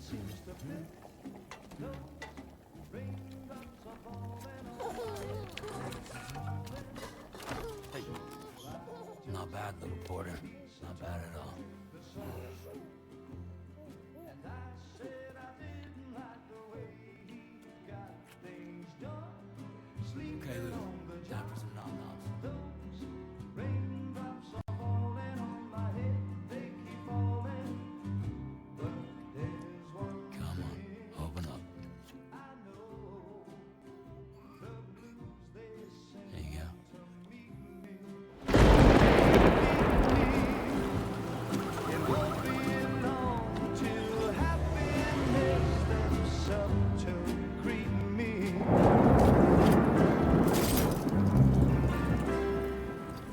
Hey. Not bad, little porter. Not bad at all. Okay, Lou. Time for some nom-noms. Come on, open up. There you go.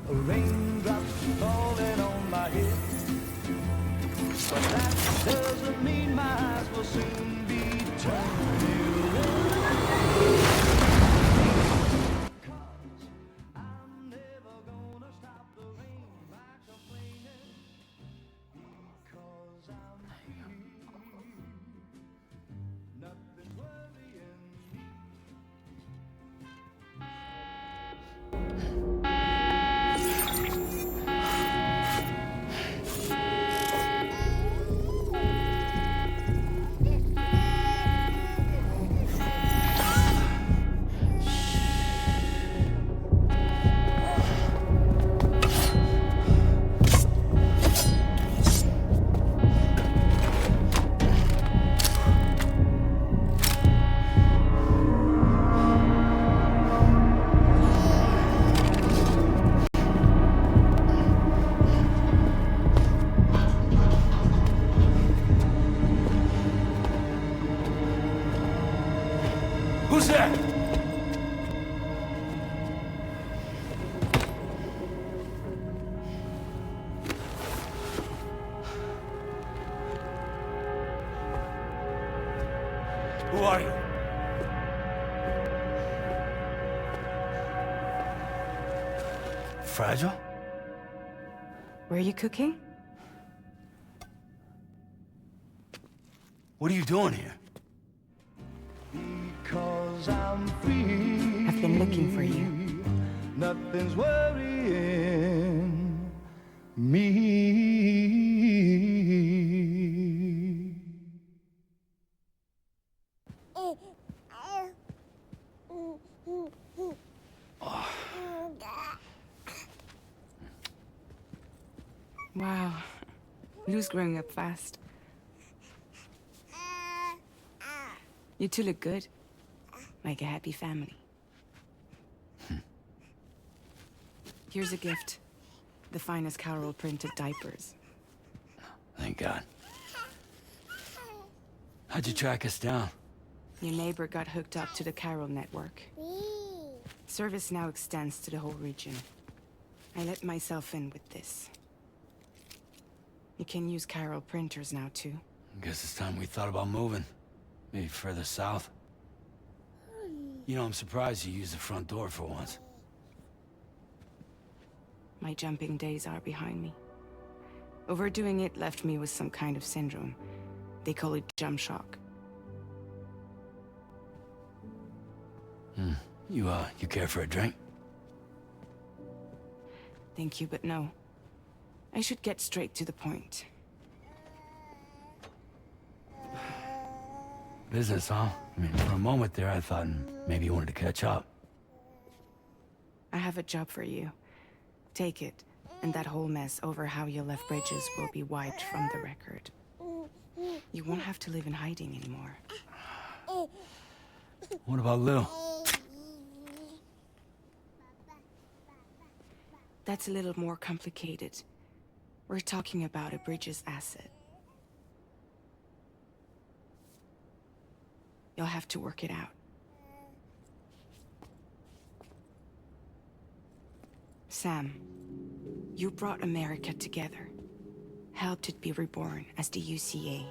Raindrops falling on my head, but that doesn't mean my eyes will soon be turned to red. 'Cause I'm never gonna stop the rain by complaining, because I'm free. Nothing's worrying me. Who's there? Who are you? Fragile? Were you cooking? What are you doing here? Because I'm free. I've been looking for you. Nothing's worrying me. Wow. Lou's growing up fast. You two look good. Like a happy family. Here's a gift. The finest Carol printed diapers. Thank God. How'd you track us down? Your neighbor got hooked up to the Carol network. Service now extends to the whole region. I let myself in with this. You can use Carol printers now too. Guess it's time we thought about moving. Maybe further south. You know, I'm surprised you used the front door for once. My jumping days are behind me. Overdoing it left me with some kind of syndrome. They call it jump shock. You care for a drink? Thank you, but no. I should get straight to the point. Business, huh? I mean, for a moment there, I thought maybe you wanted to catch up. I have a job for you. Take it, and that whole mess over how you left Bridges will be wiped from the record. You won't have to live in hiding anymore. What about Lil? That's a little more complicated. We're talking about a Bridges asset. You'll have to work it out. Sam, you brought America together. Helped it be reborn as the UCA.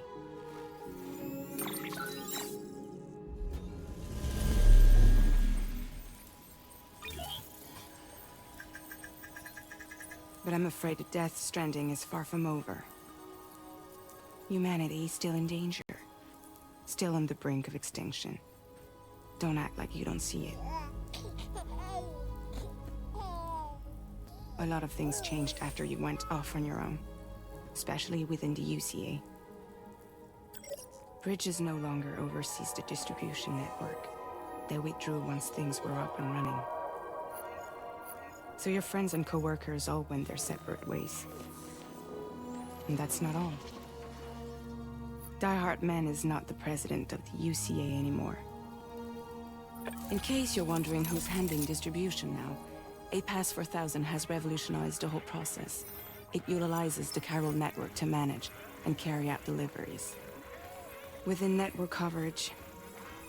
But I'm afraid the Death Stranding is far from over. Humanity is still in danger. still on the brink of extinction. Don't act like you don't see it. A lot of things changed after you went off on your own, especially within the UCA. Bridges no longer oversees the distribution network. They withdrew once things were up and running. So your friends and co-workers all went their separate ways. And that's not all. Die Hard Man is not the president of the UCA anymore. In case you're wondering who's handling distribution now, A Pass 4000 has revolutionized the whole process. It utilizes the Chiral network to manage and carry out deliveries. Within network coverage,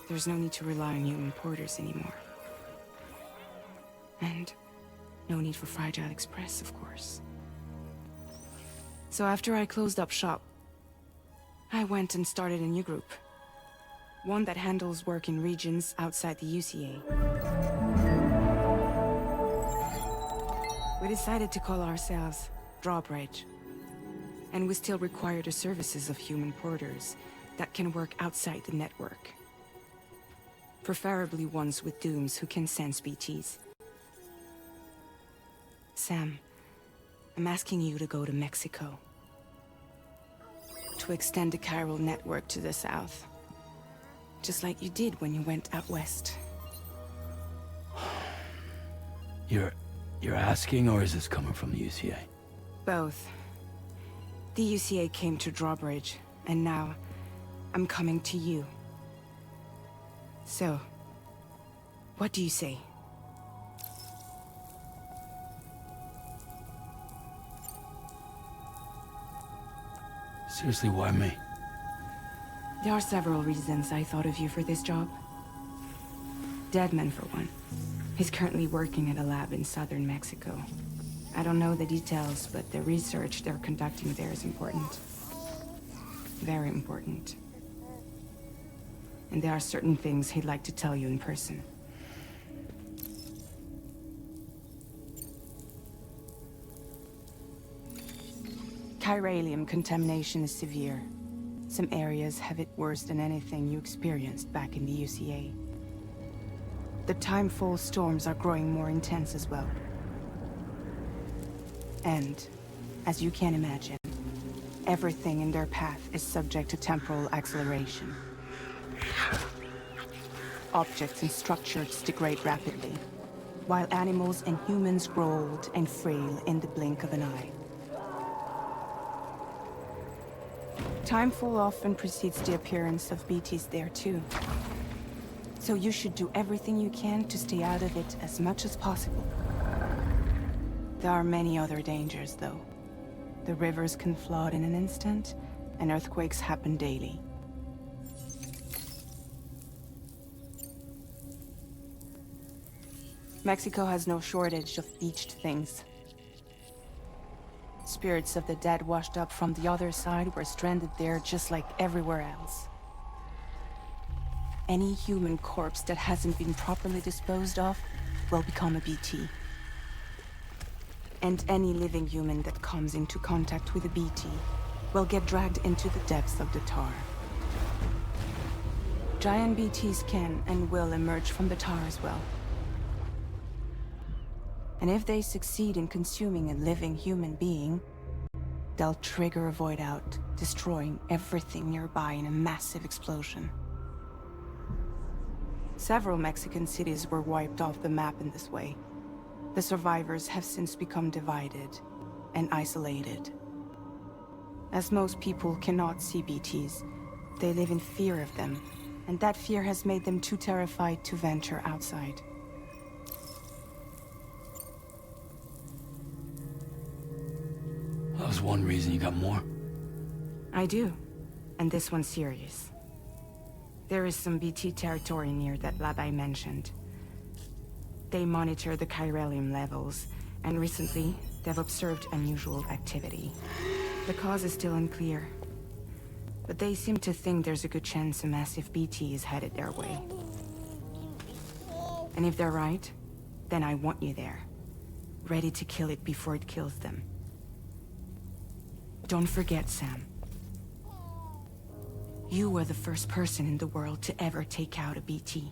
there's no need to rely on human porters anymore. And no need for Fragile Express, of course. So after I closed up shop, I went and started a new group. One that handles work in regions outside the UCA. We decided to call ourselves Drawbridge. And we still require the services of human porters that can work outside the network. Preferably ones with dooms who can sense BTs. Sam, I'm asking you to go to Mexico. To extend the Chiral network to the south. Just like you did when you went out west. You're asking, or is this coming from the UCA? Both. The UCA came to Drawbridge, and now I'm coming to you. So, what do you say? Seriously, why me? There are several reasons I thought of you for this job. Deadman, for one. He's currently working at a lab in southern Mexico. I don't know the details, but the research they're conducting there is important. Very important. And there are certain things he'd like to tell you in person. Chiralium contamination is severe. Some areas have it worse than anything you experienced back in the UCA. The timefall storms are growing more intense as well. And, as you can imagine, everything in their path is subject to temporal acceleration. Objects and structures degrade rapidly, while animals and humans grow old and frail in the blink of an eye. Timefall often precedes the appearance of BTs there too. So you should do everything you can to stay out of it as much as possible. There are many other dangers, though. The rivers can flood in an instant, and earthquakes happen daily. Mexico has no shortage of beached things. Spirits of the dead washed up from the other side were stranded there just like everywhere else. Any human corpse that hasn't been properly disposed of will become a BT. And any living human that comes into contact with a BT will get dragged into the depths of the tar. Giant BTs can and will emerge from the tar as well. And if they succeed in consuming a living human being, they'll trigger a void out, destroying everything nearby in a massive explosion. Several Mexican cities were wiped off the map in this way. The survivors have since become divided and isolated. As most people cannot see BTs, they live in fear of them, and that fear has made them too terrified to venture outside. That was one reason. You got more? I do, and this one's serious. There is some BT territory near that lab I mentioned. They monitor the chiralium levels, and recently, they've observed unusual activity. The cause is still unclear, but they seem to think there's a good chance a massive BT is headed their way. And if they're right, then I want you there, ready to kill it before it kills them. Don't forget, Sam. You were the first person in the world to ever take out a BT.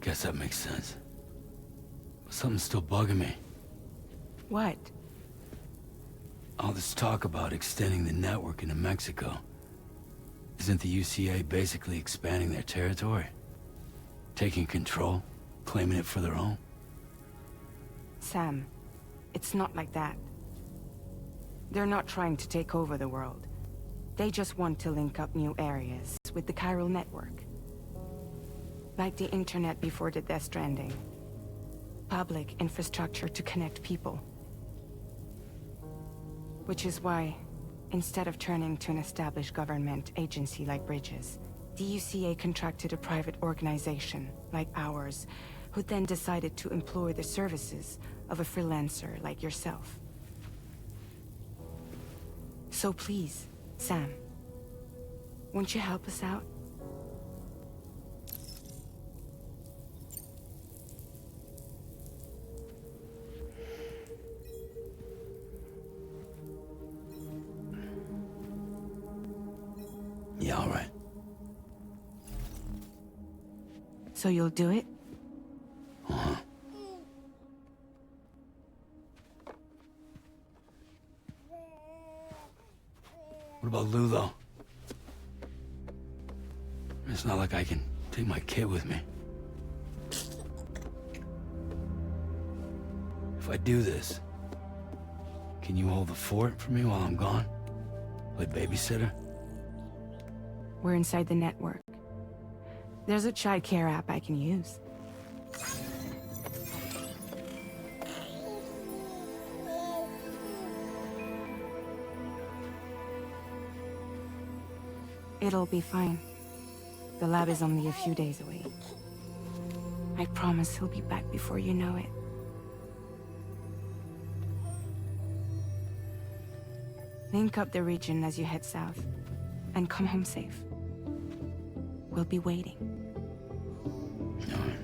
Guess that makes sense. But something's still bugging me. What? All this talk about extending the network into Mexico. Isn't the UCA basically expanding their territory? Taking control? Claiming it for their own? Sam, it's not like that. They're not trying to take over the world. They just want to link up new areas with the chiral network. Like the internet before the Death Stranding. Public infrastructure to connect people. Which is why, instead of turning to an established government agency like Bridges, the UCA contracted a private organization, like ours, who then decided to employ the services of a freelancer like yourself. So please, Sam, won't you help us out? Yeah, all right. So you'll do it? Uh-huh. What about Lou, though? It's not like I can take my kid with me. If I do this, can you hold the fort for me while I'm gone? Play babysitter? We're inside the network. There's a child care app I can use. It'll be fine. The lab is only a few days away. I promise he'll be back before you know it. Link up the region as you head south, and come home safe. We'll be waiting. All right.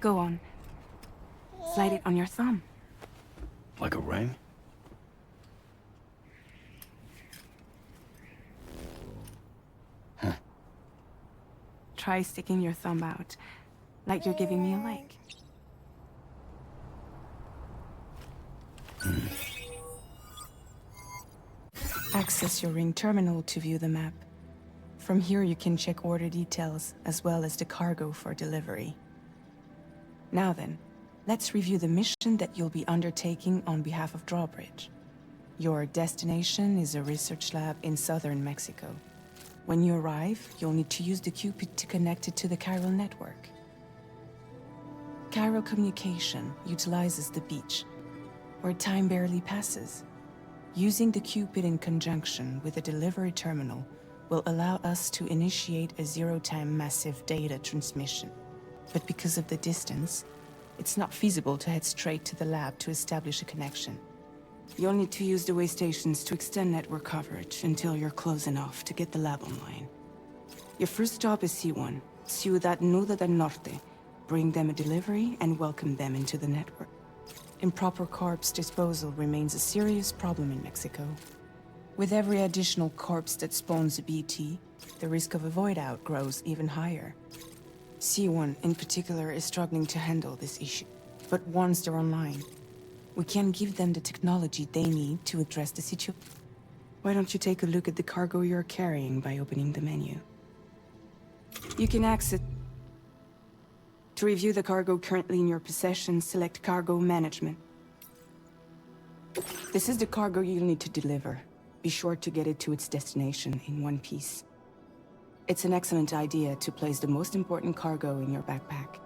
Go on. Slide it on your thumb. Like a ring? Huh. Try sticking your thumb out, like you're giving me a like. Access your ring terminal to view the map. From here you can check order details, as well as the cargo for delivery. Now then, let's review the mission that you'll be undertaking on behalf of Drawbridge. Your destination is a research lab in southern Mexico. When you arrive, you'll need to use the Cupid to connect it to the chiral network. Chiral communication utilizes the beach, where time barely passes. Using the Cupid in conjunction with a delivery terminal will allow us to initiate a zero-time massive data transmission. But because of the distance, it's not feasible to head straight to the lab to establish a connection. You'll need to use the way stations to extend network coverage until you're close enough to get the lab online. Your first stop is C1, Ciudad Nuda del Norte. Bring them a delivery and welcome them into the network. Improper corpse disposal remains a serious problem in Mexico. With every additional corpse that spawns a BT, the risk of a void out grows even higher. C1 in particular is struggling to handle this issue. But once they're online, we can give them the technology they need to address the situation. Why don't you take a look at the cargo you're carrying by opening the menu? You can exit. To review the cargo currently in your possession, select Cargo Management. This is the cargo you'll need to deliver. Be sure to get it to its destination in one piece. It's an excellent idea to place the most important cargo in your backpack.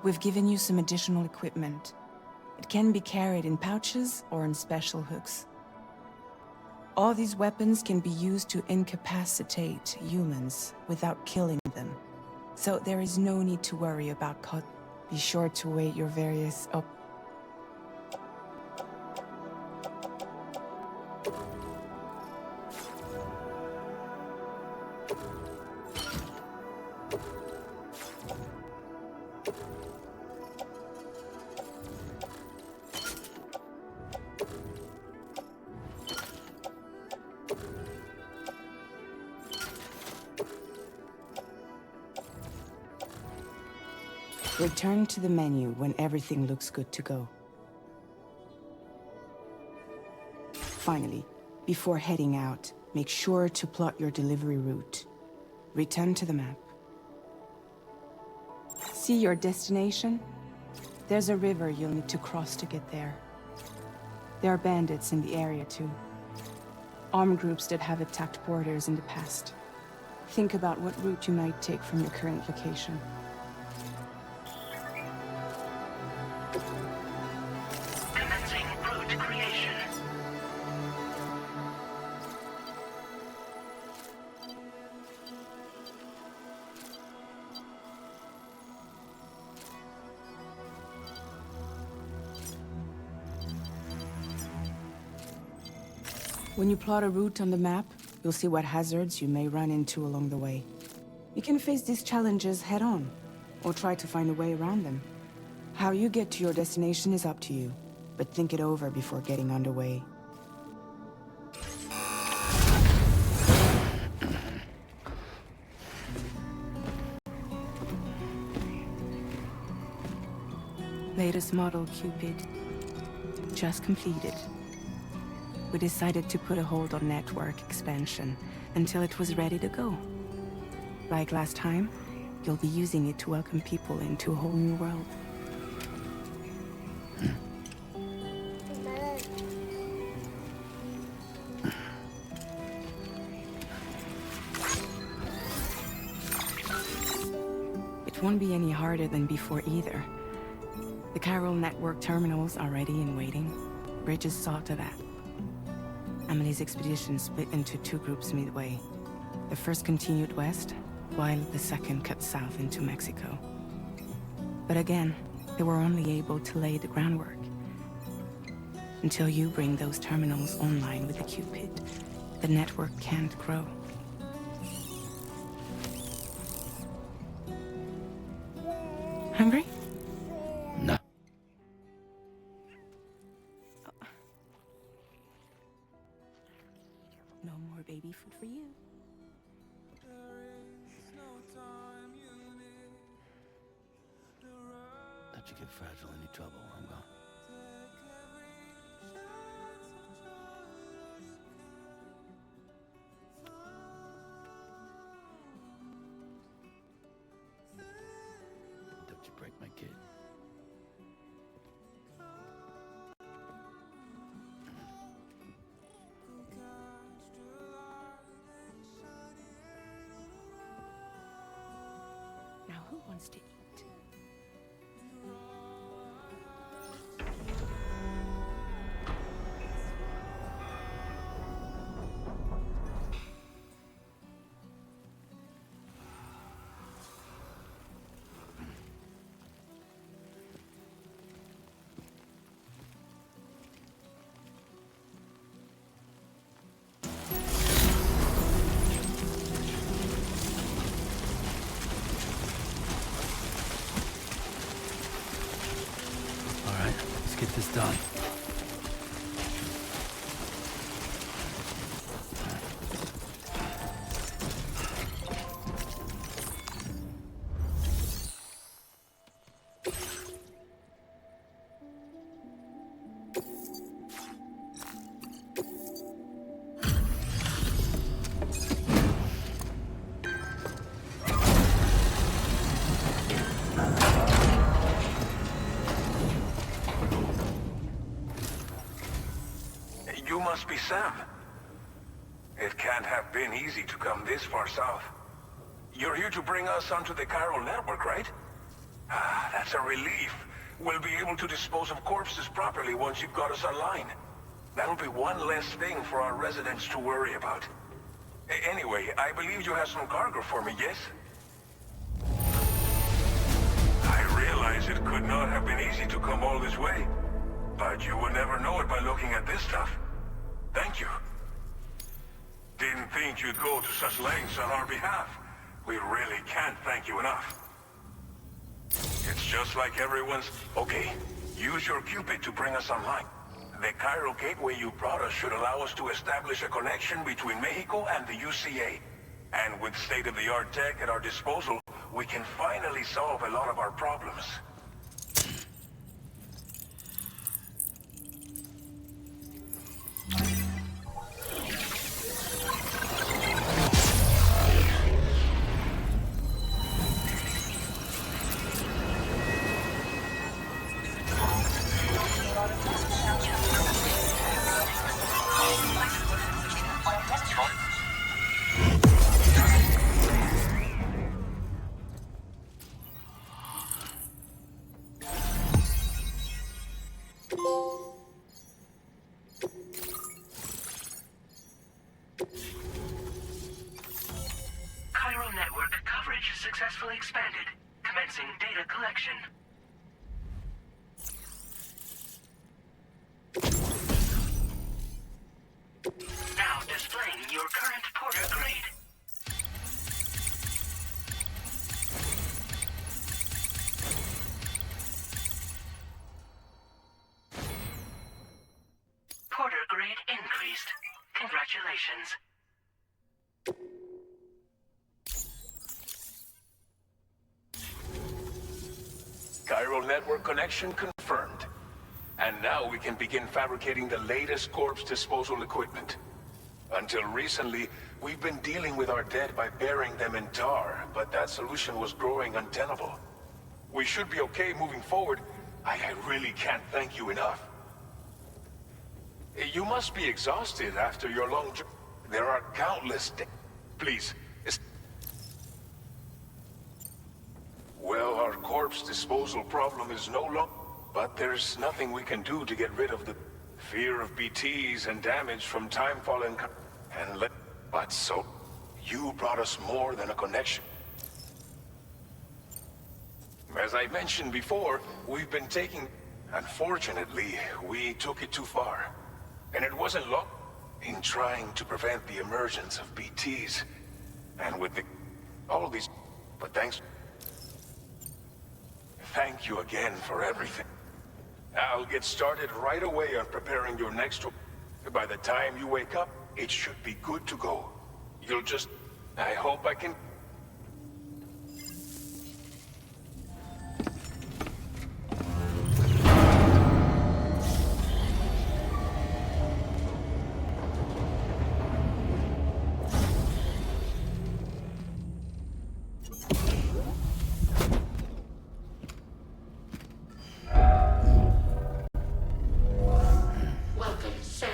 We've given you some additional equipment. It can be carried in pouches or in special hooks. All these weapons can be used to incapacitate humans without killing them. So there is no need to worry about cut. Be sure to wait your various Return to the menu when everything looks good to go. Finally, before heading out, make sure to plot your delivery route. Return to the map. See your destination? There's a river you'll need to cross to get there. There are bandits in the area too. Armed groups that have attacked borders in the past. Think about what route you might take from your current location. Commencing route creation. When you plot a route on the map, you'll see what hazards you may run into along the way. You can face these challenges head-on, or try to find a way around them. How you get to your destination is up to you, but think it over before getting underway. Latest model Cupid. Just completed. We decided to put a hold on network expansion until it was ready to go. Like last time, you'll be using it to welcome people into a whole new world. It won't be any harder than before either. The Chiral network terminals are ready and waiting. Bridges saw to that. Emily's expedition split into two groups midway. The first continued west, while the second cut south into Mexico. But again, they were only able to lay the groundwork. Until you bring those terminals online with the Cupid, the network can't grow. Hungry? No. No more baby food for you. Let you get fragile any trouble, I'm gone. Don't you break my kid. Now who wants to eat? All right, let's get this done. You must be Sam. It can't have been easy to come this far south. You're here to bring us onto the chiral network, right? Ah, that's a relief. We'll be able to dispose of corpses properly once you've got us online. That'll be one less thing for our residents to worry about. Anyway, I believe you have some cargo for me, yes? I realize it could not have been easy to come all this way, but you would never know it by looking at this stuff. Thank you. Didn't think you'd go to such lengths on our behalf. We really can't thank you enough. It's just like everyone's... Okay, use your Cupid to bring us online. The chiral gateway you brought us should allow us to establish a connection between Mexico and the UCA. And with state-of-the-art tech at our disposal, we can finally solve a lot of our problems. Chiral network coverage successfully expanded. Commencing data collection. Now displaying your current porter grade. Porter grade increased. Congratulations. Chiral network connection confirmed. And now we can begin fabricating the latest corpse disposal equipment. Until recently, we've been dealing with our dead by burying them in tar, but that solution was growing untenable. We should be okay moving forward. I really can't thank you enough. You must be exhausted after your long journey. There are countless Please. Well, our corpse disposal problem is no longer... But there's nothing we can do to get rid of the fear of BTs and damage from timefall and But so, you brought us more than a connection. As I mentioned before, we've been taking... Unfortunately, we took it too far. And it wasn't long in trying to prevent the emergence of BTs. And with all these... But thanks... Thank you again for everything. I'll get started right away on preparing your next... By the time you wake up, it should be good to go. You'll just... I hope I can... Welcome, Sam.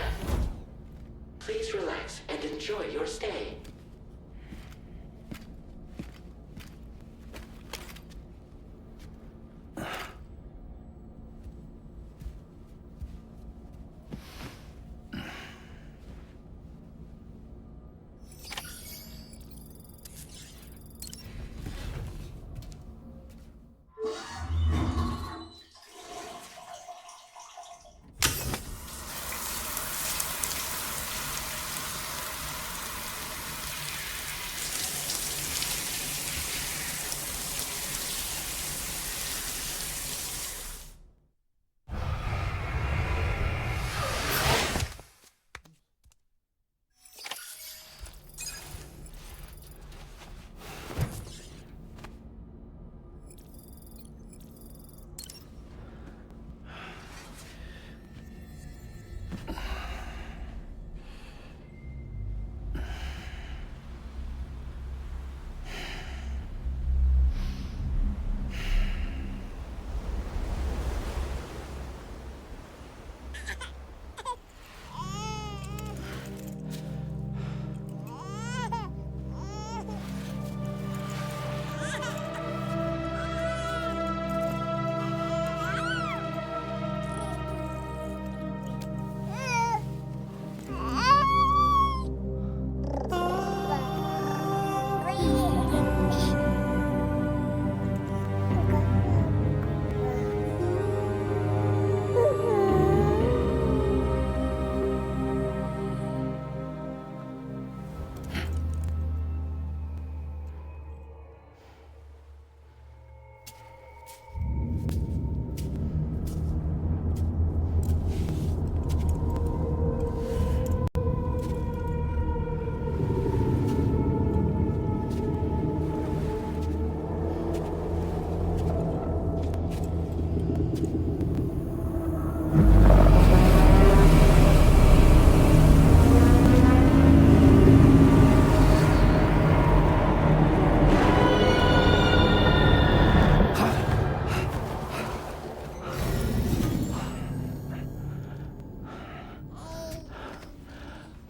Please relax and enjoy your stay.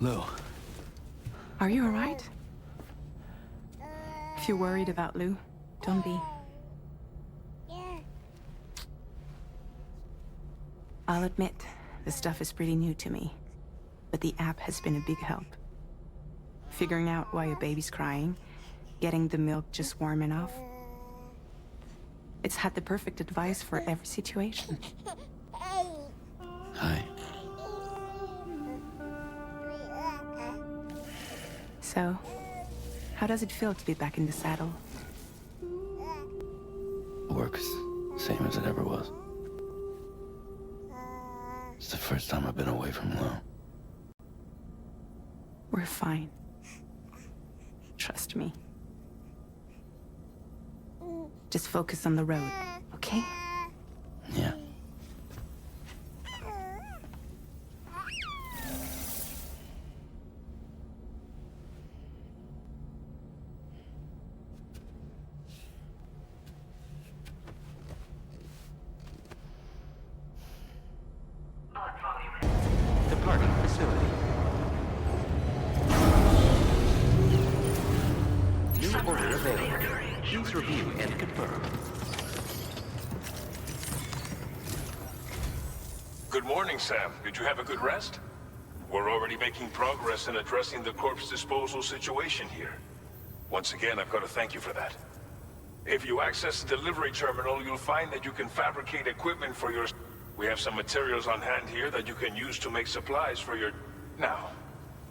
Lou. Are you alright? If you're worried about Lou, don't be. I'll admit, the stuff is pretty new to me, but the app has been a big help. Figuring out why a baby's crying, getting the milk just warm enough. It's had the perfect advice for every situation. Hi. So, how does it feel to be back in the saddle? Works same as it ever was. It's the first time I've been away from Lou. We're fine. Trust me. Just focus on the road, okay? Yeah. Blood volume. Departing facility. New order available. Please review and confirm. Good morning, Sam. Did you have a good rest? We're already making progress in addressing the corpse disposal situation here. Once again, I've got to thank you for that. If you access the delivery terminal, you'll find that you can fabricate equipment for your... We have some materials on hand here that you can use to make supplies for your... Now.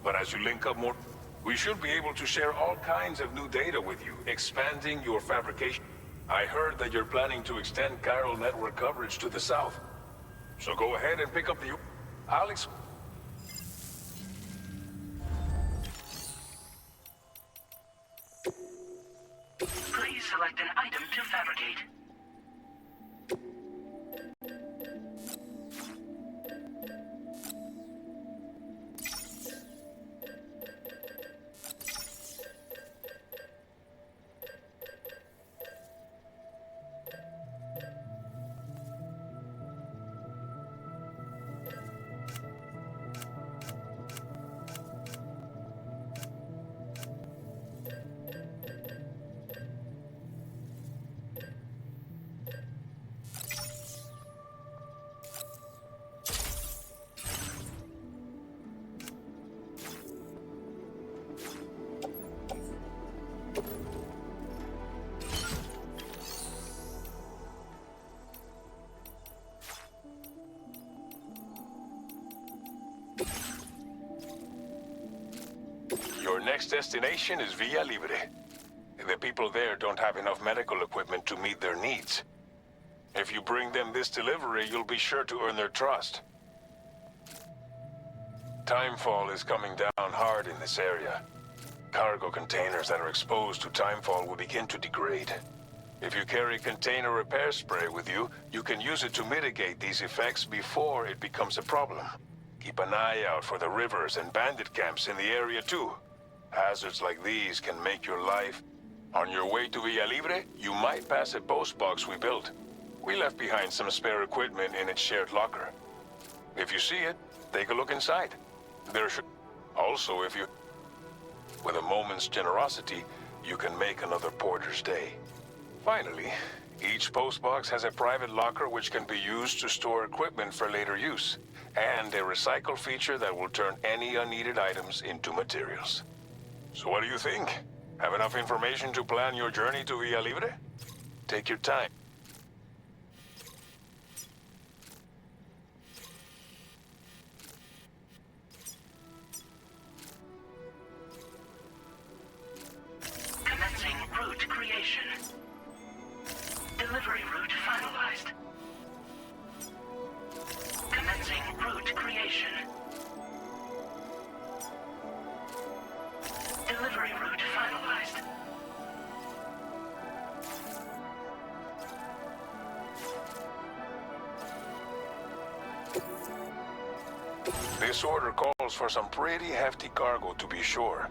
But as you link up more, we should be able to share all kinds of new data with you, expanding your fabrication. I heard that you're planning to extend chiral network coverage to the south. So go ahead and pick up the... Alex... Please select an item to fabricate. Your next destination is Villa Libre. The people there don't have enough medical equipment to meet their needs. If you bring them this delivery, you'll be sure to earn their trust. Timefall is coming down hard in this area. Cargo containers that are exposed to timefall will begin to degrade. If you carry container repair spray with you, you can use it to mitigate these effects before it becomes a problem. Keep an eye out for the rivers and bandit camps in the area too. Hazards like these can make your life... On your way to Villa Libre, you might pass a post box we built. We left behind some spare equipment in its shared locker. If you see it, take a look inside. There should... Also, if you... With a moment's generosity, you can make another porter's day. Finally, each postbox has a private locker which can be used to store equipment for later use, and a recycle feature that will turn any unneeded items into materials. So what do you think? Have enough information to plan your journey to Villa Libre? Take your time. Commencing route creation. Delivery route finalized. Commencing route creation. Delivery route finalized. This order calls for some pretty hefty cargo to be sure.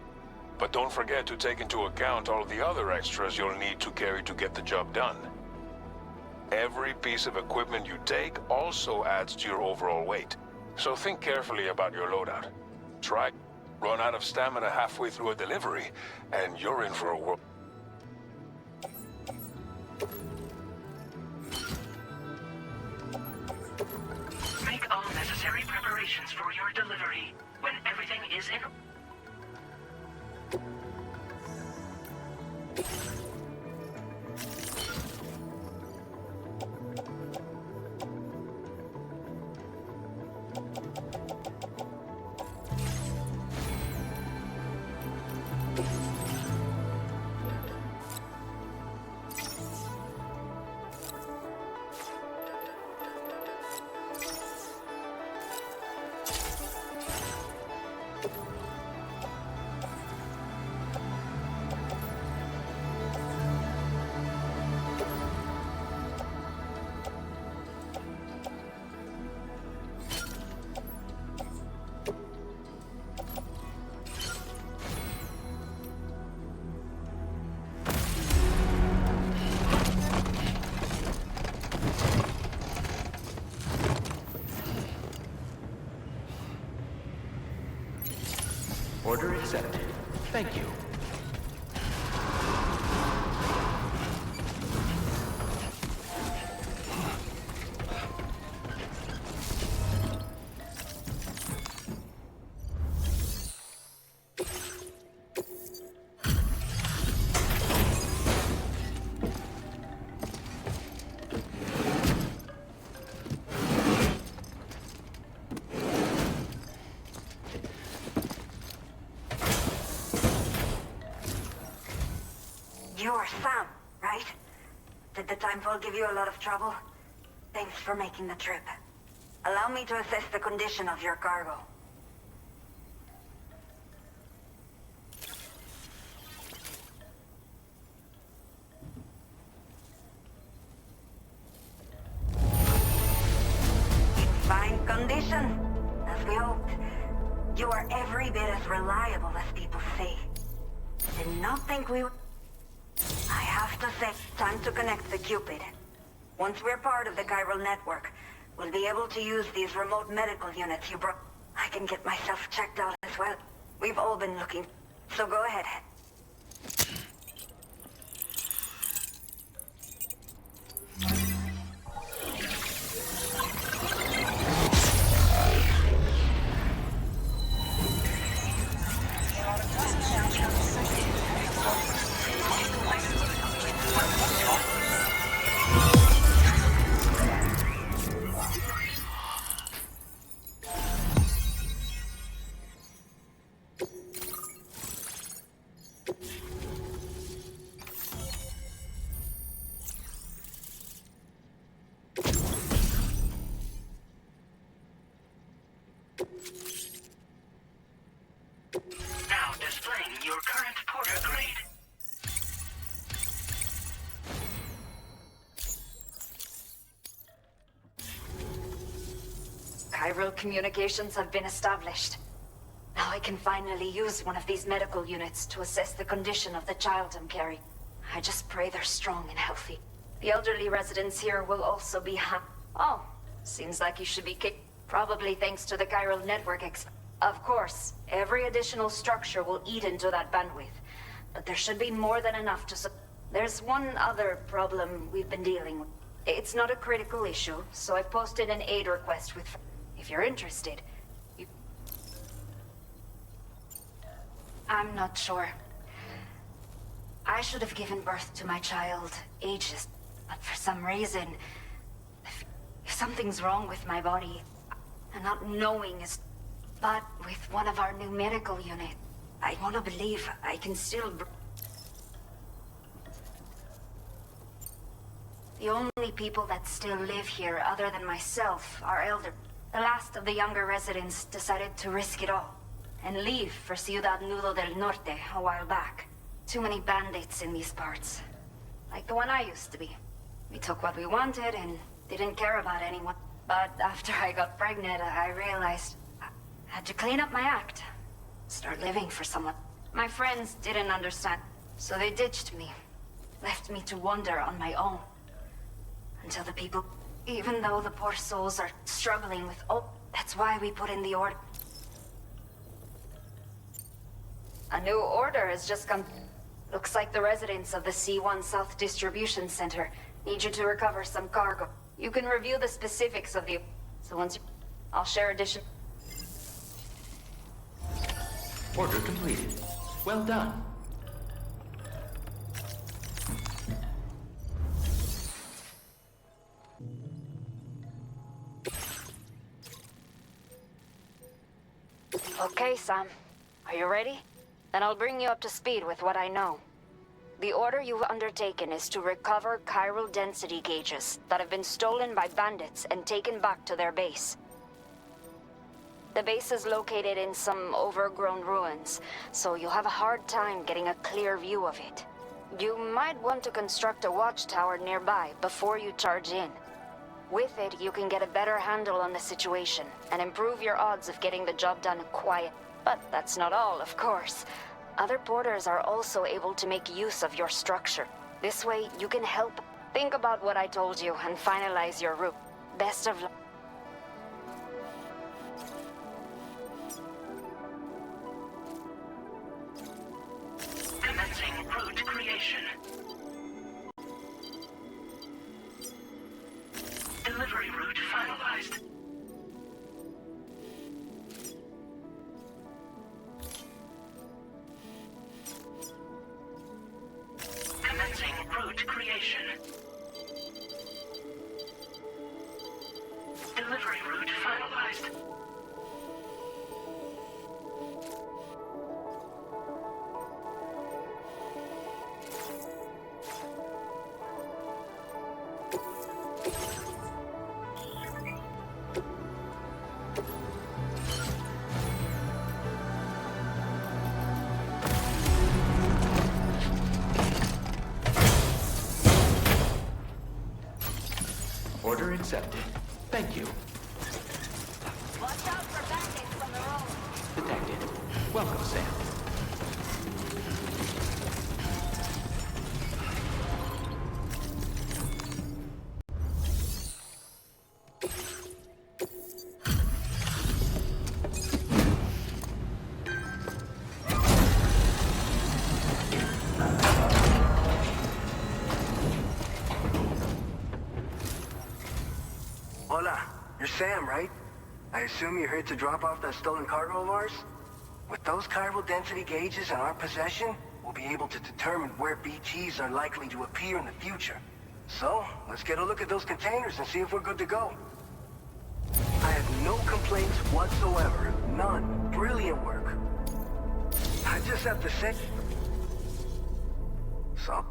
But don't forget to take into account all the other extras you'll need to carry to get the job done. Every piece of equipment you take also adds to your overall weight. So think carefully about your loadout. Try... Run out of stamina halfway through a delivery, and you're in for a whirl. Make all necessary preparations for your delivery. When everything is in... Order accepted. Thank you. You're Sam, right? Did the timefall give you a lot of trouble? Thanks for making the trip. Allow me to assess the condition of your cargo. In fine condition, as we hoped. You are every bit as reliable as people say. Did not think we would... I have to say, time to connect the Cupid. Once we're part of the chiral network, we'll be able to use these remote medical units you brought. I can get myself checked out as well. We've all been looking, so go ahead. Now displaying your current porter grade. Chiral communications have been established. Now I can finally use one of these medical units to assess the condition of the child I'm carrying. I just pray they're strong and healthy. The elderly residents here will also be Oh, seems like you should be probably thanks to the chiral network Of course, every additional structure will eat into that bandwidth. But there should be more than enough to There's one other problem we've been dealing with. It's not a critical issue, so I've posted an aid request with... If you're interested, I'm not sure. I should have given birth to my child ages, but for some reason, if something's wrong with my body, and not knowing is... But with one of our new medical units, I want to believe I can still... The only people that still live here other than myself are elder. The last of the younger residents decided to risk it all and leave for Ciudad Nudo del Norte a while back. Too many bandits in these parts. Like the one I used to be. We took what we wanted and didn't care about anyone. But after I got pregnant, I realized I had to clean up my act. Start living for someone. My friends didn't understand, so they ditched me. Left me to wander on my own. Until the people... Even though the poor souls are struggling with... Oh, that's why we put in the order. A new order has just come. Looks like the residents of the C1 South Distribution Center need you to recover some cargo. You can review the specifics of the... So once you... I'll share addition... Order completed. Well done. Okay, Sam. Are you ready? Then I'll bring you up to speed with what I know. The order you've undertaken is to recover chiral density gauges that have been stolen by bandits and taken back to their base. The base is located in some overgrown ruins, so you'll have a hard time getting a clear view of it. You might want to construct a watchtower nearby before you charge in. With it, you can get a better handle on the situation and improve your odds of getting the job done quiet. But that's not all, of course. Other porters are also able to make use of your structure. This way, you can help. Think about what I told you and finalize your route. Best of luck. Commencing route creation. Delivery route finalized. Commencing route creation. Delivery route finalized. Order accepted. Thank you. Watch out for bandits on the road. Detected. Welcome, Sam. Hola, you're Sam, right? I assume you're here to drop off that stolen cargo of ours? With those chiral density gauges in our possession, we'll be able to determine where BTs are likely to appear in the future. So, let's get a look at those containers and see if we're good to go. I have no complaints whatsoever. None. Brilliant work. I just have to say... So?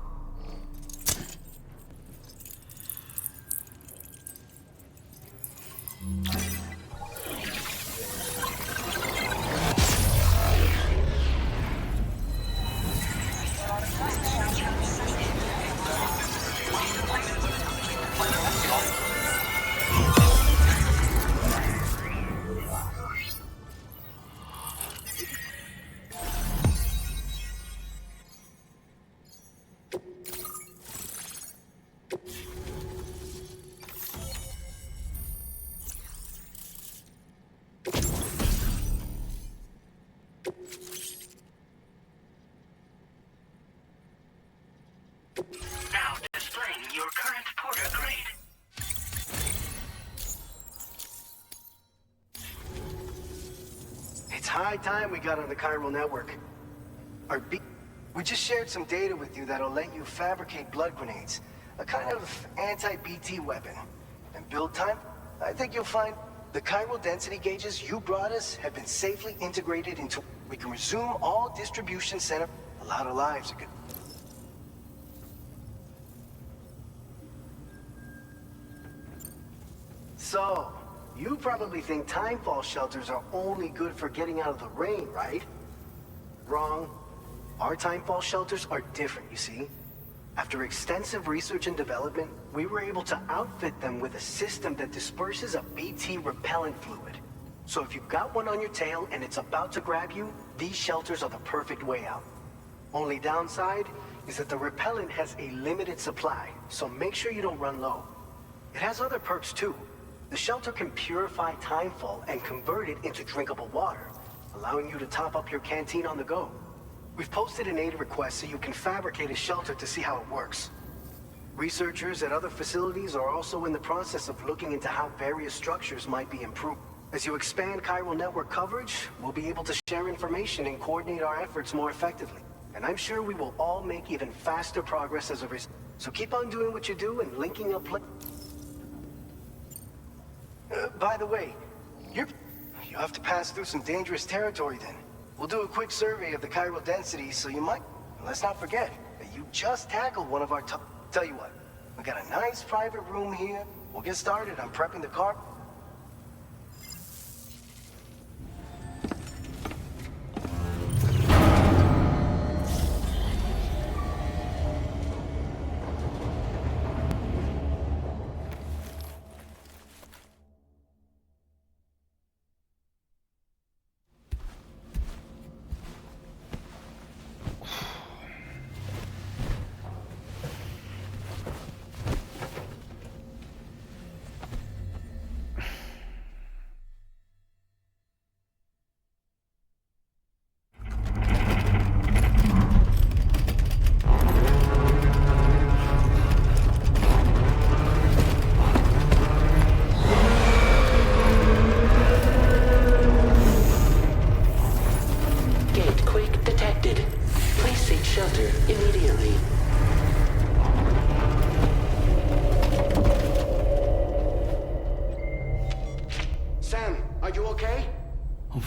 Now displaying your current porter grade. It's high time we got on the chiral network. We just shared some data with you that'll let you fabricate blood grenades. A kind of anti-BT weapon. And build time? I think you'll find the chiral density gauges you brought us have been safely integrated into... We can resume all distribution center... A lot of lives are good. So, you probably think timefall shelters are only good for getting out of the rain, right? Wrong. Our timefall shelters are different, you see. After extensive research and development, we were able to outfit them with a system that disperses a BT repellent fluid. So if you've got one on your tail and it's about to grab you, these shelters are the perfect way out. Only downside is that the repellent has a limited supply, so make sure you don't run low. It has other perks too. The shelter can purify timefall and convert it into drinkable water, allowing you to top up your canteen on the go. We've posted an aid request so you can fabricate a shelter to see how it works. Researchers at other facilities are also in the process of looking into how various structures might be improved. As you expand chiral network coverage, we'll be able to share information and coordinate our efforts more effectively. And I'm sure we will all make even faster progress as a result. So keep on doing what you do and linking up. By the way, you have to pass through some dangerous territory then. We'll do a quick survey of the chiral density, so you might... Let's not forget that you just tackled one of our top... Tell you what, we got a nice private room here. We'll get started on prepping the car.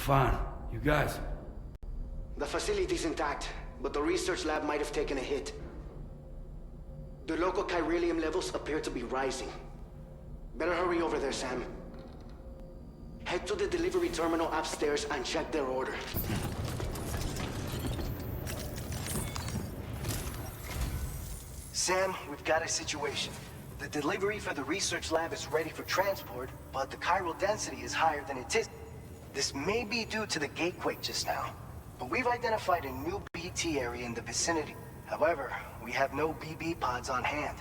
Fine. You guys? The facility's intact, but the research lab might have taken a hit. The local chiralium levels appear to be rising. Better hurry over there, Sam. Head to the delivery terminal upstairs and check their order. Sam, we've got a situation. The delivery for the research lab is ready for transport, but the chiral density is higher than anticipated. This may be due to the gate quake just now, but we've identified a new BT area in the vicinity. However, we have no BB pods on hand.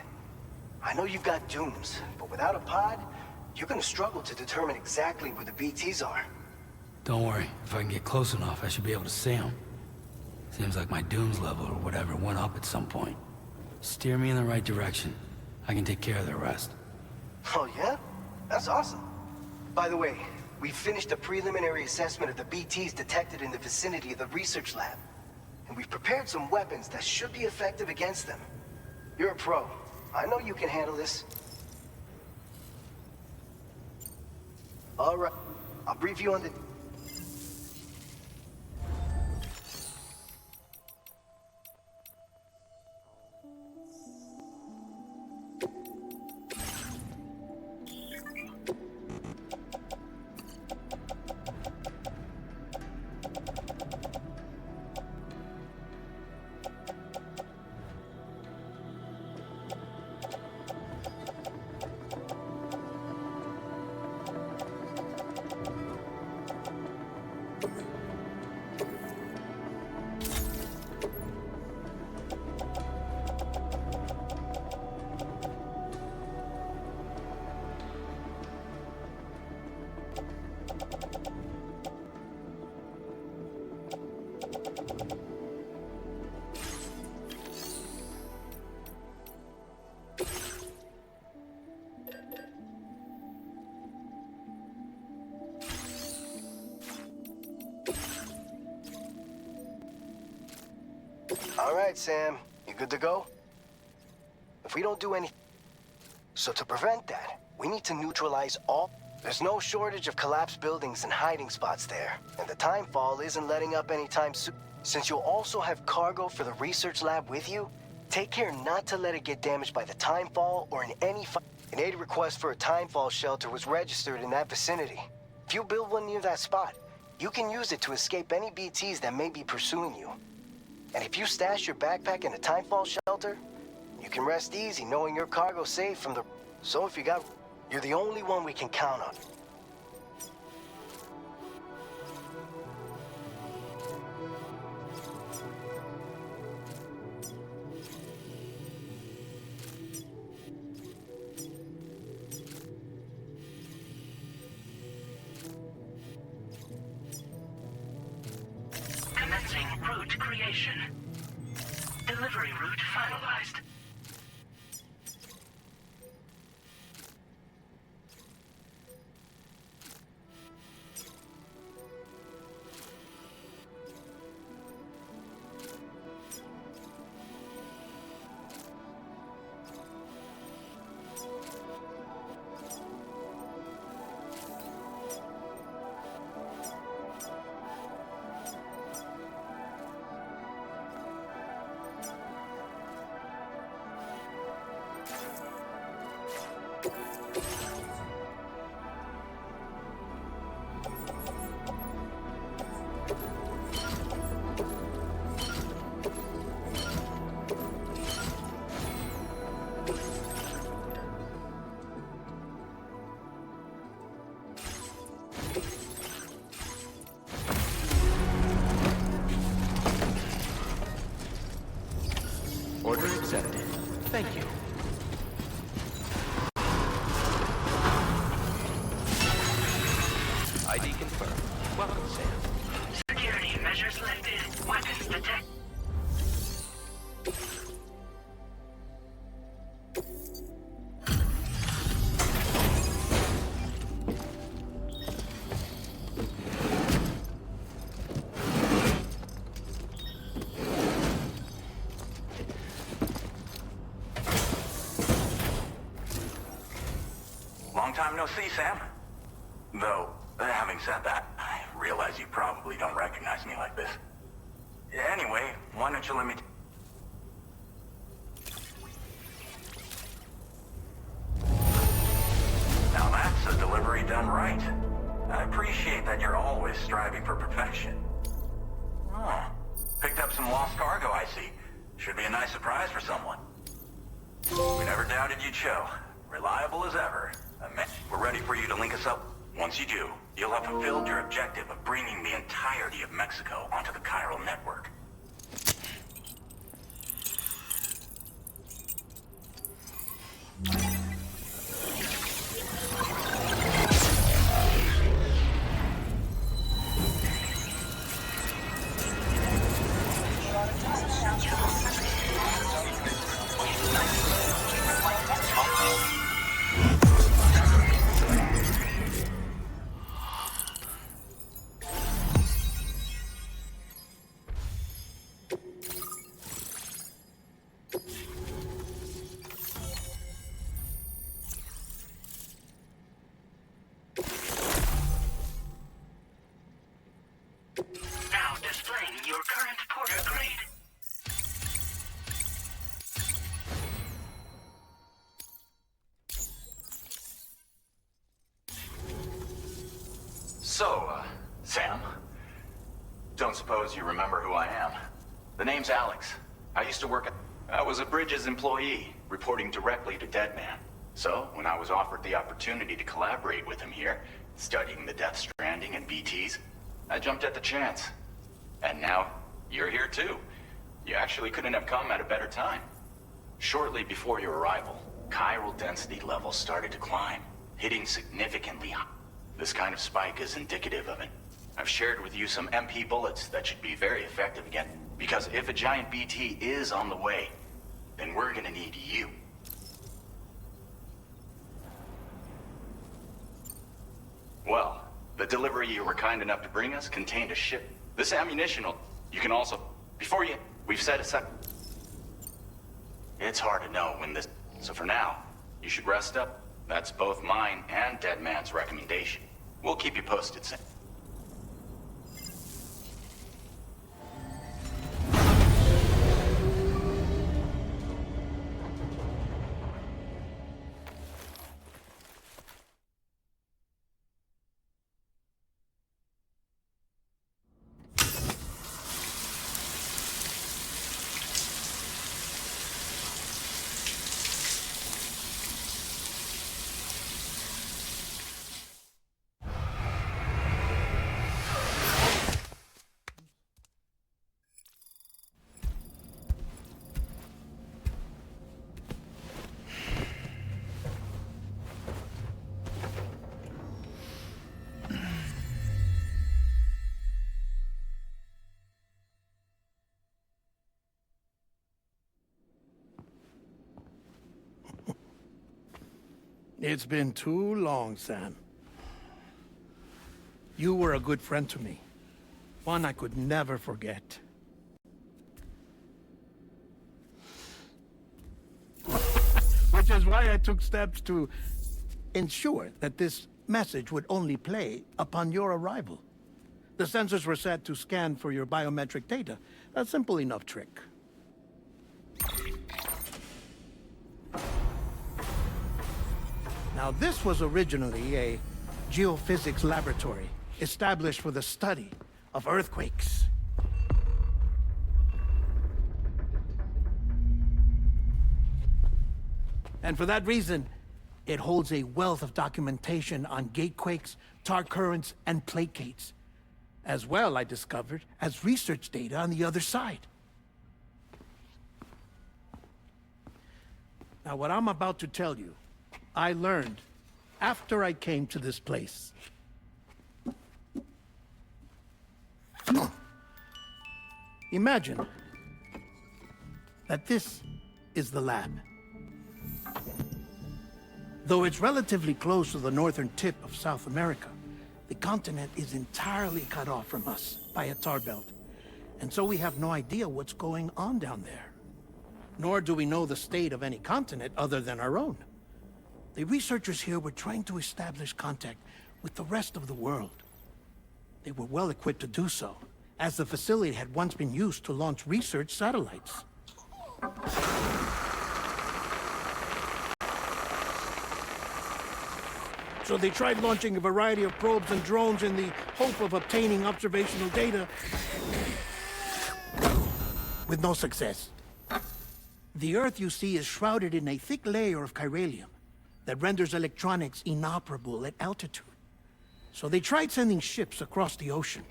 I know you've got dooms, but without a pod, you're gonna struggle to determine exactly where the BTs are. Don't worry. If I can get close enough, I should be able to see them. Seems like my dooms level or whatever went up at some point. Steer me in the right direction. I can take care of the rest. Oh yeah? That's awesome. By the way, we finished a preliminary assessment of the BTs detected in the vicinity of the research lab. And we've prepared some weapons that should be effective against them. You're a pro. I know you can handle this. All right. I'll brief you on the... All right, Sam. You good to go? If we don't do anything... So to prevent that, we need to neutralize all... There's no shortage of collapsed buildings and hiding spots there, and the timefall isn't letting up anytime soon. Since you'll also have cargo for the research lab with you, take care not to let it get damaged by the timefall or in any... An aid request for a timefall shelter was registered in that vicinity. If you build one near that spot, you can use it to escape any BTs that may be pursuing you. And if you stash your backpack in a timefall shelter, you can rest easy knowing your cargo's safe from the... So if you got... You're the only one we can count on. Commencing route creation. Delivery route finalized. Order accepted. Thank you. ID confirmed. Welcome, Sam. Security measures lifted. Weapons detected. Long time no see, Sam. Though, having said that, I realize you probably don't recognize me like this. Anyway, why don't you let me... Now that's a delivery done right. I appreciate that you're always striving for perfection. Oh, picked up some lost cargo, I see. Should be a nice surprise for someone. We never doubted you'd show. Reliable as ever. We're ready for you to link us up. Once you do, you'll have fulfilled your objective of bringing the entirety of Mexico onto the chiral network. Now displaying your current porter grade. So, Sam, don't suppose you remember who I am. The name's Alex. I used to work at... I was a Bridges employee, reporting directly to Deadman. So, when I was offered the opportunity to collaborate with him here, studying the Death Stranding and BTs, I jumped at the chance. And now, you're here too. You actually couldn't have come at a better time. Shortly before your arrival, chiral density levels started to climb, hitting significantly high. This kind of spike is indicative of it. I've shared with you some MP bullets that should be very effective again, because if a giant BT is on the way, then we're gonna need you. Well, the delivery you were kind enough to bring us contained a ship. This ammunition will... You can also... Before you... We've set aside... It's hard to know when this... So for now, you should rest up. That's both mine and Deadman's recommendation. We'll keep you posted, Sam. It's been too long, Sam. You were a good friend to me. One I could never forget. Which is why I took steps to ensure that this message would only play upon your arrival. The sensors were set to scan for your biometric data. A simple enough trick. Now, this was originally a geophysics laboratory established for the study of earthquakes. And for that reason, it holds a wealth of documentation on gatequakes, tar currents, and placates. As well, I discovered, as research data on the other side. Now, what I'm about to tell you, I learned after I came to this place. Imagine that this is the lab. Though it's relatively close to the northern tip of South America, the continent is entirely cut off from us by a tar belt. And so we have no idea what's going on down there. Nor do we know the state of any continent other than our own. The researchers here were trying to establish contact with the rest of the world. They were well equipped to do so, as the facility had once been used to launch research satellites. So they tried launching a variety of probes and drones in the hope of obtaining observational data, with no success. The Earth, you see, is shrouded in a thick layer of chiralium that renders electronics inoperable at altitude. So they tried sending ships across the ocean.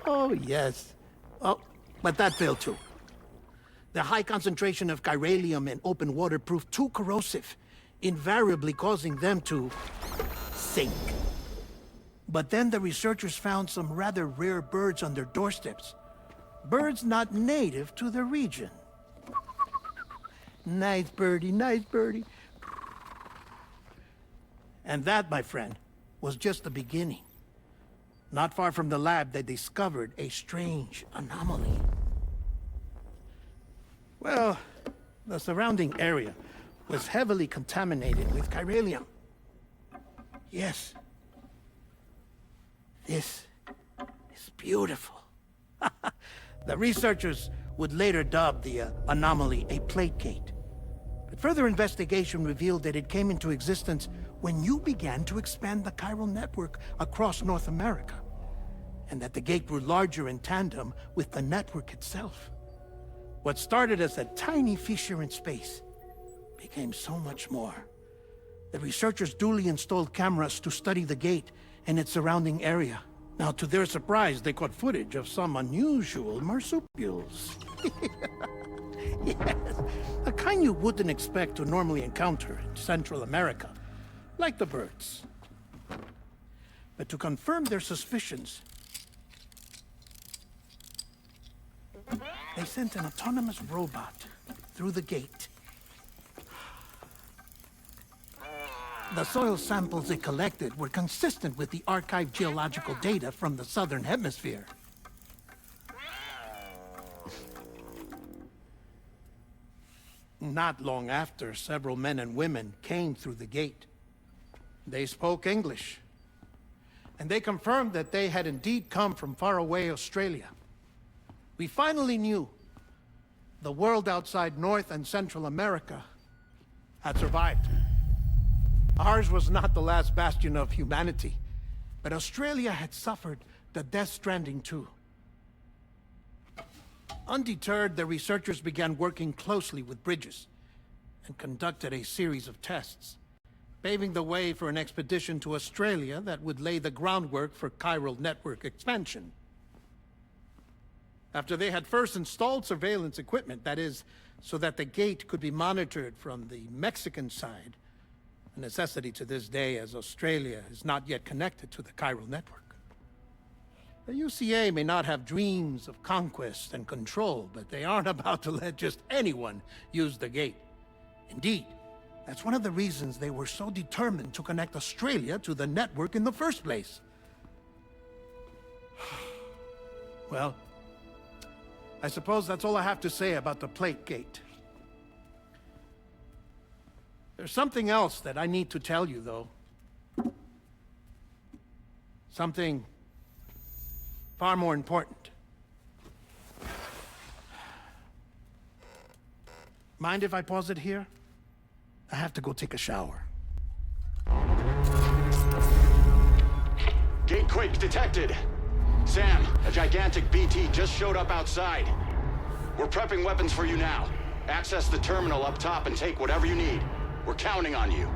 Oh, yes. Oh, but that failed too. The high concentration of chiralium in open water proved too corrosive, invariably causing them to sink. But then the researchers found some rather rare birds on their doorsteps. Birds not native to the region. Nice birdie, nice birdie. And that, my friend, was just the beginning. Not far from the lab, they discovered a strange anomaly. Well, the surrounding area was heavily contaminated with chiralium. Yes. This is beautiful. The researchers would later dub the anomaly a plate gate. But further investigation revealed that it came into existence when you began to expand the chiral network across North America, and that the gate grew larger in tandem with the network itself. What started as a tiny fissure in space became so much more. The researchers duly installed cameras to study the gate and its surrounding area. Now, to their surprise, they caught footage of some unusual marsupials. Yes, the kind you wouldn't expect to normally encounter in Central America, like the birds. But to confirm their suspicions, they sent an autonomous robot through the gate. The soil samples it collected were consistent with the archived geological data from the southern hemisphere. Not long after, several men and women came through the gate. They spoke English, and they confirmed that they had indeed come from faraway Australia. We finally knew the world outside North and Central America had survived. Ours was not the last bastion of humanity, but Australia had suffered the death stranding too. Undeterred, the researchers began working closely with Bridges and conducted a series of tests, paving the way for an expedition to Australia that would lay the groundwork for chiral network expansion. After they had first installed surveillance equipment, that is, so that the gate could be monitored from the Mexican side, a necessity to this day as Australia is not yet connected to the chiral network. The UCA may not have dreams of conquest and control, but they aren't about to let just anyone use the gate. Indeed, that's one of the reasons they were so determined to connect Australia to the network in the first place. Well, I suppose that's all I have to say about the Plate Gate. There's something else that I need to tell you, though. Something far more important. Mind if I pause it here? I have to go take a shower. Gate Quake detected. Sam, a gigantic BT just showed up outside. We're prepping weapons for you now. Access the terminal up top and take whatever you need. We're counting on you.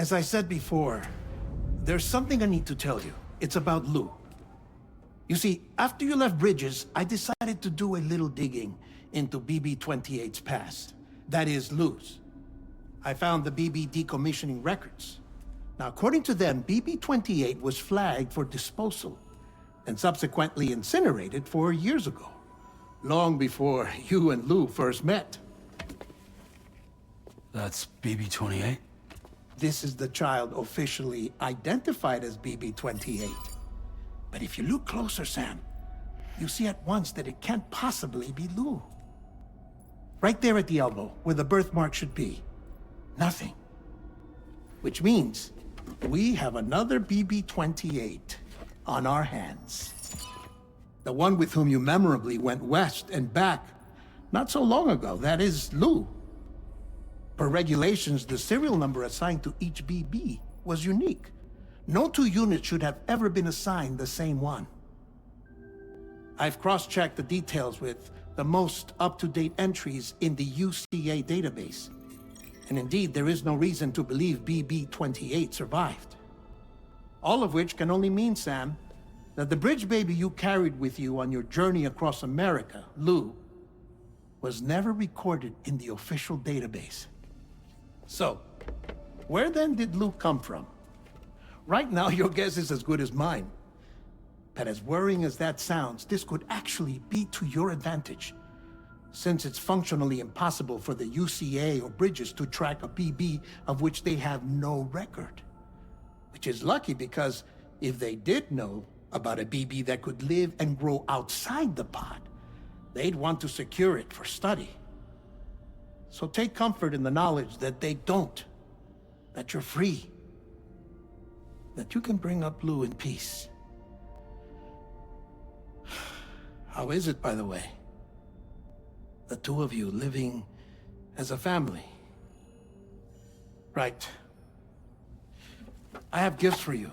As I said before, there's something I need to tell you. It's about Lou. You see, after you left Bridges, I decided to do a little digging into BB-28's past. That is, Lou's. I found the BB decommissioning records. Now, according to them, BB-28 was flagged for disposal and subsequently incinerated 4 years ago, long before you and Lou first met. That's BB-28? This is the child officially identified as BB-28. But if you look closer, Sam, you see at once that it can't possibly be Lou. Right there at the elbow, where the birthmark should be. Nothing. Which means we have another BB-28 on our hands. The one with whom you memorably went west and back not so long ago, that is Lou. Per regulations, the serial number assigned to each BB was unique. No two units should have ever been assigned the same one. I've cross-checked the details with the most up-to-date entries in the UCA database. And indeed, there is no reason to believe BB-28 survived. All of which can only mean, Sam, that the bridge baby you carried with you on your journey across America, Lou, was never recorded in the official database. So, where then did Lou come from? Right now, your guess is as good as mine. But as worrying as that sounds, this could actually be to your advantage. since it's functionally impossible for the UCA or Bridges to track a BB of which they have no record. Which is lucky, because if they did know about a BB that could live and grow outside the pod, they'd want to secure it for study. So take comfort in the knowledge that they don't, that you're free, that you can bring up Blue in peace. How is it, by the way? The two of you living as a family. Right. I have gifts for you.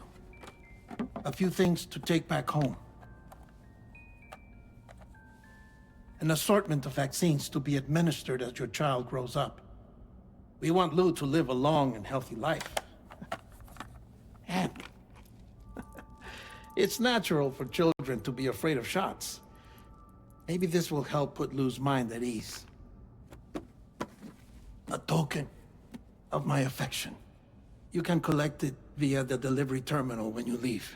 A few things to take back home. An assortment of vaccines to be administered as your child grows up. We want Lou to live a long and healthy life. And it's natural for children to be afraid of shots. Maybe this will help put Lou's mind at ease. A token of my affection. You can collect it via the delivery terminal when you leave.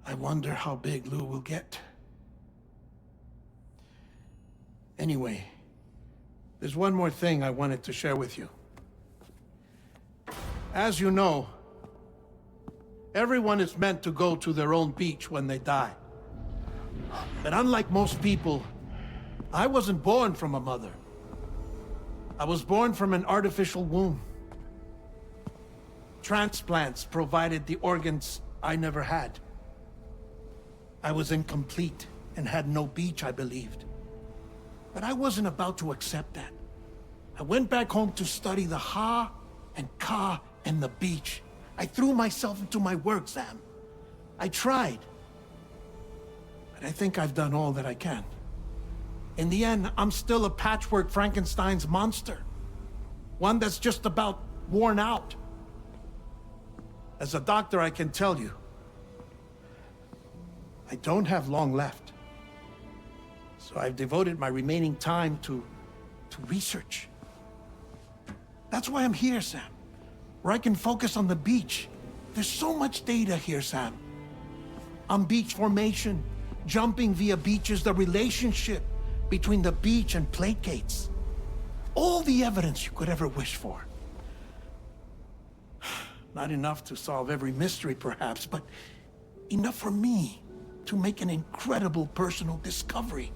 I wonder how big Lou will get. Anyway, there's one more thing I wanted to share with you. As you know, everyone is meant to go to their own beach when they die. But unlike most people, I wasn't born from a mother. I was born from an artificial womb. Transplants provided the organs I never had. I was incomplete and had no beach, I believed. But I wasn't about to accept that. I went back home to study the Ha and Ka and the beach. I threw myself into my work, Sam. I tried. But I think I've done all that I can. In the end, I'm still a patchwork Frankenstein's monster. One that's just about worn out. As a doctor, I can tell you, I don't have long left. So I've devoted my remaining time to research. That's why I'm here, Sam. Where I can focus on the beach. There's so much data here, Sam. On beach formation, jumping via beaches, the relationship between the beach and placates. All the evidence you could ever wish for. Not enough to solve every mystery, perhaps, but enough for me to make an incredible personal discovery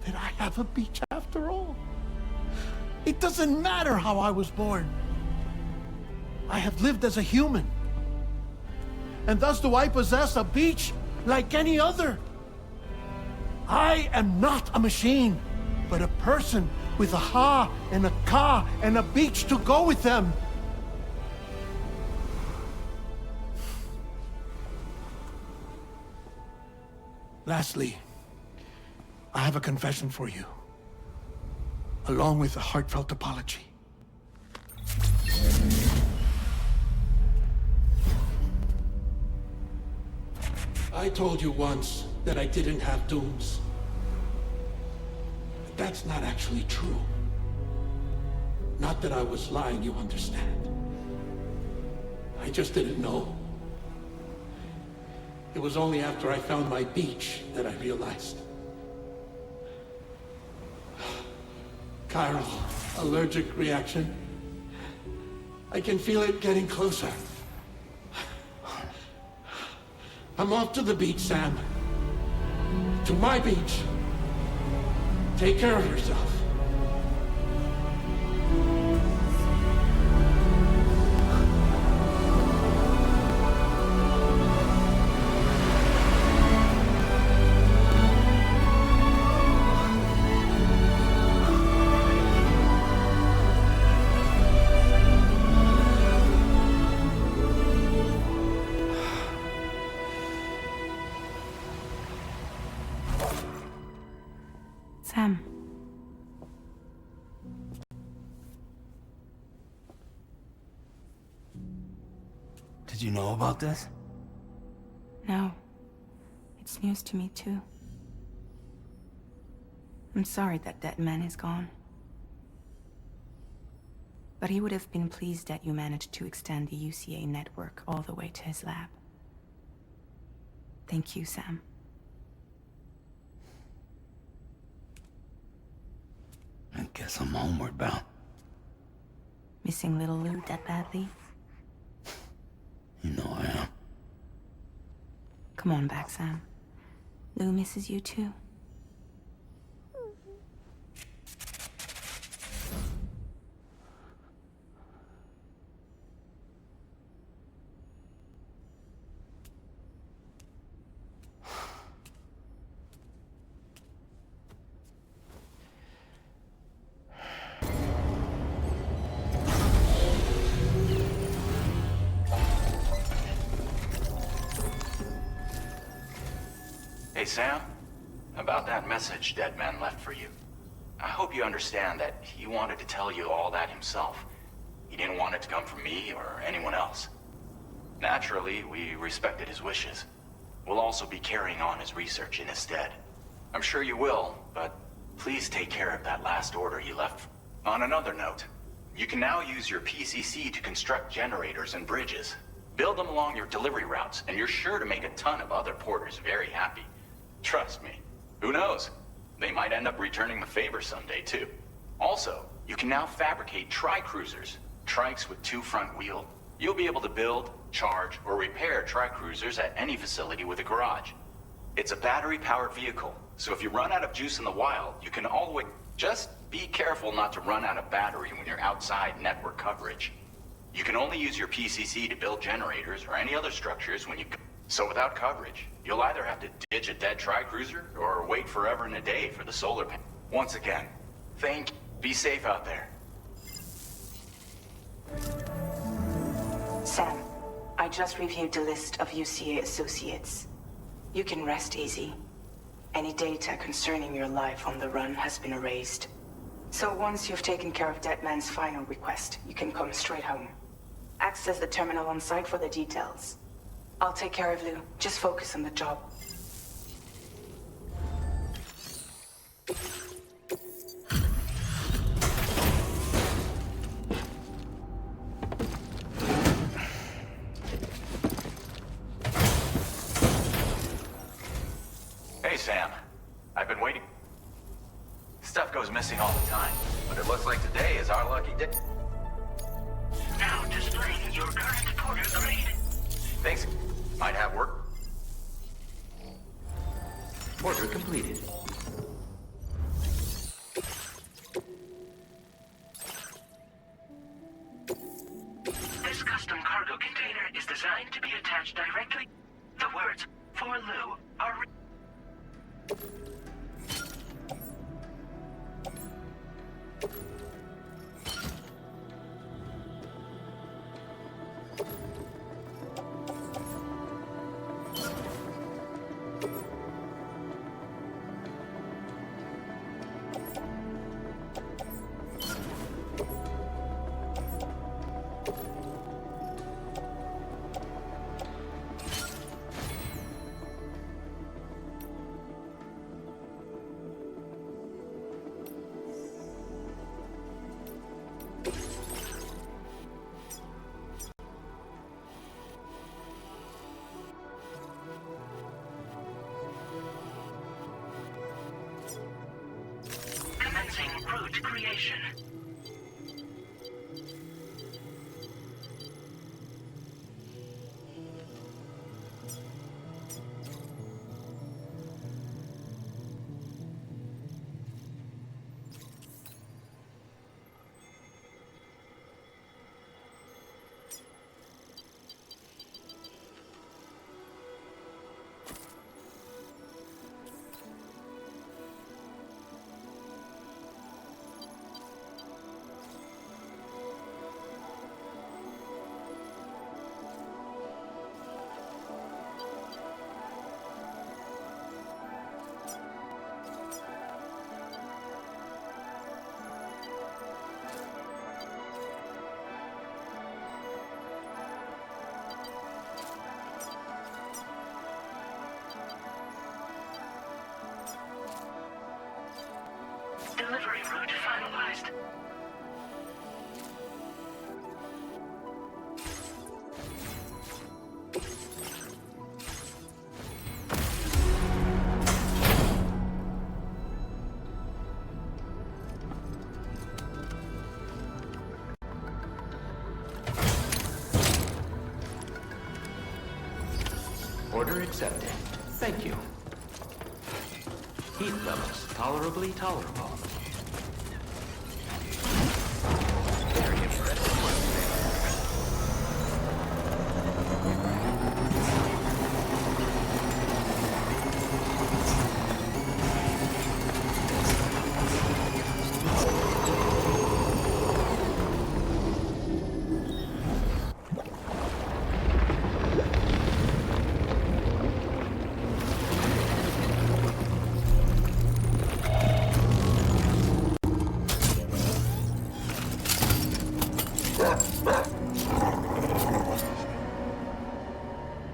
that I have a beach after all. It doesn't matter how I was born. I have lived as a human. And thus do I possess a beach like any other. I am not a machine, but a person with a Ha and a Ka and a beach to go with them. Lastly, I have a confession for you, along with a heartfelt apology. I told you once that I didn't have dooms. But that's not actually true. Not that I was lying, you understand. I just didn't know. It was only after I found my beach that I realized. Chiral allergic reaction. I can feel it getting closer. I'm off to the beach, Sam. To my beach. Take care of yourself. Sam. Did you know about this? No. It's news to me, too. I'm sorry that that man is gone. But he would have been pleased that you managed to extend the UCA network all the way to his lab. Thank you, Sam. Guess I'm homeward bound. Missing little Lou that badly? You know I am. Come on back, Sam. Lou misses you too. Hey, Sam. About that message Deadman left for you. I hope you understand that he wanted to tell you all that himself. He didn't want it to come from me or anyone else. Naturally, we respected his wishes. We'll also be carrying on his research in his stead. I'm sure you will, but please take care of that last order he left. On another note, you can now use your PCC to construct generators and bridges. Build them along your delivery routes, and you're sure to make a ton of other porters very happy. Trust me. Who knows? They might end up returning the favor someday, too. Also, you can now fabricate tri-cruisers, trikes with 2 front wheels. You'll be able to build, charge, or repair tri-cruisers at any facility with a garage. It's a battery-powered vehicle, so if you run out of juice in the wild, you can always... Just be careful not to run out of battery when you're outside network coverage. You can only use your PCC to build generators or any other structures when you... So without coverage, you'll either have to ditch a dead tri-cruiser or wait forever and a day for the solar panel. Once again, thank you. Be safe out there. Sam, I just reviewed the list of UCA associates. You can rest easy. Any data concerning your life on the run has been erased. So once you've taken care of Deadman's final request, you can come straight home. Access the terminal on site for the details. I'll take care of Lou. Just focus on the job. Hey, Sam. I've been waiting. Stuff goes missing all the time, but it looks like today is our lucky day. Now displaying your current porter grade. Thanks. Might have work. Order completed. This custom cargo container is designed to be attached directly. The words "for Lou" are commencing route creation. Delivery route finalized. Order accepted. Thank you. Heat levels tolerably tolerable. Very impressive work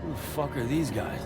Who the fuck are these guys?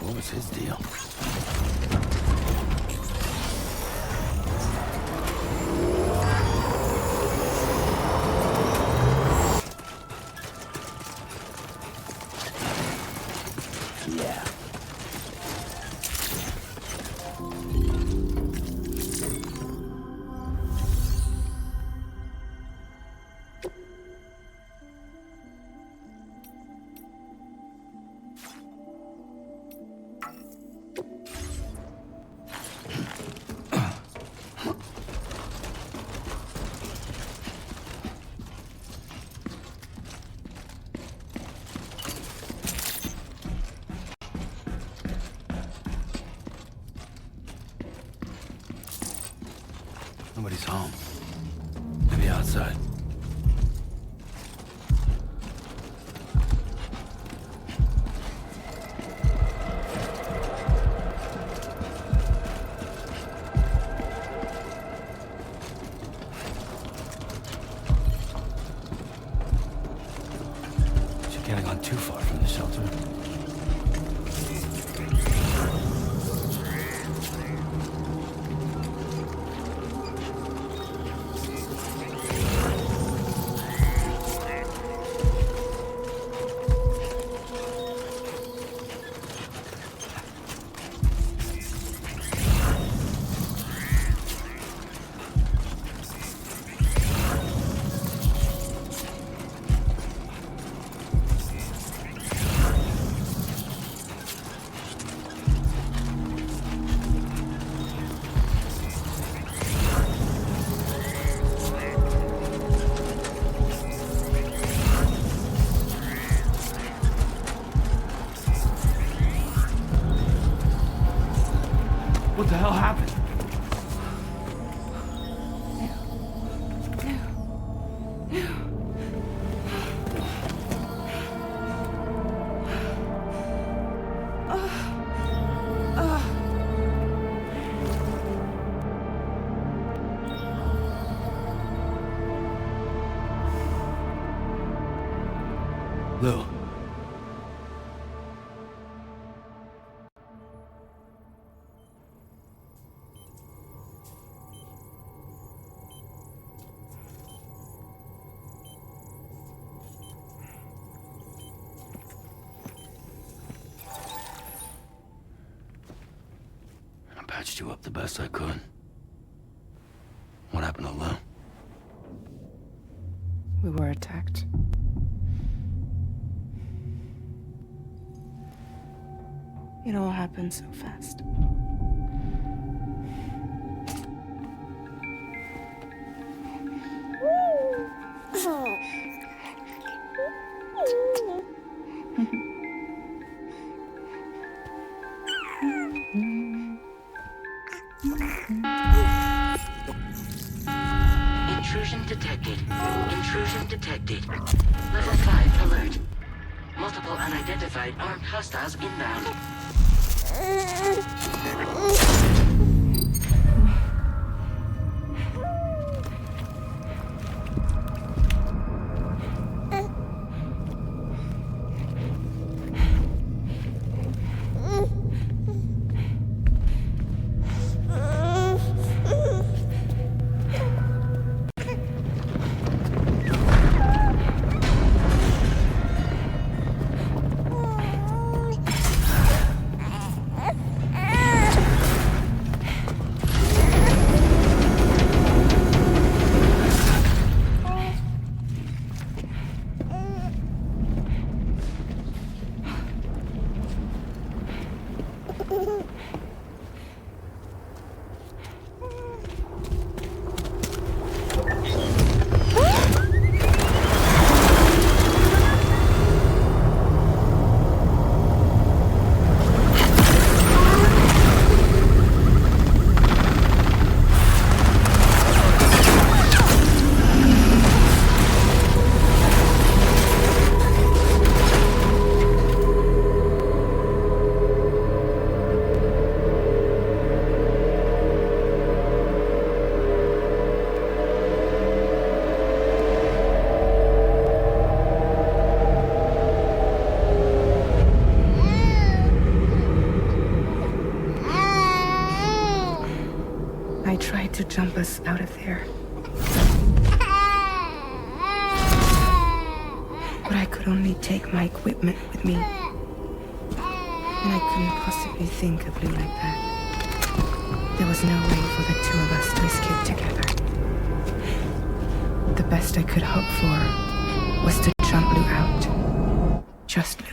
What was his deal? Yeah. Nobody's home. Maybe outside. She can't have gone too far from the shelter. What the hell happened? Lou. you up the best I could. What happened to Lou? We were attacked. It all happened so fast. Intrusion detected. Intrusion detected. Level 5 alert. Multiple unidentified armed hostiles inbound. I tried to jump us out of there. But I could only take my equipment with me. And I couldn't possibly think of Lou like that. There was no way for the two of us to escape together. The best I could hope for was to jump Lou out. Just Lou.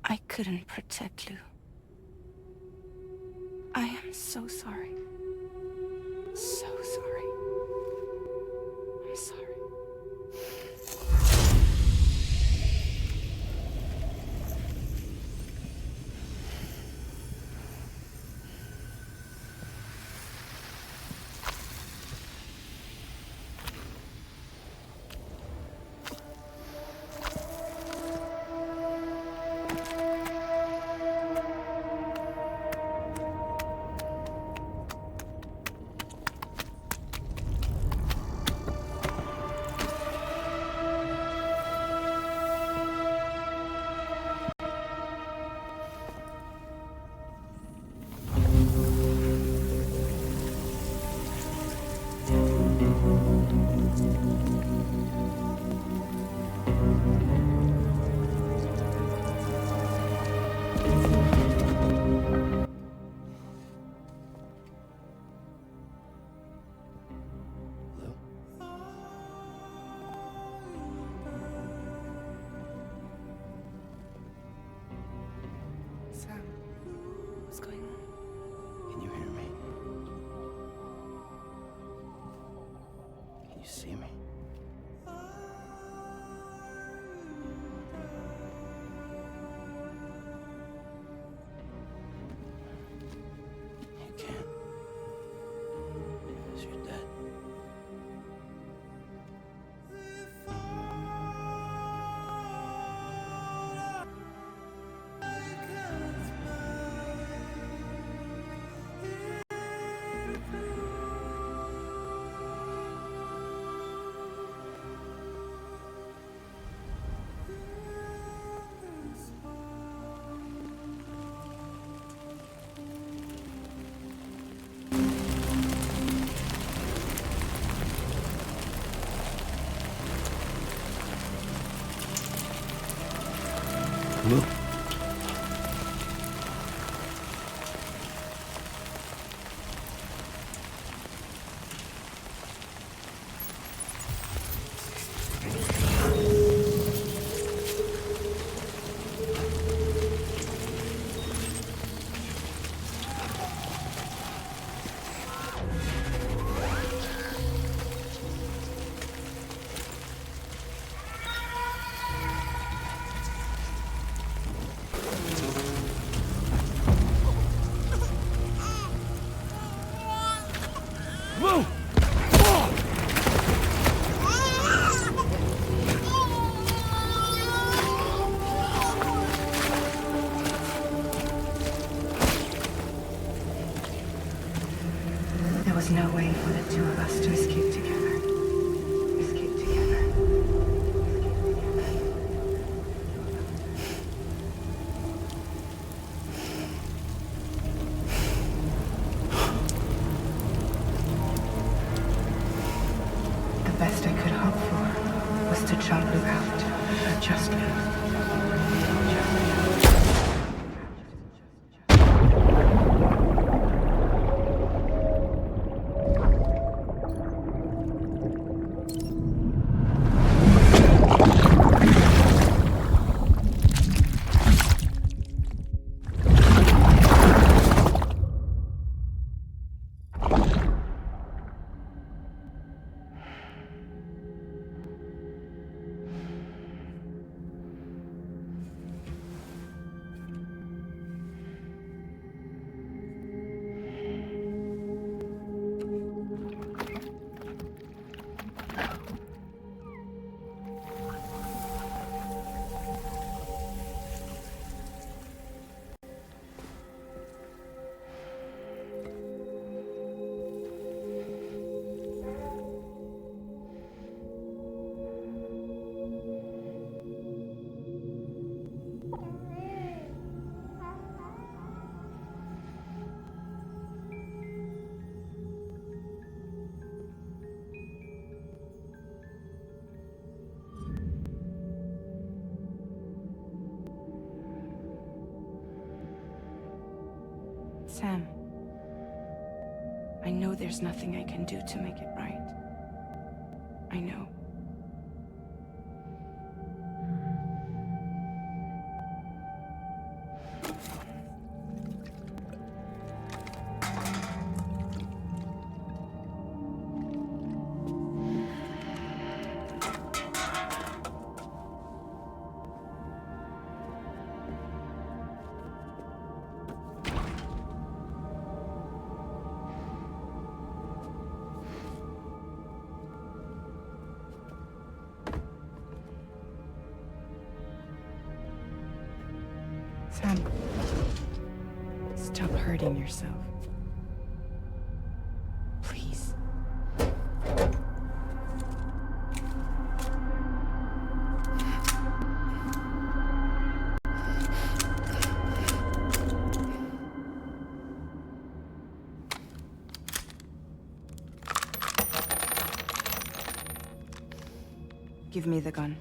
I couldn't protect Lou. I am so sorry. So sorry. I'm sorry. Sam, what's going on? You see me? You can't. Because you're dead. Look. Move! There was no way for the two of us to escape together. Escape together. The best I could hope for was to jump Luke out. Just Luke. Sam, I know there's nothing I can do to make it right. I know. Sam, stop hurting yourself. Please. Give me the gun.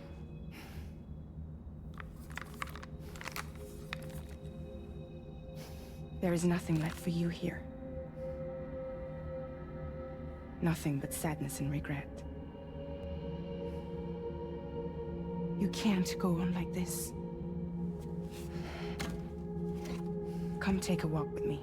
There is nothing left for you here. Nothing but sadness and regret. You can't go on like this. Come take a walk with me.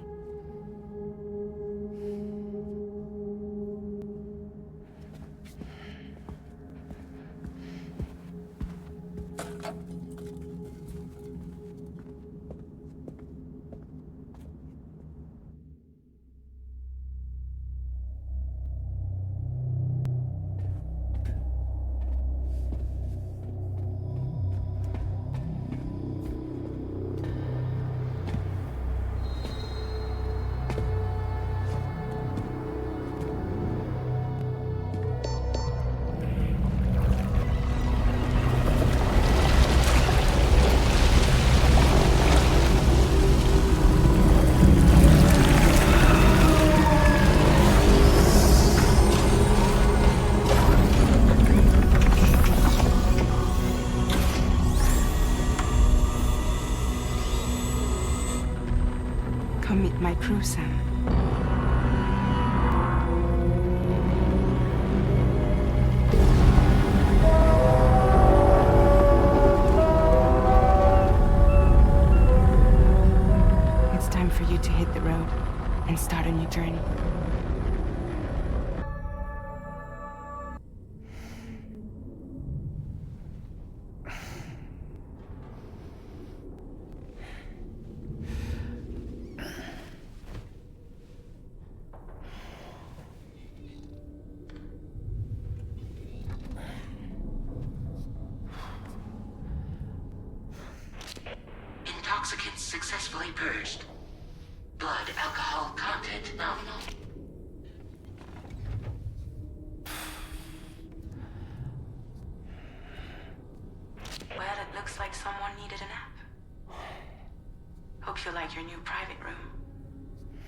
crew, Sam. It's time for you to hit the road and start a new journey. Intoxicants successfully purged. Blood alcohol content nominal. Well, it looks like someone needed a nap. Hope you like your new private room.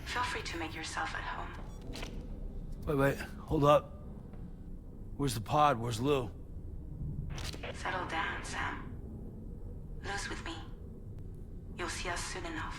Feel free to make yourself at home. Wait, hold up. Where's the pod? Where's Lou? Settle down, Sam. Lou's with me. You'll see us soon enough.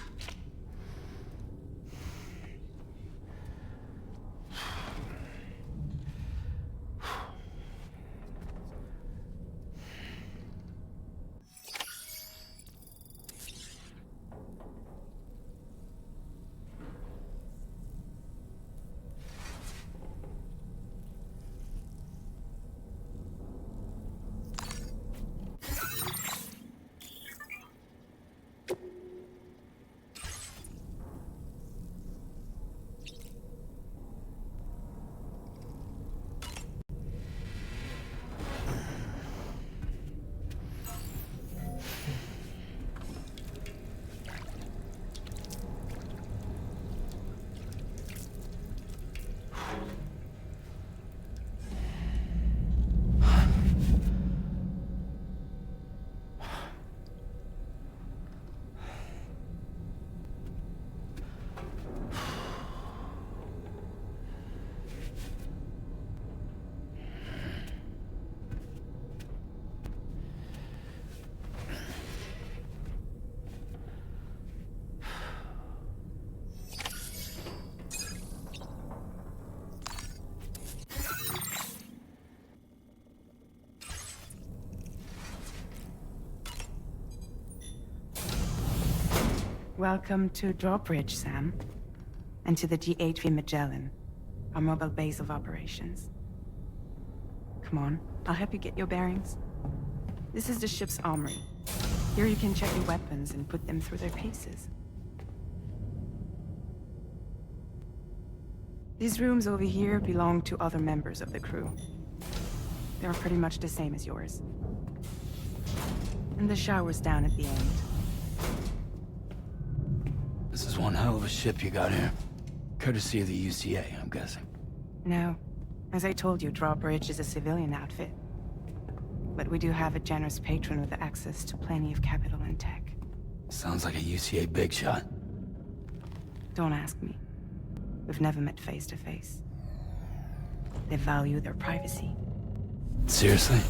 Welcome to Drawbridge, Sam. And to the GHV Magellan, our mobile base of operations. Come on, I'll help you get your bearings. This is the ship's armory. Here you can check your weapons and put them through their paces. These rooms over here belong to other members of the crew. They're pretty much the same as yours. And the shower's down at the end. This is one hell of a ship you got here. Courtesy of the UCA, I'm guessing. No. As I told you, Drawbridge is a civilian outfit. But we do have a generous patron with access to plenty of capital and tech. Sounds like a UCA big shot. Don't ask me. We've never met face to face. They value their privacy. Seriously?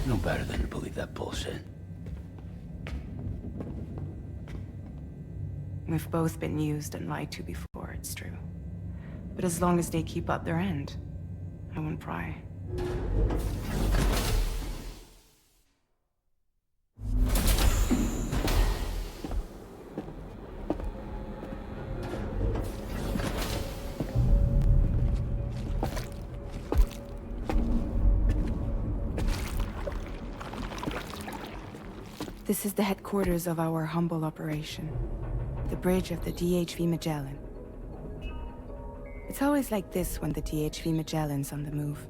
No better than to believe that bullshit. We've both been used and lied to before, it's true. But as long as they keep up their end, I won't pry. This is the headquarters of our humble operation. The bridge of the DHV Magellan. It's always like this when the DHV Magellan's on the move.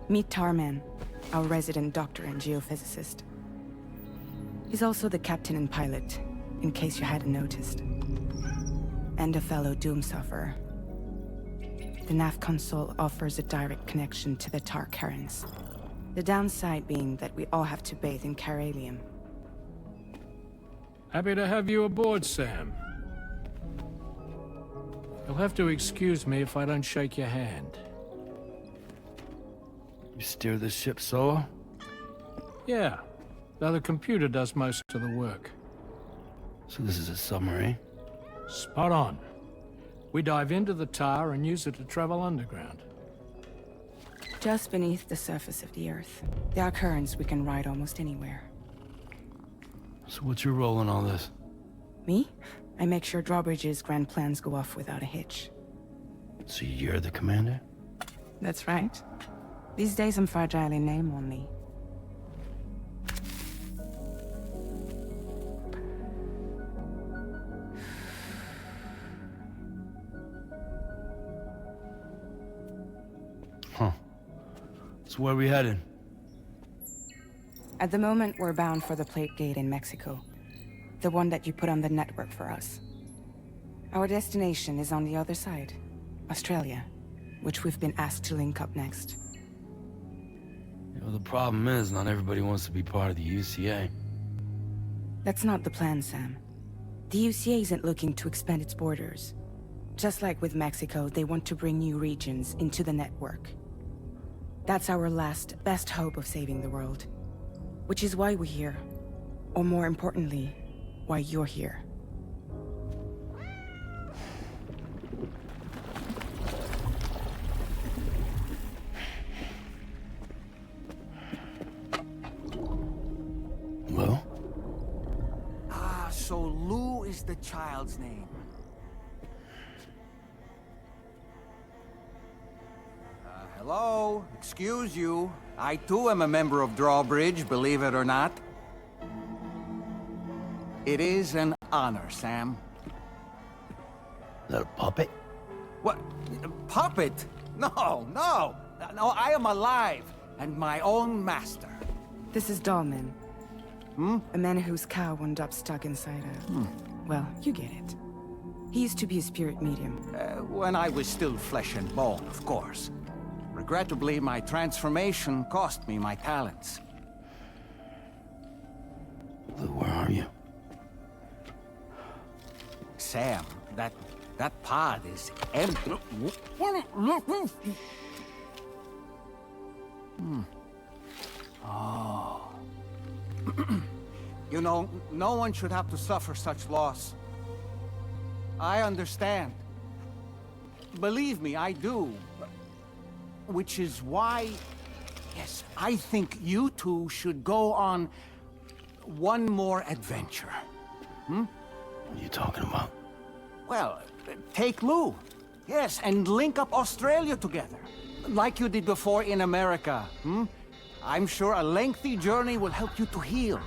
Meet Tarman, our resident doctor and geophysicist. He's also the captain and pilot, in case you hadn't noticed. And a fellow doom sufferer. The nav console offers a direct connection to the Tar currents. The downside being that we all have to bathe in Chrysalis. Happy to have you aboard, Sam. You'll have to excuse me if I don't shake your hand. You steer this ship solo? Yeah, though the computer does most of the work. So this is a submarine? Spot on. We dive into the tower and use it to travel underground. Just beneath the surface of the Earth, there are currents we can ride almost anywhere. So what's your role in all this? Me? I make sure Drawbridge's grand plans go off without a hitch. So you're the commander? That's right. These days I'm fragile in name only. Huh. So where are we headed? At the moment, we're bound for the Plate Gate in Mexico. The one that you put on the network for us. Our destination is on the other side, Australia, which we've been asked to link up next. You know, the problem is, not everybody wants to be part of the UCA. That's not the plan, Sam. The UCA isn't looking to expand its borders. Just like with Mexico, they want to bring new regions into the network. That's our last, best hope of saving the world. Which is why we're here. Or more importantly, why you're here. Well? Ah, so Lou is the child's name. Hello? Excuse you. I too am a member of Drawbridge, believe it or not. It is an honor, Sam. Is that a puppet? What? A puppet? No, no! No, I am alive, and my own master. This is Dahlman. A man whose cow wound up stuck inside a... Well, you get it. He used to be a spirit medium. When I was still flesh and bone, of course. Regrettably, my transformation cost me my talents. Lou, where are you? Sam, that pod is empty. Oh. You know, no one should have to suffer such loss. I understand. Believe me, I do. Which is why, yes, I think you two should go on one more adventure. What are you talking about? Well, take Lou. Yes, and link up Australia together. Like you did before in America. I'm sure a lengthy journey will help you to heal.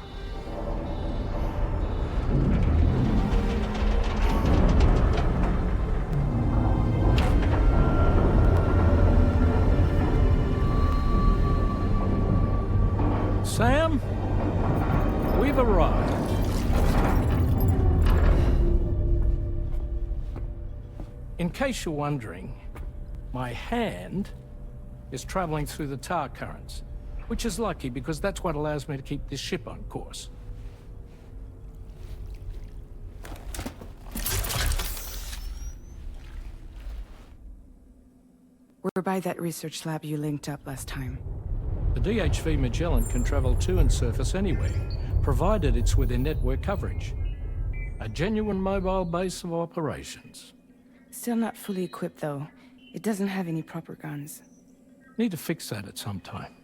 Sam, we've arrived. In case you're wondering, my hand is traveling through the tar currents, which is lucky because that's what allows me to keep this ship on course. We're by that research lab you linked up last time. The DHV Magellan can travel to and surface anywhere, provided it's within network coverage. A genuine mobile base of operations. Still not fully equipped, though. It doesn't have any proper guns. Need to fix that at some time.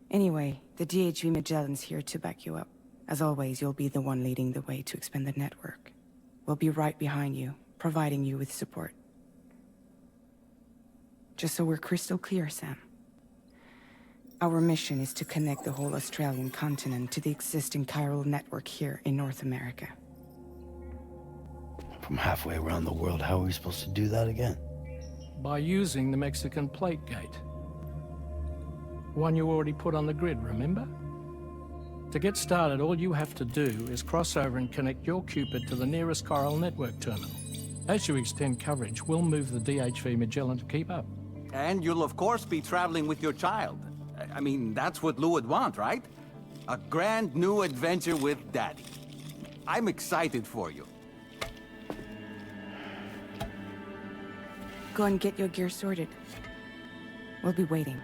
Anyway, the DHV Magellan's here to back you up. As always, you'll be the one leading the way to expand the network. We'll be right behind you, providing you with support. Just so we're crystal clear, Sam. Our mission is to connect the whole Australian continent to the existing chiral network here in North America. From halfway around the world, how are we supposed to do that again? By using the Mexican Plate Gate. One you already put on the grid, remember? To get started, all you have to do is cross over and connect your Cupid to the nearest chiral network terminal. As you extend coverage, we'll move the DHV Magellan to keep up. And you'll of course be traveling with your child. I mean, that's what Lou would want, right? A grand new adventure with Daddy. I'm excited for you. Go and get your gear sorted. We'll be waiting.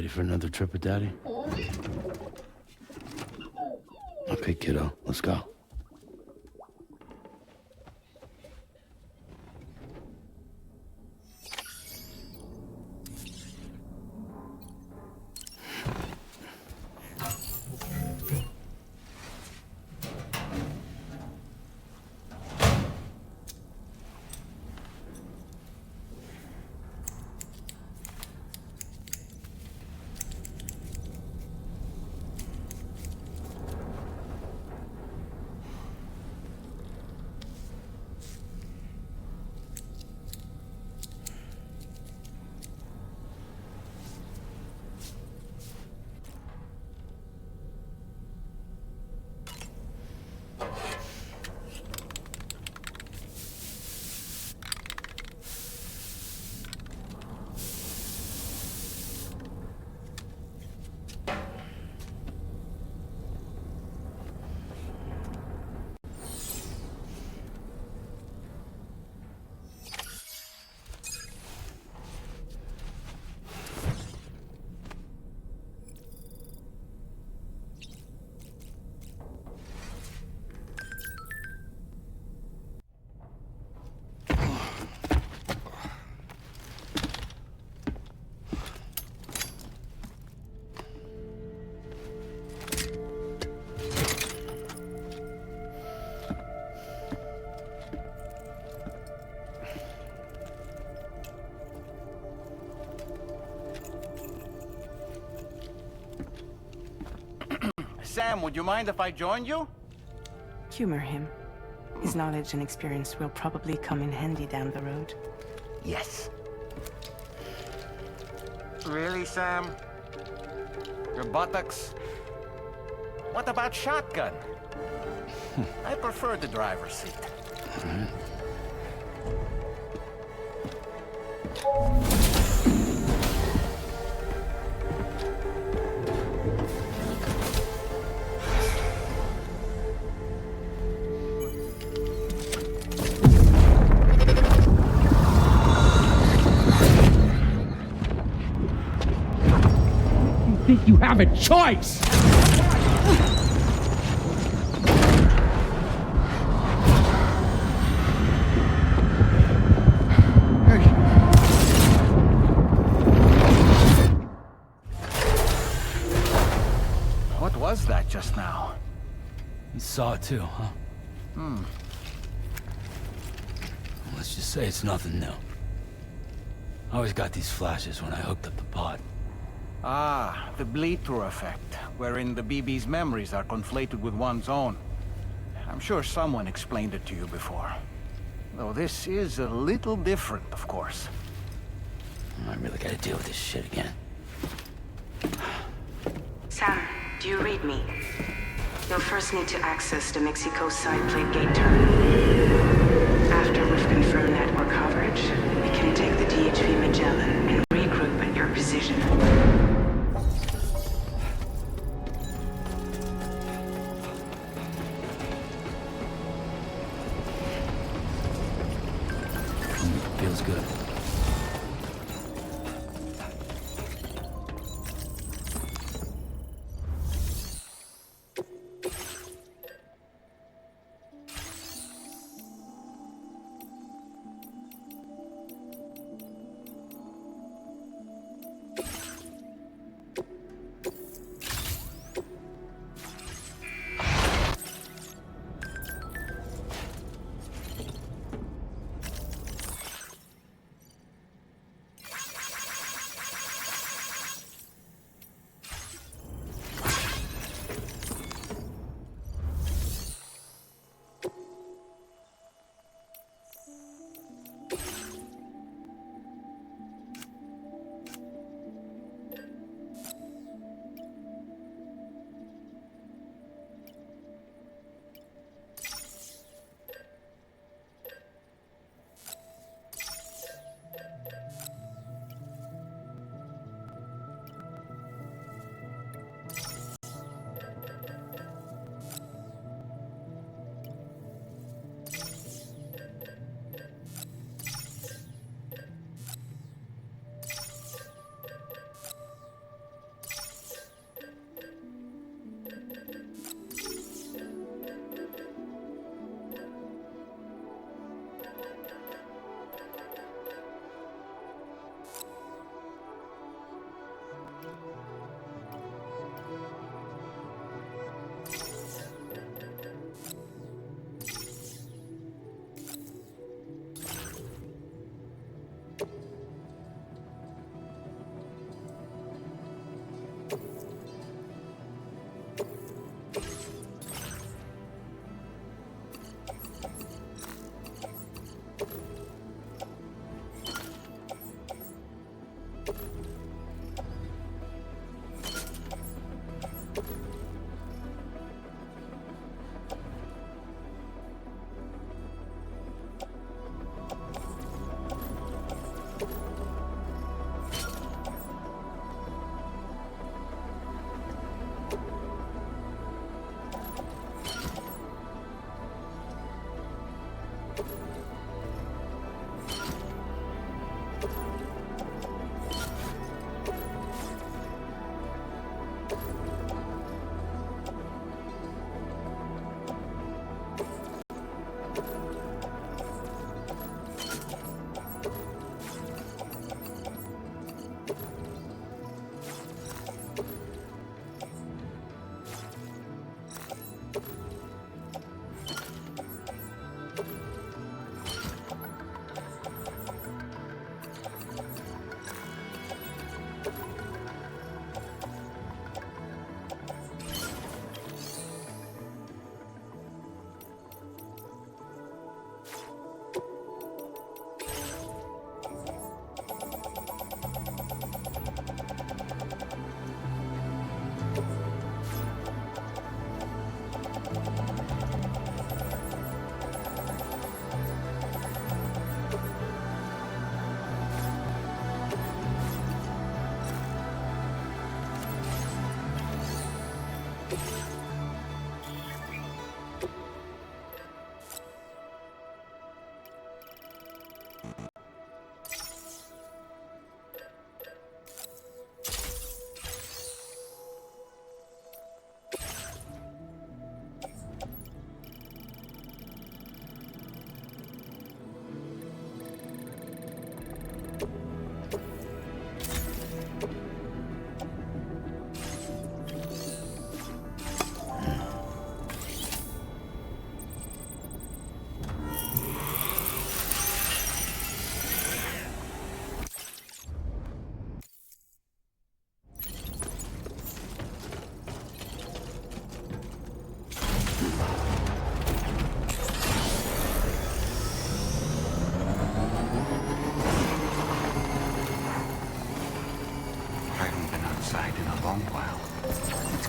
ready for another trip with Daddy? Okay, kiddo, let's go. Sam, would you mind if I joined you? Humor him. His knowledge and experience will probably come in handy down the road. Yes. Really, Sam? Your buttocks? What about shotgun? I prefer the driver's seat. Think you have a choice! What was that just now? You saw it too, huh? Let's just say it's nothing new. I always got these flashes when I hooked up the pod. Ah, the bleed-through effect, wherein the BB's memories are conflated with one's own. I'm sure someone explained it to you before. Though this is a little different, of course. I really gotta deal with this shit again. Sam, do you read me? You'll first need to access the Mexico side plate gate terminal. After we've confirmed network coverage, we can take the DHV Magellan and regroup at your position. Feels good.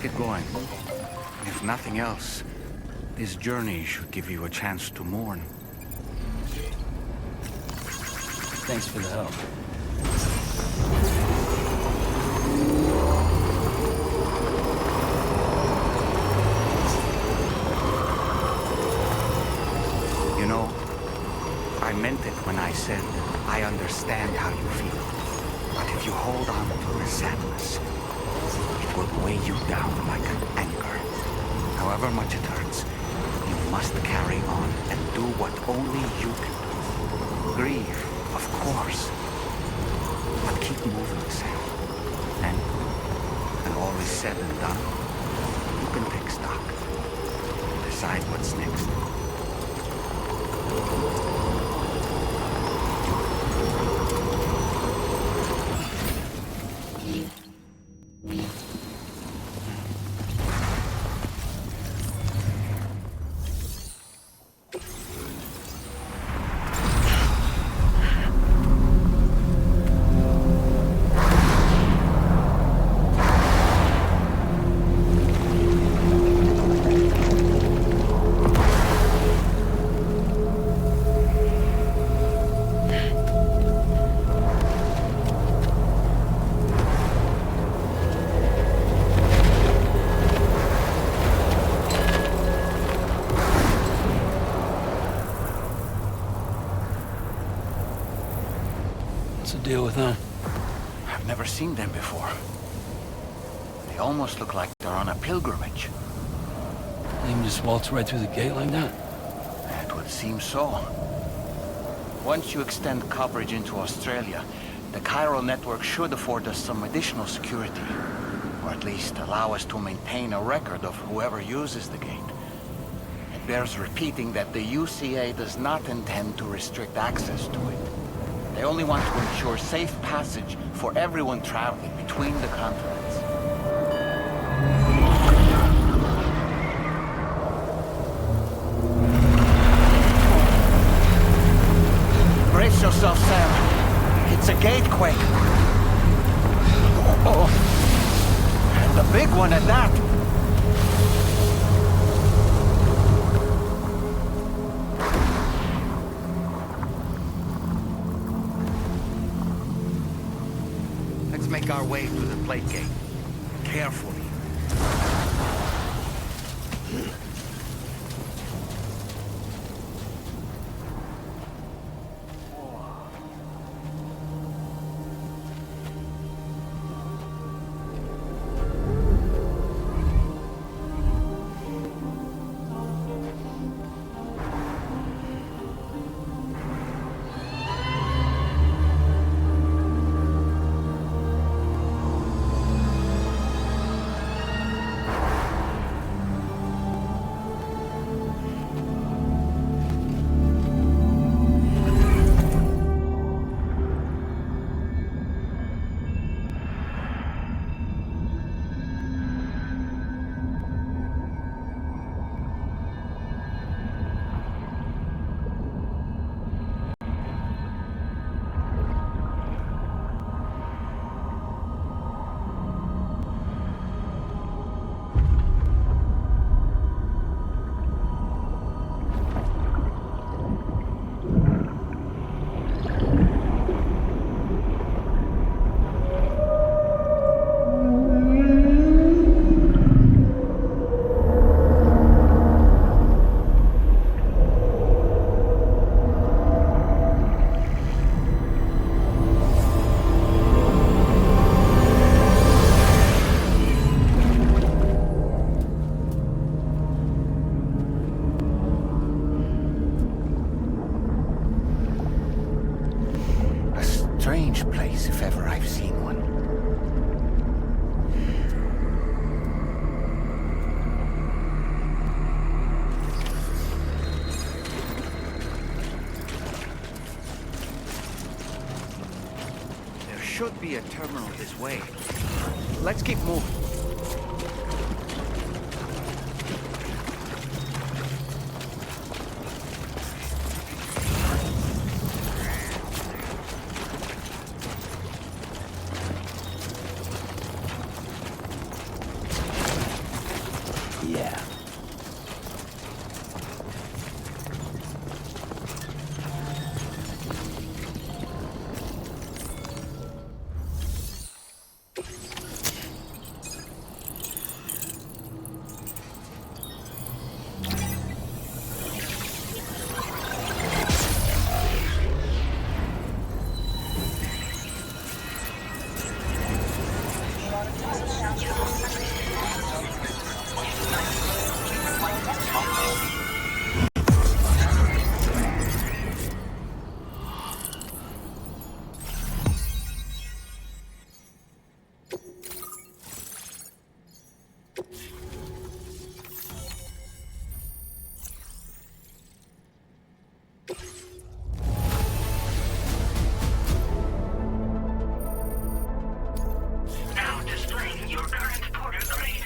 Get going. If nothing else, this journey should give you a chance to mourn. Thanks for the help. You know, I meant it when I said I understand how you feel. But if you hold on to resentment, it will weigh you down like an anchor. However much it hurts, you must carry on and do what only you can do. Grieve, of course. But keep moving, Sam. And when all is said and done, you can take stock. Decide what's next. Deal with them? I've never seen them before. They almost look like they're on a pilgrimage. They can just waltz right through the gate like that? It would seem so. Once you extend coverage into Australia, the chiral network should afford us some additional security. Or at least allow us to maintain a record of whoever uses the gate. It bears repeating that the UCA does not intend to restrict access to it. They only want to ensure safe passage for everyone traveling between the continents. Brace yourself, Sam. It's a gate, Quake. Oh. And a big one at that. Make our way to the plate gate. Carefully. strange place if ever I've seen one. There should be a terminal this way. Let's keep moving. Yeah. Now displaying your current porter grade.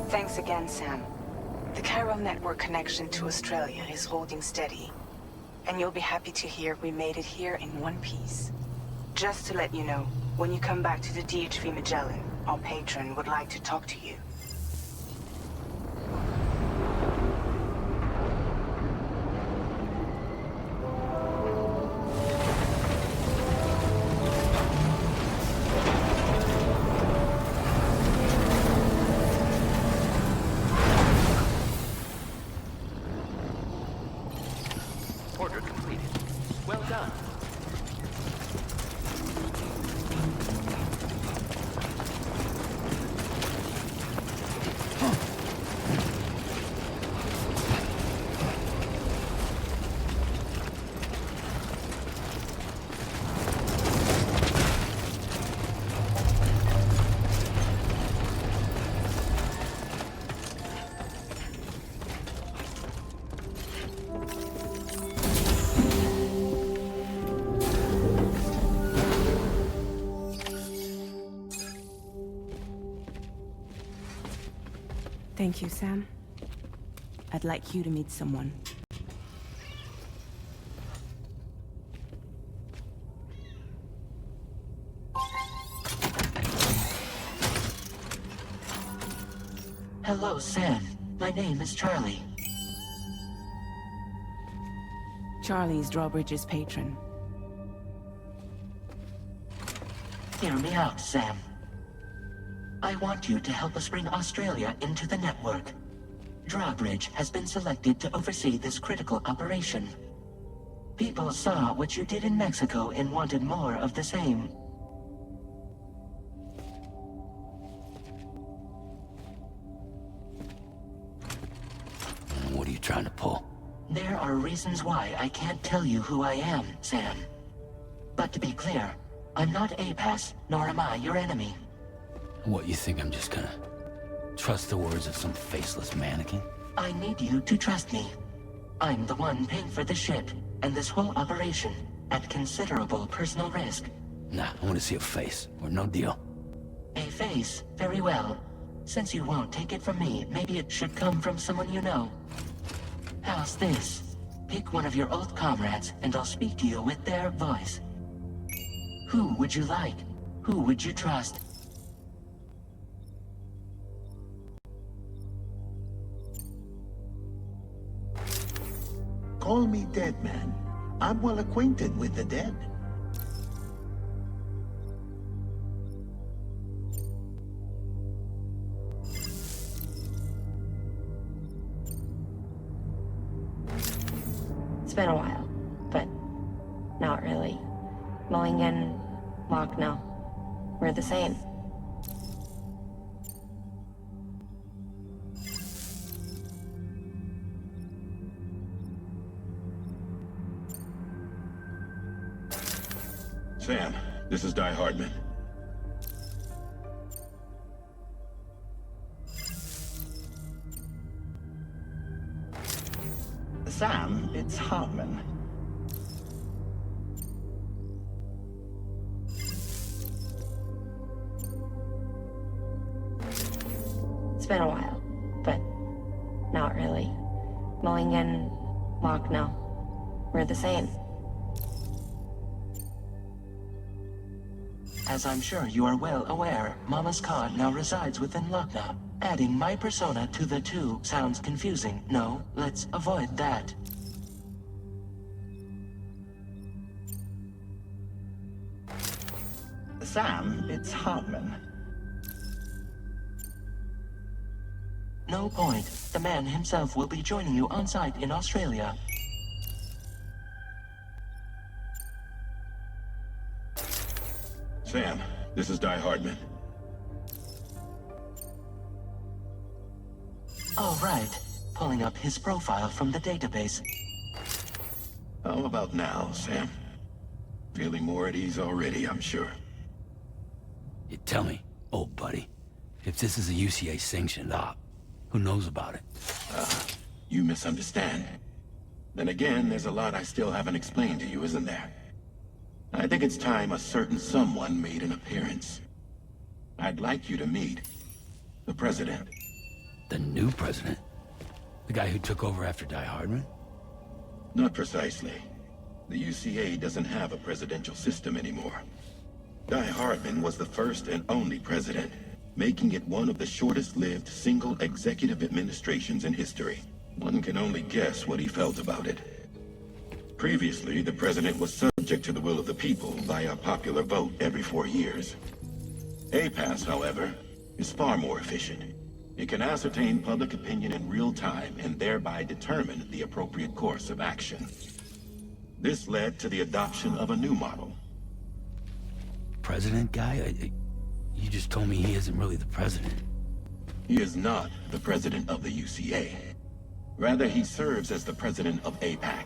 Thanks again, Sam. The chiral network connection to Australia is holding steady. And you'll be happy to hear we made it here in one piece. Just to let you know, when you come back to the DHV Magellan, our patron would like to talk to you. Order completed. Well done. Thank you, Sam. I'd like you to meet someone. Hello, Sam. My name is Charlie. Charlie's Drawbridge's patron. Hear me out, Sam. I want you to help us bring Australia into the network. Drawbridge has been selected to oversee this critical operation. People saw what you did in Mexico and wanted more of the same. What are you trying to pull? There are reasons why I can't tell you who I am, Sam. But to be clear, I'm not APAS, nor am I your enemy. What, you think I'm just gonna trust the words of some faceless mannequin? I need you to trust me. I'm the one paying for the ship and this whole operation at considerable personal risk. Nah, I want to see a face, or no deal. A face? Very well. Since you won't take it from me, maybe it should come from someone you know. How's this? Pick one of your old comrades, and I'll speak to you with their voice. Who would you like? Who would you trust? Call me dead, man. I'm well acquainted with the dead. It's been a while, but not really. Mulligan, Locke, no. We're the same. Sam, this is Di Hardman. Sam, it's Hartman. It's been a while, but not really. Mulligan, Lochno, we're the same. As I'm sure you are well aware, Mama's card now resides within Lochna. Adding my persona to the two sounds confusing. No, let's avoid that. Sam, it's Hartman. No point. The man himself will be joining you on site in Australia. Sam, this is Di Hardman. All right. Pulling up his profile from the database. How about now, Sam? Feeling more at ease already, I'm sure. You tell me, old buddy, if this is a UCA-sanctioned op, who knows about it? You misunderstand. Then again, there's a lot I still haven't explained to you, isn't there? I think it's time a certain someone made an appearance. I'd like you to meet the President. The new president? The guy who took over after Di Hardman? Not precisely. The UCA doesn't have a presidential system anymore. Di Hardman was the first and only president, making it one of the shortest-lived single executive administrations in history. One can only guess what he felt about it. Previously, the president was subject to the will of the people via popular vote every 4 years. APAS, however, is far more efficient. It can ascertain public opinion in real time and thereby determine the appropriate course of action. This led to the adoption of a new model. President guy? You just told me he isn't really the president. He is not the president of the UCA. Rather, he serves as the president of APAC.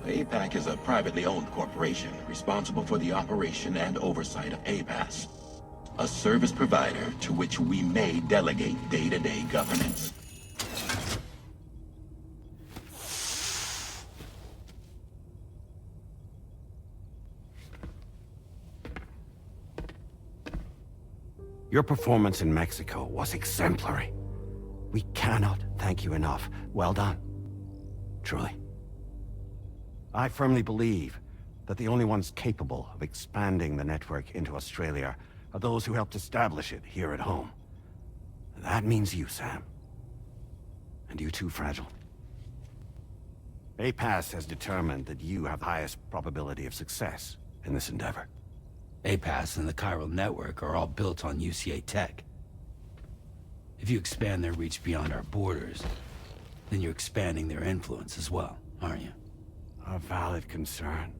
APAC is a privately owned corporation responsible for the operation and oversight of APAS, a service provider to which we may delegate day-to-day governance. Your performance in Mexico was exemplary. We cannot thank you enough. Well done. Truly. I firmly believe that the only ones capable of expanding the network into Australia are those who helped establish it here at home. That means you, Sam. And you too, Fragile. APAS has determined that you have the highest probability of success in this endeavor. APAS and the chiral network are all built on UCA tech. If you expand their reach beyond our borders, then you're expanding their influence as well, aren't you? A valid concern.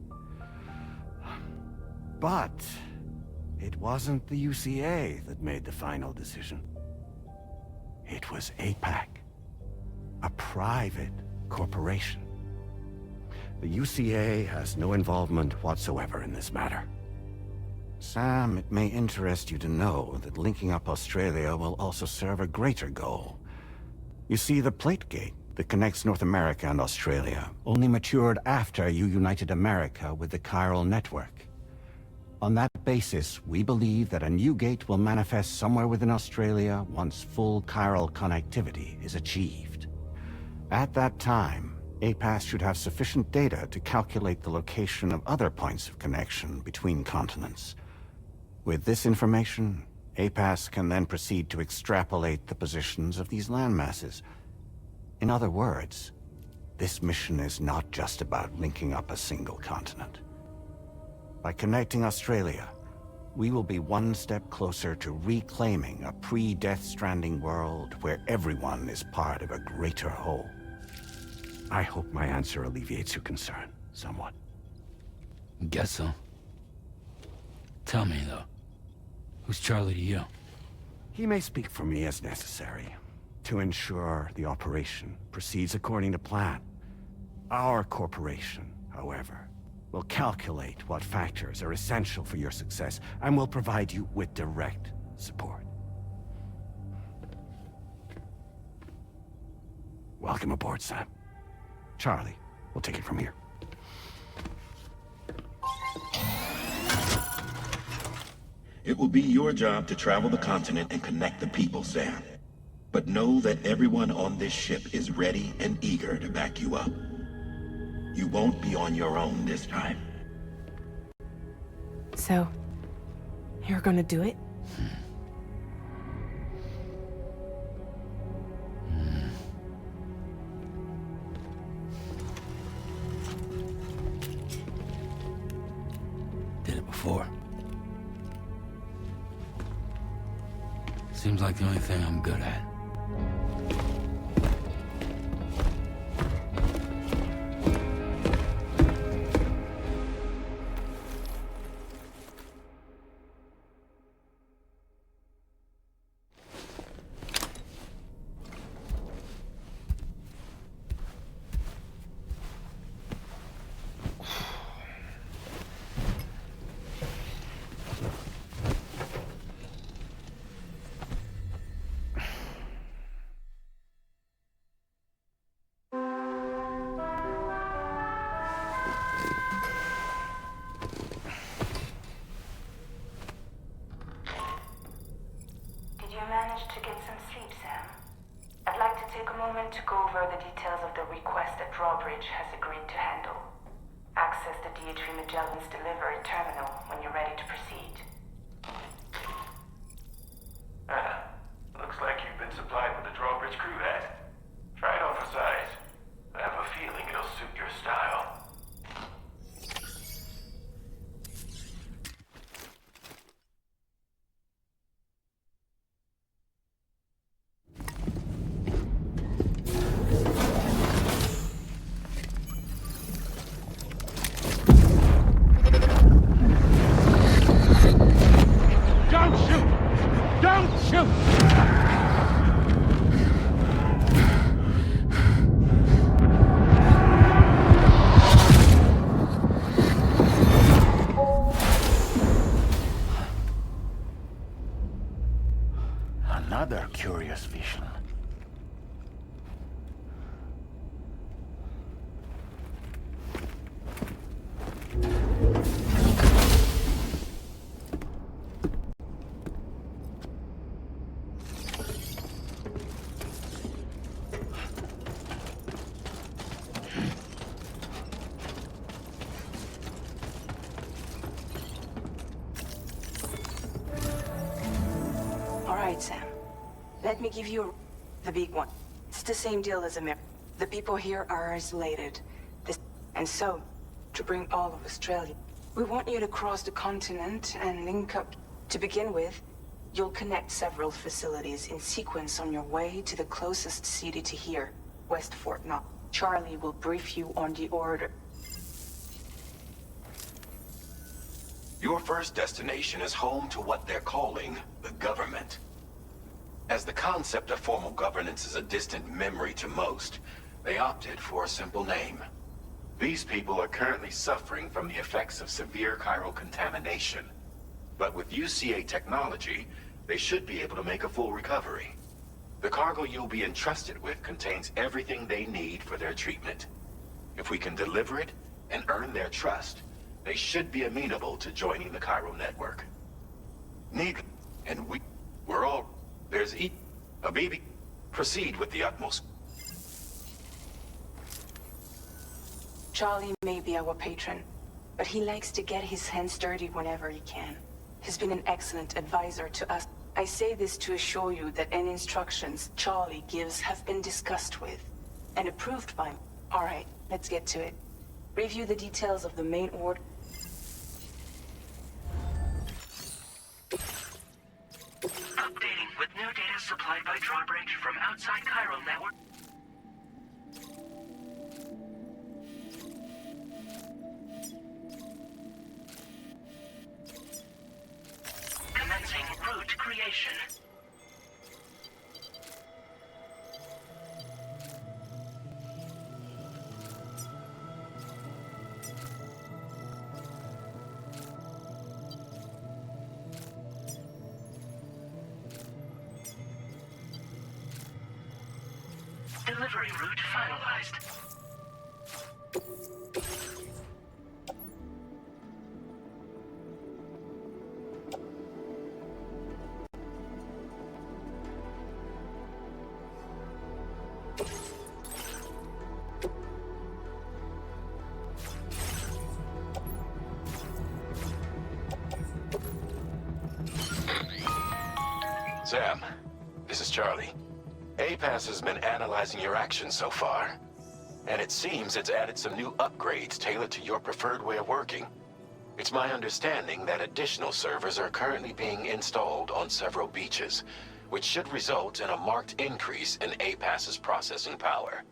But it wasn't the UCA that made the final decision. It was APAC, a private corporation. The UCA has no involvement whatsoever in this matter. Sam, it may interest you to know that linking up Australia will also serve a greater goal. You see, the plate gate that connects North America and Australia only matured after you united America with the chiral network. On that basis, we believe that a new gate will manifest somewhere within Australia once full chiral connectivity is achieved. At that time, APAS should have sufficient data to calculate the location of other points of connection between continents. With this information, APAS can then proceed to extrapolate the positions of these landmasses. In other words, this mission is not just about linking up a single continent. By connecting Australia, we will be one step closer to reclaiming a pre-Death Stranding world where everyone is part of a greater whole. I hope my answer alleviates your concern somewhat. Guess so. Tell me, though, who's Charlie to you? He may speak for me as necessary, to ensure the operation proceeds according to plan. Our corporation, however, We'll calculate what factors are essential for your success, and we'll provide you with direct support. Welcome aboard, Sam. Charlie, we'll take it from here. It will be your job to travel the continent and connect the people, Sam. But know that everyone on this ship is ready and eager to back you up. You won't be on your own this time. So, you're gonna do it? Did it before. Seems like the only thing I'm good at. To go over the details of the request that Drawbridge has agreed to handle. Access the DH3 Magellan's delivery terminal when you're ready to proceed. Looks like you've been supplied with the Drawbridge crew hat. Try it on for size. I have a feeling it'll suit your style. Another curious vision. All right, Sam. Let me give you the big one. It's the same deal as America. The people here are isolated. And so, to bring all of Australia, we want you to cross the continent and link up. To begin with, you'll connect several facilities in sequence on your way to the closest city to here, West Fort Knox. Charlie will brief you on the order. Your first destination is home to what they're calling the government. As the concept of formal governance is a distant memory to most, they opted for a simple name. These people are currently suffering from the effects of severe chiral contamination. But with UCA technology, they should be able to make a full recovery. The cargo you'll be entrusted with contains everything they need for their treatment. If we can deliver it and earn their trust, they should be amenable to joining the chiral network. We're all... There's a baby. Proceed with the utmost. Charlie may be our patron, but he likes to get his hands dirty whenever he can. He's been an excellent advisor to us. I say this to assure you that any instructions Charlie gives have been discussed with and approved by me. All right, let's get to it. Review the details of the main order. Updating with new data supplied by Drawbridge from outside chiral network. Commencing route creation. Delivery route finalized. Sam, this is Charlie. APAS has been analyzing your actions so far, and it seems it's added some new upgrades tailored to your preferred way of working. It's my understanding that additional servers are currently being installed on several beaches, which should result in a marked increase in APAS's processing power.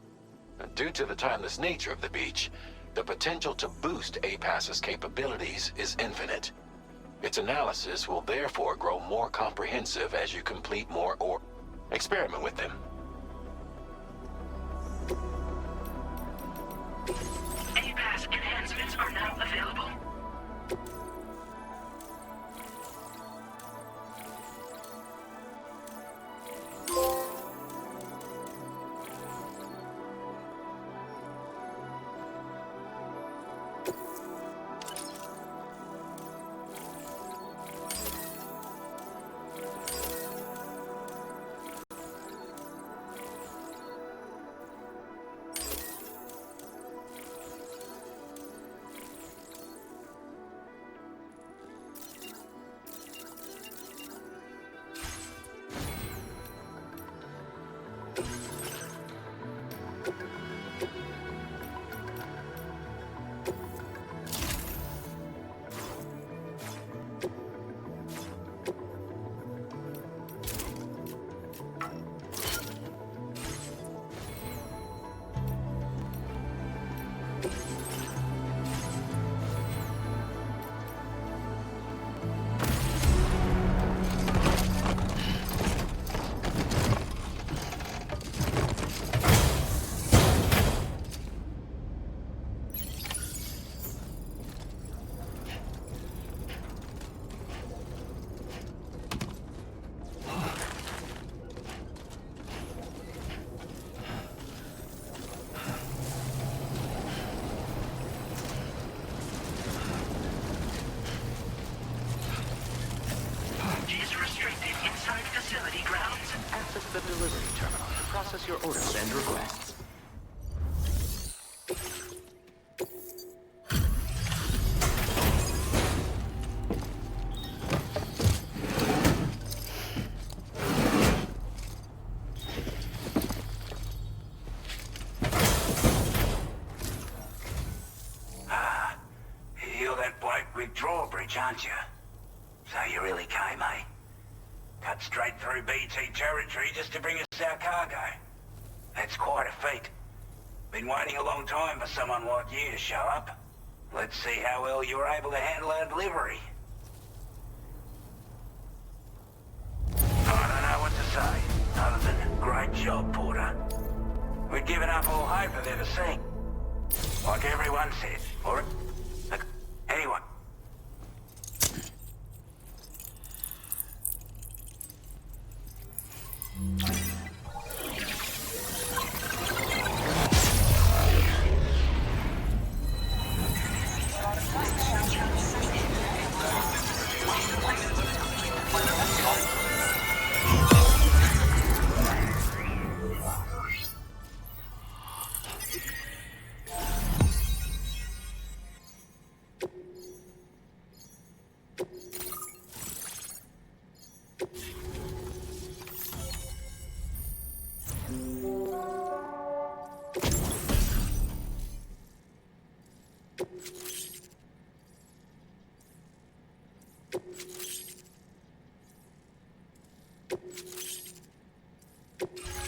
Due to the timeless nature of the beach, the potential to boost APAS's capabilities is infinite. Its analysis will therefore grow more comprehensive as you complete more or experiment with them. APAS enhancements are now available. Access the delivery terminal to process your orders and requests. You're that bloke with Drawbridge, aren't you? So you really came, eh? Cut straight through BT territory just to bring us our cargo. That's quite a feat. Been waiting a long time for someone like you to show up. Let's see how well you were able to handle our delivery. I don't know what to say, other than great job, Porter. We'd given up all hope of ever seeing. Like everyone said, or anyway.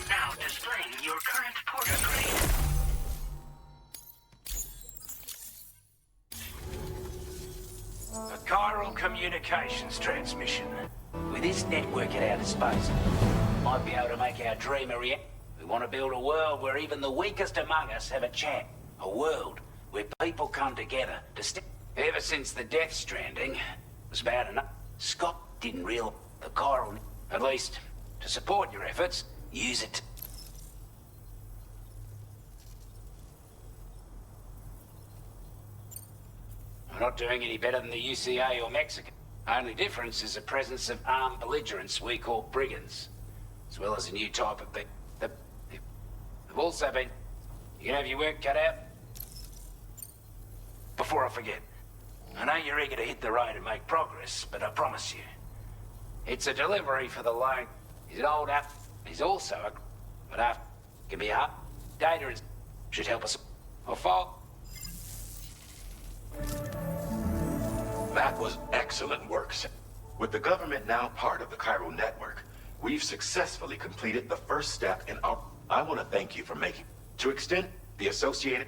Now displaying your current Porter grade. A chiral communications transmission. With this network at our disposal, might be able to make our dream a reality. We want to build a world where even the weakest among us have a chance. A world where people come together to Ever since the death Stranding, it was bad enough. Scott didn't realize the chiral. At least, to support your efforts, use it. We're not doing any better than the UCA or Mexican. Only difference is the presence of armed belligerents we call brigands, as well as a new type of they've also been... You can have your work cut out. Before I forget, I know you're eager to hit the road and make progress, but I promise you, it's a delivery for the loan. He's an old app. He's also a... But after... Can be hard. Data is... Should help us... Or fall. That was excellent work, Sam. With the government now part of the Chiral network, we've successfully completed the first step in our... I want to thank you for making... To extend the associated...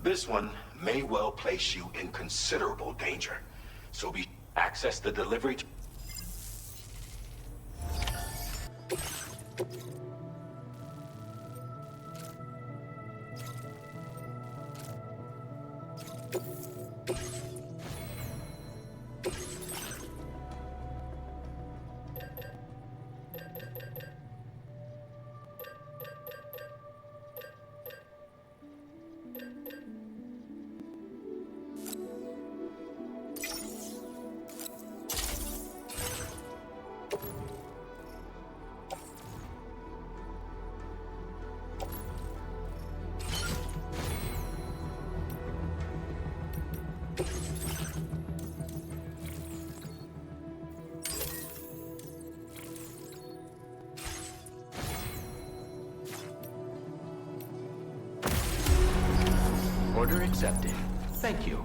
This one may well place you in considerable danger. So be... Access the delivery... Order accepted. Thank you.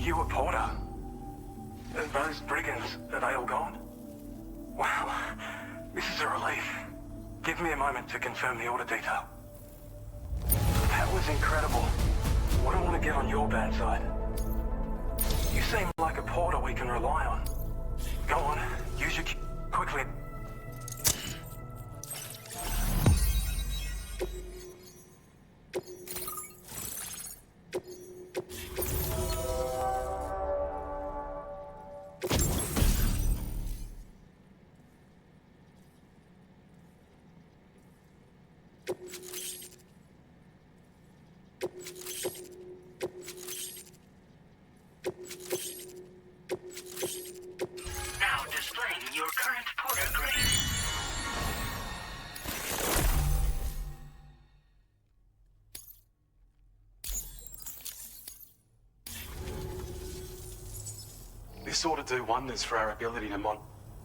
You a porter? And those brigands, are they all gone? Wow, this is a relief. Give me a moment to confirm the order detail. That was incredible. Wouldn't want to get on your bad side. You seem like a porter we can rely on. Go on, use your key quickly. Now displaying your current porter grade. This ought to do wonders for our ability to mod.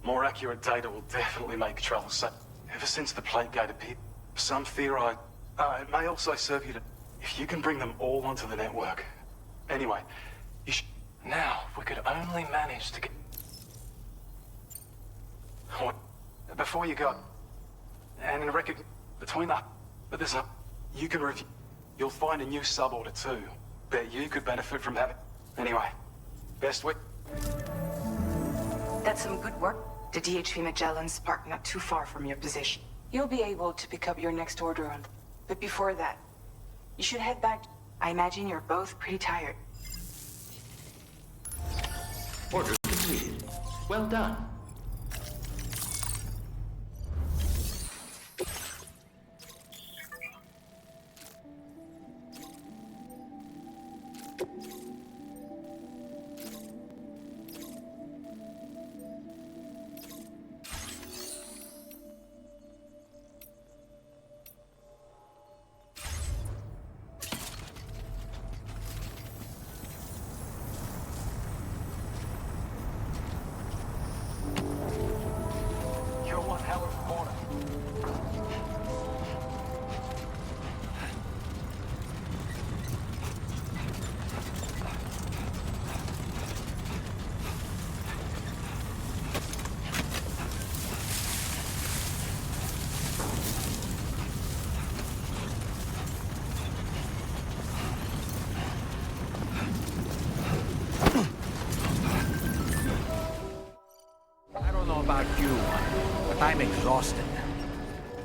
More accurate data will definitely make patrol safe. Ever since the plate gate appeared, some theorize... it may also serve you to... If you can bring them all onto the network. Anyway, you should... Now, if we could only manage to get... What? Before you go... And in record... Between the... But there's a... You can review... You'll find a new suborder too. Bet you could benefit from having... Anyway, best way... That's some good work. The DHP Magellan's parked not too far from your position. You'll be able to pick up your next order on... But before that, you should head back. I imagine you're both pretty tired. Order completed. Well done. I'm exhausted.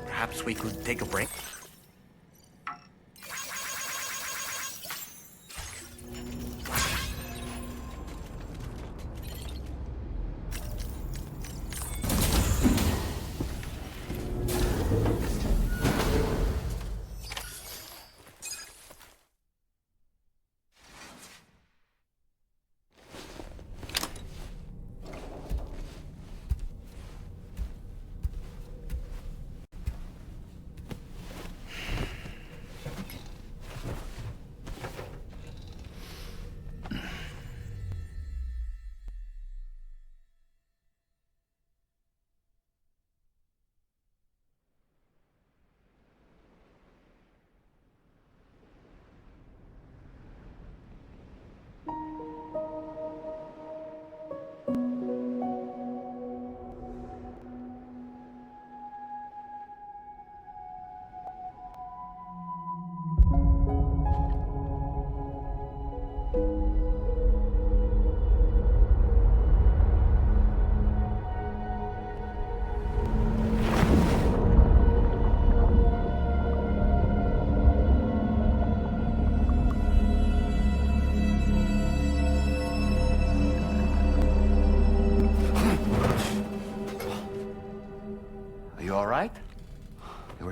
Perhaps we could take a break?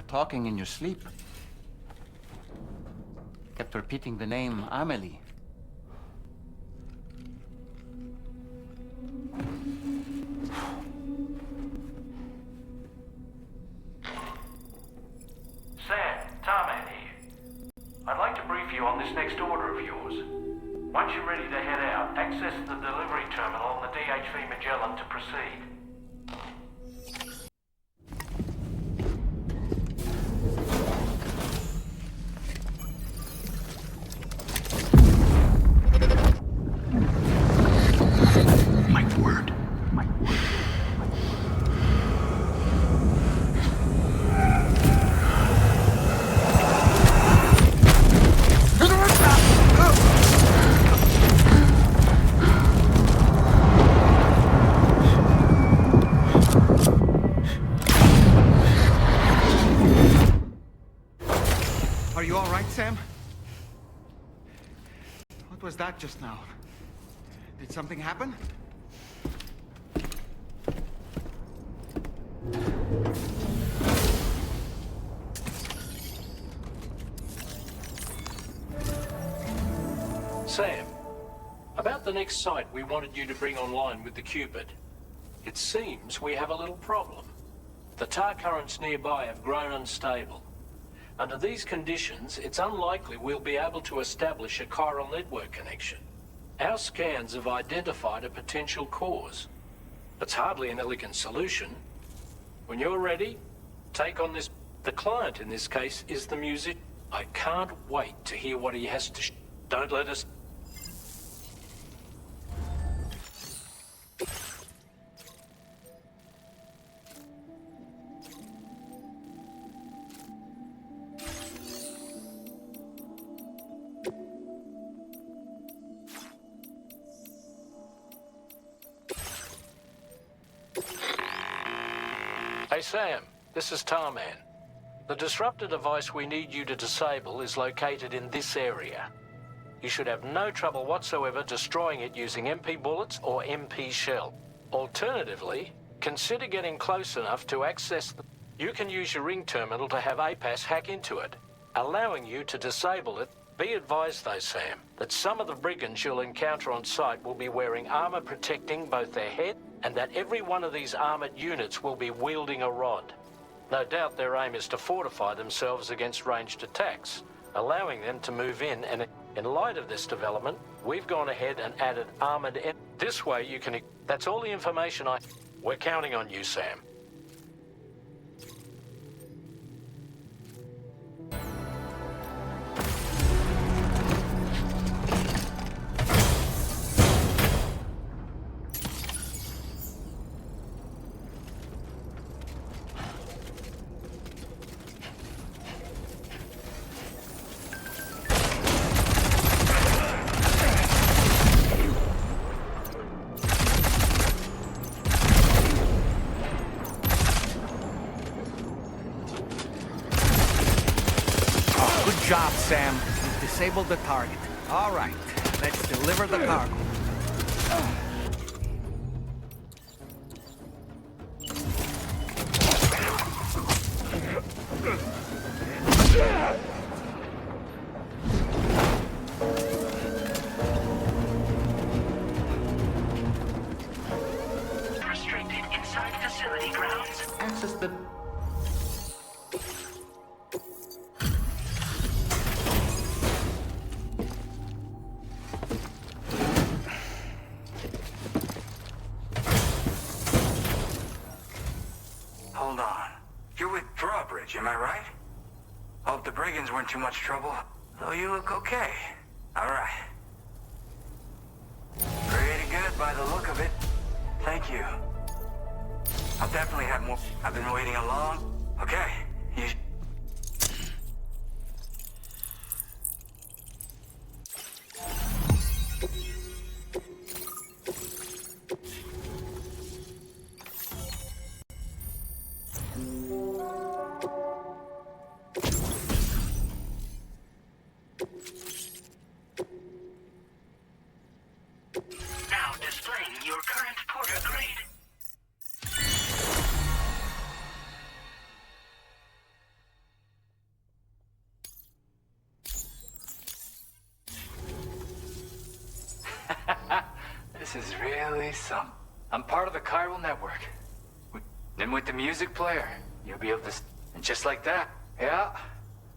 Talking in your sleep. Kept repeating the name Amelie. Sam, Tarman here. I'd like to brief you on this next order of yours. Once you're ready to head out, access the delivery terminal on the DHV Magellan to proceed. Sam? What was that just now? Did something happen? Sam, about the next site we wanted you to bring online with the Cupid. It seems we have a little problem. The tar currents nearby have grown unstable. Under these conditions, it's unlikely we'll be able to establish a chiral network connection. Our scans have identified a potential cause. It's hardly an elegant solution. When you're ready, take on this. The client in this case is the music. I can't wait to hear what he has to Don't let us... Hey Sam, this is Tarman. The disruptor device we need you to disable is located in this area. You should have no trouble whatsoever destroying it using MP bullets or MP shell. Alternatively, consider getting close enough to access the... You can use your ring terminal to have APAS hack into it, allowing you to disable it. Be advised though, Sam, that some of the brigands you'll encounter on site will be wearing armor protecting both their head, and that every one of these armored units will be wielding a rod. No doubt their aim is to fortify themselves against ranged attacks, allowing them to move in, and in light of this development, we've gone ahead and added armored... This way you can... That's all the information We're counting on you, Sam. Sam. We've disabled the target. All right, let's deliver the cargo. Restricted inside facility grounds. Access the... Hold on. You're with Drawbridge, am I right? Hope the brigands weren't too much trouble. Though you look okay. Alright. Pretty good by the look of it. Thank you. I'll definitely have more. I've been waiting a long... Okay. You... Now displaying your current porter grade. This is really something. I'm part of the chiral network. Then with the music player, you'll be able to... And just like that, yeah,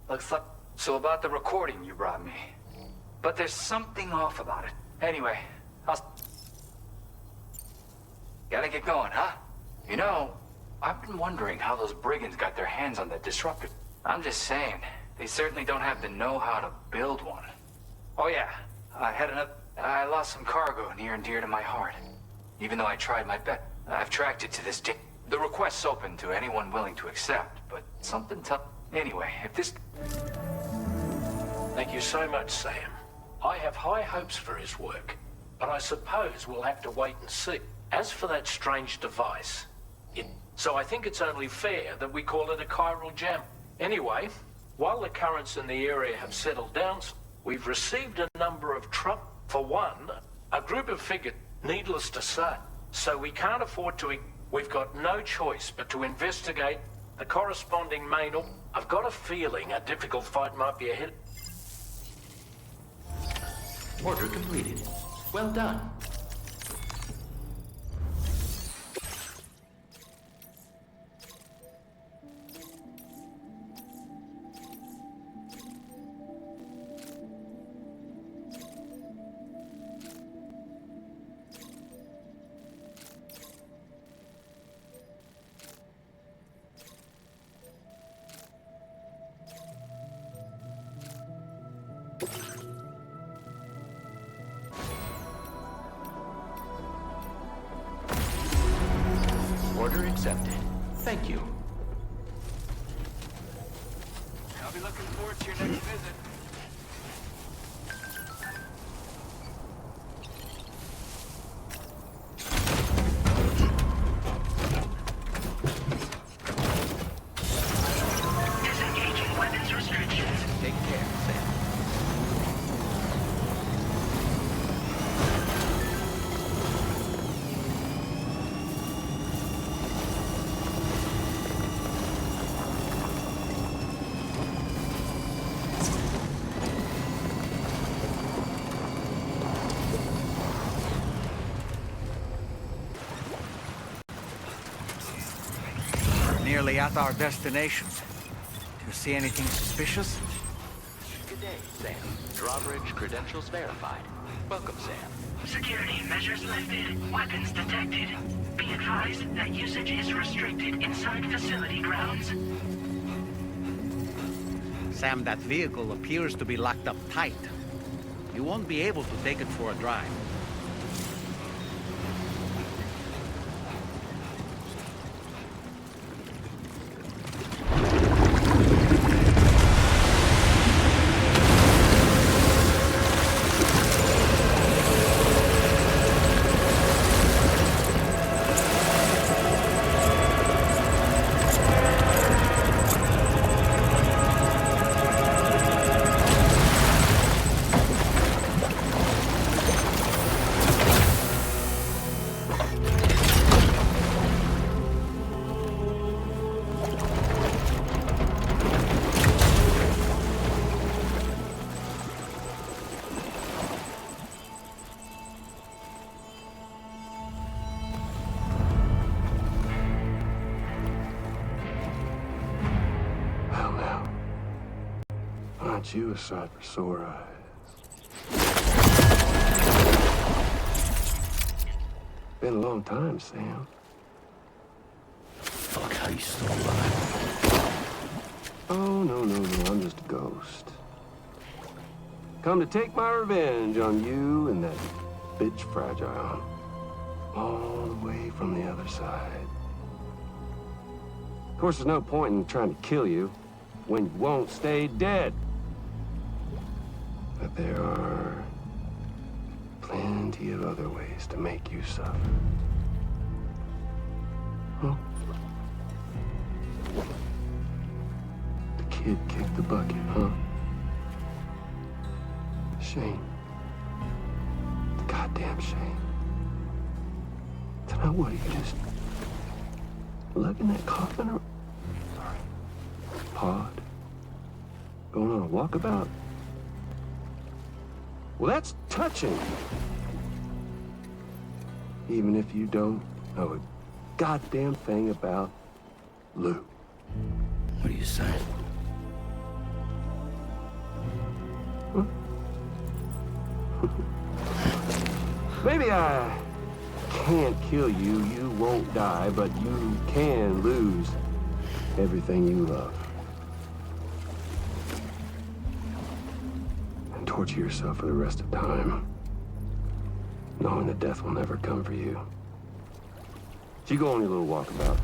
looks like... So about the recording you brought me. But there's something off about it. Anyway, gotta get going, huh? You know, I've been wondering how those brigands got their hands on that disruptor. I'm just saying, they certainly don't have the know-how to build one. Oh yeah, I lost some cargo near and dear to my heart. Even though I tried my best, I've tracked it to this day. The request's open to anyone willing to accept, but something tough. Anyway, if this... Thank you so much, Sam. I have high hopes for his work, but I suppose we'll have to wait and see. As for that strange device, so I think it's only fair that we call it a chiral jam. Anyway, while the currents in the area have settled down, we've received a number of trouble. For one, a group of figures, needless to say, so we can't afford to... We've got no choice but to investigate the corresponding main... I've got a feeling a difficult fight might be ahead. Order completed. Well done. Order accepted. Thank you. I'll be looking forward to your next visit. Disengaging weapons restrictions. Take care, Sam. Nearly at our destination. Do you see anything suspicious? Good day, Sam. Drawbridge credentials verified. Welcome, Sam. Security measures lifted. Weapons detected. Be advised that usage is restricted inside facility grounds. Sam, that vehicle appears to be locked up tight. You won't be able to take it for a drive. get you a sight for sore eyes. Been a long time, Sam. Fuck, how you still alive? Oh, no, I'm just a ghost. Come to take my revenge on you and that bitch Fragile. All the way from the other side. Of course, there's no point in trying to kill you when you won't stay dead. But there are plenty of other ways to make you suffer. Well, the kid kicked the bucket, huh? Shame. Goddamn shame. So now what, are you just lugging that coffin or pod? Going on a walkabout? Well, that's touching. Even if you don't know a goddamn thing about Lou. What are you saying? Huh? Maybe I can't kill you, you won't die, but you can lose everything you love. And torture yourself for the rest of time, knowing that death will never come for you. So you go on your little walkabout.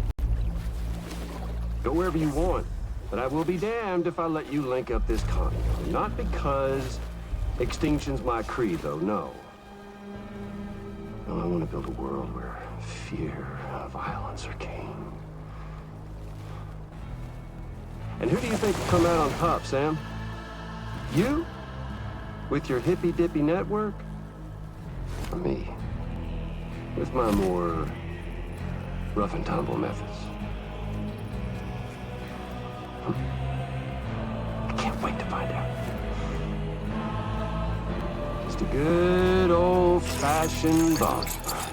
Go wherever you want, but I will be damned if I let you link up this continent. Not because extinction's my creed, though, no. No, I want to build a world where fear and violence are king. And who do you think will come out on top, Sam? You? With your hippy-dippy network? Or me? With my more rough-and-tumble methods? I can't wait to find out. Just a good old-fashioned boss fight.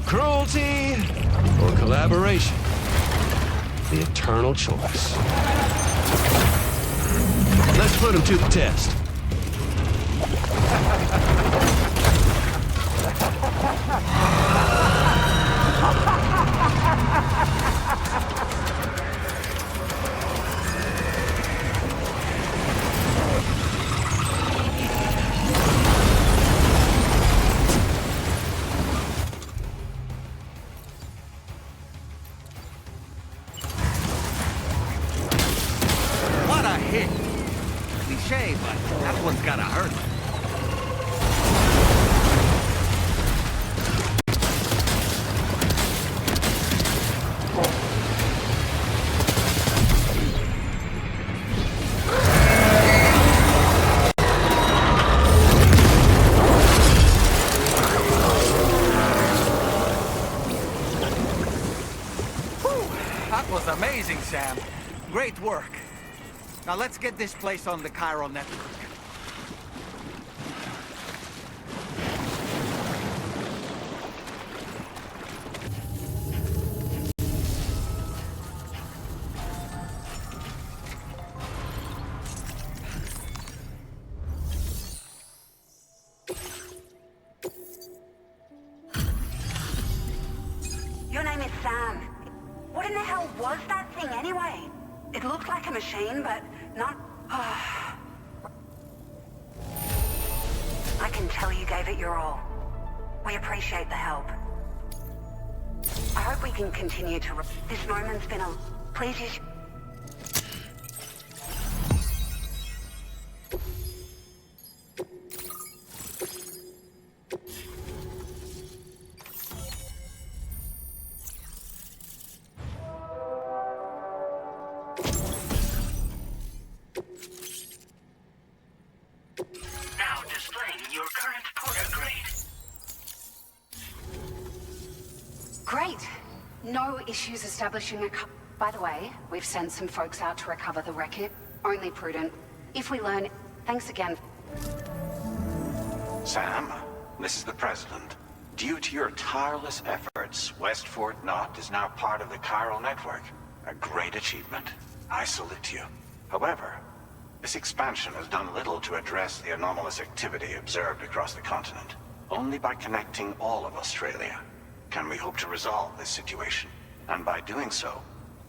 Cruelty or collaboration? The eternal choice. Let's put him to the test. What a hit! Cliche, but that one's gotta hurt. That was amazing, Sam. Great work. Now let's get this place on the chiral network. Your name is Sam. What in the hell was that thing anyway? It looked like a machine, but not... I can tell you gave it your all. We appreciate the help. I hope we can continue to... This moment's been a... Please use... Now displaying your current porter grade. Great. No issues establishing a By the way, we've sent some folks out to recover the wreckage. Only prudent. If we learn... Thanks again. Sam, this is the President. Due to your tireless efforts, West Fort Knot is now part of the chiral network. A great achievement. I salute you. However, this expansion has done little to address the anomalous activity observed across the continent. Only by connecting all of Australia can we hope to resolve this situation. And by doing so,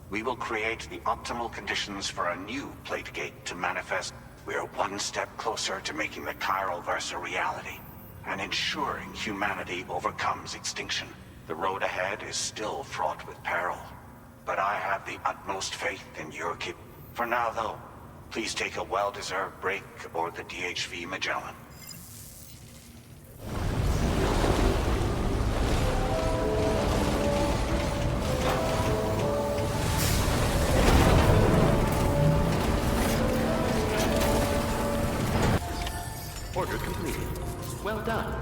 we will create the optimal conditions for a new plate gate to manifest. We are one step closer to making the chiral verse a reality, and ensuring humanity overcomes extinction. The road ahead is still fraught with peril, but I have the utmost faith in your kid. For now, though, please take a well-deserved break aboard the DHV Magellan. Order completed. Well done.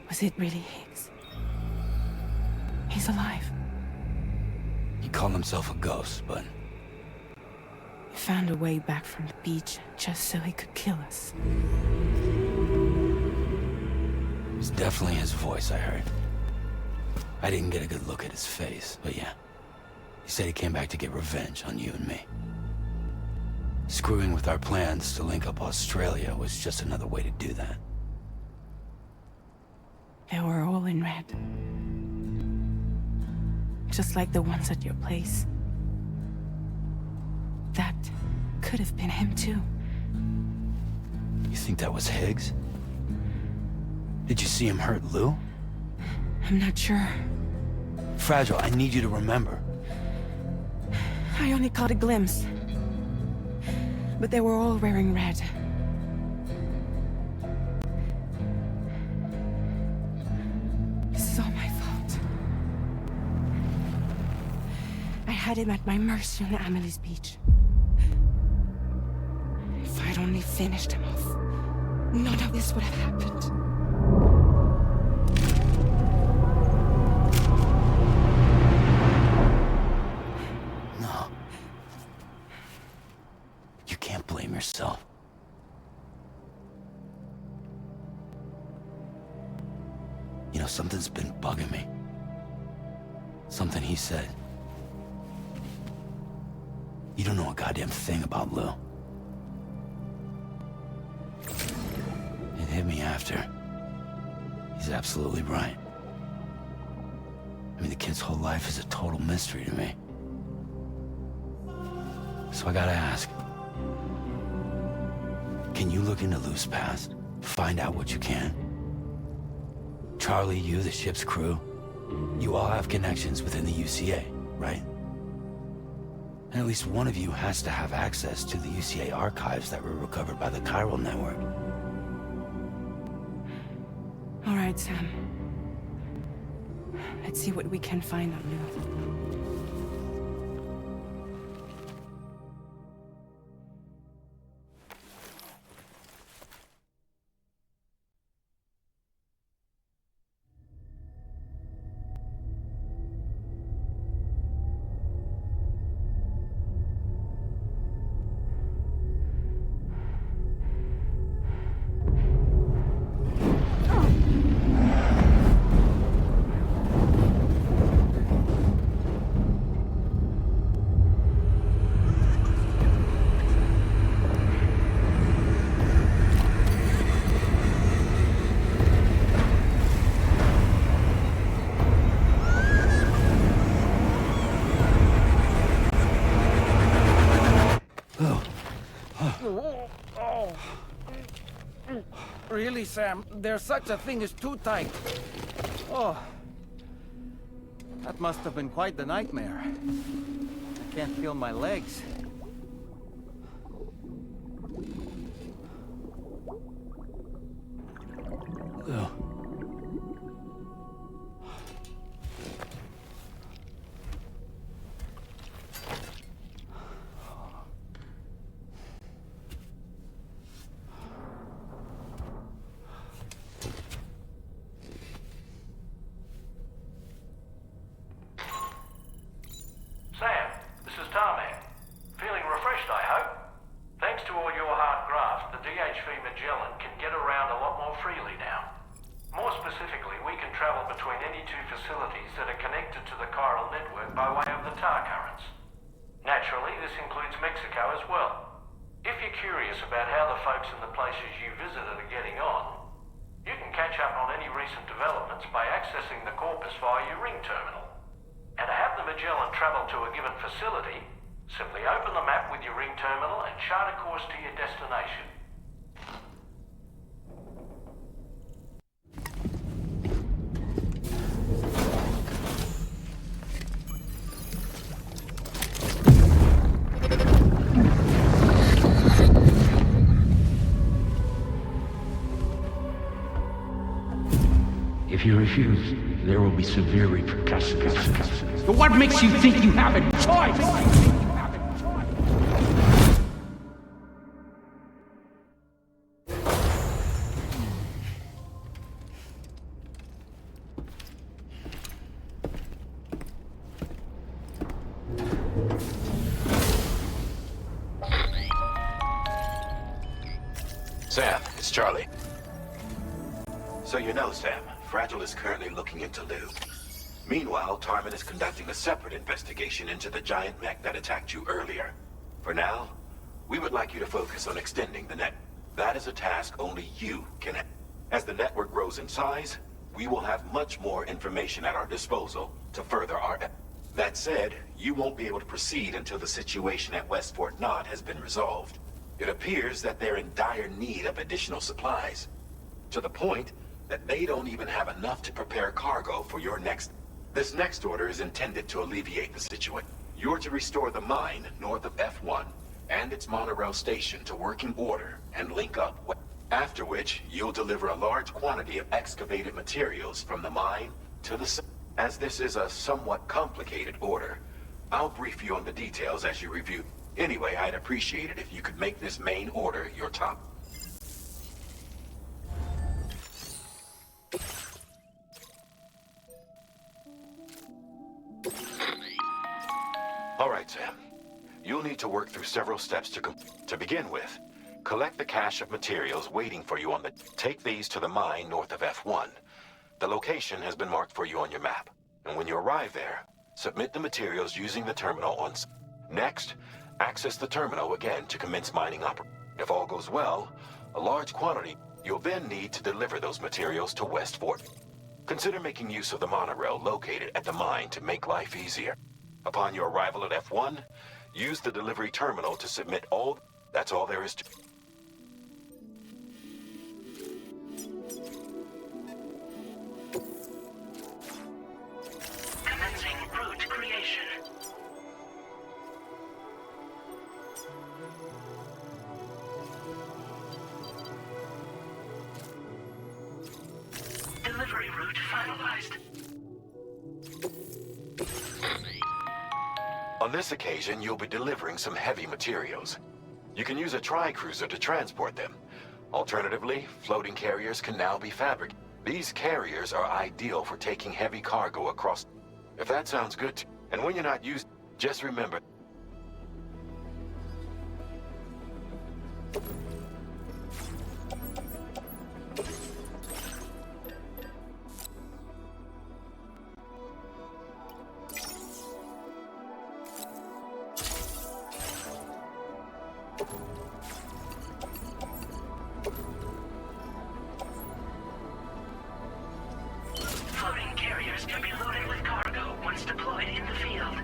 Was it really Higgs? He's alive. He called himself a ghost, but... He found a way back from the beach just so he could kill us. It was definitely his voice I heard. I didn't get a good look at his face, but yeah. He said he came back to get revenge on you and me. Screwing with our plans to link up Australia was just another way to do that. They were all in red. Just like the ones at your place. That could have been him too. You think that was Higgs? Did you see him hurt Lou? I'm not sure. Fragile, I need you to remember. I only caught a glimpse. But they were all wearing red. This is all my fault. I had him at my mercy on Amelie's beach. If I'd only finished him off, none of this would have happened. No. You can't blame yourself. You know, something's been bugging me. Something he said. You don't know a goddamn thing about Lou. It hit me after. He's absolutely right. I mean, the kid's whole life is a total mystery to me. So I gotta ask. Can you look into Lou's past? Find out what you can? Charlie, you, the ship's crew, you all have connections within the UCA, right? And at least one of you has to have access to the UCA archives that were recovered by the chiral network. All right, Sam. Let's see what we can find on Lou. sorry, Sam. There's such a thing as too tight. Oh. That must have been quite the nightmare. I can't feel my legs. Lou. Sam, this is Tarmac. Feeling refreshed, I hope? Thanks to all your hard graft, the DHV Magellan can get around a lot more freely now. More specifically, we can travel between any two facilities that are connected to the chiral network by way of the tar currents. Naturally, this includes Mexico as well. If you're curious about how the folks in the places you visited are getting on, you can catch up on any recent developments by accessing the Corpus via your ring terminal. And to have the Magellan travel to a given facility, simply open the map with your ring terminal and chart a course to your destination. If you refuse, there will be severe repercussions. But what makes you think you have a choice? Sam, it's Charlie. So you know, Sam, Fragile is currently looking into Lou. Meanwhile, Tarman is conducting a separate investigation into the giant mech that attacked you earlier. For now, we would like you to focus on extending the net. That is a task only you can have. As the network grows in size, we will have much more information at our disposal to further our... That said, you won't be able to proceed until the situation at West Fort Knott has been resolved. It appears that they're in dire need of additional supplies, to the point that they don't even have enough to prepare cargo for your next... This next order is intended to alleviate the situation. You're to restore the mine north of F1 and its monorail station to working order and link up. After which, you'll deliver a large quantity of excavated materials from the mine to the... As this is a somewhat complicated order, I'll brief you on the details as you review. Anyway, I'd appreciate it if you could make this main order your top. All right, Sam. You'll need to work through several steps to begin with. Collect the cache of materials waiting for you on the... Take these to the mine north of F1. The location has been marked for you on your map. And when you arrive there, submit the materials using the terminal on... Next, access the terminal again to commence mining operations. If all goes well, a large quantity, you'll then need to deliver those materials to West Fort. Consider making use of the monorail located at the mine to make life easier. Upon your arrival at F1, use the delivery terminal to submit all... That's all there is to... Commencing route creation. Delivery route finalized. On this occasion, you'll be delivering some heavy materials. You can use a tri-cruiser to transport them. Alternatively, floating carriers can now be fabricated. These carriers are ideal for taking heavy cargo across... If that sounds good to you. And when you're not used, just remember... Floating carriers can be loaded with cargo once deployed in the field.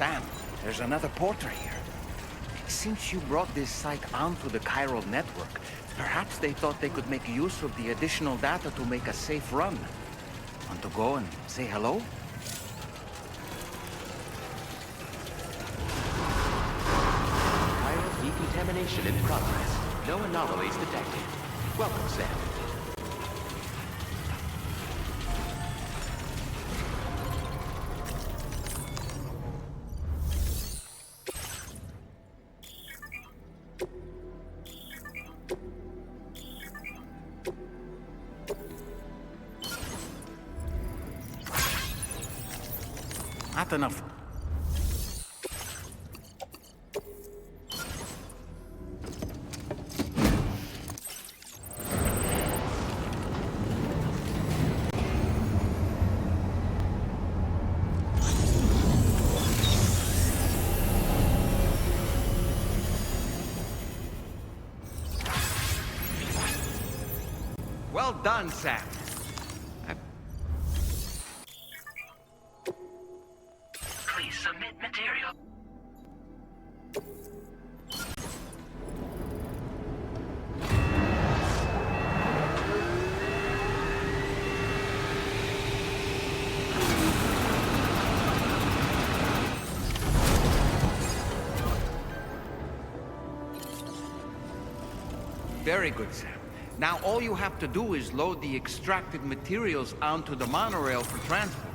Sam, there's another porter here. Since you brought this site onto the chiral network, perhaps they thought they could make use of the additional data to make a safe run. Want to go and say hello? Chiral decontamination in progress. No anomalies detected. Welcome, Sam. Not enough. Well done, Sam. Please submit material. Very good, Sam. Now all you have to do is load the extracted materials onto the monorail for transport.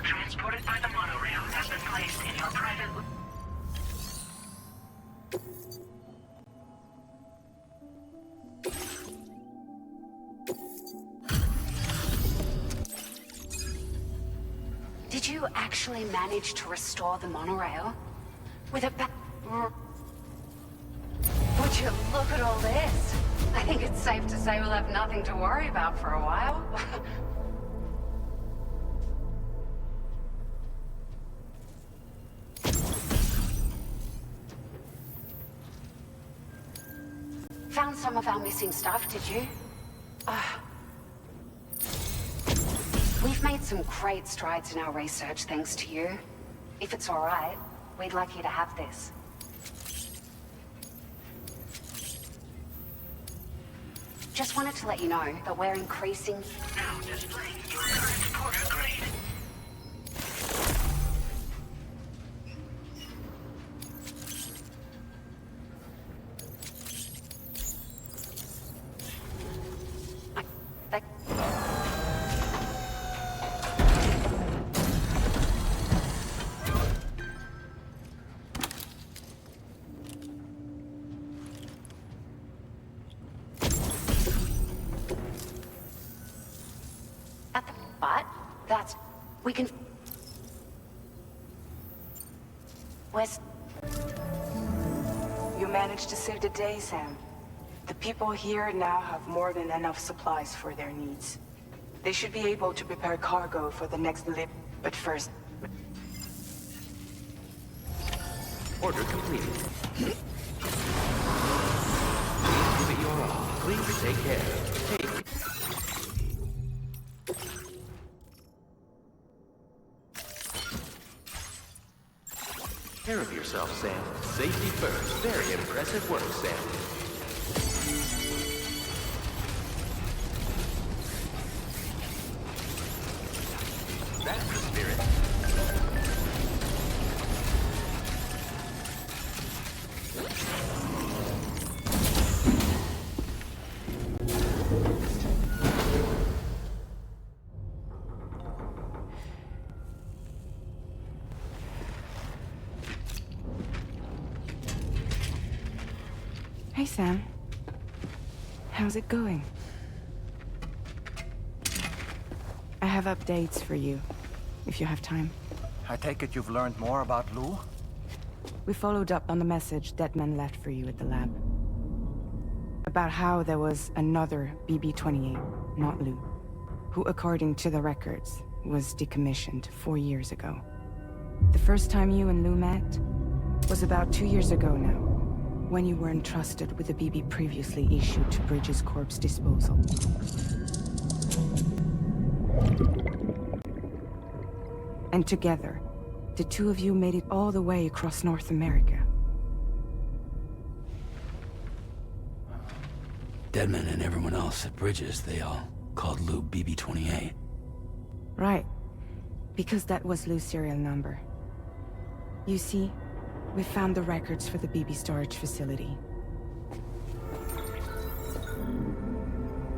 Transported by the monorail has been placed in your private... Did you actually manage to restore the monorail? With a Would you look at all this? I think it's safe to say we'll have nothing to worry about for a while. Found some of our missing stuff, did you? We've made some great strides in our research thanks to you. If it's all right, we'd like you to have this. Just wanted to let you know that we're increasing... Now displaying your current porter grade. But that's... we can... Where's... You managed to save the day, Sam. The people here now have more than enough supplies for their needs. They should be able to prepare cargo for the next lift, but first... Order completed. Please give it your all. Please take care. Take... care of yourself, Sam. Safety first. Very impressive work, Sam. That's the spirit. Hey, Sam. How's it going? I have updates for you, if you have time. I take it you've learned more about Lou? We followed up on the message Deadman left for you at the lab. About how there was another BB-28, not Lou, who, according to the records, was decommissioned 4 years ago. The first time you and Lou met was about 2 years ago now, when you were entrusted with the BB previously issued to Bridges Corp's disposal. And together, the two of you made it all the way across North America. Deadman and everyone else at Bridges, they all called Lou BB-28. Right. Because that was Lou's serial number. You see, we found the records for the BB storage facility.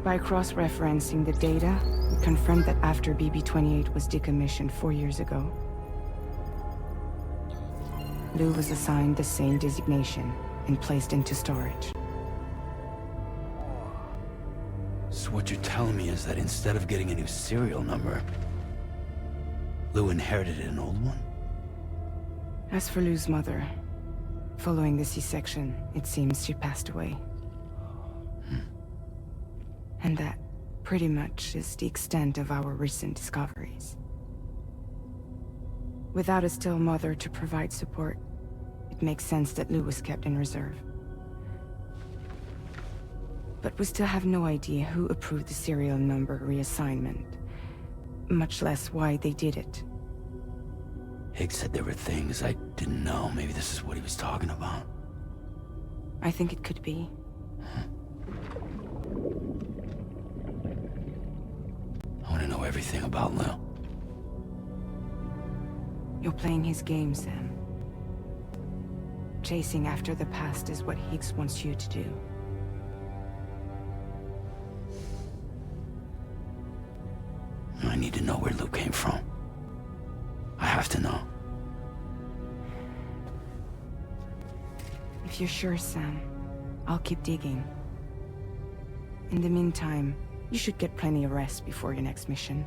By cross-referencing the data, we confirmed that after BB-28 was decommissioned 4 years ago, Lou was assigned the same designation and placed into storage. So what you're telling me is that instead of getting a new serial number, Lou inherited an old one? As for Lou's mother, following the C-section, it seems she passed away. And that, pretty much, is the extent of our recent discoveries. Without a still mother to provide support, it makes sense that Lou was kept in reserve. But we still have no idea who approved the serial number reassignment, much less why they did it. Higgs said there were things I didn't know. Maybe this is what he was talking about. I think it could be. I want to know everything about Lou. You're playing his game, Sam. Chasing after the past is what Higgs wants you to do. I need to know where Lou came from. I have to know. If you're sure, Sam, I'll keep digging. In the meantime, you should get plenty of rest before your next mission.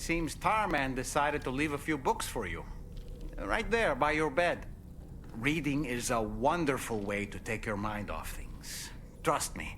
seems Tarman decided to leave a few books for you. Right there, by your bed. Reading is a wonderful way to take your mind off things. Trust me.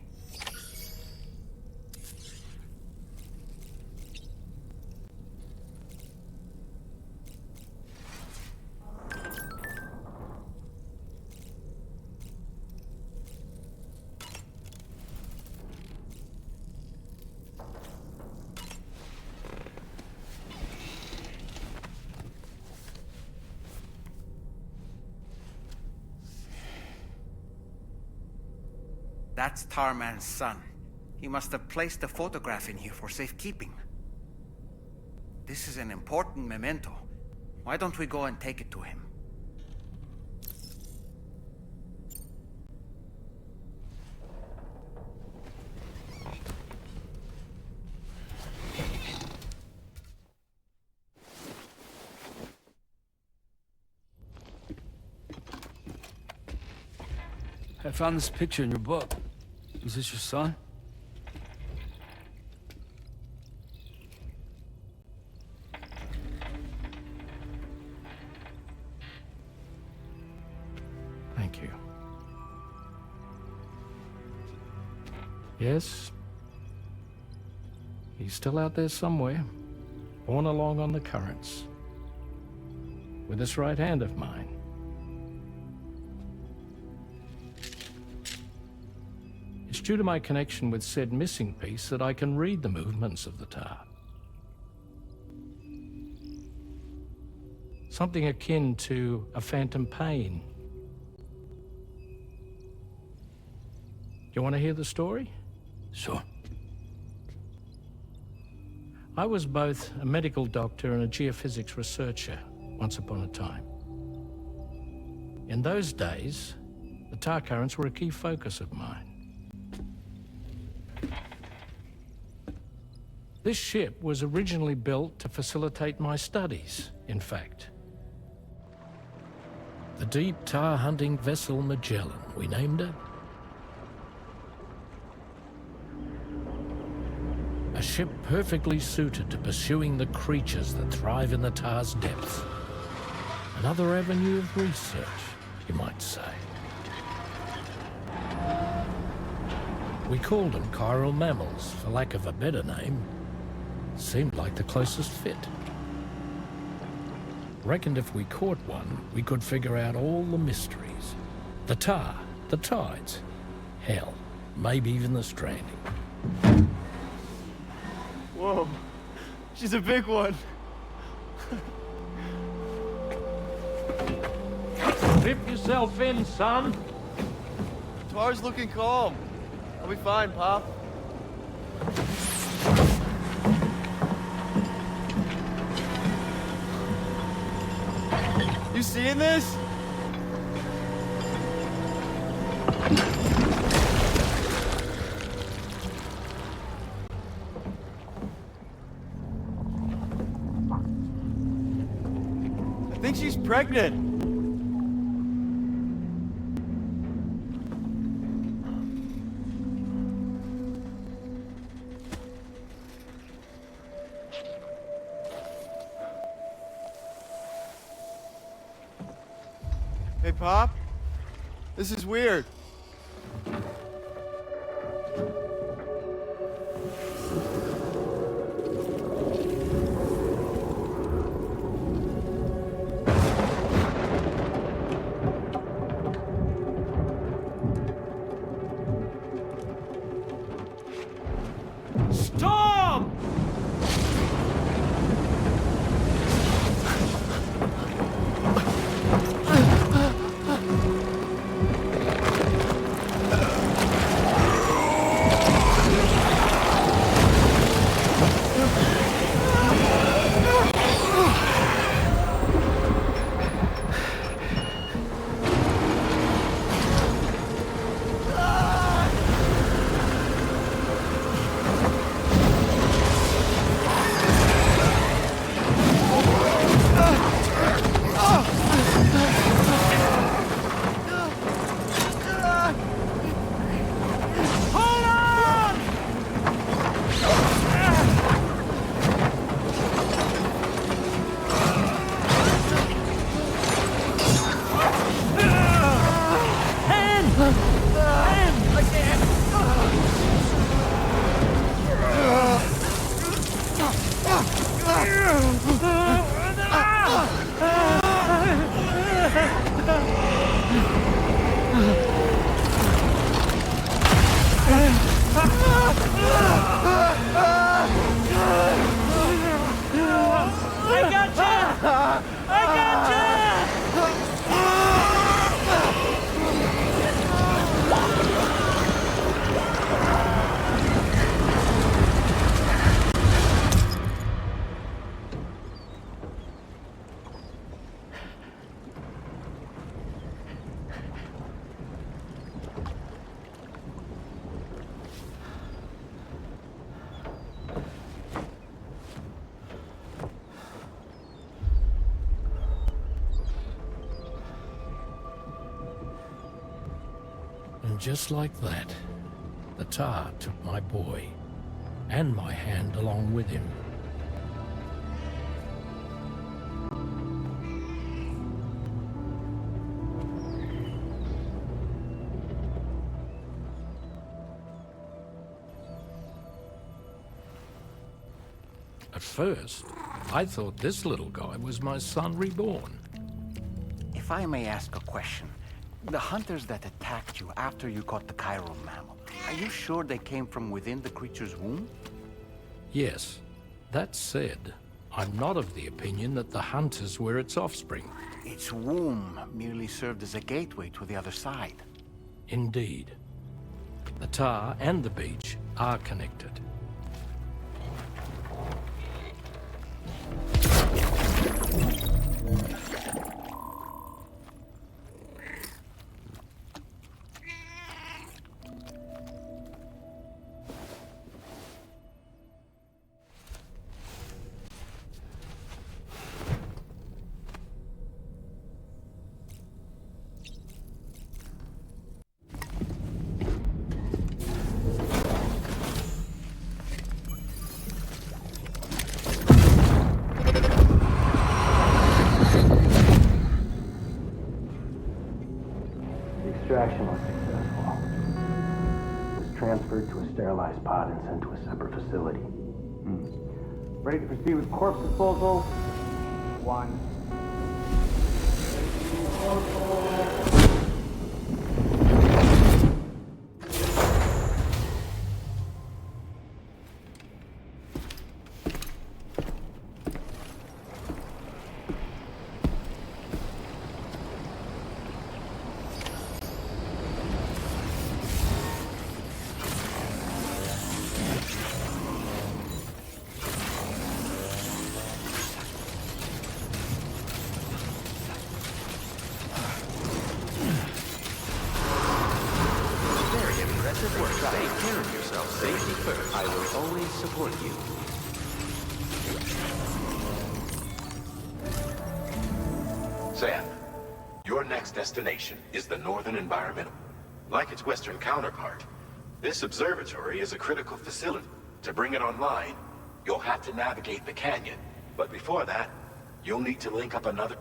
That's Tarman's son. He must have placed a photograph in here for safekeeping. This is an important memento. Why don't we go and take it to him? I found this picture in your book. Is this your son? Thank you. Yes. He's still out there somewhere, borne along on the currents, with this right hand of mine. It's due to my connection with said missing piece that I can read the movements of the tar. Something akin to a phantom pain. You want to hear the story? Sure. I was both a medical doctor and a geophysics researcher once upon a time. In those days, the tar currents were a key focus of mine. This ship was originally built to facilitate my studies, in fact. The deep tar hunting vessel Magellan, we named it. A ship perfectly suited to pursuing the creatures that thrive in the tar's depths. Another avenue of research, you might say. We called them chiral mammals, for lack of a better name. Seemed like the closest fit. Reckoned if we caught one, we could figure out all the mysteries. The tar, the tides, hell, maybe even the stranding. Whoa, she's a big one. Dip yourself in, son. Tar's looking calm. I'll be fine, Pop. You seeing this? I think she's pregnant. Hey, Pop. This is weird. Storm! And just like that, the tar took my boy, and my hand along with him. At first, I thought this little guy was my son reborn. If I may ask a question, the hunters that attacked you after you caught the chiral mammal, are you sure they came from within the creature's womb? Yes. That said, I'm not of the opinion that the hunters were its offspring. Its womb merely served as a gateway to the other side. Indeed. The tar and the beach are connected. Extraction was successful. It was transferred to a sterilized pod and sent to a separate facility. Ready to proceed with corpse disposal? 1. Take care of yourself. Safety first. I will always support you. Sam, your next destination is the Northern Environmental. Like its Western counterpart, this observatory is a critical facility. To bring it online, you'll have to navigate the canyon. But before that, you'll need to link up another...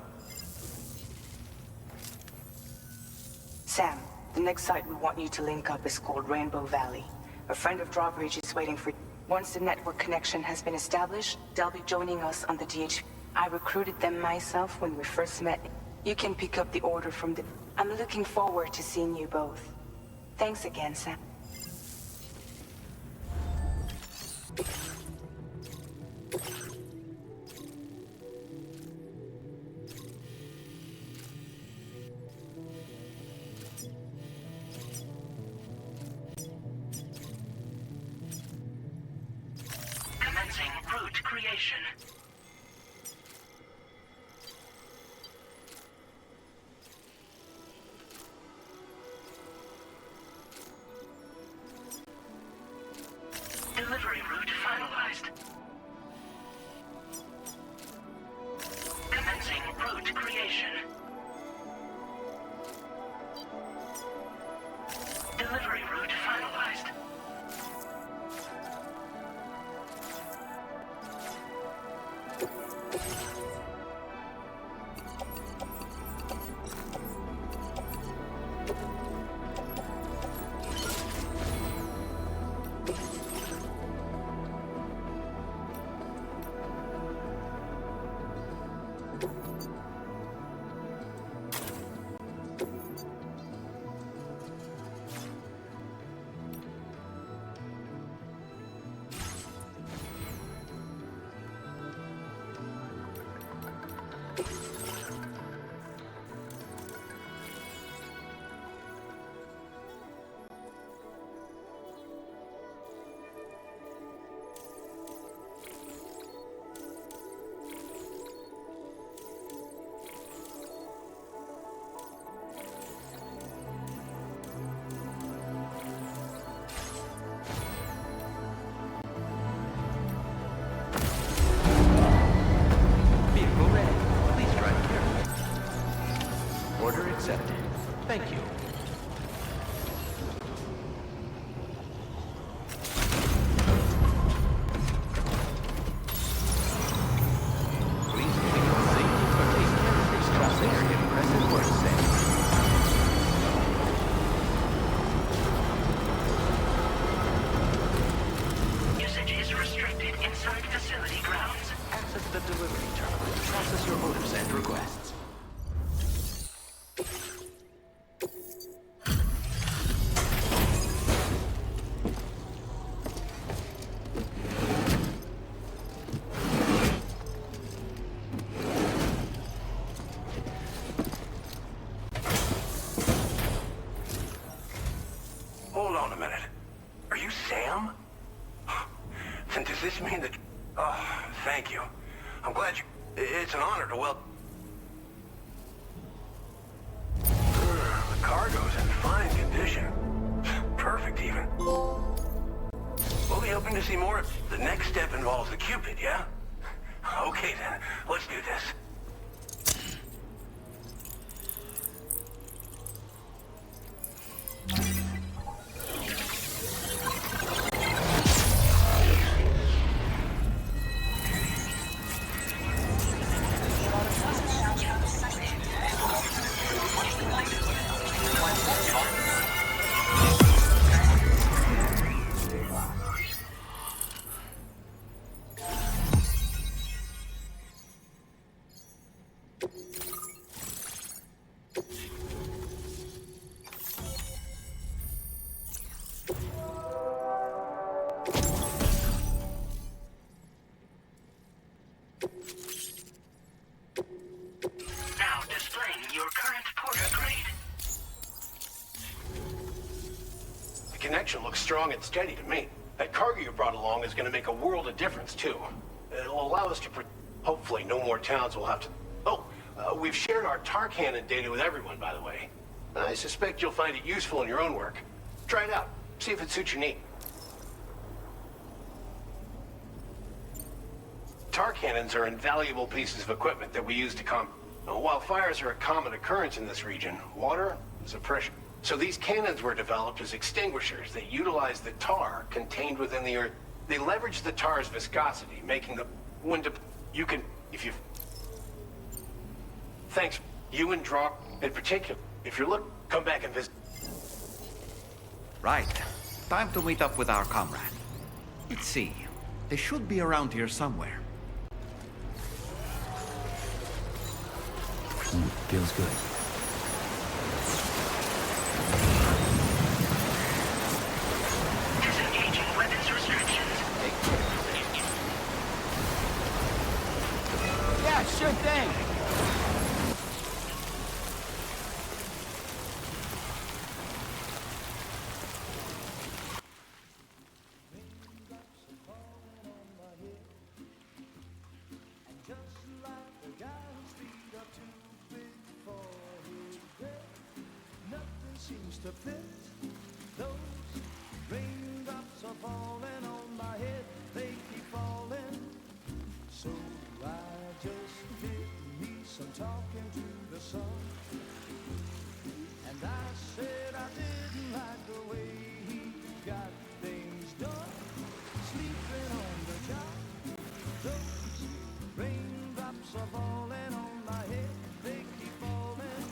Sam, the next site we want you to link up is called Rainbow Valley. A friend of Drawbridge is waiting for you. Once the network connection has been established, they'll be joining us on the DH. I recruited them myself when we first met. You can pick up the order from the... I'm looking forward to seeing you both. Thanks again, Sam. Commencing route creation. Delivery route finalized. Commencing route creation. Delivery route finalized. Vehicle ready. Please drive carefully. Order accepted. Thank you. It's an honor to welcome... The cargo's in fine condition. Perfect, even. We'll be hoping to see more. The next step involves the Cupid, yeah? Okay, then. Let's do this. Now displaying your current porter grade. The connection looks strong and steady to me. That cargo you brought along is going to make a world of difference, too. It'll allow us to... Hopefully, no more towns will have to... Oh, we've shared our tar cannon data with everyone, by the way. I suspect you'll find it useful in your own work. Try it out. See if it suits your need. Tar cannons are invaluable pieces of equipment that we use to While fires are a common occurrence in this region, water is a pressure. So these cannons were developed as extinguishers that utilize the tar contained within the earth. They leverage the tar's viscosity, making the... You can... If you... Thanks. You and Drop in particular. If you're looking, come back and visit. Right. Time to meet up with our comrade. Let's see. They should be around here somewhere. Feels good. Disengaging weapons restrictions. Yeah, sure thing. Seems to fit. Those raindrops are falling on my head, they keep falling. So I just did me some talking to the sun. And I said I didn't like the way he got things done. Sleeping on the job. Those raindrops are falling on my head, they keep falling.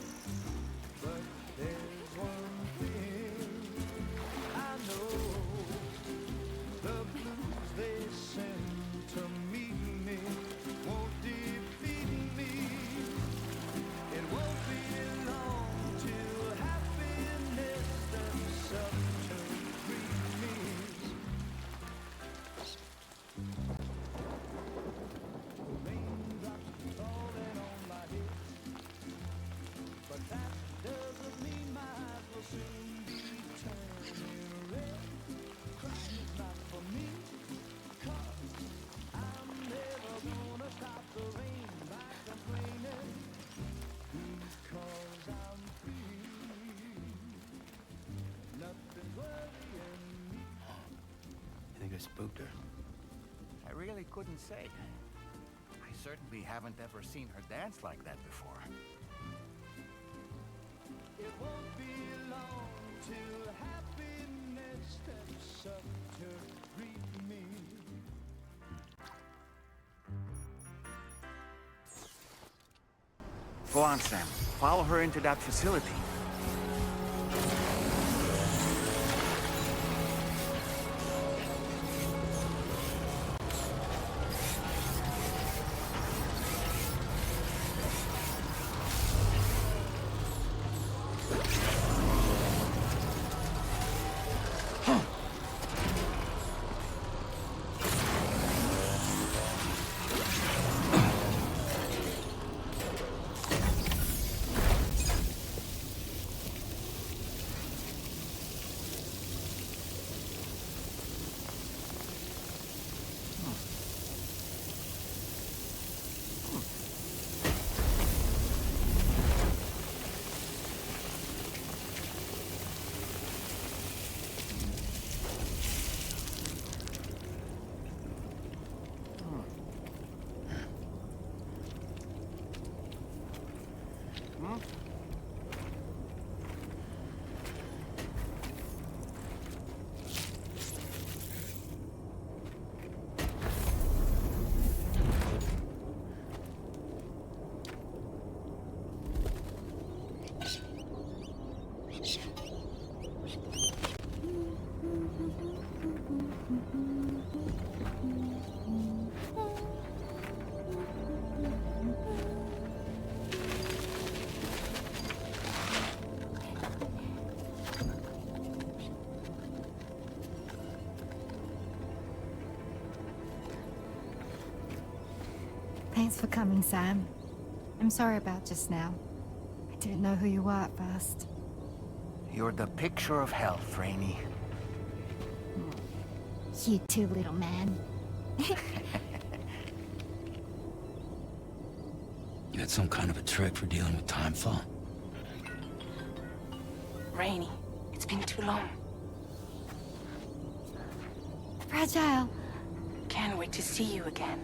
But there's one thing I know, the blues they send to meet me won't defeat me. It won't be long till happiness steps up to greet me. Raindrops falling on my head, but that doesn't mean my eyes will soon be turning red. Crying is not for me, 'cause I'm never gonna stop the rain by complaining, because I'm free. Nothing's worrying me. I think I spooked her. I really couldn't say. I certainly haven't ever seen her dance like that before. It won't be long till happiness steps up to greet me. Go on, Sam. Follow her into that facility. Hmm? Thanks for coming, Sam. I'm sorry about just now. I didn't know who you were at first. You're the picture of health, Rainey. You too, little man. You had some kind of a trick for dealing with timefall? Rainey, it's been too long. Fragile. Can't wait to see you again.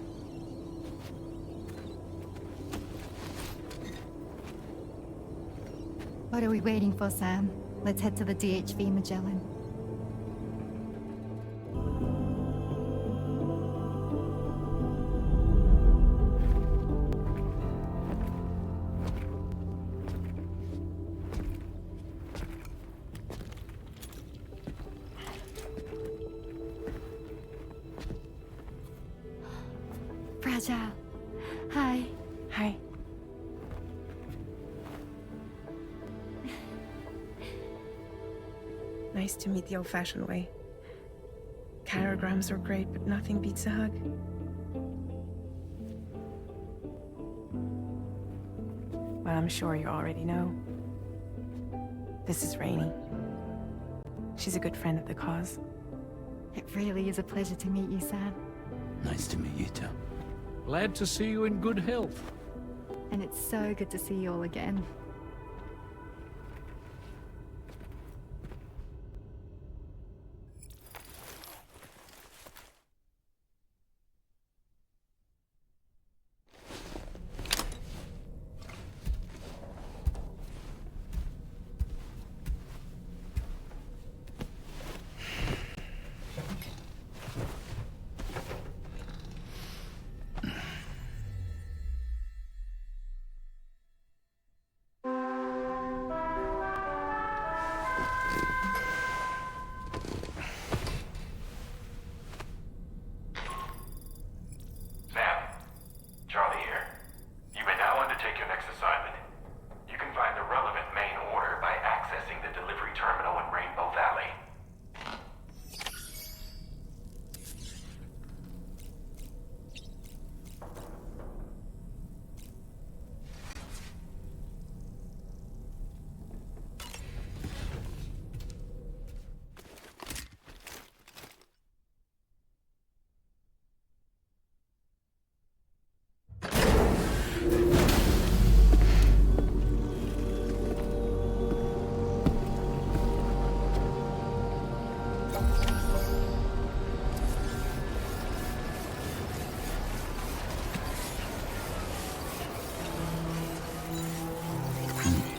What are we waiting for, Sam? Let's head to the DHV Magellan. Fragile. Hi. Hi. Nice to meet the old-fashioned way. Carograms are great, but nothing beats a hug. Well, I'm sure you already know. This is Rainey. She's a good friend of the cause. It really is a pleasure to meet you, Sam. Nice to meet you too. Glad to see you in good health. And it's so good to see you all again.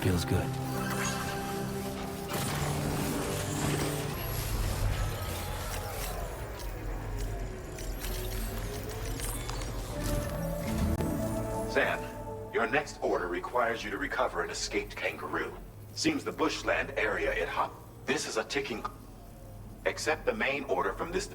Feels good. Sam, your next order requires you to recover an escaped kangaroo. Seems the bushland area it hot. This is a ticking... Accept the main order from this...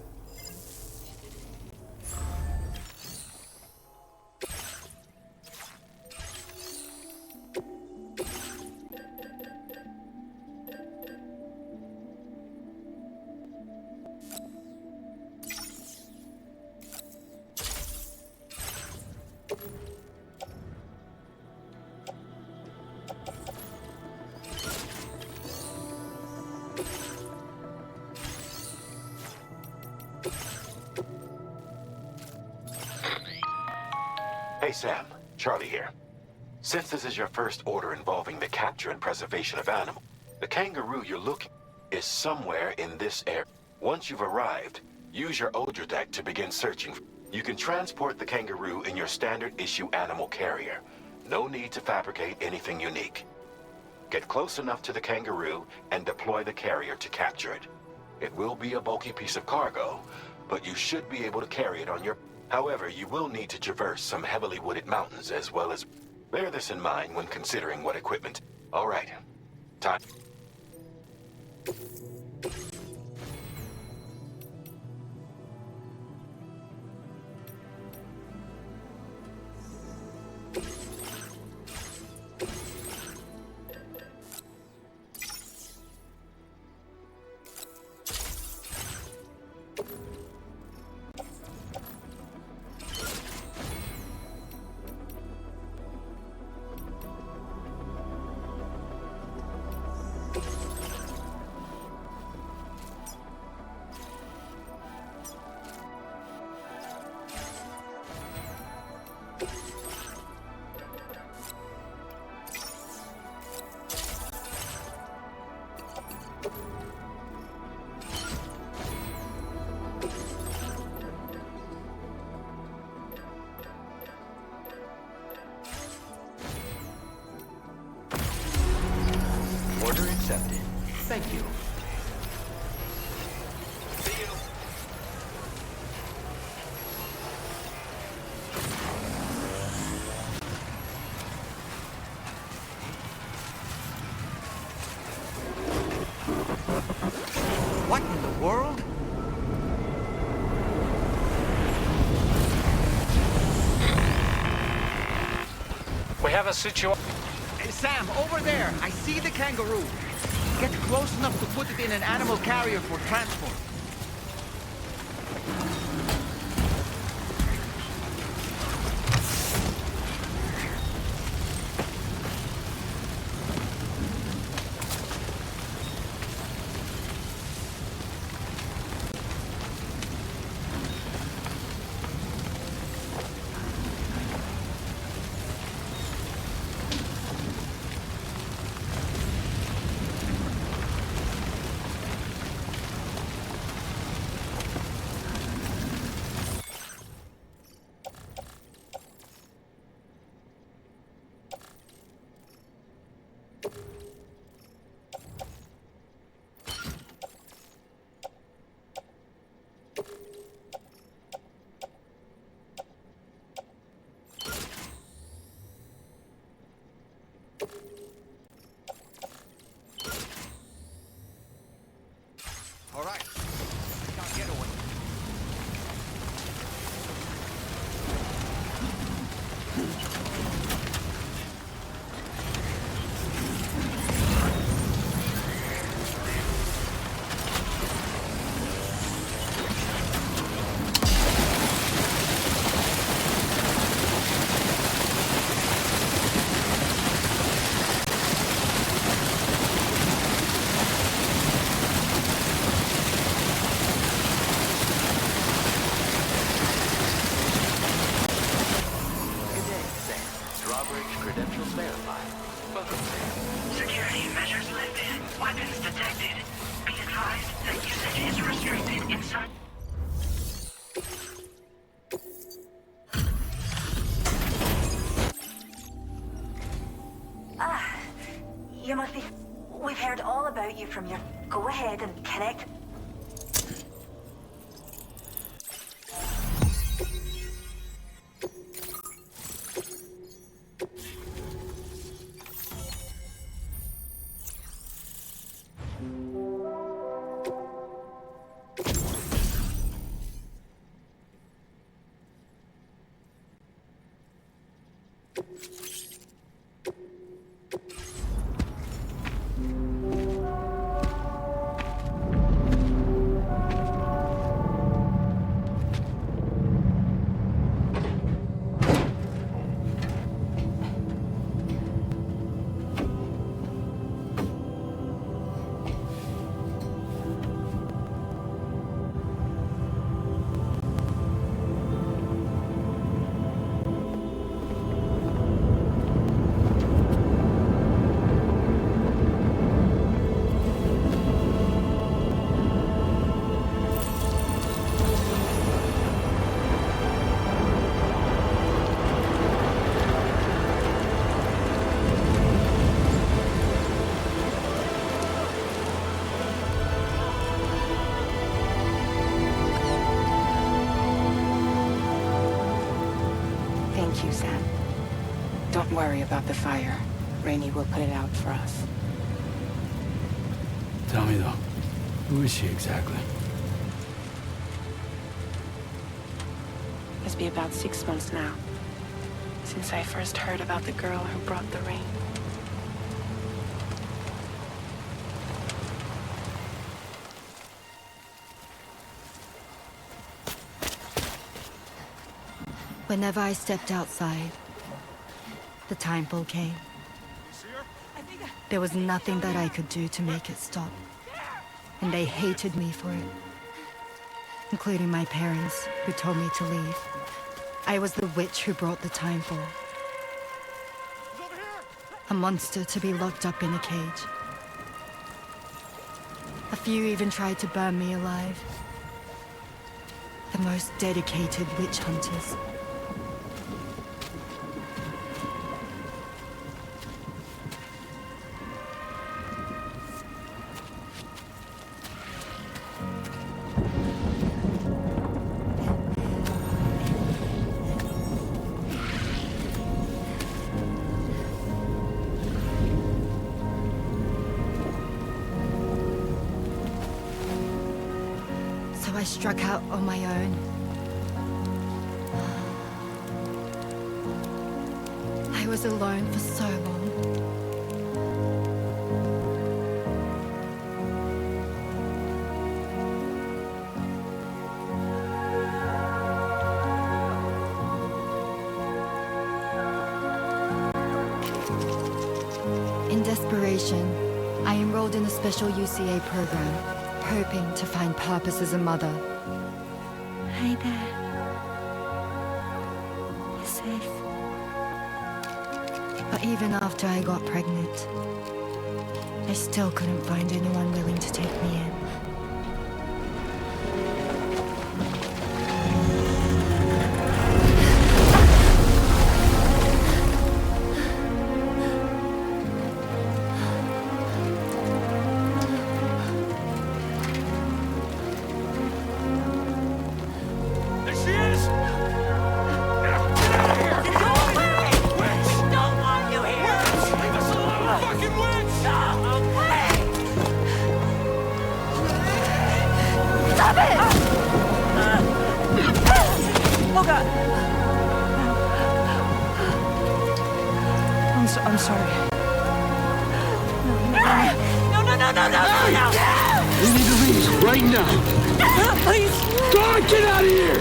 Hey Sam, Charlie here. Since this is your first order involving the capture and preservation of animals, the kangaroo you're looking is somewhere in this area. Once you've arrived, use your Ultra deck to begin searching. You can transport the kangaroo in your standard issue animal carrier. No need to fabricate anything unique. Get close enough to the kangaroo and deploy the carrier to capture it. It will be a bulky piece of cargo, but you should be able to carry it on your... However, you will need to traverse some heavily wooded mountains as well as... Bear this in mind when considering what equipment... All right. Time... Order accepted. Thank you. See you. What in the world? We have a situation. Hey, Sam, over there. I see the kangaroo. Get close enough to put it in an animal carrier for transport. All right. Can't get away. Drawbridge credentials verified. Welcome, Sam. Security measures lifted. Weapons detected. Be advised that usage is restricted inside. You must be... We've heard all about you from your... Go ahead and connect. about the fire. Rainey will put it out for us. Tell me though, who is she exactly? It's been about 6 months now, since I first heard about the girl who brought the rain. Whenever I stepped outside, the timefall came. There was nothing that I could do to make it stop. And they hated me for it. Including my parents, who told me to leave. I was the witch who brought the timefall. A monster to be locked up in a cage. A few even tried to burn me alive. The most dedicated witch hunters. I struck out on my own. I was alone for so long. In desperation, I enrolled in a special UCA program. Hoping to find purpose as a mother. Hi there. You're safe. But even after I got pregnant, I still couldn't find anyone willing to take me in. I'm sorry. No! We need to leave right now. Please. God, get out of here!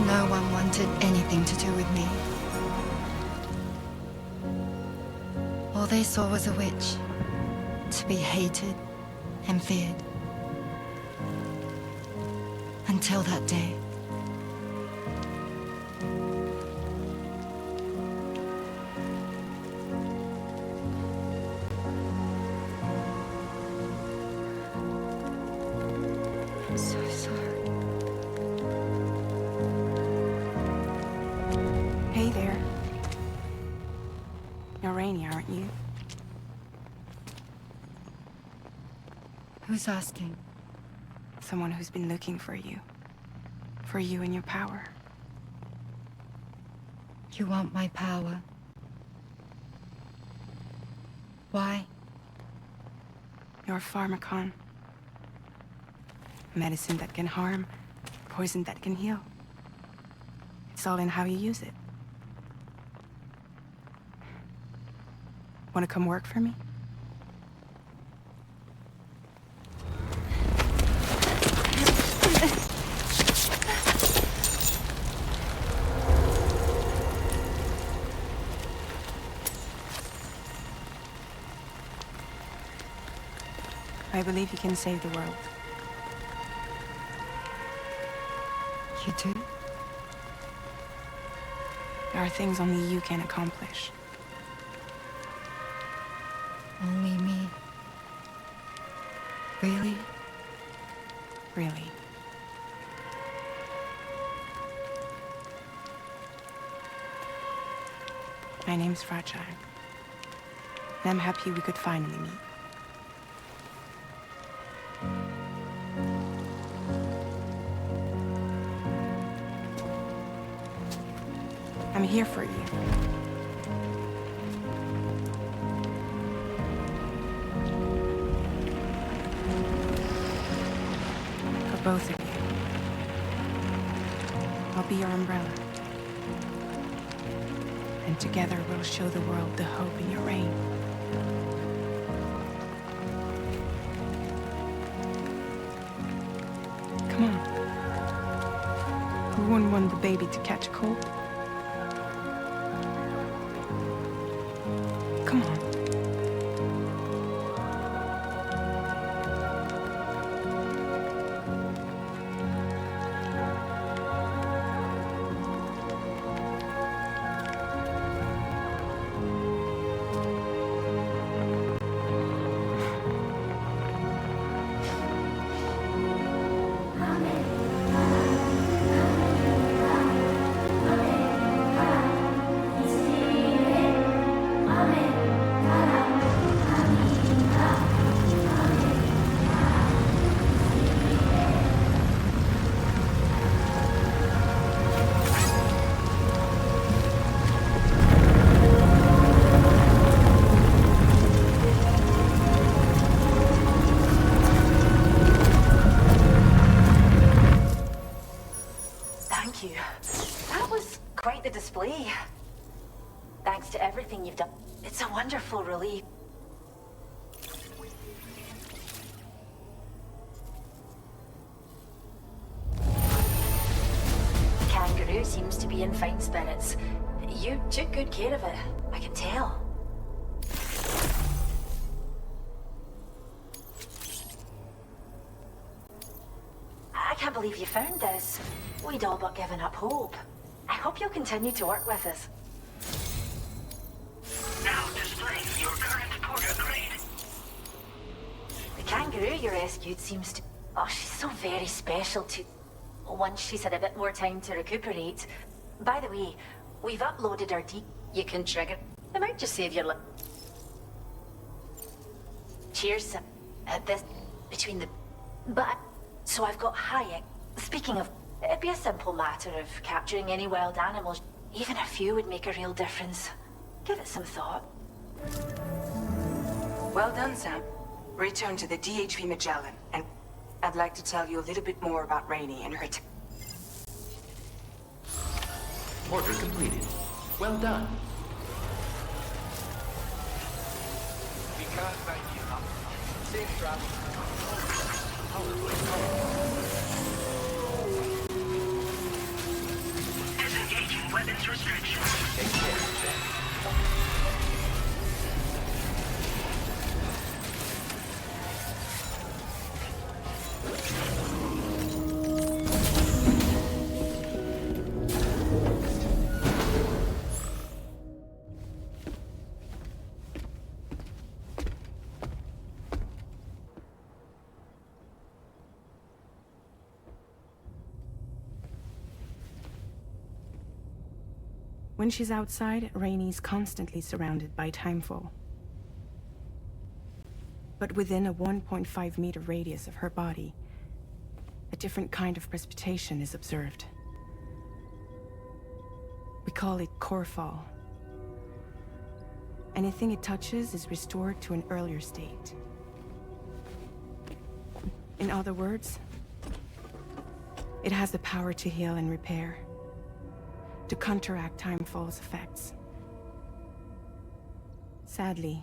No one wanted anything to do with me. All they saw was a witch, to be hated and feared. Until that day. I'm so sorry. Hey there. You're Rainey, aren't you? Who's asking? Someone who's been looking for you. For you and your power. You want my power? Why? You're a pharmacon. Medicine that can harm, poison that can heal. It's all in how you use it. Want to come work for me? I believe you can save the world. You do? There are things only you can accomplish. Only me. Really? Really. My name's Fragile. And I'm happy we could finally meet. I'm here for you. For both of you. I'll be your umbrella. And together we'll show the world the hope in your reign. Come on. Who wouldn't want the baby to catch a cold? Come on. Display. Thanks to everything you've done. It's a wonderful relief. Kangaroo seems to be in fine spirits. You took good care of it, I can tell. I can't believe you found this. We'd all but given up hope. I hope you'll continue to work with us. Now displaying your current portal grade. The kangaroo you rescued seems to... Oh, she's so very special to... Once she's had a bit more time to recuperate. By the way, we've uploaded our You can trigger. It might just save your life. Cheers. This... Between the... But... So I've got Hayek. Speaking of... It'd be a simple matter of capturing any wild animals. Even a few would make a real difference. Give it some thought. Well done, Sam. Return to the DHV Magellan, and I'd like to tell you a little bit more about Rainey and her Order completed. Well done. We can't thank you enough. Safe travel. Disengaging weapons restriction. Take care, Sam. When she's outside, Rainey's constantly surrounded by timefall. But within a 1.5 meter radius of her body, a different kind of precipitation is observed. We call it core fall. Anything it touches is restored to an earlier state. In other words, it has the power to heal and repair, to counteract timefall's effects. Sadly,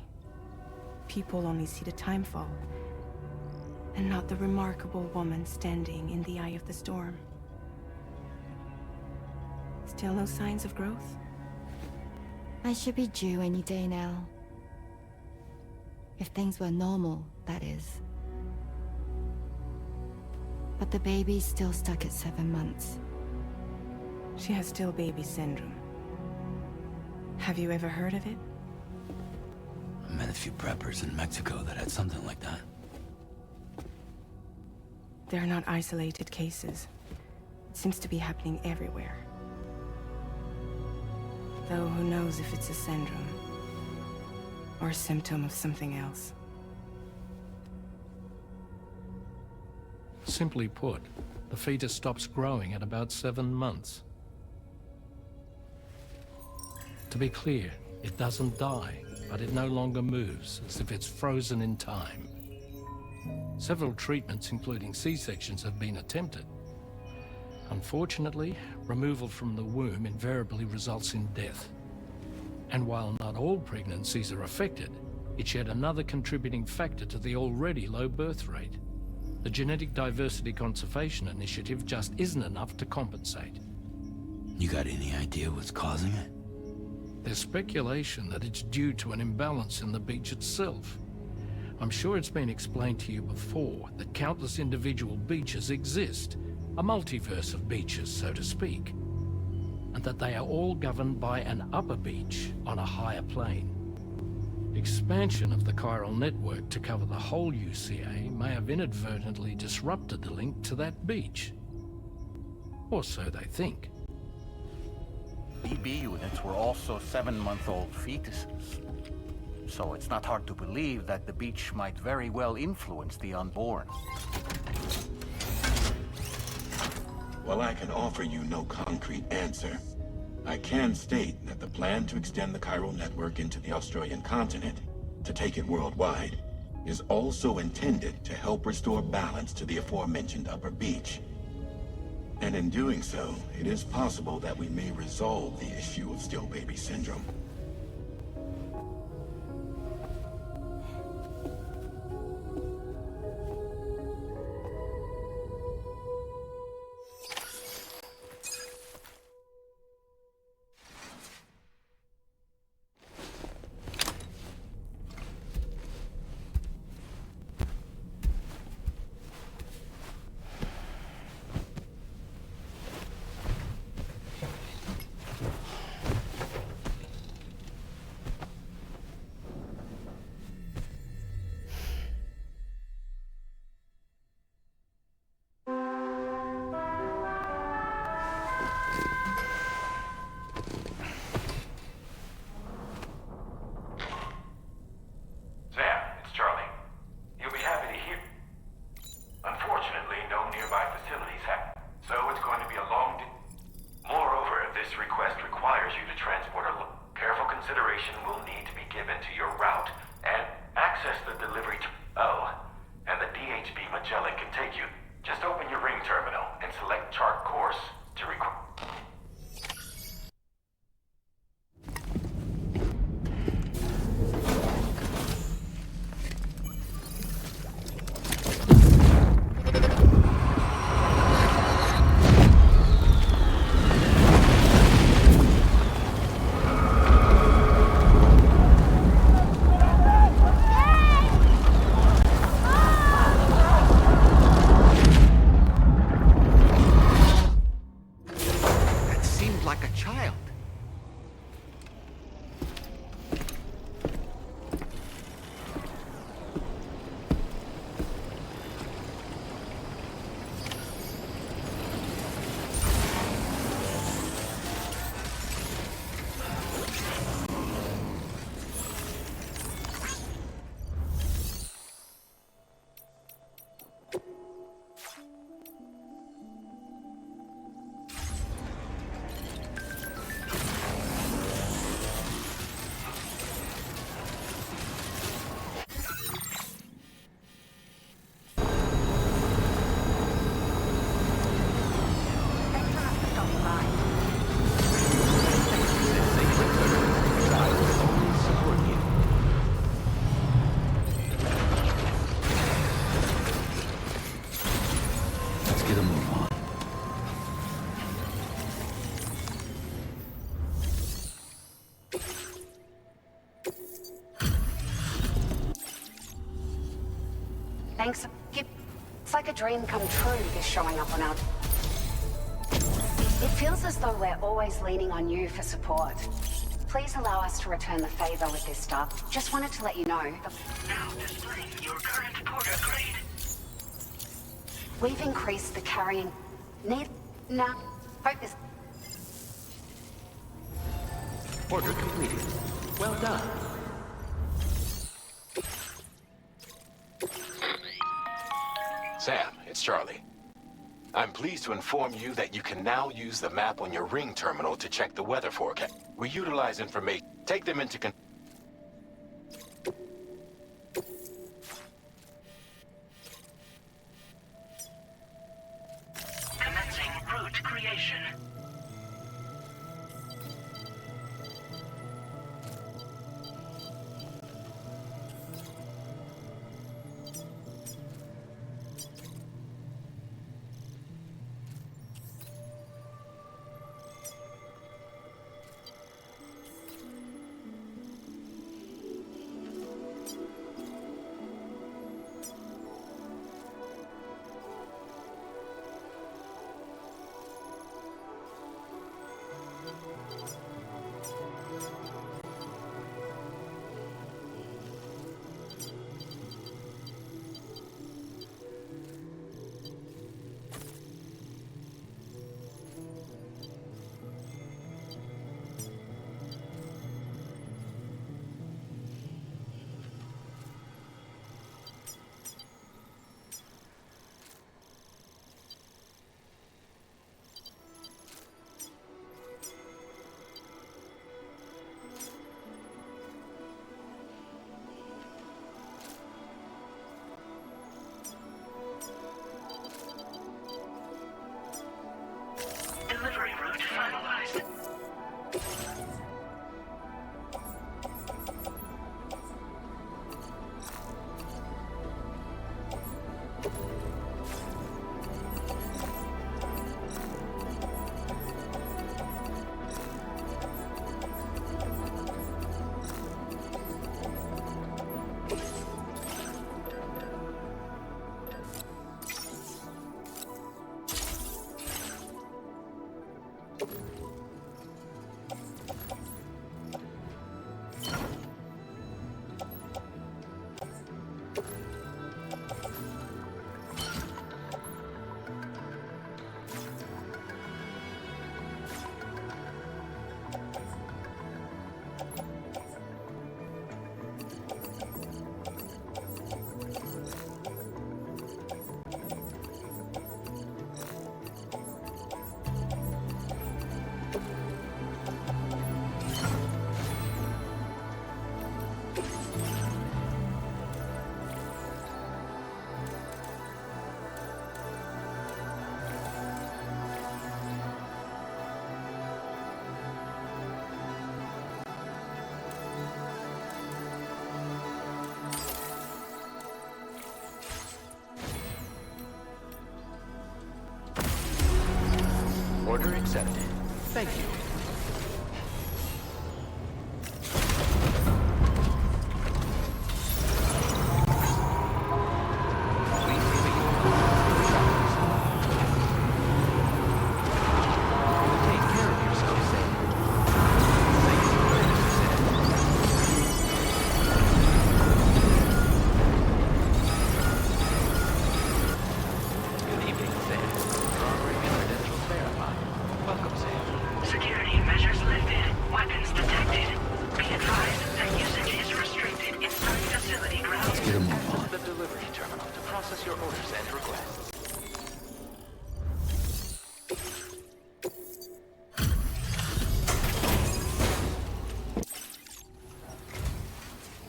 people only see the timefall, and not the remarkable woman standing in the eye of the storm. Still no signs of growth? I should be due any day now. If things were normal, that is. But the baby's still stuck at 7 months. She has still baby syndrome. Have you ever heard of it? I met a few preppers in Mexico that had something like that. they're not isolated cases. It seems to be happening everywhere. Though who knows if it's a syndrome or a symptom of something else. Simply put, the fetus stops growing at about 7 months. To be clear, it doesn't die, but it no longer moves, as if it's frozen in time. Several treatments, including C-sections, have been attempted. Unfortunately, removal from the womb invariably results in death. And while not all pregnancies are affected, it's yet another contributing factor to the already low birth rate. The Genetic Diversity Conservation Initiative just isn't enough to compensate. You got any idea what's causing it? There's speculation that it's due to an imbalance in the beach itself. I'm sure it's been explained to you before that countless individual beaches exist, a multiverse of beaches, so to speak, and that they are all governed by an upper beach on a higher plane. Expansion of the chiral network to cover the whole UCA may have inadvertently disrupted the link to that beach. Or so they think. BB units were also 7-month-old fetuses. So it's not hard to believe that the beach might very well influence the unborn. While I can offer you no concrete answer, I can state that the plan to extend the chiral network into the Australian continent, to take it worldwide, is also intended to help restore balance to the aforementioned upper beach. And in doing so, it is possible that we may resolve the issue of still baby syndrome. Thanks. It's like a dream come true, this showing up on our... It feels as though we're always leaning on you for support. Please allow us to return the favor with this stuff. Just wanted to let you know. Now displaying your current portal grade. We've increased the carrying need. Now, focus. Order completed. Well done. Sam, it's Charlie. I'm pleased to inform you that you can now use the map on your ring terminal to check the weather forecast. We utilize information. Take them into Commencing route creation. Delivery route finalized. Order accepted. Thank you. Security measures lifted. Weapons detected. Be advised that usage is restricted inside facility grounds. Get a move on. The delivery terminal to process your orders and requests.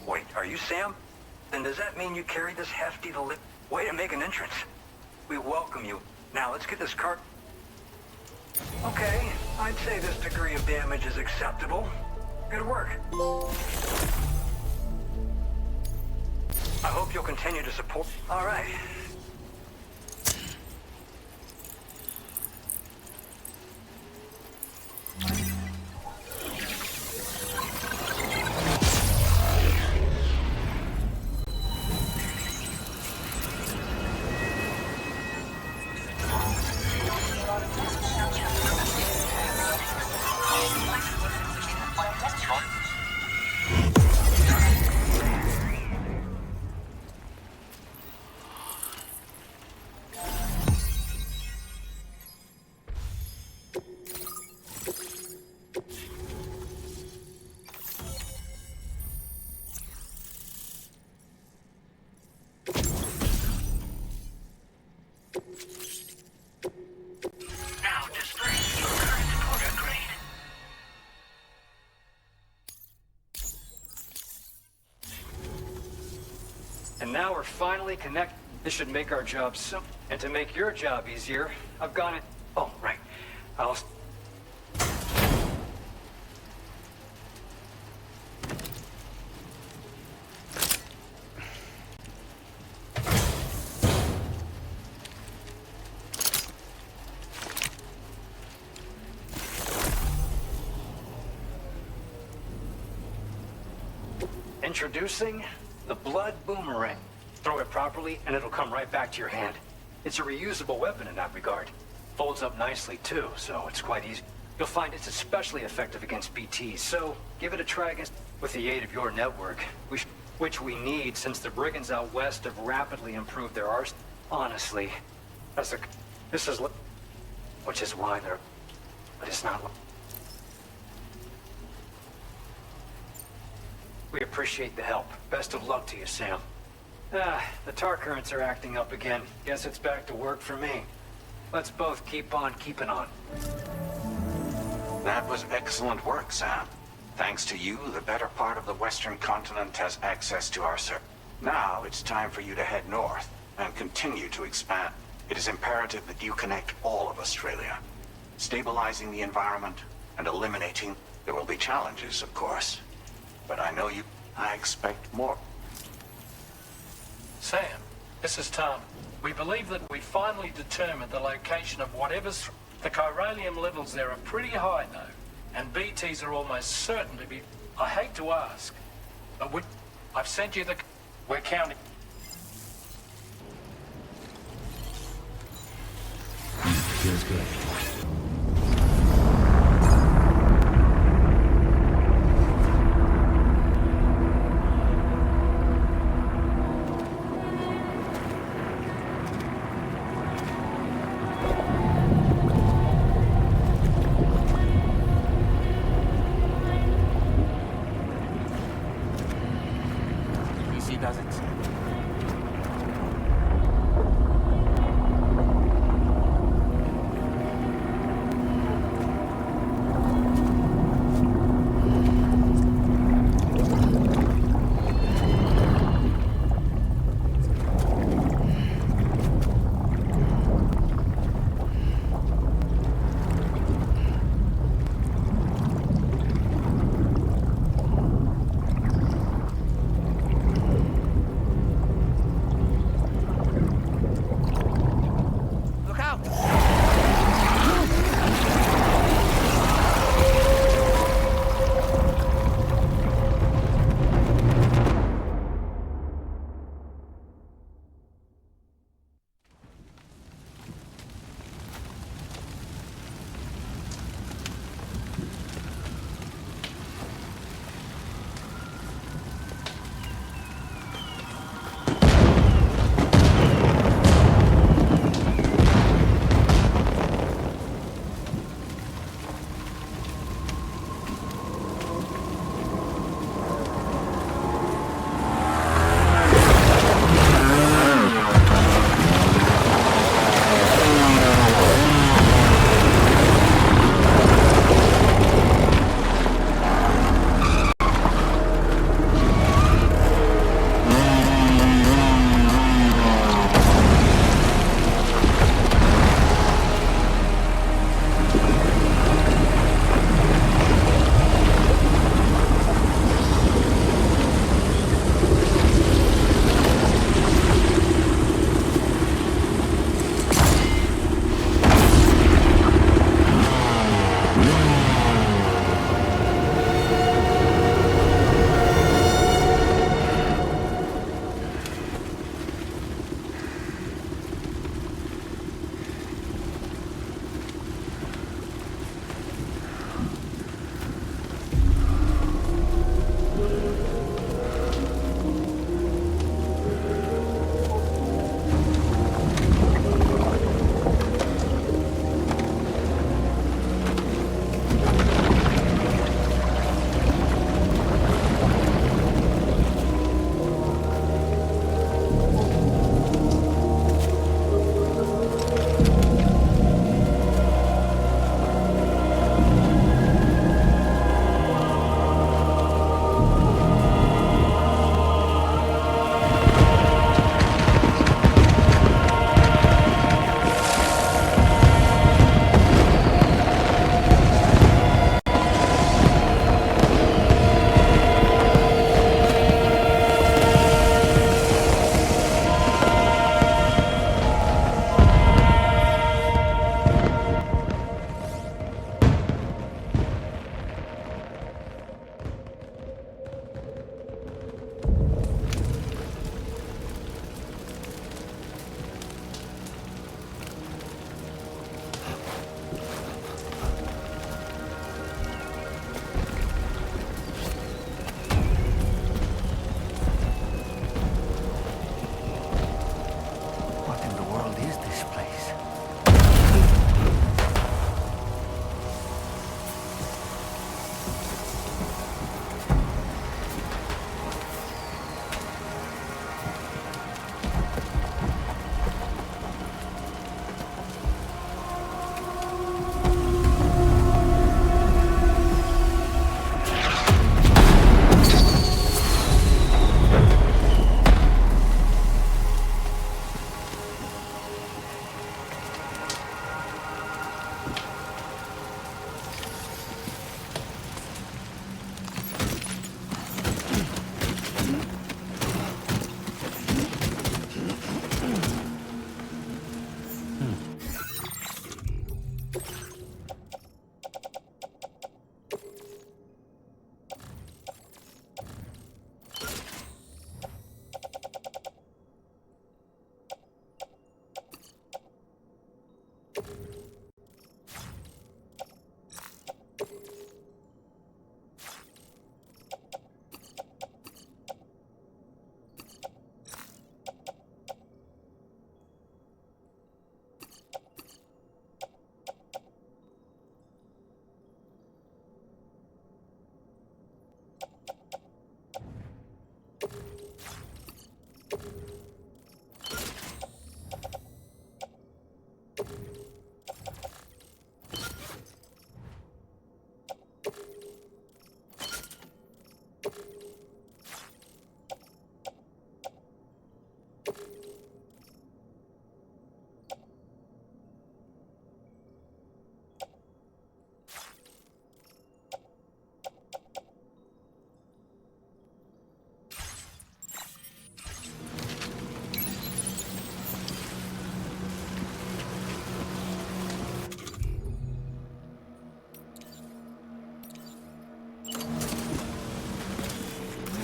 Wait, are you Sam? Then does that mean you carried this hefty way to make an entrance? We welcome you. Now let's get this cart. Okay, I'd say this degree of damage is acceptable. Good work. I hope you'll continue to support. All right. now we're finally connected. This should make our job simple. And to make your job easier, I've gone it. Oh, right. I'll... Introducing the Blood Boomerang. Throw it properly, and it'll come right back to your hand. It's a reusable weapon in that regard. Folds up nicely, too, so it's quite easy. You'll find it's especially effective against BTs, so give it a try against... With the aid of your network, which we need since the brigands out west have rapidly improved their arsenal. Honestly, this is... Which is why they're... But it's not... We appreciate the help. Best of luck to you, Sam. The tar currents are acting up again. Guess it's back to work for me. Let's both keep on keeping on. That was excellent work, Sam. Thanks to you, the better part of the Western continent has access to our server. Now it's time for you to head north and continue to expand. It is imperative that you connect all of Australia. Stabilizing the environment and eliminating... There will be challenges, of course. But I know you... I expect more. Sam, this is Tom. We believe that we finally determined the location of whatever's... The chiralium levels there are pretty high, though. And BTs are almost certain to be... I hate to ask, but I've sent you the... We're counting... Feels good.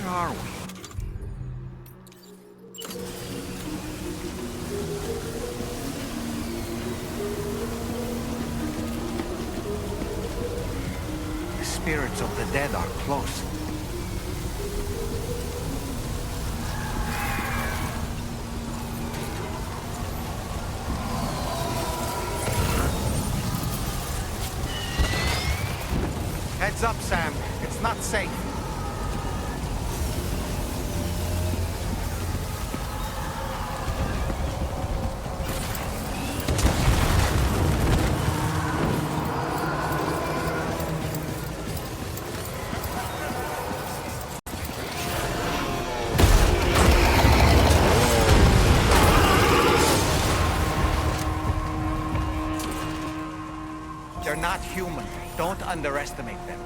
Where are we? The spirits of the dead are close. Heads up, Sam. It's not safe. They're not human. Don't underestimate them.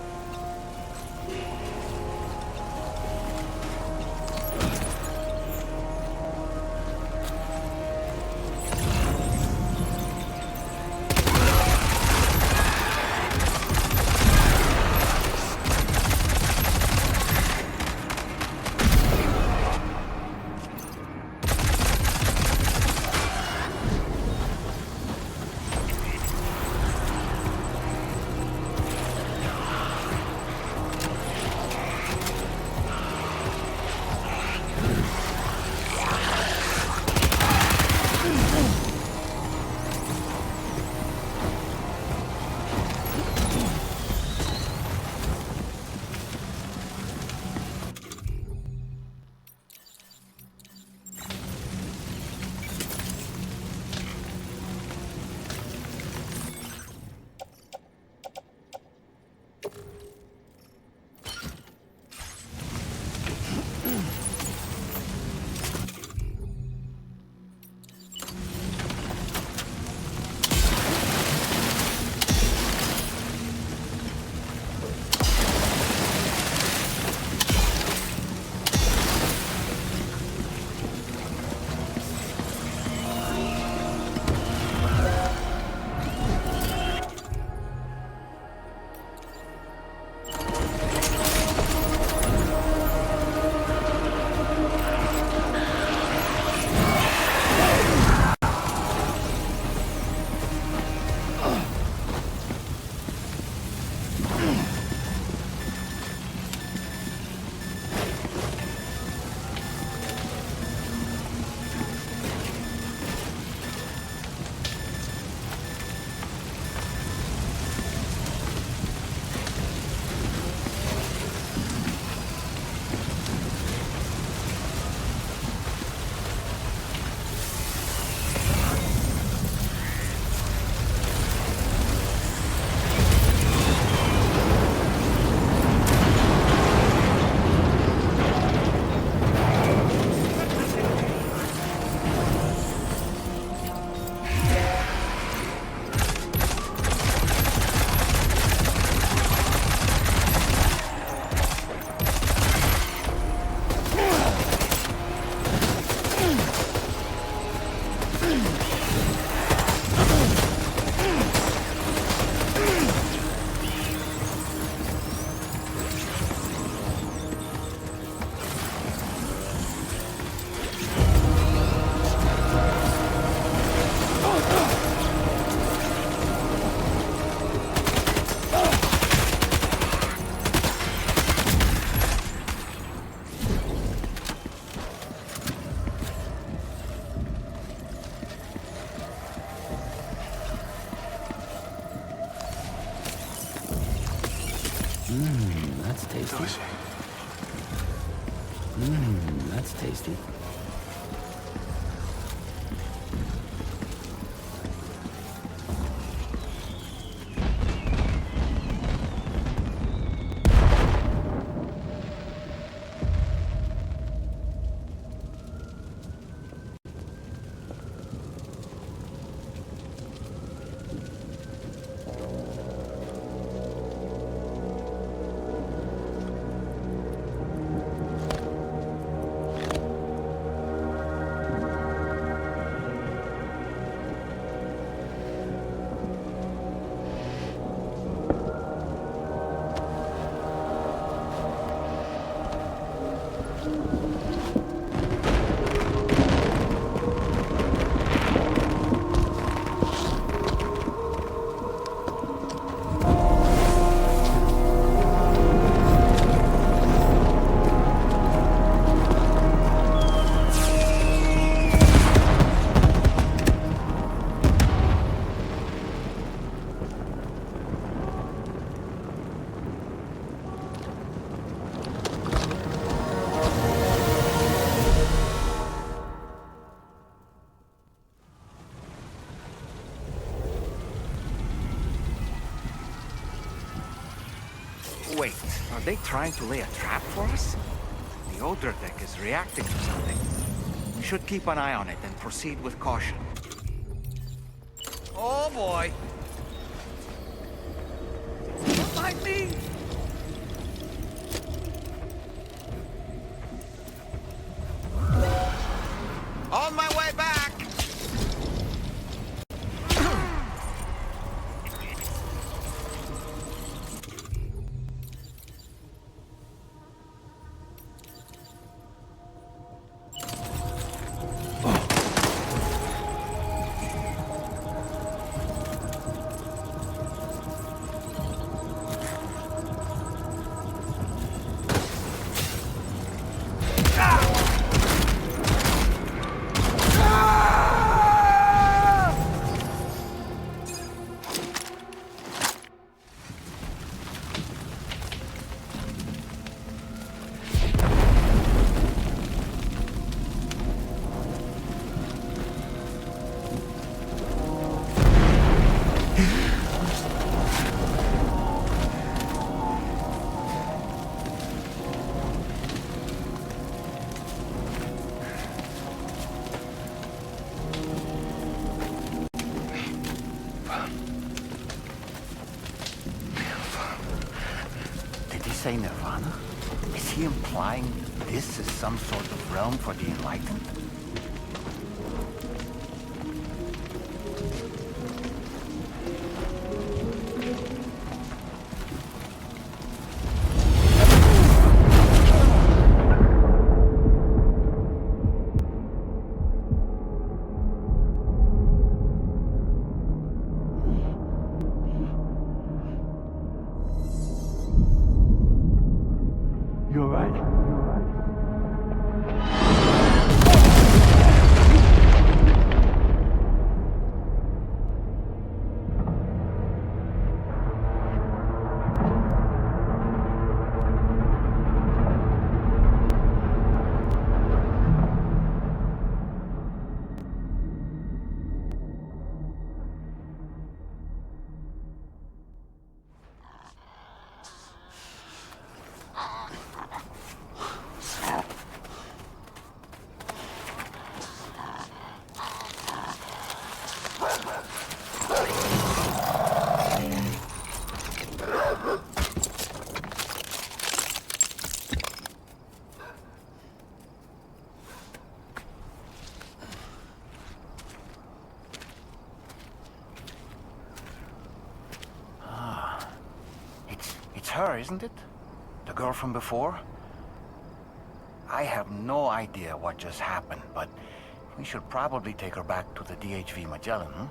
tasty. That's tasty. Wait, are they trying to lay a trap for us? The older deck is reacting to something. We should keep an eye on it and proceed with caution. Oh boy! Don't mind me! On my way back! Say Nirvana? Is he implying this is some sort of realm for the enlightened? You're right. It's her, isn't it? The girl from before? I have no idea what just happened, but we should probably take her back to the DHV Magellan, huh?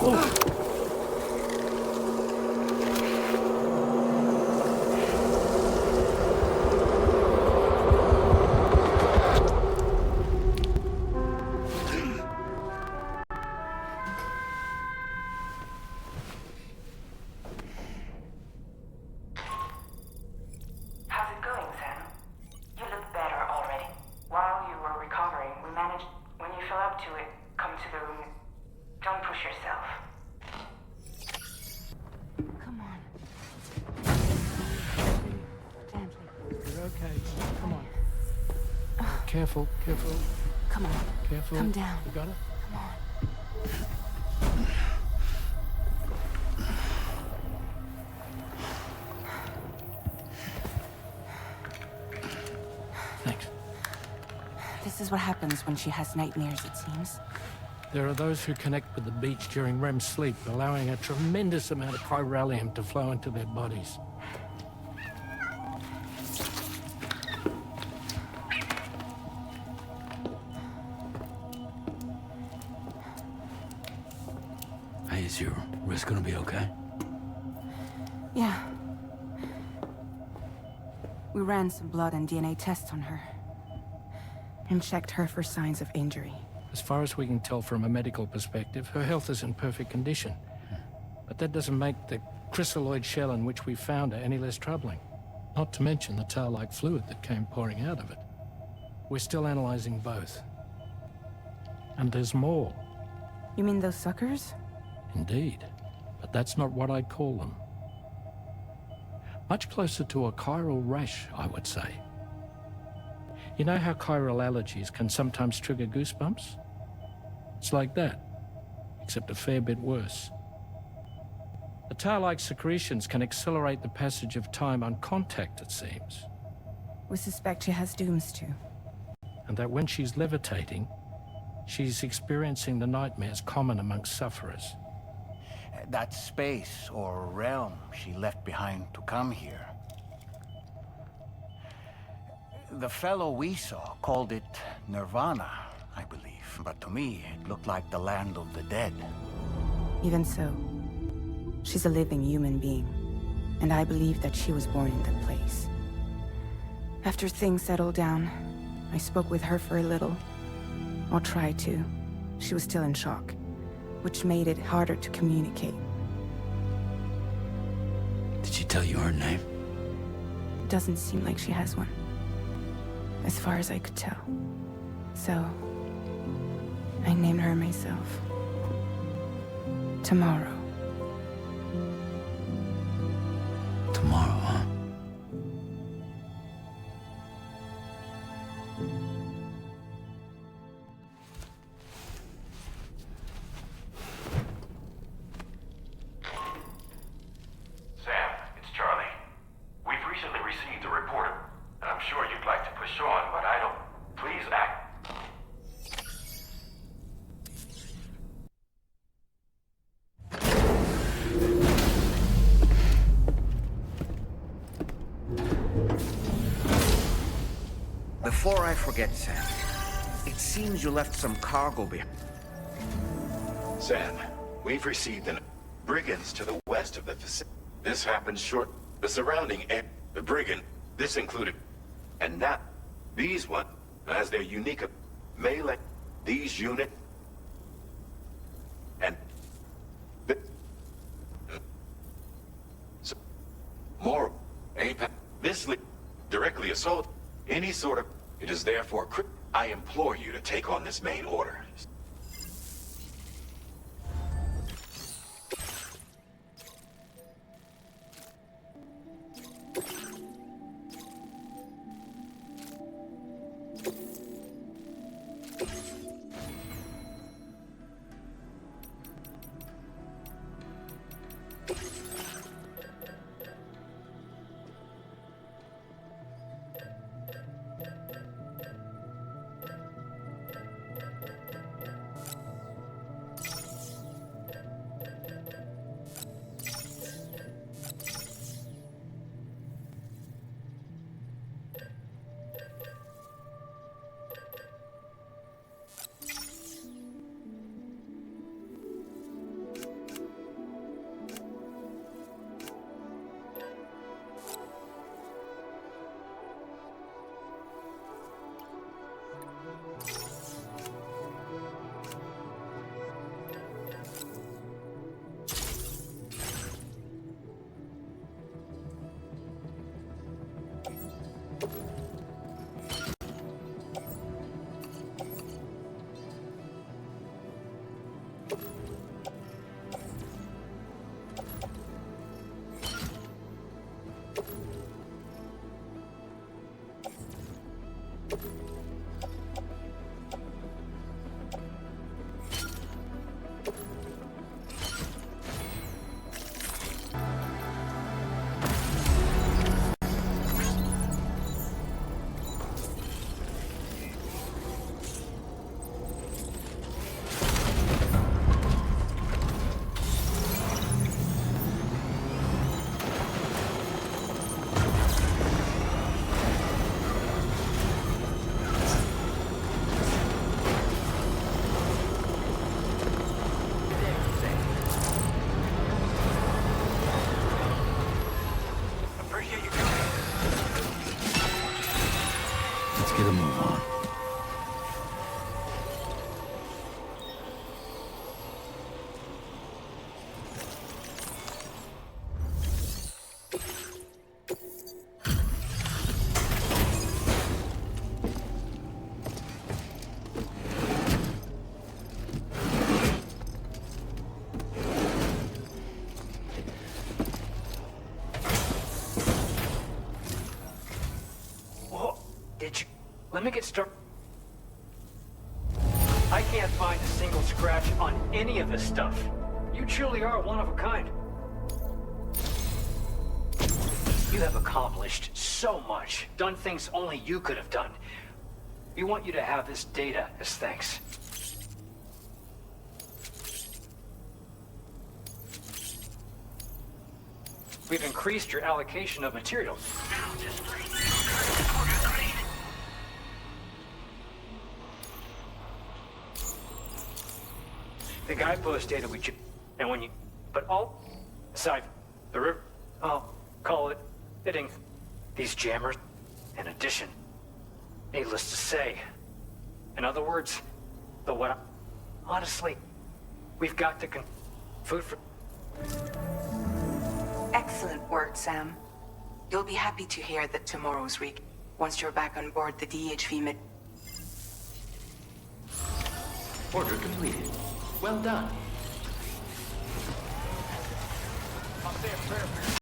How's it going, Sam? You look better already. While you were recovering, we managed... When you feel up to it, come to the room. Don't push yourself. Come on. Gently. You're okay. Come on. Careful, careful. Come on. Careful. Come down. You got it? Come on. Thanks. This is what happens when she has nightmares, it seems. There are those who connect with the beach during REM sleep, allowing a tremendous amount of chiralium to flow into their bodies. Hey, is your wrist gonna be okay? Yeah. We ran some blood and DNA tests on her. And checked her for signs of injury. As far as we can tell from a medical perspective, her health is in perfect condition. But that doesn't make the chrysaloid shell in which we found her any less troubling. Not to mention the tar-like fluid that came pouring out of it. We're still analyzing both. And there's more. You mean those suckers? Indeed. But that's not what I'd call them. Much closer to a chiral rash, I would say. You know how chiral allergies can sometimes trigger goosebumps? It's like that, except a fair bit worse. The tar-like secretions can accelerate the passage of time on contact, it seems. We suspect she has dooms too. And that when she's levitating, she's experiencing the nightmares common amongst sufferers. That space or realm she left behind to come here. The fellow we saw called it Nirvana, I believe. But to me, it looked like the land of the dead. Even so, she's a living human being. And I believe that she was born in that place. After things settled down, I spoke with her for a little. Or tried to. She was still in shock, which made it harder to communicate. Did she tell you her name? It doesn't seem like she has one. As far as I could tell. So, I named her myself. Tomorrow. Tomorrow, huh? Sam, it's Charlie. We've recently received a report, and I'm sure you'd like to push on, but I don't... Please act... Before I forget, Sam, it seems you left some cargo behind. Sam, we've received an brigands to the west of the facility. This happened short. The surrounding area, the brigand, this included, and now these one, as their unique melee, these unit, and so, more, this directly assault any sort of. It is therefore. I implore you to take on this main order. Let me get started. I can't find a single scratch on any of this stuff. You truly are one of a kind. You have accomplished so much, done things only you could have done. We want you to have this data as thanks. We've increased your allocation of materials. The guidepost data we and when you, but all aside, the river, I'll call it hitting these jammers. In addition, needless to say, in other words, the what? Honestly, we've got to food for. Excellent work, Sam. You'll be happy to hear that tomorrow's week, once you're back on board the DHV mid. Order completed. Well done. I'll say a prayer for you.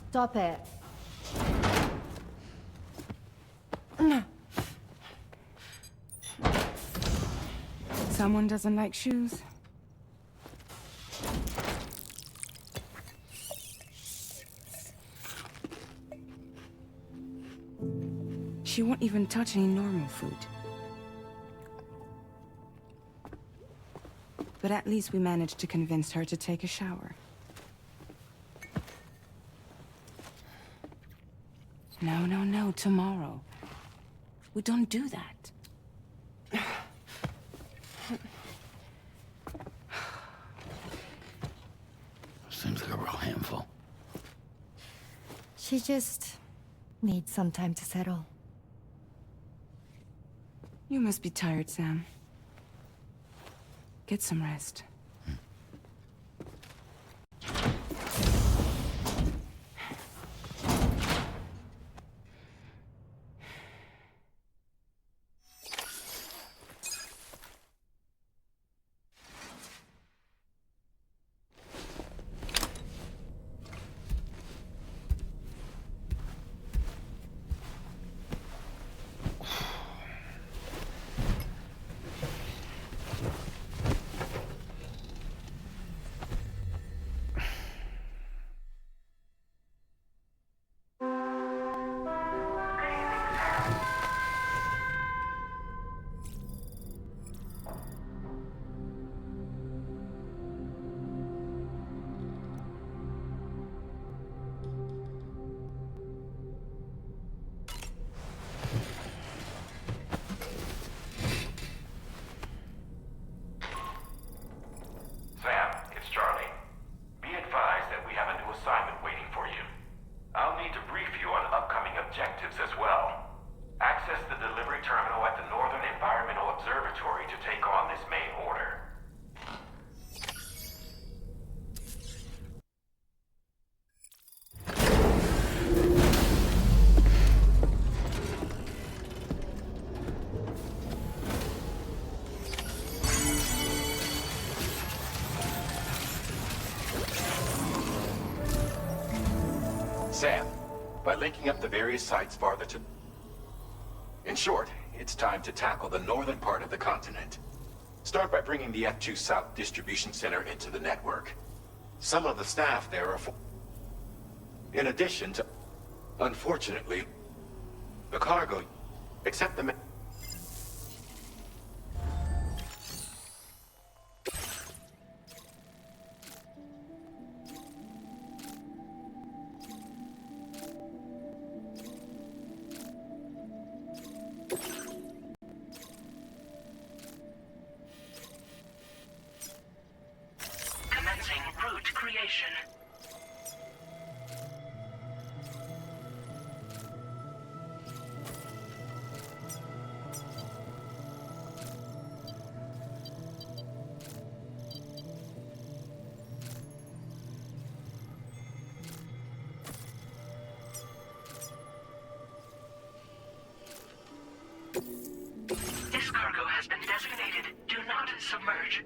Stop it. Someone doesn't like shoes? She won't even touch any normal food. But at least we managed to convince her to take a shower. No, tomorrow. We don't do that. Seems like a real handful. She just needs some time to settle. You must be tired, Sam. Get some rest. Sam, by linking up the various sites farther to... In short, it's time to tackle the northern part of the continent. Start by bringing the F2 South Distribution Center into the network. Some of the staff there are... In addition to... Unfortunately, the cargo... Except the... merge.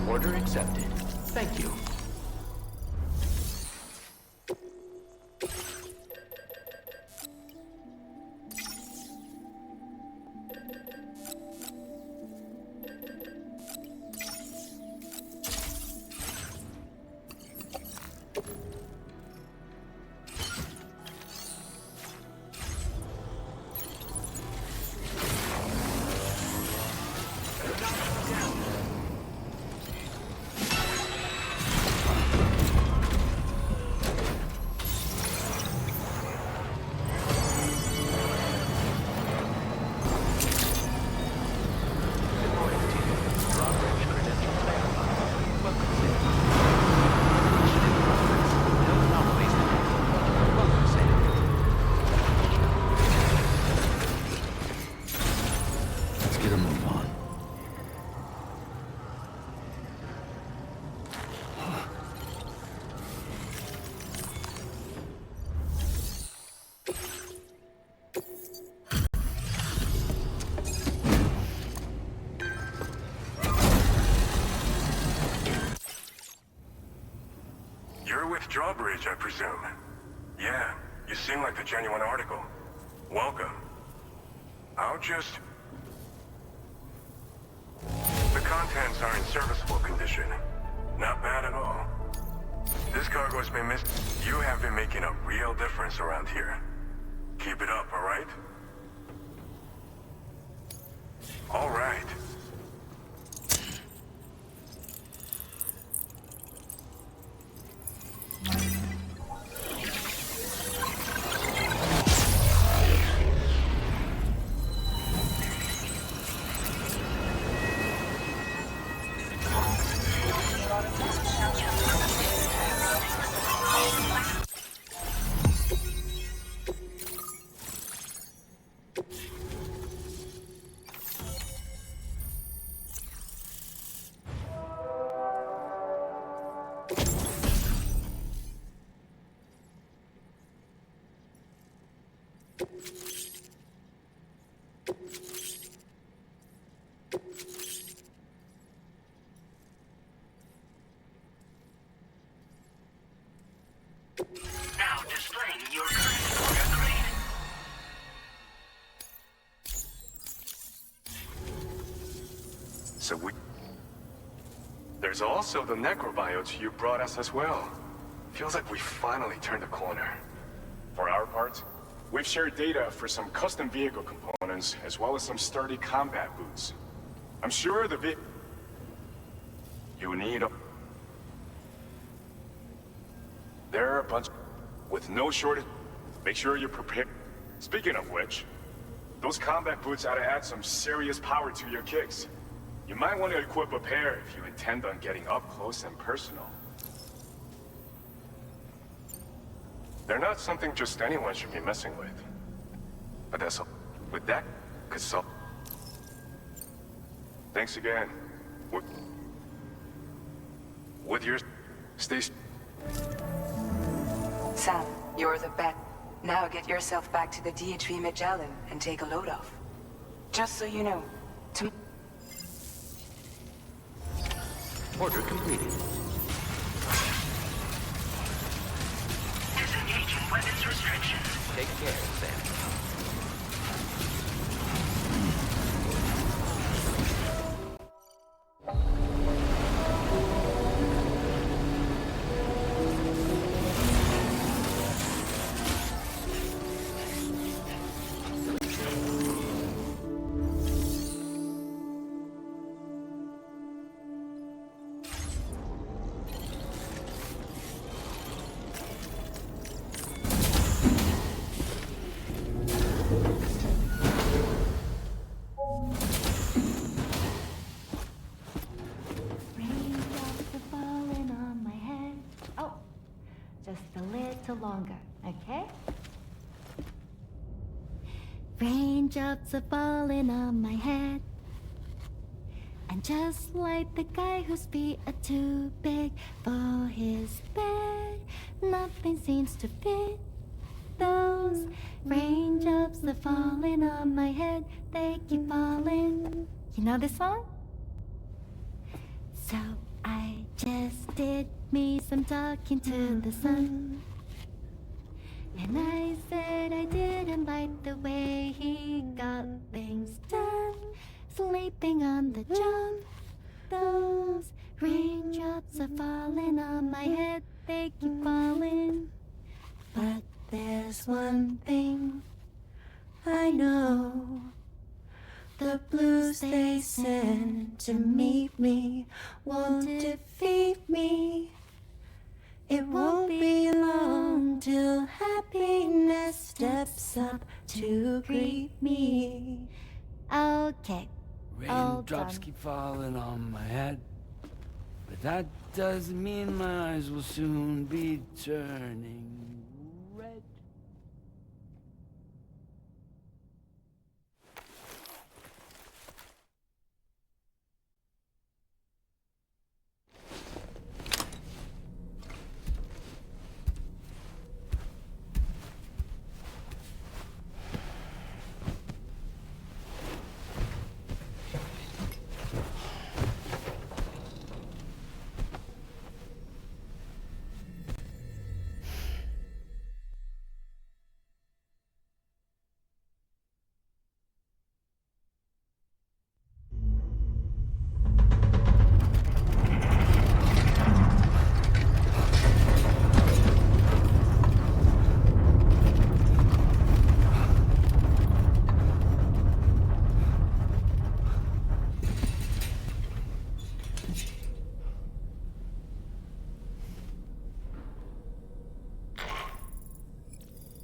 Order accepted. Thank you. Drawbridge, I presume. Yeah, you seem like the genuine article. Welcome. I'll just... The contents are in serviceable condition. Not bad at all. This cargo's been missed. You have been making a real difference around here. Keep it up, all right? All right. Now displaying your current order grade. So there's also the necrobiotes you brought us as well. Feels like we finally turned a corner. For our part, we've shared data for some custom vehicle components, as well as some sturdy combat boots. I'm sure you need There are a bunch with no shortage. Make sure you're prepared. Speaking of which, those combat boots ought to add some serious power to your kicks. You might want to equip a pair if you intend on getting up close and personal. They're not something just anyone should be messing with. But that's all. With that, consult. Thanks again. With your station. Sam, you're the best. Now get yourself back to the DHV Magellan and take a load off. Just so you know, Order completed. Disengaging weapons restrictions. Take care, Sam. Raindrops are falling on my head. Oh, just a little longer, okay? Raindrops are falling on my head. And just like the guy whose feet are too big for his bed, nothing seems to fit. Those raindrops are falling on my head, they keep falling. You know this song? So I just did me some talking to the sun. And I said I didn't like the way he got things done, sleeping on the job. Those raindrops are falling on my head, they keep falling. But there's one thing I know. The blues they send to meet me won't defeat me. It won't be long till happiness steps up to greet me. Okay, all Raindrops done. keep falling on my head, but that doesn't mean my eyes will soon be turning red.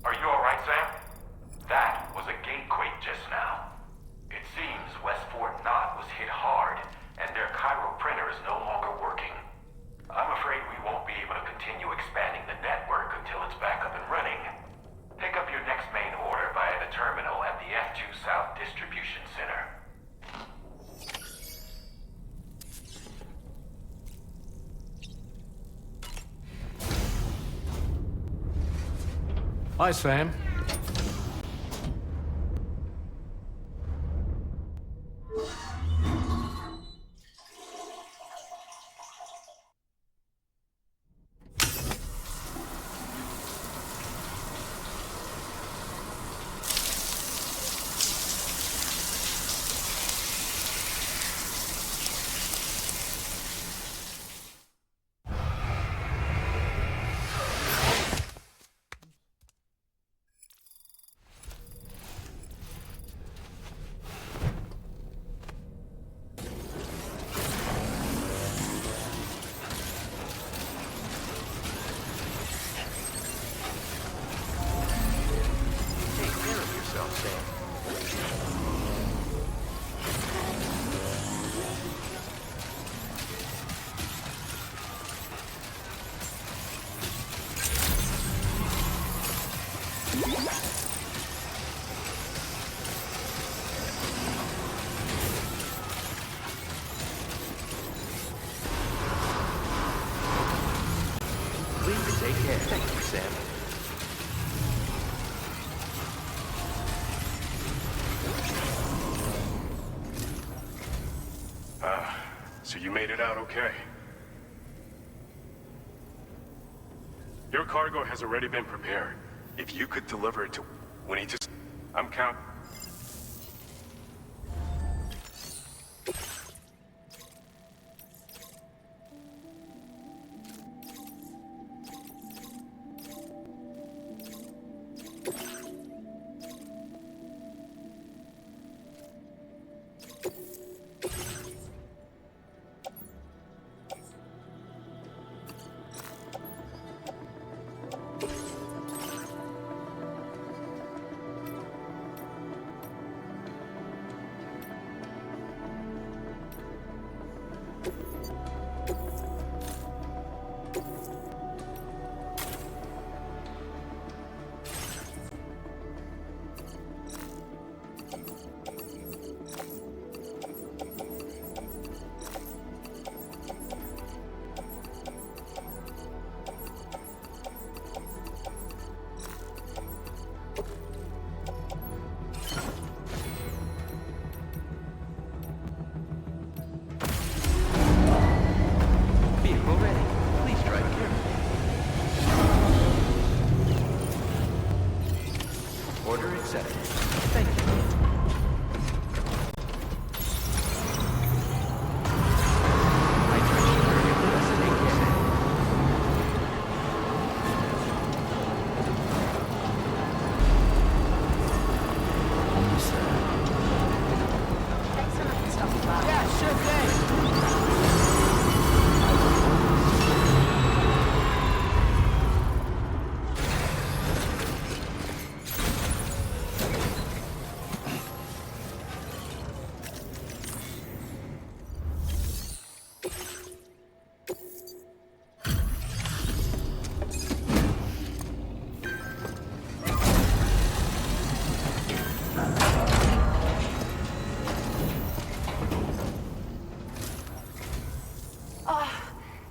Are you alright, Sam? That was a gate quake just now. It seems West Fort Knott was hit hard, and their Cairo printer is no longer working. I'm afraid we won't be able to continue expanding the network until it's back up and running. Pick up your next main order via the terminal at the F2 South Distribution Center. Hi, Sam. Please take care. Thank you, Sam. So you made it out okay? cargo has already been prepared. If you could deliver it to... We need to... I'm counting.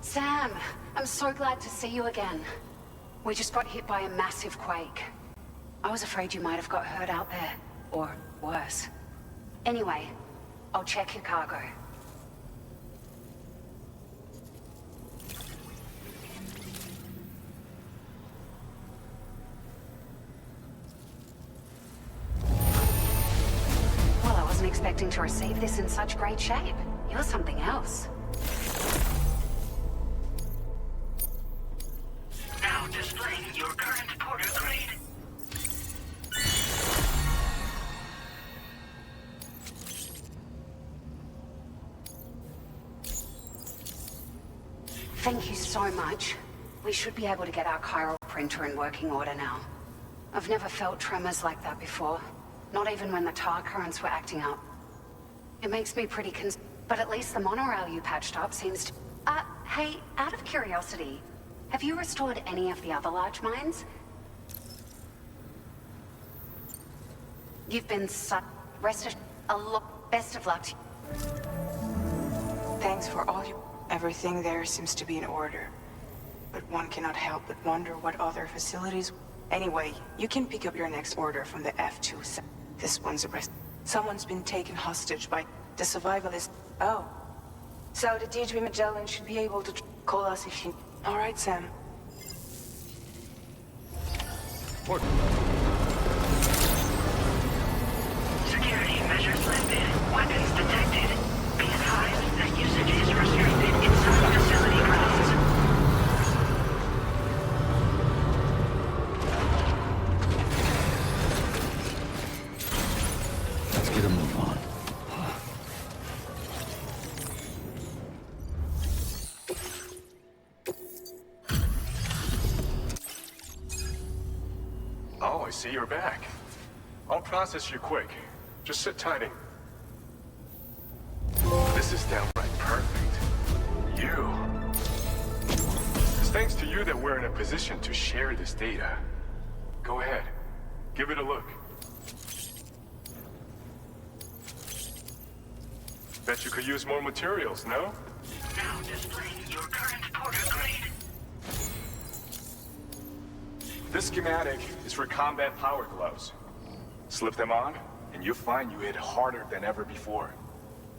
Sam, I'm so glad to see you again. We just got hit by a massive quake. I was afraid you might have got hurt out there, or worse. Anyway, I'll check your cargo. Well, I wasn't expecting to receive this in such great shape. You're something else. Now displaying your current porter grade. Thank you so much. We should be able to get our chiral printer in working order now. I've never felt tremors like that before. Not even when the tar currents were acting up. It makes me pretty but at least the monorail you patched up seems to... Hey, out of curiosity, have you restored any of the other large mines? You've been best of luck to you. Thanks for all you... Everything there seems to be in order. But one cannot help but wonder what other facilities... Anyway, you can pick up your next order from the F2. This one's arrested. Someone's been taken hostage by the survivalist. Oh. So the D3 Magellan should be able to call us if you... All right, Sam. Order. Security measures lifted. Weapons detected. Be advised that usage is restricted inside facility grounds. Let's get a move on. Oh, I see you're back. I'll process you quick. Just sit tight and... This is downright perfect. You. It's thanks to you that we're in a position to share this data. Go ahead. Give it a look. Bet you could use more materials, no? Now displaying your current porter grade. This schematic is for combat power gloves. Slip them on, and you'll find you hit harder than ever before.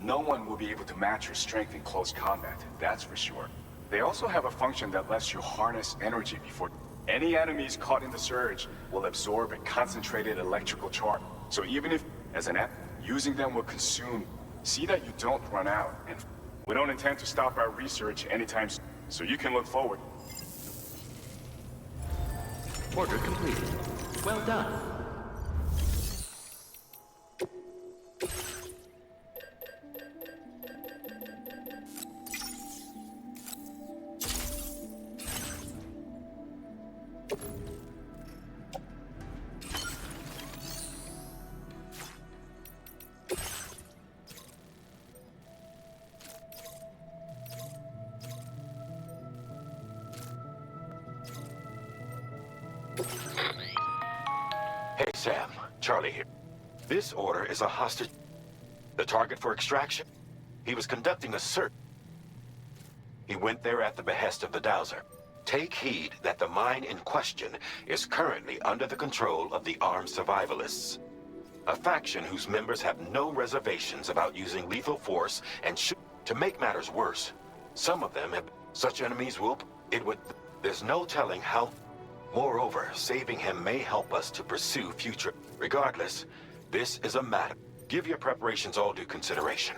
No one will be able to match your strength in close combat, that's for sure. They also have a function that lets you harness energy before... Any enemies caught in the surge will absorb a concentrated electrical charge. So even if, as an app, using them will consume, see that you don't run out. And we don't intend to stop our research anytime soon, so you can look forward. Order completed. Well done. Hey, Sam. Charlie here. This order is a hostage. The target for extraction? He was conducting a search. He went there at the behest of the Dowser. Take heed that the mine in question is currently under the control of the armed survivalists. A faction whose members have no reservations about using lethal force and to make matters worse. Some of them have such enemies will... There's no telling how... Moreover, saving him may help us to pursue future... Regardless, this is a matter. Give your preparations all due consideration.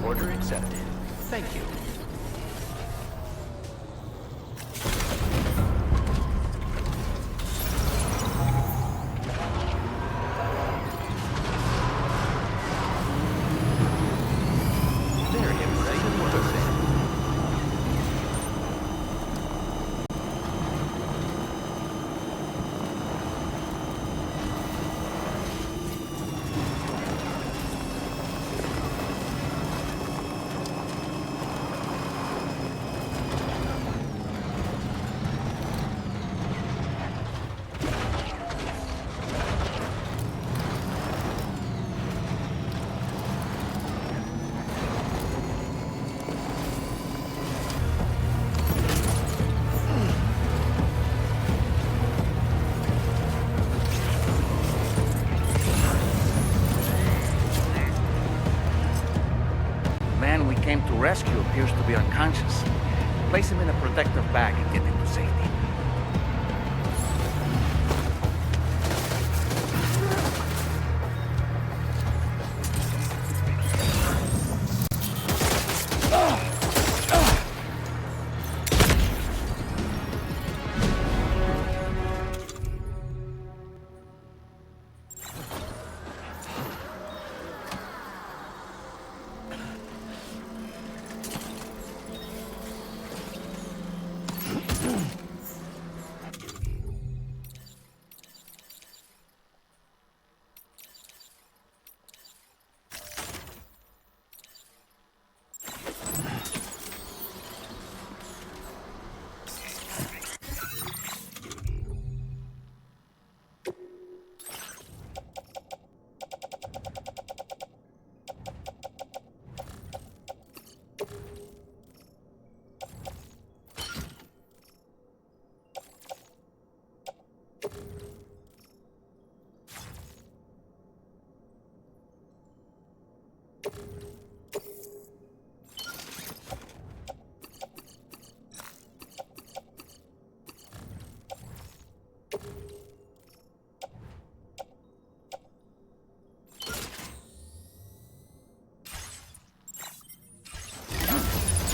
Order accepted. Thank you. Rescue appears to be unconscious. Place him in a protective bag and get him to safety.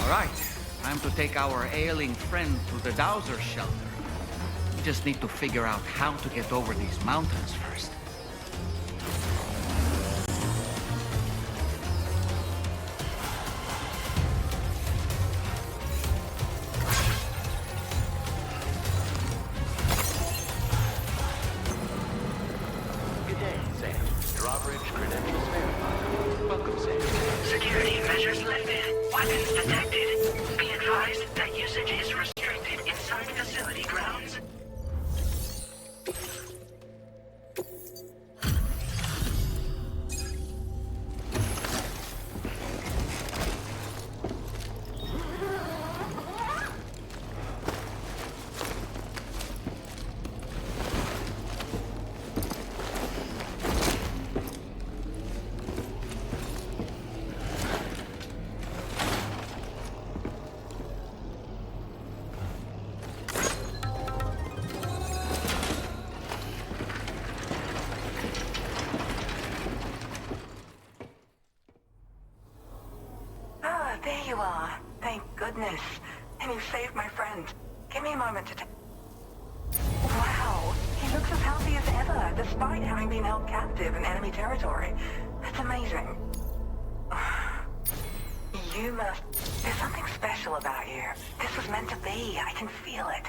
All right, time to take our ailing friend to the Dowser shelter. We just need to figure out how to get over these mountains first. Good day, Sam. Drawbridge credentials verified. Welcome, Sam. Security measures lifted. Weapons detected. Be advised that usage is restricted inside facility grounds. goodness. And you saved my friend. Give me a moment to Wow, he looks as healthy as ever, despite having been held captive in enemy territory. That's amazing. You must... There's something special about you. This was meant to be. I can feel it.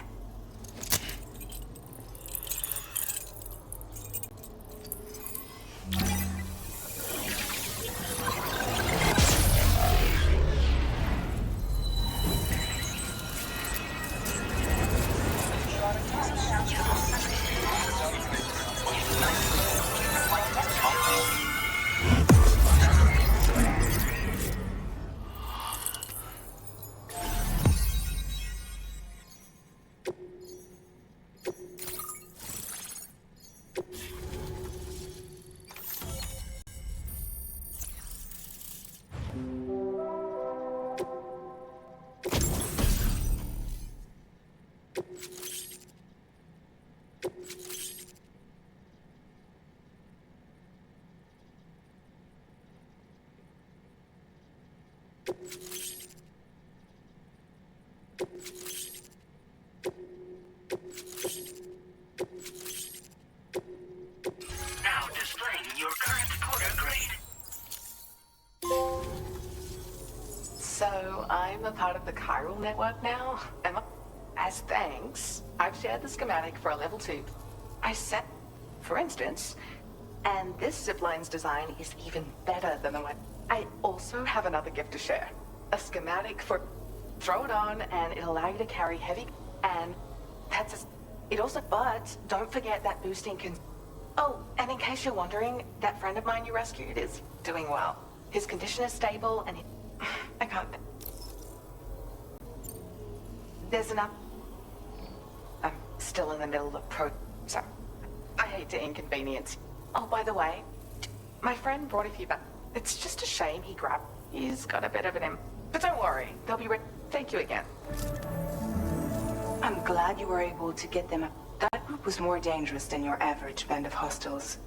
Now displaying your current quarter grade. So, I'm a part of the chiral network now? As thanks, I've shared the schematic for a level 2. I set, for instance, and this zipline's design is even better than the one. I also have another gift to share. A schematic for... Throw it on and it'll allow you to carry heavy... And that's it also... But don't forget that boosting can... Oh, and in case you're wondering, that friend of mine you rescued is doing well. His condition is stable and I can't... There's enough... I'm still in the middle of so I hate to inconvenience. Oh, by the way, my friend brought a few back. It's just a shame he grabbed. He's got a bit of an But don't worry, they'll be ready. Thank you again. I'm glad you were able to get them. That group was more dangerous than your average band of hostiles.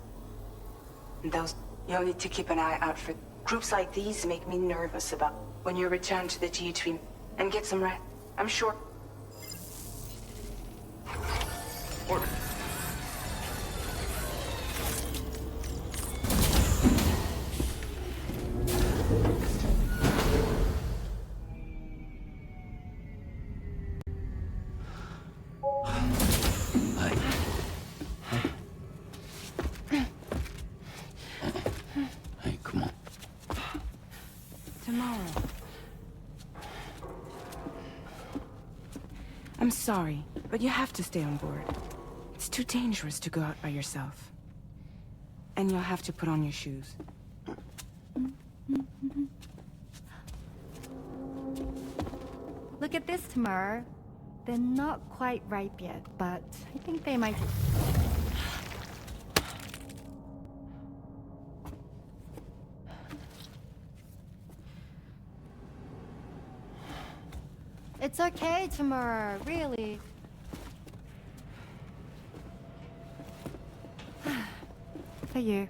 Those... You'll need to keep an eye out for... Groups like these make me nervous about when you return to the G3 and get some rest. I'm sure... Order. Hey, come on. Tomorrow. I'm sorry, but you have to stay on board. It's too dangerous to go out by yourself. And you'll have to put on your shoes. Look at this, Tamara. They're not quite ripe yet, but I think they might... It's okay, Tamara, really. For you.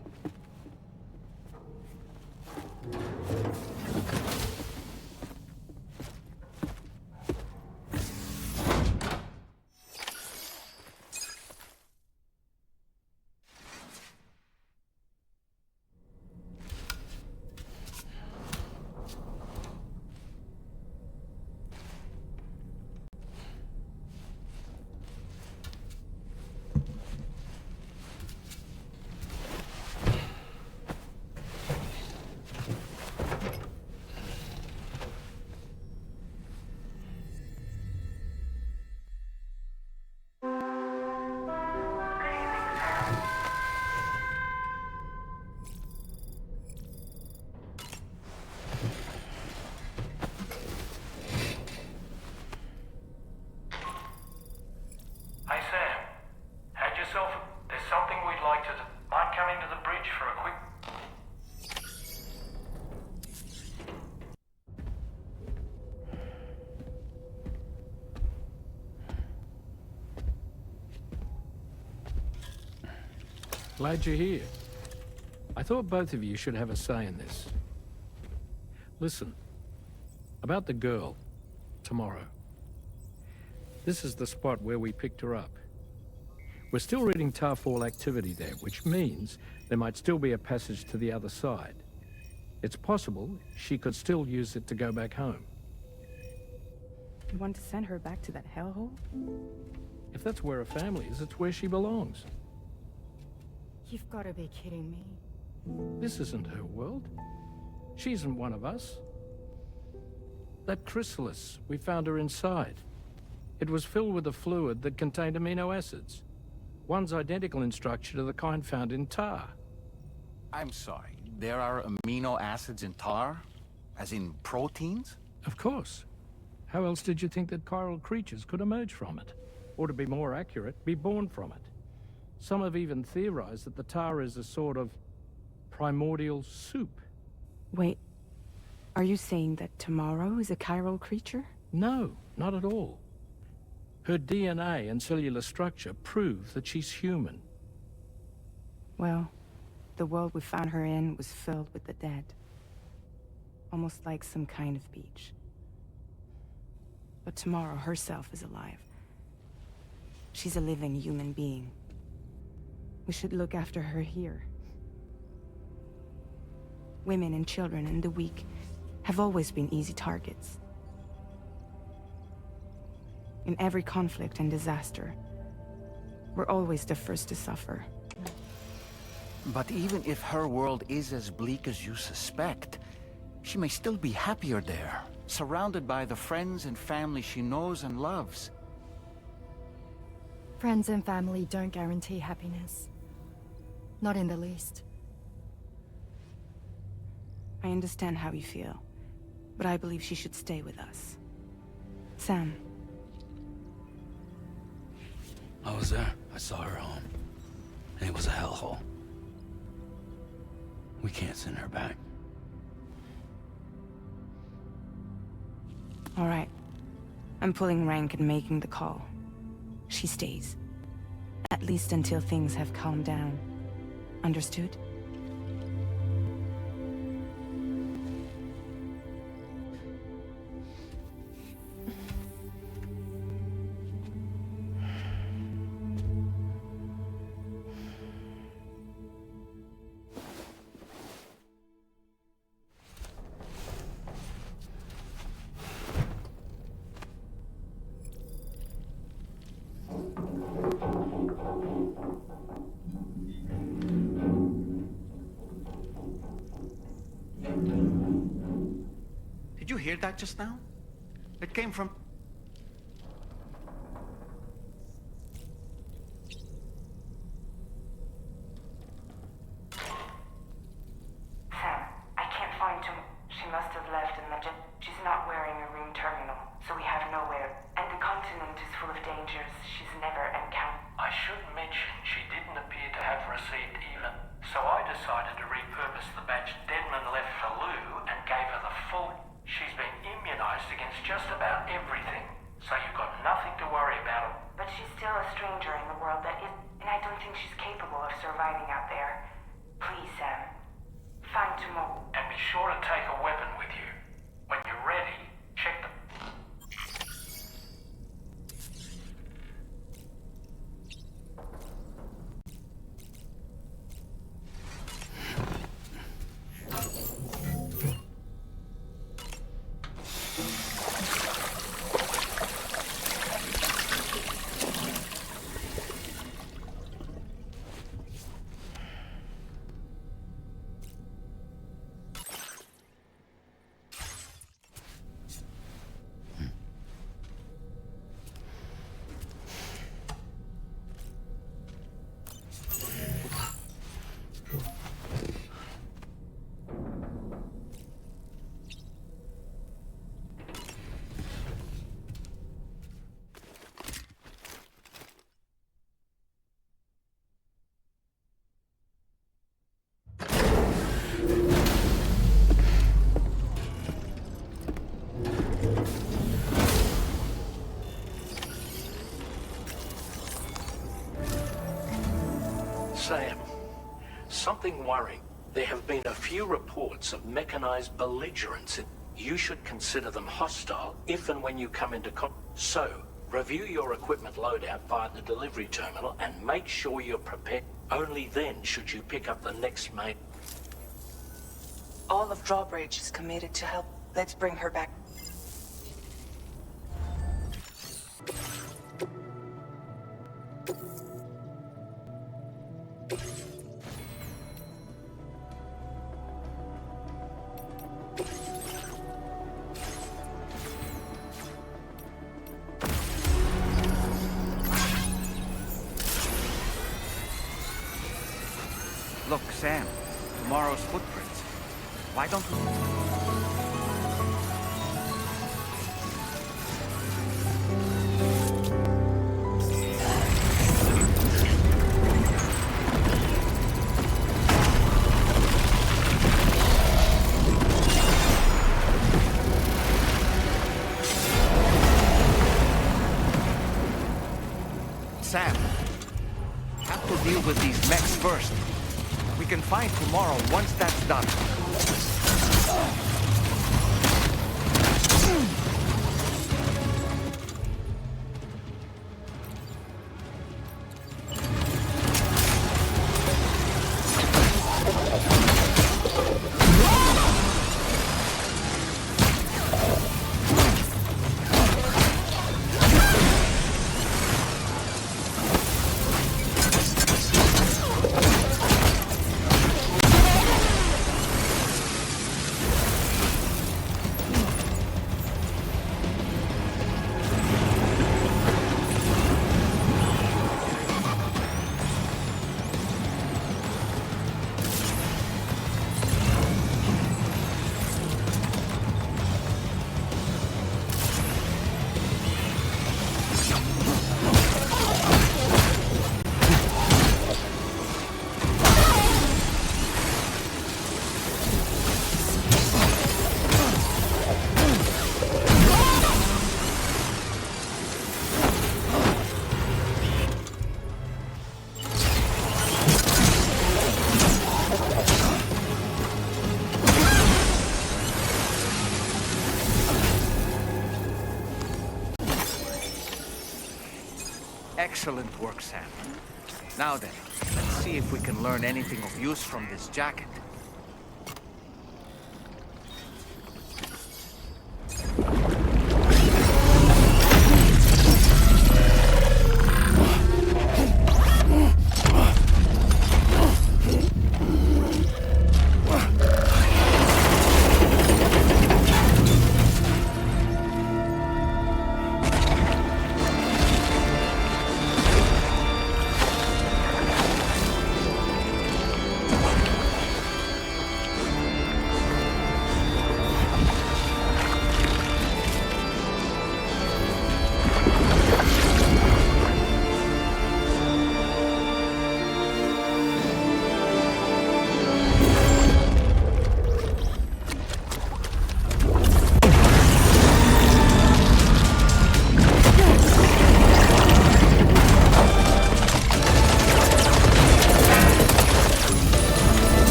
Hey Sam, had yourself... There's something we'd like to... Mind coming to the bridge for a quick... Glad you're here. I thought both of you should have a say in this. Listen, about the girl. tomorrow. This is the spot where we picked her up. We're still reading Tarfall activity there, which means there might still be a passage to the other side. It's possible she could still use it to go back home. You want to send her back to that hellhole? If that's where her family is, it's where she belongs. You've got to be kidding me. This isn't her world. She isn't one of us. That Chrysalis, we found her inside. It was filled with a fluid that contained amino acids. One's identical in structure to the kind found in tar. I'm sorry, there are amino acids in tar? As in proteins? Of course. How else did you think that chiral creatures could emerge from it? Or to be more accurate, be born from it? Some have even theorized that the tar is a sort of primordial soup. Wait, are you saying that tomorrow is a chiral creature? No, not at all. Her DNA and cellular structure prove that she's human. Well, the world we found her in was filled with the dead. Almost like some kind of beach. But tomorrow herself is alive. She's a living human being. We should look after her here. Women and children and the weak have always been easy targets. In every conflict and disaster, we're always the first to suffer. But even if her world is as bleak as you suspect, she may still be happier there, surrounded by the friends and family she knows and loves. Friends and family don't guarantee happiness. Not in the least. I understand how you feel, but I believe she should stay with us. Sam. I was there. I saw her home. And it was a hellhole. We can't send her back. All right. I'm pulling rank and making the call. She stays. At least until things have calmed down. Understood? Did you hear that just now? It came from... Sam, I can't find Tom. She must have left in the... She's not wearing a room terminal, so we have nowhere. And the continent is full of dangers she's never encountered. I should mention she didn't appear to have received even. So I decided to repurpose the batch Deadman left for Lou and gave her the full... She's been immunized against just about everything. So you've got nothing to worry about. But she's still a stranger in the world that is... And I don't think she's capable of surviving out there. Please, Sam. Find tomorrow. And be sure to take a weapon with you. When you're ready, check the... Sam, something worrying. There have been a few reports of mechanized belligerents. you should consider them hostile if and when you come into contact. So, review your equipment loadout via the delivery terminal and make sure you're prepared. Only then should you pick up the next main. All of Drawbridge is committed to help. Let's bring her back. Look, Sam, tomorrow's footprints. Why don't we... Sam, have to deal with these mechs first. We can find tomorrow once that's done. Excellent work, Sam. Now then, let's see if we can learn anything of use from this jacket.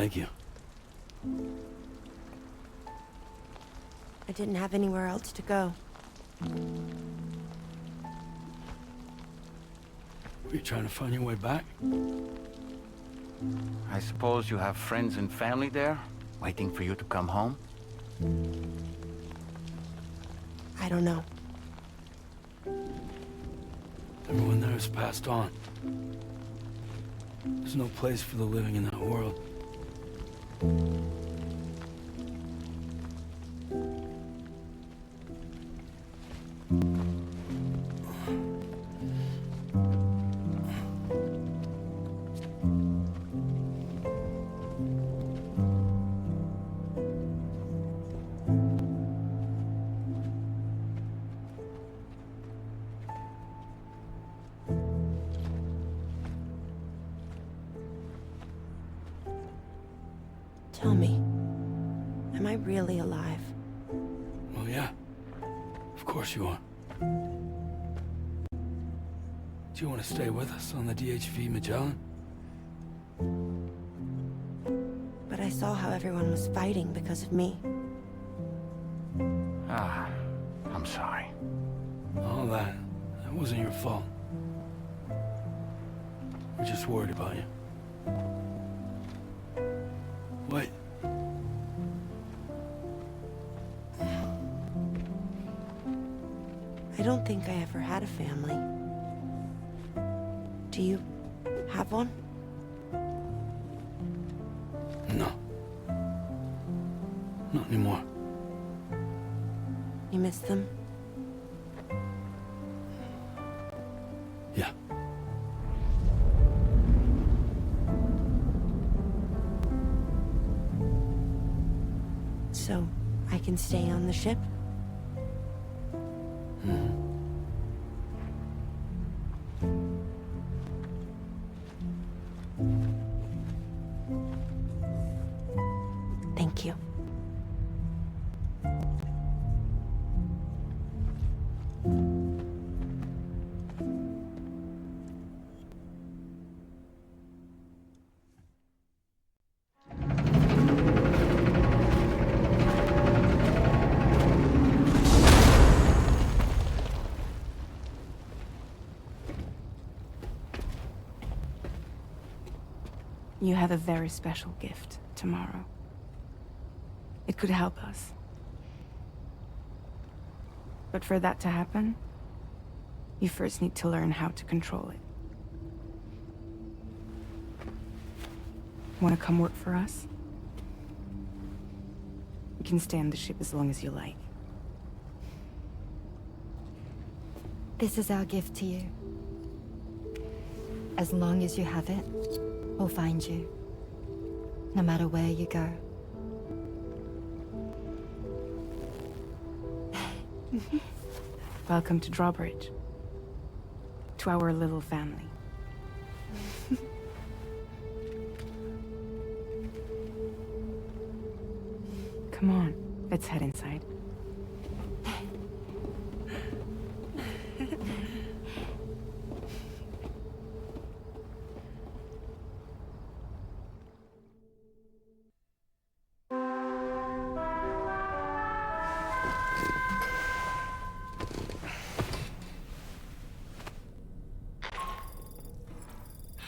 Thank you. I didn't have anywhere else to go. Were you trying to find your way back? I suppose you have friends and family there, waiting for you to come home? I don't know. Everyone there has passed on. There's no place for the living in that world. Tell me, am I really alive? Well, yeah. Of course you are. Do you want to stay with us on the DHV Magellan? But I saw how everyone was fighting because of me. Ah, I'm sorry. All that wasn't your fault. We're just worried about you. Wait. I don't think I ever had a family. Do you have one? No. Not anymore. You miss them? Yeah. So, I can stay on the ship? Thank you. You have a very special gift tomorrow. It could help us. But for that to happen, you first need to learn how to control it. Want to come work for us? You can stay on the ship as long as you like. This is our gift to you. As long as you have it, we'll find you. No matter where you go. Welcome to Drawbridge. To our little family. Come on, let's head inside.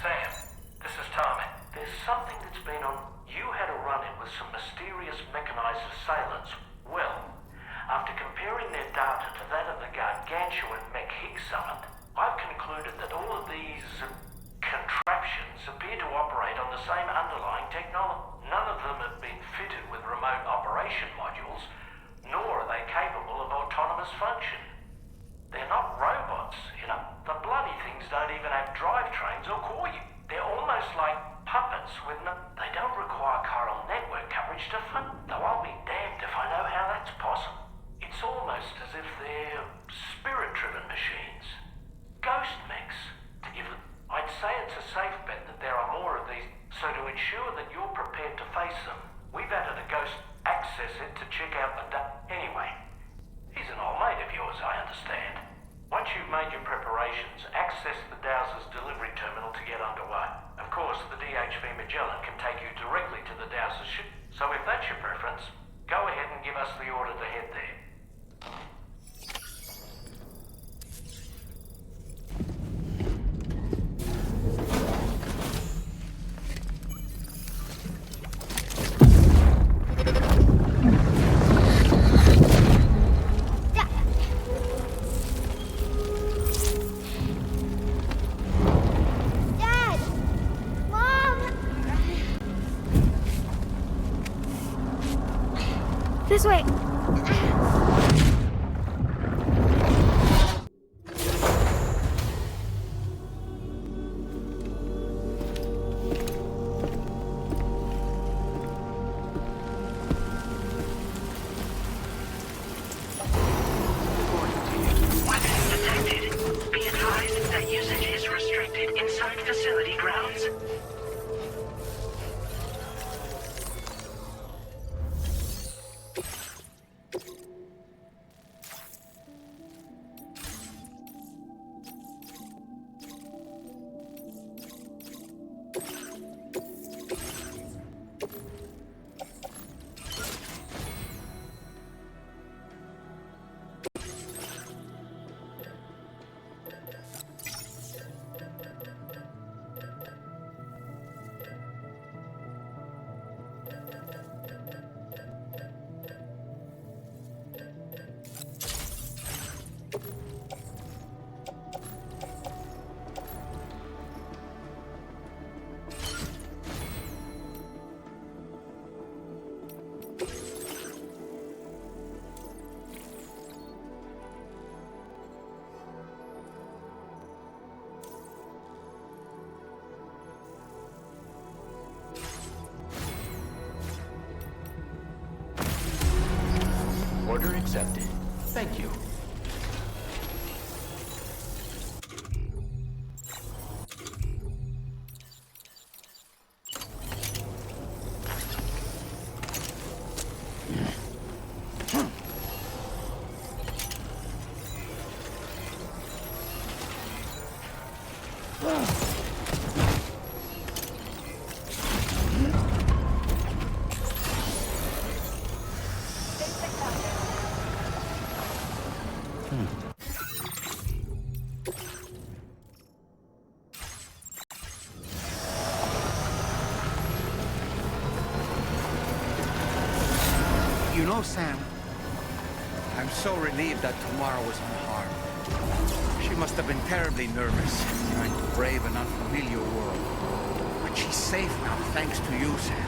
Sam, this is Tommy. There's something that's been on. You had a run-in with some mysterious mechanized assailants. Well, after comparing their data to that of the gargantuan mech Higgs summoned, I've concluded that all of these contraptions appear to operate on the same underlying technology. None of them have been fitted with remote operation modules, nor are they capable of autonomous function. They're not robots, you know. The bloody things don't even have drivetrains or core units. They're almost like puppets with no... They don't require chiral network coverage to fund, though I'll be damned if I know how that's possible. It's almost as if they're spirit-driven machines. Ghost mechs. I'd say it's a safe bet that there are more of these, so to ensure that you're prepared to face them, we've added a ghost access it to check out the Anyway, he's an old mate of yours, I understand. Once you've made your preparations, access the Dowser's delivery terminal to get underway. Of course, the DHV Magellan can take you directly to the Dowser's ship, so if that's your preference, go ahead and give us the order to head there. This way. Weapons detected. Be advised that usage is restricted inside facility grounds. Order accepted. Thank you. You know, Sam, I'm so relieved that Tamara was unharmed. She must have been terribly nervous, trying to brave an unfamiliar world. But she's safe now, thanks to you, Sam.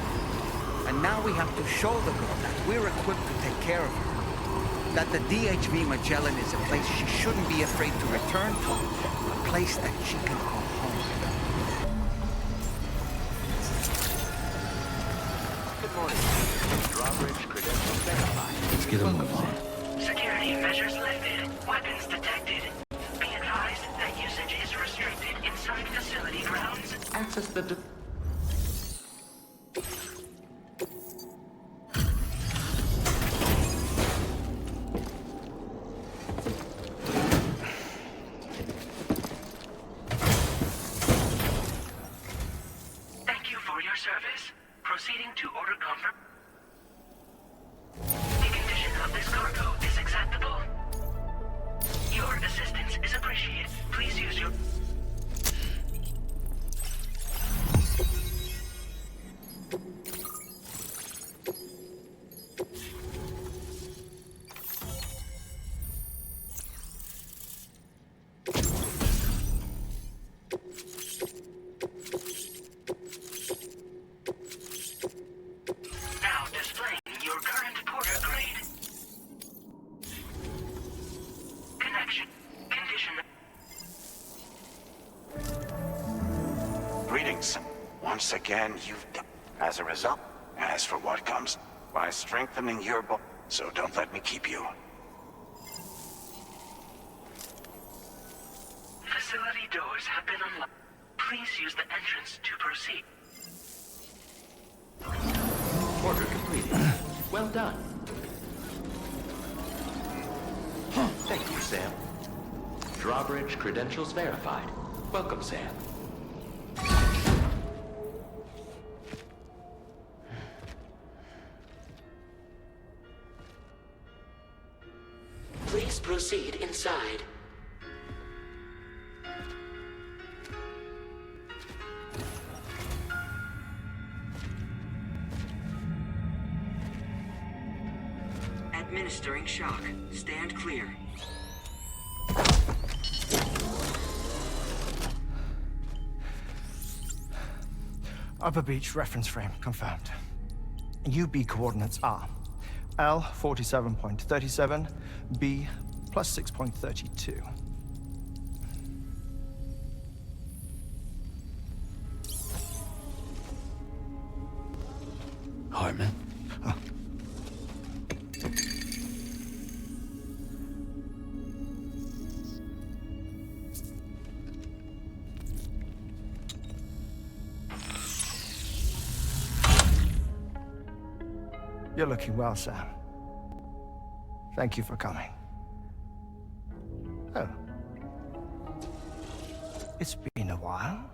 And now we have to show the girl that we're equipped to take care of her. That the DHV Magellan is a place she shouldn't be afraid to return to. A place that she can call home. Good morning. Drawbridge credentials verified. Let's get a move on. Security measures lifted. Weapons detected. Be advised that usage is restricted inside facility grounds. Access the... Thank you for your service. Proceeding to order comfort. The condition of this cargo is acceptable. Your assistance is appreciated. Please use your... Now displaying your current porter grade. Connection. Condition. Greetings. Once again, you've done. As a result, as for what comes, by strengthening your bond, so don't let me keep you. Facility doors have been unlocked. Please use the entrance to proceed. Order completed. Well done. Thank you, Sam. Drawbridge credentials verified. Welcome, Sam. Please proceed inside. Administering shock. Stand clear. Upper Beach reference frame confirmed. UB coordinates are L 47.37, B plus 6.32. Hartman? Huh. You're looking well, Sam. Thank you for coming. Oh. It's been a while.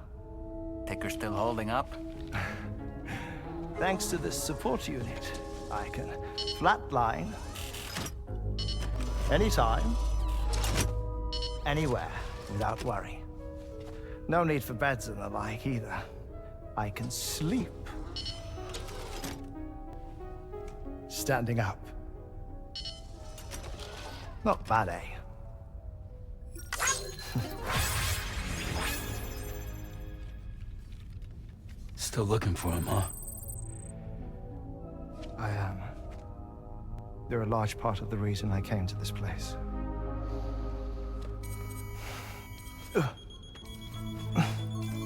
Ticker still holding up? Thanks to this support unit, I can flatline anytime, anywhere, without worry. No need for beds and the like either. I can sleep standing up. Not bad, eh? Still looking for him, huh? I am. They're a large part of the reason I came to this place.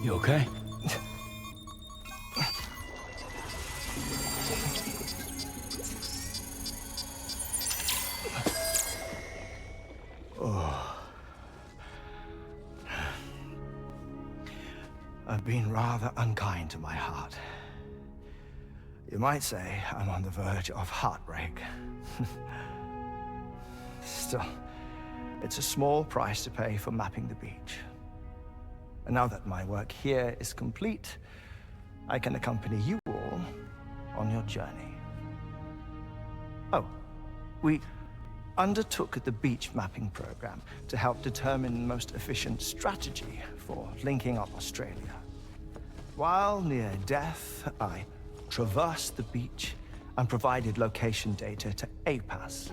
You okay? I've been rather unkind to my heart. You might say I'm on the verge of heartbreak. Still, it's a small price to pay for mapping the beach. And now that my work here is complete, I can accompany you all on your journey. Oh, we undertook the beach mapping program to help determine the most efficient strategy for linking up Australia. While near death, I traversed the beach and provided location data to APAS,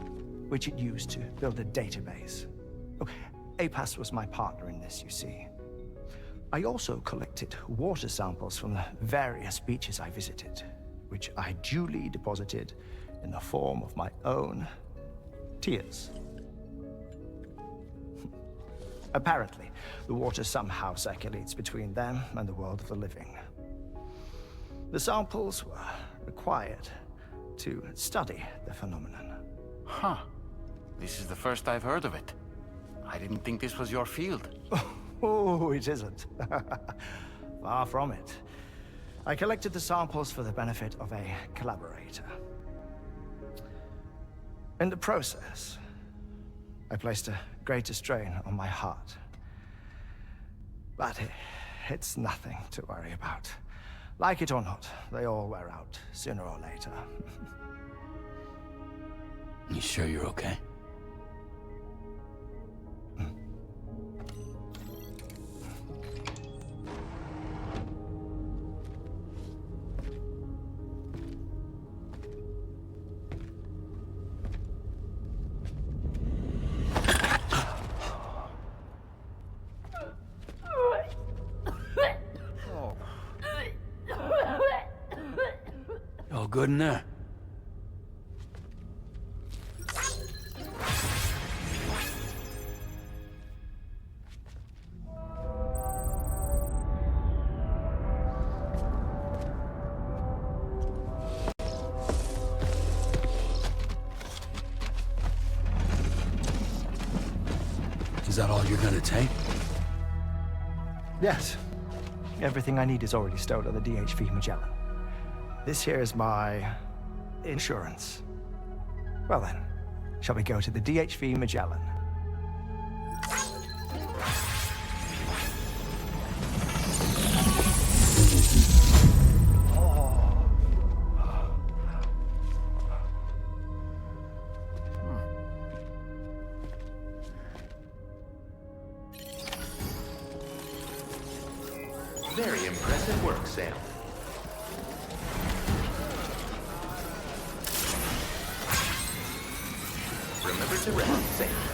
which it used to build a database. Oh, APAS was my partner in this, you see. I also collected water samples from the various beaches I visited, which I duly deposited in the form of my own tears. Apparently, the water somehow circulates between them and the world of the living. The samples were required to study the phenomenon. Huh. This is the first I've heard of it. I didn't think this was your field. Oh, it isn't. Far from it. I collected the samples for the benefit of a collaborator. In the process, I placed a greater strain on my heart. But it's nothing to worry about. Like it or not, they all wear out, sooner or later. You sure you're okay? All good in there? Is that all you're gonna take? Yes. Everything I need is already stowed on the DHV Magellan. This here is my insurance. Well then, shall we go to the DHV Magellan? Very impressive work, Sam. Remember to rest safe.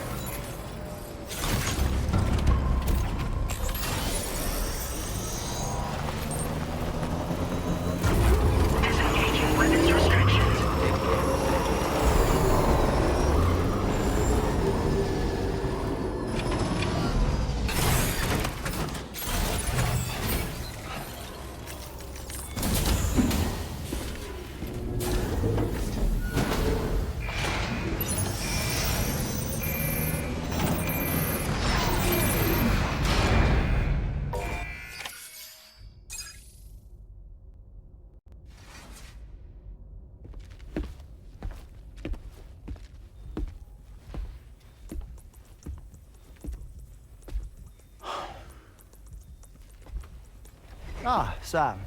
Disengaging weapons restrictions. Ah, Sam.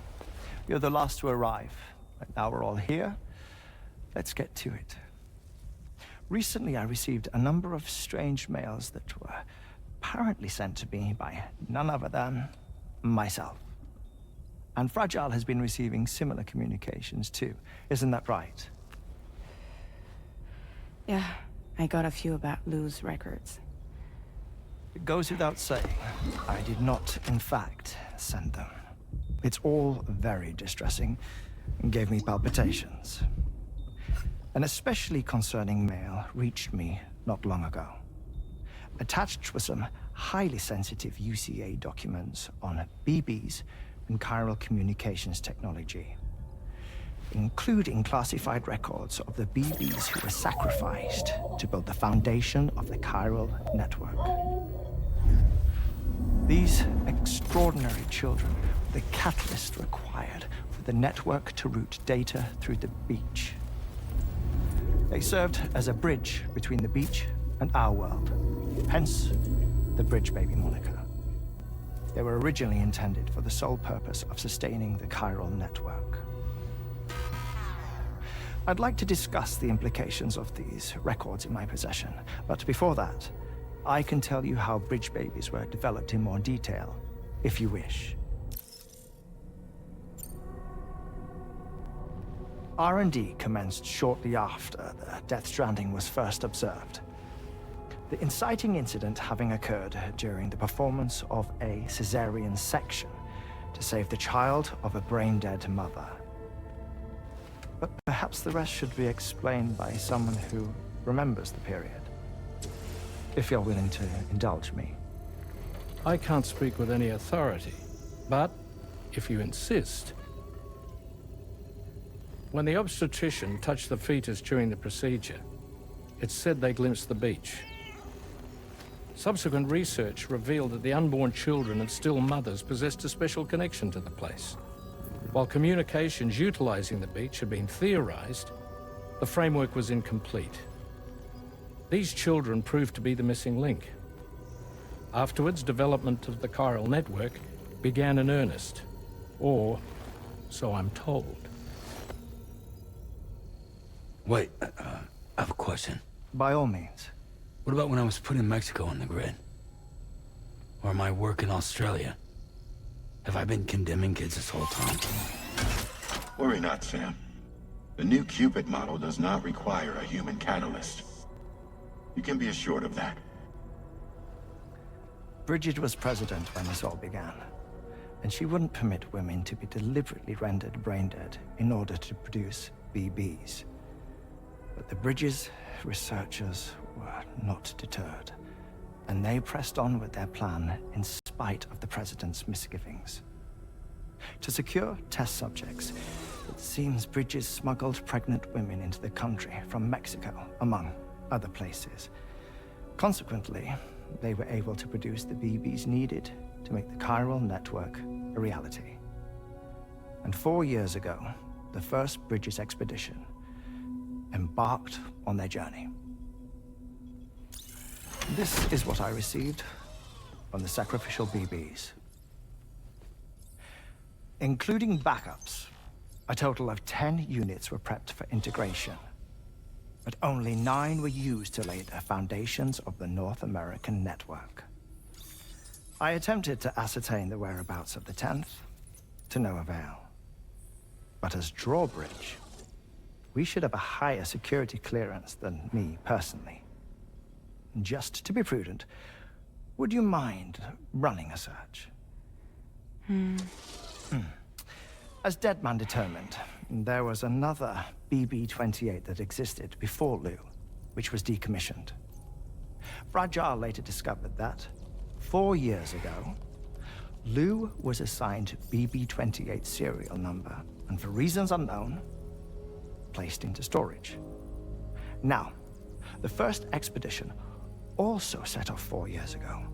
You're the last to arrive. But now we're all here. Let's get to it. Recently, I received a number of strange mails that were apparently sent to me by none other than myself. And Fragile has been receiving similar communications too. Isn't that right? Yeah, I got a few about Lou's records. It goes without saying, I did not, in fact, send them. It's all very distressing and gave me palpitations. An especially concerning mail reached me not long ago. Attached were some highly sensitive UCA documents on BBs and chiral communications technology, including classified records of the BBs who were sacrificed to build the foundation of the chiral network. These extraordinary children were the catalyst required for the network to route data through the beach. They served as a bridge between the beach and our world, hence the Bridge Baby moniker. They were originally intended for the sole purpose of sustaining the chiral network. I'd like to discuss the implications of these records in my possession, but before that, I can tell you how Bridge Babies were developed in more detail, if you wish. R&D commenced shortly after the Death Stranding was first observed. The inciting incident having occurred during the performance of a cesarean section to save the child of a brain-dead mother. But perhaps the rest should be explained by someone who remembers the period. If you're willing to indulge me. I can't speak with any authority, but if you insist. When the obstetrician touched the fetus during the procedure, it's said they glimpsed the beach. Subsequent research revealed that the unborn children and still mothers possessed a special connection to the place. While communications utilizing the beach had been theorized, the framework was incomplete. These children proved to be the missing link. Afterwards, development of the chiral network began in earnest, or so I'm told. Wait, I have a question. By all means. What about when I was put in Mexico on the grid? Or my work in Australia? Have I been condemning kids this whole time? Worry not, Sam. The new Cupid model does not require a human catalyst. You can be assured of that. Bridget was president when this all began, and she wouldn't permit women to be deliberately rendered brain-dead in order to produce BBs. But the Bridges researchers were not deterred, and they pressed on with their plan in spite of the president's misgivings. To secure test subjects, it seems Bridges smuggled pregnant women into the country from Mexico, among other places. Consequently, they were able to produce the BBs needed to make the chiral network a reality. And 4 years ago, the first Bridges expedition embarked on their journey. This is what I received from the sacrificial BBs. Including backups, a total of 10 units were prepped for integration, but only 9 were used to lay the foundations of the North American network. I attempted to ascertain the whereabouts of the 10th, to no avail. But as Drawbridge, we should have a higher security clearance than me personally. Just to be prudent, would you mind running a search? As Deadman determined, there was another BB-28 that existed before Lou, which was decommissioned. Fragile later discovered that, 4 years ago, Lou was assigned BB-28 serial number, and for reasons unknown, placed into storage. Now, the first expedition also set off 4 years ago,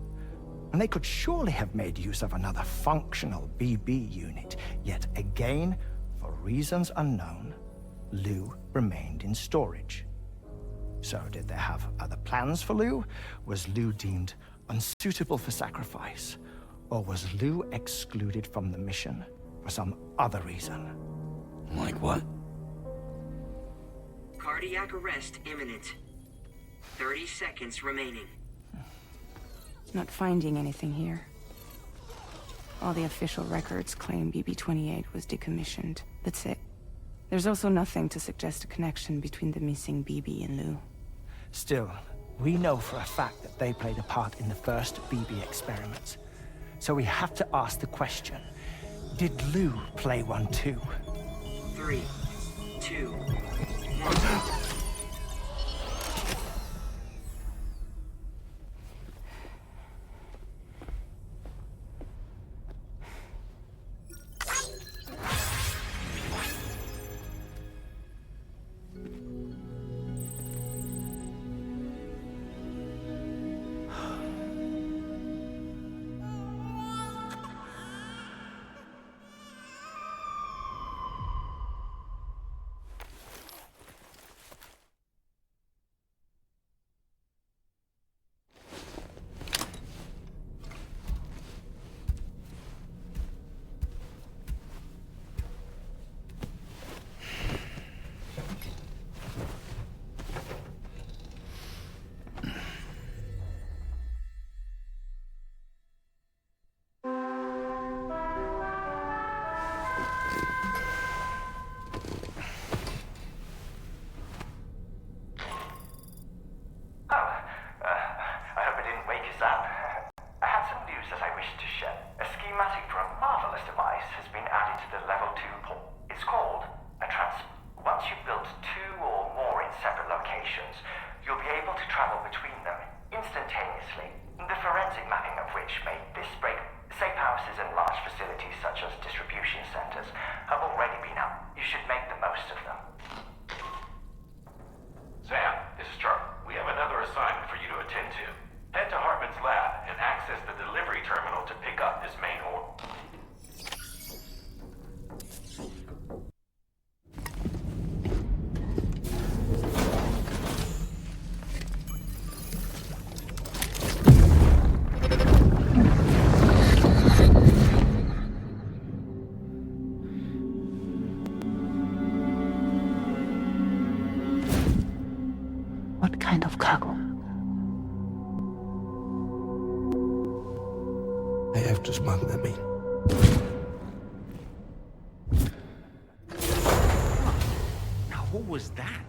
and they could surely have made use of another functional BB unit, yet again, for reasons unknown, Lou remained in storage. So did they have other plans for Lou? Was Lou deemed unsuitable for sacrifice? Or was Lou excluded from the mission for some other reason? Like what? Cardiac arrest imminent. 30 seconds remaining. Not finding anything here. All the official records claim BB-28 was decommissioned. That's it. There's also nothing to suggest a connection between the missing BB and Lou. Still, we know for a fact that they played a part in the first BB experiments. So we have to ask the question, did Lou play one too? 3, 2, 1. Kind of cargo. I have to smuggle them in. Now, what was that?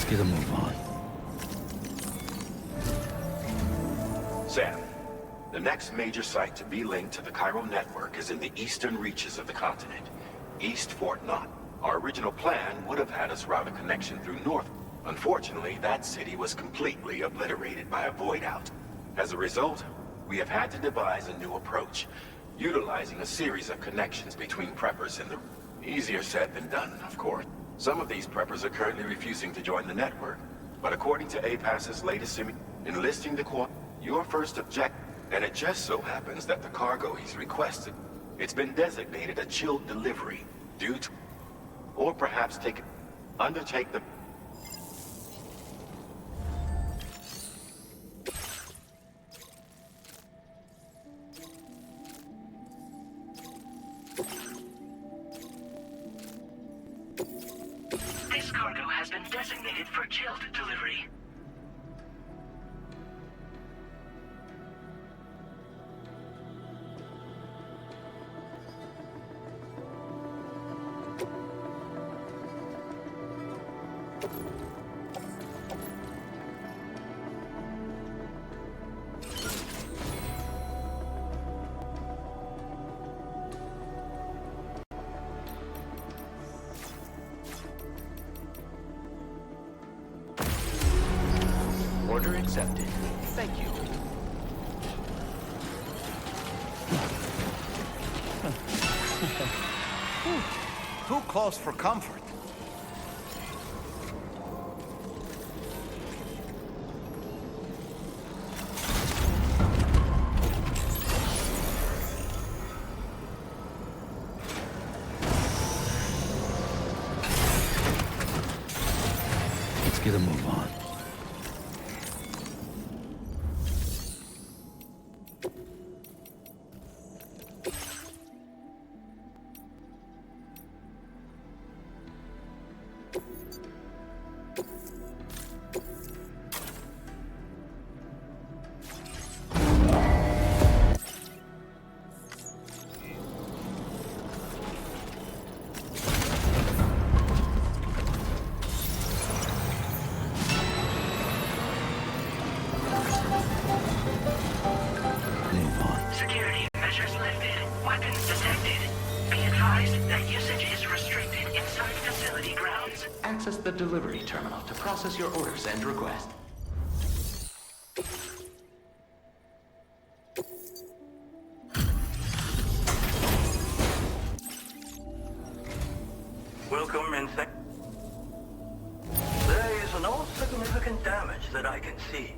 Get a move on. Sam, the next major site to be linked to the Chiral network is in the eastern reaches of the continent, East Fort Knott. Our original plan would have had us route a connection through North. Unfortunately, that city was completely obliterated by a void out. As a result, we have had to devise a new approach, utilizing a series of connections between preppers in the... Easier said than done, of course. Some of these preppers are currently refusing to join the network, but according to APAS's latest enlisting the your first object, and it just so happens that the cargo he's requested, it's been designated a chilled delivery due to, or perhaps undertake the... cargo has been designated for chilled delivery. Order accepted. Thank you. Too close for comfort. Let's get a move on. Security measures lifted. Weapons detected. Be advised that usage is restricted inside facility grounds. Access the delivery terminal to process your orders and request. Welcome and there is no significant damage that I can see.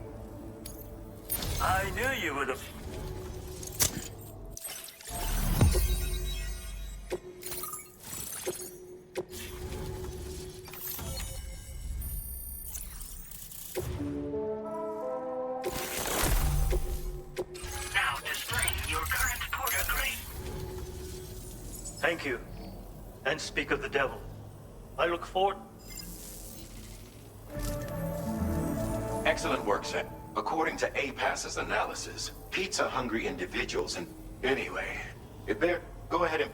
I knew you would have... Now displaying your current porter grade. Thank you. And speak of the devil. I look forward... Excellent work, Sam. According to APAS's analysis, pizza-hungry individuals and... Anyway, if they're... Go ahead and...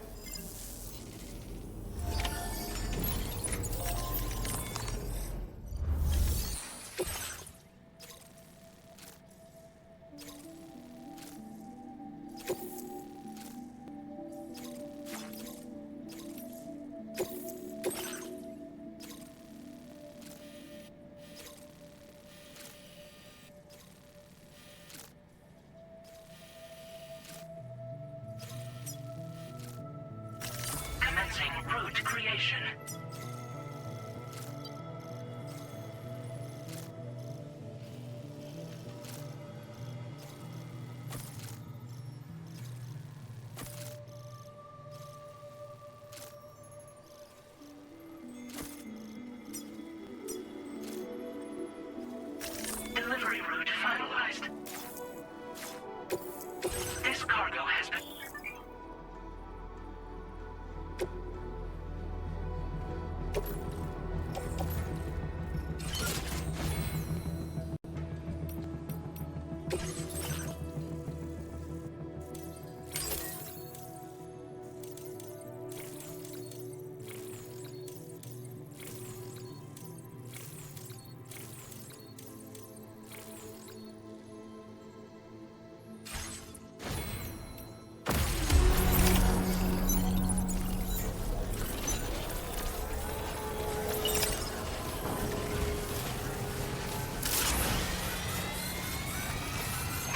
Commencing route creation. Delivery route finalized. This cargo has been...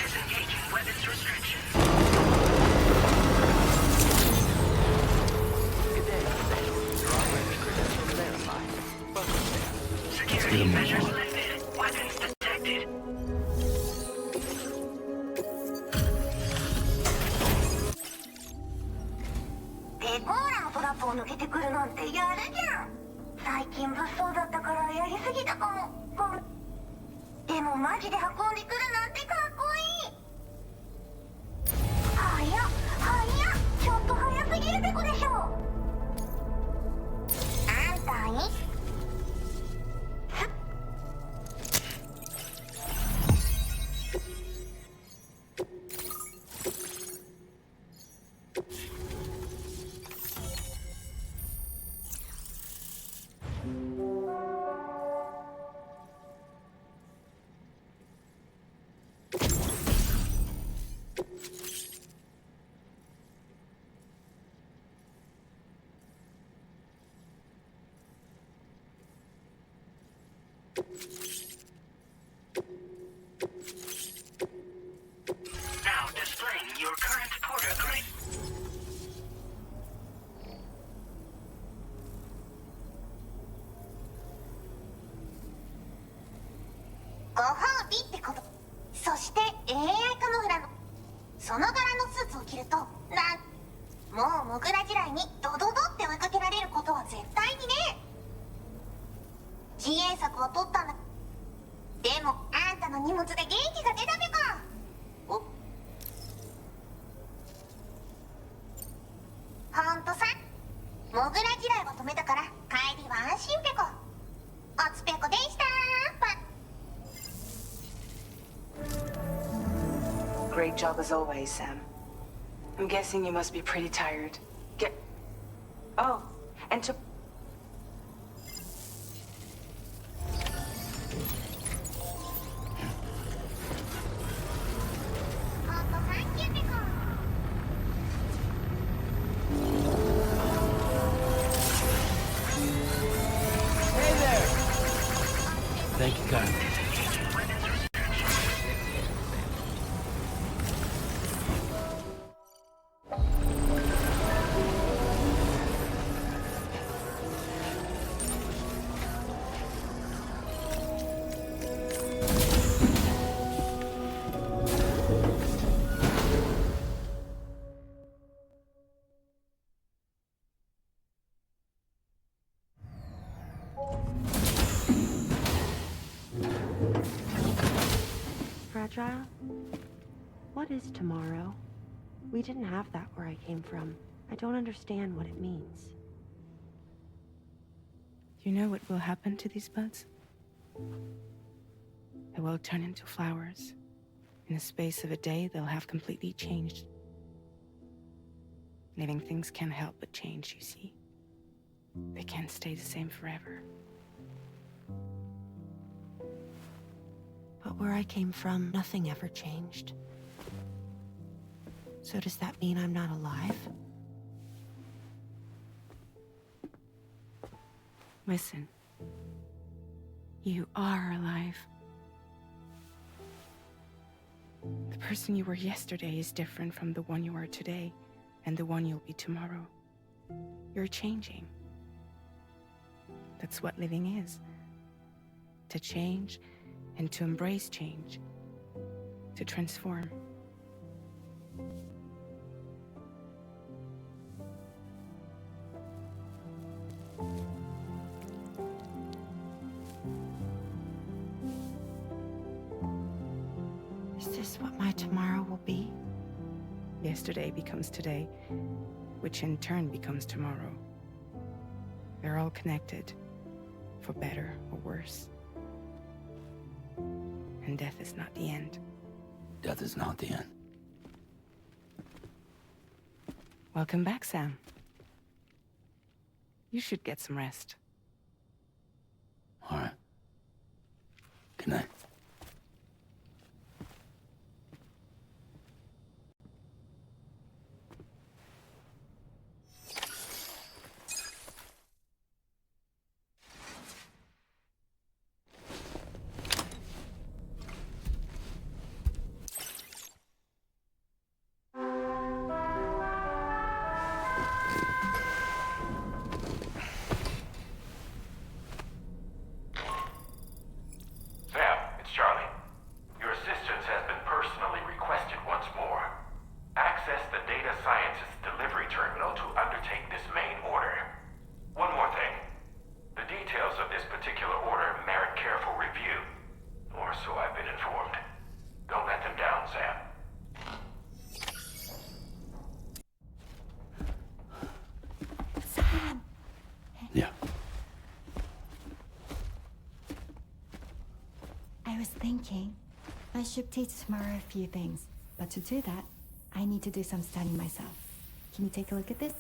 Disengaging weapons restrictions. Good day, Drawbridge credentials verified. Welcome, Sam. Security measures lifted. Weapons detected. Now displaying your current porter grade.ご褒美ってこと。そして AI カモフラのその柄のスーツを着るともうモグラ地雷にドドドって追いかけられることは絶対にね。自衛策を取ったんだ。でもあんたの荷物で元気が出たべか。おほんとさ、モグラ地雷を止めたから帰りは安心ぺこ。おつぺこでしたパ。Great job as always, Sam. I'm guessing you must be pretty tired. Oh, and to... Hey there! Thank you, kindly. Fragile? What is tomorrow? We didn't have that where I came from. I don't understand what it means. You know what will happen to these buds? They will turn into flowers. In the space of a day, they'll have completely changed. Living things can't help but change, you see. They can't stay the same forever. But where I came from, nothing ever changed. So does that mean I'm not alive? Listen. You are alive. The person you were yesterday is different from the one you are today, and the one you'll be tomorrow. You're changing. That's what living is. To change, and to embrace change. To transform. Is this what my tomorrow will be? Yesterday becomes today, which in turn becomes tomorrow. They're all connected, for better or worse. And death is not the end. Death is not the end. Welcome back, Sam. You should get some rest. All right. Good night. I was thinking, I should teach tomorrow a few things, but to do that, I need to do some studying myself. Can you take a look at this?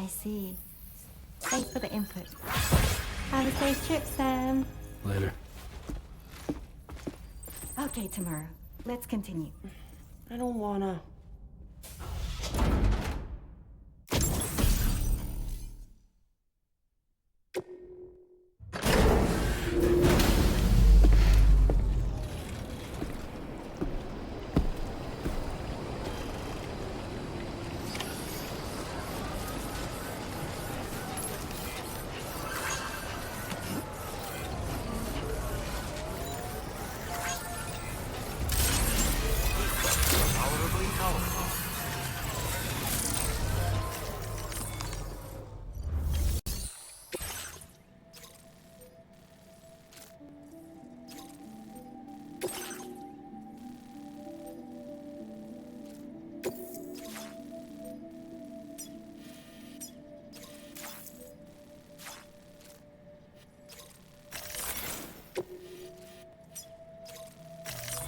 I see. Thanks for the input. Have a safe trip, Sam. Later. Okay, tomorrow. Let's continue. I don't wanna.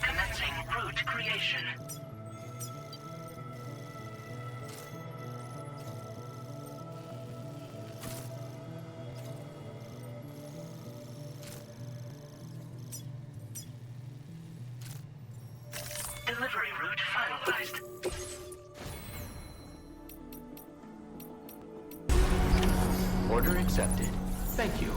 Commencing route creation. Delivery route finalized. Order accepted. Thank you.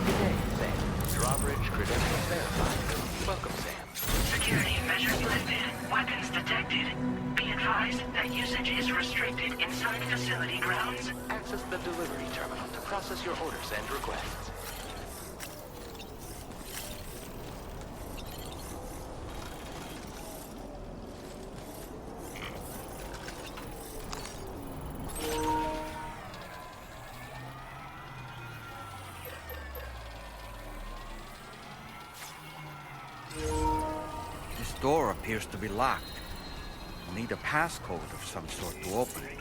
Good day, Sam. Drawbridge credentials verified. Welcome, Sam. Security measures lifted. Weapons detected. Be advised that usage is restricted inside facility grounds. Access the delivery terminal to process your orders and requests. This door appears to be locked. We'll need a passcode of some sort to open it.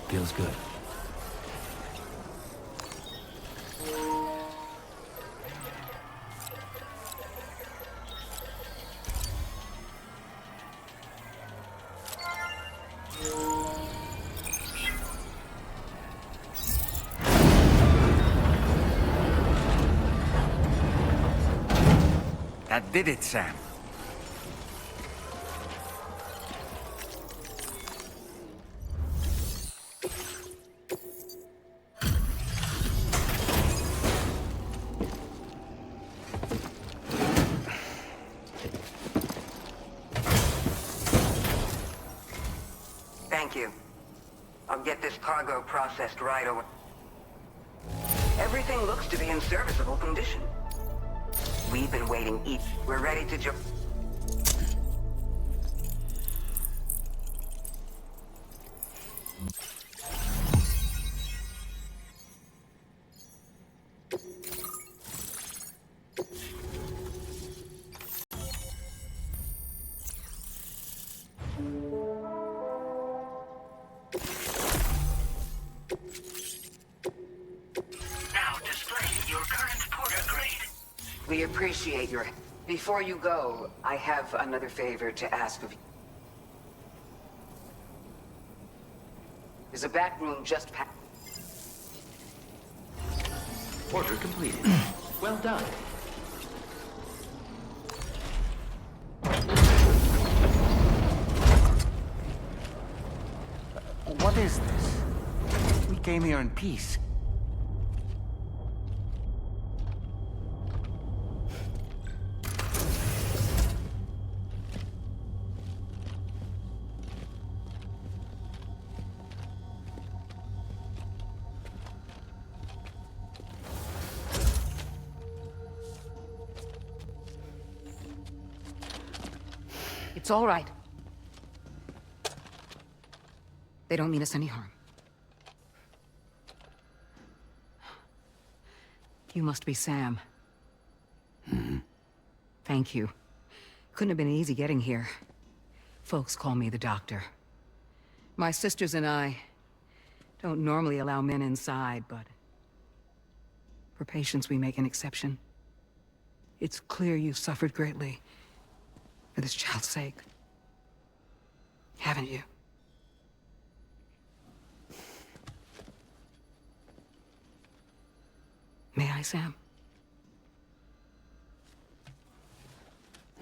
Feels good. That did it, Sam. you. I'll get this cargo processed right away. Everything looks to be in serviceable condition. We've been waiting We're ready to jump. We appreciate your... Before you go, I have another favor to ask of you. There's a back room just past... Order completed. Well done. What is this? We came here in peace. It's all right. They don't mean us any harm. You must be Sam. Thank you. Couldn't have been easy getting here. Folks call me the doctor. My sisters and I don't normally allow men inside, but for patients we make an exception. It's clear you've suffered greatly for this child's sake. Haven't you? May I, Sam?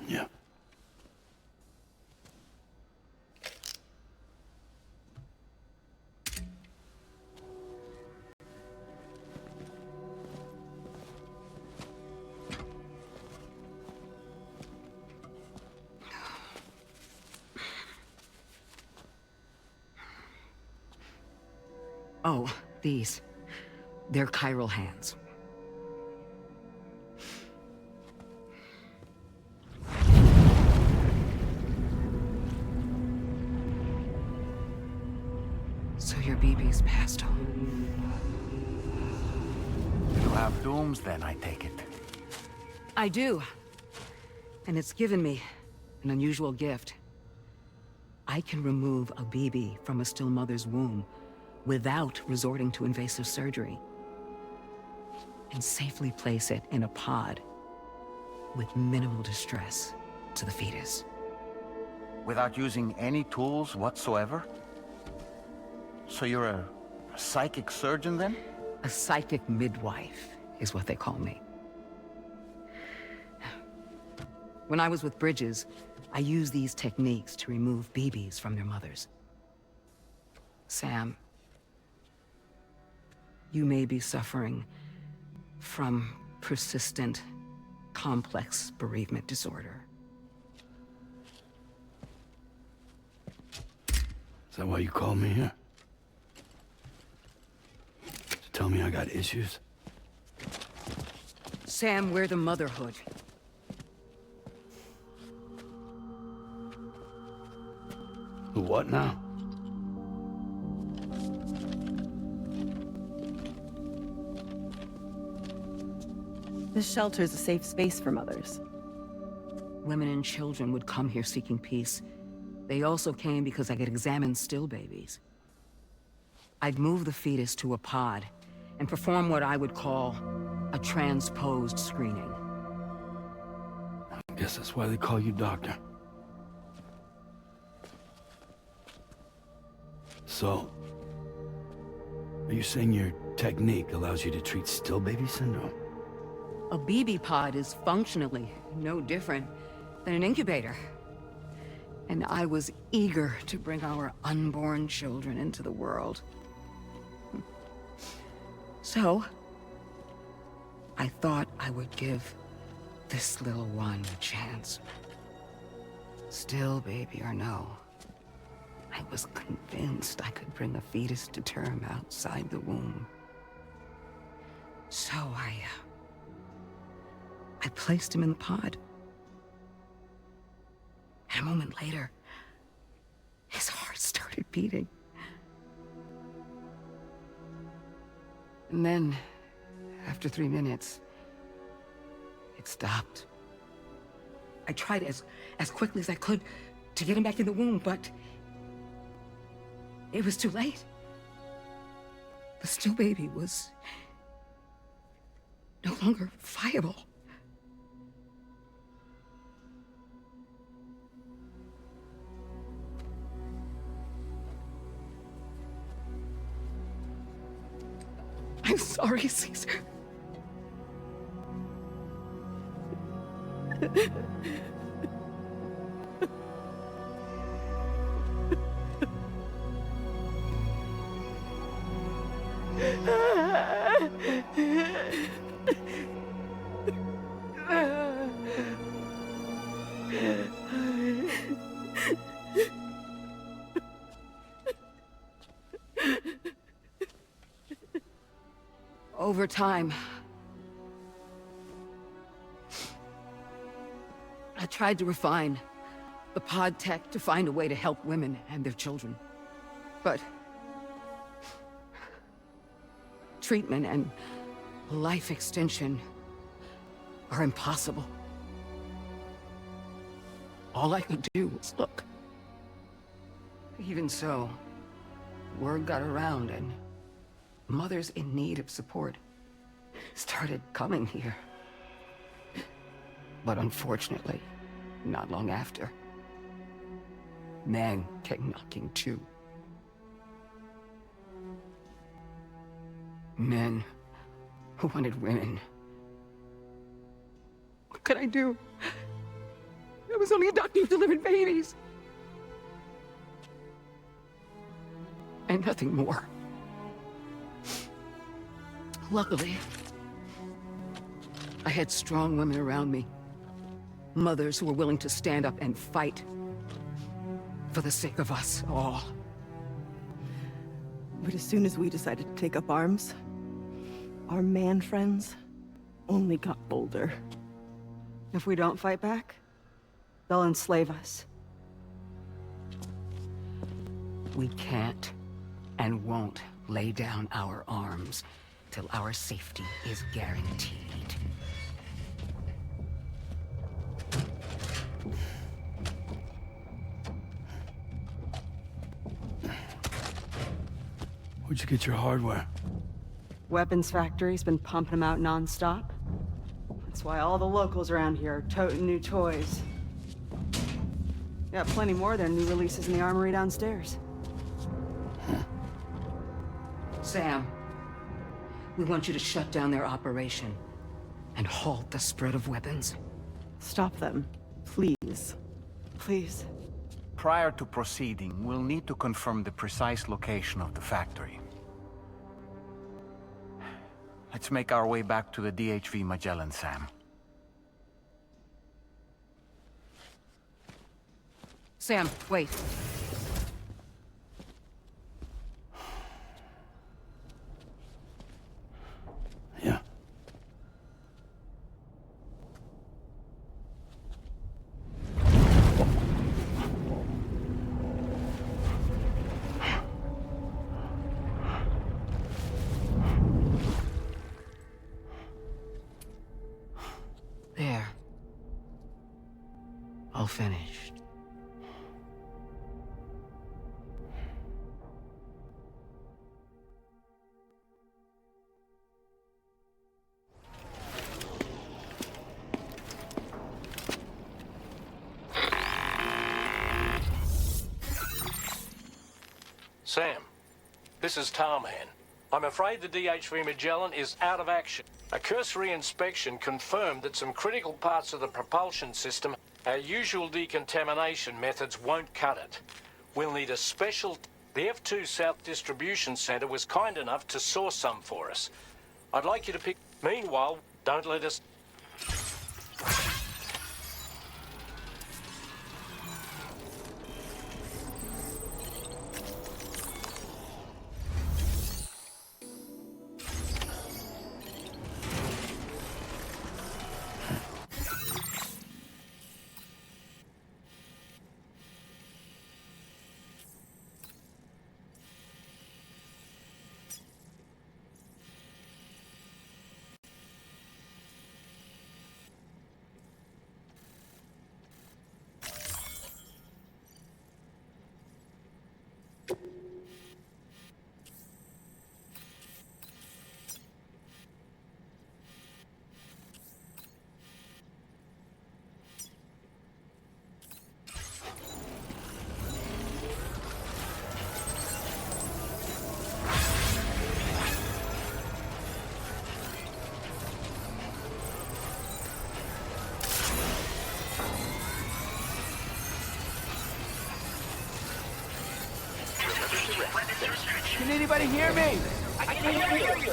Yeah. Oh, these. They're chiral hands. So your BB's passed on. You have dooms then, I take it. I do. And it's given me an unusual gift. I can remove a BB from a still mother's womb without resorting to invasive surgery, and safely place it in a pod with minimal distress to the fetus. Without using any tools whatsoever? So you're a psychic surgeon then? A psychic midwife is what they call me. When I was with Bridges, I used these techniques to remove BBs from their mothers. Sam, you may be suffering from persistent, complex bereavement disorder. Is that why you called me here? To tell me I got issues? Sam, we're the motherhood. The what now? This shelter's a safe space for mothers. Women and children would come here seeking peace. They also came because I could examine still babies. I'd move the fetus to a pod and perform what I would call a transposed screening. I guess that's why they call you doctor. So, are you saying your technique allows you to treat still baby syndrome? A BB pod is functionally no different than an incubator. And I was eager to bring our unborn children into the world. So, I thought I would give this little one a chance. Still baby or no, I was convinced I could bring a fetus to term outside the womb. So I placed him in the pod. And a moment later, his heart started beating. And then, after 3 minutes, it stopped. I tried as quickly as I could to get him back in the womb, but it was too late. The still baby was no longer viable. I'm sorry, Caesar. Over time, I tried to refine the pod tech to find a way to help women and their children. But treatment and life extension are impossible. All I could do was look. Even so, word got around and mothers in need of support started coming here. But unfortunately, not long after, men came knocking too. Men who wanted women. What could I do? I was only a doctor who delivered babies. And nothing more. Luckily, I had strong women around me. Mothers who were willing to stand up and fight for the sake of us all. But as soon as we decided to take up arms, our man friends only got bolder. If we don't fight back, they'll enslave us. We can't and won't lay down our arms till our safety is guaranteed. Where'd you get your hardware? Weapons factory's been pumping them out non-stop. That's why all the locals around here are toting new toys. Got plenty more of their new releases in the armory downstairs. Sam, we want you to shut down their operation and halt the spread of weapons. Stop them, please. Please. Prior to proceeding, we'll need to confirm the precise location of the factory. Let's make our way back to the DHV Magellan, Sam. Sam, wait. Yeah. There. All finished. Sam, this is Tarman. I'm afraid the DHV Magellan is out of action. A cursory inspection confirmed that some critical parts of the propulsion system, our usual decontamination methods won't cut it. We'll need a special... The F2 South Distribution Center was kind enough to source some for us. I'd like you to pick... Meanwhile, don't let us... to rest. Weapons restriction. Can anybody hear me? I can't hear you.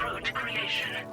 root creation.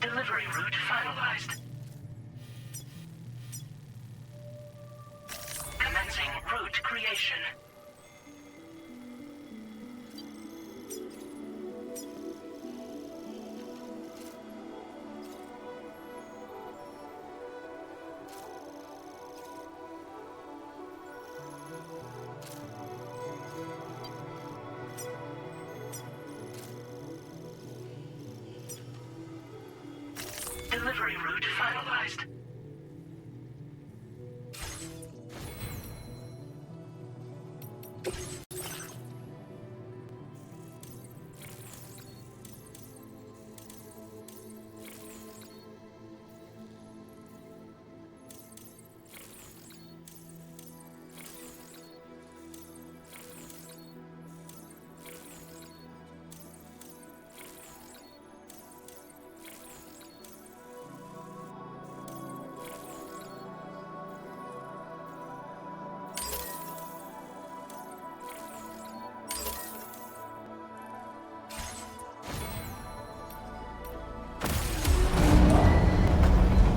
Delivery route finalized. Commencing route creation. Delivery route finalized.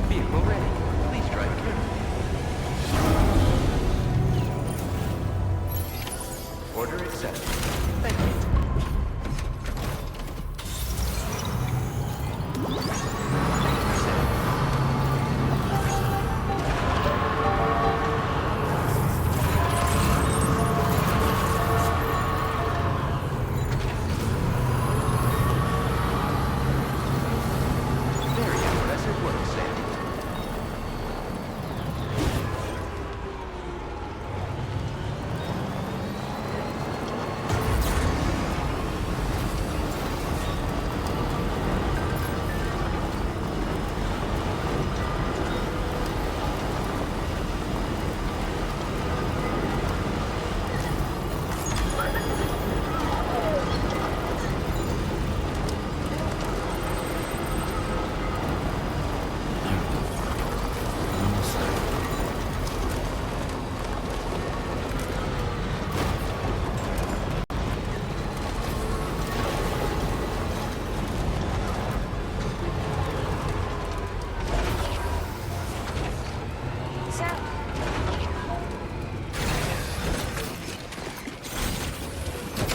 Vehicle ready. Please drive carefully. Order accepted. Thank you. Very impressive work, Sam.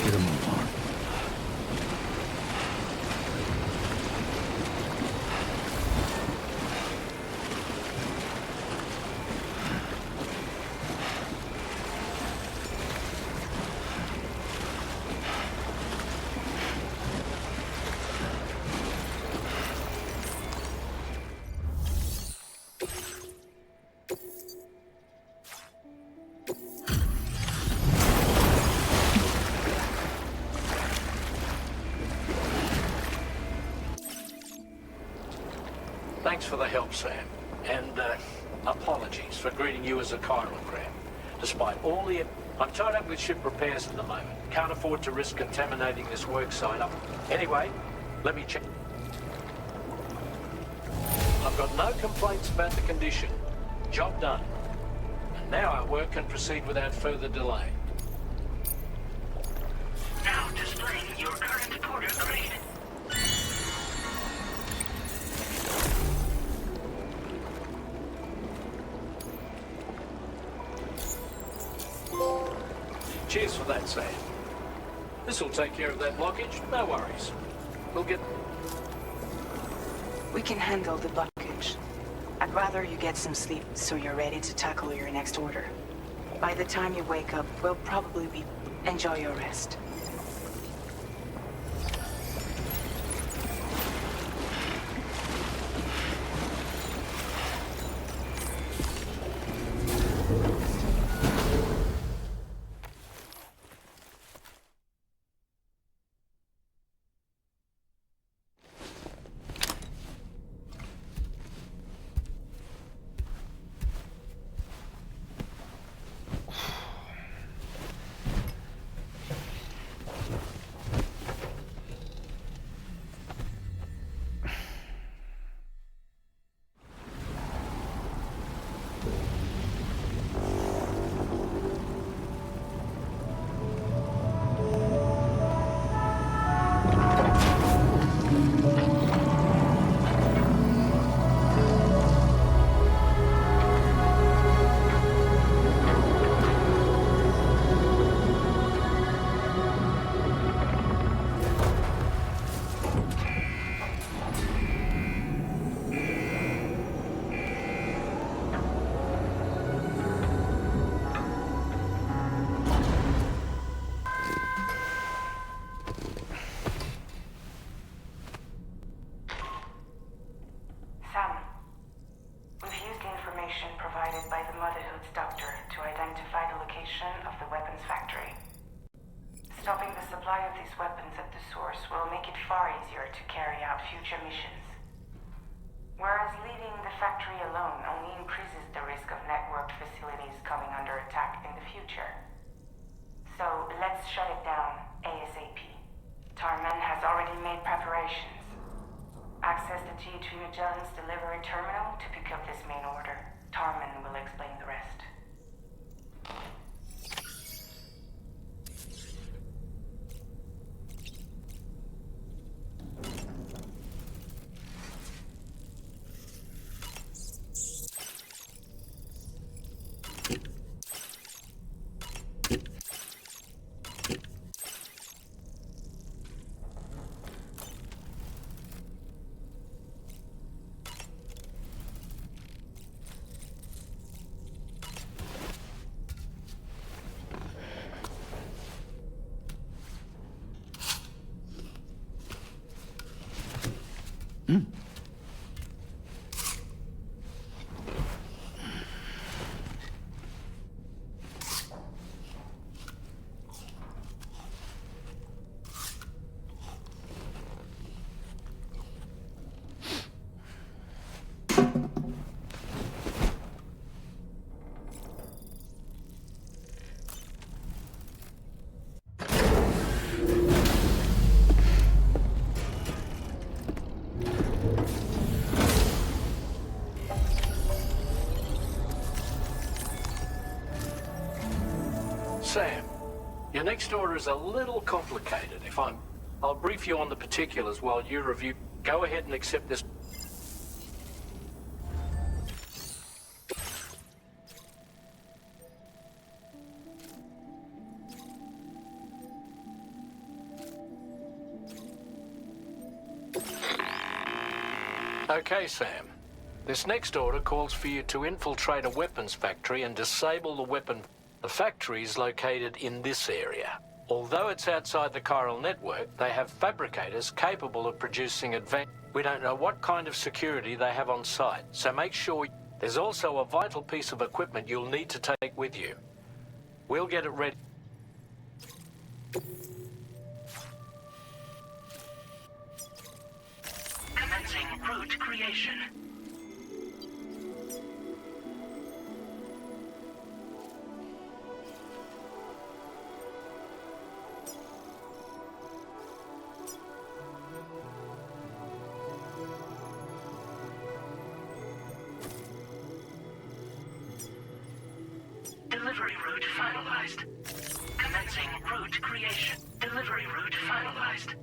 Get a move on. Thanks for the help, Sam. And, apologies for greeting you as a chirogram. Despite all the... I'm tied up with ship repairs at the moment. Can't afford to risk contaminating this work site up. Anyway, let me check. I've got no complaints about the condition. Job done. And now our work can proceed without further delay. Now displaying your current porter grade. Cheers for that, Sam. This'll take care of that blockage, no worries. We'll get... We can handle the blockage. I'd rather you get some sleep so you're ready to tackle your next order. By the time you wake up, we'll probably be... Enjoy your rest. supply of these weapons at the source will make it far easier to carry out future missions. Whereas leaving the factory alone only increases the risk of networked facilities coming under attack in the future. So let's shut it down ASAP. Tarman has already made preparations. Access the G2 Magellan's delivery terminal to pick up this main order. Tarman will explain the rest. Sam, your next order is a little complicated. I'll brief you on the particulars while you review. Go ahead and accept this. Okay, Sam. This next order calls for you to infiltrate a weapons factory and disable the weapon. The factory is located in this area. Although it's outside the chiral network, they have fabricators capable of producing advanced... We don't know what kind of security they have on site, so make sure... There's also a vital piece of equipment you'll need to take with you. We'll get it ready. Commencing route creation. Delivery route finalized. Commencing route creation. Delivery route finalized.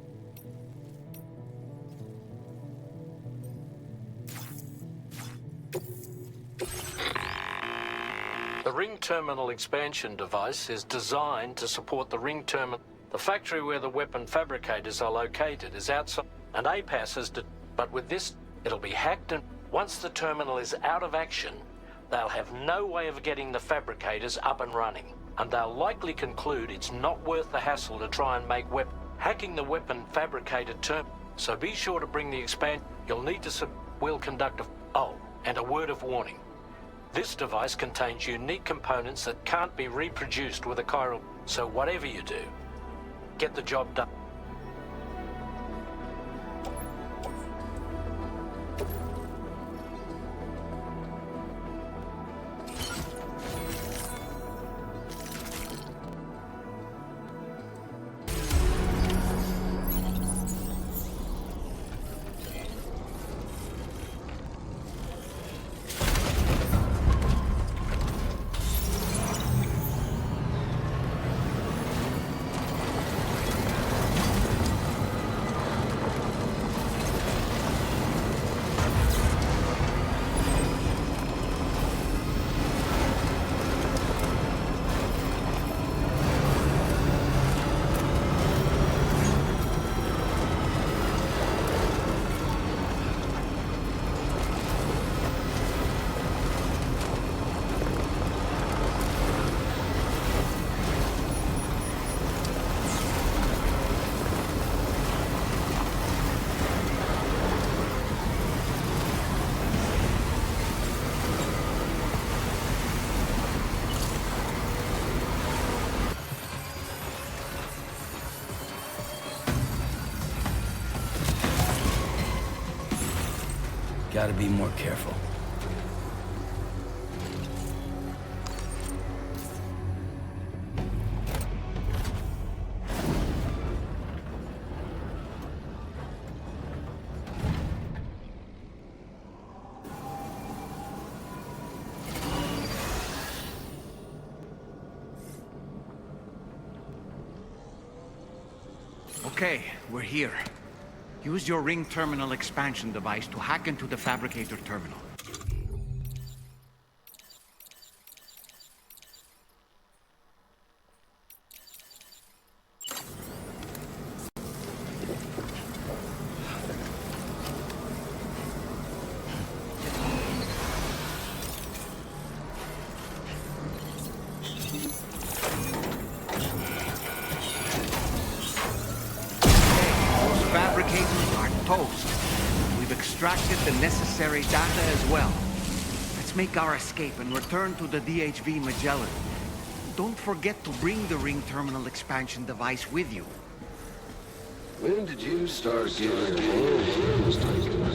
The ring terminal expansion device is designed to support the ring terminal. The factory where the weapon fabricators are located is outside, and APAS is... But with this, it'll be hacked, and once the terminal is out of action, they'll have no way of getting the fabricators up and running, and they'll likely conclude it's not worth the hassle to try and make hacking the weapon fabricator terminal. So be sure to bring the expand. You'll need to We'll conduct a... Oh, and a word of warning. This device contains unique components that can't be reproduced with a chiral. So whatever you do, get the job done. Gotta be more careful. Okay, we're here. Use your ring terminal expansion device to hack into the fabricator terminal. We've extracted the necessary data as well. Let's make our escape and return to the DHV Magellan. Don't forget to bring the ring terminal expansion device with you. When did you start getting old?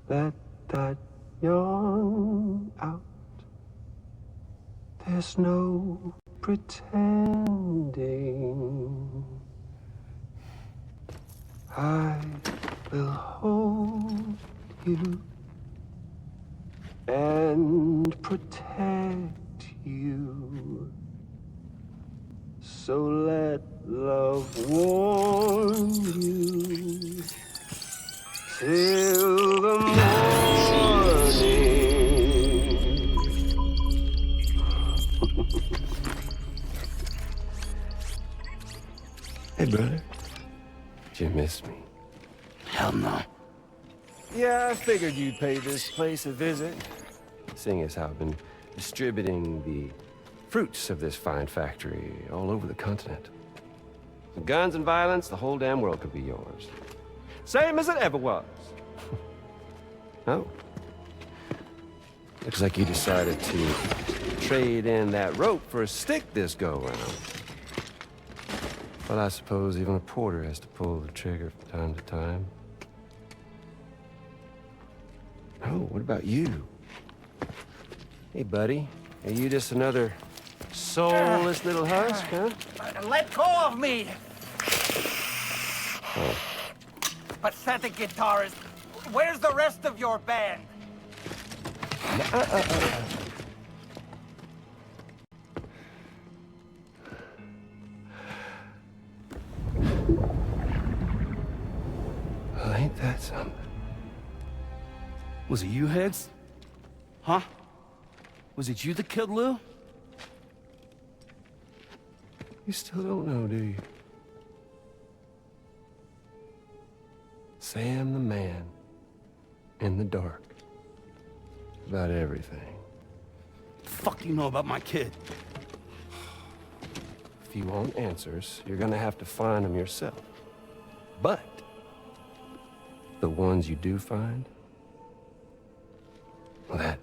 Let that yawn out. There's no pretending. I will hold you and protect you. So let love warm you till the morning. Hey, brother. Did you miss me? Hell no. Yeah, I figured you'd pay this place a visit, seeing as how I've been distributing the fruits of this fine factory all over the continent. With guns and violence, the whole damn world could be yours. Same as it ever was. Oh. Looks like you decided to trade in that rope for a stick this go-round. Well, I suppose even a porter has to pull the trigger from time to time. Oh, what about you? Hey, buddy. Are you just another soulless little husk, huh? Let go of me! Oh. Pathetic guitarist. Where's the rest of your band? Well, ain't that something? Was it you, Higgs? Huh? Was it you that killed Lou? You still don't know, do you? Sam the man, in the dark, about everything. Fuck you know about my kid? If you want answers, you're gonna have to find them yourself. But the ones you do find, well, that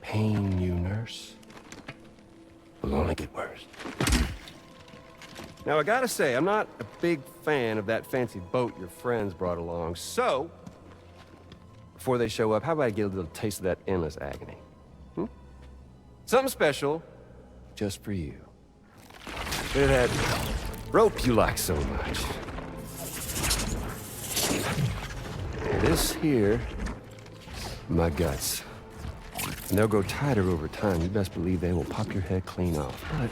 pain you nurse will only get worse. Now, I gotta say, I'm not a big fan of that fancy boat your friends brought along, so before they show up, how about I get a little taste of that endless agony? Something special, just for you. Look at that rope you like so much. This here, my guts. And they'll grow tighter over time. You best believe they will pop your head clean off. But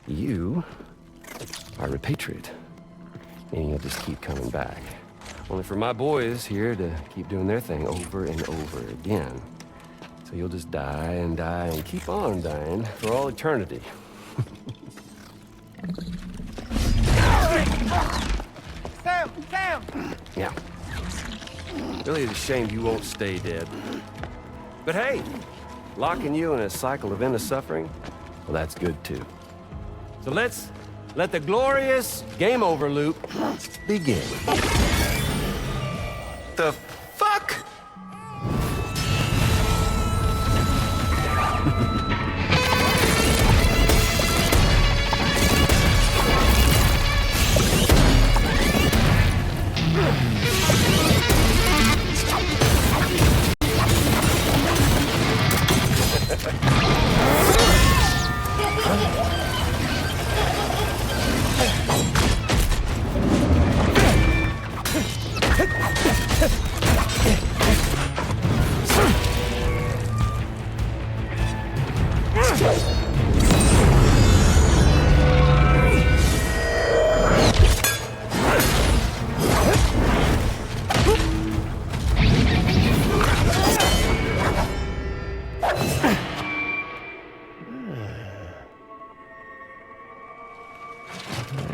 you are a patriot. And you'll just keep coming back. Only for my boys here to keep doing their thing over and over again. So you'll just die and die and keep on dying for all eternity. Sam! Sam! Yeah. Really is a shame you won't stay dead. But hey, locking you in a cycle of endless suffering, well, that's good too. So let's let the glorious game over loop begin. The fuck?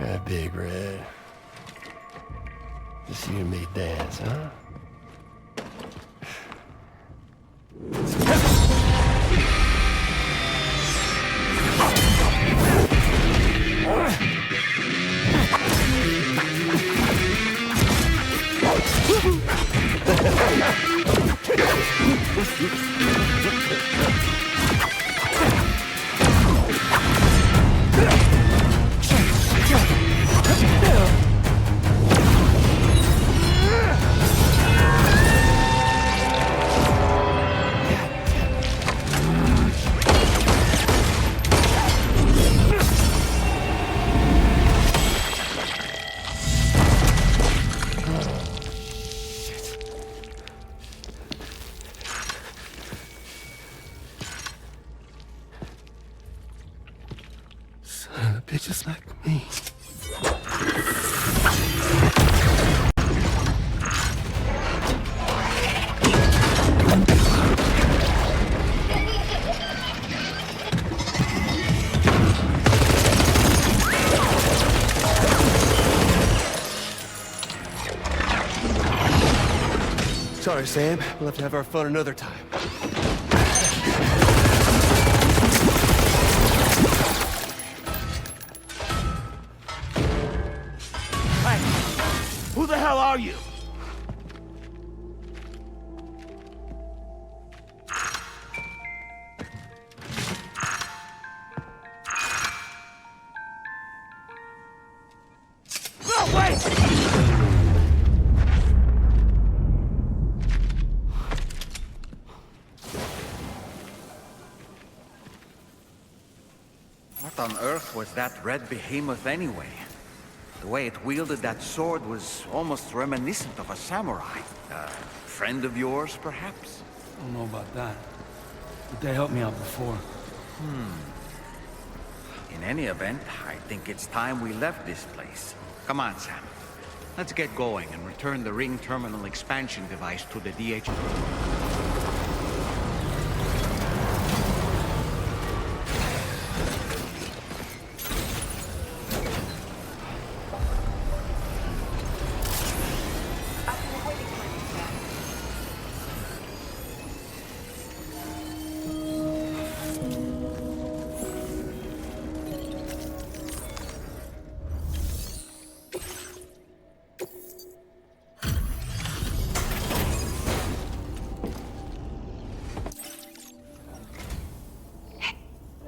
Yeah, Big Red. Just you and me dance, huh? Son of bitches like me. Sorry, Sam. We'll have to have our fun another time. Who the hell are you? No, wait! What on earth was that red behemoth anyway? The way it wielded that sword was almost reminiscent of a samurai. A friend of yours, perhaps? I don't know about that. But they helped me out before. In any event, I think it's time we left this place. Come on, Sam. Let's get going and return the ring terminal expansion device to the DH.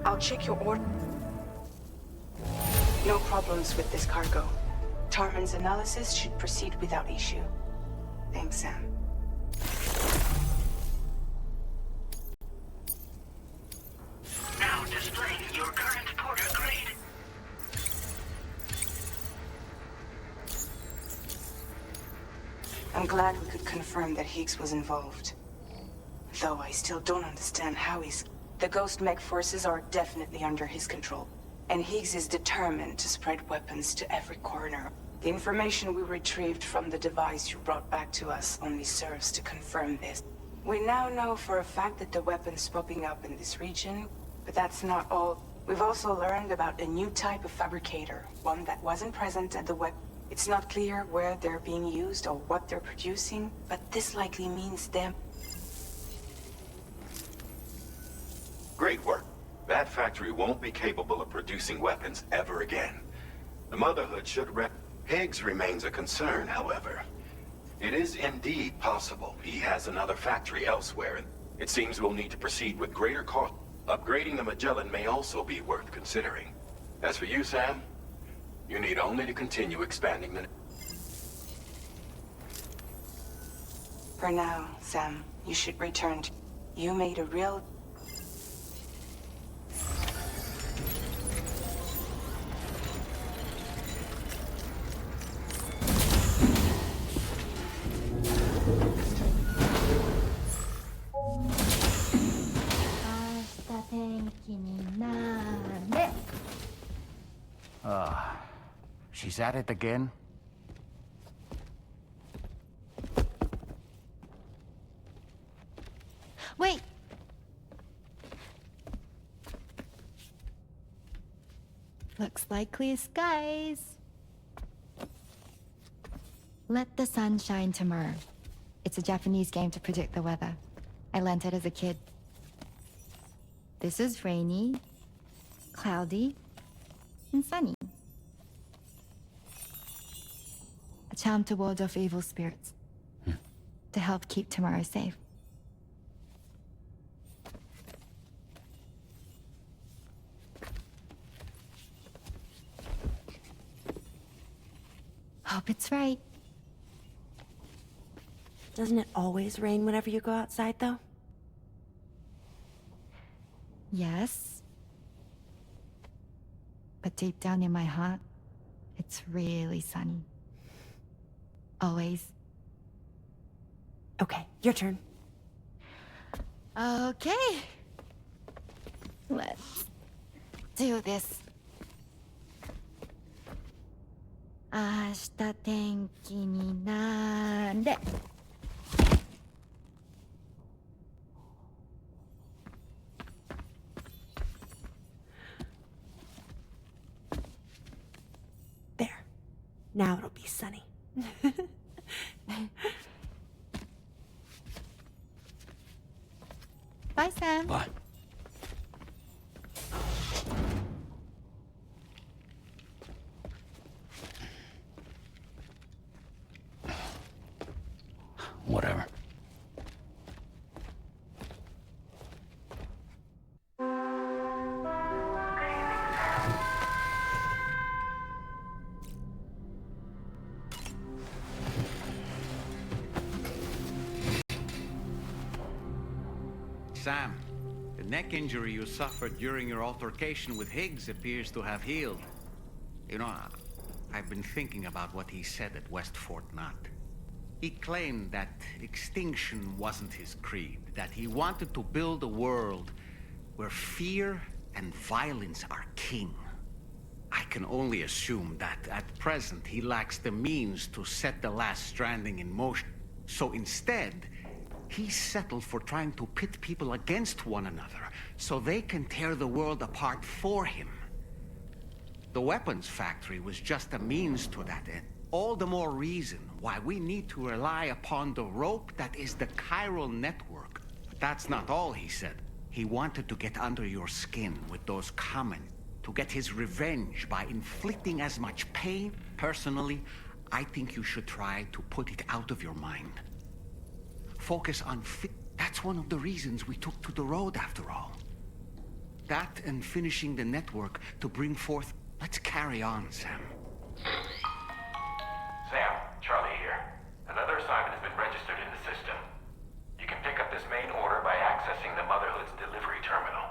I'll check your order. No problems with this cargo. Tarman's analysis should proceed without issue. Thanks, Sam. Now displaying your current porter grade. I'm glad we could confirm that Higgs was involved. Though I still don't understand how he's... The Ghost Mech forces are definitely under his control. And Higgs is determined to spread weapons to every corner. The information we retrieved from the device you brought back to us only serves to confirm this. We now know for a fact that the weapon's popping up in this region, but that's not all. We've also learned about a new type of fabricator, one that wasn't present at the weapon. It's not clear where they're being used or what they're producing, but this likely means them. Great work. That factory won't be capable of producing weapons ever again. The Motherhood should Higgs remains a concern, however. It is indeed possible he has another factory elsewhere, and it seems we'll need to proceed with greater caution. Upgrading the Magellan may also be worth considering. As for you, Sam, you need only to continue expanding the... For now, Sam, you should return to... You made a real... She's at it again? Wait! Looks like clear skies. Let the sun shine tomorrow. It's a Japanese game to predict the weather. I learned it as a kid. This is rainy, cloudy, and sunny. A charm to ward off evil spirits. To help keep tomorrow safe. Hope it's right. Doesn't it always rain whenever you go outside, though? Yes. But deep down in my heart, it's really sunny. Always. Okay, your turn. Okay. Let's do this. 明日天気になれ。There. Now it'll be sunny. Bye, Sam. Bye. Whatever. Sam, the neck injury you suffered during your altercation with Higgs appears to have healed. You know, I've been thinking about what he said at West Fort Knot. He claimed that extinction wasn't his creed, that he wanted to build a world where fear and violence are king. I can only assume that at present he lacks the means to set the last Stranding in motion. So instead, he settled for trying to pit people against one another so they can tear the world apart for him. The weapons factory was just a means to that end. All the more reason why we need to rely upon the rope that is the chiral network. But that's not all, he said. He wanted to get under your skin with those comments, to get his revenge by inflicting as much pain. Personally, I think you should try to put it out of your mind. Focus on That's one of the reasons we took to the road, after all. That and finishing the network to bring forth... Let's carry on, Sam. Sam, Charlie here. Another assignment has been registered in the system. You can pick up this main order by accessing the Motherhood's delivery terminal.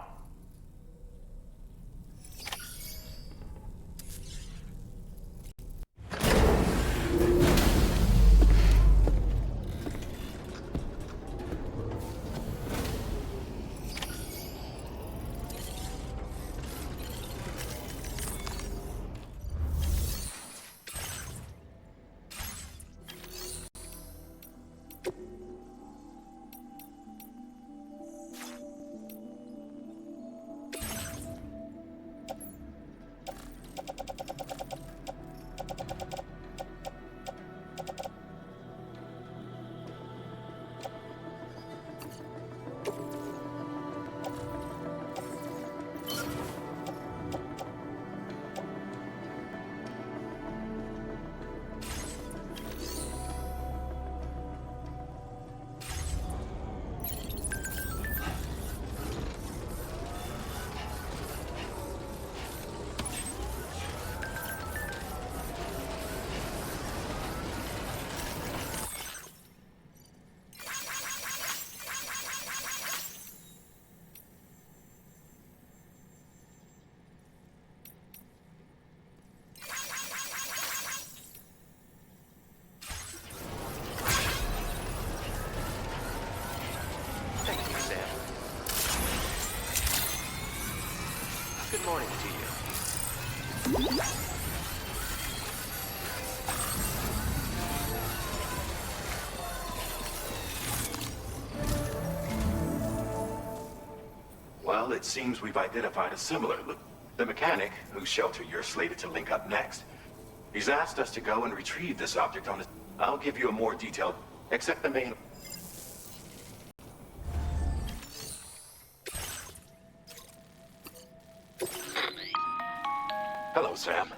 morning to you. Well, it seems we've identified a similar loop. The mechanic, whose shelter you're slated to link up next. He's asked us to go and retrieve this object on his... I'll give you a more detailed... Except the main... Hello, Sam.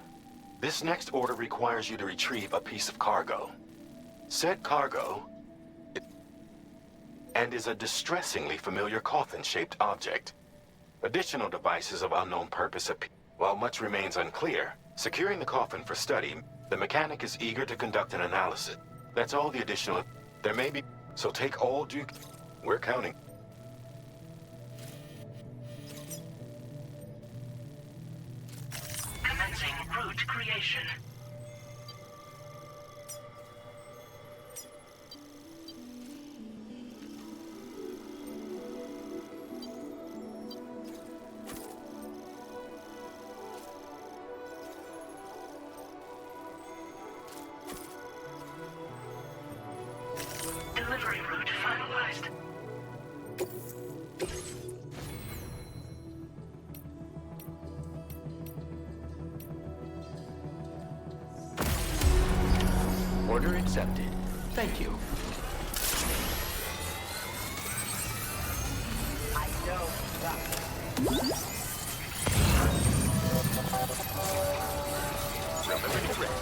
This next order requires you to retrieve a piece of cargo. Said cargo... and is a distressingly familiar coffin-shaped object. Additional devices of unknown purpose appear. While much remains unclear, securing the coffin for study, the mechanic is eager to conduct an analysis. That's all the additional... There may be... So take all due... We're counting. Commencing route creation. Delivery route finalized. Order accepted. Thank you. I know Remember to rest.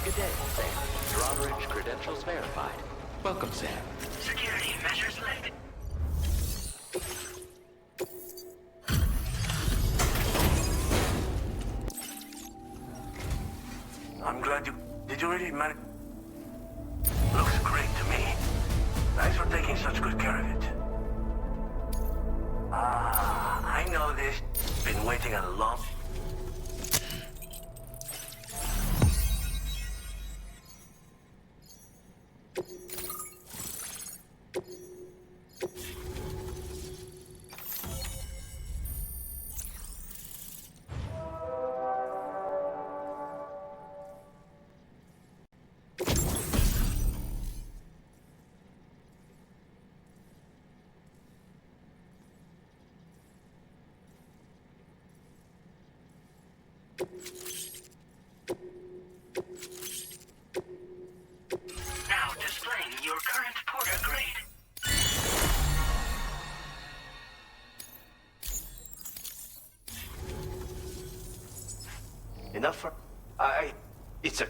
Good day, Sam. Drawbridge credentials verified. Welcome, Sam. Security measures lifted. I'm glad you... Did you really manage? Looks great to me. Thanks for taking such good care of it. I know this. Been waiting a long... Now displaying your current porter grade. Enough for... It's a...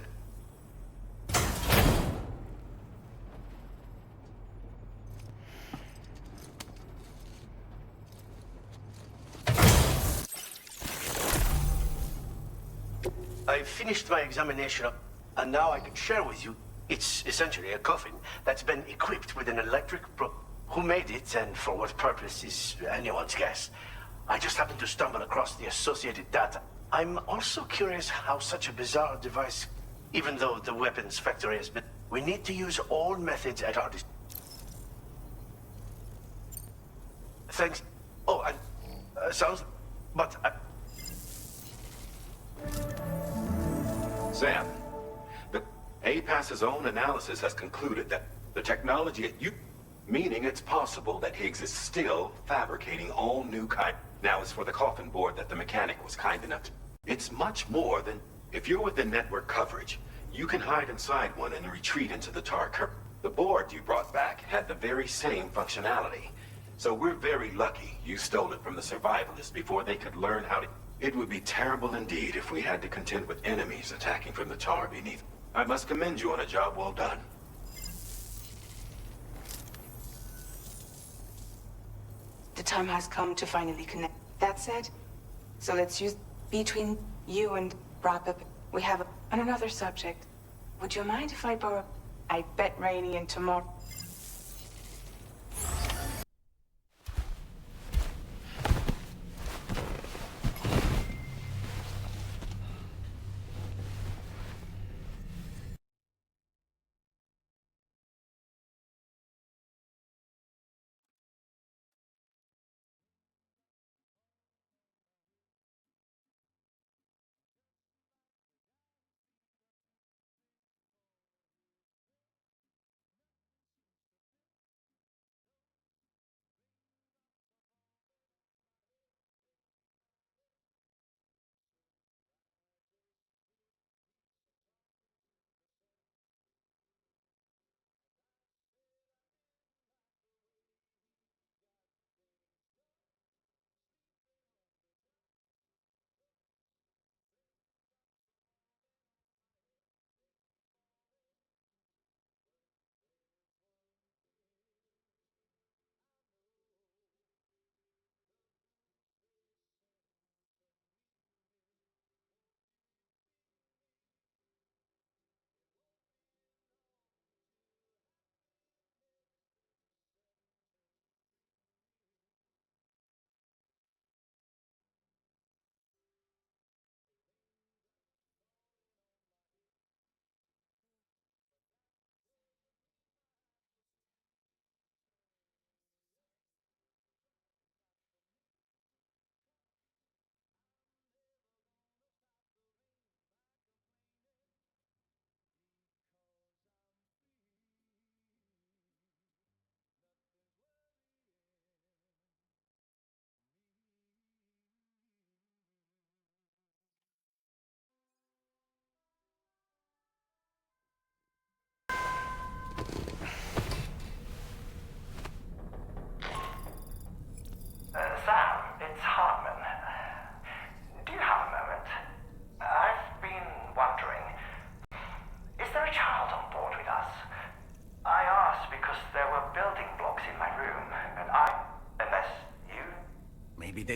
I finished my examination of, and now I can share with you. It's essentially a coffin that's been equipped with an electric probe. Who made it and for what purpose is anyone's guess. I just happened to stumble across the associated data. I'm also curious how such a bizarre device, even though the weapons factory has been... We need to use all methods at our disposal. Thanks. Oh, and sounds... But Sam, the APAS's own analysis has concluded that the technology at you... Meaning it's possible that Higgs is still fabricating all new kind... Now it's for the coffin board that the mechanic was kind enough to... It's much more than... If you're within network coverage, you can hide inside one and retreat into the tar curtain. The board you brought back had the very same functionality. So we're very lucky you stole it from the survivalists before they could learn how to... It would be terrible indeed if we had to contend with enemies attacking from the tar beneath. I must commend you on a job well done. The time has come to finally connect. That said, so let's use between you and wrap up. We have on another subject. Would you mind if I borrow? I bet Rainy and tomorrow.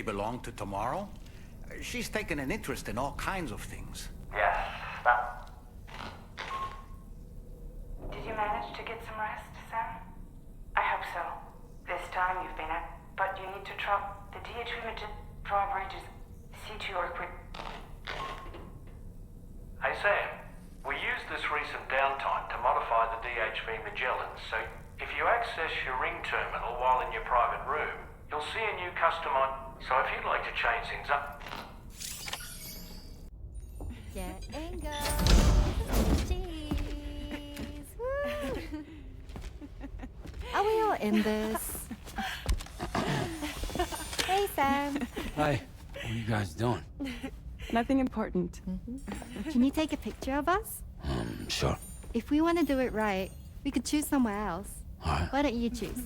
belong to Tomorrow? She's taken an interest in all kinds of things. Yes, that... Did you manage to get some rest, Sam? I hope so. This time you've been at... But you need to drop the DHV Drawbridge is C2 or quick. Hey Sam, we used this recent downtime to modify the DHV Magellan, so if you access your ring terminal while in your private room, you'll see a new customized... So if you'd like to change things up... Getting go. Cheese. Woo. Are we all in this? Hey, Sam. Hi. What are you guys doing? Nothing important. Can you take a picture of us? Sure. If we want to do it right, we could choose somewhere else. All right. Why don't you choose?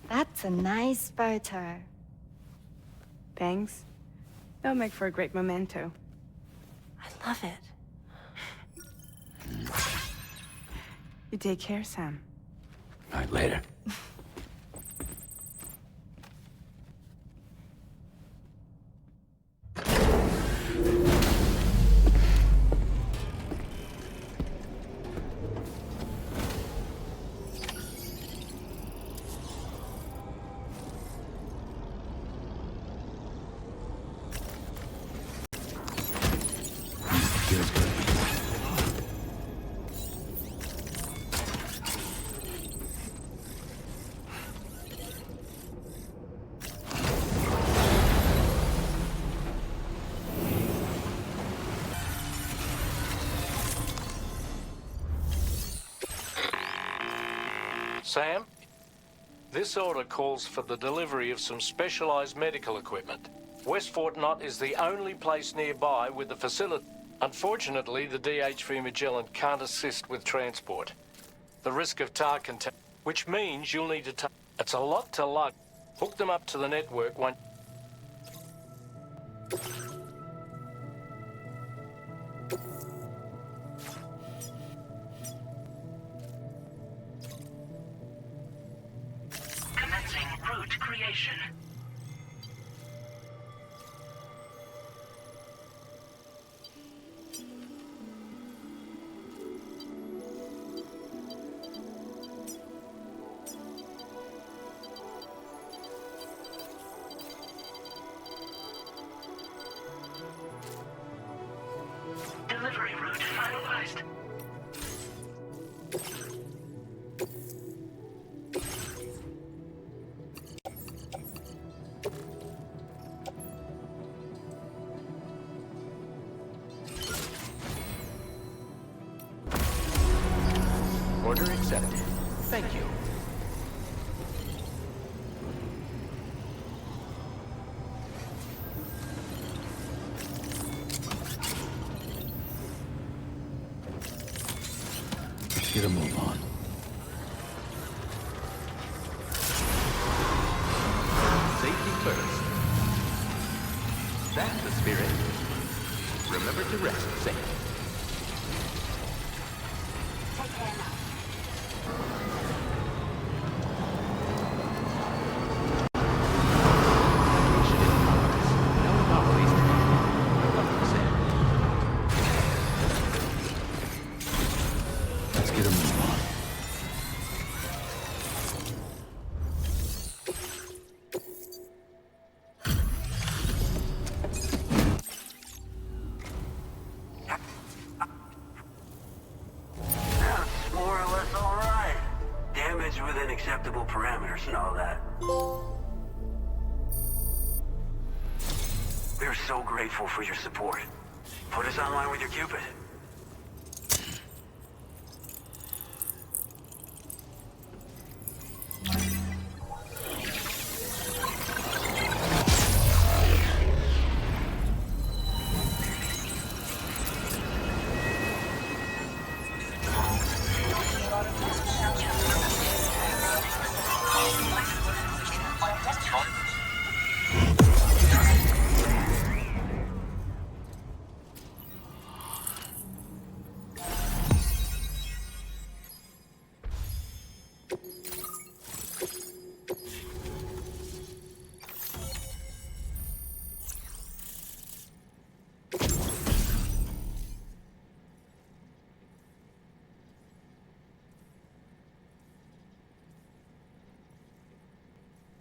That's a nice photo. Thanks. They'll make for a great memento. I love it. You take care, Sam. All right, later. Sam, this order calls for the delivery of some specialized medical equipment. West Fort Knott is the only place nearby with the facility. Unfortunately, the DHV Magellan can't assist with transport. The risk of tar contamination, which means you'll need to it's a lot to lug. Hook them up to the network once. Commencing route creation. Delivery route finalized. Order accepted. Thank you. Get a move on. Safety first. That's the spirit. Remember to rest, Sam. Take care now. Let's get a move on. That's more or less all right. Damage within acceptable parameters and all that. We're so grateful for your support. Put us online with your Cupid.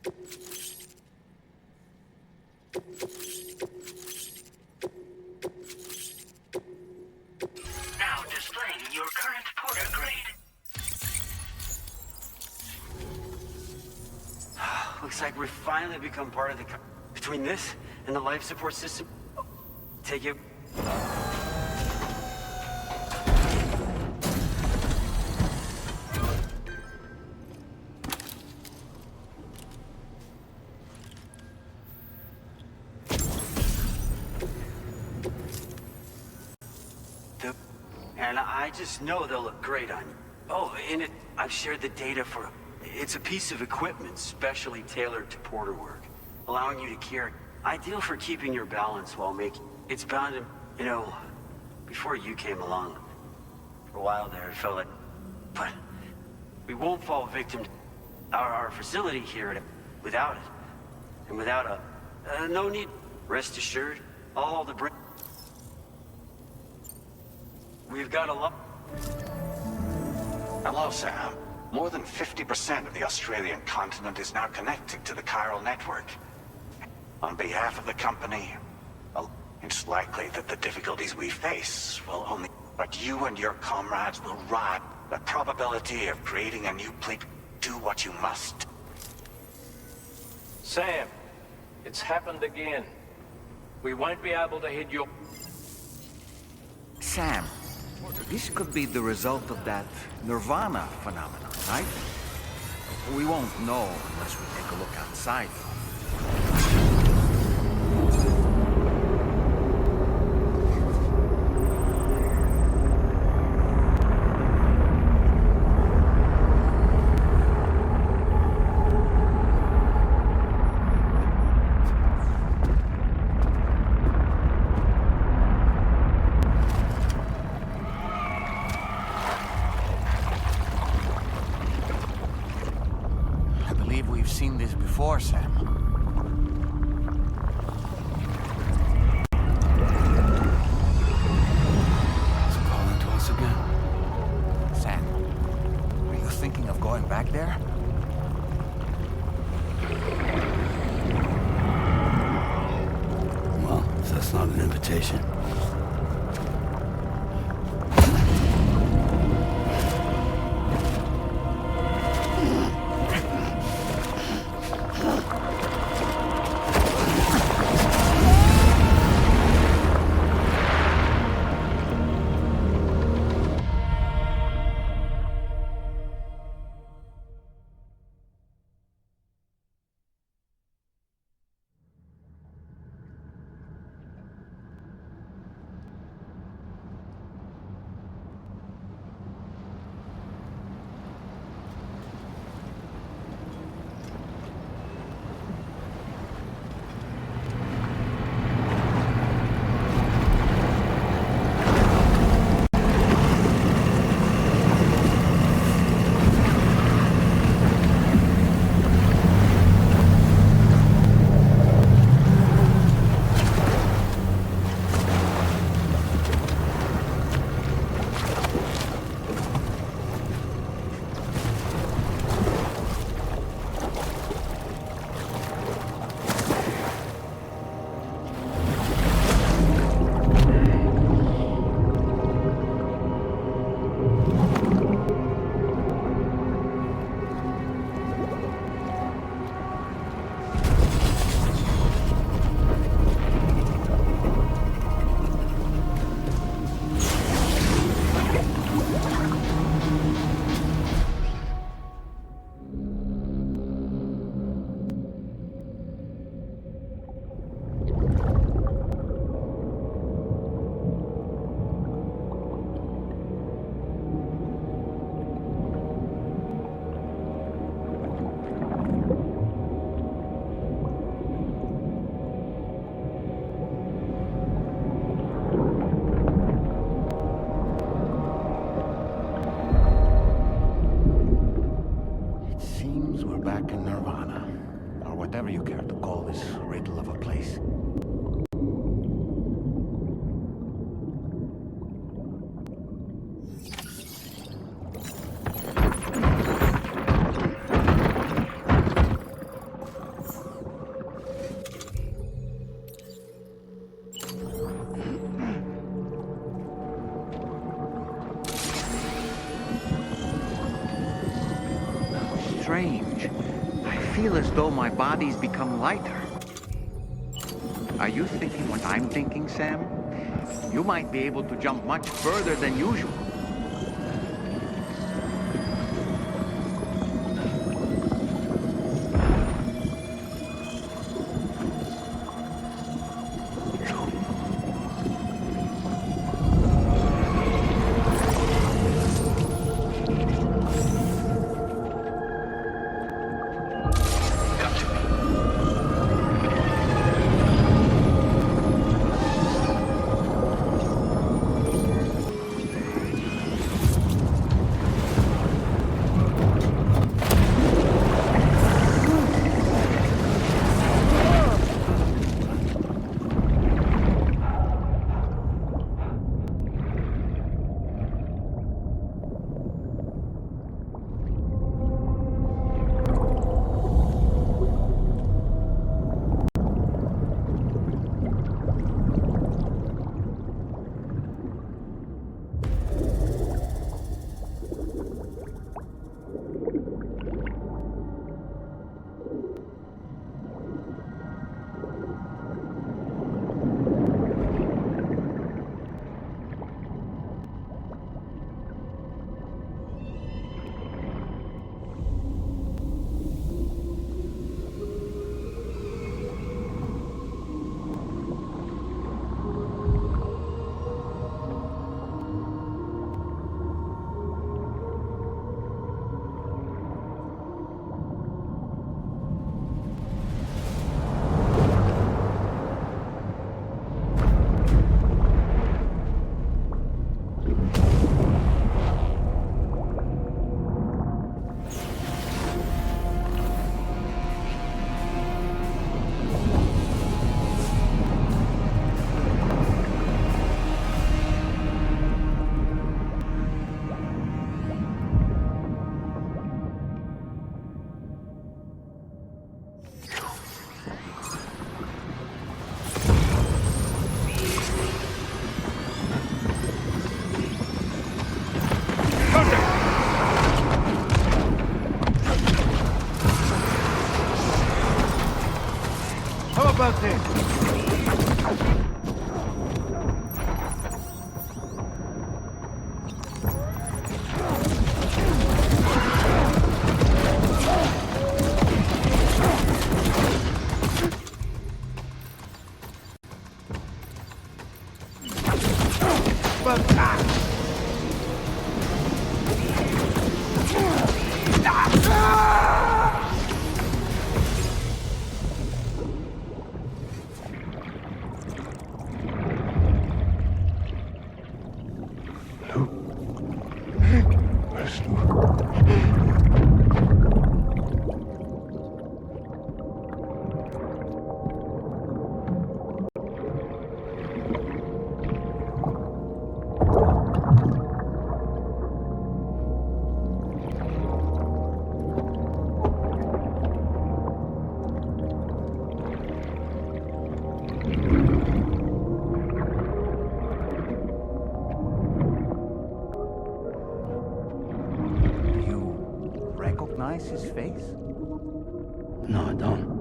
Now displaying your current porter grade. Looks like we've finally become part of the... Between this and the life support system... Take it... And I just know they'll look great on you. Oh, in it, I've shared the data for... It's a piece of equipment specially tailored to porter work, allowing you to carry. Ideal for keeping your balance while making... It's bound to... You know, before you came along, for a while there, it felt like... But we won't fall victim to our facility here without it. And without a... no need. Rest assured, all the... We've got a lot... Hello, Sam. More than 50% of the Australian continent is now connected to the chiral network. On behalf of the company, well, it's likely that the difficulties we face will only... But you and your comrades will ride the probability of creating a new fleet. Do what you must. Sam, it's happened again. We won't be able to hit your... Sam, this could be the result of that Nirvana phenomenon, right? We won't know unless we take a look outside. Seen this before, Sam. It's calling to us again. Sam, are you thinking of going back there? Well, if that's not an invitation. Whatever you care to call this riddle of a place. strange. I feel as though my body's become lighter. Are you thinking what I'm thinking, Sam? You might be able to jump much further than usual. about this? His face? No, I don't.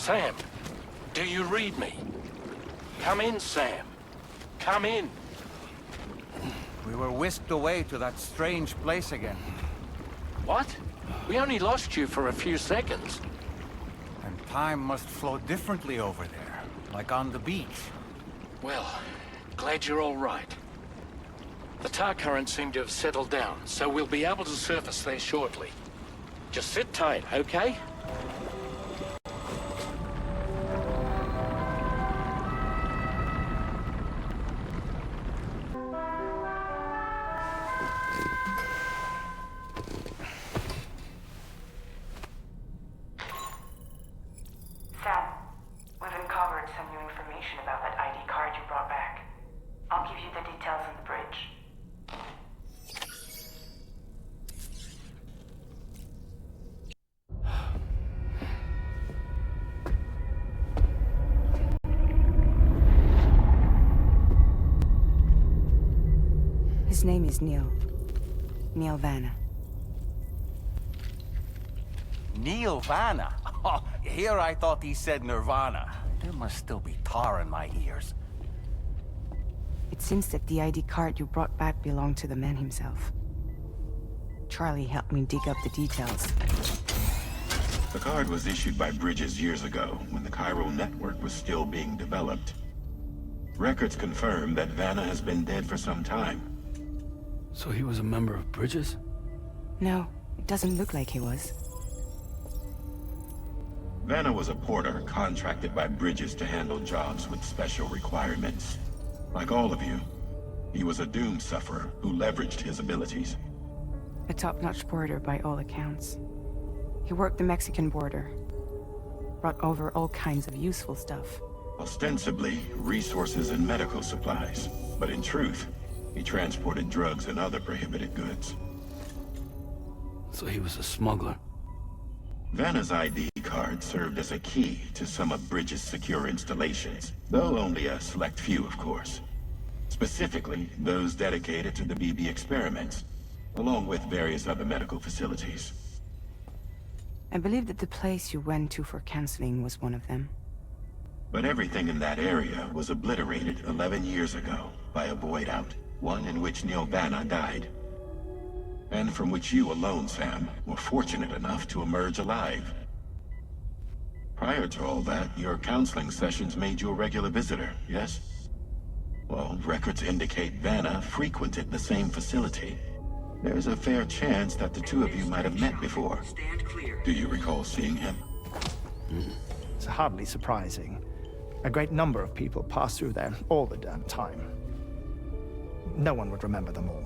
Sam, do you read me? Come in, Sam. Come in. We were whisked away to that strange place again. What? We only lost you for a few seconds. And time must flow differently over there, like on the beach. Well, glad you're all right. The tar currents seem to have settled down, so we'll be able to surface there shortly. Just sit tight, okay? Sam, we've uncovered some new information about that ID card you brought back. I'll give you the details on the bridge. His name is Neil. Neil Vanna. Neil Vanna? Oh, here I thought he said Nirvana. There must still be tar in my ears. It seems that the ID card you brought back belonged to the man himself. Charlie helped me dig up the details. The card was issued by Bridges years ago, when the chiral network was still being developed. Records confirm that Vanna has been dead for some time. So he was a member of Bridges? No, it doesn't look like he was. Vanna was a porter contracted by Bridges to handle jobs with special requirements. Like all of you, he was a doom sufferer who leveraged his abilities. A top-notch porter by all accounts. He worked the Mexican border. Brought over all kinds of useful stuff. Ostensibly, resources and medical supplies. But in truth, he transported drugs and other prohibited goods. So he was a smuggler. Vanna's ID card served as a key to some of Bridges' secure installations, though only a select few, of course. Specifically, those dedicated to the BB experiments, along with various other medical facilities. I believe that the place you went to for counseling was one of them. But everything in that area was obliterated 11 years ago by a void out, one in which Neil Vanna died. And from which you alone, Sam, were fortunate enough to emerge alive. Prior to all that, your counseling sessions made you a regular visitor, yes? Well, records indicate Vanna frequented the same facility. There's a fair chance that the two of you might have met before. Do you recall seeing him? It's hardly surprising. A great number of people pass through there all the damn time. No one would remember them all.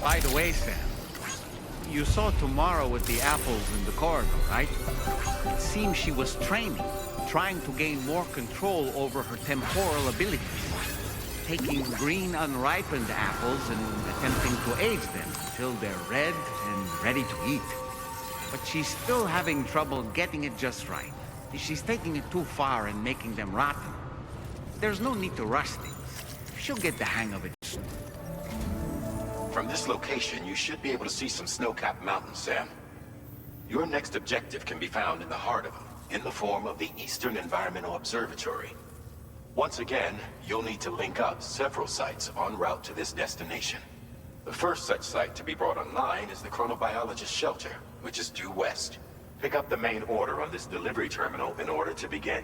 By the way, Sam, you saw Tomorrow with the apples in the corridor, right? It seems she was training, trying to gain more control over her temporal abilities. Taking green unripened apples and attempting to age them until they're red and ready to eat. But she's still having trouble getting it just right. She's taking it too far and making them rotten. There's no need to rush things. She'll get the hang of it soon. From this location, you should be able to see some snow-capped mountains, Sam. Your next objective can be found in the heart of them, in the form of the Eastern Environmental Observatory. Once again, you'll need to link up several sites en route to this destination. The first such site to be brought online is the Chronobiologist Shelter, which is due west. Pick up the main order on this delivery terminal in order to begin.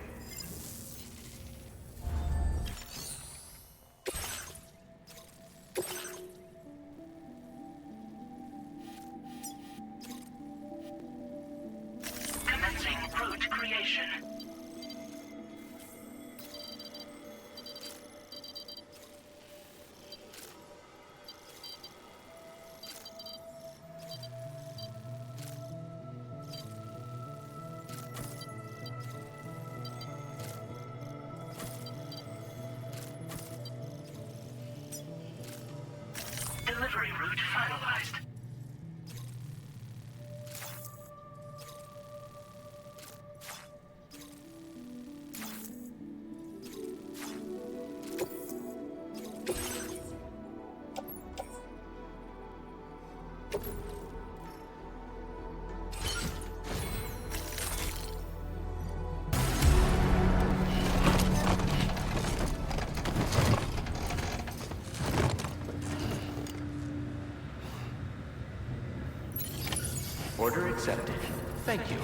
Conflagration. Delivery route finalized. Order accepted. Thank you.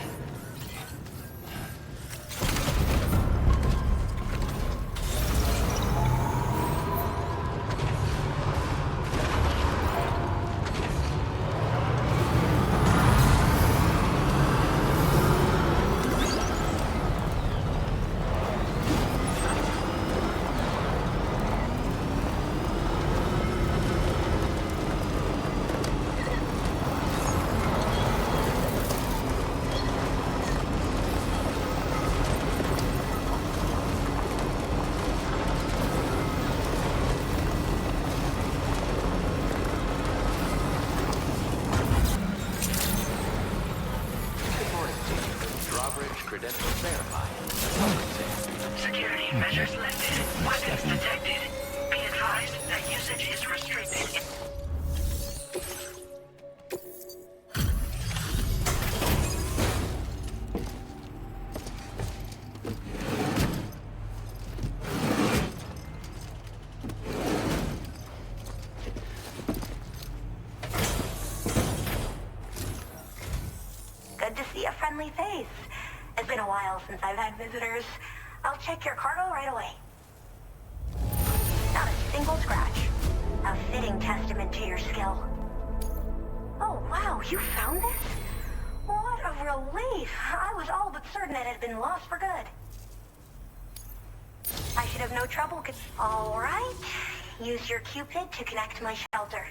Drawbridge credentials verified. Security measures lifted. Weapons detected. Be advised that usage is restricted. Good to see a friendly face. It's been a while since I've had visitors. I'll check your cargo right away. Not a single scratch. A fitting testament to your skill. Oh, wow, you found this? What a relief. I was all but certain it had been lost for good. I should have no trouble. All right. Use your Cupid to connect my shelter.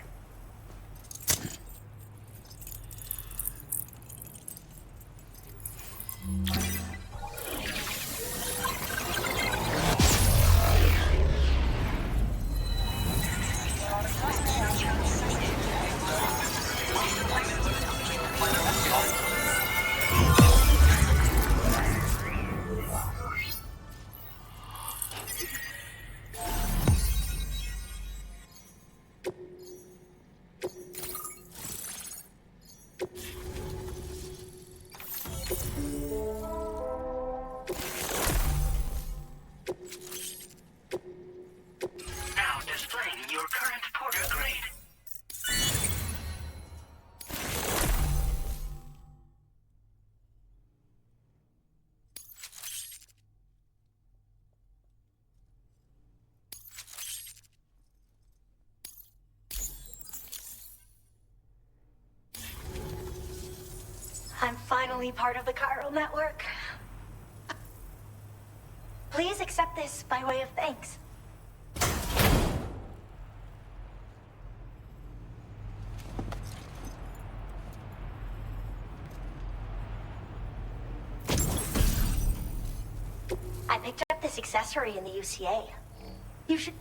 Now displaying your current porter grade. I'm finally part of the chiral network. Please accept this by way of thanks. I picked up this accessory in the UCA. You should...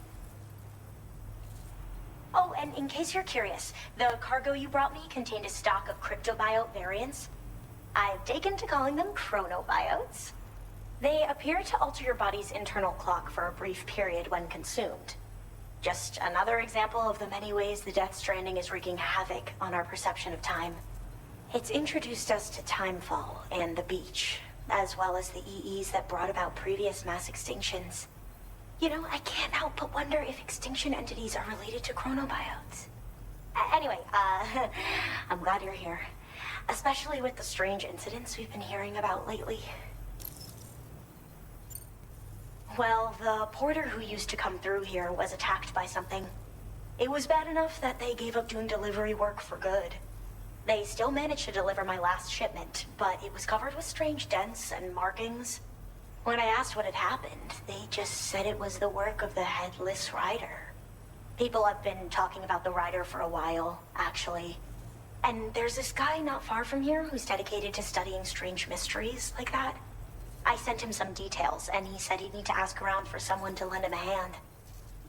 Oh, and in case you're curious, the cargo you brought me contained a stock of cryptobiote variants. I've taken to calling them chronobiotes. They appear to alter your body's internal clock for a brief period when consumed. Just another example of the many ways the Death Stranding is wreaking havoc on our perception of time. It's introduced us to Timefall and the beach, as well as the EEs that brought about previous mass extinctions. You know, I can't help but wonder if extinction entities are related to chronobiotes. Anyway, I'm glad you're here. Especially with the strange incidents we've been hearing about lately. Well, the porter who used to come through here was attacked by something. It was bad enough that they gave up doing delivery work for good. They still managed to deliver my last shipment, but it was covered with strange dents and markings. When I asked what had happened, they just said it was the work of the Headless Rider. People have been talking about the Rider for a while, actually. And there's this guy not far from here who's dedicated to studying strange mysteries like that. I sent him some details, and he said he'd need to ask around for someone to lend him a hand.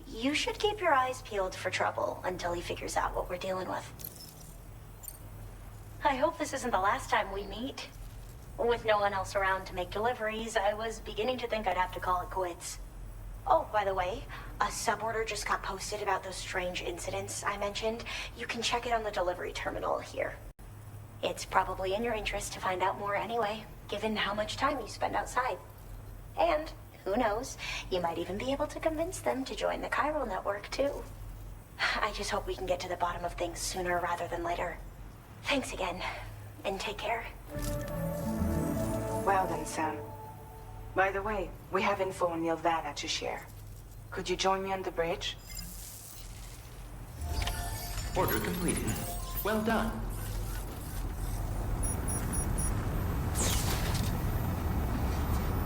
You should keep your eyes peeled for trouble until he figures out what we're dealing with. I hope this isn't the last time we meet. With no one else around to make deliveries, I was beginning to think I'd have to call it quits. Oh, by the way, a suborder just got posted about those strange incidents I mentioned. You can check it on the delivery terminal here. It's probably in your interest to find out more anyway, given how much time you spend outside. And, who knows, you might even be able to convince them to join the chiral network, too. I just hope we can get to the bottom of things sooner rather than later. Thanks again, and take care. Well then, Sam. By the way, we have info on Nilvana to share. Could you join me on the bridge? Order completed. Well done.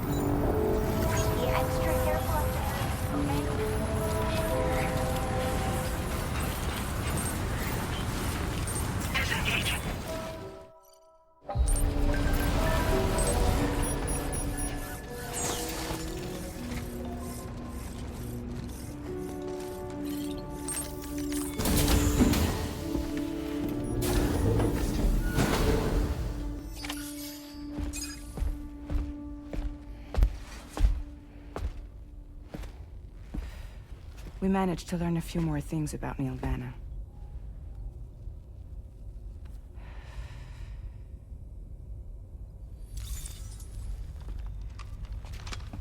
Be extra careful up there, okay? Disengaging. We managed to learn a few more things about Nilvana.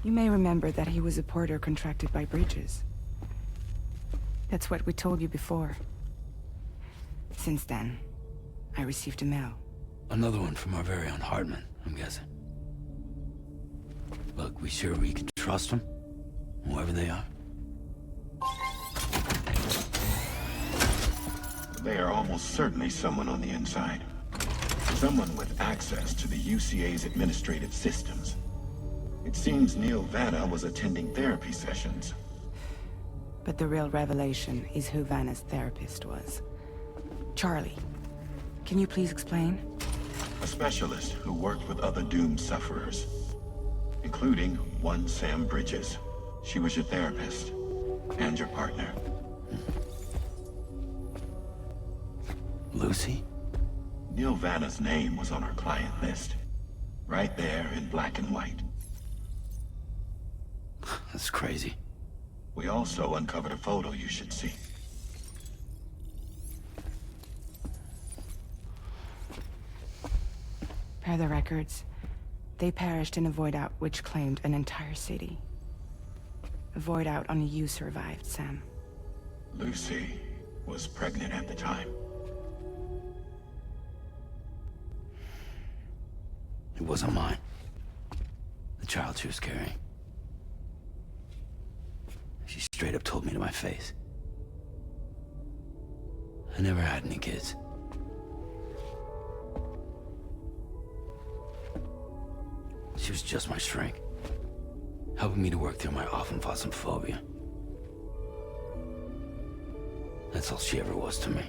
You may remember that he was a porter contracted by Bridges. That's what we told you before. Since then, I received a mail. Another one from our very own Hartman, I'm guessing. Look, we sure we can trust them? Whoever they are? They are almost certainly someone on the inside. Someone with access to the UCA's administrative systems. It seems Neil Vanna was attending therapy sessions. But the real revelation is who Vanna's therapist was. Charlie, can you please explain? A specialist who worked with other doomed sufferers, including one Sam Bridges. She was your therapist and your partner. Lucy? Neil Vanna's name was on our client list. Right there in black and white. That's crazy. We also uncovered a photo you should see. Per the records, they perished in a void out which claimed an entire city. A void out only you survived, Sam. Lucy was pregnant at the time. It wasn't mine. The child she was carrying. She straight up told me to my face. I never had any kids. She was just my shrink, helping me to work through my phobia. That's all she ever was to me.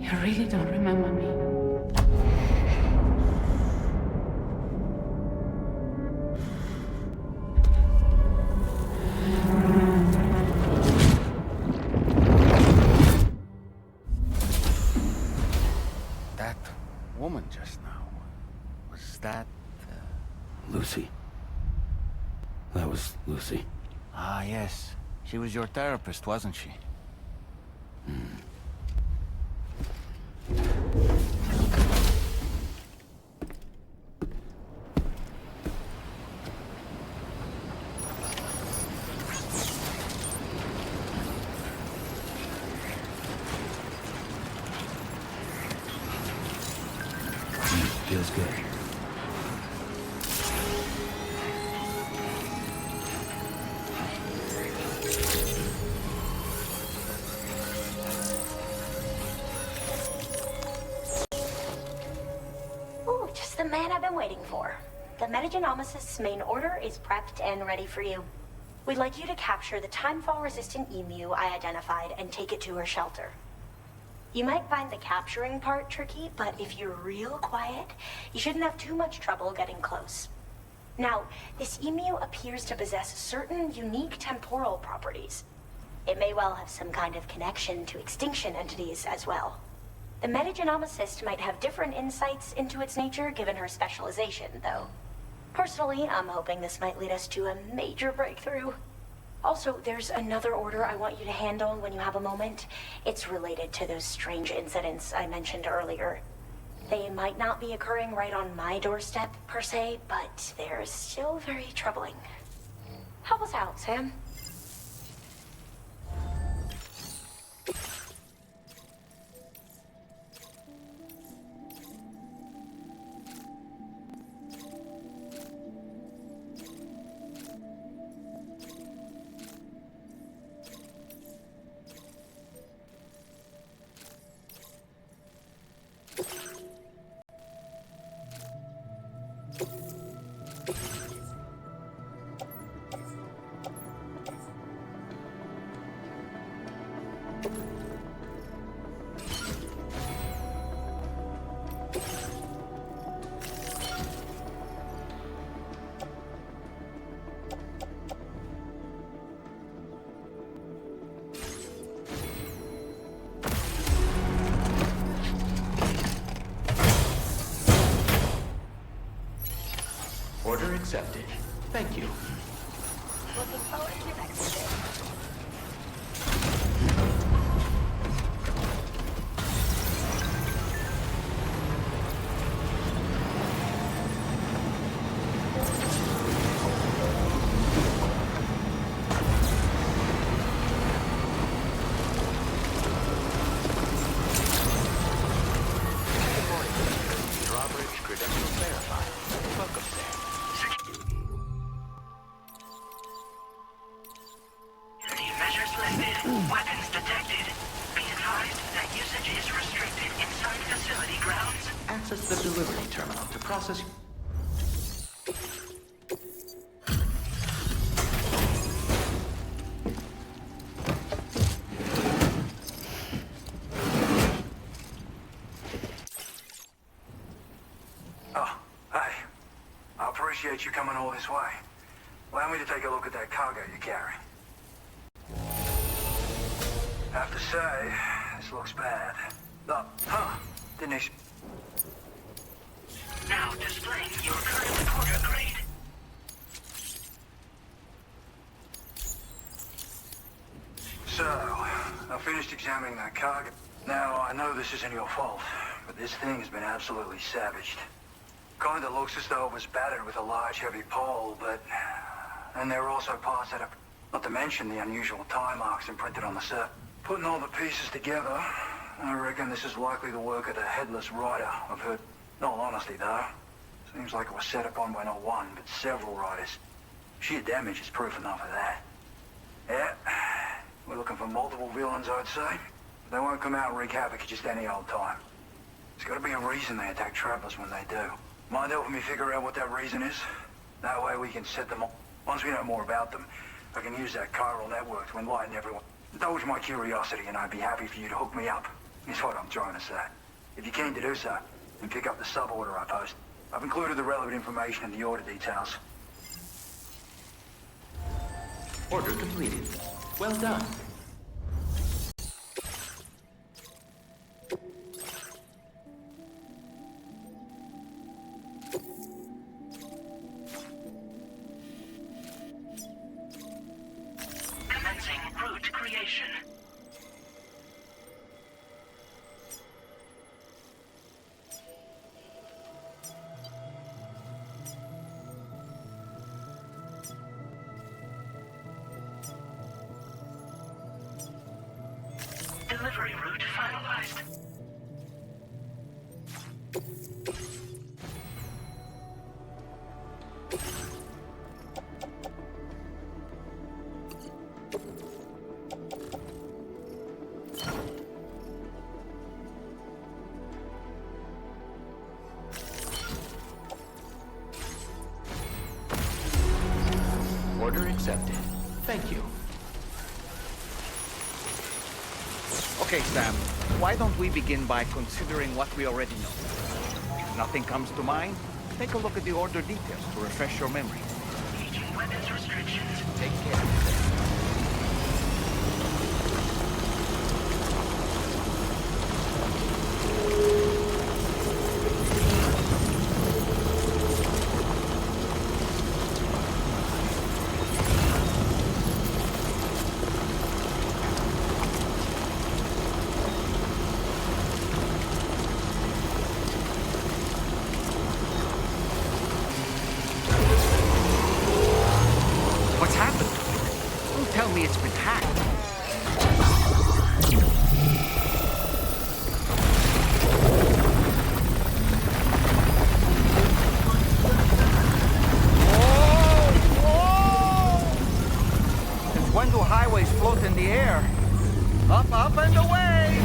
You really don't remember me. That woman just now, was that... Lucy. That was Lucy. Ah, yes. She was your therapist, wasn't she? Feels good. Ooh, just the man I've been waiting for. The Metagenomicist's main order is prepped and ready for you. We'd like you to capture the timefall-resistant emu I identified and take it to her shelter. You might find the capturing part tricky, but if you're real quiet, you shouldn't have too much trouble getting close. Now, this emu appears to possess certain unique temporal properties. It may well have some kind of connection to extinction entities as well. The Metagenomicist might have different insights into its nature given her specialization, though. Personally, I'm hoping this might lead us to a major breakthrough. Also, there's another order I want you to handle when you have a moment. It's related to those strange incidents I mentioned earlier. They might not be occurring right on my doorstep, per se, but they're still very troubling. Help us out, Sam. Order accepted. Thank you. Looking forward to your next visit. Drawbridge credentials verified. Welcome, Sam. Measures lifted. Weapons detected. Be advised that usage is restricted inside facility grounds. Access the delivery terminal to process... Oh, hey. I appreciate you coming all this way. Allow me to take a look at that cargo you carry. Have to say, this looks bad. Didn't expect... Now displaying your current reporter grade. So, I finished examining that cargo. Now, I know this isn't your fault, but this thing has been absolutely savaged. Kinda looks as though it was battered with a large, heavy pole, but... And there are also parts that have... Not to mention the unusual tie marks imprinted on the surface. Putting all the pieces together, I reckon this is likely the work of the headless rider. I've heard... In all honesty, though, seems like it was set upon by not one, but several riders. Sheer damage is proof enough of that. Yeah, we're looking for multiple villains, I'd say. They won't come out and wreak havoc at just any old time. There's got to be a reason they attack travelers when they do. Mind helping me figure out what that reason is? That way we can set them up. Once we know more about them, I can use that chiral network to enlighten everyone. Indulge my curiosity and I'd be happy for you to hook me up. is what I'm trying to say. If you keen to do so, then pick up the sub-order I post. I've included the relevant information in the order details. Order completed. Well done. Commencing route creation. Delivery route finalized. Order accepted. Thank you. Okay, Sam. Why don't we begin by considering what we already know? If nothing comes to mind, take a look at the order details to refresh your memory. Aging weapons restrictions. Take care. What's happened? Don't tell me it's been hacked. Since when do highways float in the air? Up, up, and away!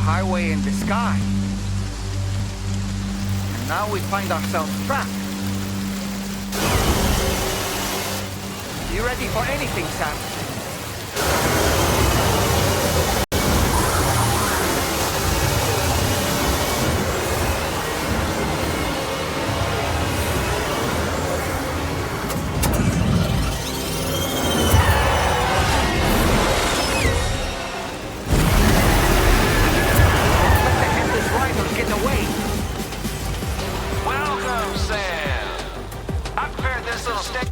Highway in the sky. And now we find ourselves trapped. You ready for anything, Sam? Welcome, Sam. I prepared this little steak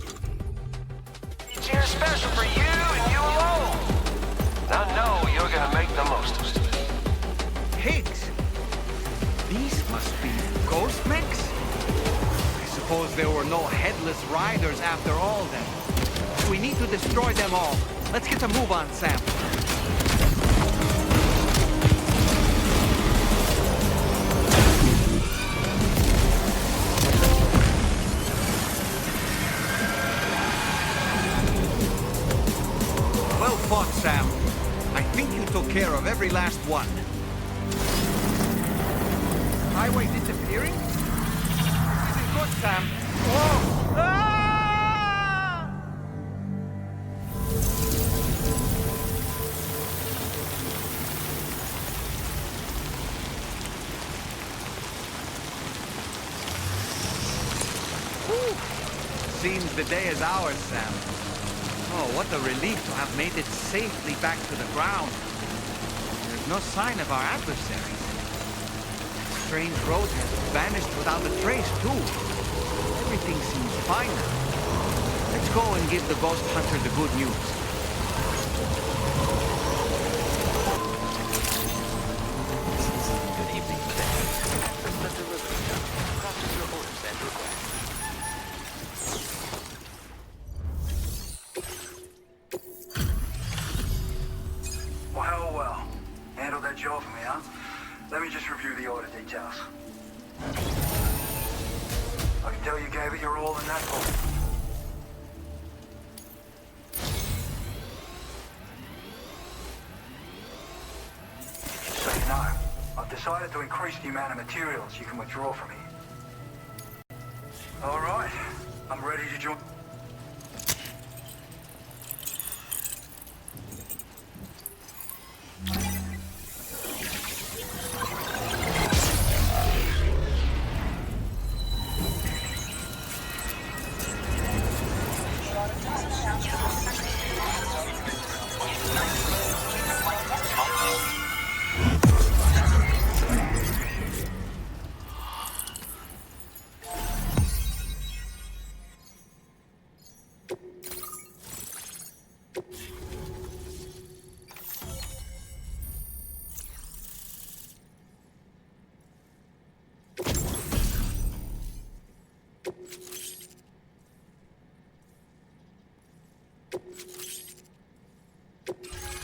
here special for you and you alone. I know you're gonna make the most of it. Pigs? These must be ghost mechs? I suppose there were no headless riders after all then. We need to destroy them all. Let's get a move on, Sam. Well fought, Sam. I think you took care of every last one. Highway disappearing? This isn't good, Sam. Whoa! Ah! Whew. Seems the day is ours, Sam. Oh, what a relief to have made it safely back to the ground. There's no sign of our adversaries. That strange road has vanished without a trace, too. Everything seems fine now. Let's go and give the ghost hunter the good news. Good evening, Sam. The delivery job. Process your orders and requests. Well. Handled that job for me, huh? Let me just review the order details. I can tell you gave it your all in that call. So you know, I've decided to increase the amount of materials you can withdraw from here. All right. I'm ready to join.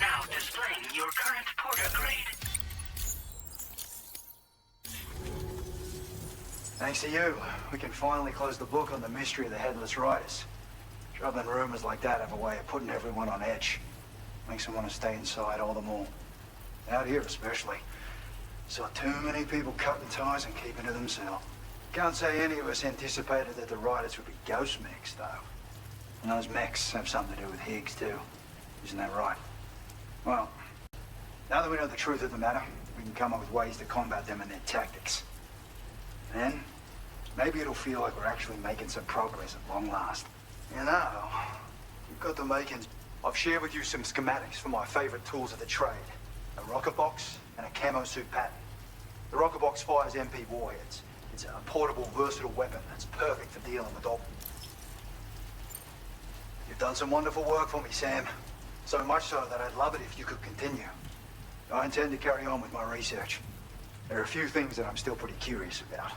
Now displaying your current porter grade. Thanks to you, we can finally close the book on the mystery of the Headless Riders. Troubling rumors like that have a way of putting everyone on edge. Makes them want to stay inside all the more. Out here especially. Saw too many people cutting ties and keeping to themselves. Can't say any of us anticipated that the Riders would be ghost mechs, though. And those mechs have something to do with Higgs, too. Isn't that right? Well, now that we know the truth of the matter, we can come up with ways to combat them and their tactics. Then, maybe it'll feel like we're actually making some progress at long last. You know, you've got the makings. I've shared with you some schematics for my favorite tools of the trade. A rocket box and a camo suit pattern. The rocket box fires MP warheads. It's a portable, versatile weapon that's perfect for dealing with all. You've done some wonderful work for me, Sam. So much so that I'd love it if you could continue. I intend to carry on with my research. There are a few things that I'm still pretty curious about.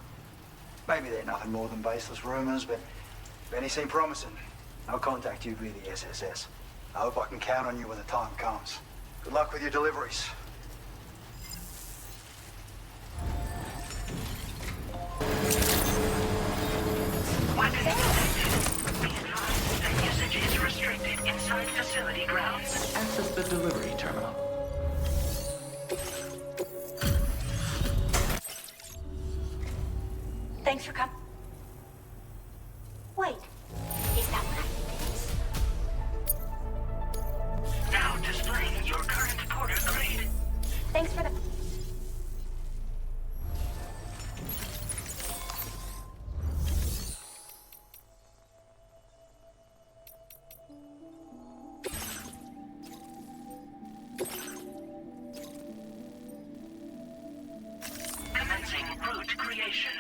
Maybe they're nothing more than baseless rumors, but if any seem promising, I'll contact you via the SSS. I hope I can count on you when the time comes. Good luck with your deliveries. Weapons detected. Be advised that usage is restricted inside facility grounds. Access the delivery terminal. Thanks for coming. Wait, is that what I think it is? Now displaying your current porter grade. Thanks for the... Commencing route creation.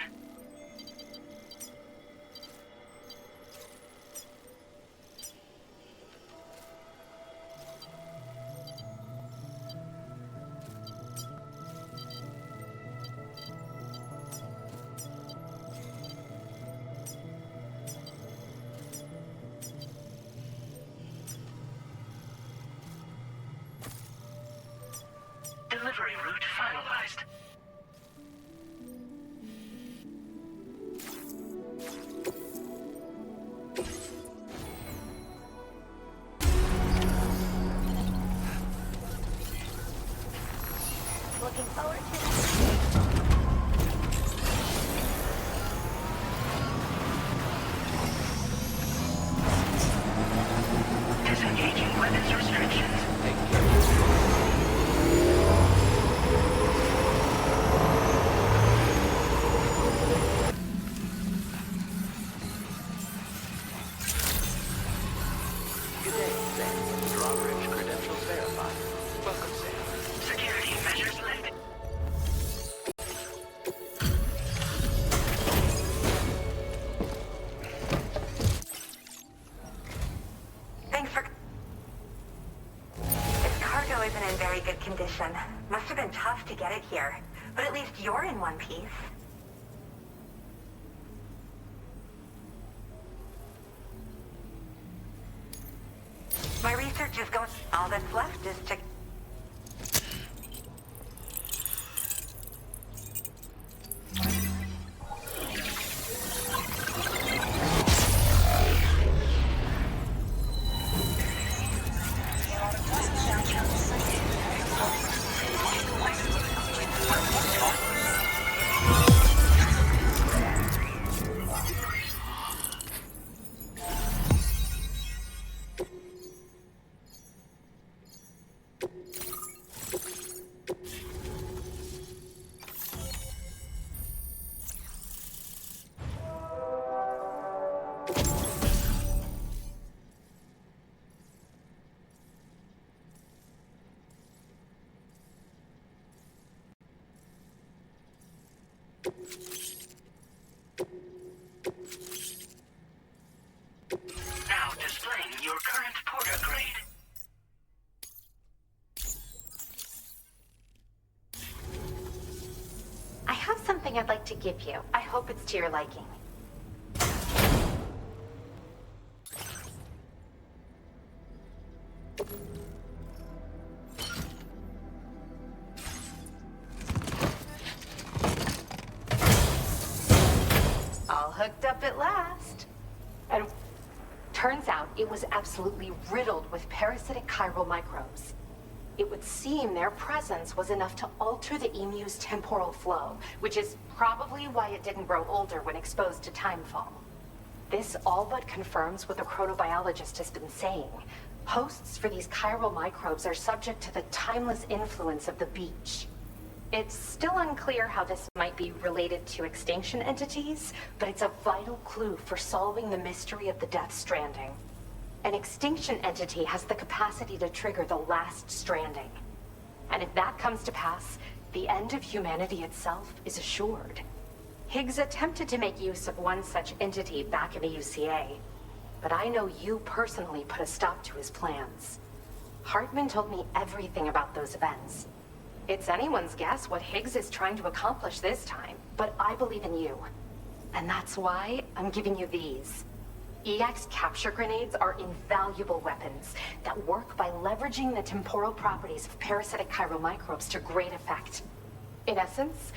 Delivery route finalized. Looking forward to it. Disengaging weapons restrictions. Good day, Sam. Drawbridge credentials verified. Welcome, Sam. Security measures lifted. Thanks for... This cargo isn't in very good condition. Must have been tough to get it here. But at least you're in one piece. My research is going... All that's left is to... Now displaying your current porter grade. I have something I'd like to give you. I hope it's to your liking. All hooked up at last. And turns out it was absolutely riddled with parasitic chiral microbes. It would seem their presence was enough to alter the emu's temporal flow, which is probably why it didn't grow older when exposed to timefall. This all but confirms what the chronobiologist has been saying. Hosts for these chiral microbes are subject to the timeless influence of the beach. It's still unclear how this might be related to extinction entities, but it's a vital clue for solving the mystery of the Death Stranding. An extinction entity has the capacity to trigger the last stranding. And if that comes to pass, the end of humanity itself is assured. Higgs attempted to make use of one such entity back in the UCA, but I know you personally put a stop to his plans. Hartman told me everything about those events. It's anyone's guess what Higgs is trying to accomplish this time, but I believe in you. And that's why I'm giving you these. EX capture grenades are invaluable weapons that work by leveraging the temporal properties of parasitic chiral microbes to great effect. In essence,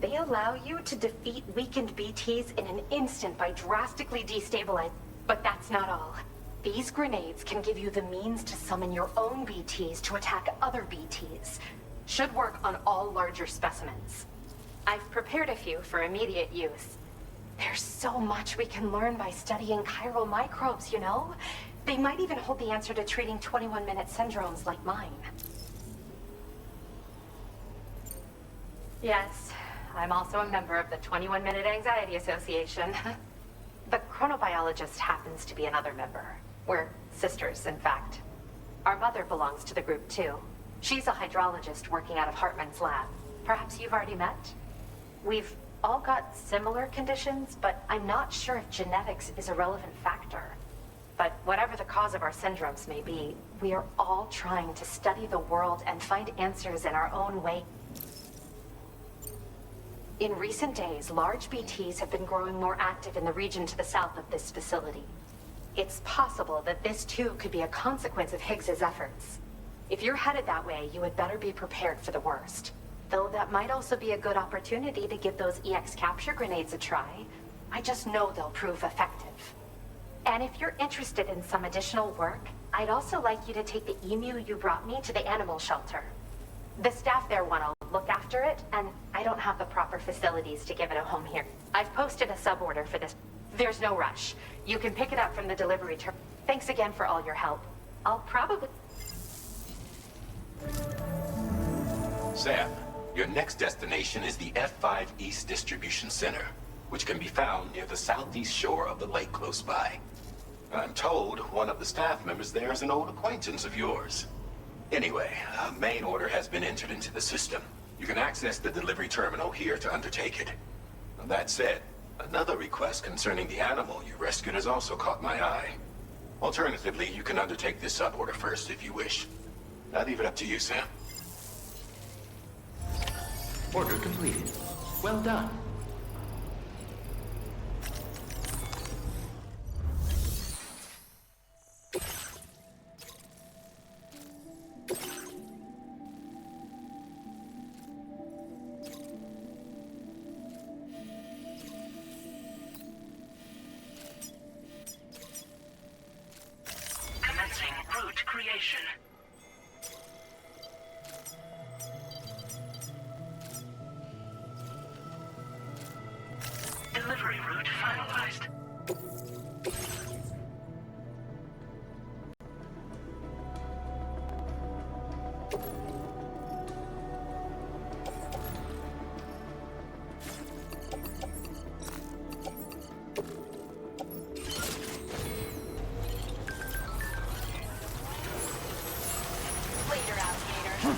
they allow you to defeat weakened BTs in an instant by drastically destabilizing. But that's not all. These grenades can give you the means to summon your own BTs to attack other BTs. Should work on all larger specimens. I've prepared a few for immediate use. There's so much we can learn by studying chiral microbes, you know? They might even hold the answer to treating 21-minute syndromes like mine. Yes, I'm also a member of the 21-Minute Anxiety Association. The chronobiologist happens to be another member. We're sisters, in fact. Our mother belongs to the group, too. She's a hydrologist working out of Hartman's lab. Perhaps you've already met? We've all got similar conditions, but I'm not sure if genetics is a relevant factor. But whatever the cause of our syndromes may be, we are all trying to study the world and find answers in our own way. In recent days, large BTs have been growing more active in the region to the south of this facility. It's possible that this too could be a consequence of Higgs's efforts. If you're headed that way, you had better be prepared for the worst. Though that might also be a good opportunity to give those EX capture grenades a try. I just know they'll prove effective. And if you're interested in some additional work, I'd also like you to take the emu you brought me to the animal shelter. The staff there want to look after it, and I don't have the proper facilities to give it a home here. I've posted a sub-order for this. There's no rush. You can pick it up from the delivery terminal. Thanks again for all your help. I'll probably... Sam, your next destination is the F5 East Distribution Center, which can be found near the southeast shore of the lake close by. I'm told one of the staff members there is an old acquaintance of yours. Anyway, a main order has been entered into the system. You can access the delivery terminal here to undertake it. That said, another request concerning the animal you rescued has also caught my eye. Alternatively, you can undertake this sub-order first if you wish. I'll leave it up to you, Sam. Order completed. Well done. Commencing route creation. Delivery route finalized. Later, alligator.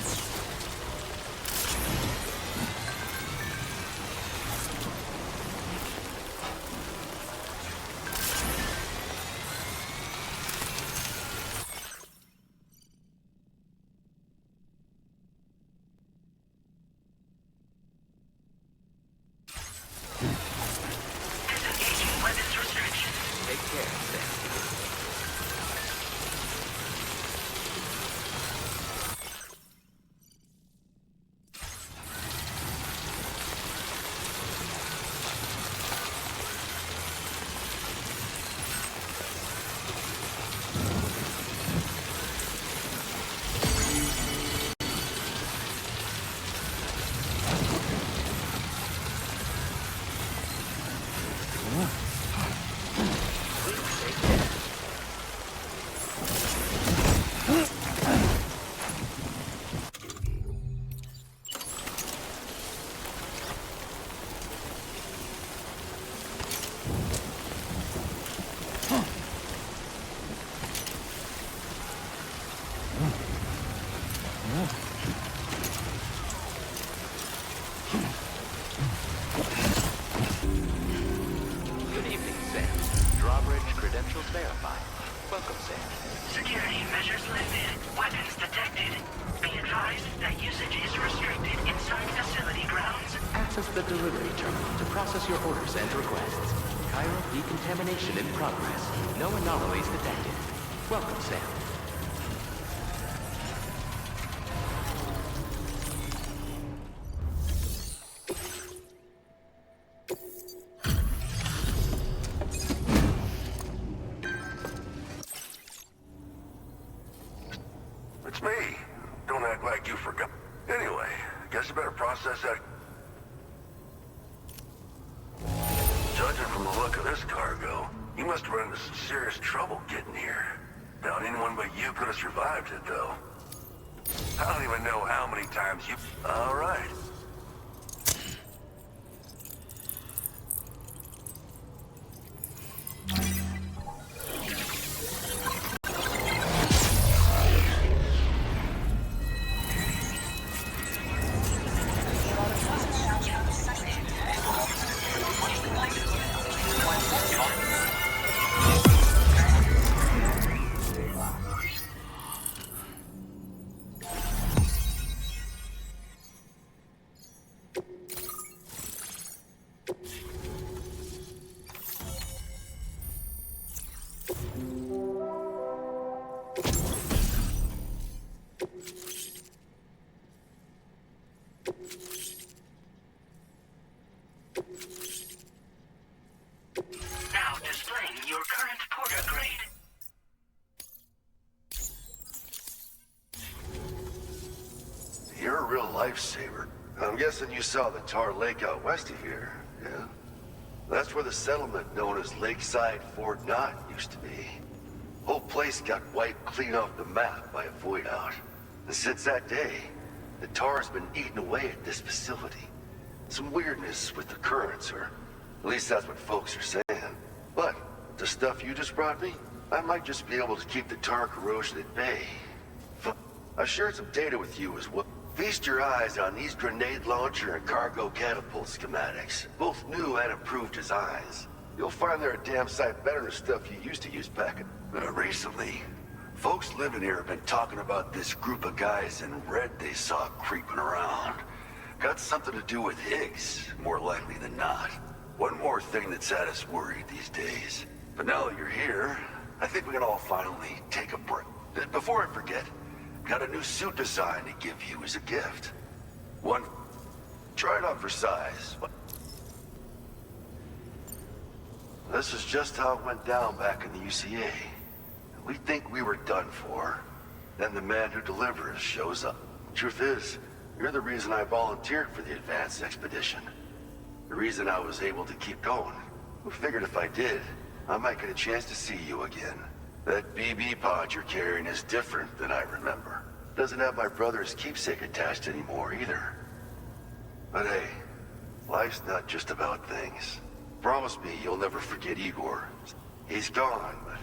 Disengaging weapons restriction. Take care, Sam. Good evening, Sam. Drawbridge credentials verified. Welcome, Sam. Security measures lifted. Weapons detected. Be advised that usage is restricted inside facility grounds. Access the delivery terminal to process your orders and requests. Chiral decontamination in progress. No anomalies detected. Welcome, Sam. It's me. Don't act like you forgot. Anyway, guess you better process that. Judging from the look of this cargo, you must have run into some serious trouble getting here. Doubt anyone but you could have survived it, though. I don't even know how many times you... All right. Now displaying your current porter grade. You're a real lifesaver. I'm guessing you saw the tar lake out west of here, yeah? That's where the settlement known as Lakeside Fort Knott used to be. Whole place got wiped clean off the map by a void out. And since that day, the tar's been eating away at this facility. Some weirdness with the currents, or at least that's what folks are saying. But the stuff you just brought me, I might just be able to keep the tar corrosion at bay. I shared some data with you as well. Feast your eyes on these grenade launcher and cargo catapult schematics. Both new and improved designs. You'll find they're a damn sight better than stuff you used to use back in... recently. Folks living here have been talking about this group of guys in red they saw creeping around. Got something to do with Higgs, more likely than not. One more thing that's had us worried these days. But now that you're here, I think we can all finally take a break. Before I forget, got a new suit design to give you as a gift. One, try it on for size. This is just how it went down back in the UCA. We think we were done for. Then the man who delivers shows up. Truth is, you're the reason I volunteered for the advanced expedition. The reason I was able to keep going. I figured if I did, I might get a chance to see you again. That BB pod you're carrying is different than I remember. Doesn't have my brother's keepsake attached anymore either. But hey, life's not just about things. Promise me you'll never forget Igor. He's gone, but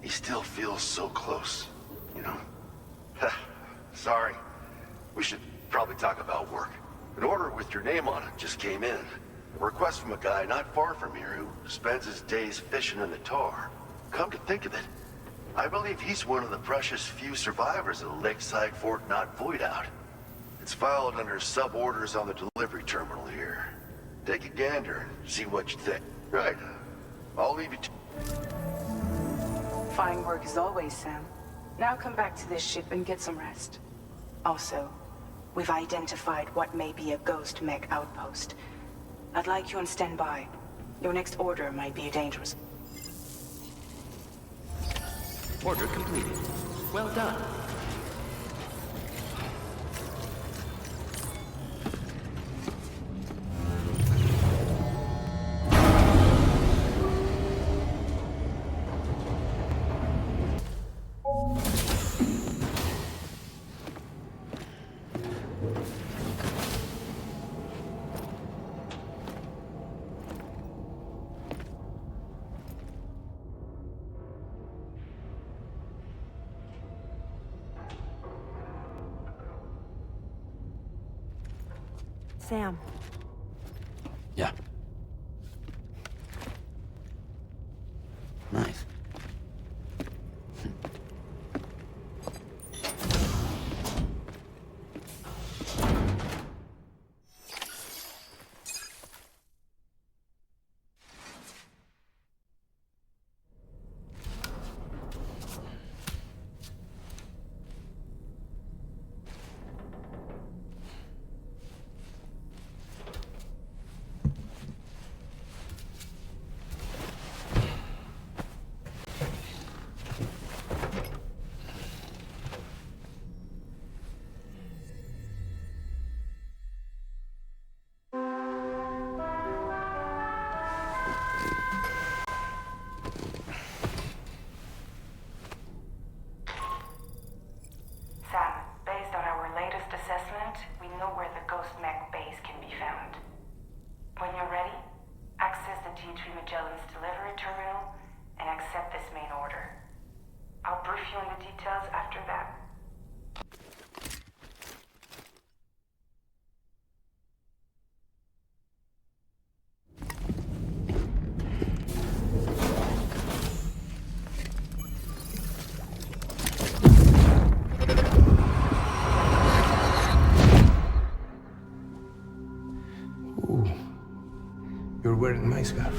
he still feels so close, you know? Sorry. We should probably talk about work. An order with your name on it just came in. A request from a guy not far from here who spends his days fishing in the tar. Come to think of it, I believe he's one of the precious few survivors of the Lakeside Fort Knott void out. It's filed under sub-orders on the delivery terminal here. take a gander, see what you think. Right. I'll leave you to... Fine work as always, Sam. Now come back to this ship and get some rest. Also, we've identified what may be a ghost mech outpost. I'd like you on standby. Your next order might be dangerous. Order completed. Well done. Sam. Yeah. Nice. Sam, based on our latest assessment, we know where the Ghost Mech base can be found. When you're ready, access the T3 Magellan's delivery terminal and accept this main order. I'll brief you on the details after that. You're wearing my scarf.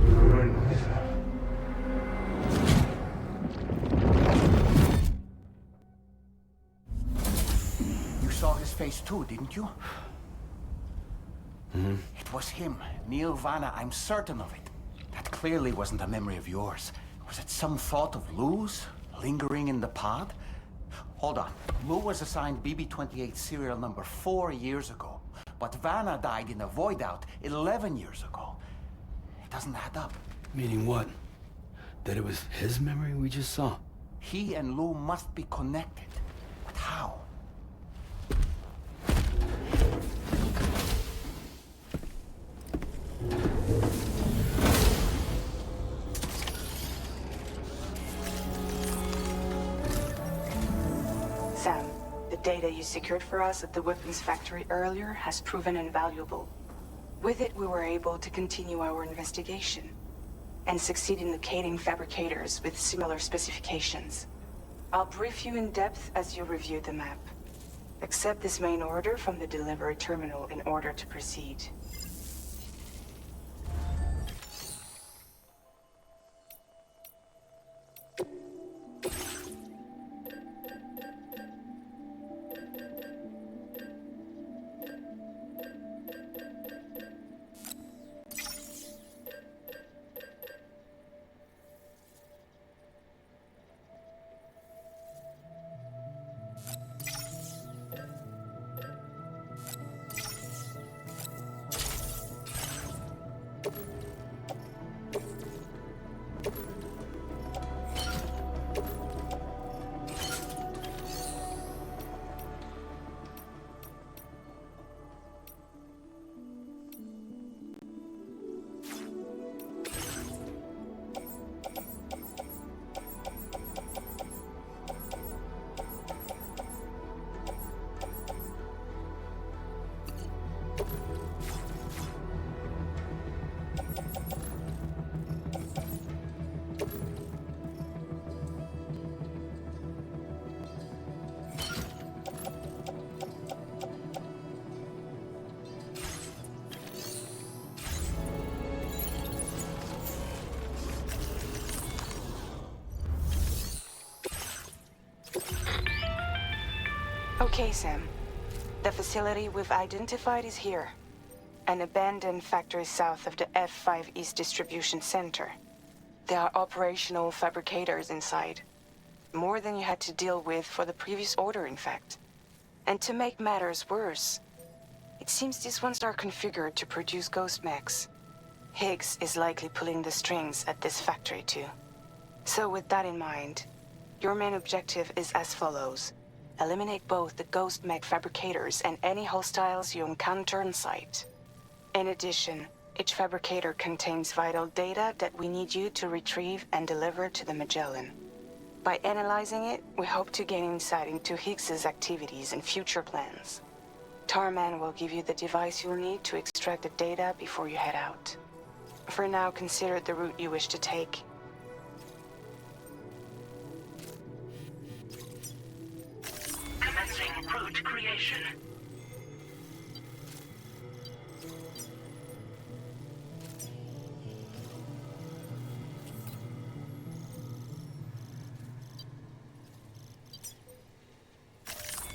You're wearing my scarf. You saw his face too, didn't you? Mm-hmm. It was him, Neil Vanna, I'm certain of it. That clearly wasn't a memory of yours. Was it some thought of Lou's, lingering in the pod? Hold on. Lou was assigned BB-28 serial number 4 years ago. But Vanna died in a void out 11 years ago. It doesn't add up. Meaning what? That it was his memory we just saw? He and Lou must be connected. But how? Sam, the data you secured for us at the weapons factory earlier has proven invaluable. With it, we were able to continue our investigation and succeed in locating fabricators with similar specifications. I'll brief you in depth as you review the map. Accept this main order from the delivery terminal in order to proceed. Okay, Sam. The facility we've identified is here. An abandoned factory south of the F5 East Distribution Center. There are operational fabricators inside. More than you had to deal with for the previous order, in fact. And to make matters worse, it seems these ones are configured to produce ghost mechs. Higgs is likely pulling the strings at this factory too. So with that in mind, your main objective is as follows. Eliminate both the ghost mech fabricators and any hostiles you encounter on site. In addition, each fabricator contains vital data that we need you to retrieve and deliver to the Magellan. By analyzing it, we hope to gain insight into Higgs's activities and future plans. Tarman will give you the device you'll need to extract the data before you head out. For now, consider the route you wish to take. Commencing route creation.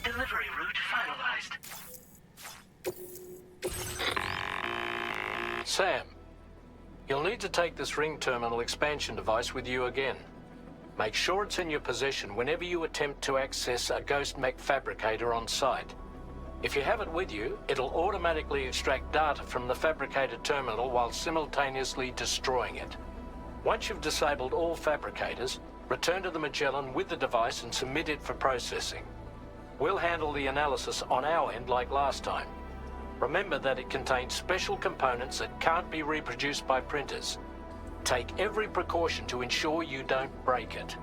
Delivery route finalized. Sam, you'll need to take this ring terminal expansion device with you again. Make sure it's in your possession whenever you attempt to access a ghost mech fabricator on site. If you have it with you, it'll automatically extract data from the fabricated terminal while simultaneously destroying it. Once you've disabled all fabricators, return to the Magellan with the device and submit it for processing. We'll handle the analysis on our end like last time. Remember that it contains special components that can't be reproduced by printers. Take every precaution to ensure you don't break it.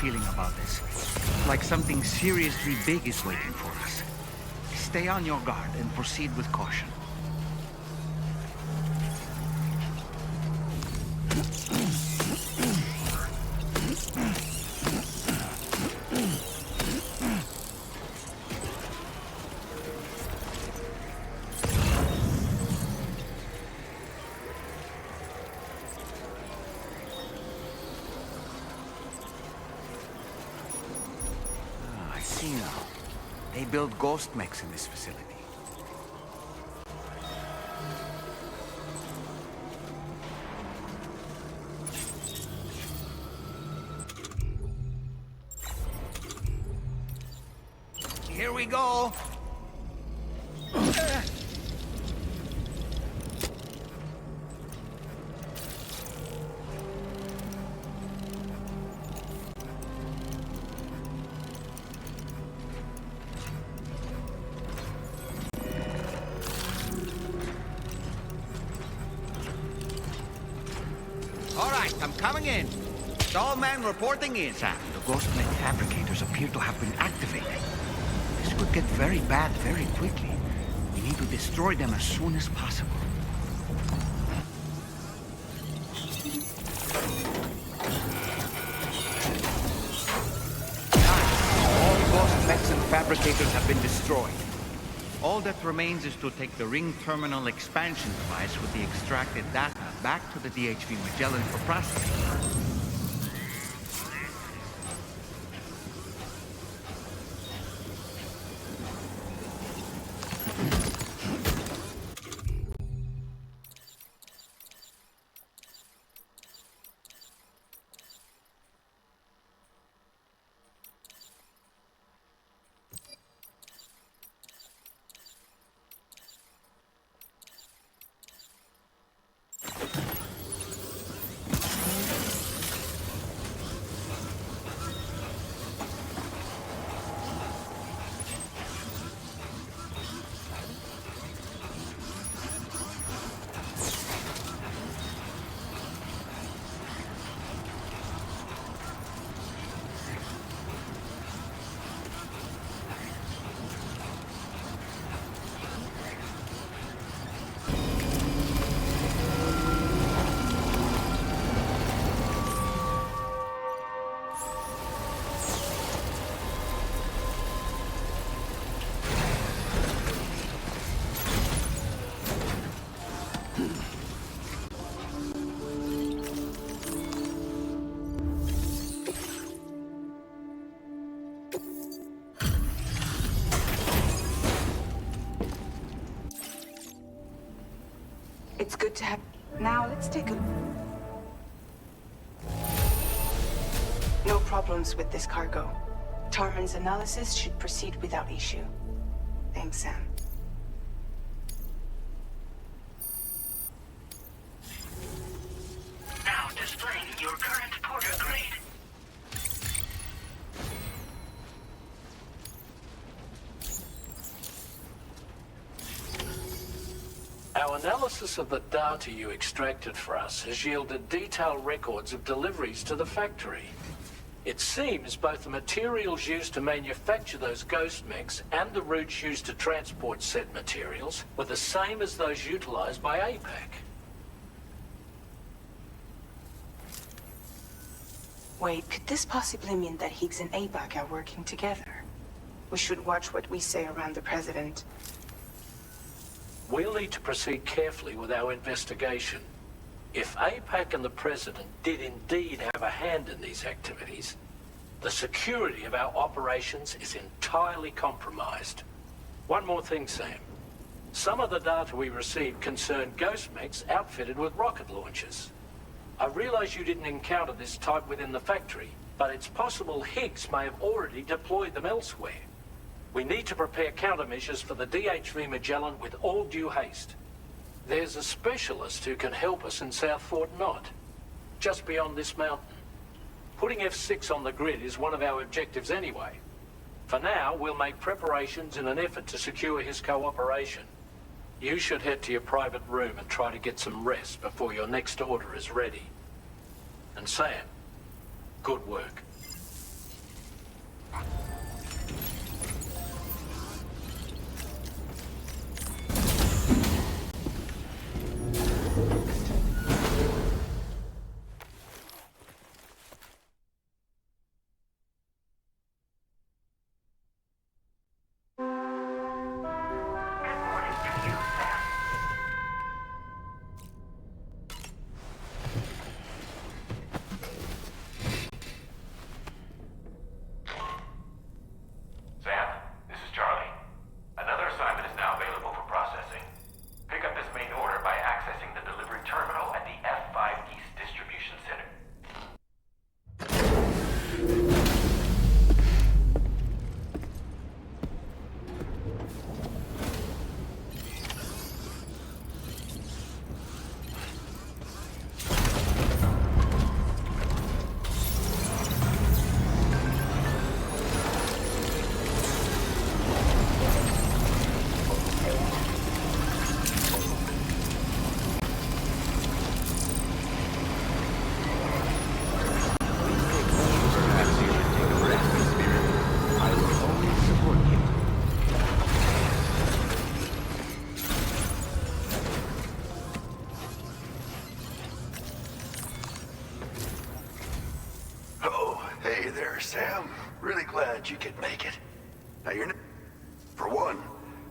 Feeling about this. Like something seriously big is waiting for us. Stay on your guard and proceed with caution. They build ghost mechs in this facility. Here we go! I'm coming in. Stallman reporting in. Sam, the ghost mech fabricators appear to have been activated. This could get very bad very quickly. We need to destroy them as soon as possible. All ghost mechs and fabricators have been destroyed. All that remains is to take the ring terminal expansion device with the extracted data back to the DHV Magellan for processing. It's good to have... Now, let's take a... No problems with this cargo. Tarman's analysis should proceed without issue. Thanks, Sam. Now displaying your current porter grade. Our analysis of the data you extracted for us has yielded detailed records of deliveries to the factory. It seems both the materials used to manufacture those ghost mechs and the routes used to transport said materials were the same as those utilized by APAC. Wait, could this possibly mean that Higgs and APAC are working together? We should watch what we say around the President. We'll need to proceed carefully with our investigation. If APAC and the President did indeed have a hand in these activities, the security of our operations is entirely compromised. One more thing, Sam. Some of the data we received concerned ghost mechs outfitted with rocket launchers. I realize you didn't encounter this type within the factory, but it's possible Higgs may have already deployed them elsewhere. We need to prepare countermeasures for the DHV Magellan with all due haste. There's a specialist who can help us in South Fort Knott, just beyond this mountain. Putting F6 on the grid is one of our objectives anyway. For now, we'll make preparations in an effort to secure his cooperation. You should head to your private room and try to get some rest before your next order is ready. And Sam, good work. Sam. Really glad you could make it. Now, for one,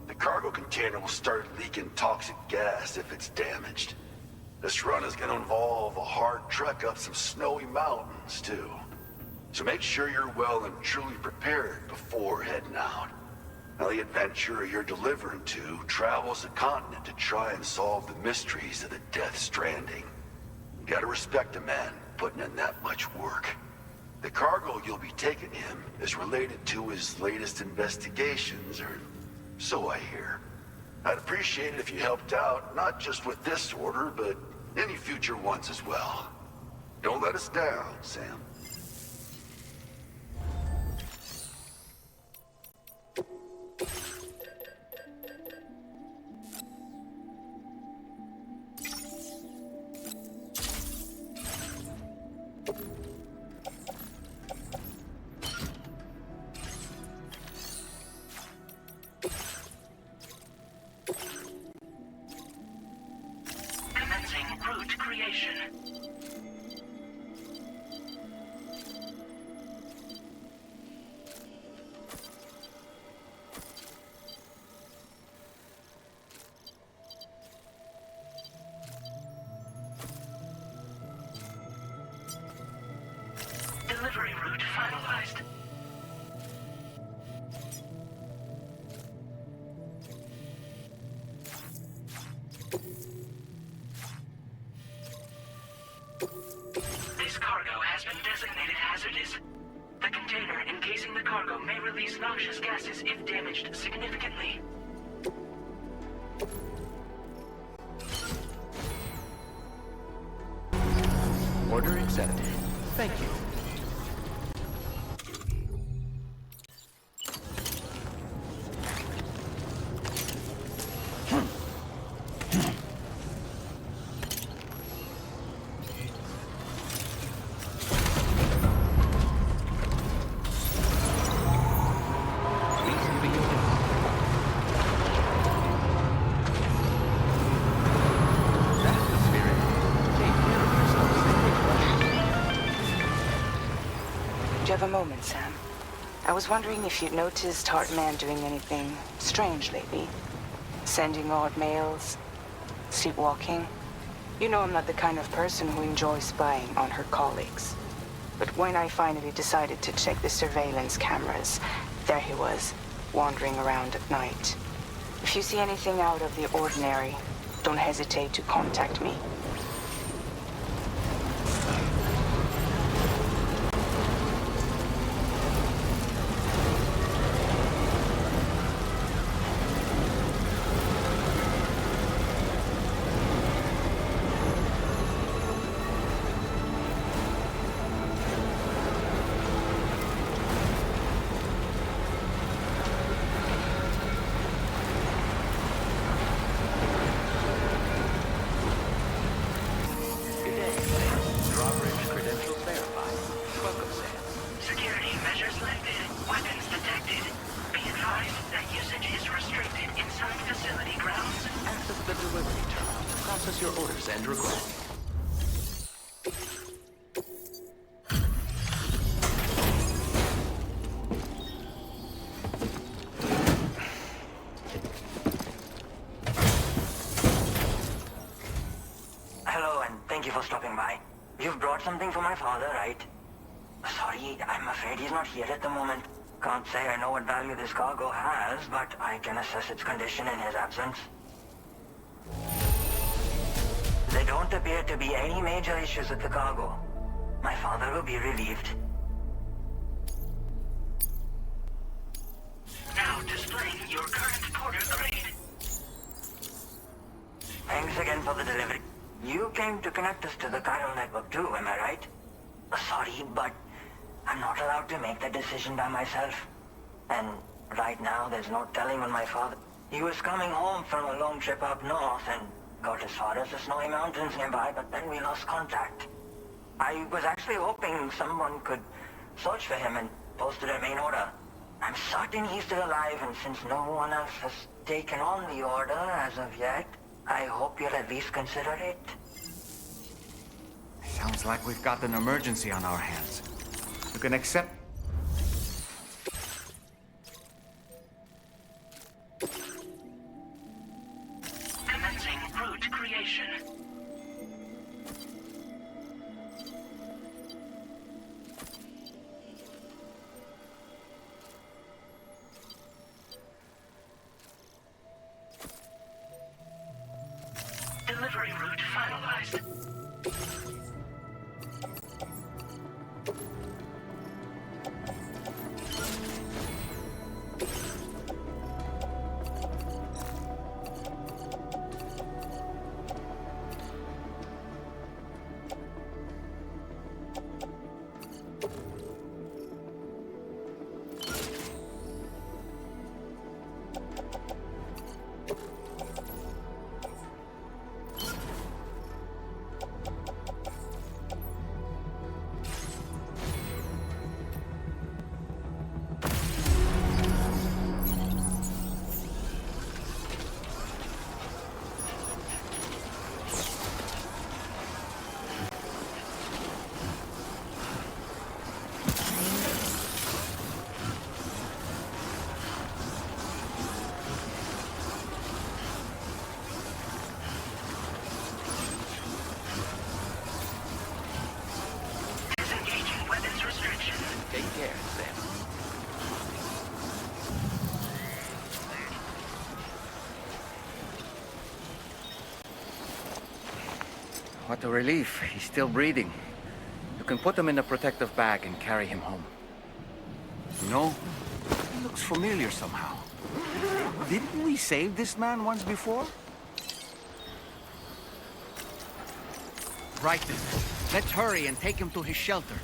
the car cargo container will start leaking toxic gas if it's damaged. This run is gonna involve a hard trek up some snowy mountains, too. So make sure you're well and truly prepared before heading out. Now, the adventurer you're delivering to travels the continent to try and solve the mysteries of the Death Stranding. You gotta respect a man putting in that much work. The cargo you'll be taking him is related to his latest investigations, or so I hear. I'd appreciate it if you helped out, not just with this order, but any future ones as well. Don't let us down, Sam. Commencing route creation. Delivery route finalized. This cargo has been designated hazardous. The container encasing the cargo may release noxious gases if damaged significantly. Order accepted. Thank you. Do you have a moment, Sam? I was wondering if you'd noticed Hartman doing anything strange lately. Sending odd mails, sleepwalking. You know I'm not the kind of person who enjoys spying on her colleagues. But when I finally decided to check the surveillance cameras, there he was, wandering around at night. If you see anything out of the ordinary, don't hesitate to contact me. Drawbridge credentials verified. Welcome, Sam. Security measures lifted. Weapons detected. Be advised that usage is restricted inside facility grounds. Access the delivery terminal to process your orders and requests. Hello, and thank you for stopping by. You've brought something for my father, right? Sorry, I'm afraid he's not here at the moment. Can't say I know what value this cargo has, but I can assess its condition in his absence. There don't appear to be any major issues with the cargo. My father will be relieved. Now displaying your current porter grade. Thanks again for the delivery. You came to connect us to the chiral network too, am I right? Sorry, but I'm not allowed to make that decision by myself. And right now, there's no telling when my father... He was coming home from a long trip up north and got as far as the snowy mountains nearby, but then we lost contact. I was actually hoping someone could search for him and post a main order. I'm certain he's still alive, and since no one else has taken on the order as of yet, I hope you'll at least consider it. Sounds like we've got an emergency on our hands. You can accept... Take care, Sam. What a relief. He's still breathing. You can put him in a protective bag and carry him home. No, he looks familiar somehow. Didn't we save this man once before? Right then. Let's hurry and take him to his shelter.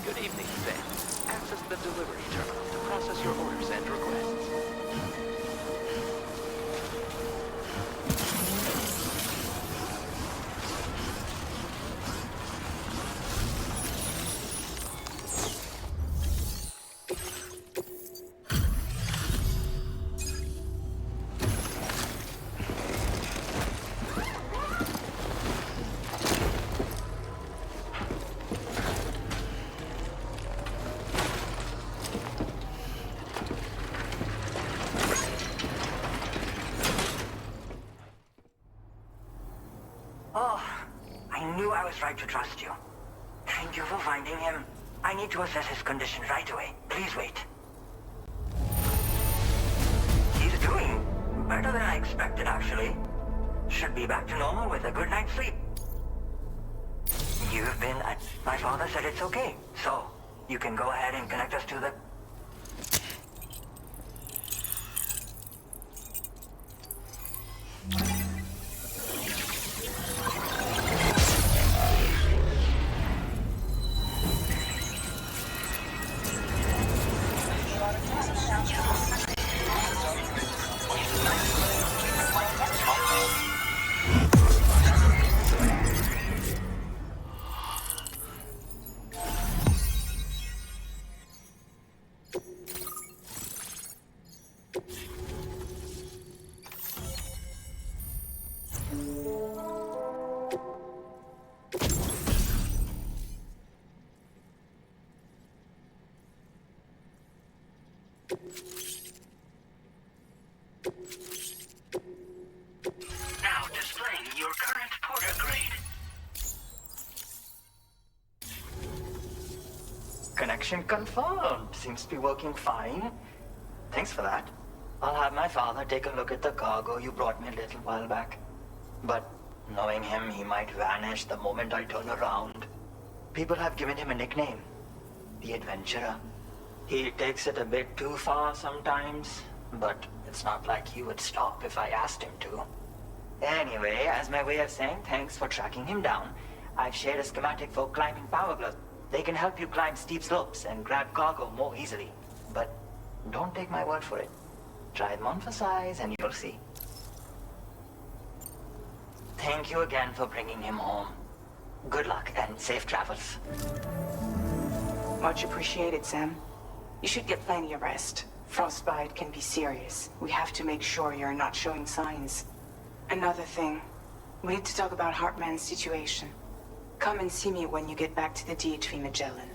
Good evening, Sam. Access the delivery terminal to process your orders and requests. Oh, I knew I was right to trust you. Thank you for finding him. I need to assess his condition right away. Please wait. He's doing better than I expected, actually. Should be back to normal with a good night's sleep. You've been... my father said it's okay, so you can go ahead and connect us to the... Now displaying your current porter grade. Connection confirmed. Seems to be working fine. Thanks for that. I'll have my father take a look at the cargo you brought me a little while back. But knowing him, he might vanish the moment I turn around. People have given him a nickname. The Adventurer. He takes it a bit too far sometimes, but it's not like he would stop if I asked him to. Anyway, as my way of saying thanks for tracking him down, I've shared a schematic for climbing power gloves. They can help you climb steep slopes and grab cargo more easily. But don't take my word for it. Try them on for size and you'll see. Thank you again for bringing him home. Good luck and safe travels. Much appreciated, Sam. You should get plenty of rest. Frostbite can be serious. We have to make sure you're not showing signs. Another thing, we need to talk about Hartman's situation. Come and see me when you get back to the DHV Magellan.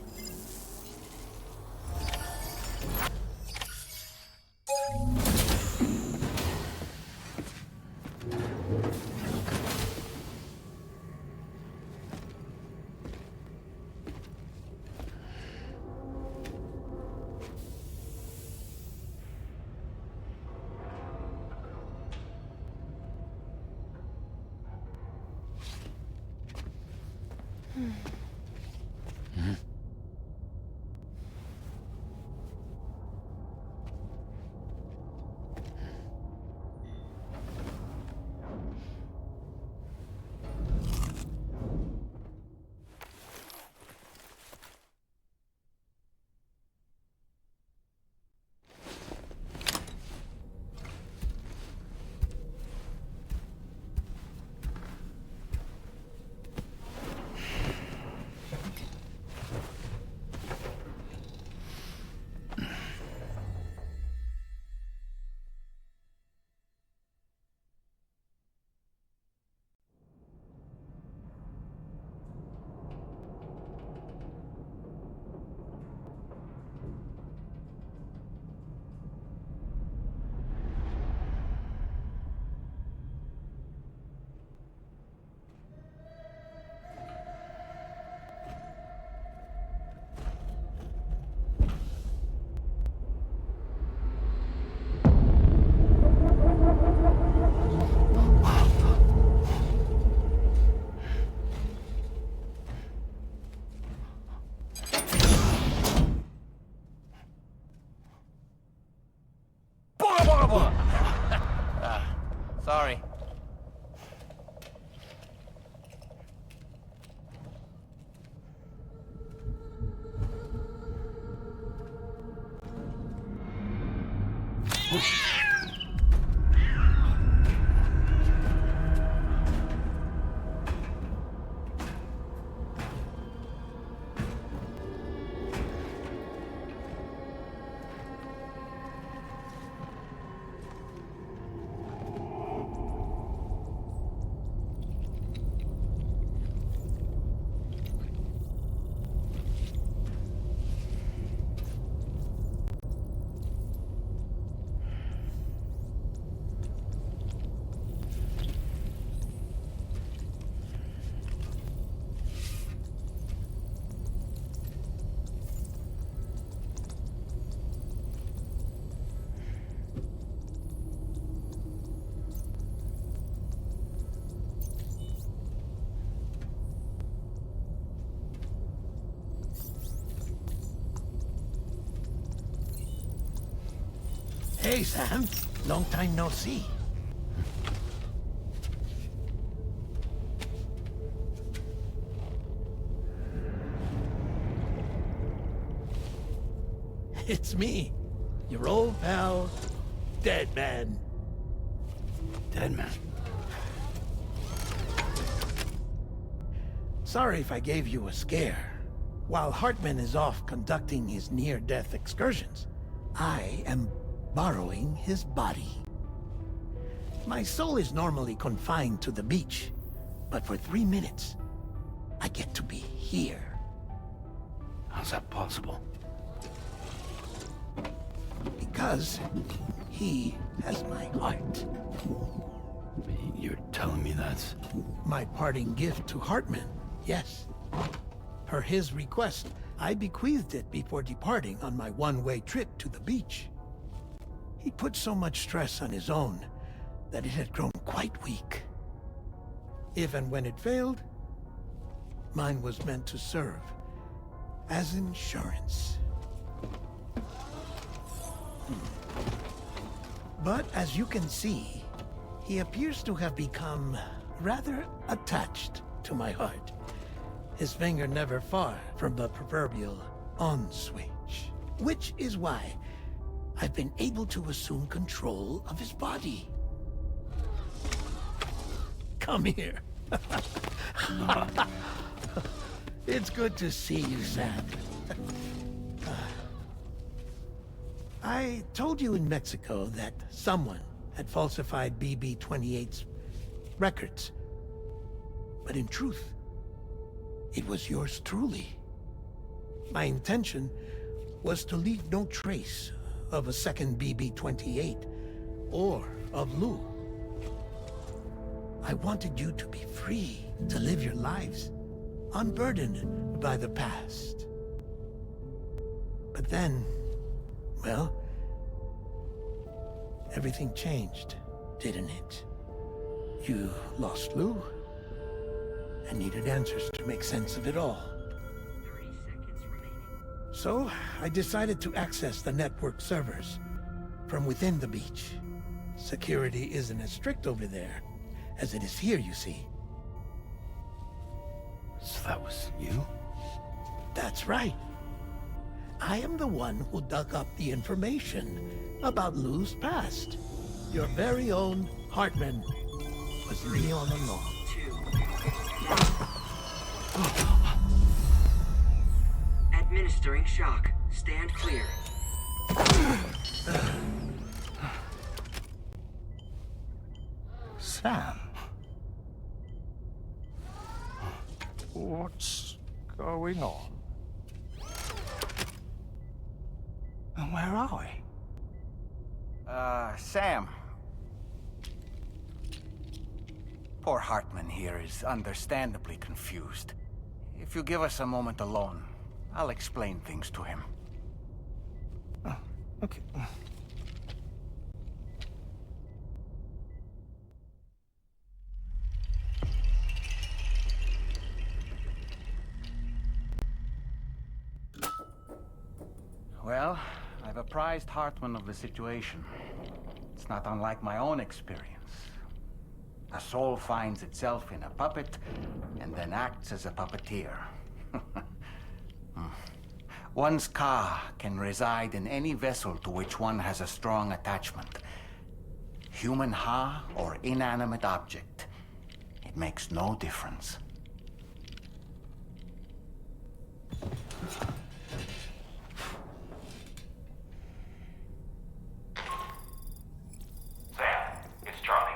trouble? Sorry. Hey, Sam. Long time no see. It's me, your old pal, Dead Man. Dead Man? Sorry if I gave you a scare. While Hartman is off conducting his near-death excursions, I am borrowing his body. My soul is normally confined to the beach, but for 3 minutes, I get to be here. How's that possible? Because he has my heart. You're telling me that's... My parting gift to Hartman, yes. Per his request, I bequeathed it before departing on my one-way trip to the beach. He put so much stress on his own that it had grown quite weak. If and when it failed, mine was meant to serve as insurance. But as you can see, he appears to have become rather attached to my heart. His finger never far from the proverbial on switch, which is why I've been able to assume control of his body. Come here. It's good to see you, Sam. I told you in Mexico that someone had falsified BB-28's records. But in truth, it was yours truly. My intention was to leave no trace of a second BB-28 or of Lou. I wanted you to be free to live your lives, unburdened by the past. But then, well, everything changed, didn't it? You lost Lou, and needed answers to make sense of it all. So, I decided to access the network servers from within the beach. Security isn't as strict over there as it is here, you see. So that was you? That's right. I am the one who dug up the information about Lou's past. Your very own Hartman was me all along. Administering shock. Stand clear. Sam? What's going on? And where are we? Sam. Poor Hartman here is understandably confused. If you give us a moment alone, I'll explain things to him. Oh, okay. Well, I've apprised Hartman of the situation. It's not unlike my own experience. A soul finds itself in a puppet and then acts as a puppeteer. One's ka can reside in any vessel to which one has a strong attachment. Human ha or inanimate object. It makes no difference. Sam, it's Charlie.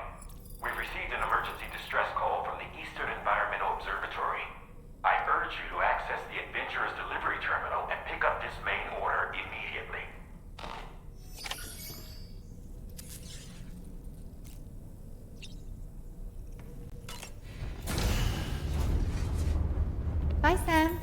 We've received an emergency distress call from the Eastern Environmental Observatory. I urge you to access the Adventurer's delivery terminal and pick up this main order immediately. Bye, Sam.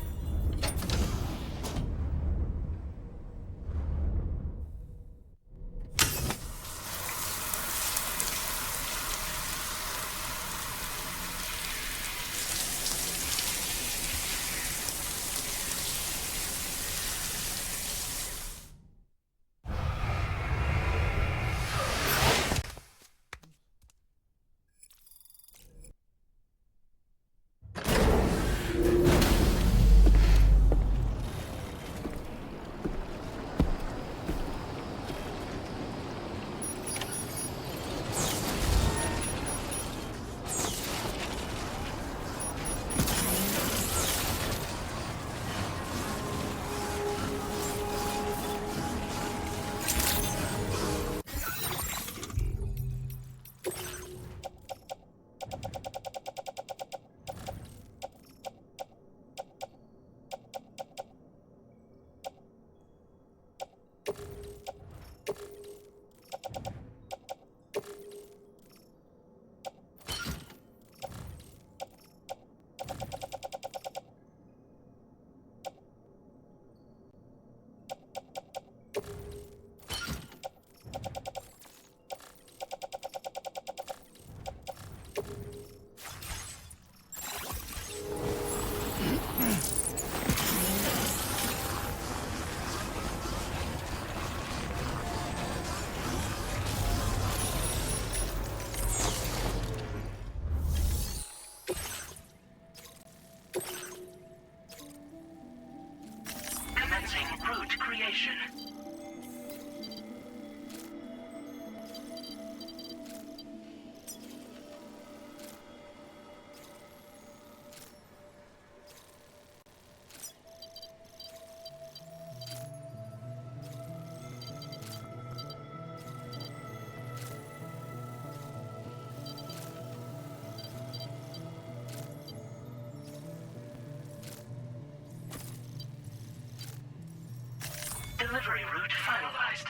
Commencing route creation. Delivery route finalized.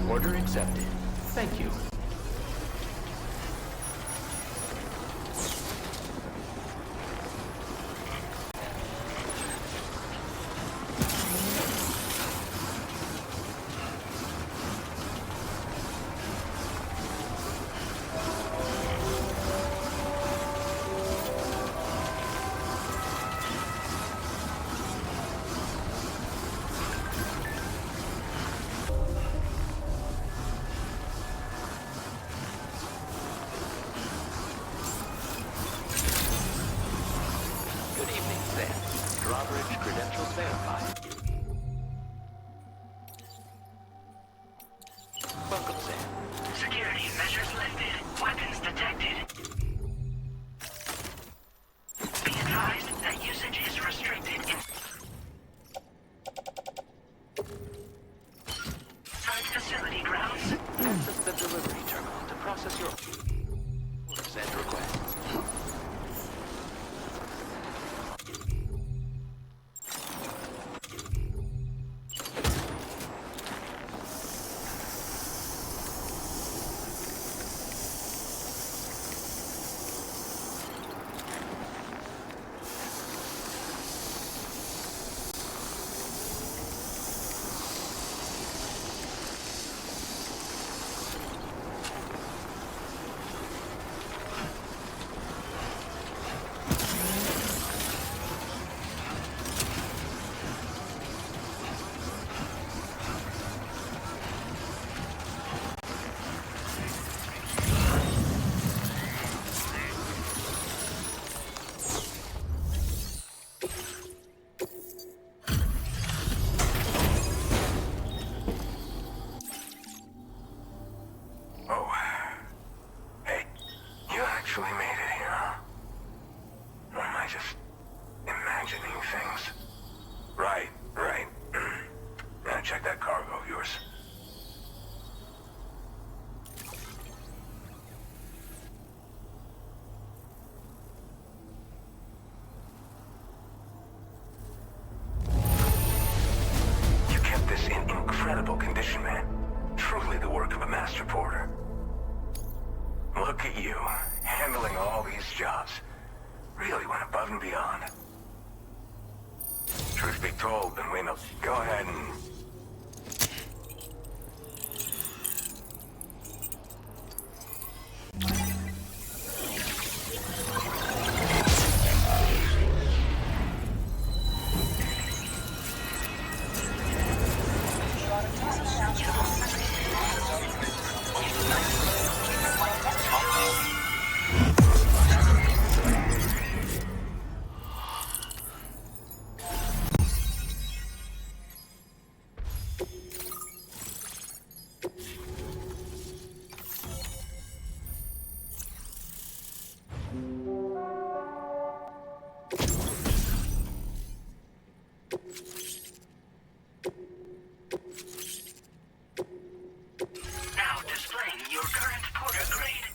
Order accepted. Thank you. Drawbridge credentials verified. Welcome, Sam. Security measures lifted. Weapons detected. Be advised that usage is restricted. incredible condition, man. Truly the work of a master porter. Look at you, handling all these jobs. Really went above and beyond. Truth be told, then we know. Go ahead and... Now displaying your current porter grade.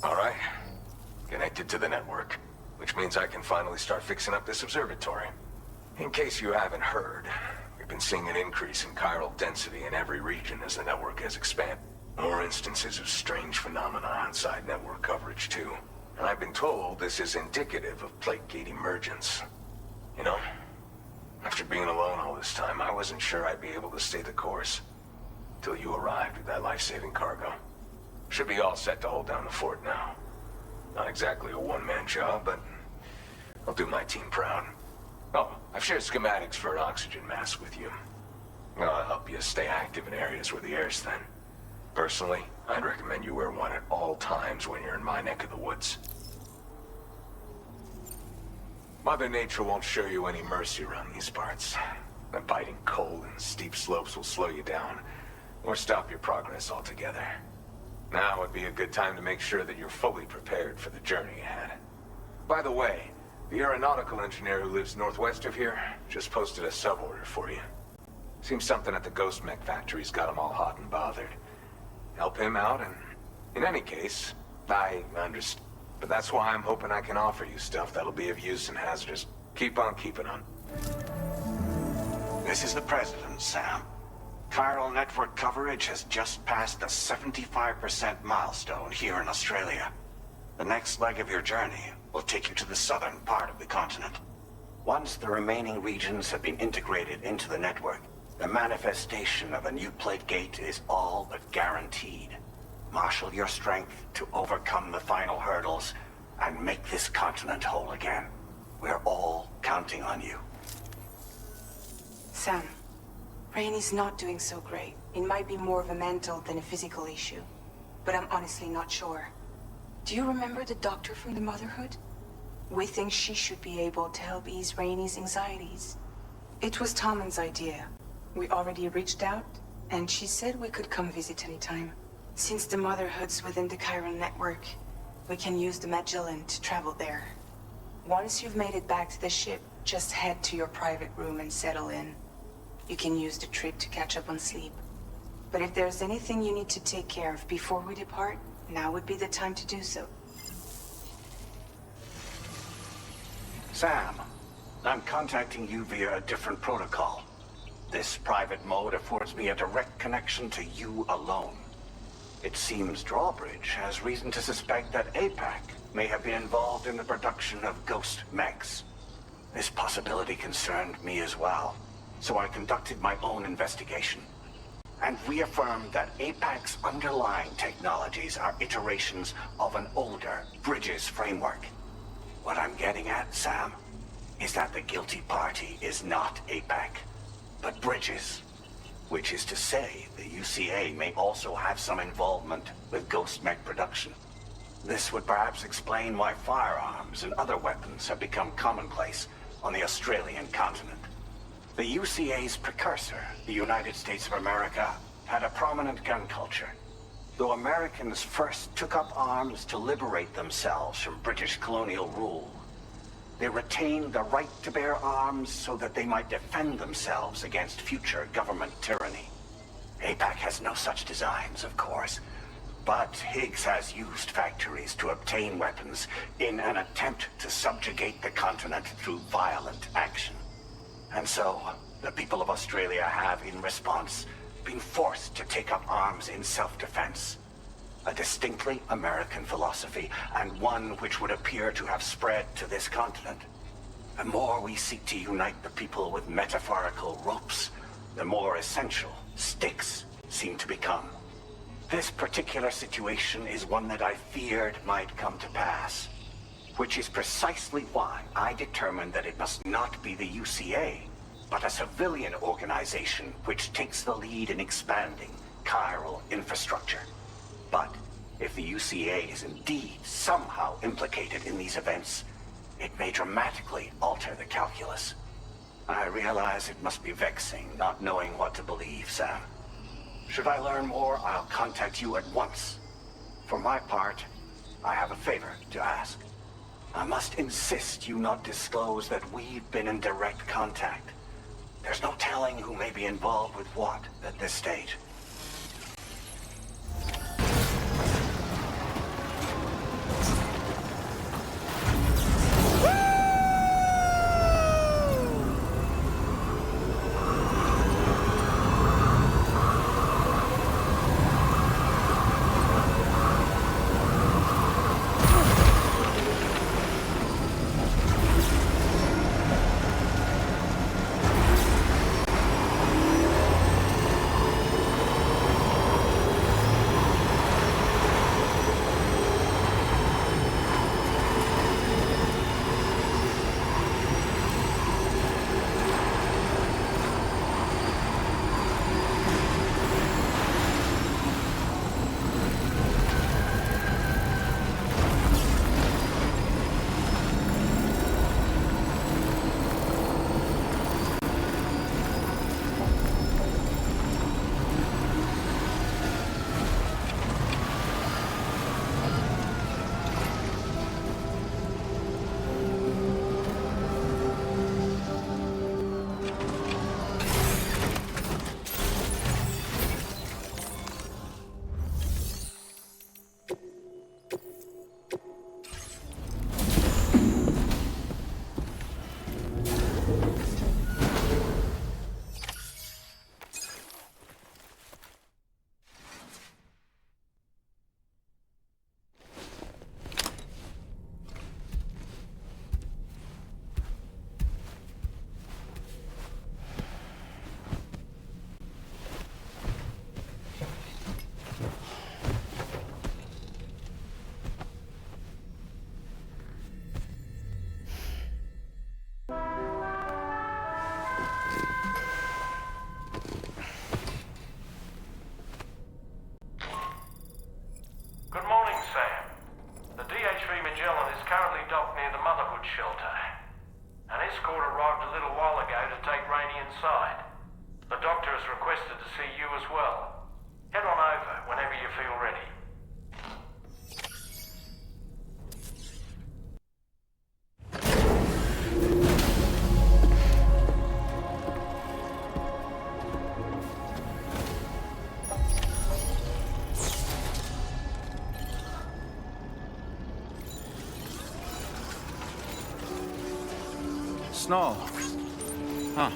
All right. Connected to the network, which means I can finally start fixing up this observatory. In case you haven't heard, we've been seeing an increase in chiral density in every region as the network has expanded. More instances of strange phenomena outside network coverage, too. And I've been told this is indicative of plate gate emergence. You know, after being alone all this time, I wasn't sure I'd be able to stay the course. Till you arrived with that life-saving cargo. Should be all set to hold down the fort now. Not exactly a one-man job, but I'll do my team proud. Oh, I've shared schematics for an oxygen mask with you. I'll help you stay active in areas where the air's thin. Personally, I'd recommend you wear one at all times when you're in my neck of the woods. Mother Nature won't show you any mercy around these parts. The biting cold and steep slopes will slow you down, or stop your progress altogether. Now would be a good time to make sure that you're fully prepared for the journey ahead. By the way, the aeronautical engineer who lives northwest of here just posted a sub-order for you. Seems something at the Ghost Mech factory's got him all hot and bothered. Help him out, and in any case, I understand. But that's why I'm hoping I can offer you stuff that'll be of use and hazardous. Keep on keeping on. This is the President, Sam. Chiral network coverage has just passed the 75% milestone here in Australia. The next leg of your journey will take you to the southern part of the continent. Once the remaining regions have been integrated into the network, the manifestation of a new plate gate is all but guaranteed. Marshal your strength to overcome the final hurdles and make this continent whole again. We're all counting on you. Sam, Rainy's not doing so great. It might be more of a mental than a physical issue, but I'm honestly not sure. Do you remember the doctor from the Motherhood? We think she should be able to help ease Rainy's anxieties. It was Tommen's idea. We already reached out, and she said we could come visit anytime. Since the Motherhood's within the chiral network, we can use the Magellan to travel there. Once you've made it back to the ship, just head to your private room and settle in. You can use the trip to catch up on sleep. But if there's anything you need to take care of before we depart, now would be the time to do so. Sam, I'm contacting you via a different protocol. This private mode affords me a direct connection to you alone. It seems Drawbridge has reason to suspect that APAC may have been involved in the production of ghost mechs. This possibility concerned me as well, so I conducted my own investigation and reaffirmed that APAC's underlying technologies are iterations of an older Bridges framework. What I'm getting at, Sam, is that the guilty party is not APAC, but Bridges. Which is to say, the UCA may also have some involvement with ghost mech production. This would perhaps explain why firearms and other weapons have become commonplace on the Australian continent. The UCA's precursor, the United States of America, had a prominent gun culture. Though Americans first took up arms to liberate themselves from British colonial rule, they retained the right to bear arms so that they might defend themselves against future government tyranny. APAC has no such designs, of course, but Higgs has used factories to obtain weapons in an attempt to subjugate the continent through violent action. And so, the people of Australia have, in response, been forced to take up arms in self-defense. A distinctly American philosophy, and one which would appear to have spread to this continent. The more we seek to unite the people with metaphorical ropes, the more essential sticks seem to become. This particular situation is one that I feared might come to pass, which is precisely why I determined that it must not be the UCA, but a civilian organization which takes the lead in expanding chiral infrastructure. But if the UCA is indeed somehow implicated in these events, it may dramatically alter the calculus. I realize it must be vexing not knowing what to believe, Sam. Should I learn more, I'll contact you at once. For my part, I have a favor to ask. I must insist you not disclose that we've been in direct contact. There's no telling who may be involved with what at this stage. Shelter. An escort arrived a little while ago to take Rainey inside. The doctor has requested to see you as well. Head on over whenever you feel ready. Snow. Huh.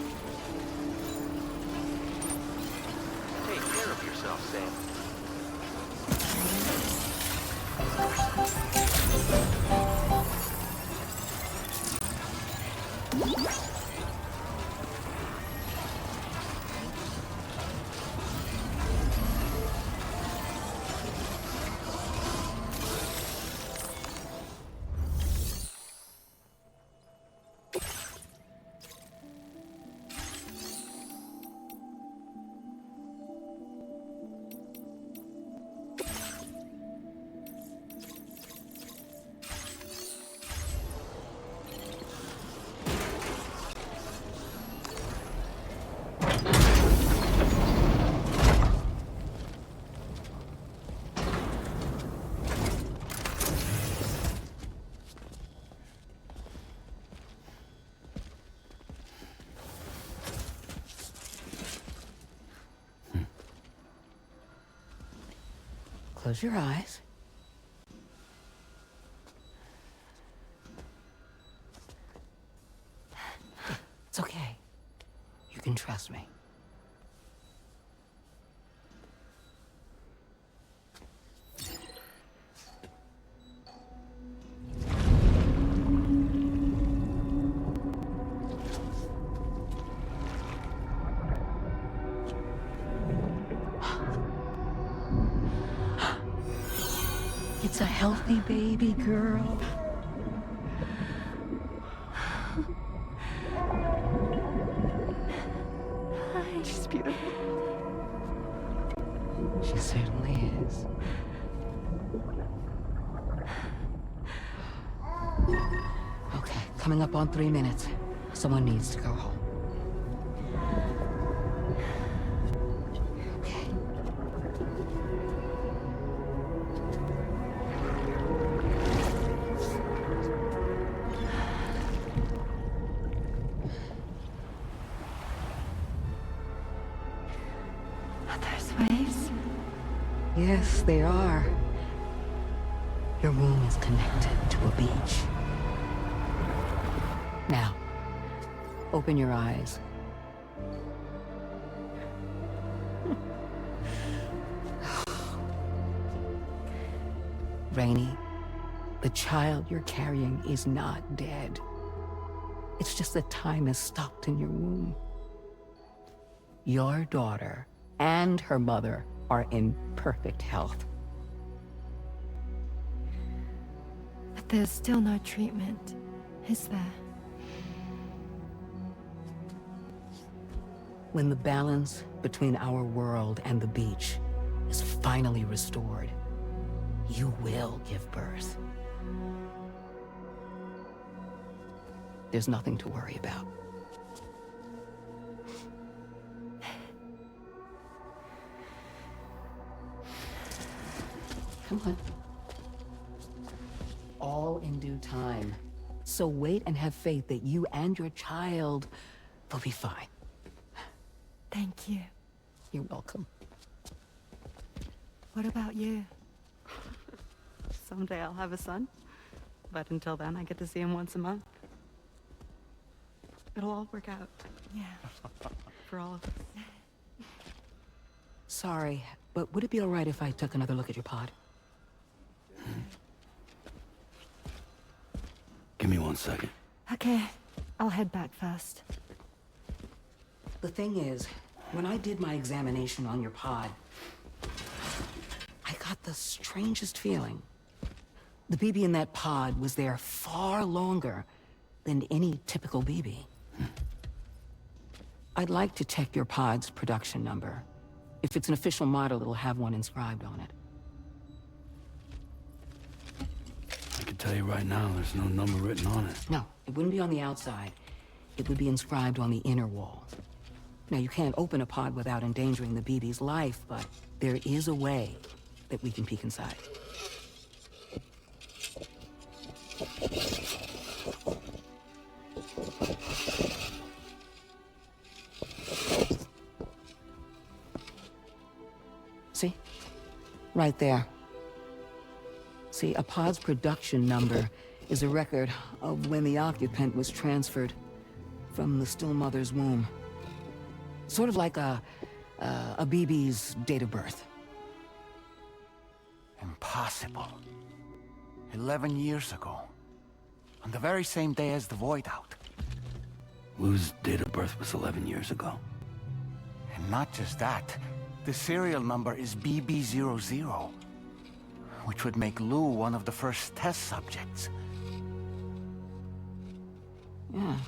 Take care of yourself, Sam. Close your eyes. It's okay. can trust me. It's a healthy baby girl. She's beautiful. She certainly is. Okay, coming up on 3 minutes. Someone needs to go home. Yes, they are. Your womb is connected to a beach. Now, open your eyes. Rainy, the child you're carrying is not dead. It's just that time has stopped in your womb. Your daughter and her mother are in perfect health. But there's still no treatment, is there? When the balance between our world and the beach is finally restored, you will give birth. There's nothing to worry about. Come on. All in due time. So wait and have faith that you and your child will be fine. Thank you. You're welcome. What about you? Someday I'll have a son. But until then, I get to see him once a month. It'll all work out. Yeah. For all of us. Sorry, but would it be all right if I took another look at your pod? Give me 1 second. Okay, I'll head back first. The thing is, when I did my examination on your pod, I got the strangest feeling. The BB in that pod was there far longer than any typical BB. I'd like to check your pod's production number. If it's an official model, it'll have one inscribed on it. I can tell you right now, there's no number written on it. No, it wouldn't be on the outside. It would be inscribed on the inner wall. Now, you can't open a pod without endangering the BB's life, but there is a way that we can peek inside. See? Right there. See, a pod's production number is a record of when the occupant was transferred from the still mother's womb. Sort of like a BB's date of birth. Impossible. 11 years ago. On the very same day as the Void Out. Lou's date of birth was 11 years ago. And not just that, the serial number is BB00, which would make Lou one of the first test subjects. Yeah,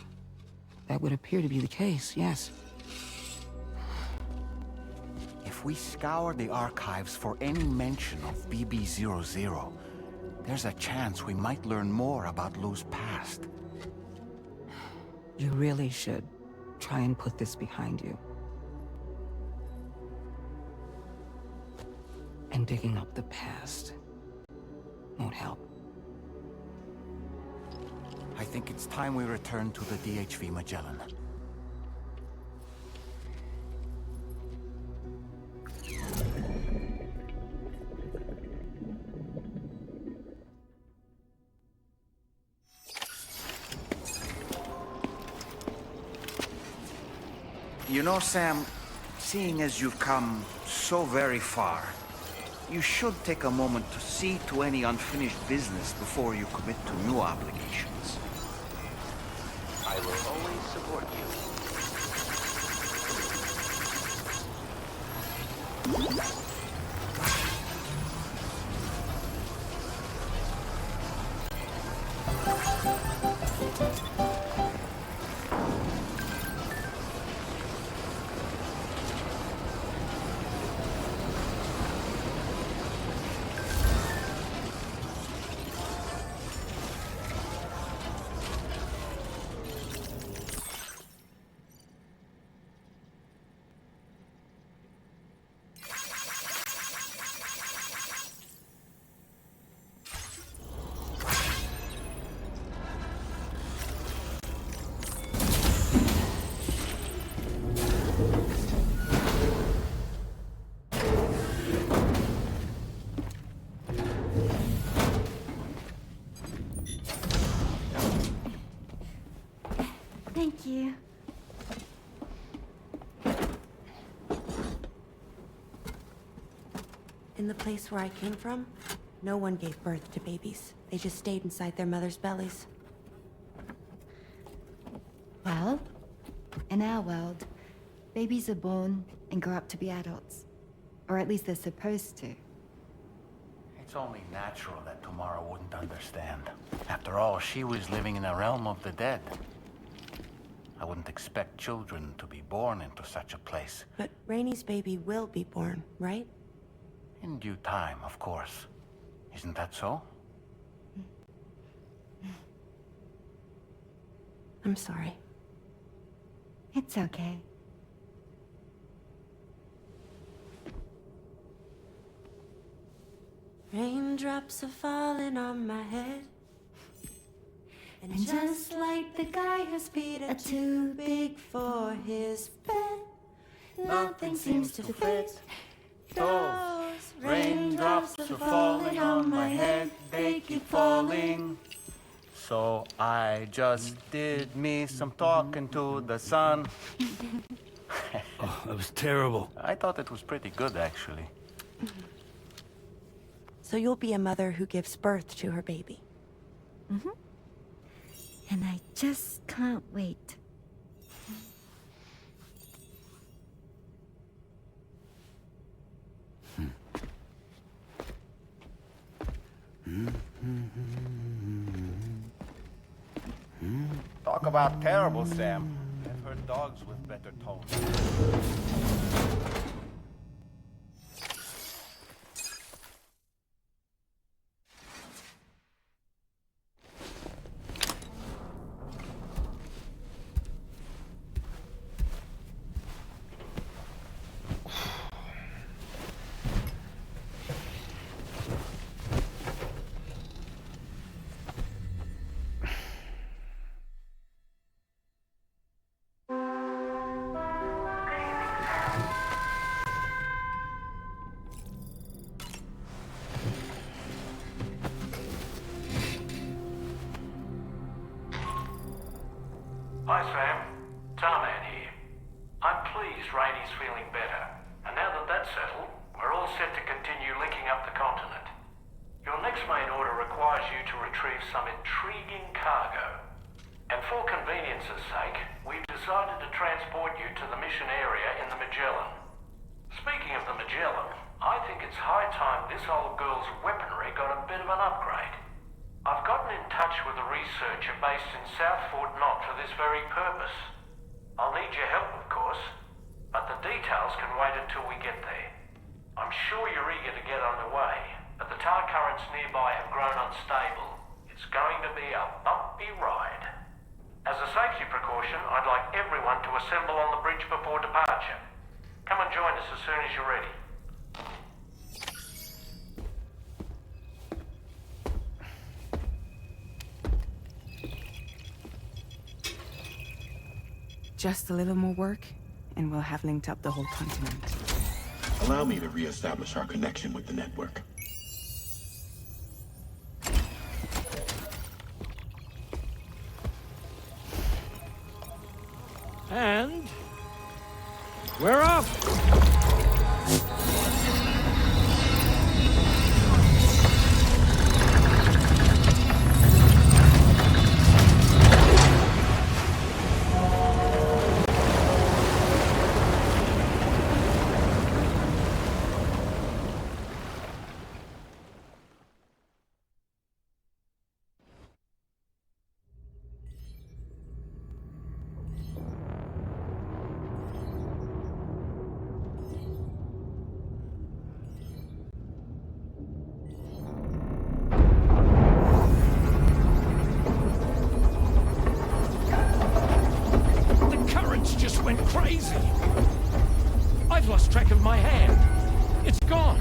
that would appear to be the case, yes. If we scour the archives for any mention of BB00, there's a chance we might learn more about Lou's past. You really should try and put this behind you. And digging up the past won't help. I think it's time we return to the DHV Magellan. You know, Sam, seeing as you've come so very far, you should take a moment to see to any unfinished business before you commit to new obligations. I will always support you. Thank you. In the place where I came from, no one gave birth to babies. They just stayed inside their mother's bellies. Well, in our world, babies are born and grow up to be adults. Or at least they're supposed to. It's only natural that Tamara wouldn't understand. After all, she was living in a realm of the dead. I wouldn't expect children to be born into such a place. But Rainey's baby will be born, right? In due time, of course. Isn't that so? I'm sorry. It's okay. Raindrops are falling on my head. And just like the guy whose feet are too big for his bed, nothing seems to fit. Those raindrops are falling on my head, they keep falling. So I just did me some talking to the sun. Oh, that was terrible. I thought it was pretty good, actually. So you'll be a mother who gives birth to her baby. Mm-hmm. And I just can't wait. Talk about terrible, Sam. I've heard dogs with better tone. Hi, Sam. Tarman here. I'm pleased Rainey's feeling better. And now that that's settled, we're all set to continue linking up the continent. Your next main order requires you to retrieve some intriguing cargo. And for convenience's sake, we've decided to transport you to the mission area in the Magellan. Speaking of the Magellan, I think it's high time this old girl's weaponry got a bit of an upgrade. I've gotten in touch with a researcher based in South Fort Knott for this very purpose. I'll need your help, of course, but the details can wait until we get there. I'm sure you're eager to get underway, but the tar currents nearby have grown unstable. It's going to be a bumpy ride. As a safety precaution, I'd like everyone to assemble on the bridge before departure. Come and join us as soon as you're ready. Just a little more work, and we'll have linked up the whole continent. Allow me to re-establish our connection with the network. And We're off! Went crazy. I've lost track of my hand. It's gone.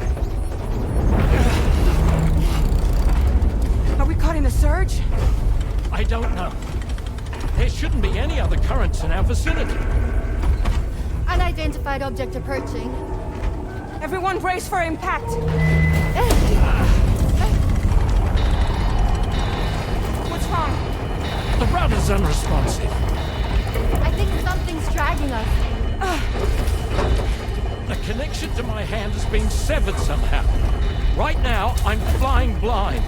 Are we caught in a surge? I don't know. There shouldn't be any other currents in our vicinity. Unidentified object approaching. Everyone brace for impact. What's wrong? The router's unresponsive. I think something's dragging us. The connection to my hand has been severed somehow. Right now, I'm flying blind.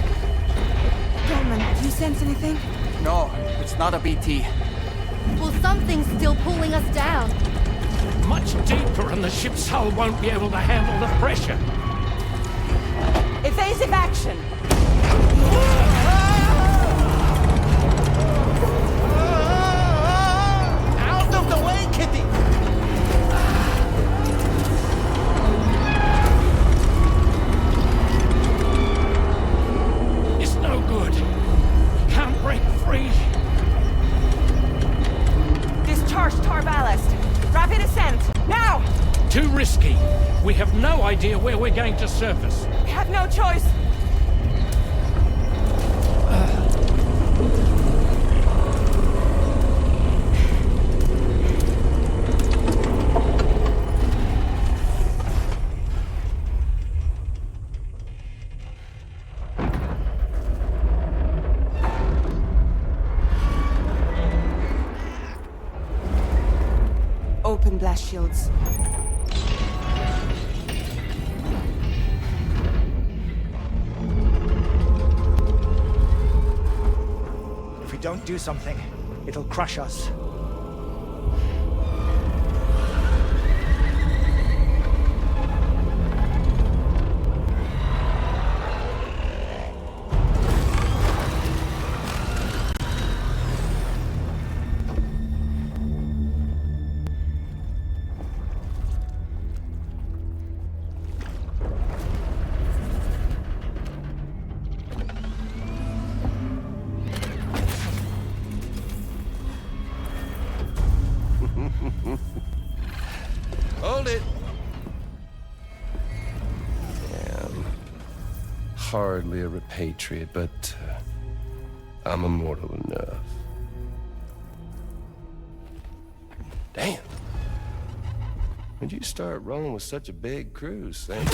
Gilman, do you sense anything? No, it's not a BT. Well, something's still pulling us down. Much deeper, and the ship's hull won't be able to handle the pressure. Evasive action! Out of the way, Kitty! It's no good. Can't break free. Discharge tar ballast. Rapid ascent, now! Too risky. We have no idea where we're going to surface. We have no choice. Open blast shields. If we don't do something, it'll crush us. Hold it. Damn. Hardly a repatriate, but I'm immortal enough. Damn. When'd you start rolling with such a big crew, Sam?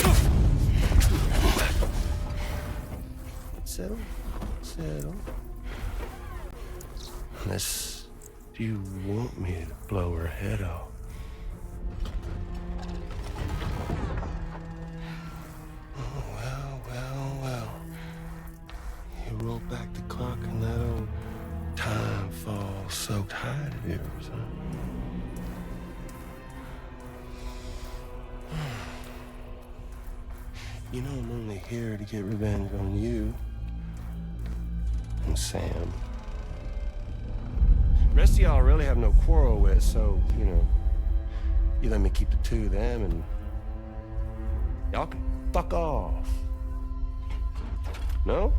Settle. Settle. Unless you want me to blow her head off. You roll back the clock and that old time fall soaked hide of yours, huh? You know I'm only here to get revenge on you and Sam. The rest of y'all really have no quarrel with, so, you know, you let me keep the two of them and y'all can fuck off. No?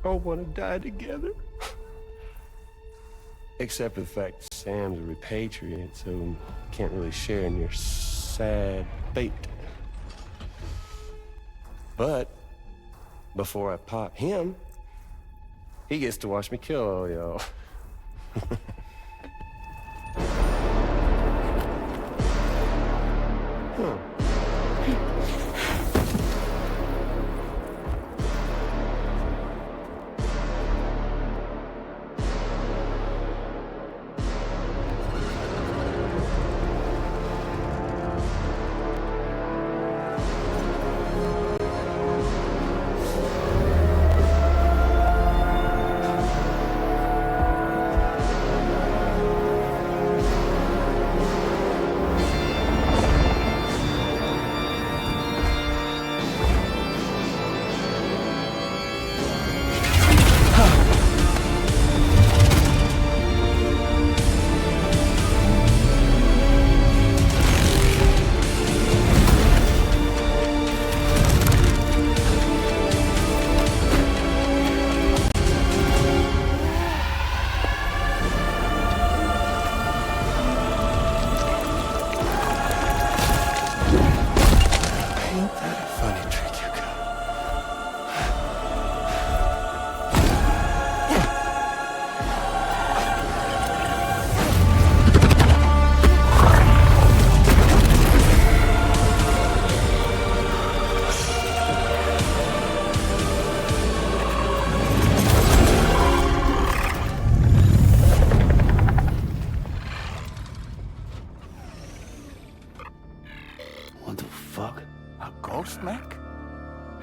All want to die together. Except for the fact Sam's a repatriate, so can't really share in your sad fate. But before I pop him, he gets to watch me kill all y'all.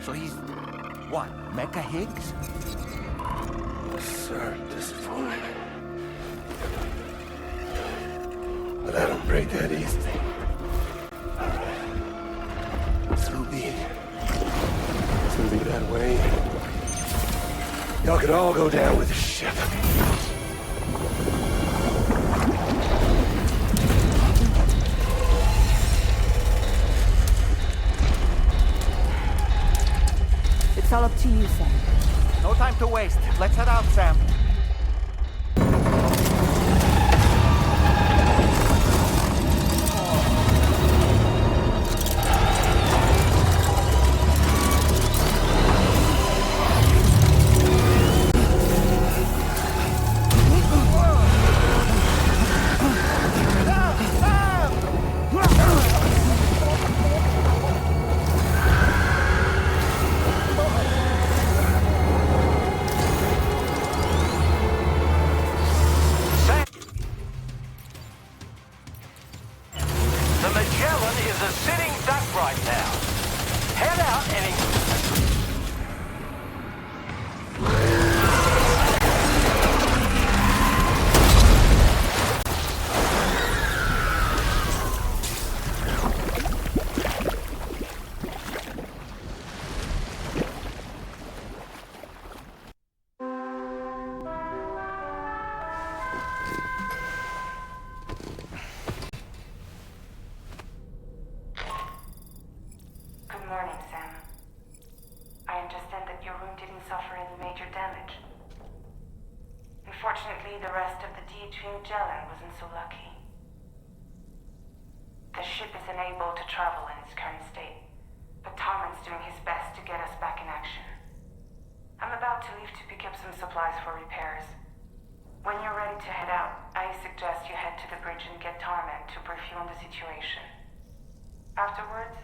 So he's... what, Mecha Higgs? Sir, this is fine. But I don't break that easy. Alright. So be it. It's gonna be that way. Y'all could all go down with the ship. It's all up to you, Sam. No time to waste. Let's head out, Sam. The ship is unable to travel in its current state, but Tarman's doing his best to get us back in action. I'm about to leave to pick up some supplies for repairs. When you're ready to head out, I suggest you head to the bridge and get Tarman to brief you on the situation. Afterwards,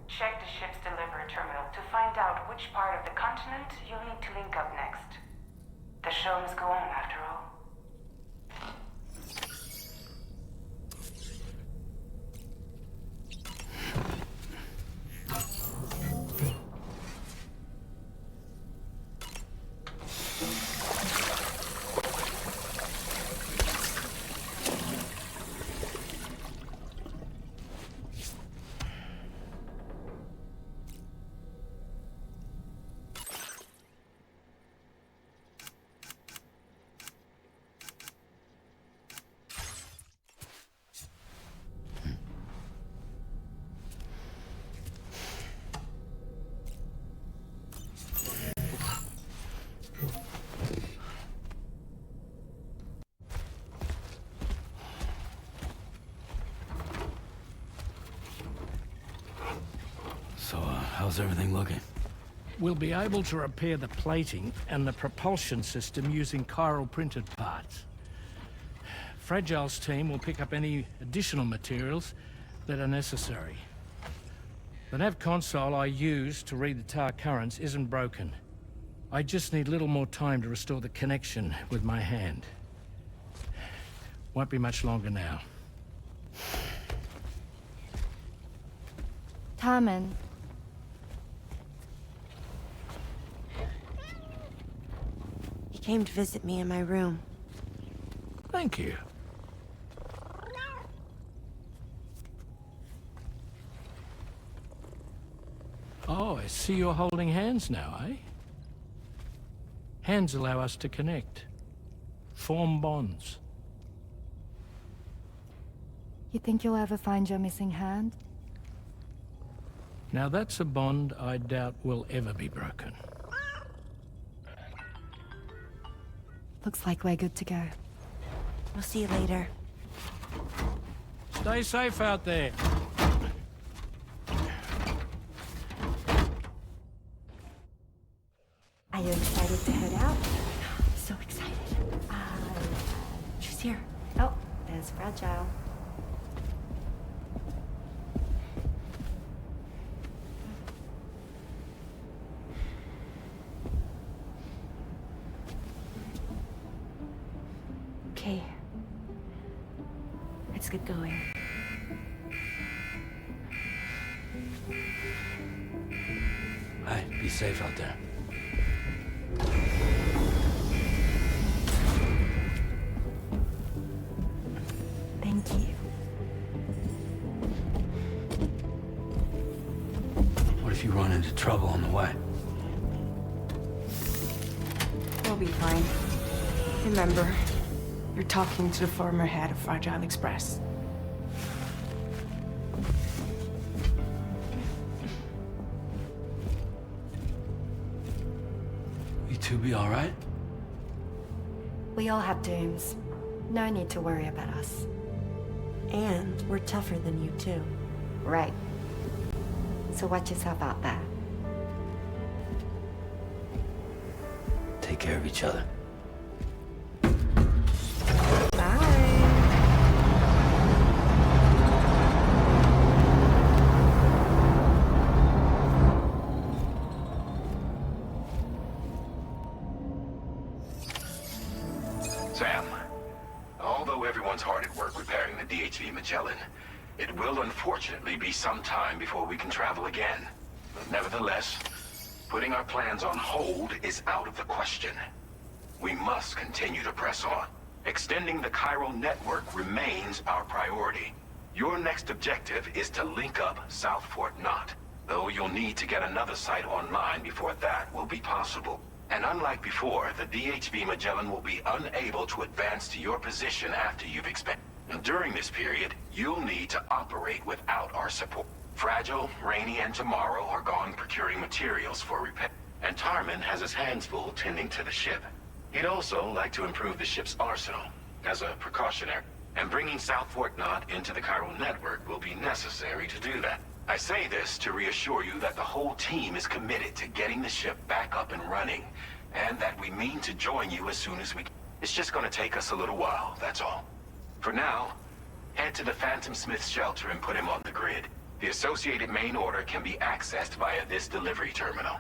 check the ship's delivery terminal to find out which part of the continent you'll need to link up next. The show must go on, after all. How's everything looking? We'll be able to repair the plating and the propulsion system using chiral printed parts. Fragile's team will pick up any additional materials that are necessary. The nav console I use to read the tower currents isn't broken. I just need a little more time to restore the connection with my hand. Won't be much longer now. Tarman. He came to visit me in my room. Thank you. Oh, I see you're holding hands now, eh? Hands allow us to connect. Form bonds. You think you'll ever find your missing hand? Now that's a bond I doubt will ever be broken. Looks like we're good to go. We'll see you later. Stay safe out there. Are you excited to head out? So excited. She's here. Oh, there's Fragile. Okay. Let's get going. Hey, be safe out there. Thank you. What if you run into trouble on the way? We'll be fine. Remember, you're talking to the former head of Fragile Express. You two be all right? We all have dooms. No need to worry about us. And we're tougher than you, too. Right. So watch yourself out there. Take care of each other. Sam, although everyone's hard at work repairing the DHV Magellan, it will unfortunately be some time before we can travel again. Nevertheless, putting our plans on hold is out of the question. We must continue to press on. Extending the chiral network remains our priority. Your next objective is to link up South Fort Knot, though you'll need to get another site online before that will be possible. And unlike before, the DHV Magellan will be unable to advance to your position after you've expanded. During this period, you'll need to operate without our support. Fragile, Rainy, and Tomorrow are gone procuring materials for repair, and Tarman has his hands full tending to the ship. He'd also like to improve the ship's arsenal, as a precautionary, and bringing South Fort Knot into the chiral network will be necessary to do that. I say this to reassure you that the whole team is committed to getting the ship back up and running, and that we mean to join you as soon as we can. It's just gonna take us a little while, that's all. For now, head to the Phantom Smith shelter and put him on the grid. The associated main order can be accessed via this delivery terminal.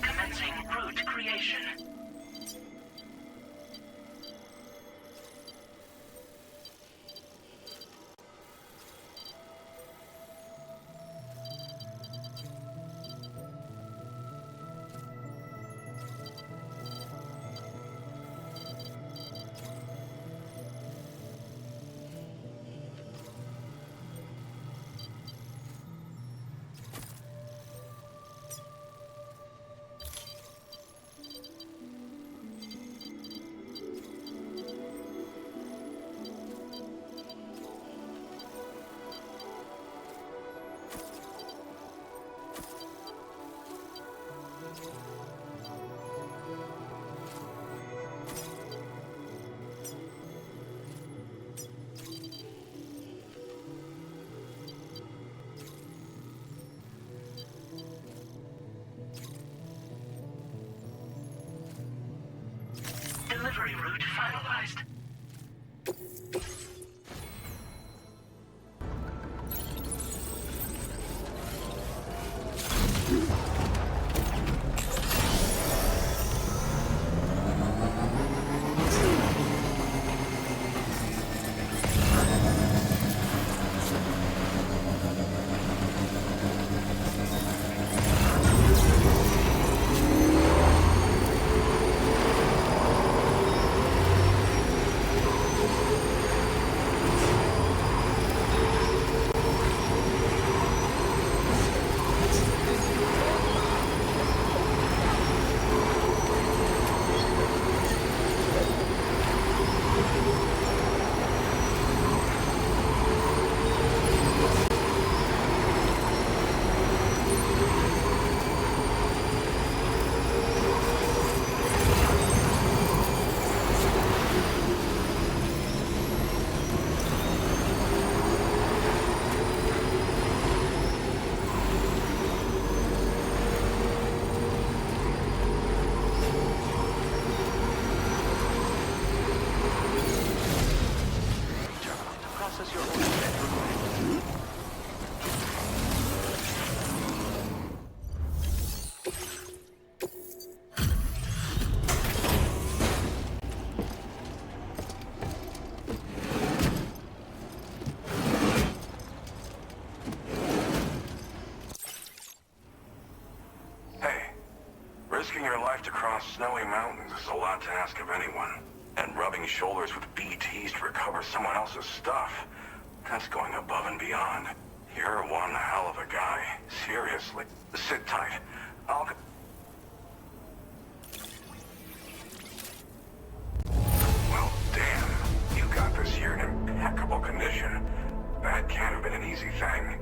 Commencing route creation. Delivery route finalized. snowy mountains is a lot to ask of anyone. And rubbing shoulders with BTs to recover someone else's stuff, that's going above and beyond. You're one hell of a guy. Seriously. Sit tight. I'll... Well, damn. You got this here in impeccable condition. That can't have been an easy thing.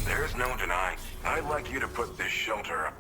There's no denying. I'd like you to put this shelter up.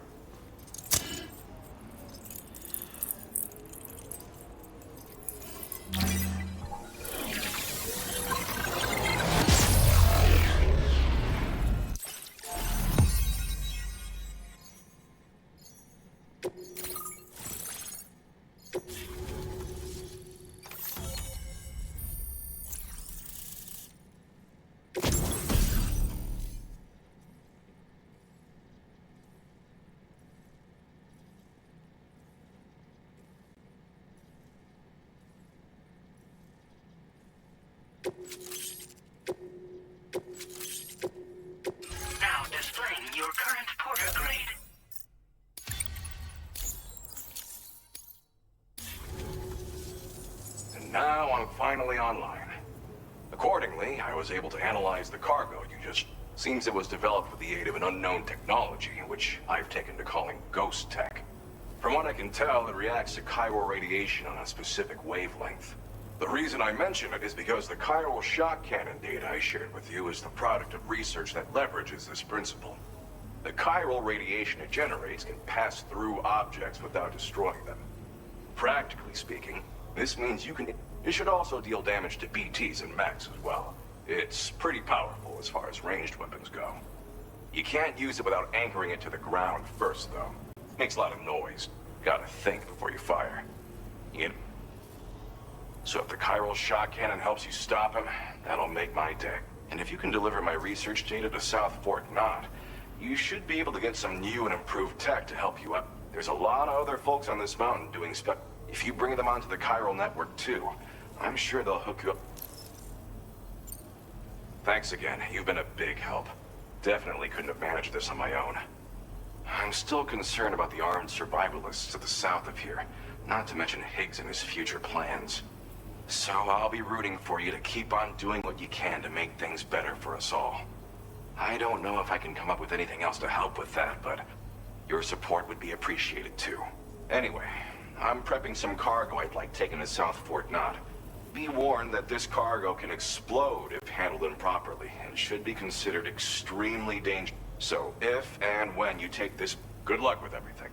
Now displaying your current porter grade. And now I'm finally online. Accordingly, I was able to analyze the cargo you just... Seems it was developed with the aid of an unknown technology, which I've taken to calling ghost tech. From what I can tell, it reacts to chiral radiation on a specific wavelength. The reason I mention it is because the chiral shock cannon data I shared with you is the product of research that leverages this principle. The chiral radiation it generates can pass through objects without destroying them. Practically speaking, this means it should also deal damage to BTs and mechs as well. It's pretty powerful as far as ranged weapons go. You can't use it without anchoring it to the ground first, though. Makes a lot of noise. Gotta think before you fire. So if the chiral shock cannon helps you stop him, that'll make my day. And if you can deliver my research data to South Fort Knott, you should be able to get some new and improved tech to help you out. There's a lot of other folks on this mountain doing stuff. If you bring them onto the chiral network too, I'm sure they'll hook you up. Thanks again. You've been a big help. Definitely couldn't have managed this on my own. I'm still concerned about the armed survivalists to the south of here, not to mention Higgs and his future plans. So I'll be rooting for you to keep on doing what you can to make things better for us all. I don't know if I can come up with anything else to help with that, but your support would be appreciated too. Anyway, I'm prepping some cargo I'd like taken to South Fort Knott. Be warned that this cargo can explode if handled improperly, and should be considered extremely dangerous. So if and when you take this, good luck with everything.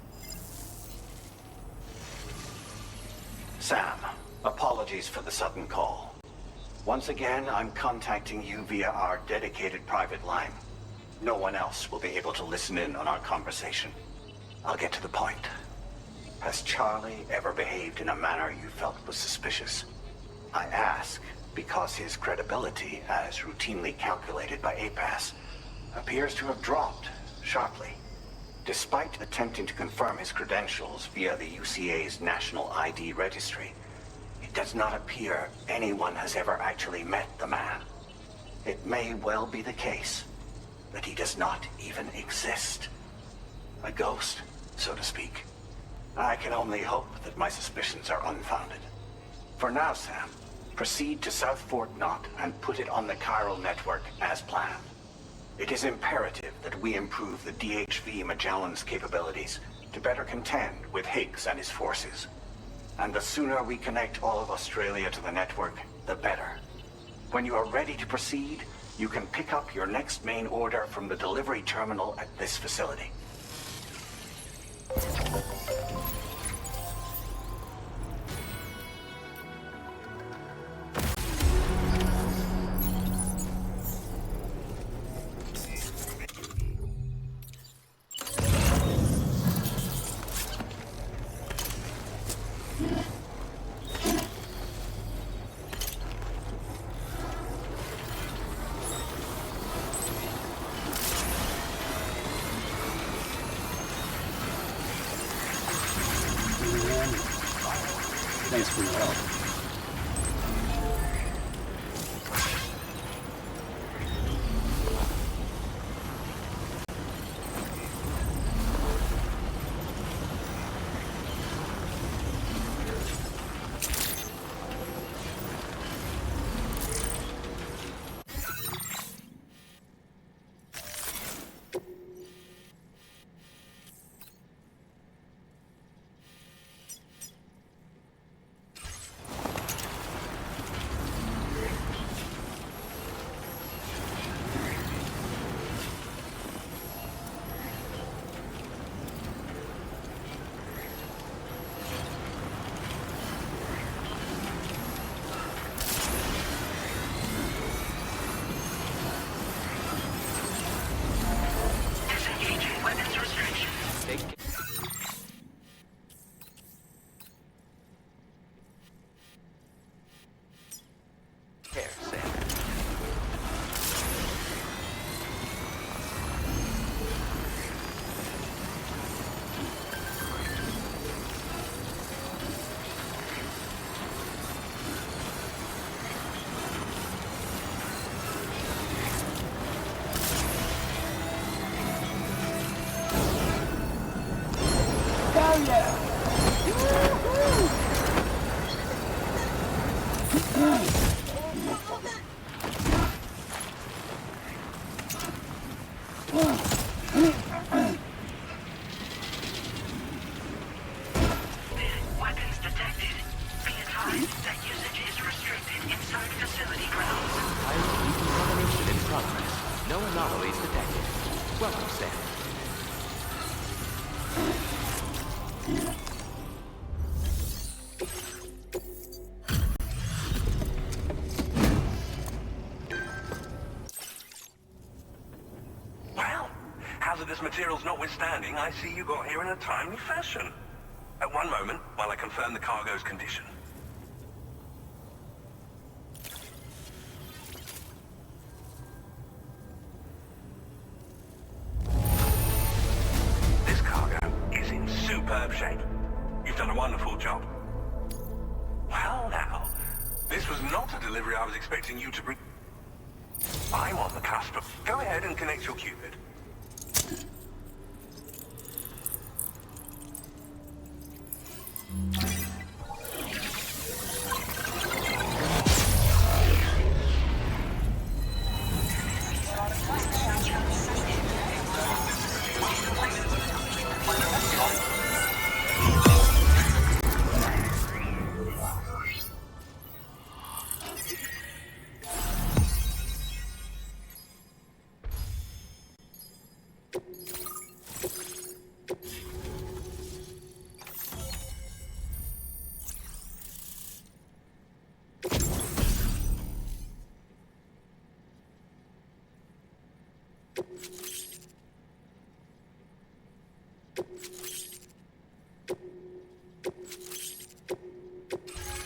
Sam, apologies for the sudden call. Once again, I'm contacting you via our dedicated private line. No one else will be able to listen in on our conversation. I'll get to the point. Has Charlie ever behaved in a manner you felt was suspicious? I ask because his credibility, as routinely calculated by APAS, appears to have dropped sharply. Despite attempting to confirm his credentials via the UCA's National ID Registry, it does not appear anyone has ever actually met the man. It may well be the case that he does not even exist. A ghost, so to speak. I can only hope that my suspicions are unfounded. For now, Sam, proceed to South Fort Knott and put it on the chiral network as planned. It is imperative that we improve the DHV Magellan's capabilities to better contend with Higgs and his forces. And the sooner we connect all of Australia to the network, the better. When you are ready to proceed, you can pick up your next main order from the delivery terminal at this facility. Thanks for your help. Welcome, Sam. Well, hazardous materials notwithstanding, I see you got here in a timely fashion. At one moment, while I confirm the cargo's condition. This cargo is in superb shape. You've done a wonderful job. Well now, this was not a delivery I was expecting you to bring. I'm on the cusp of... Go ahead and connect your Cupid.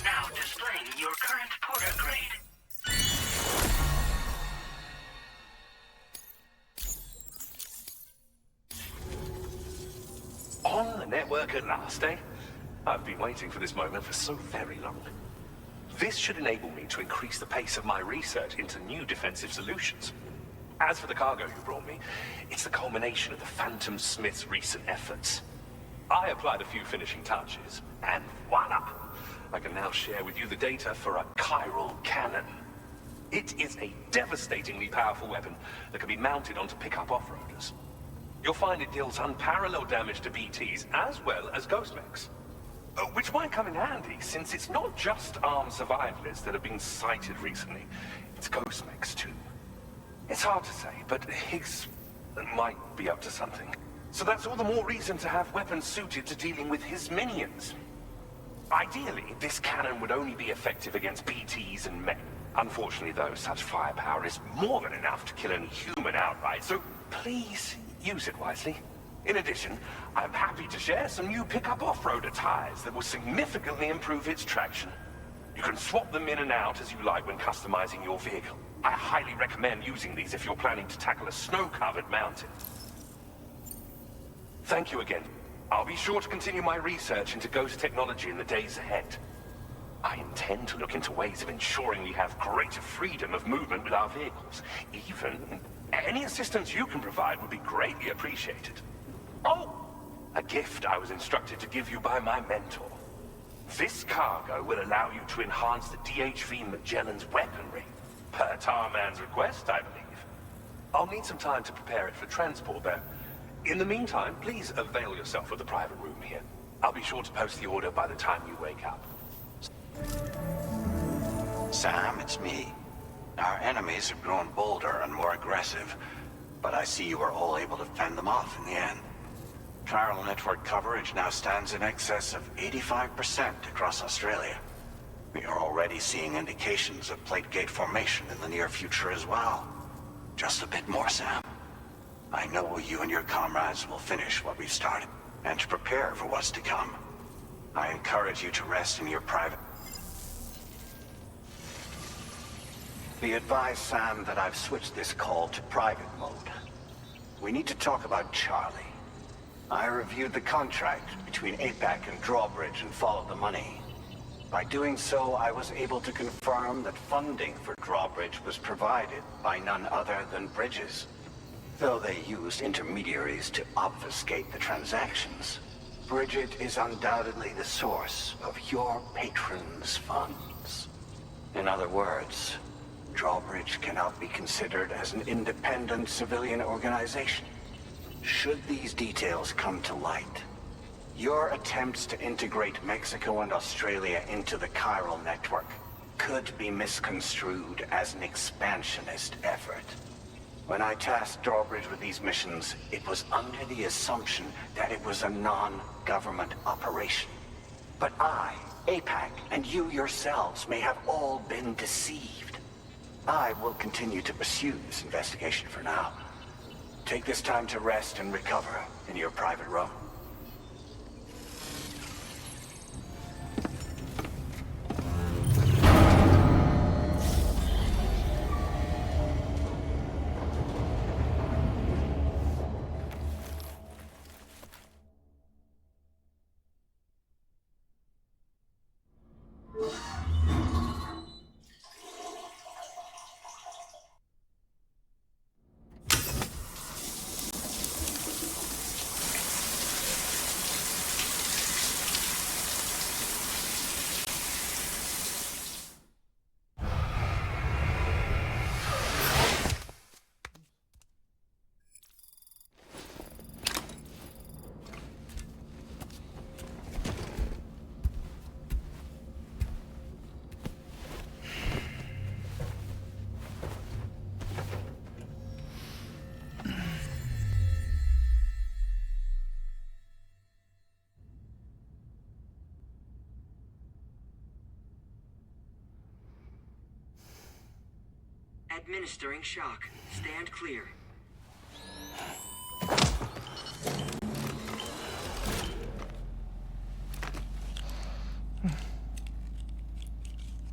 Now displaying your current porter grade. On the network at last, eh? I've been waiting for this moment for so very long. This should enable me to increase the pace of my research into new defensive solutions. As for the cargo you brought me, it's the culmination of the Phantom Smith's recent efforts. I applied a few finishing touches, and voila! I can now share with you the data for a chiral cannon. It is a devastatingly powerful weapon that can be mounted onto pickup off-roaders. You'll find it deals unparalleled damage to BTs as well as ghost mechs. Which might come in handy, since it's not just armed survivalists that have been sighted recently. It's ghost mechs too. It's hard to say, but Higgs might be up to something. So that's all the more reason to have weapons suited to dealing with his minions. Ideally, this cannon would only be effective against BTs and mech. Unfortunately, though, such firepower is more than enough to kill any human outright, so please use it wisely. In addition, I'm happy to share some new pickup off-roader tires that will significantly improve its traction. You can swap them in and out as you like when customizing your vehicle. I highly recommend using these if you're planning to tackle a snow-covered mountain. Thank you again. I'll be sure to continue my research into ghost technology in the days ahead. I intend to look into ways of ensuring we have greater freedom of movement with our vehicles. Even any assistance you can provide would be greatly appreciated. Oh, a gift I was instructed to give you by my mentor. This cargo will allow you to enhance the DHV Magellan's weaponry, per Tarman's request, I believe. I'll need some time to prepare it for transport, though. In the meantime, please avail yourself of the private room here. I'll be sure to post the order by the time you wake up. Sam, it's me. Our enemies have grown bolder and more aggressive, but I see you were all able to fend them off in the end. Chiral network coverage now stands in excess of 85% across Australia. We are already seeing indications of plate gate formation in the near future as well. Just a bit more, Sam. I know you and your comrades will finish what we've started, and to prepare for what's to come. I encourage you to rest in your private... Be advised, Sam, that I've switched this call to private mode. We need to talk about Charlie. I reviewed the contract between APAC and Drawbridge and followed the money. By doing so, I was able to confirm that funding for Drawbridge was provided by none other than Bridges. Though they used intermediaries to obfuscate the transactions, Bridget is undoubtedly the source of your patron's funds. In other words, Drawbridge cannot be considered as an independent civilian organization. Should these details come to light, your attempts to integrate Mexico and Australia into the chiral network could be misconstrued as an expansionist effort. When I tasked Drawbridge with these missions, it was under the assumption that it was a non-government operation. But I, APAC, and you yourselves may have all been deceived. I will continue to pursue this investigation for now. Take this time to rest and recover in your private room. Administering shock. Stand clear.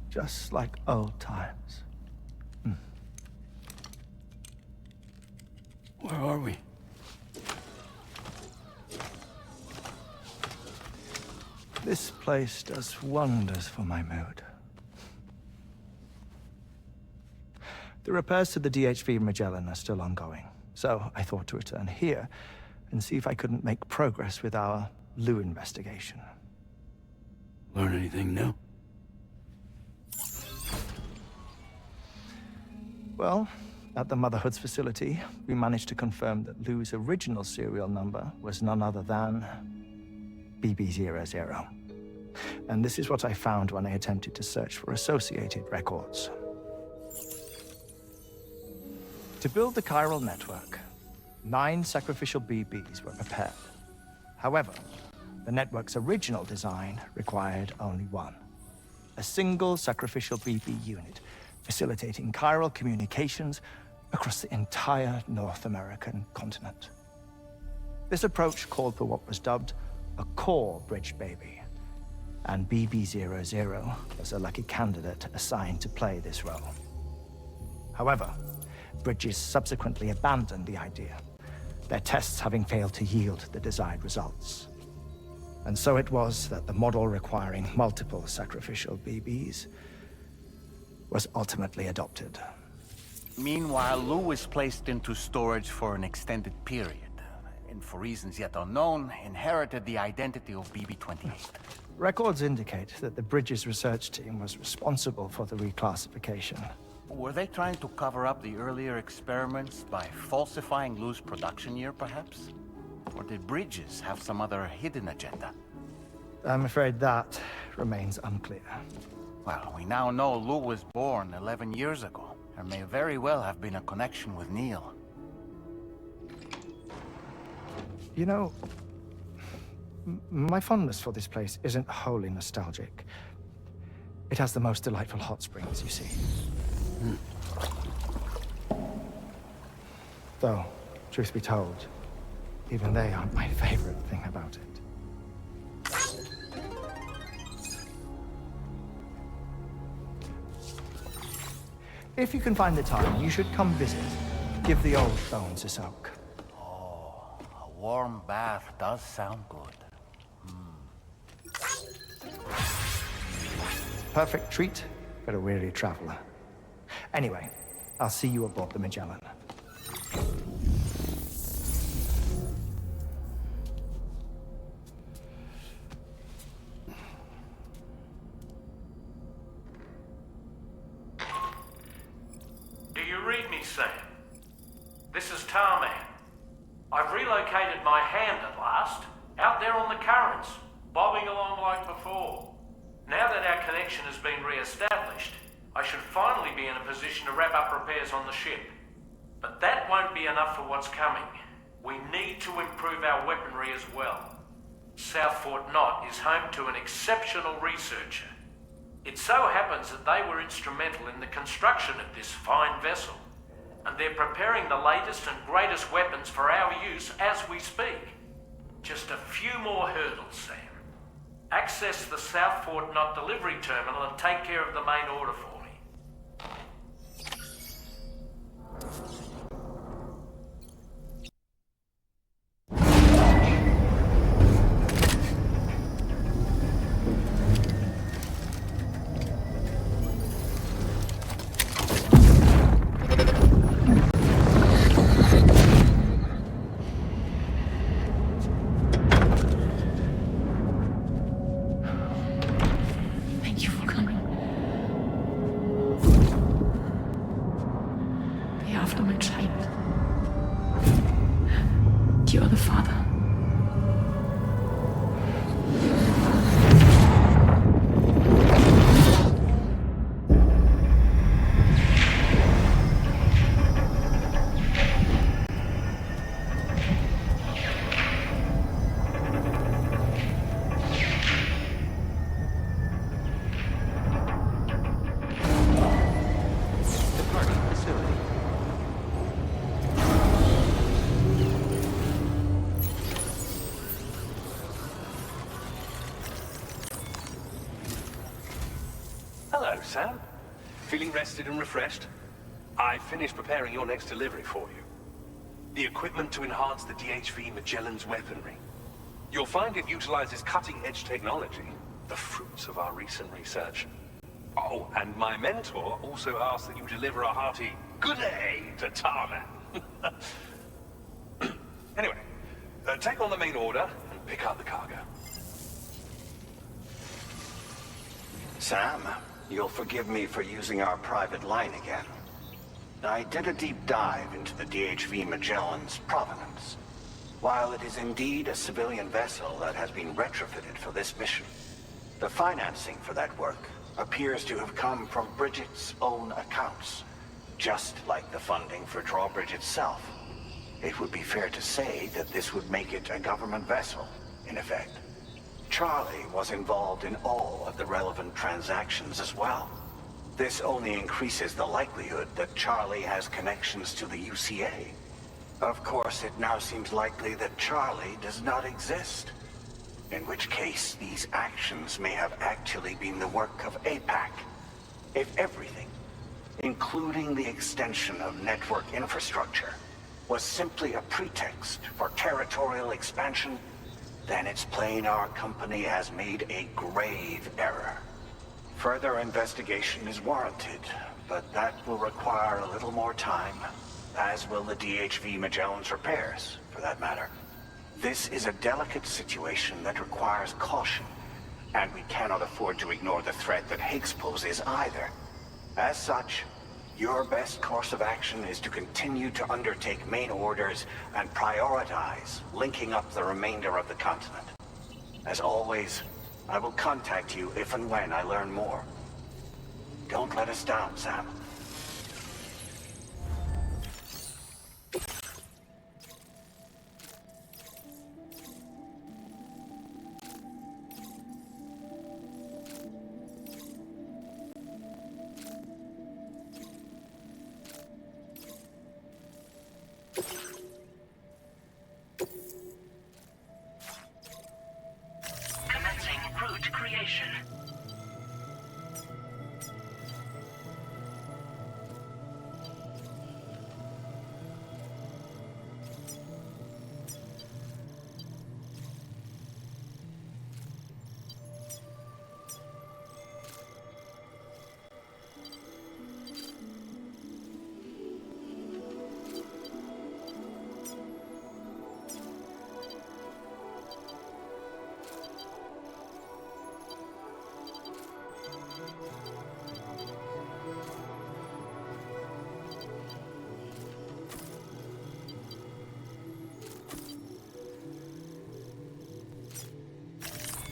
Just like old times. Where are we? This place does wonders for my mood. The repairs to the DHV Magellan are still ongoing, so I thought to return here and see if I couldn't make progress with our Lou investigation. Learn anything new? Well, at the Motherhood's facility, we managed to confirm that Lou's original serial number was none other than BB00. And this is what I found when I attempted to search for associated records. To build the chiral network, 9 sacrificial BBs were prepared. However, the network's original design required only 1. A single sacrificial BB unit, facilitating chiral communications across the entire North American continent. This approach called for what was dubbed a core bridge baby, and BB00 was a lucky candidate assigned to play this role. However, Bridges subsequently abandoned the idea, their tests having failed to yield the desired results. And so it was that the model requiring multiple sacrificial BBs was ultimately adopted. Meanwhile, Lou was placed into storage for an extended period, and for reasons yet unknown, inherited the identity of BB-28. Records indicate that the Bridges research team was responsible for the reclassification. Were they trying to cover up the earlier experiments by falsifying Lou's production year, perhaps? Or did Bridges have some other hidden agenda? I'm afraid that remains unclear. Well, we now know Lou was born 11 years ago. There may very well have been a connection with Neil. You know, my fondness for this place isn't wholly nostalgic. It has the most delightful hot springs, you see. Though, truth be told, even they aren't my favorite thing about it. If you can find the time, you should come visit. Give the old bones a soak. Oh, a warm bath does sound good. Perfect treat for a weary traveler. Anyway, I'll see you aboard the Magellan. Do you read me, Sam? This is Tarman. I've relocated my hand at last, out there on the currents, bobbing along like before. Now that our connection has been re-established, I should finally be in a position to wrap up repairs on the ship. But that won't be enough for what's coming. We need to improve our weaponry as well. South Fort Knot is home to an exceptional researcher. It so happens that they were instrumental in the construction of this fine vessel, and they're preparing the latest and greatest weapons for our use as we speak. Just a few more hurdles, Sam. Access the South Fort Knot delivery terminal and take care of the main order for me. Thank you for coming. Wir auf dem Entscheidend. You're the father. Departing facility. Hello, Sam. Feeling rested and refreshed? I finished preparing your next delivery for you. The equipment to enhance the DHV Magellan's weaponry. You'll find it utilizes cutting-edge technology, the fruits of our recent research. Oh, and my mentor also asked that you deliver a hearty good day to Tarman. Anyway, take on the main order and pick up the cargo. Sam, you'll forgive me for using our private line again. I did a deep dive into the DHV Magellan's provenance. While it is indeed a civilian vessel that has been retrofitted for this mission, the financing for that work appears to have come from Bridget's own accounts, just like the funding for Drawbridge itself. It would be fair to say that this would make it a government vessel, in effect. Charlie was involved in all of the relevant transactions as well. This only increases the likelihood that Charlie has connections to the UCA. Of course, it now seems likely that Charlie does not exist. In which case, these actions may have actually been the work of APAC. If everything, including the extension of network infrastructure, was simply a pretext for territorial expansion, then it's plain our company has made a grave error. Further investigation is warranted, but that will require a little more time, as will the DHV Magellan's repairs, for that matter. This is a delicate situation that requires caution, and we cannot afford to ignore the threat that Higgs poses either. As such, your best course of action is to continue to undertake main orders and prioritize linking up the remainder of the continent. As always, I will contact you if and when I learn more. Don't let us down, Sam. Commencing route creation.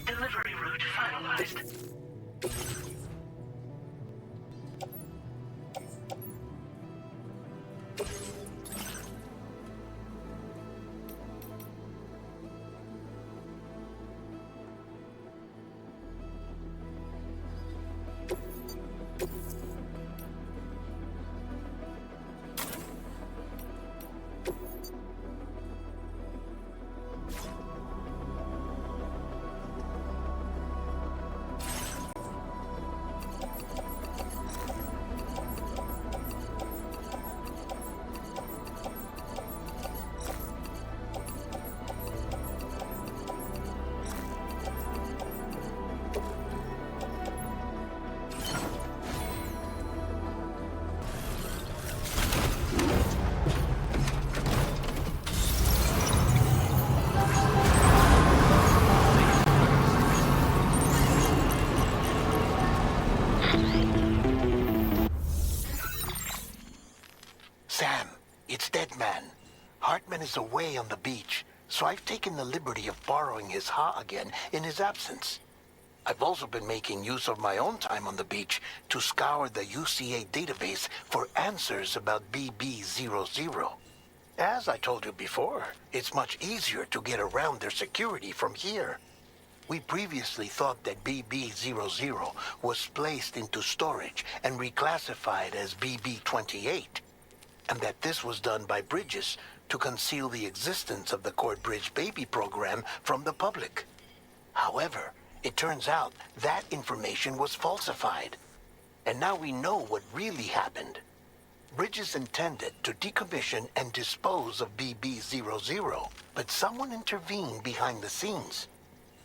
Delivery route finalized. man. Hartman is away on the beach, so I've taken the liberty of borrowing his Ha again in his absence. I've also been making use of my own time on the beach to scour the UCA database for answers about BB-00. As I told you before, it's much easier to get around their security from here. We previously thought that BB-00 was placed into storage and reclassified as BB-28, and that this was done by Bridges to conceal the existence of the Drawbridge baby program from the public. However, it turns out that information was falsified, and now we know what really happened. Bridges intended to decommission and dispose of BB-00, but someone intervened behind the scenes.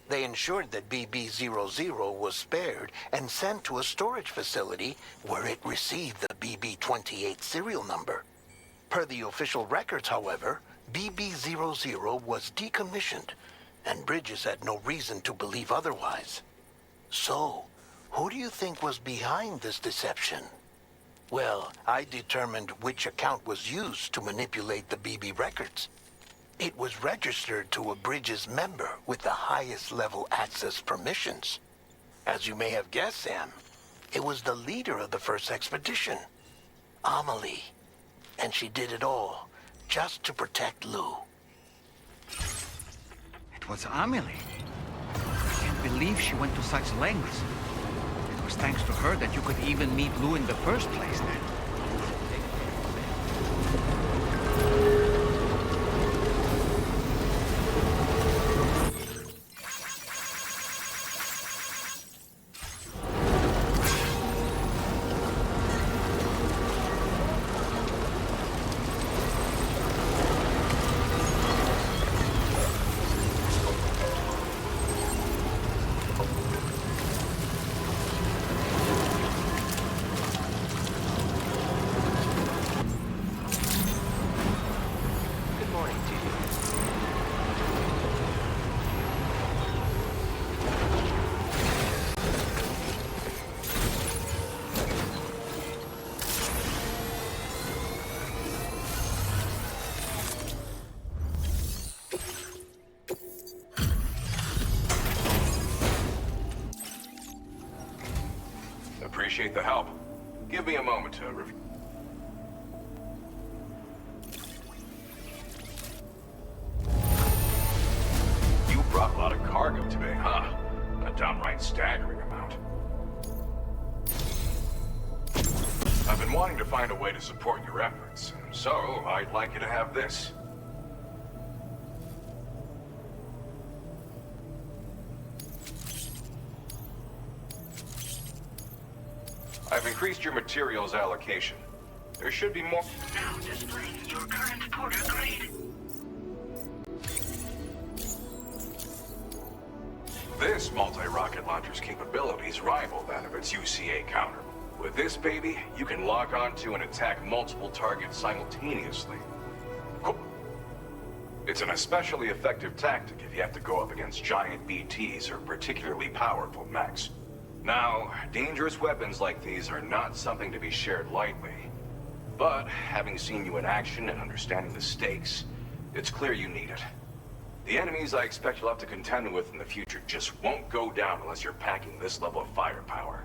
They ensured that BB-00 was spared and sent to a storage facility where it received the BB-28 serial number. Per the official records, however, BB-00 was decommissioned, and Bridges had no reason to believe otherwise. So, who do you think was behind this deception? Well, I determined which account was used to manipulate the BB records. It was registered to a Bridges member with the highest level access permissions. As you may have guessed, Sam, it was the leader of the first expedition, Amelie. And she did it all just to protect Lou. It was Amelie. I can't believe she went to such lengths. It was thanks to her that you could even meet Lou in the first place then. Appreciate the help. Give me a moment to review. You brought a lot of cargo today, huh? A downright staggering amount. I've been wanting to find a way to support your efforts, so I'd like you to have this. I've increased your materials allocation. There should be more. Now displaying your current Porter grade. This multi-rocket launcher's capabilities rival that of its UCA counter. With this baby, you can lock onto and attack multiple targets simultaneously. It's an especially effective tactic if you have to go up against giant BTs or particularly powerful mechs. Now, dangerous weapons like these are not something to be shared lightly. But, having seen you in action and understanding the stakes, it's clear you need it. The enemies I expect you'll have to contend with in the future just won't go down unless you're packing this level of firepower.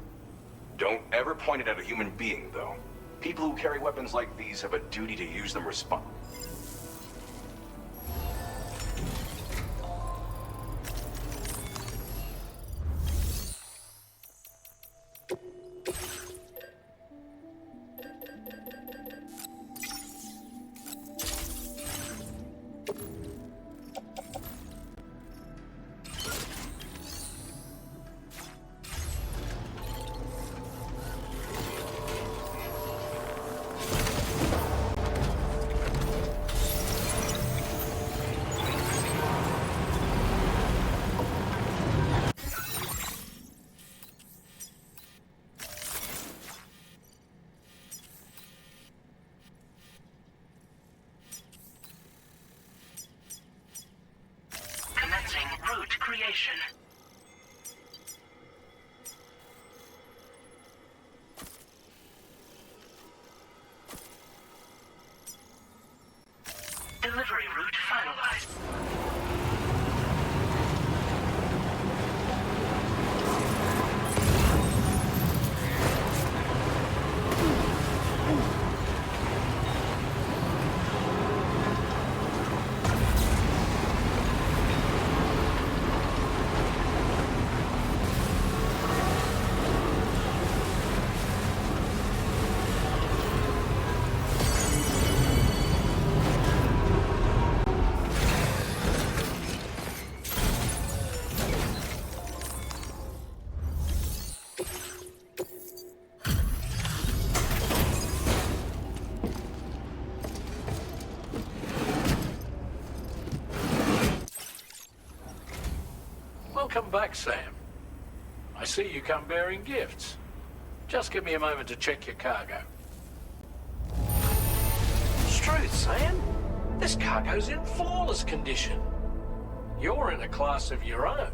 Don't ever point it at a human being, though. People who carry weapons like these have a duty to use them responsibly. Creation. delivery route finalized. Welcome back, Sam. I see you come bearing gifts. Just give me a moment to check your cargo. Struth, Sam. This cargo's in flawless condition. You're in a class of your own.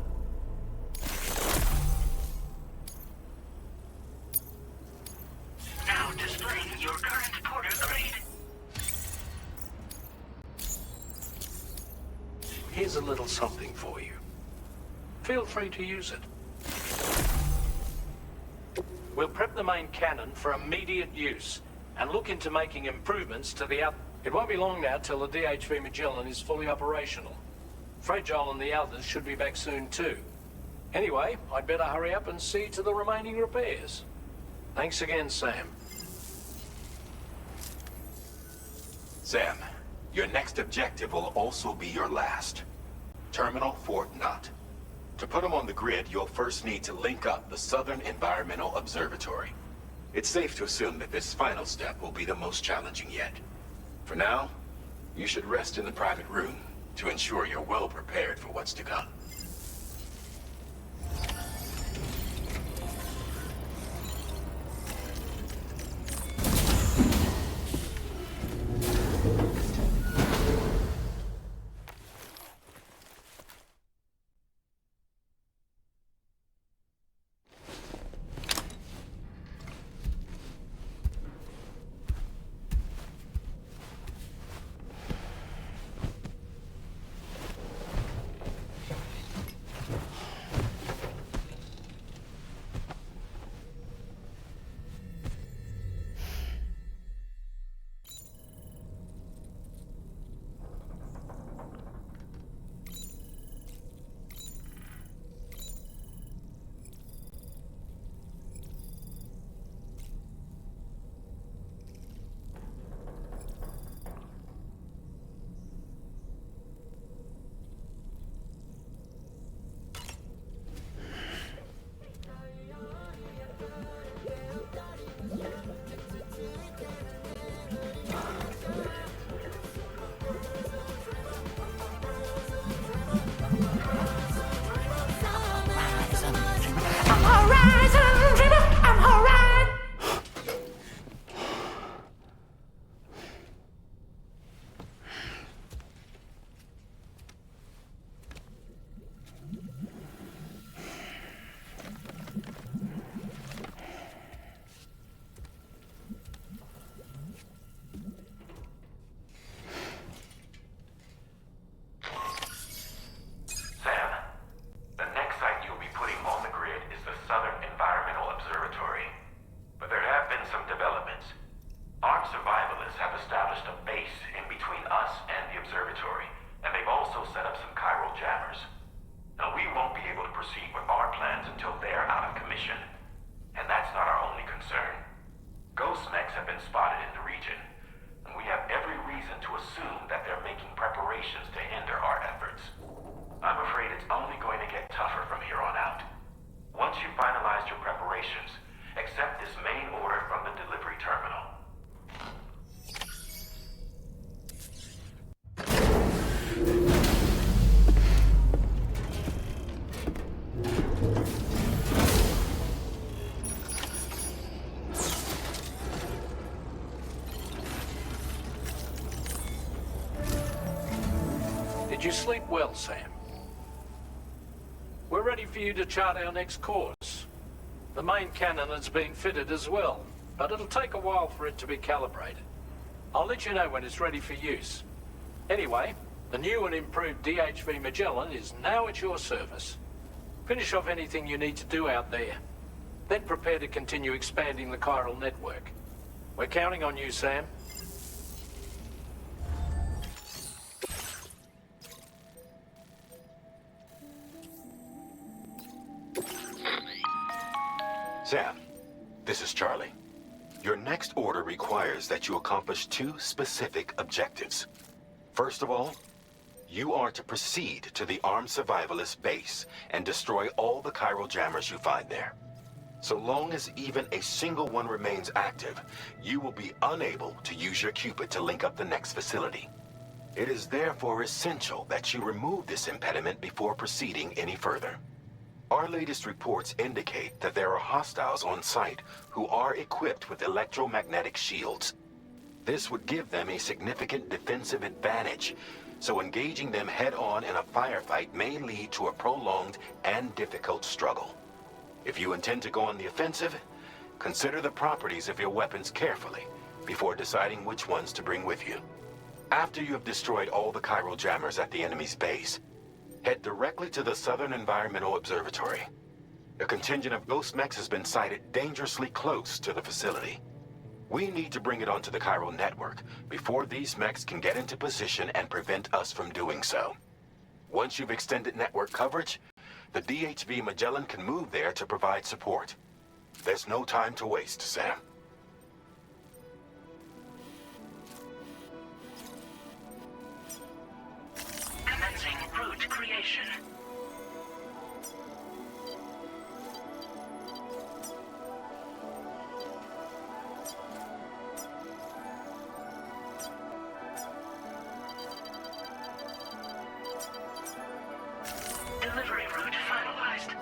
Now displaying your current porter grade. Here's a little something for you. Feel free to use it. We'll prep the main cannon for immediate use and look into making improvements to the It won't be long now till the DHV Magellan is fully operational. Fragile and the others should be back soon too. Anyway, I'd better hurry up and see to the remaining repairs. Thanks again, Sam. Sam, your next objective will also be your last. Terminal Fort Knott. To put them on the grid, you'll first need to link up the Southern Environmental Observatory. It's safe to assume that this final step will be the most challenging yet. For now, you should rest in the private room to ensure you're well prepared for what's to come. Did you sleep well, Sam? We're ready for you to chart our next course. The main cannon is being fitted as well, but it'll take a while for it to be calibrated. I'll let you know when it's ready for use. Anyway, the new and improved DHV Magellan is now at your service. Finish off anything you need to do out there. Then prepare to continue expanding the chiral network. We're counting on you, Sam. Sam, this is Charlie. Your next order requires that you accomplish 2 specific objectives. First of all, you are to proceed to the armed survivalist base and destroy all the chiral jammers you find there. So long as even a single one remains active, you will be unable to use your Cupid to link up the next facility. It is therefore essential that you remove this impediment before proceeding any further. Our latest reports indicate that there are hostiles on site who are equipped with electromagnetic shields. This would give them a significant defensive advantage, so engaging them head-on in a firefight may lead to a prolonged and difficult struggle. If you intend to go on the offensive, consider the properties of your weapons carefully before deciding which ones to bring with you. After you have destroyed all the chiral jammers at the enemy's base, head directly to the Southern Environmental Observatory. A contingent of ghost mechs has been sighted dangerously close to the facility. We need to bring it onto the chiral network before these mechs can get into position and prevent us from doing so. Once you've extended network coverage, the DHV Magellan can move there to provide support. There's no time to waste, Sam. Commencing route creation. Delivery route finalized.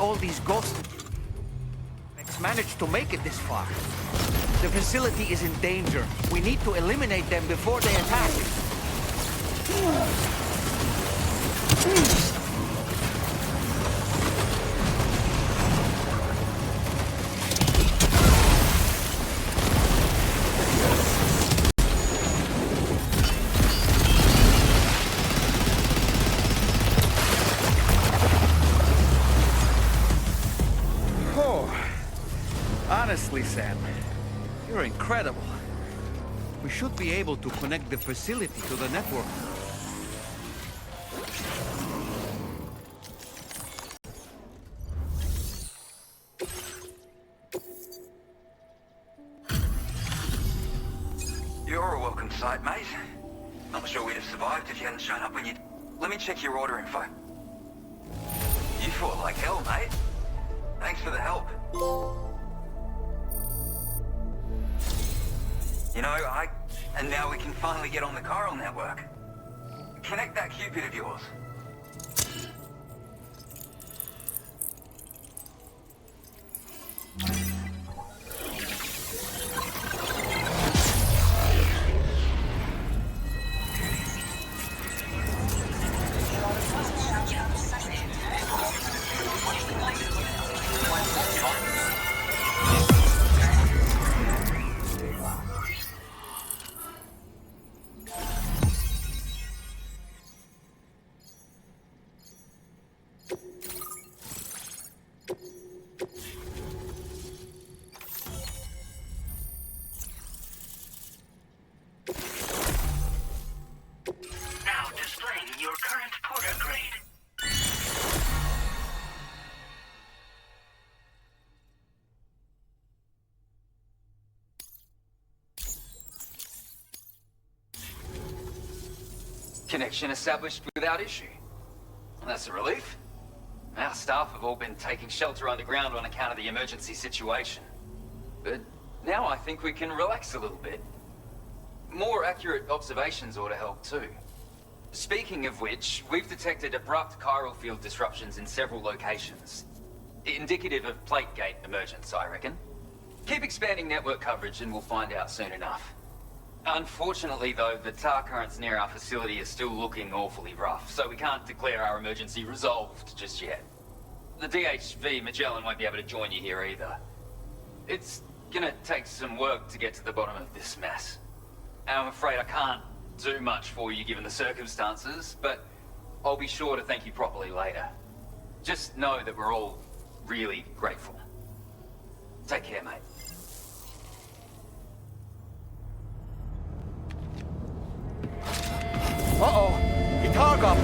All these ghosts managed to make it this far. The facility is in danger. We need to eliminate them before they attack. Honestly, Sam, you're incredible. We should be able to connect the facility to the network. You're a welcome sight, mate. Not sure we'd have survived if you hadn't shown up when you... Let me check your order info. You fought like hell, mate. Thanks for the help. You know, And now we can finally get on the chiral network. Connect that Cupid of yours. Connection established without issue. That's a relief. Our staff have all been taking shelter underground on account of the emergency situation. But now I think we can relax a little bit. More accurate observations ought to help too. Speaking of which, we've detected abrupt chiral field disruptions in several locations. Indicative of plate gate emergence, I reckon. Keep expanding network coverage and we'll find out soon enough. Unfortunately, though, the tar currents near our facility are still looking awfully rough, so we can't declare our emergency resolved just yet. The DHV Magellan won't be able to join you here either. It's gonna take some work to get to the bottom of this mess. I'm afraid I can't do much for you given the circumstances, but I'll be sure to thank you properly later. Just know that we're all really grateful. Take care, mate. Uh-oh! Your cargo! Are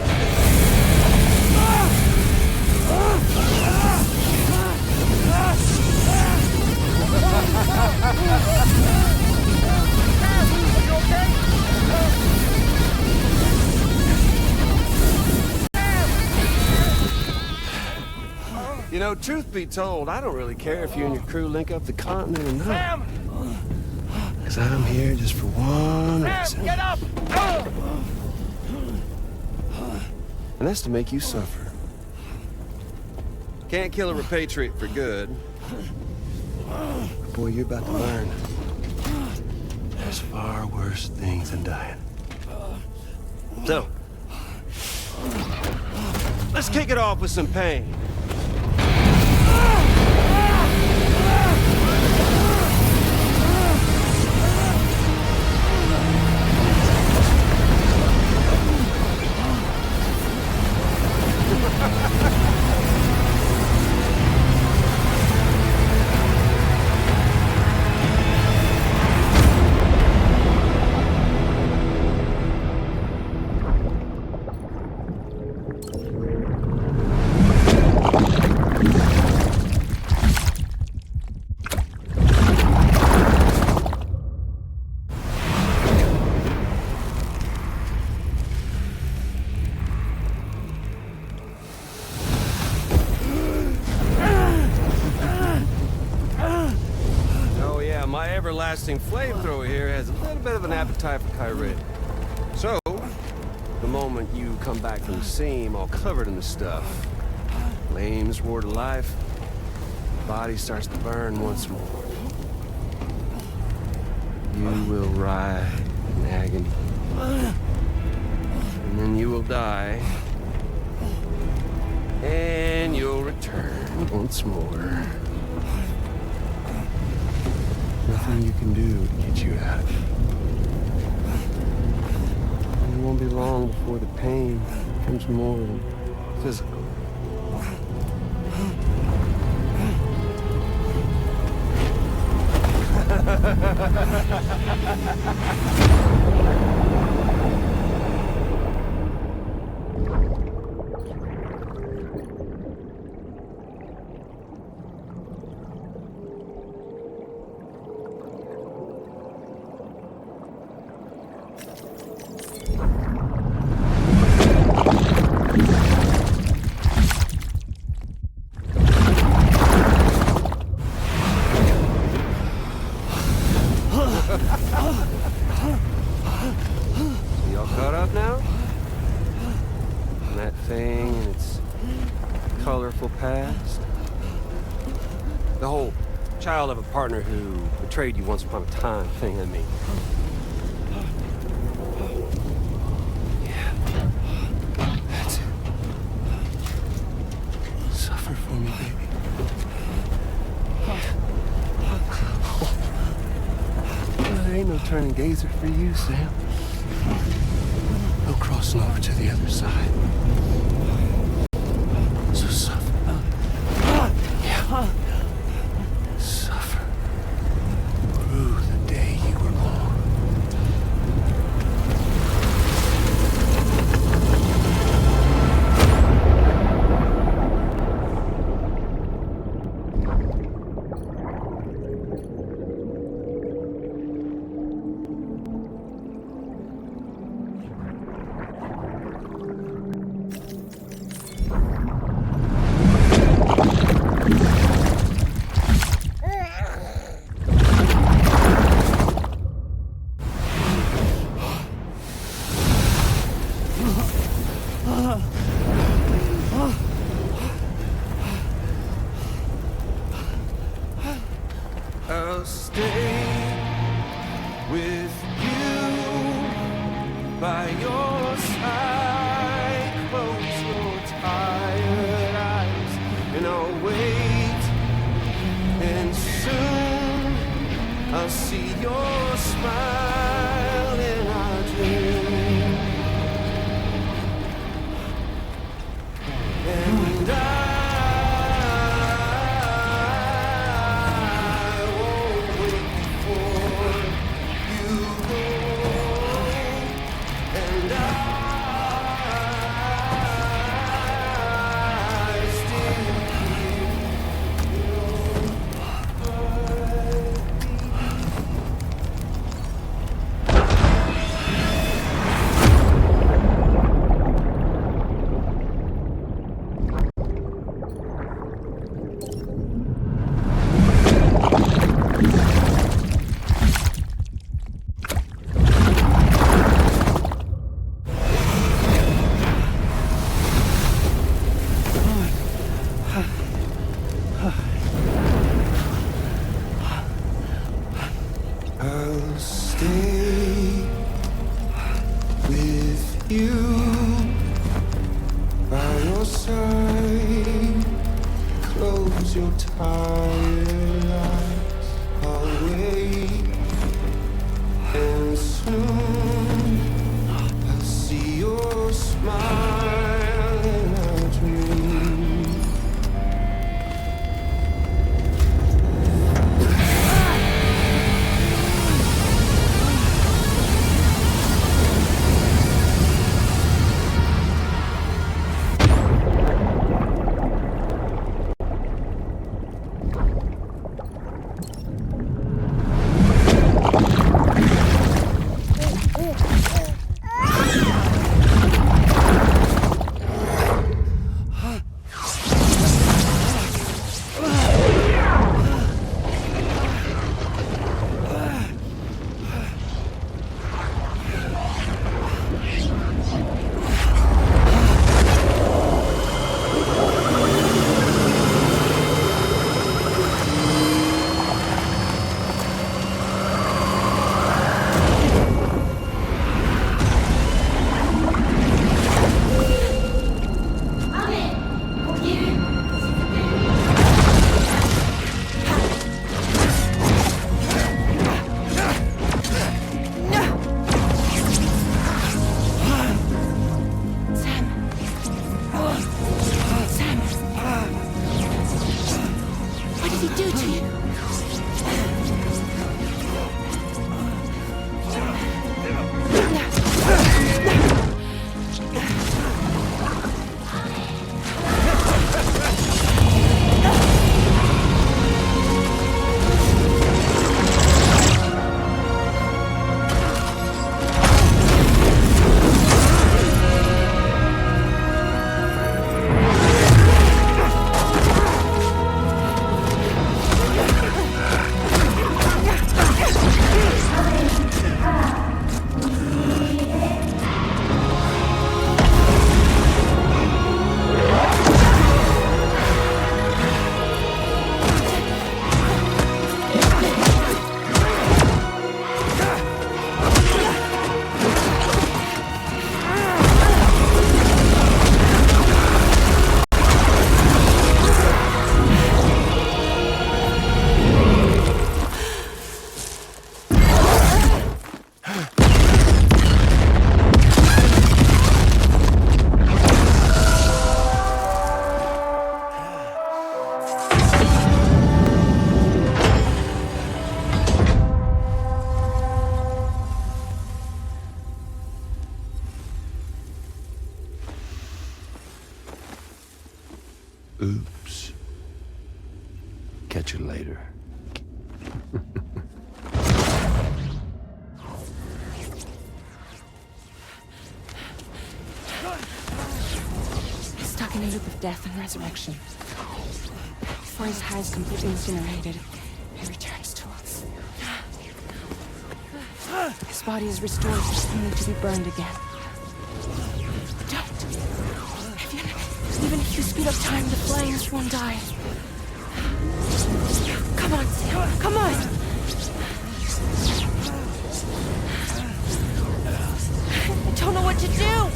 you okay? You know, truth be told, I don't really care if you and your crew link up the continent or not. Because I'm here just for one reason. Get up! And that's to make you suffer. Can't kill a repatriate for good. But boy, you're about to learn. There's far worse things than dying. So, let's kick it off with some pain. Everlasting flamethrower here has a little bit of an appetite for Kyrie. So, the moment you come back from the seam all covered in the stuff, flames roar to life, the body starts to burn once more. You will writhe in agony. And then you will die. And you'll return once more. Nothing you can do to get you out of it. And it won't be long before the pain becomes more than physical. You all caught up now? And that thing and its colorful past? The whole child of a partner who betrayed you once upon a time thing, I mean. Yeah. That's it. Suffer for me, baby. There ain't no turning gazer for you, Sam. No crossing over to the other side. So suffer. Yeah. Suffer. Through the day you were born. I'll stay with you by your side. Close your tired eyes and I'll wait. And soon I'll see your smile in our dream. And I'll stay with you by your side. Close your tired eyes. I'll wait, and soon I'll see your smile in our dream. Oops. Catch you later. He's stuck in a loop of death and resurrection. Before his hair is completely incinerated, he returns to us. His body is restored, only to be burned again. Don't! Even if you speed up time, the flames won't die. Come on, Sam, come on! I don't know what to do!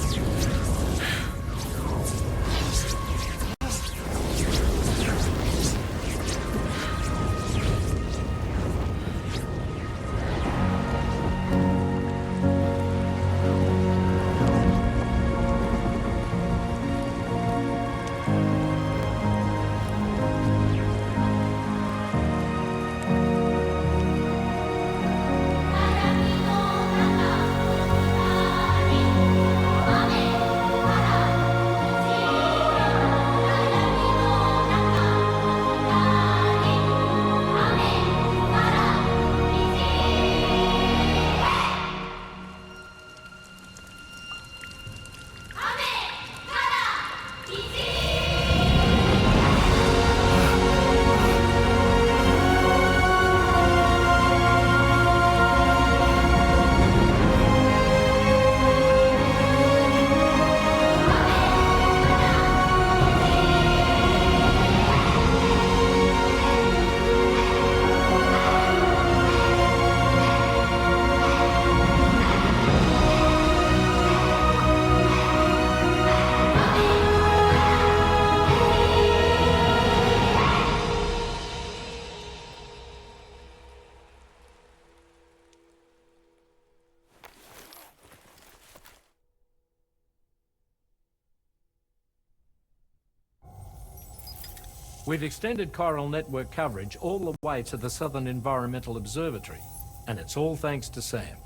We've extended chiral network coverage all the way to the Southern Environmental Observatory, and it's all thanks to Sam.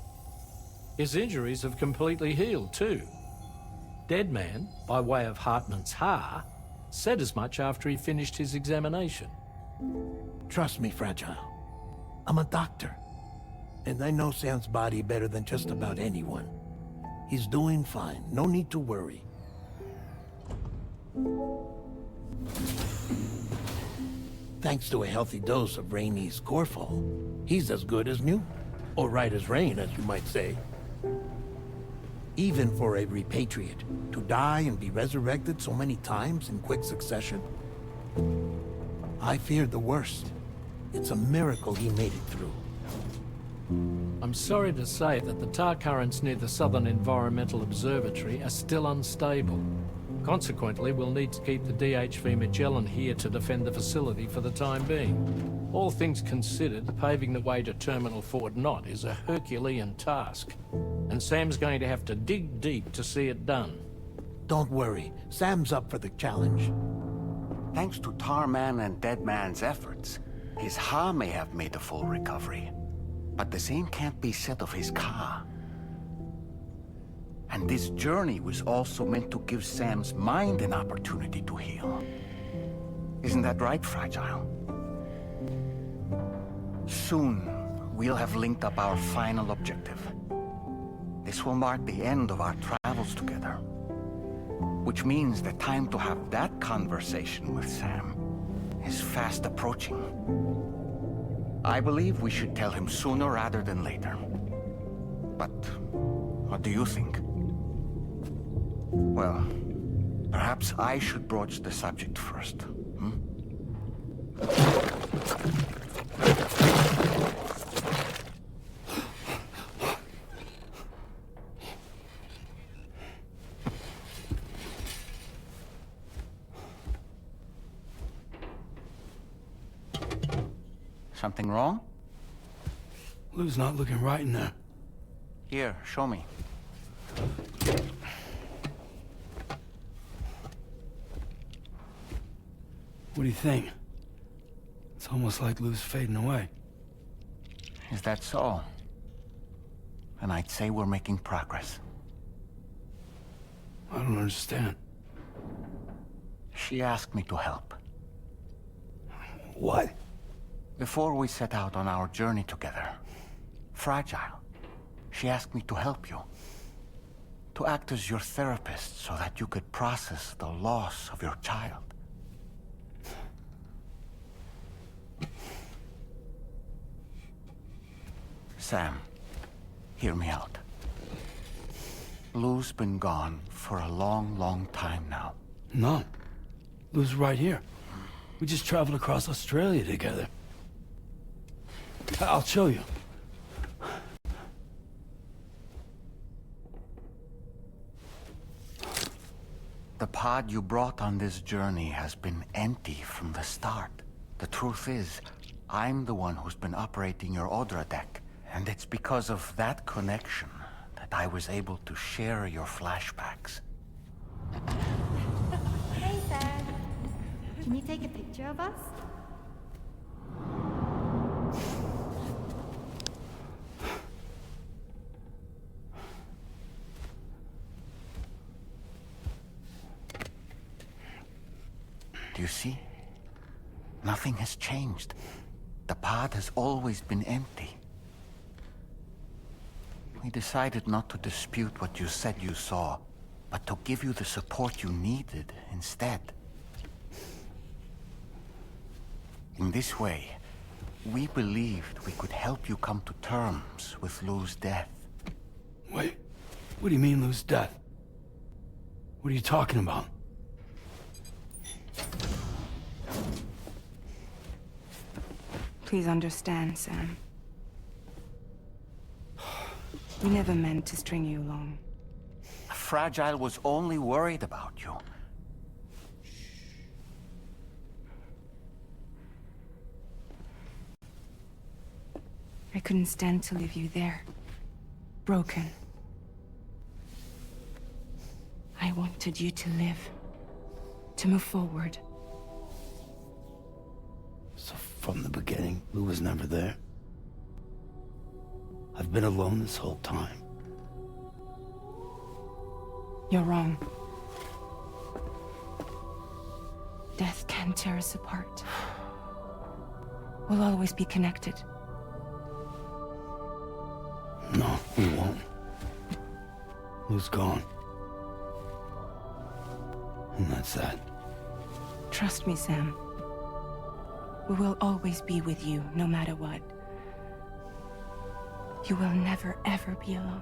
His injuries have completely healed too. Deadman, by way of Hartman's Ha, said as much after he finished his examination. Trust me, Fragile. I'm a doctor. And I know Sam's body better than just about anyone. He's doing fine. No need to worry. Thanks to a healthy dose of Rainey's Corfall, he's as good as new. Or right as rain, as you might say. Even for a repatriate, to die and be resurrected so many times in quick succession. I feared the worst. It's a miracle he made it through. I'm sorry to say that the tar currents near the Southern Environmental Observatory are still unstable. Consequently, we'll need to keep the DHV Magellan here to defend the facility for the time being. All things considered, paving the way to Terminal Fort Knott is a Herculean task, and Sam's going to have to dig deep to see it done. Don't worry, Sam's up for the challenge. Thanks to Tarman and Deadman's efforts, his Ha may have made a full recovery. But the same can't be said of his Ka. And this journey was also meant to give Sam's mind an opportunity to heal. Isn't that right, Fragile? Soon, we'll have linked up our final objective. This will mark the end of our travels together. Which means the time to have that conversation with Sam is fast approaching. I believe we should tell him sooner rather than later. But what do you think? Well, perhaps I should broach the subject first, Something wrong? Lou's not looking right in there. Here, show me. What do you think? It's almost like Lou's fading away. Is that so? And I'd say we're making progress. I don't understand. She asked me to help. What? Before we set out on our journey together, Fragile, she asked me to help you. To act as your therapist so that you could process the loss of your child. Sam, hear me out. Lou's been gone for a long, long time now. No. Lou's right here. We just traveled across Australia together. I'll show you. The pod you brought on this journey has been empty from the start. The truth is, I'm the one who's been operating your Odra deck, and it's because of that connection that I was able to share your flashbacks. Hey, Sam. Can you take a picture of us? Do you see? Nothing has changed. The pod has always been empty. We decided not to dispute what you said you saw, but to give you the support you needed instead. In this way, we believed we could help you come to terms with Lou's death. Wait, what do you mean Lou's death? What are you talking about? Please understand, Sam. We never meant to string you along. Fragile was only worried about you. I couldn't stand to leave you there. Broken. I wanted you to live. To move forward. So from the beginning, Lou was never there? I've been alone this whole time. You're wrong. Death can tear us apart. We'll always be connected. No, we won't. Lou's gone. And that's that. Trust me, Sam. We will always be with you, no matter what. You will never, ever be alone.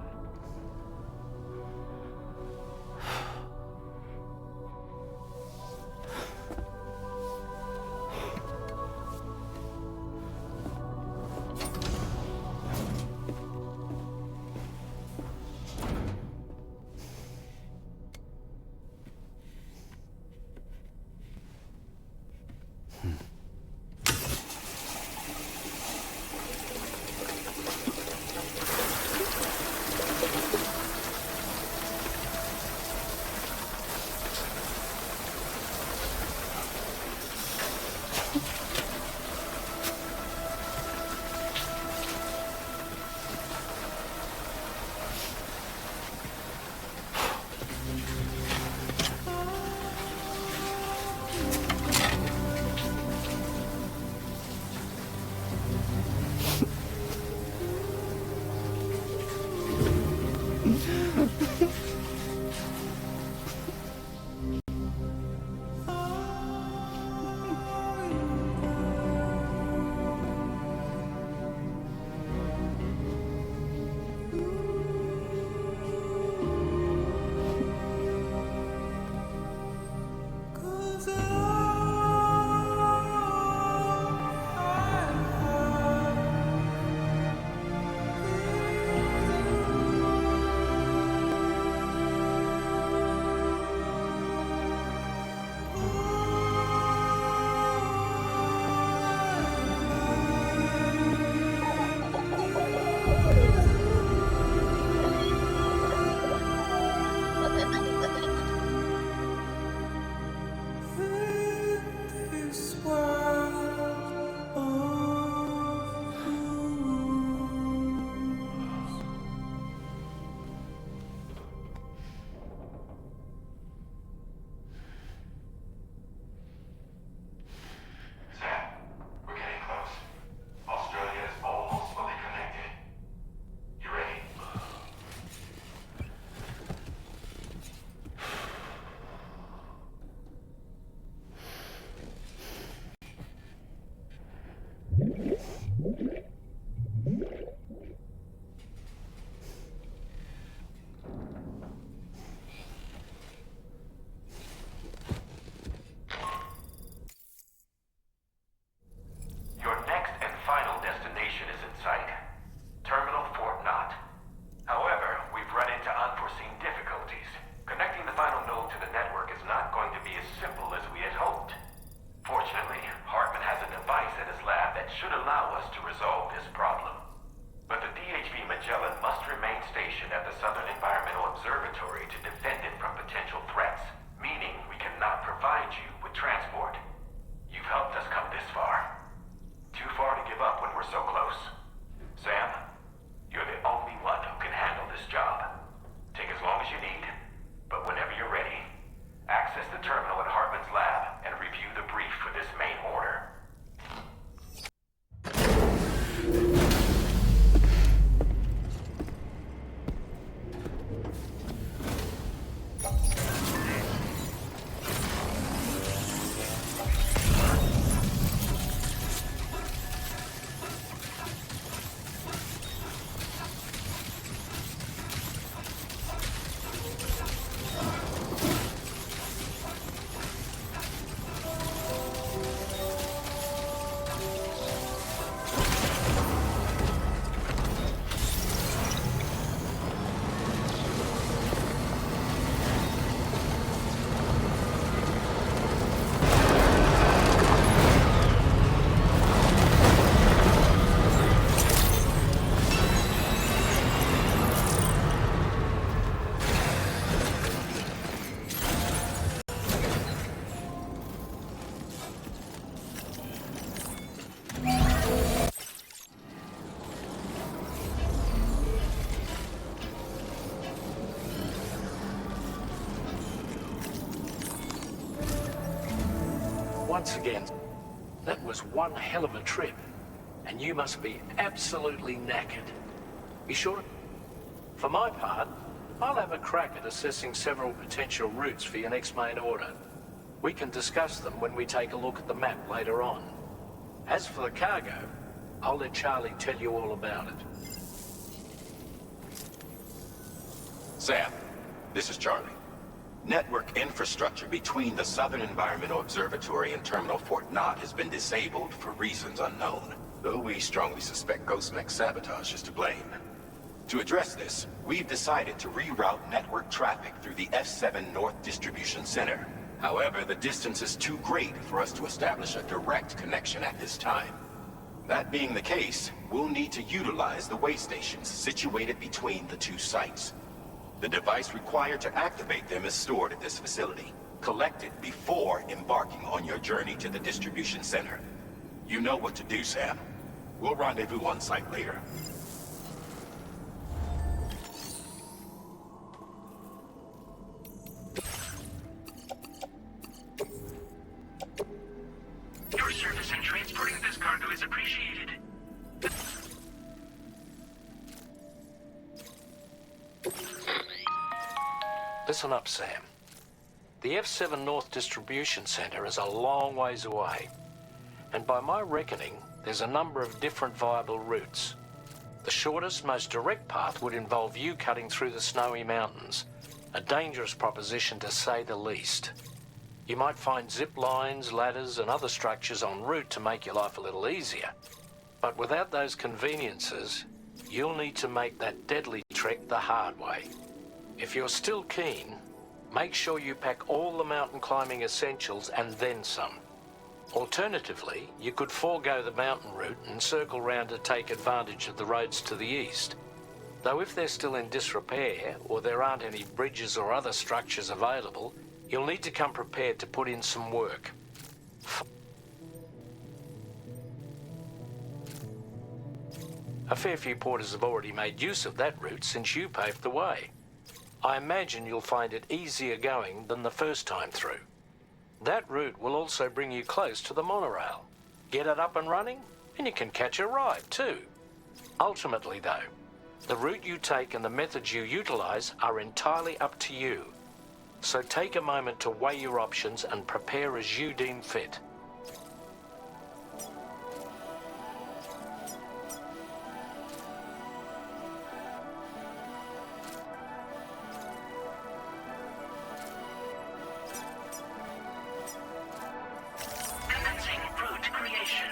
us to resolve this problem. But the DHV Magellan must remain stationed at the Southern Environmental Observatory to defend it from potential threats, meaning we cannot provide you with transport. You've helped us come this far. Too far to give up when we're so close. Sam, you're the only one who can handle this job. Take as long as you need, but whenever you're ready, access the terminal at Hartman's lab and review the brief for this main order. Once again, that was one hell of a trip, and you must be absolutely knackered. Be sure to... For my part, I'll have a crack at assessing several potential routes for your next main order. We can discuss them when we take a look at the map later on. As for the cargo, I'll let Charlie tell you all about it. Sam, this is Charlie. Network infrastructure between the Southern Environmental Observatory and Terminal Fort Knott has been disabled for reasons unknown, though we strongly suspect Ghostmech's sabotage is to blame. To address this, we've decided to reroute network traffic through the F7 North Distribution Center. However, the distance is too great for us to establish a direct connection at this time. That being the case, we'll need to utilize the way stations situated between the two sites. The device required to activate them is stored at this facility. Collect it before embarking on your journey to the distribution center. You know what to do, Sam. We'll rendezvous on site later. Your service in transporting this cargo is appreciated. Listen up, Sam. The F7 North Distribution Center is a long ways away, and by my reckoning, there's a number of different viable routes. The shortest, most direct path would involve you cutting through the snowy mountains, a dangerous proposition to say the least. You might find zip lines, ladders, and other structures en route to make your life a little easier, but without those conveniences, you'll need to make that deadly trek the hard way. If you're still keen, make sure you pack all the mountain climbing essentials and then some. Alternatively, you could forego the mountain route and circle round to take advantage of the roads to the east. Though if they're still in disrepair, or there aren't any bridges or other structures available, you'll need to come prepared to put in some work. A fair few porters have already made use of that route since you paved the way. I imagine you'll find it easier going than the first time through. That route will also bring you close to the monorail. Get it up and running, and you can catch a ride too. Ultimately though, the route you take and the methods you utilize are entirely up to you. So take a moment to weigh your options and prepare as you deem fit. Commencing route creation.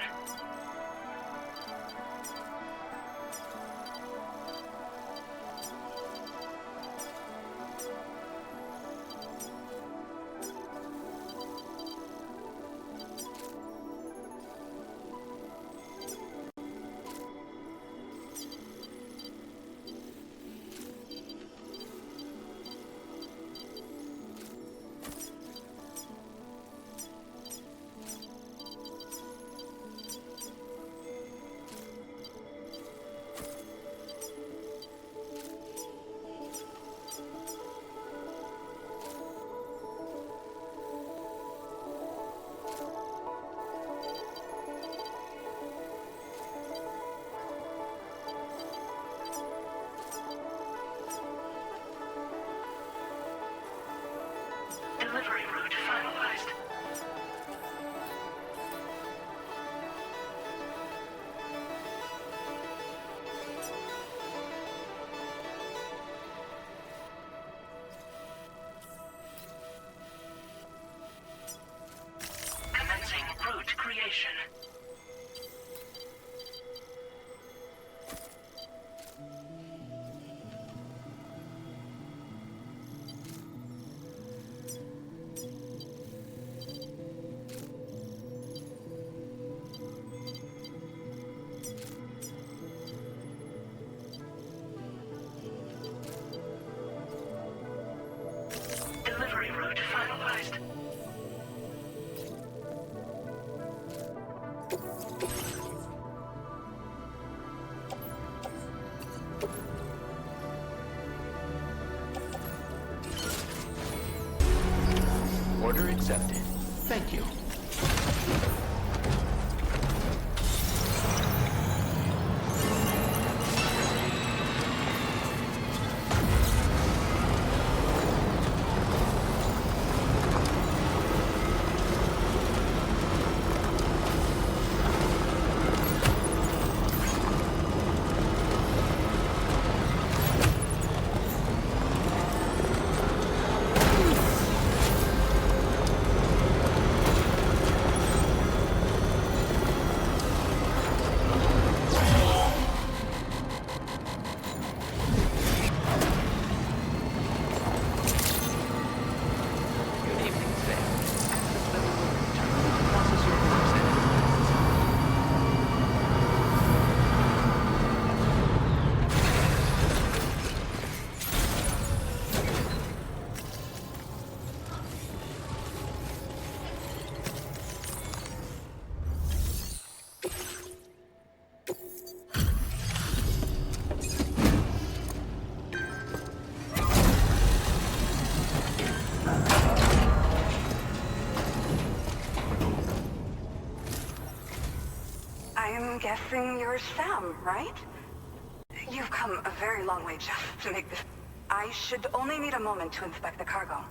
Conflagration. Delivery route finalized. Order accepted. Thank you. I'm guessing you're Sam, right? You've come a very long way just to make this. I should only need a moment to inspect the cargo.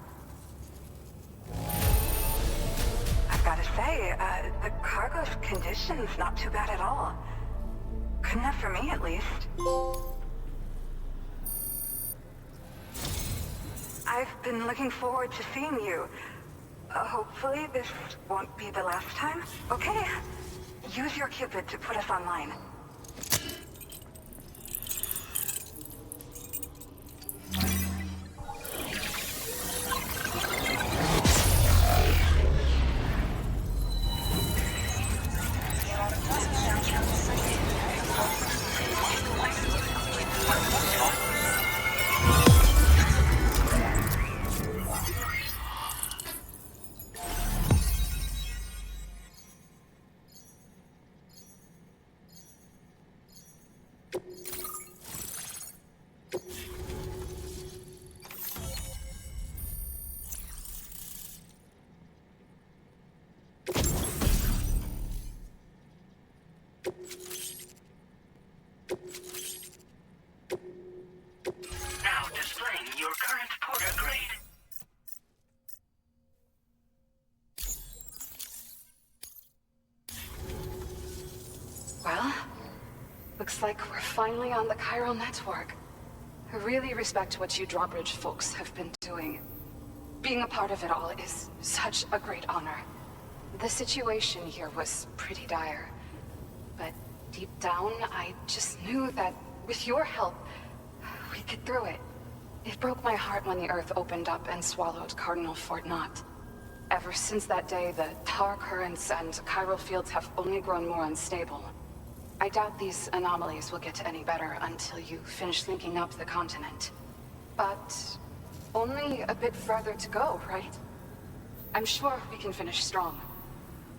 I've got to say, the cargo's condition's not too bad at all. Good enough for me, at least. I've been looking forward to seeing you. Hopefully this won't be the last time. Okay. Use your Cupid to put us online. Now displaying your current porter grade. Well, looks like we're finally on the chiral network. I really respect what you Drawbridge folks have been doing. Being a part of it all is such a great honor. The situation here was pretty dire, but deep down, I just knew that with your help, we'd get through it. It broke my heart when the Earth opened up and swallowed Cardinal Fort Knott. Ever since that day, the tar currents and chiral fields have only grown more unstable. I doubt these anomalies will get any better until you finish linking up the continent. But only a bit further to go, right? I'm sure we can finish strong.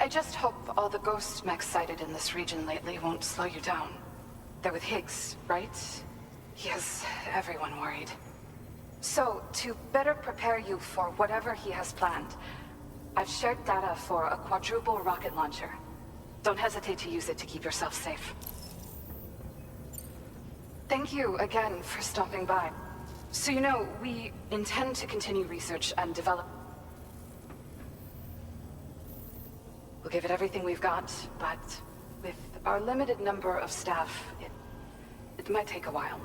I just hope all the ghost mechs sighted in this region lately won't slow you down. They're with Higgs, right? He has everyone worried. So, to better prepare you for whatever he has planned, I've shared data for a quadruple rocket launcher. Don't hesitate to use it to keep yourself safe. Thank you again for stopping by. So you know, we intend to continue research and develop. We'll give it everything we've got, but with our limited number of staff, it might take a while.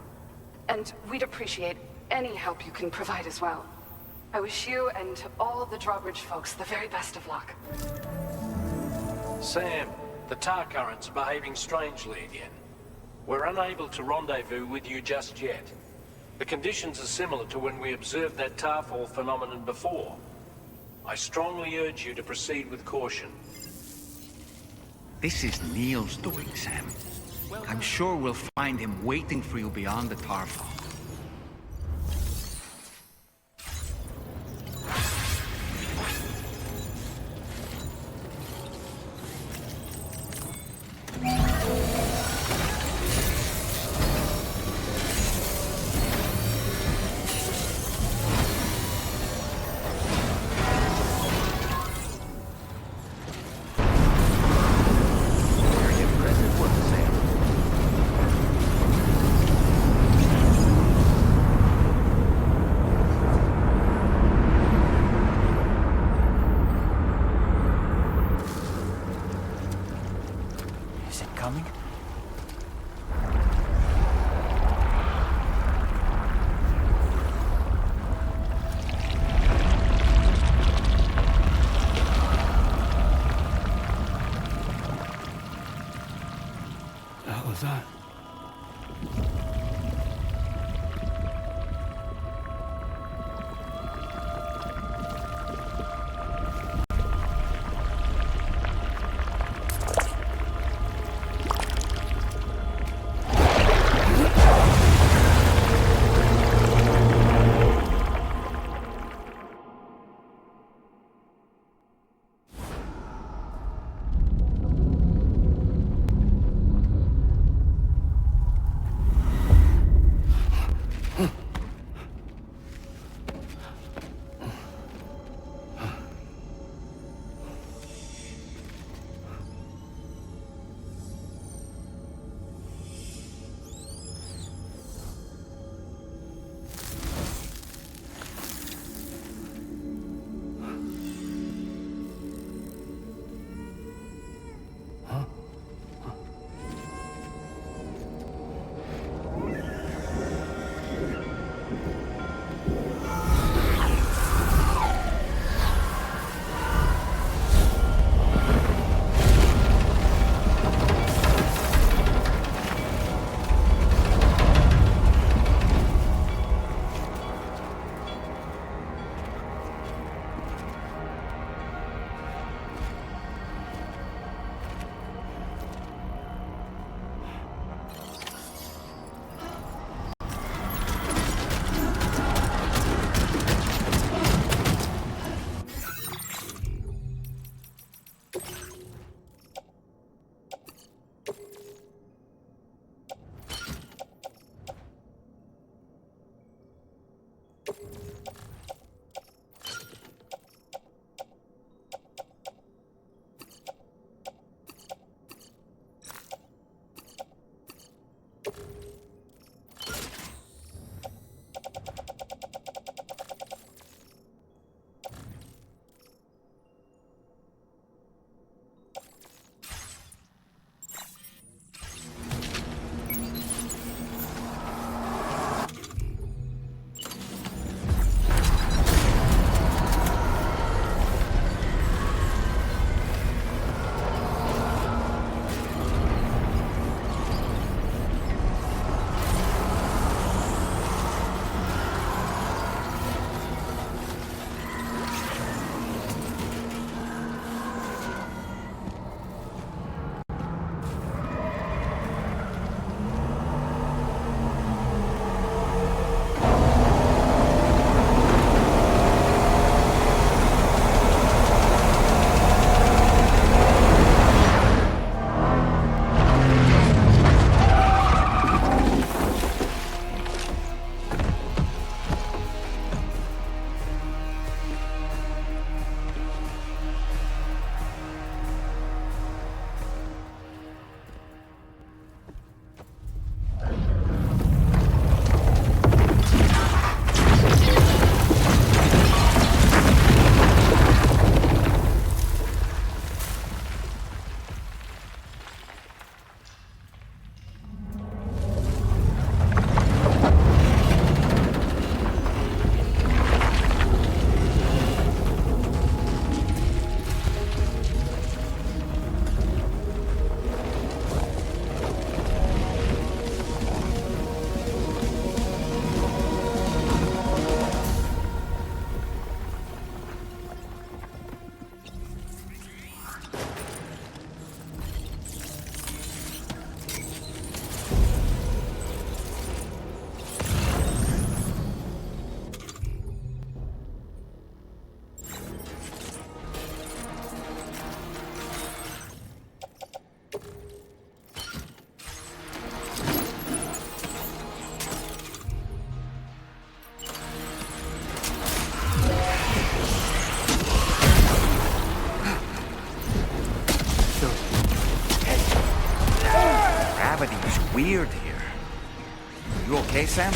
And we'd appreciate any help you can provide as well. I wish you and all the Drawbridge folks the very best of luck. Sam, the tar currents are behaving strangely again. We're unable to rendezvous with you just yet. The conditions are similar to when we observed that tarfall phenomenon before. I strongly urge you to proceed with caution. This is Neil's doing, Sam. I'm sure we'll find him waiting for you beyond the tarfall. gravity is weird here. You okay, Sam?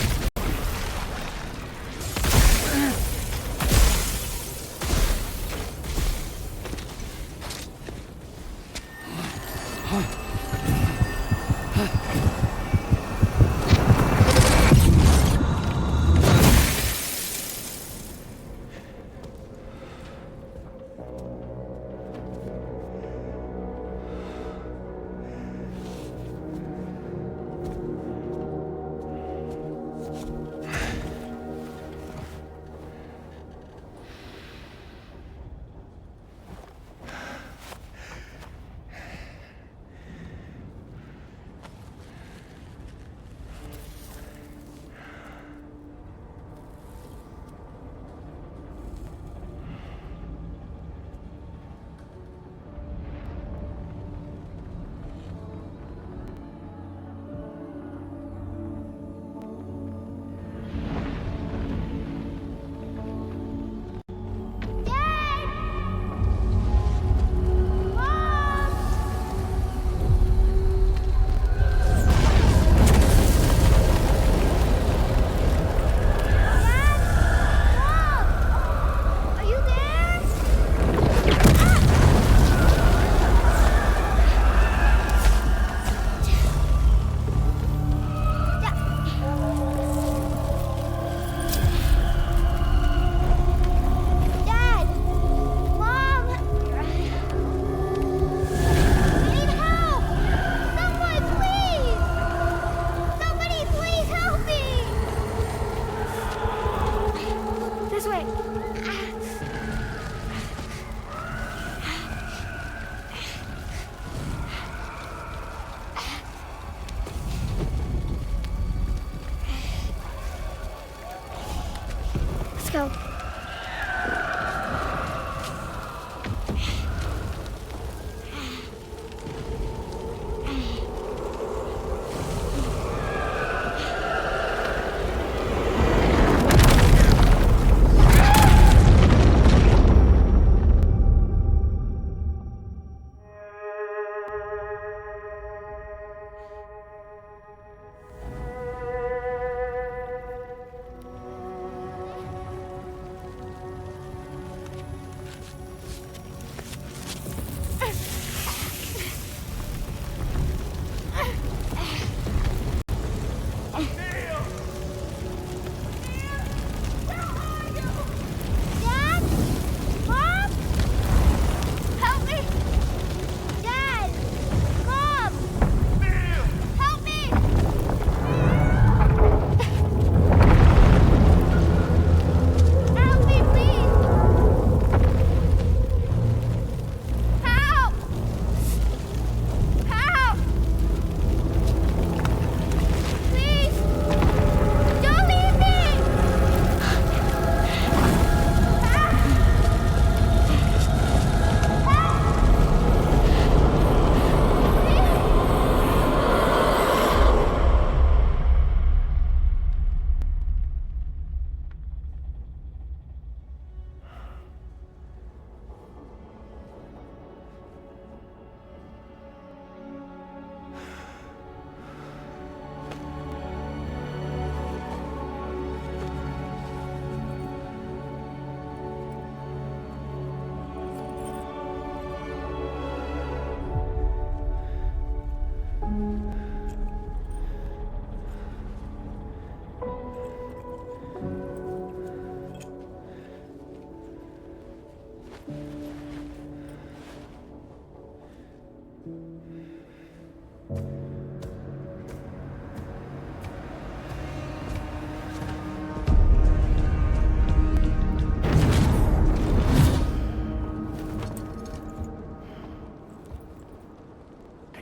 go.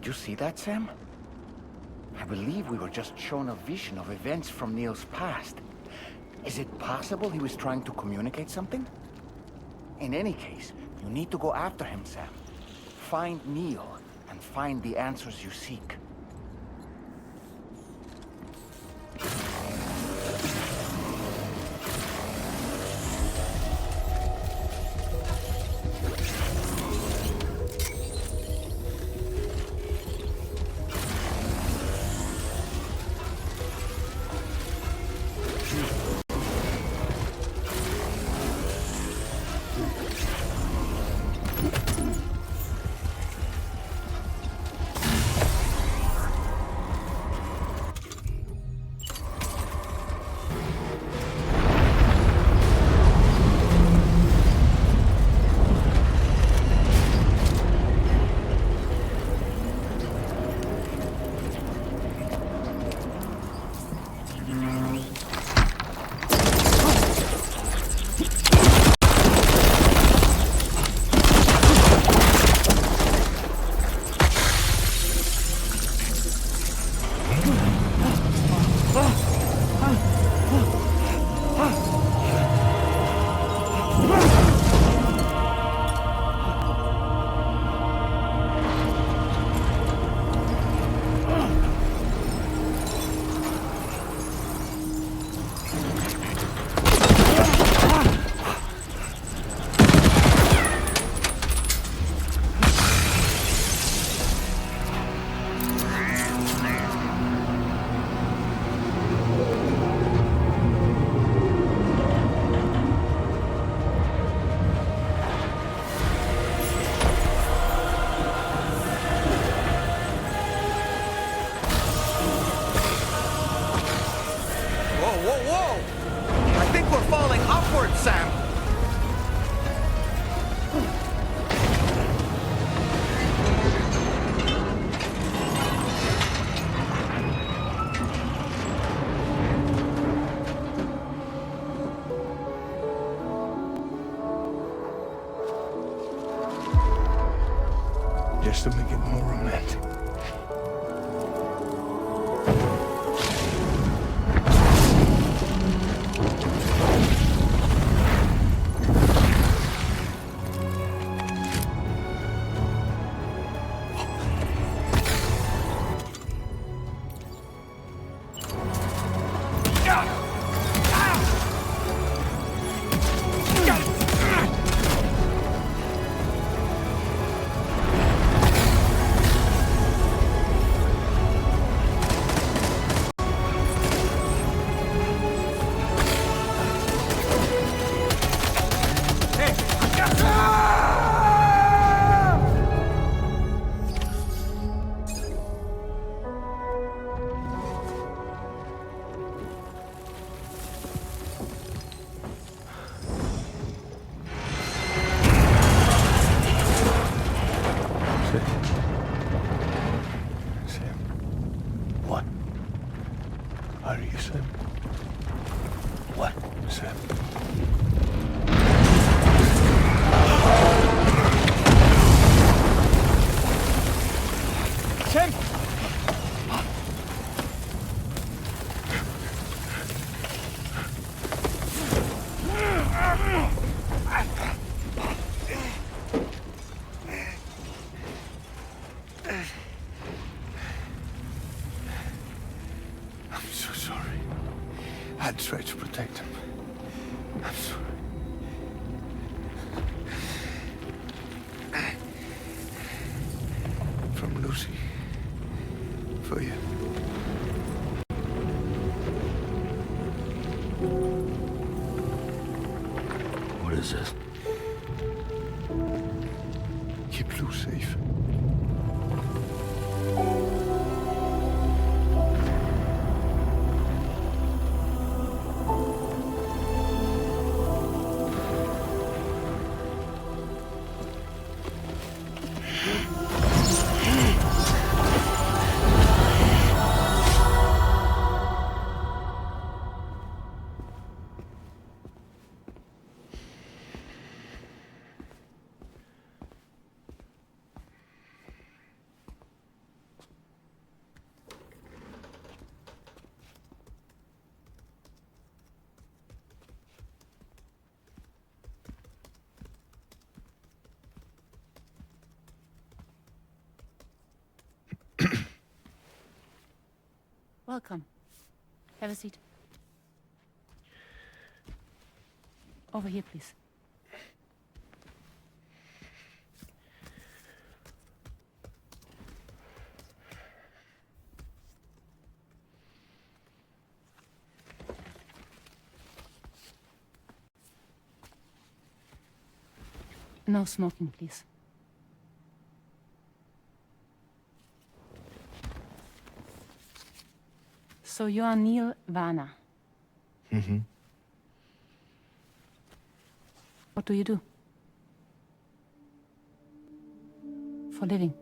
Did you see that, Sam? I believe we were just shown a vision of events from Neil's past. Is it possible he was trying to communicate something? In any case, you need to go after him, Sam. Find Neil, and find the answers you seek. just to make it more romantic. I tried to protect him. I'm sorry. From Lucy. For you. What is this? Keep Lou safe. Welcome. Have a seat. Over here, please. No smoking, please. So you are Neil Varner. Mm-hmm. What do you do? For a living?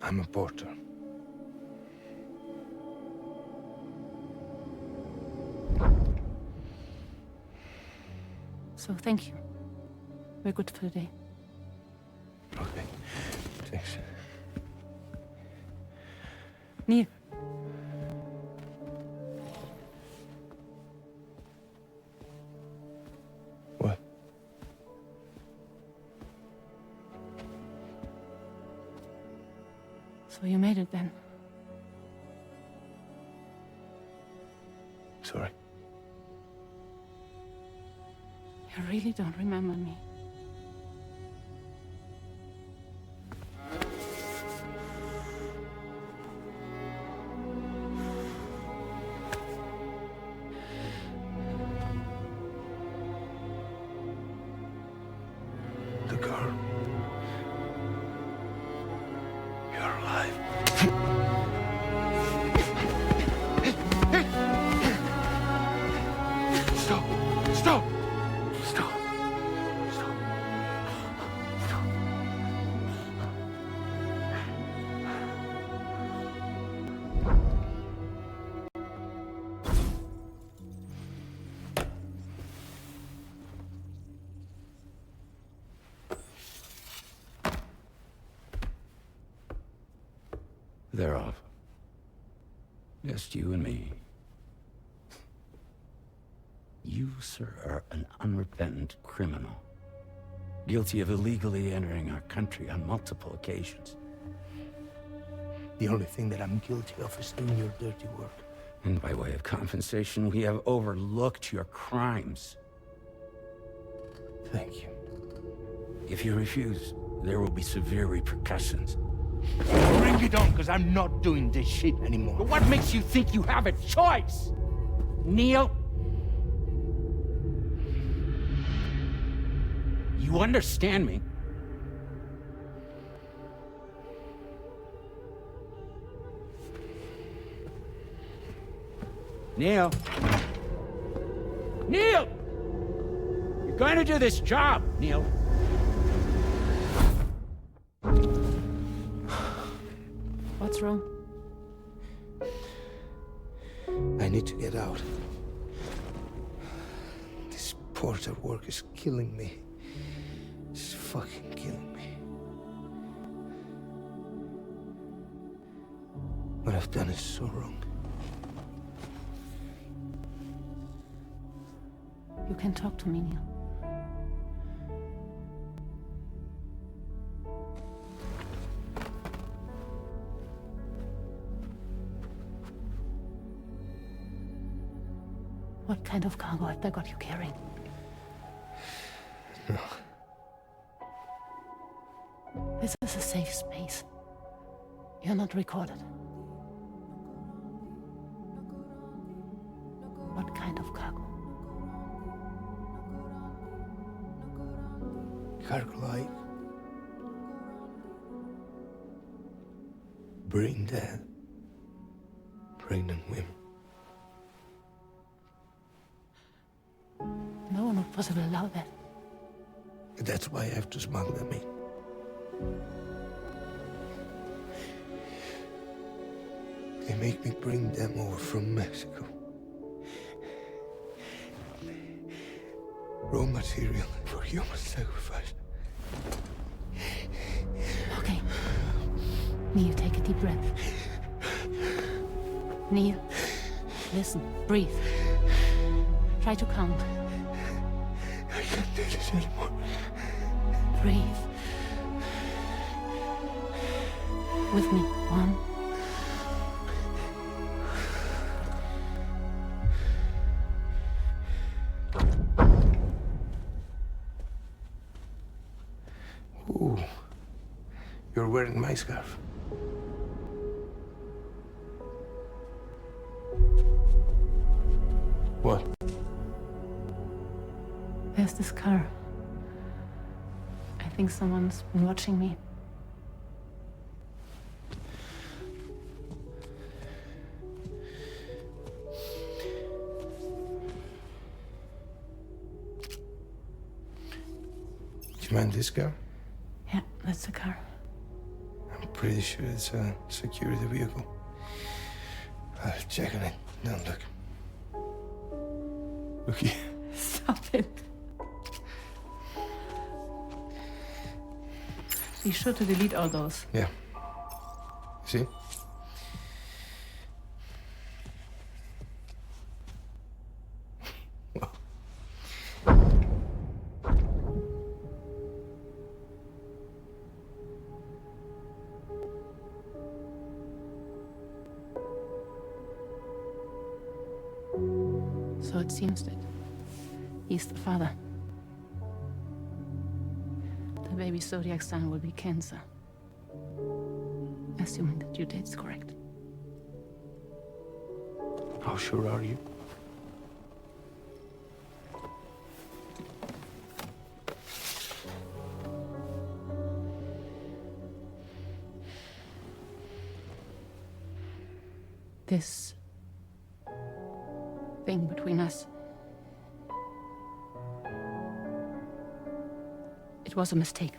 I'm a porter. So thank you. We're good for the day. Okay. Thanks. Neil. What? So you made it then? Sorry. You really don't remember me. The girl. You're alive. Stop! Stop! Stop! Stop! They're off. Just you and me. You, sir, are an unrepentant criminal. Guilty of illegally entering our country on multiple occasions. The only thing that I'm guilty of is doing your dirty work. And by way of compensation, we have overlooked your crimes. Thank you. If you refuse, there will be severe repercussions. Bring it on, because I'm not doing this shit anymore. But what makes you think you have a choice? Neil? You understand me? Neil? Neil! You're going to do this job, Neil. What's wrong? I need to get out. This porter work is killing me. It's fucking killing me. What I've done is so wrong. You can talk to me, Neil. What kind of cargo have they got you carrying? No. This is a safe space. You're not recorded. What kind of cargo? Cargo like brain dead, pregnant women. No one would possibly allow that. That's why I have to smuggle them in. They make me bring them over from Mexico. Raw material for human sacrifice. Okay. Neil, take a deep breath. Neil, listen, breathe. Try to count. I can't do this anymore. Breathe. With me. 1. Ooh, you're wearing my scarf. What? There's this car. I think someone's been watching me. Do you mind this car? Yeah, that's the car. I'm pretty sure it's a security vehicle. I'll check on it. Now look. Look here. Stop it. Be sure to delete all those. Yeah. See? So it seems that he's the father. The baby zodiac sign will be Cancer. Assuming that due date's correct. How sure are you? This thing between us. It was a mistake.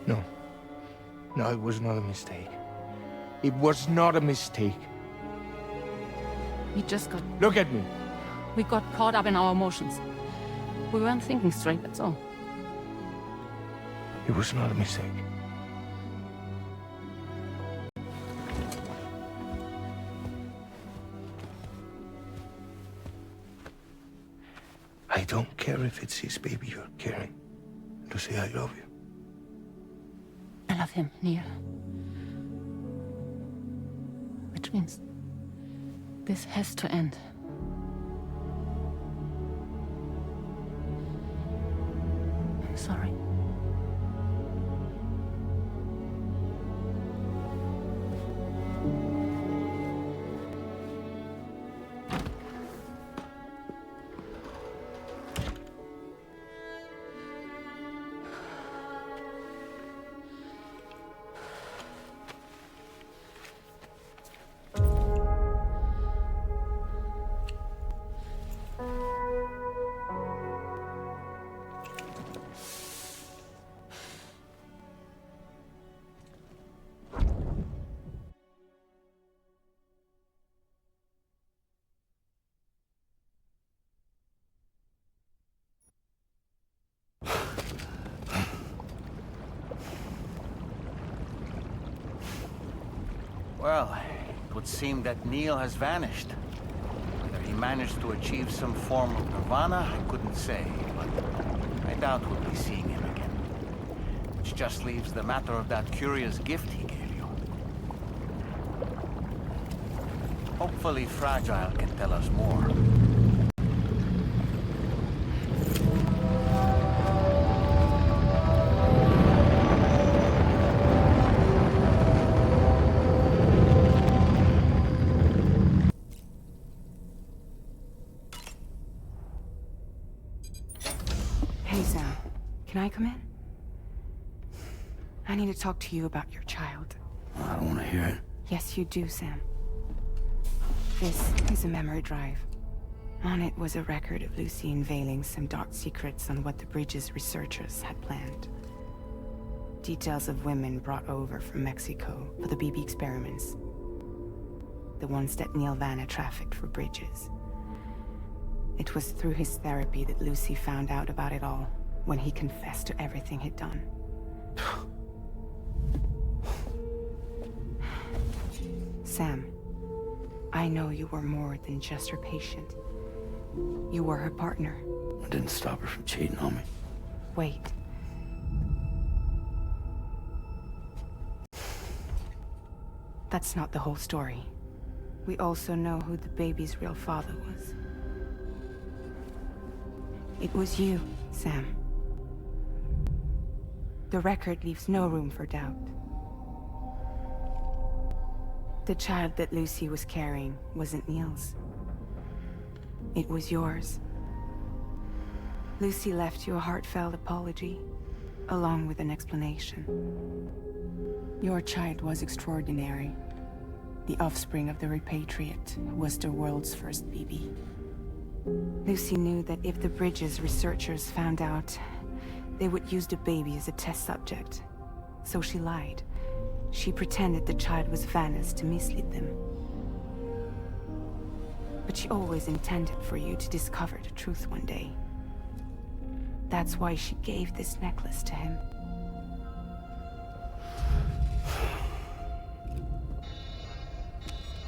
No. No, it was not a mistake. It was not a mistake. We just got... Look at me. We got caught up in our emotions. We weren't thinking straight, that's all. It was not a mistake. don't care if it's his baby you're carrying. To say I love you. I love him, Neil. Which means this has to end. I'm sorry. Well, it would seem that Neil has vanished. Whether he managed to achieve some form of nirvana, I couldn't say, but I doubt we'll be seeing him again. Which just leaves the matter of that curious gift he gave you. Hopefully Fragile can tell us more. Hey, Sam. Can I come in? I need to talk to you about your child. I don't want to hear it. Yes, you do, Sam. This is a memory drive. On it was a record of Lucy unveiling some dark secrets on what the Bridge's researchers had planned. Details of women brought over from Mexico for the BB experiments. The ones that Neil Vanna trafficked for Bridges. It was through his therapy that Lucy found out about it all, when he confessed to everything he'd done. Sam, I know you were more than just her patient. You were her partner. I didn't stop her from cheating on me. Wait. That's not the whole story. We also know who the baby's real father was. It was you, Sam. The record leaves no room for doubt. The child that Lucy was carrying wasn't Neil's. It was yours. Lucy left you a heartfelt apology, along with an explanation. Your child was extraordinary. The offspring of the repatriate who was the world's first BB. Lucy knew that if the Bridges researchers found out, they would use the baby as a test subject. So she lied. She pretended the child was Vanna's to mislead them. But she always intended for you to discover the truth one day. That's why she gave this necklace to him.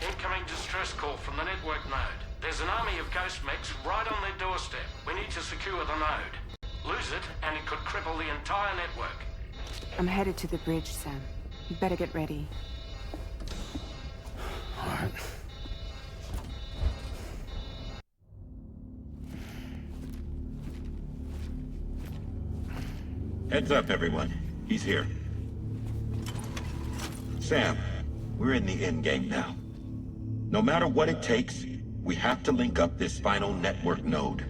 Incoming distress call from the network node. There's an army of ghost mechs right on their doorstep. We need to secure the node. Lose it, and it could cripple the entire network. I'm headed to the bridge, Sam. You better get ready. All right. Heads up, everyone. He's here. Sam, we're in the endgame now. No matter what it takes, we have to link up this final network node.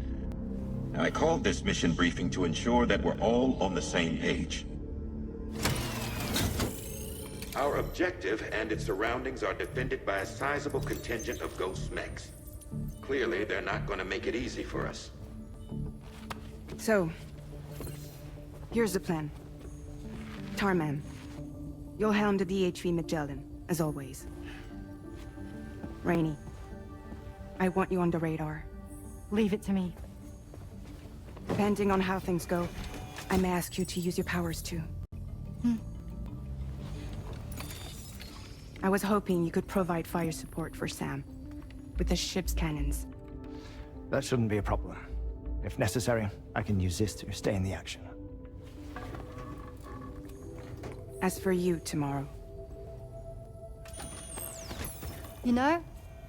I called this mission briefing to ensure that we're all on the same page. Our objective and its surroundings are defended by a sizable contingent of ghost mechs. Clearly, they're not going to make it easy for us. So, here's the plan. Tarman, you'll helm the DHV Magellan, as always. Rainey, I want you on the radar. Leave it to me. Depending on how things go, I may ask you to use your powers too. I was hoping you could provide fire support for Sam, with the ship's cannons. That shouldn't be a problem. If necessary, I can use this to stay in the action. As for you, tomorrow. You know,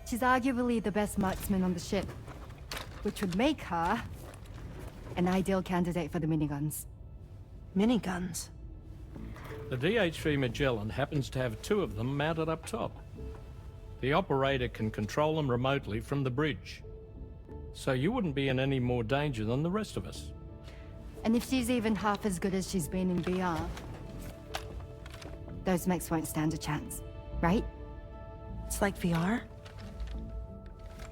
she's arguably the best marksman on the ship, which would make her an ideal candidate for the miniguns. Miniguns? The DH-3 Magellan happens to have 2 of them mounted up top. The operator can control them remotely from the bridge. So you wouldn't be in any more danger than the rest of us. And if she's even half as good as she's been in VR, those mechs won't stand a chance, right? It's like VR?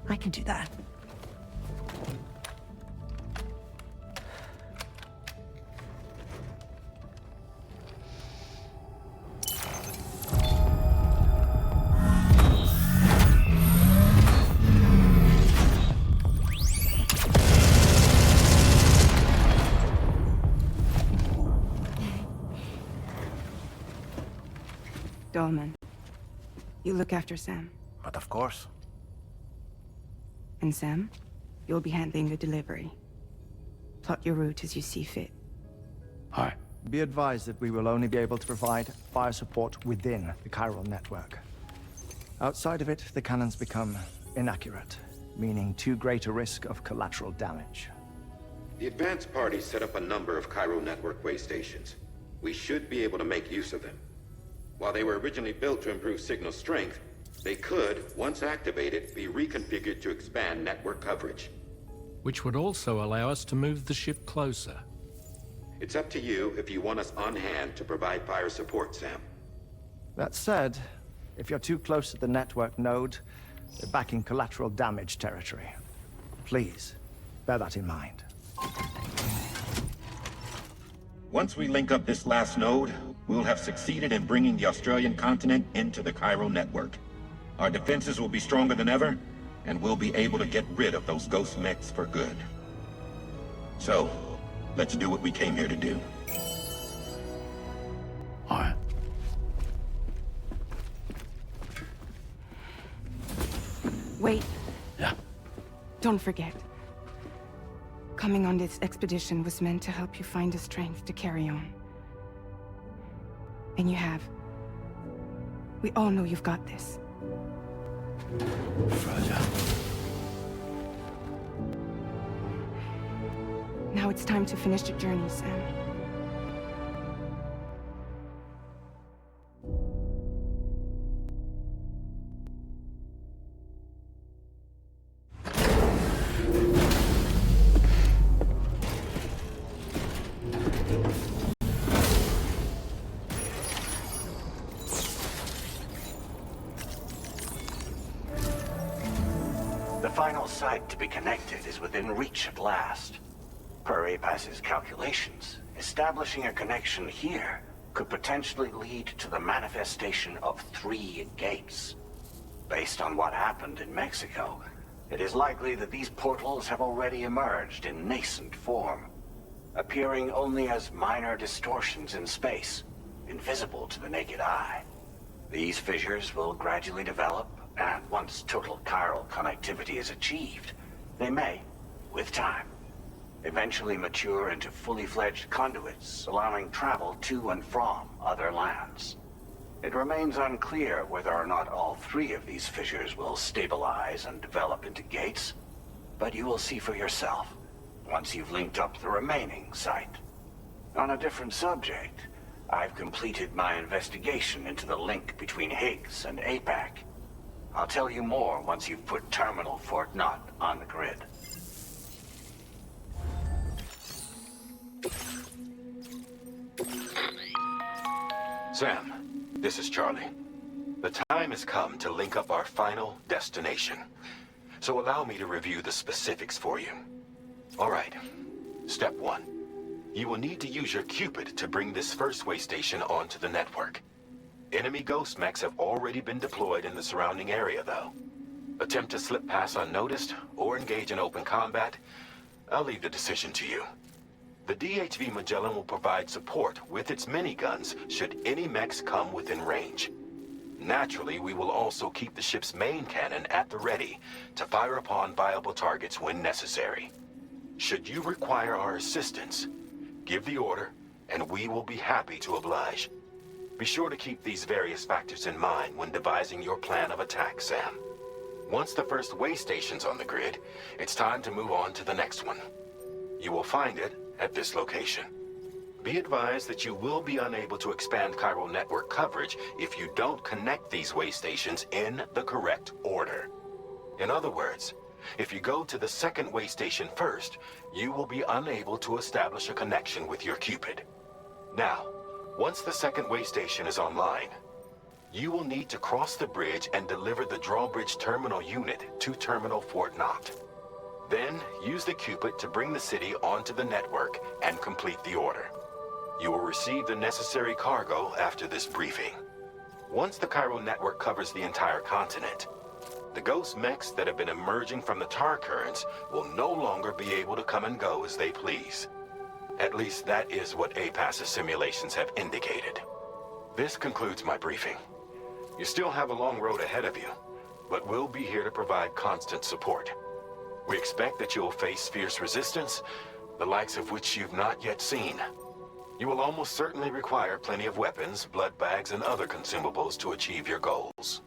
I can do that. Dolman, you look after Sam. But of course. And Sam, you'll be handling the delivery. Plot your route as you see fit. Hi. Be advised that we will only be able to provide fire support within the chiral network. Outside of it, the cannons become inaccurate, meaning too great a risk of collateral damage. The advanced party set up a number of chiral network way stations. We should be able to make use of them. While they were originally built to improve signal strength, they could, once activated, be reconfigured to expand network coverage. Which would also allow us to move the ship closer. It's up to you if you want us on hand to provide fire support, Sam. That said, if you're too close to the network node, you're back in collateral damage territory. Please, bear that in mind. Once we link up this last node, we'll have succeeded in bringing the Australian continent into the chiral network. Our defenses will be stronger than ever, and we'll be able to get rid of those ghost mechs for good. So, let's do what we came here to do. All right. Wait. Yeah? Don't forget. Coming on this expedition was meant to help you find the strength to carry on. And you have. We all know you've got this. Fragile. Now it's time to finish the journey, Sam. The final site to be connected is within reach at last. Per APAS's calculations, establishing a connection here could potentially lead to the manifestation of 3 gates. Based on what happened in Mexico, it is likely that these portals have already emerged in nascent form, appearing only as minor distortions in space, invisible to the naked eye. These fissures will gradually develop, and once total chiral connectivity is achieved, they may, with time, eventually mature into fully fledged conduits, allowing travel to and from other lands. It remains unclear whether or not all 3 of these fissures will stabilize and develop into gates, but you will see for yourself once you've linked up the remaining site. On a different subject, I've completed my investigation into the link between Higgs and APAC. I'll tell you more once you've put Terminal Fort Knott on the grid. Sam, this is Charlie. The time has come to link up our final destination. So allow me to review the specifics for you. All right. Step 1. You will need to use your Cupid to bring this first way station onto the network. Enemy ghost mechs have already been deployed in the surrounding area, though. Attempt to slip past unnoticed or engage in open combat, I'll leave the decision to you. The DHV Magellan will provide support with its miniguns should any mechs come within range. Naturally, we will also keep the ship's main cannon at the ready to fire upon viable targets when necessary. Should you require our assistance, give the order, and we will be happy to oblige. Be sure to keep these various factors in mind when devising your plan of attack, Sam. Once the first way station's on the grid, it's time to move on to the next one. You will find it at this location. Be advised that you will be unable to expand chiral network coverage if you don't connect these way stations in the correct order. In other words, if you go to the second way station first, you will be unable to establish a connection with your Cupid. Now, once the second way station is online, you will need to cross the bridge and deliver the Drawbridge terminal unit to Terminal Fort Knott. Then, use the Cupid to bring the city onto the network and complete the order. You will receive the necessary cargo after this briefing. Once the chiral network covers the entire continent, the ghost mechs that have been emerging from the tar currents will no longer be able to come and go as they please. At least that is what APAS's simulations have indicated. This concludes my briefing. You still have a long road ahead of you, but we'll be here to provide constant support. We expect that you'll face fierce resistance, the likes of which you've not yet seen. You will almost certainly require plenty of weapons, blood bags, and other consumables to achieve your goals.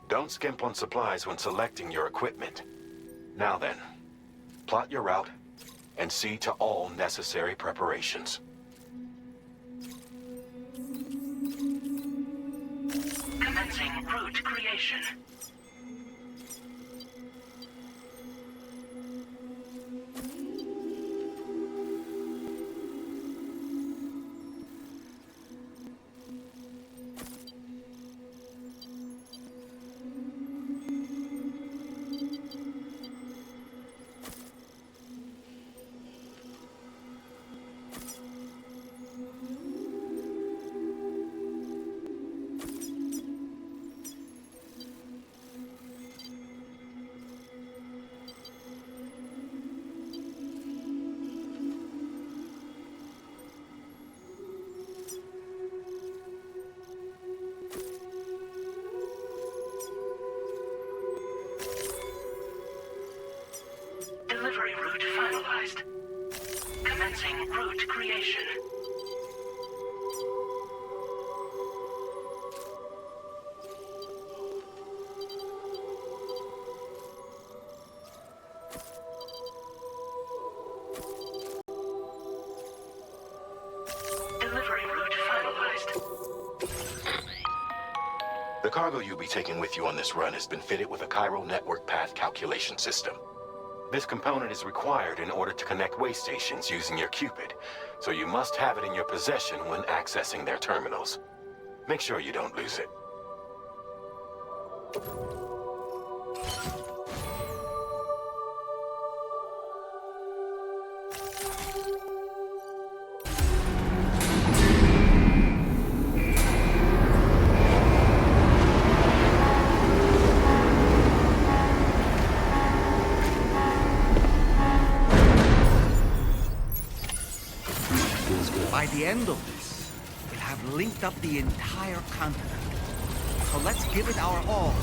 Don't skimp on supplies when selecting your equipment. Now then, plot your route and see to all necessary preparations. Commencing route creation. Delivery route finalized. Commencing route creation. Delivery route finalized. The cargo you'll be taking with you on this run has been fitted with a chiral network path calculation system. This component is required in order to connect way stations using your Cupid, so you must have it in your possession when accessing their terminals. Make sure you don't lose it. By the end of this, we'll have linked up the entire continent. So let's give it our all.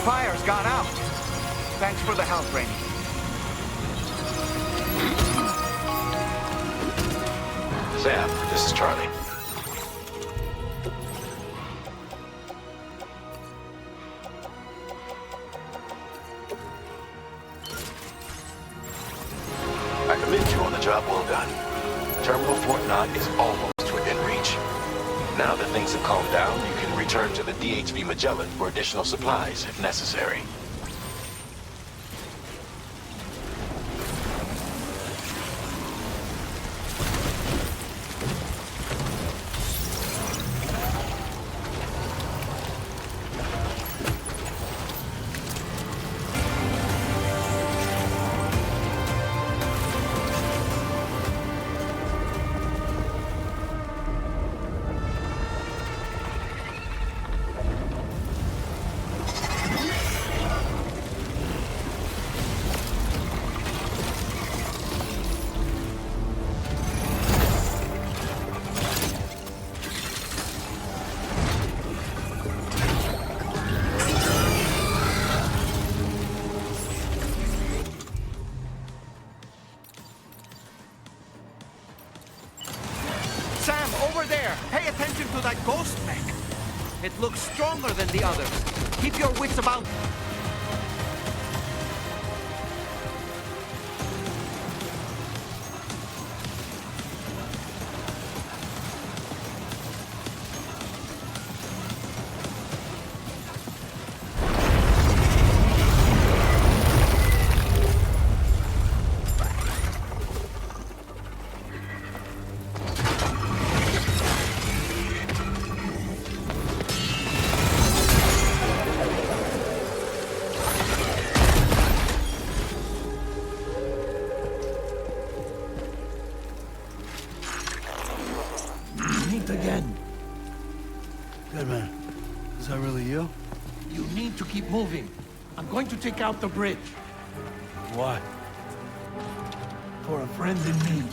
fire's gone out. Thanks for the help, Rainy. Sam, this is Charlie. I commend you on the job well done. Terminal Fort Knott is almost within reach. Now that things have calmed down, you can return to the DHV Magellan for additional supplies if necessary. Sam, over there! Pay attention to that ghost mech! It looks stronger than the others. Keep your wits about. Again. Good man. Is that really you? You need to keep moving. I'm going to take out the bridge. Why? For a friend in need.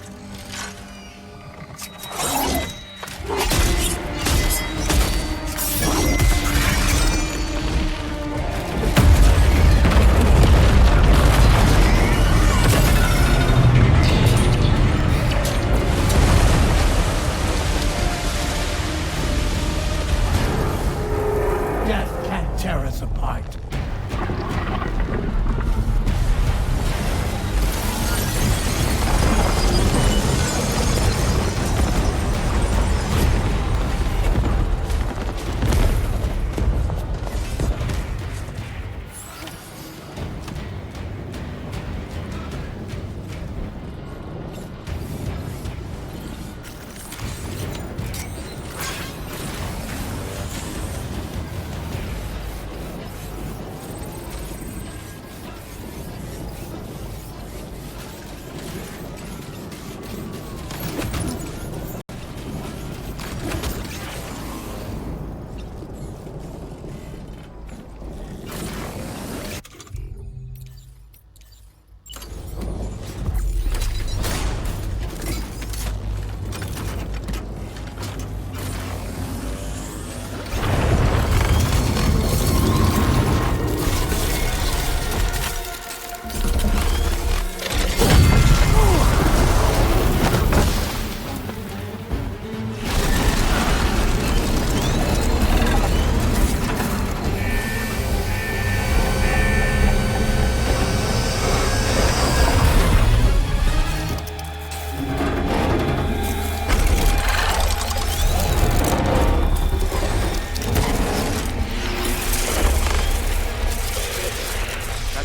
Death can't tear us apart.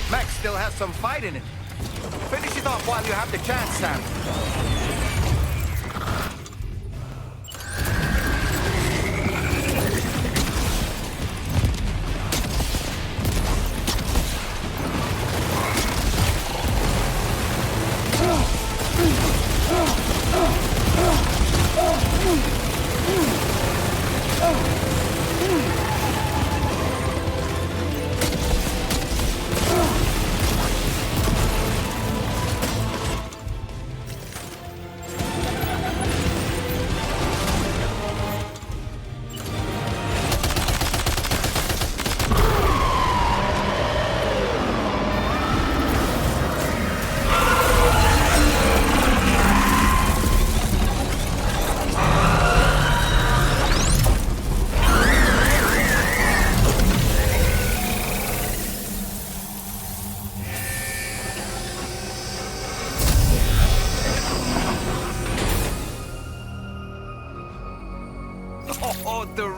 Mech still has some fight in it. Finish it off while you have the chance, Sam.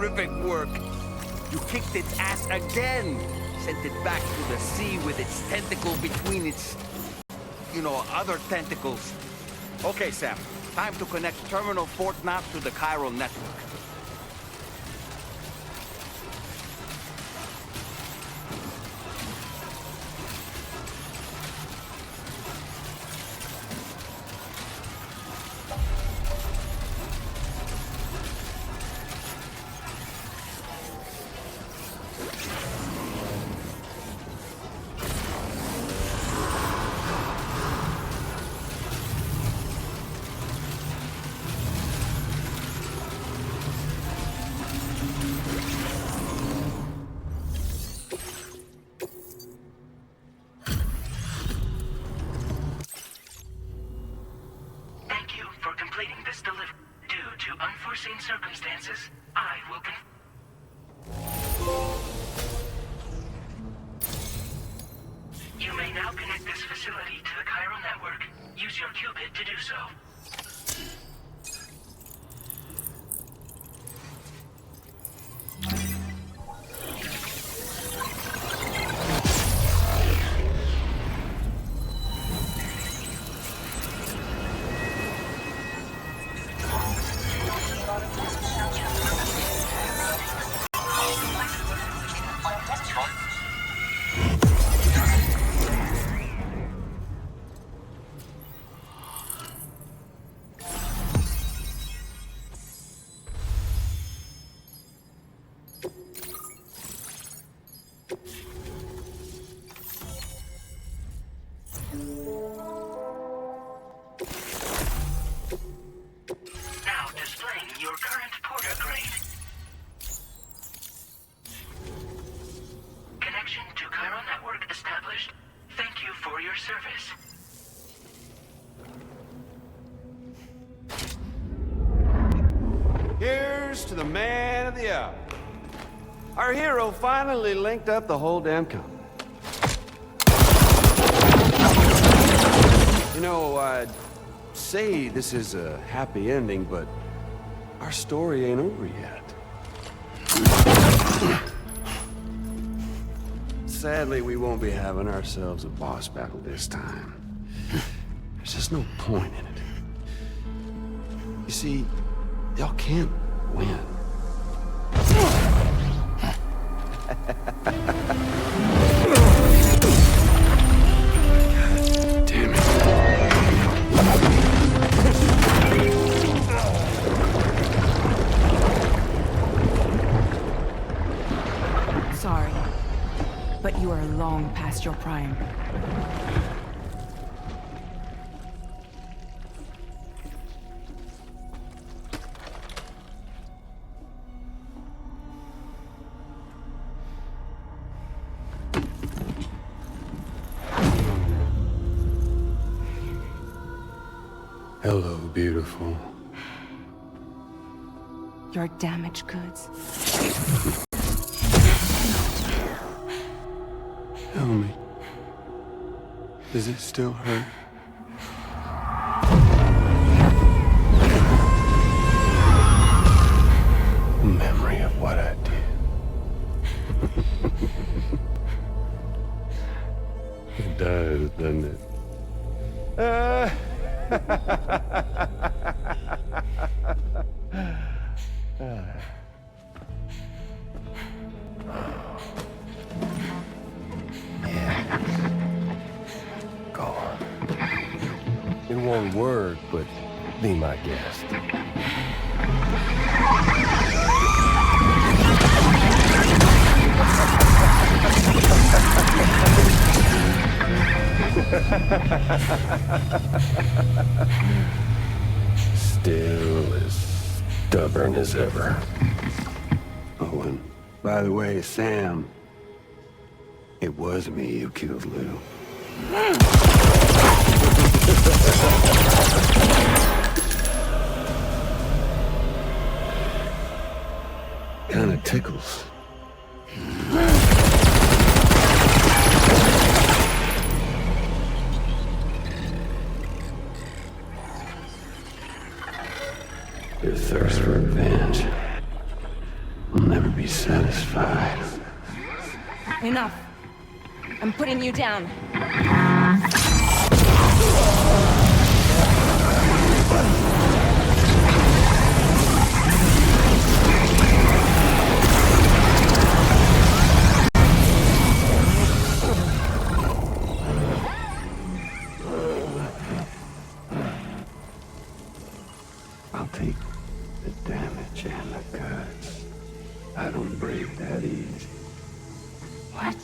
Terrific work. You kicked its ass again. Sent it back to the sea with its tentacle between its, other tentacles. Okay, Sam. Time to connect Terminal Fort Knot to the chiral network. Circumstances, I will You may now connect this facility to the chiral network. Use your qubit to do so. Here's to the man of the hour. Our hero finally linked up the whole damn company. I'd say this is a happy ending, but our story ain't over yet. Sadly, we won't be having ourselves a boss battle this time. There's just no point in it. You see, y'all can't win. Damn it. Sorry, but you are long past your prime. Hello, beautiful. Your damaged goods. Tell me, does it still hurt? Memory of what I did. It does, doesn't it? It won't work, but be my guest. Still as stubborn as ever. Oh, and by the way, Sam, it was me who killed Lou. Kinda tickles. Your thirst for revenge. Enough. I'm putting you down. I'll take the damage and the goods. I don't break that easy. What?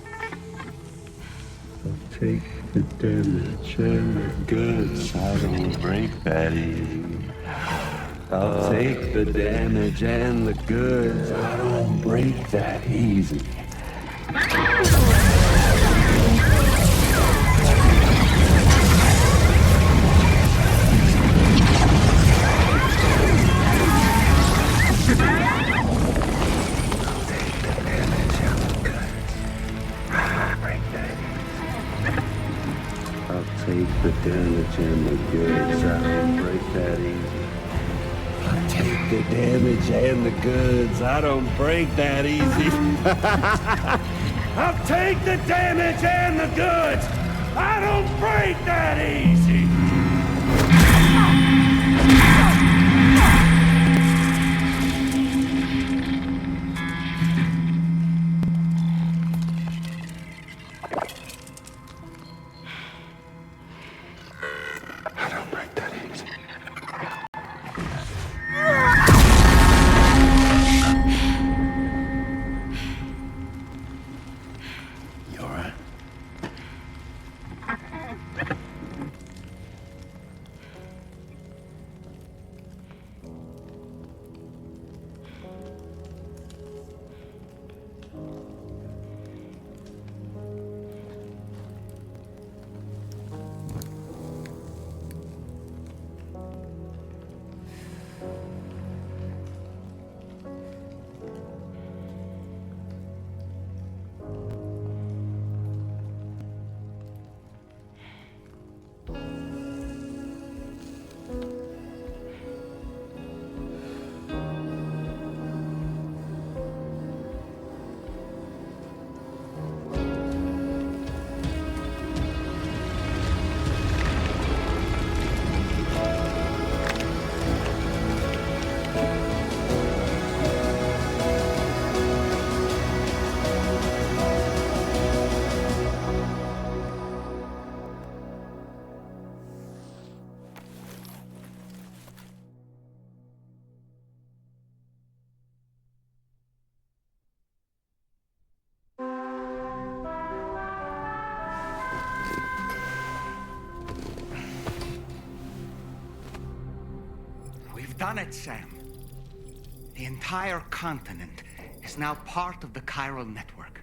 I'll take the damage and the goods. I don't break that easy. I'll take the damage and the goods. I don't break that easy. Take the damage and the goods. I don't break that easy. I'll take the damage and the goods. I don't break that easy. I'll take the damage and the goods. I don't break that easy. Done it, Sam. The entire continent is now part of the chiral network.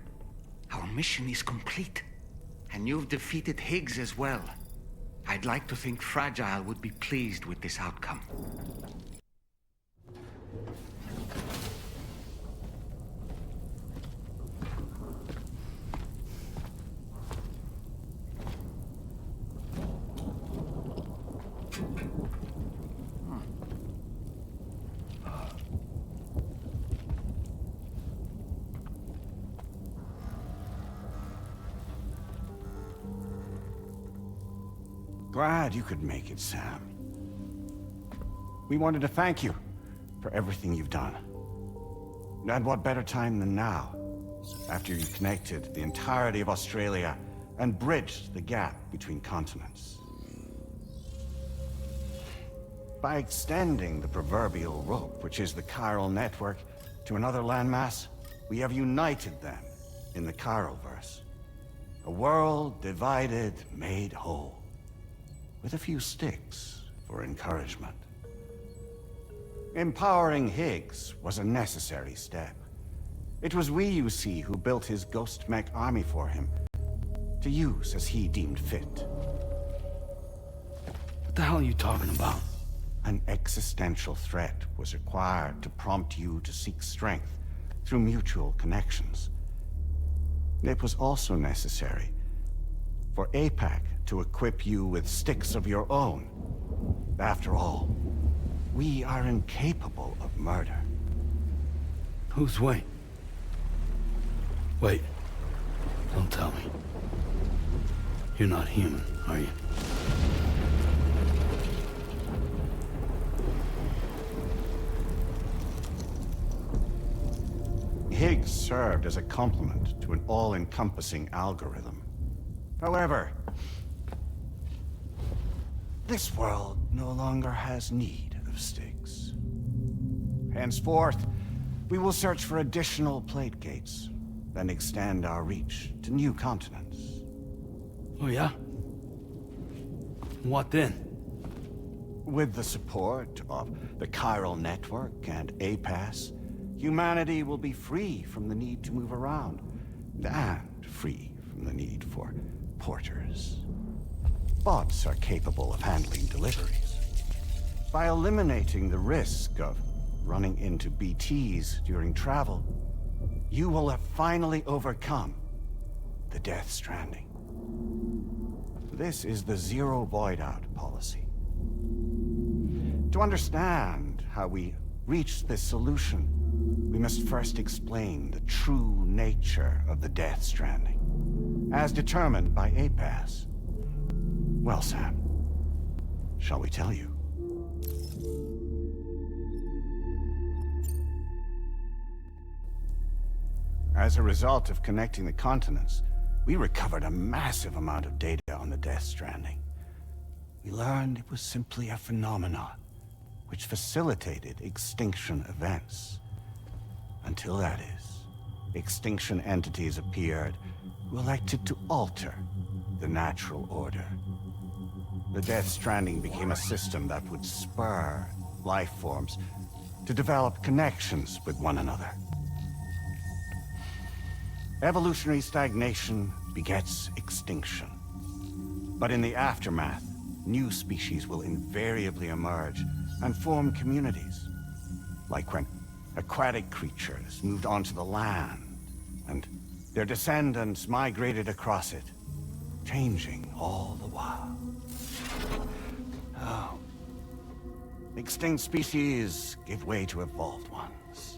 Our mission is complete. And you've defeated Higgs as well. I'd like to think Fragile would be pleased with this outcome. Glad you could make it, Sam. We wanted to thank you for everything you've done. And what better time than now, after you connected the entirety of Australia and bridged the gap between continents. By extending the proverbial rope, which is the chiral network, to another landmass, we have united them in the Chiroverse. A world divided, made whole. With a few sticks for encouragement. Empowering Higgs was a necessary step. It was we, you see, who built his ghost mech army for him, to use as he deemed fit. What the hell are you talking about? An existential threat was required to prompt you to seek strength through mutual connections. It was also necessary for APAC to equip you with sticks of your own. After all, we are incapable of murder. Who's Wayne? Wait, Don't tell me. You're not human, are you? Higgs served as a complement to an all-encompassing algorithm. However, this world no longer has need of Styx. Henceforth, we will search for additional plate gates, then extend our reach to new continents. Oh yeah? What then? With the support of the Chiral Network and APAS, humanity will be free from the need to move around, and free from the need for porters. Bots are capable of handling deliveries. By eliminating the risk of running into BTs during travel, you will have finally overcome the Death Stranding. This is the Zero Void-Out policy. To understand how we reached this solution, we must first explain the true nature of the Death Stranding, as determined by APAS. Well, Sam, shall we tell you? As a result of connecting the continents, we recovered a massive amount of data on the Death Stranding. We learned it was simply a phenomenon which facilitated extinction events. Until that is, extinction entities appeared who elected to alter the natural order. The Death Stranding became a system that would spur life forms to develop connections with one another. Evolutionary stagnation begets extinction. But in the aftermath, new species will invariably emerge and form communities. Like when aquatic creatures moved onto the land, and their descendants migrated across it, changing all the while. Oh. Extinct species give way to evolved ones.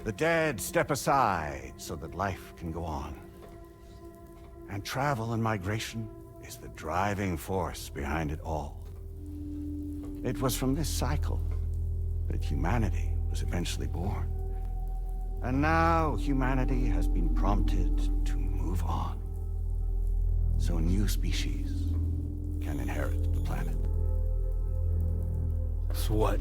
The dead step aside so that life can go on. And travel and migration is the driving force behind it all. It was from this cycle that humanity was eventually born. And now humanity has been prompted to move on, so new species can inherit the planet. So what?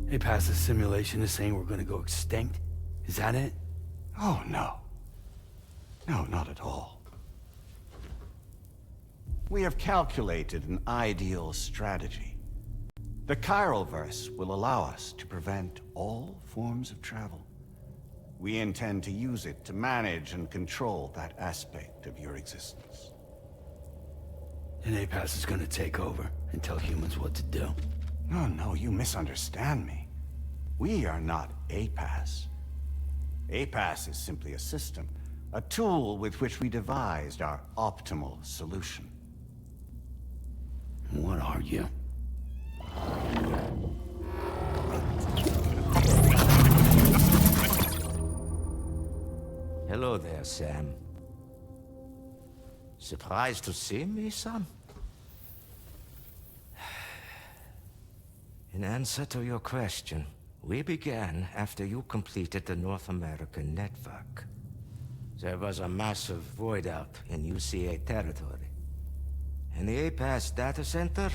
APAS' simulation is saying we're gonna go extinct? Is that it? Oh, no. No, not at all. We have calculated an ideal strategy. The Chiralverse will allow us to prevent all forms of travel. We intend to use it to manage and control that aspect of your existence. And APAS is gonna take over and tell humans what to do. No, you misunderstand me. We are not APAS. APAS is simply a system, a tool with which we devised our optimal solution. What are you? Hello there, Sam. Surprised to see me, son? In answer to your question, we began after you completed the North American network. There was a massive void out in UCA territory, and the APAS data center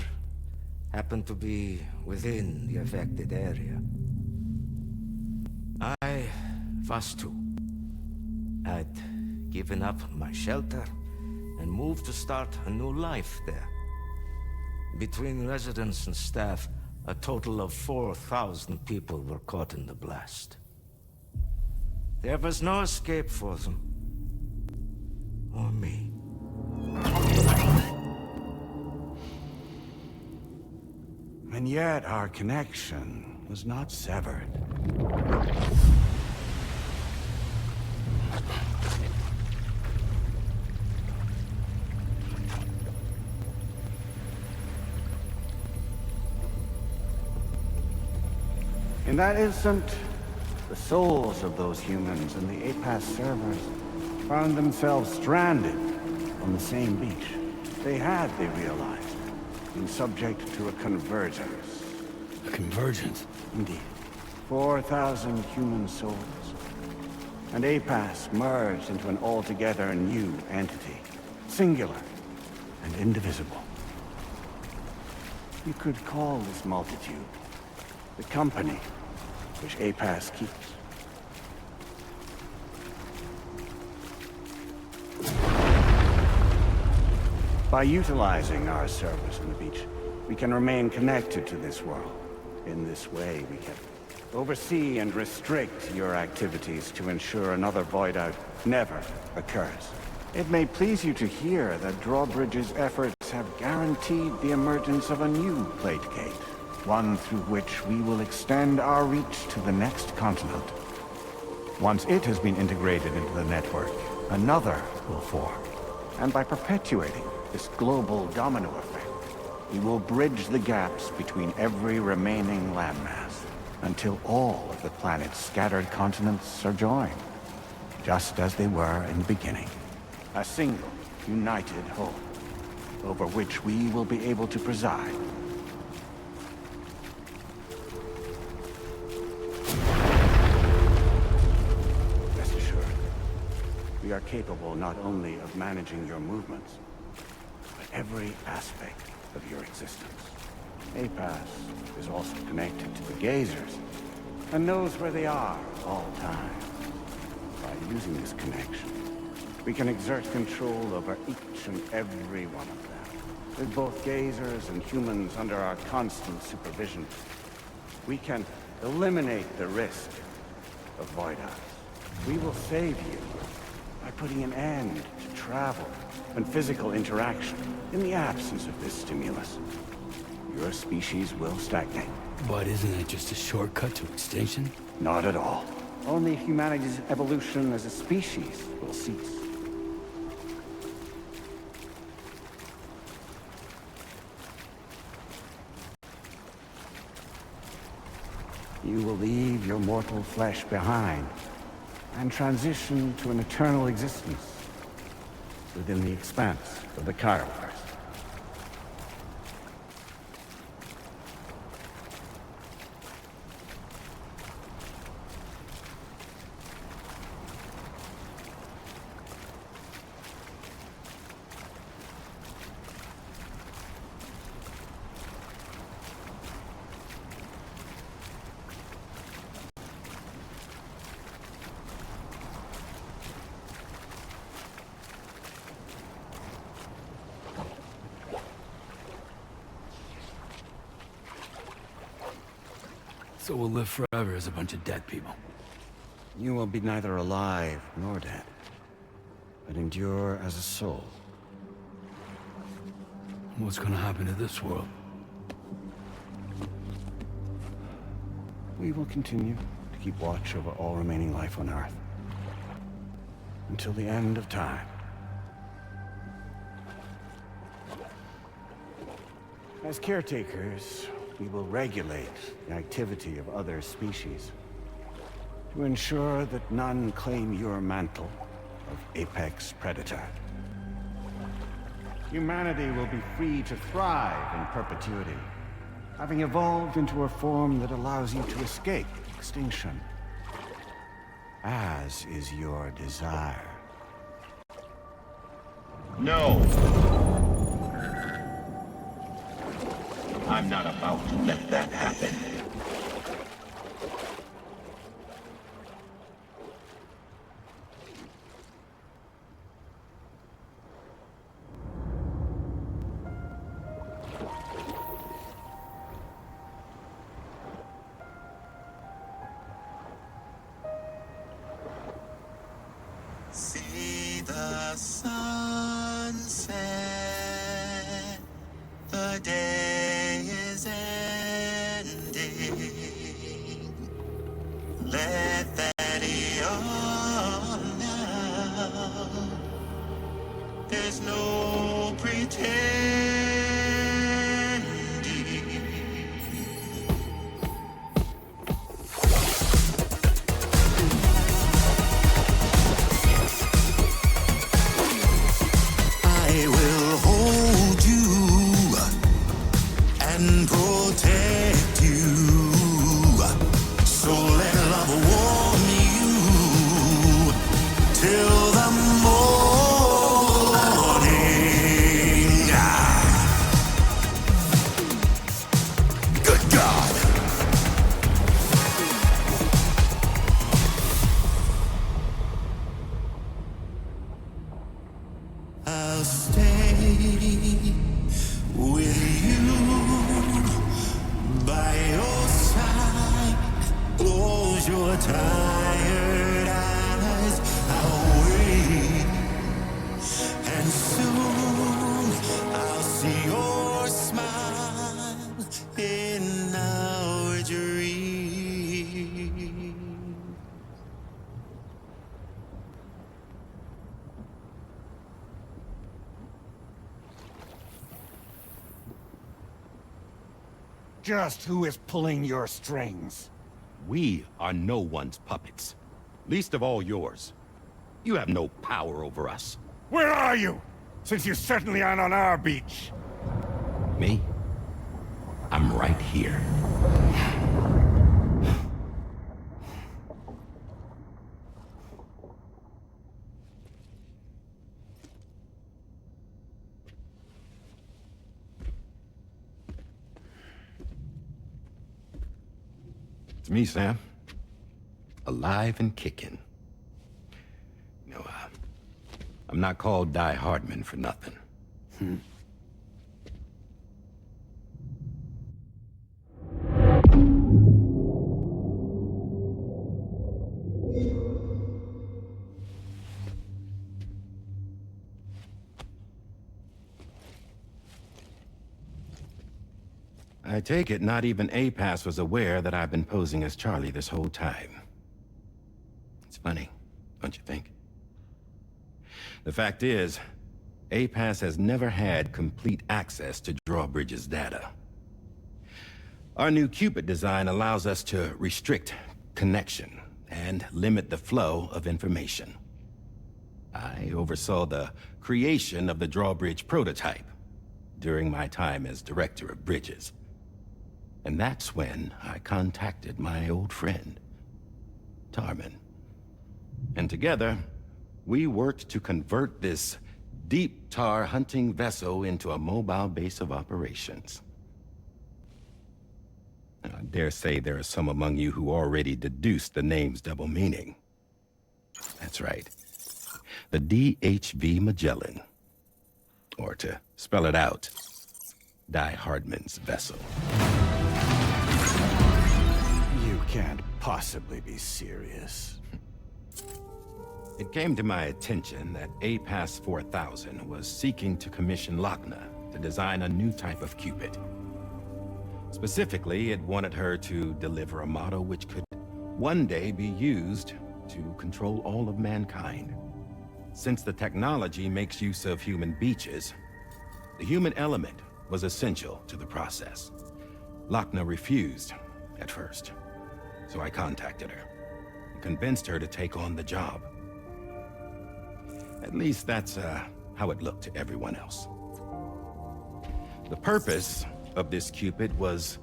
happened to be within the affected area. I was too. I'd given up my shelter and moved to start a new life there. Between residents and staff, a total of 4,000 people were caught in the blast. There was no escape for them. Or me. And yet our connection was not severed. In that instant, the souls of those humans in the APAS servers found themselves stranded on the same beach. They realized, been subject to a convergence. A convergence? Indeed. 4,000 human souls. And APAS merged into an altogether new entity. Singular and indivisible. You could call this multitude the company which APAS keeps. By utilizing our service on the beach, we can remain connected to this world. In this way, we can oversee and restrict your activities to ensure another void out never occurs. It may please you to hear that Drawbridge's efforts have guaranteed the emergence of a new plate gate, one through which we will extend our reach to the next continent. Once it has been integrated into the network, another will form. And by perpetuating this global domino effect, we will bridge the gaps between every remaining landmass until all of the planet's scattered continents are joined, just as they were in the beginning. A single, united whole, over which we will be able to preside. Rest assured, we are capable not only of managing your movements, but every aspect of your existence. APAS is also connected to the gazers, and knows where they are at all times. By using this connection, we can exert control over each and every one of them. With both gazers and humans under our constant supervision, we can eliminate the risk of void outs. We will save you by putting an end to travel and physical interaction in the absence of this stimulus. Your species will stagnate. But isn't it just a shortcut to extinction? Not at all. Only humanity's evolution as a species will cease. You will leave your mortal flesh behind and transition to an eternal existence within the expanse of the Chiroverse. So we'll live forever as a bunch of dead people. You will be neither alive nor dead, but endure as a soul. What's gonna happen to this world? We will continue to keep watch over all remaining life on Earth. Until the end of time. As caretakers, we will regulate the activity of other species to ensure that none claim your mantle of apex predator. Humanity will be free to thrive in perpetuity, having evolved into a form that allows you to escape extinction, as is your desire. No! I'm not about to let that happen. See the sunset, the day is ending. Let that yawn now. There's no pretending. I'll stay with you by your side. Close your tired eyes. I'll wait, and soon I'll see your smile in our dream. Just who is pulling your strings? We are no one's puppets. Least of all yours. You have no power over us. Where are you? Since you certainly aren't on our beach. Me? I'm right here. It's me, Sam. Alive and kicking. No, I'm not called Die Hardman for nothing. I take it not even APAS was aware that I've been posing as Charlie this whole time. It's funny, don't you think? The fact is, APAS has never had complete access to Drawbridge's data. Our new Cupid design allows us to restrict connection and limit the flow of information. I oversaw the creation of the Drawbridge prototype during my time as Director of Bridges. And that's when I contacted my old friend, Tarman. And together, we worked to convert this deep tar hunting vessel into a mobile base of operations. I dare say there are some among you who already deduced the name's double meaning. That's right. The DHV Magellan. Or to spell it out, Die Hardman's vessel. You can't possibly be serious. It came to my attention that APAS 4000 was seeking to commission Lochner to design a new type of Cupid. Specifically, it wanted her to deliver a model which could one day be used to control all of mankind. Since the technology makes use of human beaches, the human element was essential to the process. Lochner refused at first, so I contacted her and convinced her to take on the job. At least that's how it looked to everyone else. The purpose of this Cupid was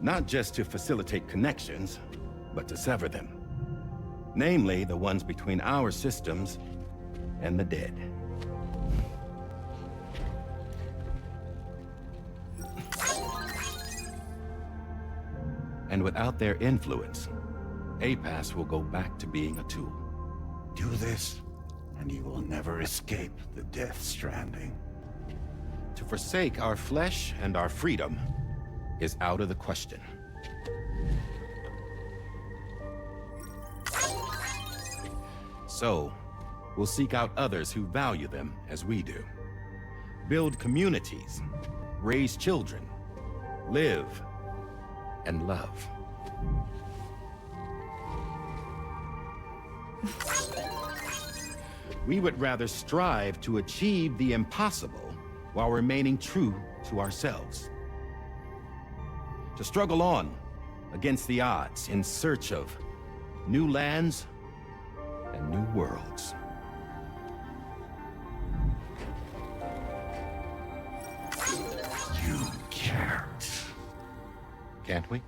not just to facilitate connections, but to sever them. Namely, the ones between our systems and the dead. And without their influence, APAS will go back to being a tool. Do this, and you will never escape the death stranding. To forsake our flesh and our freedom is out of the question. So, we'll seek out others who value them as we do. Build communities, raise children, live, and love. We would rather strive to achieve the impossible while remaining true to ourselves. To struggle on against the odds in search of new lands and new worlds. You can't. Can't we?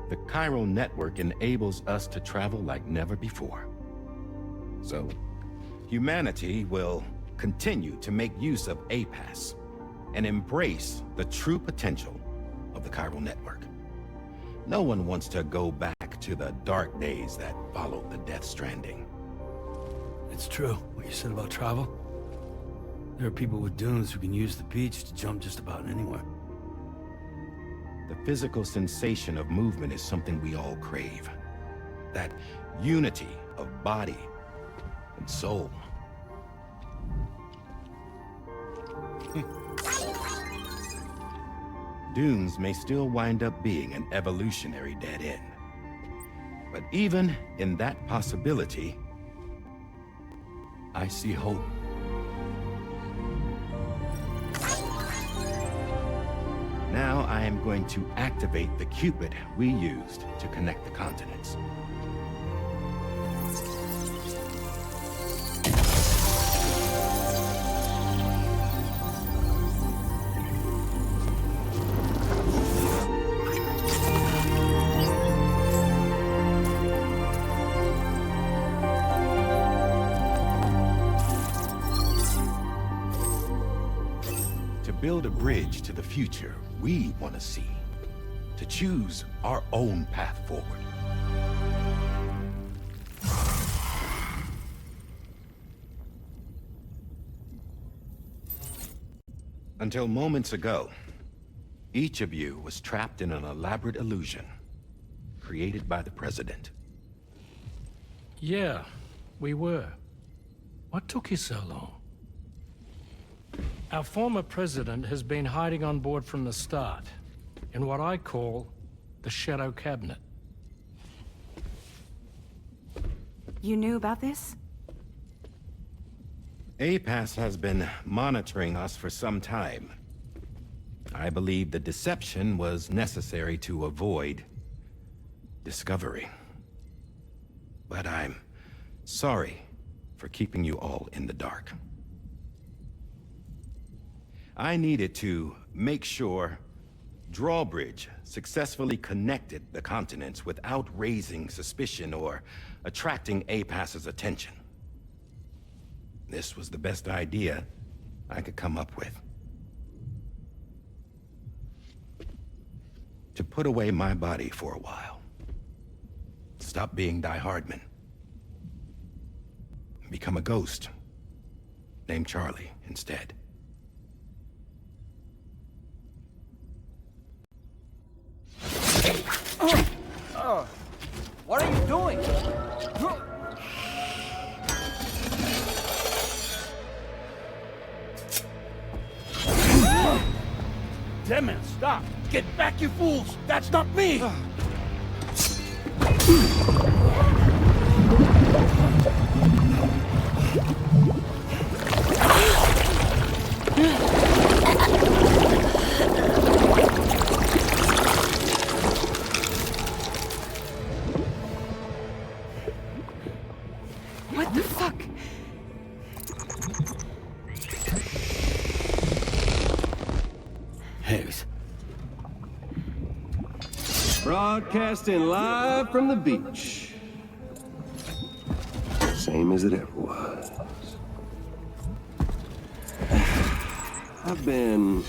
The chiral network enables us to travel like never before. So, humanity will continue to make use of APAS and embrace the true potential of the chiral network. No one wants to go back to the dark days that followed the death stranding. It's true, what you said about travel. There are people with dunes who can use the beach to jump just about anywhere. The physical sensation of movement is something we all crave. That unity of body and soul. Dunes may still wind up being an evolutionary dead end. But even in that possibility, I see hope. Now I am going to activate the Cupid we used to connect the continents. To build a bridge to the future we want to see. To choose our own path forward. Until moments ago, each of you was trapped in an elaborate illusion created by the President. Yeah, we were. What took you so long? Our former president has been hiding on board from the start, in what I call the Shadow Cabinet. You knew about this? APAS has been monitoring us for some time. I believe the deception was necessary to avoid discovery. But I'm sorry for keeping you all in the dark. I needed to make sure Drawbridge successfully connected the continents without raising suspicion or attracting APAS's attention. This was the best idea I could come up with. To put away my body for a while. Stop being Die Hardman. Become a ghost. Named Charlie instead. What are you doing? Damn it, stop! Get back, you fools! That's not me! What the fuck? Higgs. Broadcasting live from the beach. Same as it ever was. I've been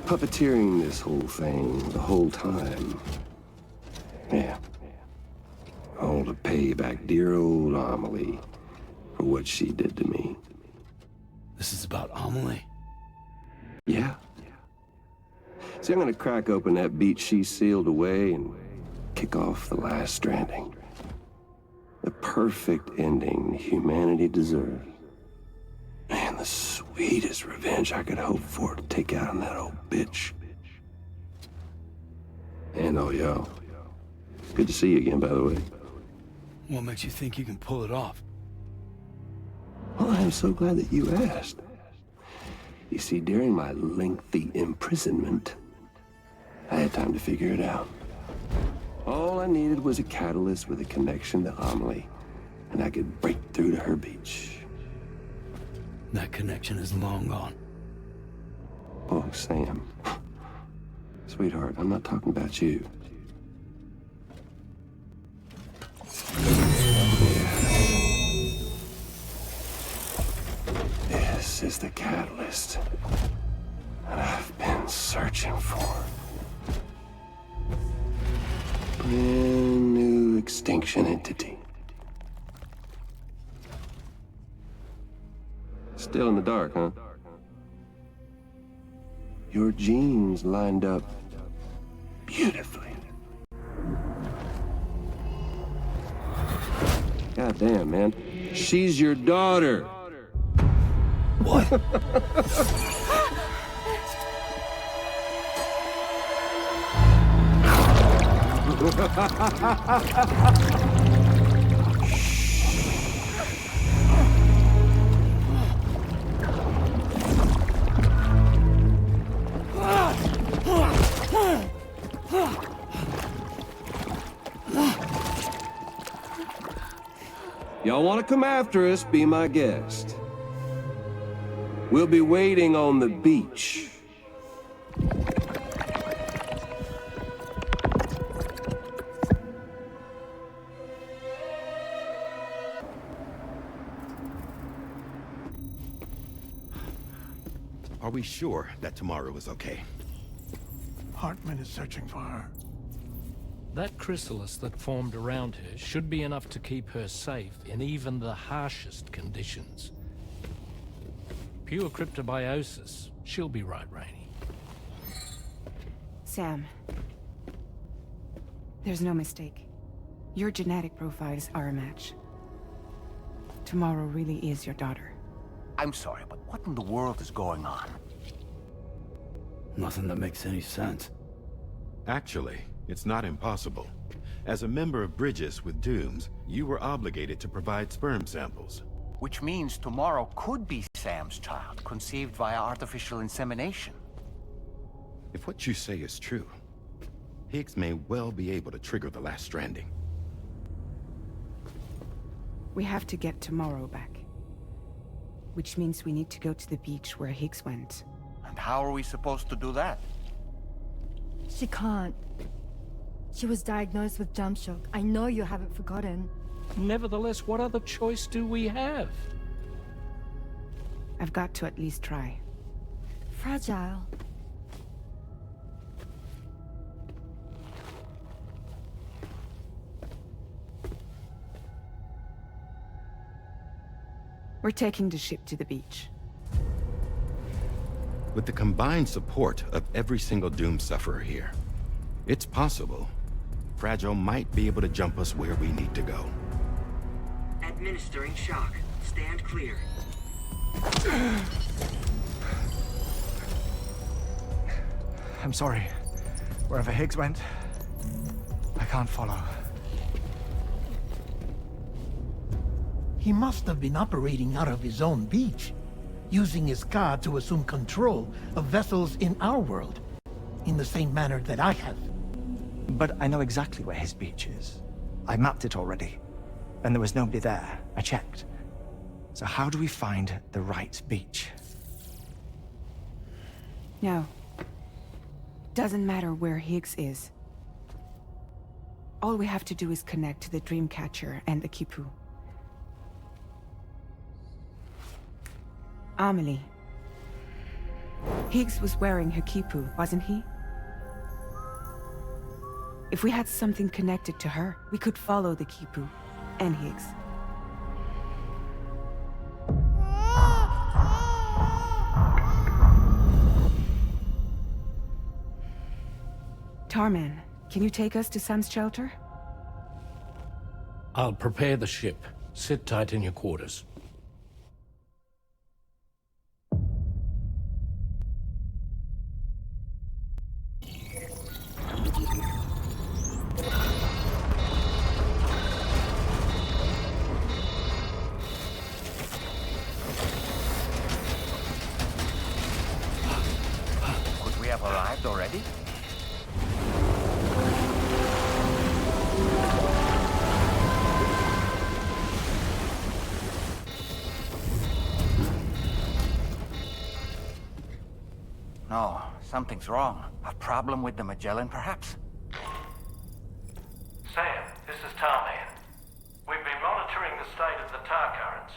puppeteering this whole thing the whole time. Yeah. All to pay back dear old Amelie for what she did to me. This is about Amelie? Yeah. See, I'm gonna crack open that beach she sealed away and kick off the last Stranding. The perfect ending humanity deserves. Man, the sweetest revenge I could hope for to take out on that old bitch. And all y'all. Good to see you again, by the way. What makes you think you can pull it off? Well, I'm so glad that you asked. You see, during my lengthy imprisonment, I had time to figure it out. All I needed was a catalyst with a connection to Amelie, and I could break through to her beach. That connection is long gone. Oh, Sam. Sweetheart, I'm not talking about you. This is the catalyst that I've been searching for. Brand new extinction entity. Still in the dark, huh? Your genes lined up beautifully. God damn, man. She's your daughter. What? Y'all want to come after us, be my guest. We'll be waiting on the beach. Are we sure that tomorrow is okay? Hartman is searching for her. That chrysalis that formed around her should be enough to keep her safe in even the harshest conditions. Pure cryptobiosis. She'll be right, Rainey. Sam. There's no mistake. Your genetic profiles are a match. Tomorrow really is your daughter. I'm sorry, but what in the world is going on? Nothing that makes any sense. Actually, it's not impossible. As a member of Bridges with Dooms, you were obligated to provide sperm samples. Which means tomorrow could be Sam's child, conceived via artificial insemination. If what you say is true, Higgs may well be able to trigger the last Stranding. We have to get tomorrow back. Which means we need to go to the beach where Higgs went. And how are we supposed to do that? She can't. She was diagnosed with jump shock. I know you haven't forgotten. Nevertheless, what other choice do we have? I've got to at least try. Fragile. We're taking the ship to the beach. With the combined support of every single Doom sufferer here, it's possible Fragile might be able to jump us where we need to go. Administering shock. Stand clear. I'm sorry. Wherever Higgs went, I can't follow. He must have been operating out of his own beach, using his car to assume control of vessels in our world, in the same manner that I have. But I know exactly where his beach is. I mapped it already, and there was nobody there. I checked. So how do we find the right beach? No. Doesn't matter where Higgs is. All we have to do is connect to the Dreamcatcher and the Kipu. Amelie. Higgs was wearing her Kipu, wasn't he? If we had something connected to her, we could follow the Kipu and Higgs. Tarman, can you take us to Sam's shelter? I'll prepare the ship. Sit tight in your quarters. Could we have arrived already? No, something's wrong. A problem with the Magellan, perhaps? Sam, this is Tarman. We've been monitoring the state of the tar currents,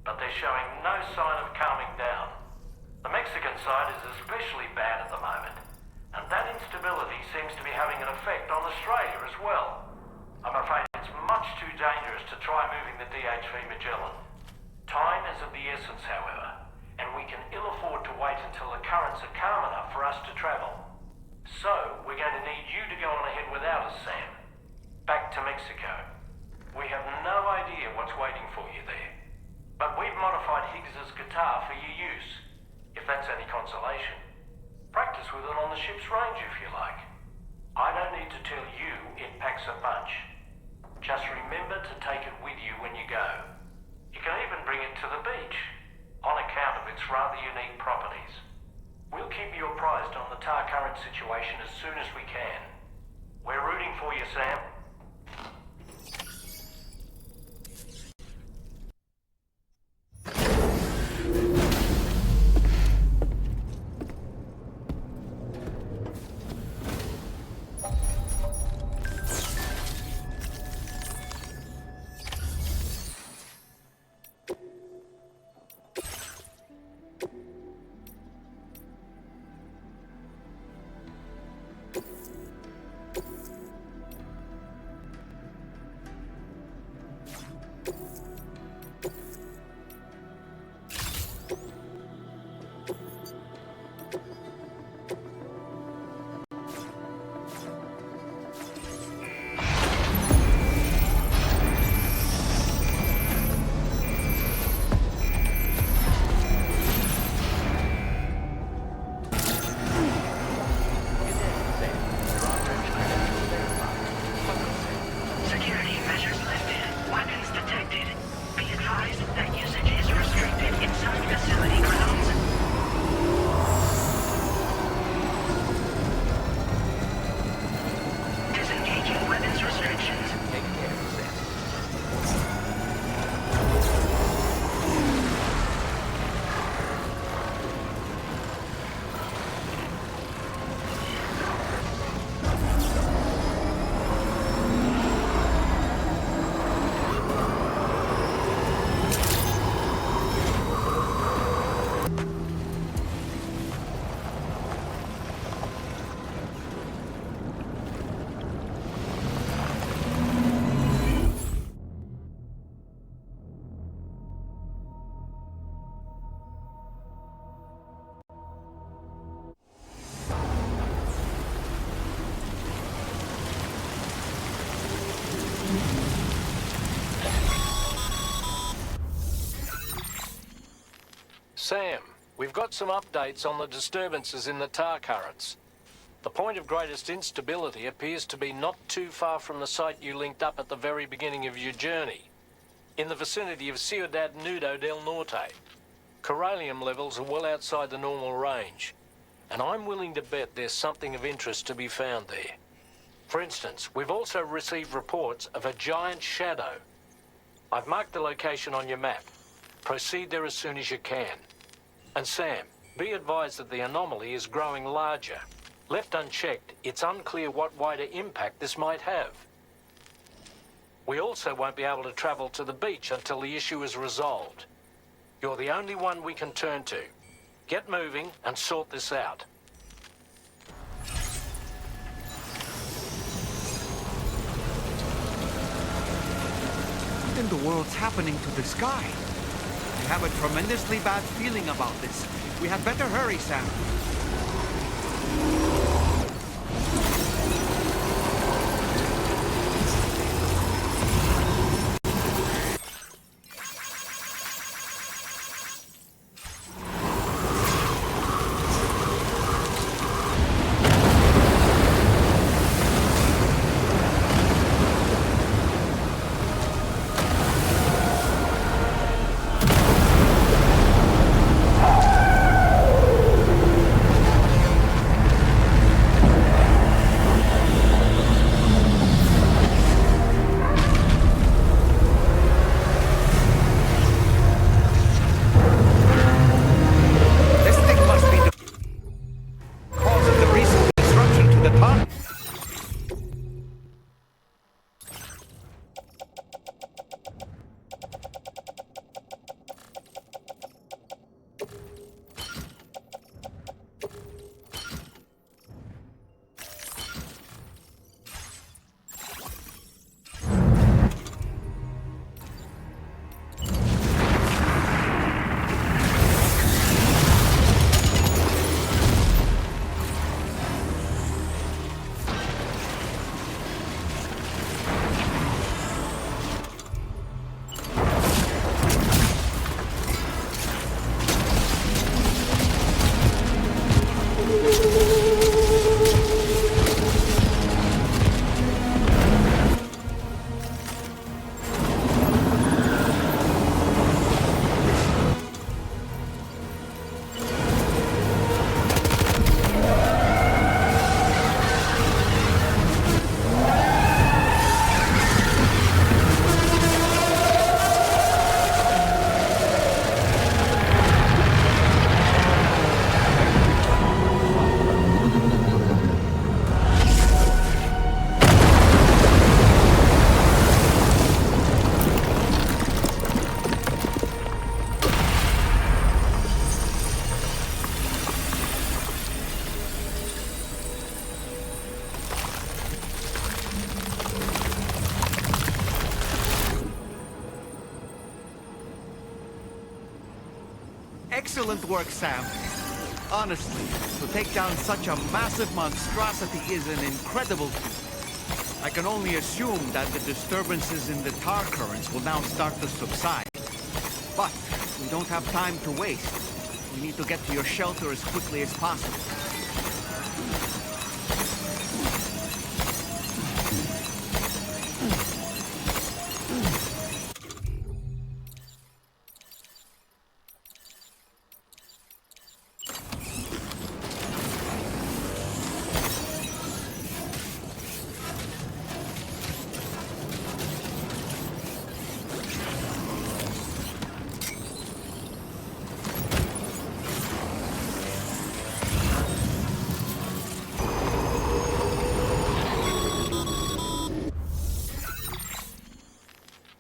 but they're showing no sign of calming down. The Mexican side is especially bad at the moment, and that instability seems to be having an effect on Australia as well. I'm afraid it's much too dangerous to try moving the DHV Magellan. Time is of the essence, however. currents are calm enough for us to travel. So, we're going to need you to go on ahead without us, Sam. Back to Mexico. We have no idea what's waiting for you there. But we've modified Higgs's guitar for your use, if that's any consolation. Practice with it on the ship's range if you like. I don't need to tell you it packs a punch. Just remember to take it with you when you go. You can even bring it to the beach, on account of its rather unique properties. We'll keep you apprised on the tar current situation as soon as we can. We're rooting for you, Sam. Sam, we've got some updates on the disturbances in the tar currents. The point of greatest instability appears to be not too far from the site you linked up at the very beginning of your journey, in the vicinity of Ciudad Nudo del Norte. Corallium levels are well outside the normal range, and I'm willing to bet there's something of interest to be found there. For instance, we've also received reports of a giant shadow. I've marked the location on your map. Proceed there as soon as you can. And Sam, be advised that the anomaly is growing larger. Left unchecked, it's unclear what wider impact this might have. We also won't be able to travel to the beach until the issue is resolved. You're the only one we can turn to. Get moving and sort this out. What in the world's happening to the sky? I have a tremendously bad feeling about this. We had better hurry, Sam. Excellent work, Sam. Honestly, to take down such a massive monstrosity is an incredible feat. I can only assume that the disturbances in the tar currents will now start to subside. But we don't have time to waste. We need to get to your shelter as quickly as possible.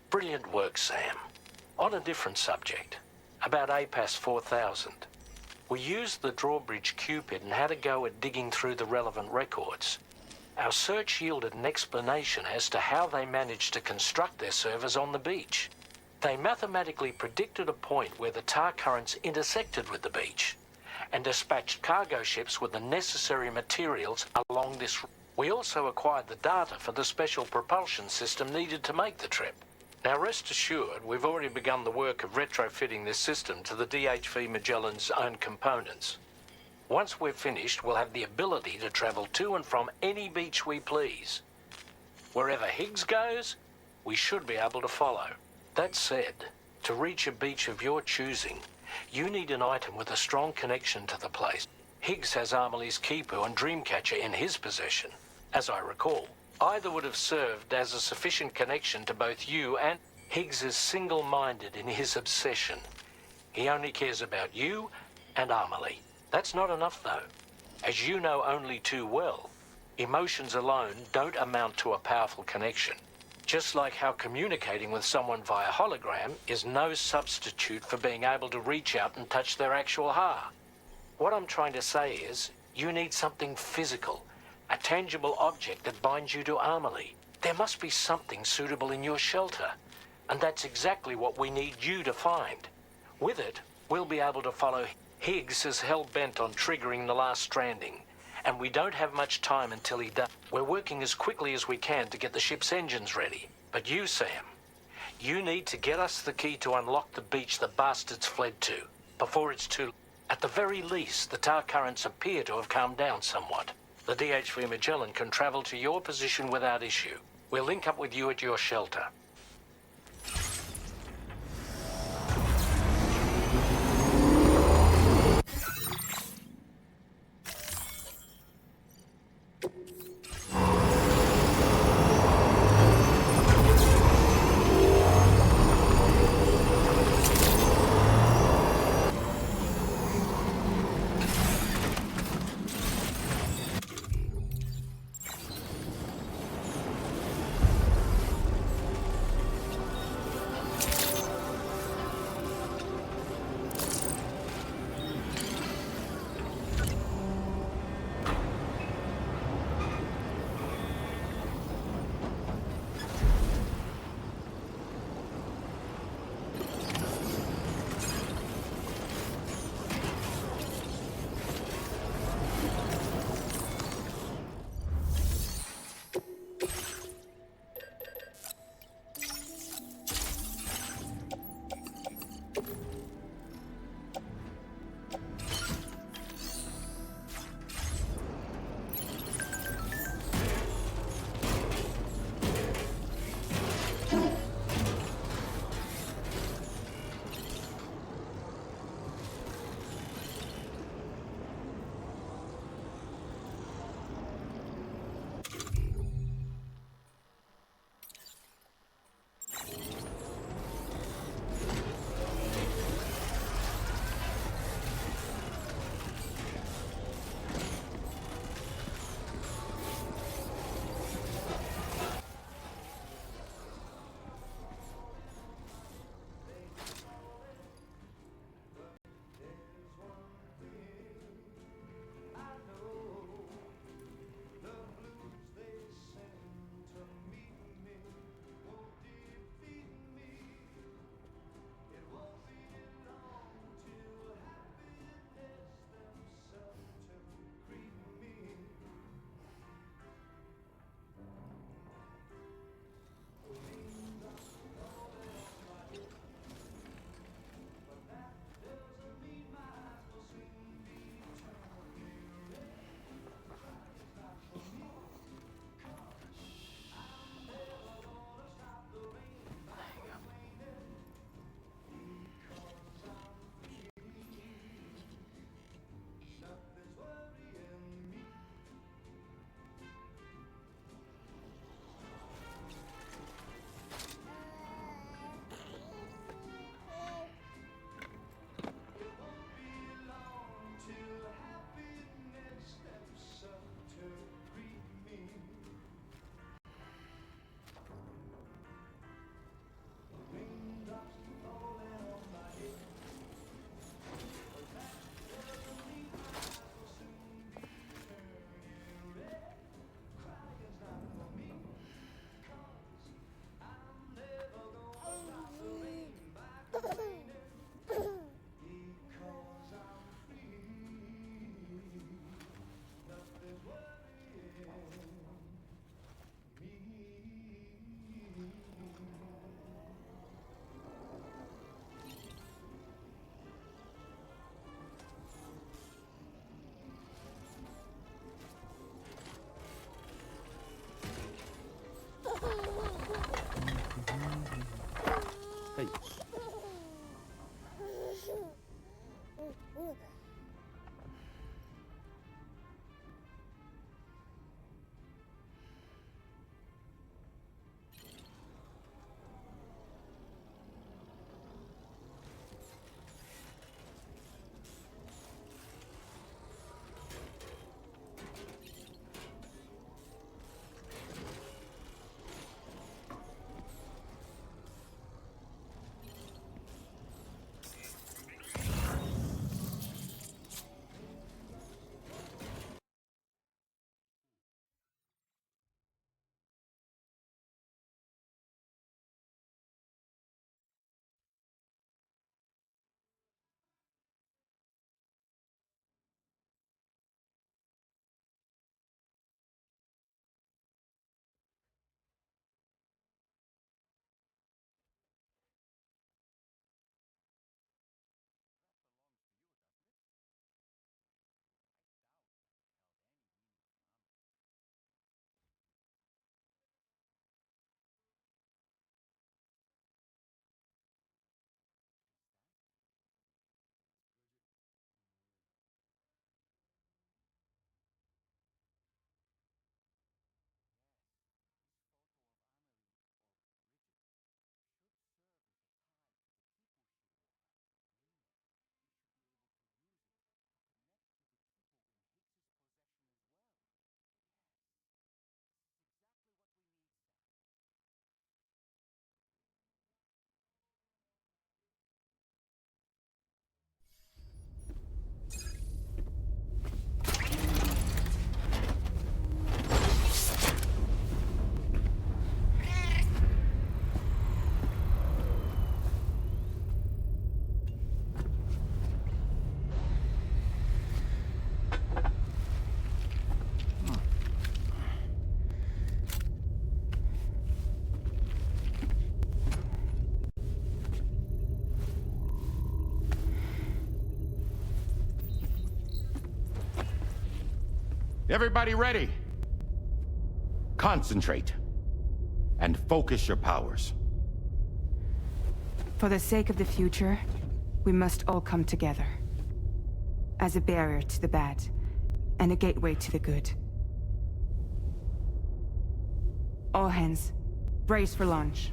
Brilliant work, Sam. On a different subject, about APAS 4000. We used the Drawbridge Cupid and had a go at digging through the relevant records. Our search yielded an explanation as to how they managed to construct their servers on the beach. They mathematically predicted a point where the tar currents intersected with the beach and dispatched cargo ships with the necessary materials along this route. We also acquired the data for the special propulsion system needed to make the trip. Now rest assured, we've already begun the work of retrofitting this system to the DHV Magellan's own components. Once we're finished, we'll have the ability to travel to and from any beach we please. Wherever Higgs goes, we should be able to follow. That said, to reach a beach of your choosing, you need an item with a strong connection to the place. Higgs has Amelie's Kipu and Dreamcatcher in his possession, as I recall. Either would have served as a sufficient connection to both you and... Higgs is single-minded in his obsession. He only cares about you and Amelie. That's not enough, though. As you know only too well, emotions alone don't amount to a powerful connection. Just like how communicating with someone via hologram is no substitute for being able to reach out and touch their actual heart. What I'm trying to say is, you need something physical. A tangible object that binds you to Amelie. There must be something suitable in your shelter. And that's exactly what we need you to find. With it, we'll be able to follow. Higgs is hell-bent on triggering the last Stranding. And we don't have much time until he does. We're working as quickly as we can to get the ship's engines ready. But you, Sam, you need to get us the key to unlock the beach the bastards fled to, before it's too... At the very least, the tar currents appear to have calmed down somewhat. The DHV Magellan can travel to your position without issue. We'll link up with you at your shelter. Everybody ready? Concentrate. And focus your powers. For the sake of the future, we must all come together. As a barrier to the bad, and a gateway to the good. All hands, brace for launch.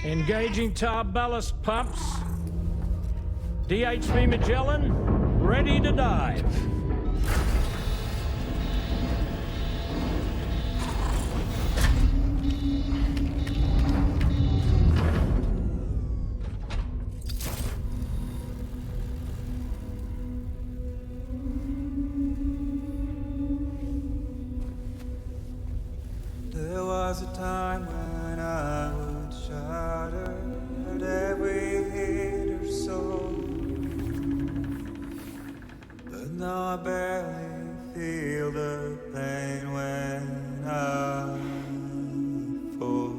Engaging tar ballast pumps. DHV Magellan, ready to dive. There was a time when I would shatter at every hit or so, but now I barely feel the pain when I fall.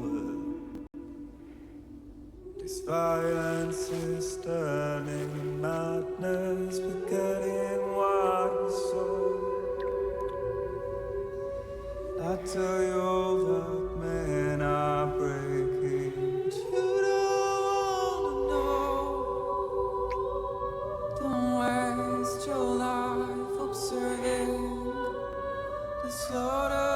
This violence is turning madness, forgetting what was so. I tell you all that men are breaking, but you don't know. Don't waste your life observing the slaughter.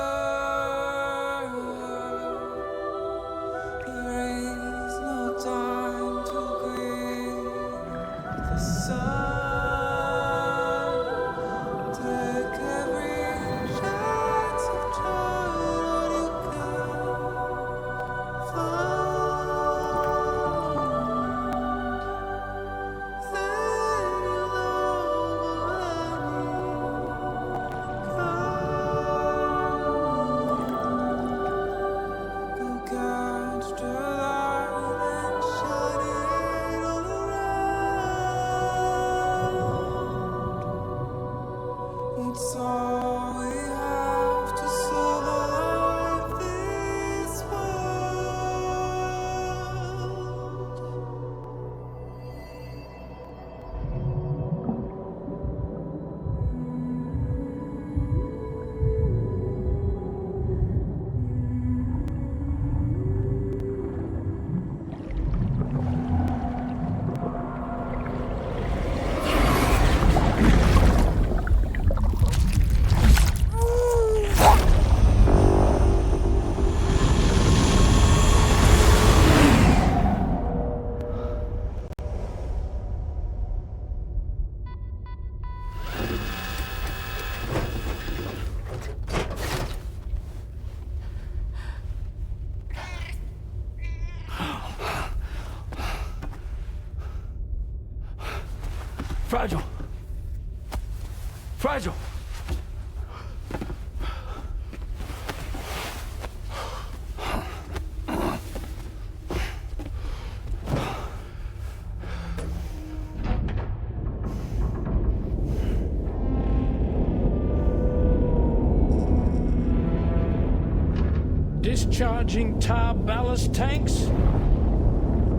There is no time to grieve the sun. Take every chance of trying what you can find. Then you go catch the light and shine it all around. It's all we have to survive this world. Fragile. Fragile. Discharging tar ballast tanks.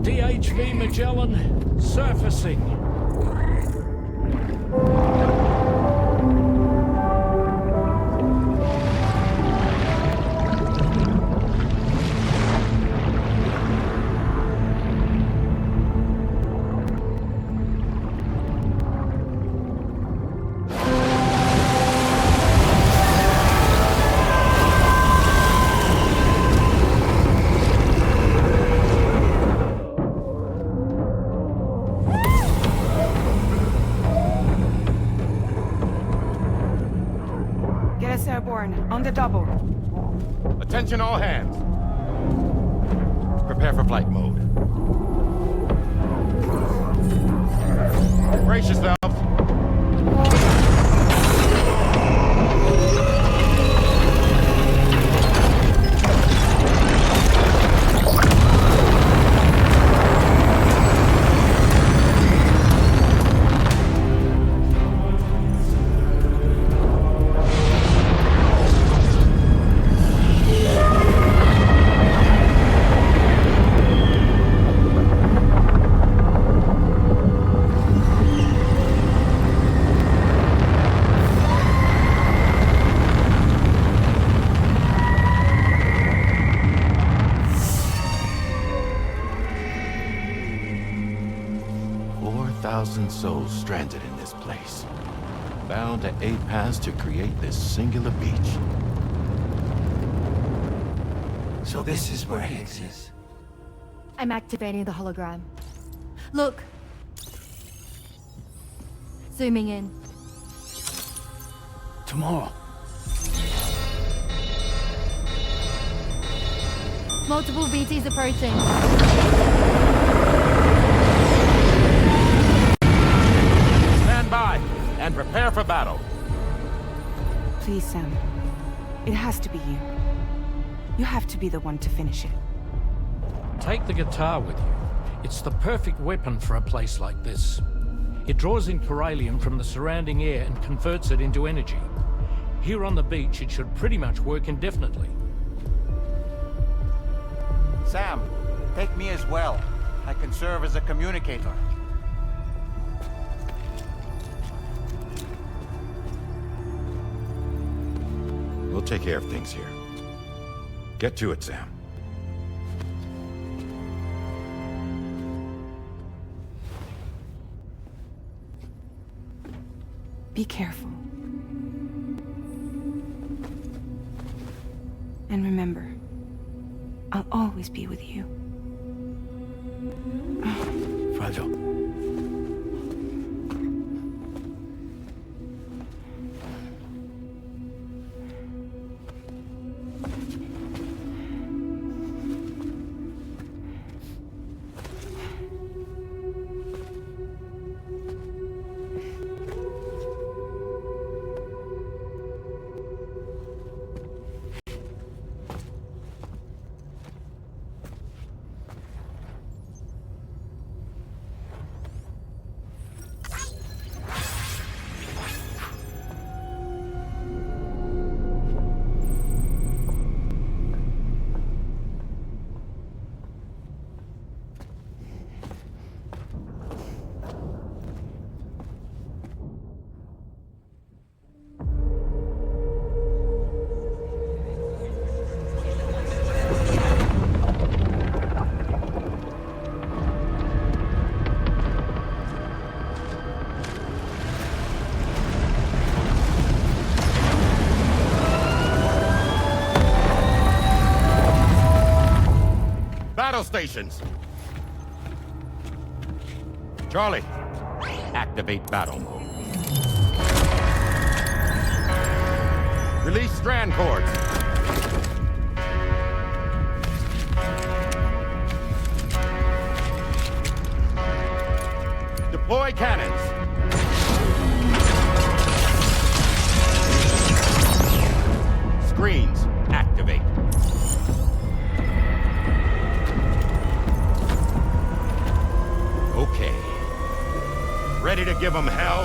DHV Magellan surfacing. Get us airborne, on the double. Attention all hands. Prepare for flight mode. Brace yourselves. 4,000 souls stranded in this place. Bound to 8 paths to create this singular beach. So this is where Higgs is. I'm activating the hologram. Look. Zooming in. Tomorrow. Multiple BTs approaching. Stand by and prepare for battle. Please, Sam. It has to be you. You have to be the one to finish it. Take the guitar with you. It's the perfect weapon for a place like this. It draws in chiralium from the surrounding air and converts it into energy. Here on the beach, it should pretty much work indefinitely. Sam, take me as well. I can serve as a communicator. We'll take care of things here. Get to it, Sam. Be careful. And remember, I'll always be with you. Fragile. Battle stations! Charlie, activate battle mode. Release strand cords. Deploy cannons. Screens, activate. Okay. Ready to give them hell?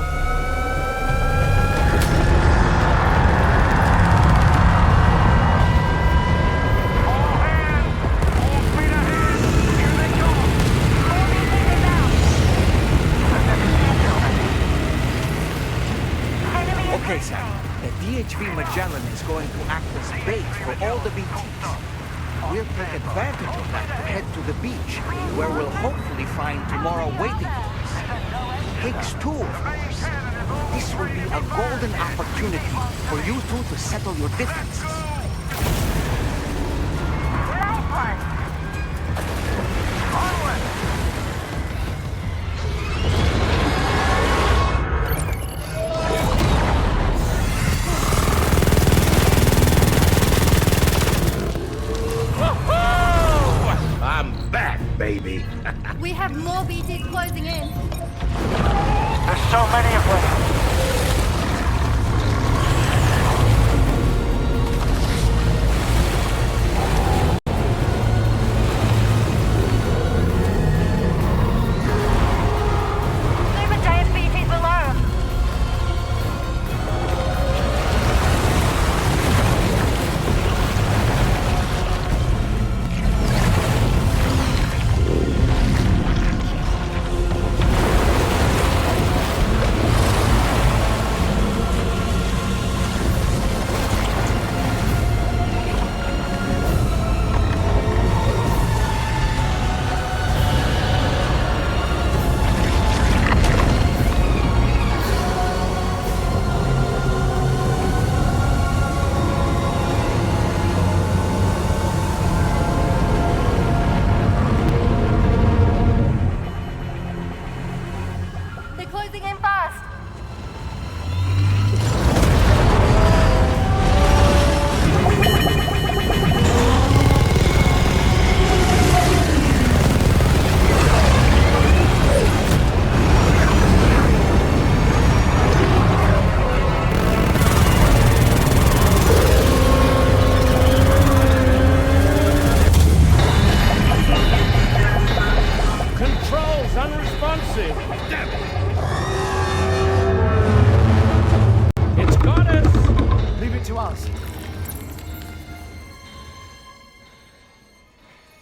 Okay, Sam. The DHV Magellan is going to act as bait for all the BTs. We'll take advantage of that to head to the beach, where we'll hopefully find tomorrow waiting for us. Higgs too, of course. This will be a golden opportunity for you two to settle your differences. Baby. We have more BTs closing in. There's so many of them. closing in fast! Controls unresponsive. Damn it. It's got us. Leave it to us.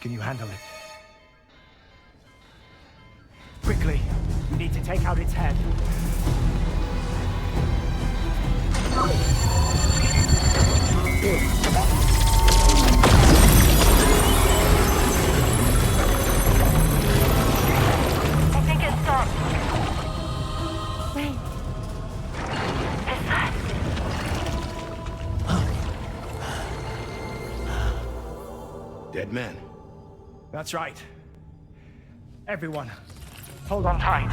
Can you handle it? Quickly, we need to take out its head. I think it stopped. Wait. Is that... Dead man. That's right. Everyone, hold on tight.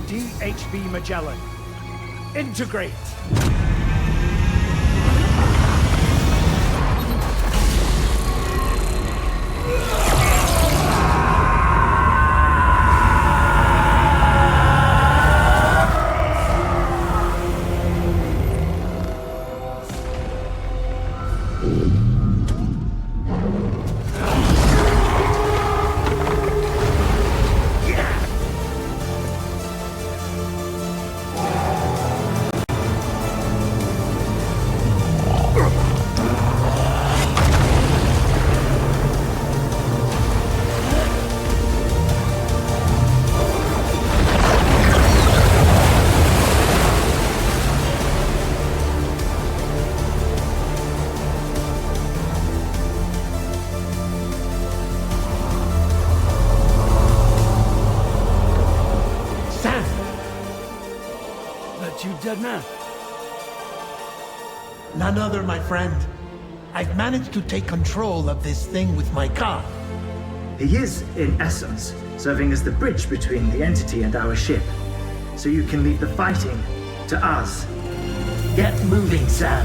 DHV Magellan, integrate! Dead man. None other, my friend. I've managed to take control of this thing with my car. He is, in essence, serving as the bridge between the entity and our ship. So you can leave the fighting to us. Get moving, Sam.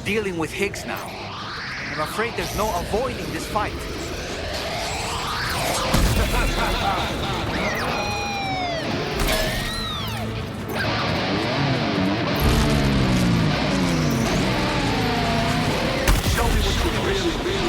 dealing with Higgs now. I'm afraid there's no avoiding this fight. Show me what you really mean.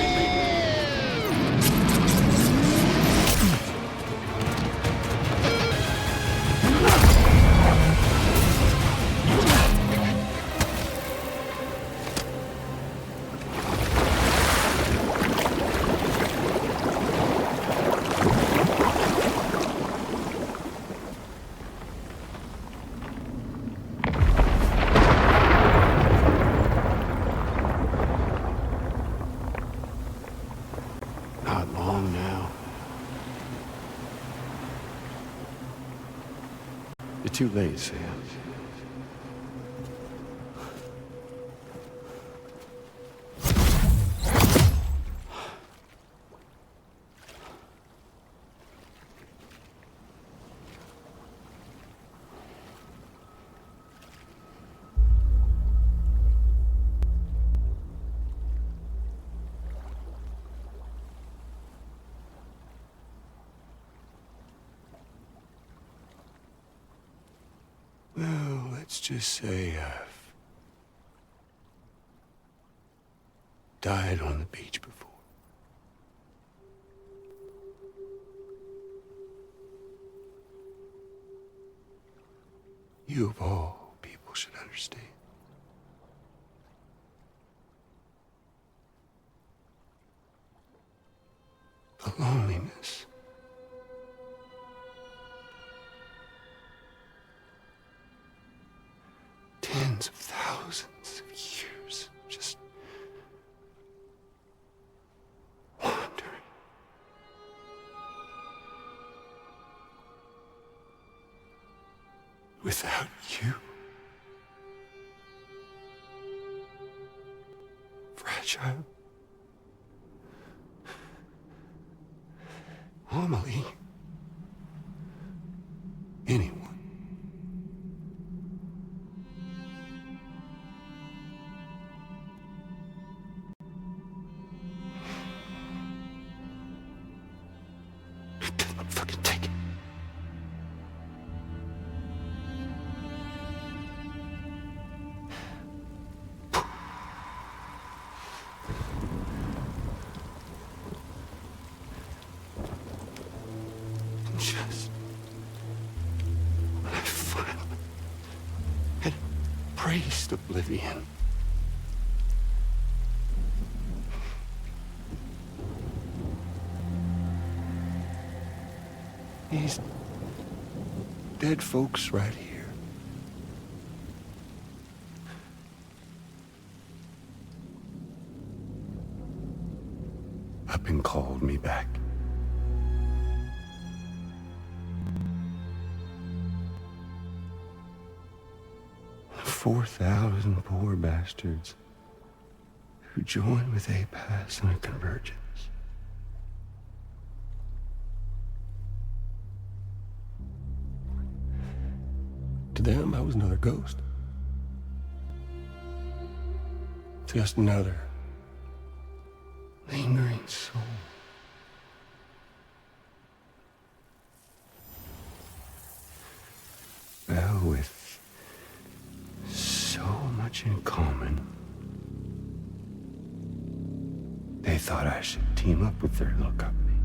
Not long now. You're too late, Sam. Well, let's just say I've died on the beach before. You of all people should understand. The loneliness. Tens of thousands of years just wandering. Without you. Fragile. Amelie. Anyone. Just when I finally had embraced oblivion, these dead folks right here up and called me back. 4,000 poor bastards who joined with APAS in a convergence. To them, I was another ghost. Just another lingering soul. Well, with so much in common, they thought I should team up with their little company.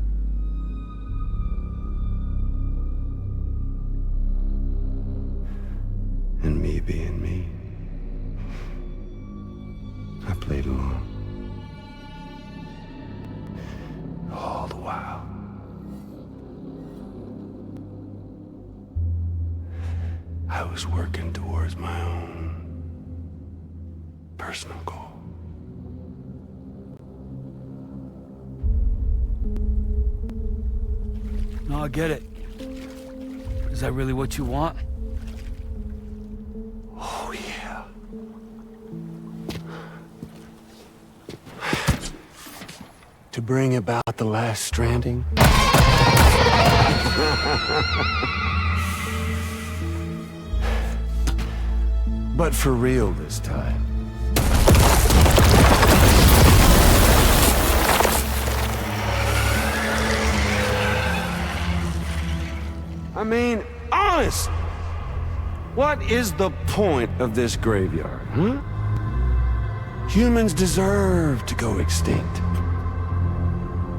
And me being me, I played along. All the while. I was working towards my own personal goal. No, I get it. Is that really what you want? Oh, yeah. To bring about the last stranding. But for real this time. What is the point of this graveyard, huh? Humans deserve to go extinct.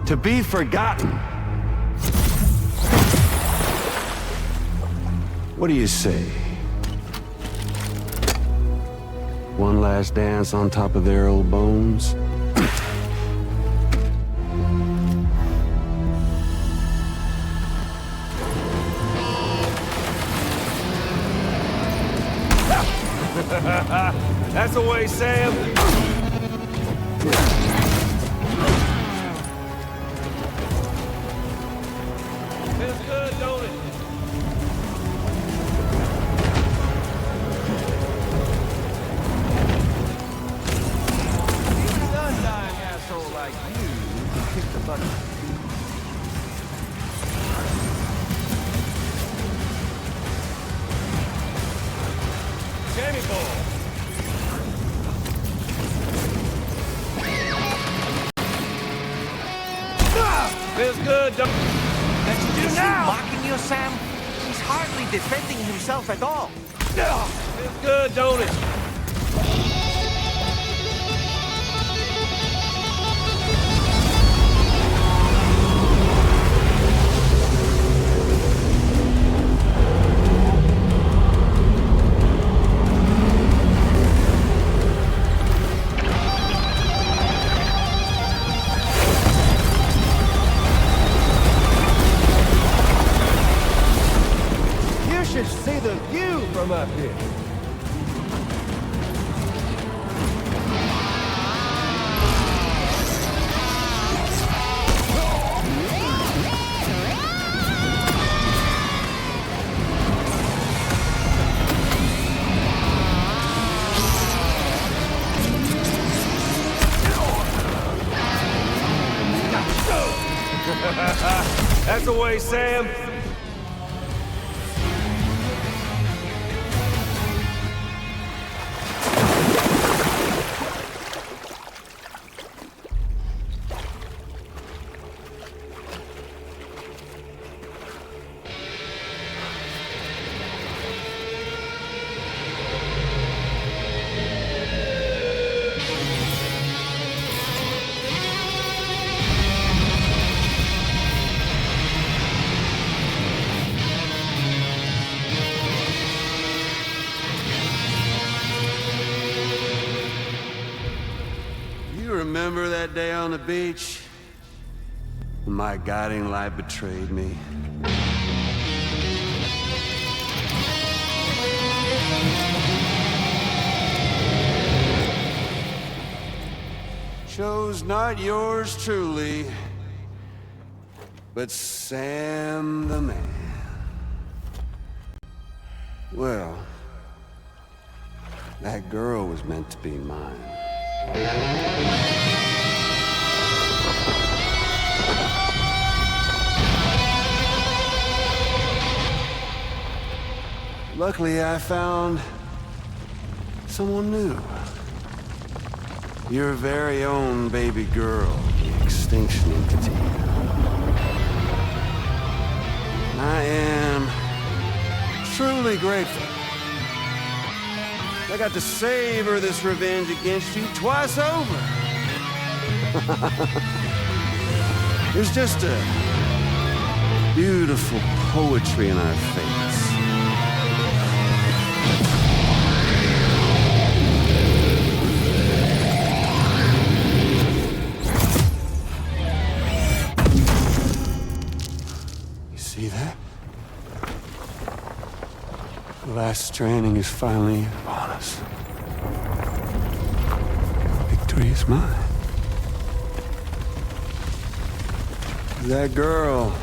To be forgotten. What do you say? One last dance on top of their old bones? That's the way, Sam. Feels good, don't it? Even an undying asshole like you can kick the bucket. Jammy ball. Feels good, don't That you do just now? mocking you, Sam? He's hardly defending himself at all. Feels good, don't it? You should see the view from up here. That's the way, Sam. Remember that day on the beach? When my guiding light betrayed me? Chose not yours truly, but Sam the man. Well, that girl was meant to be mine. Luckily, I found someone new. Your very own baby girl, the Extinction Entity. I am truly grateful. I got to savor this revenge against you twice over. There's just a beautiful poetry in our fates. You see that? The last stranding is finally upon us. Victory is mine. That girl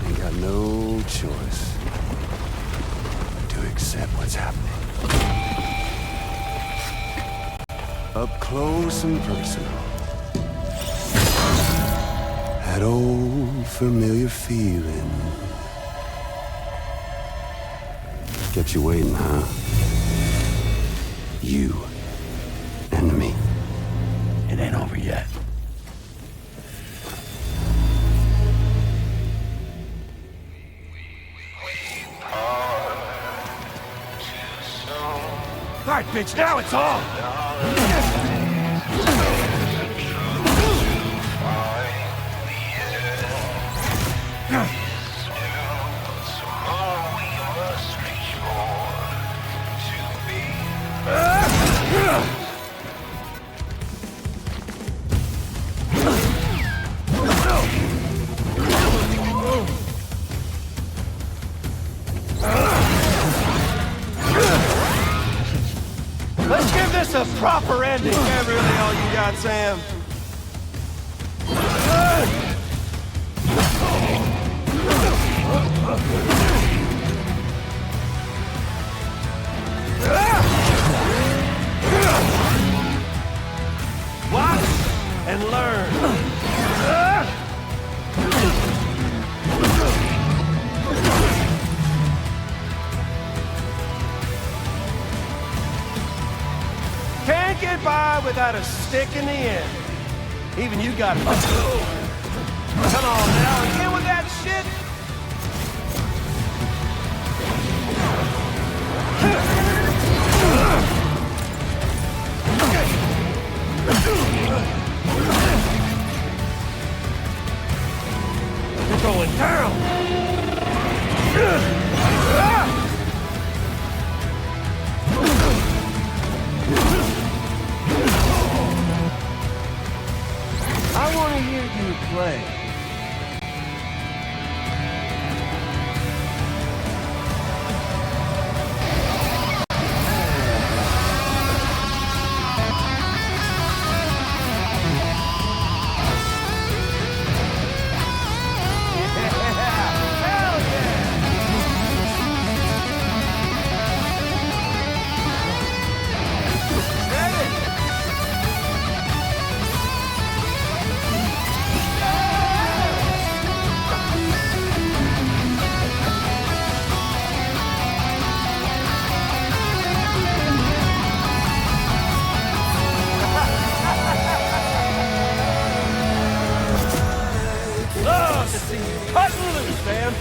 ain't got no choice but to accept what's happening. Up close and personal. That old familiar feeling. Kept you waiting, huh? You and me. It ain't over yet. bitch, now it's on! Let's give this a proper ending. Is that really all you got, Sam? Watch and learn. Can't get by without a stick in the end. Even you got it. Come on now, again with that shit. You're going down. I want to hear you play. Cut loose, man!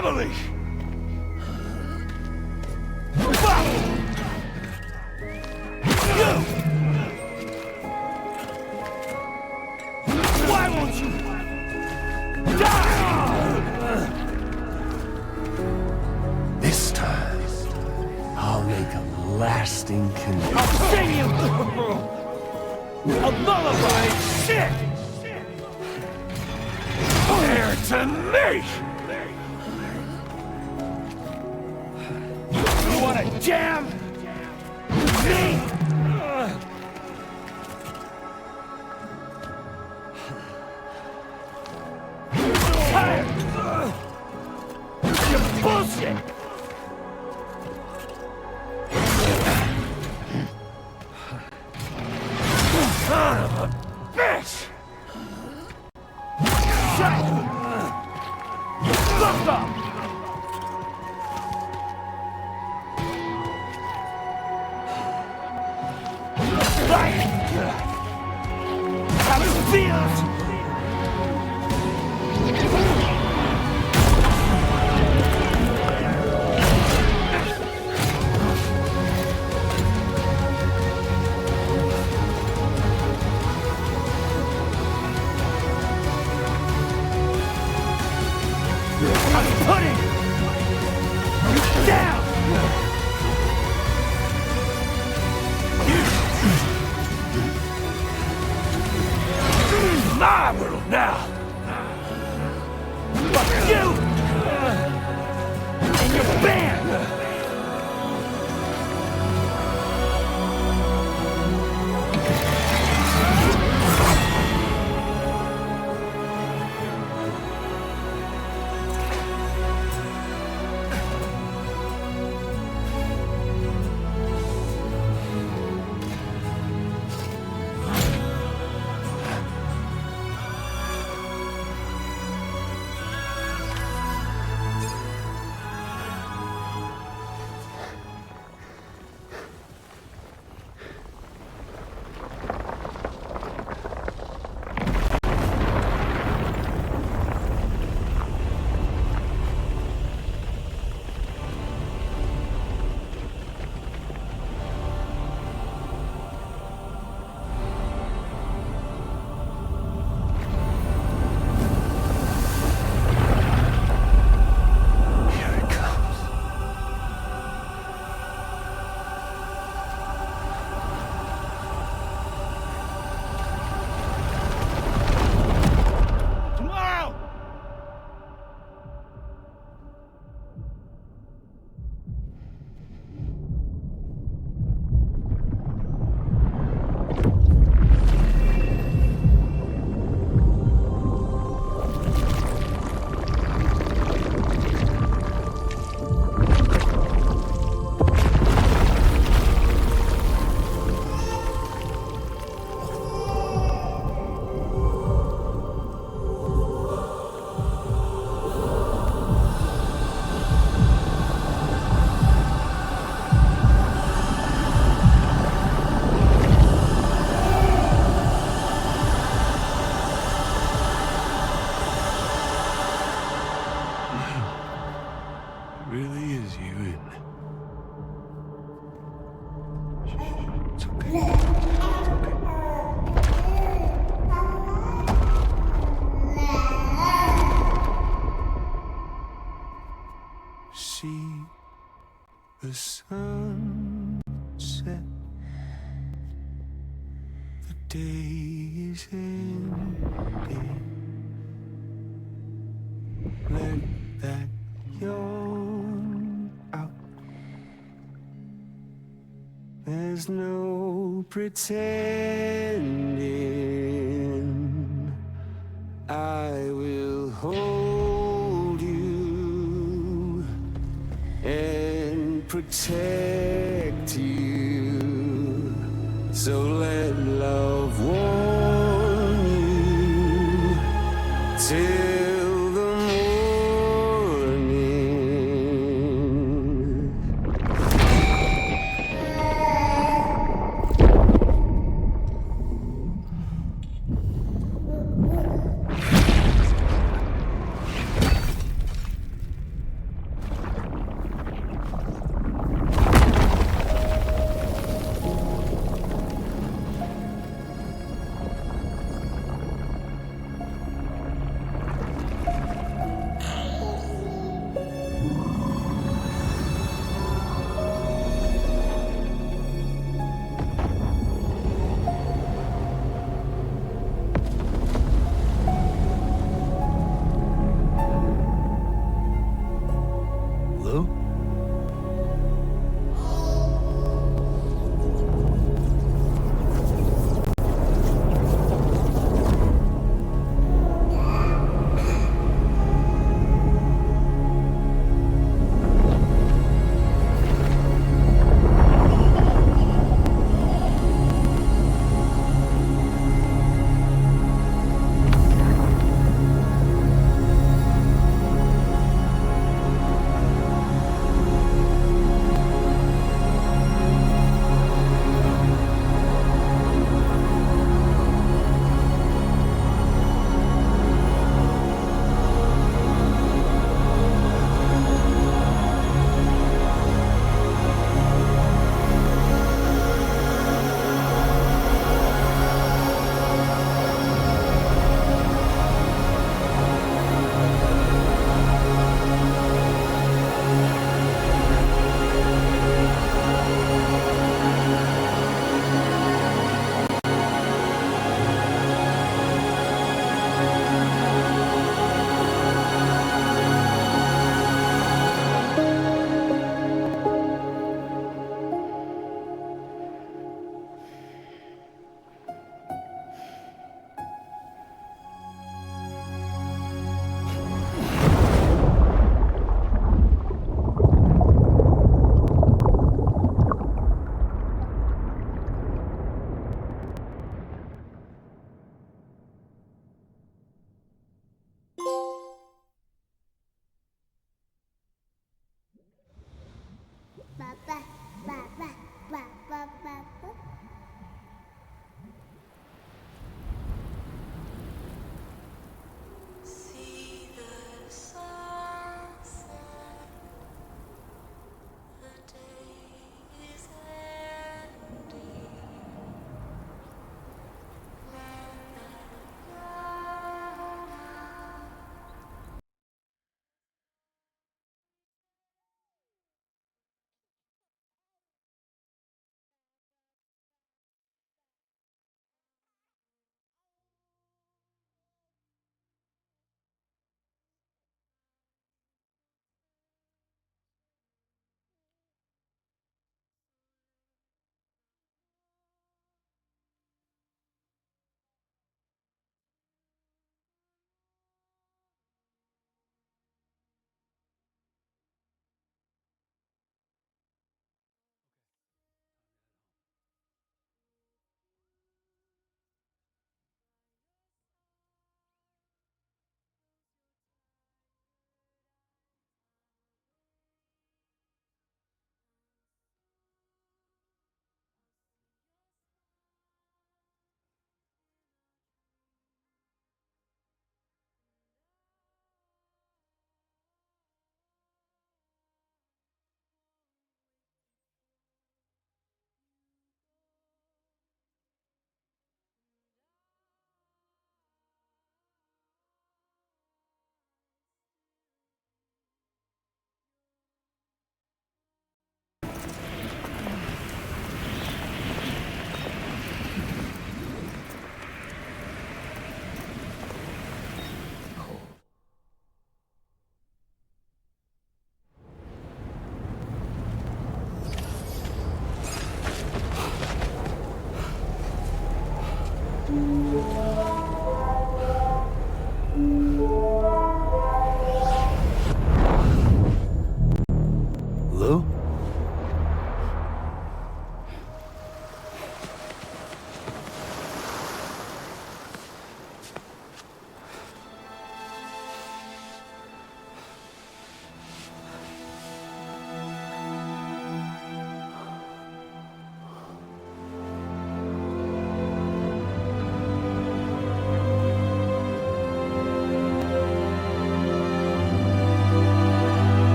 Emily! Why won't you die? This time, I'll make a lasting connection. I'll sing you a lullaby! Shit! There to me! You wanna jam? Me? Tired! You bullshit! Son of a bitch! Shut up! Look up! How it feels I'm putting you down! My world now! Fuck you! And your band! See the sun set, the day is ending. Let that yawn out. There's no pretending. I will hold you and protect you. So let love warm you till the morning.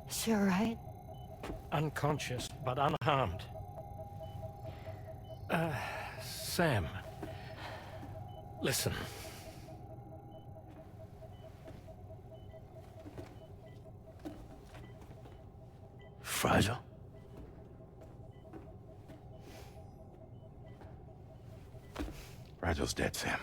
She all right? Unconscious, but unharmed. Sam. Listen. Fragile? Fragile's dead, Sam.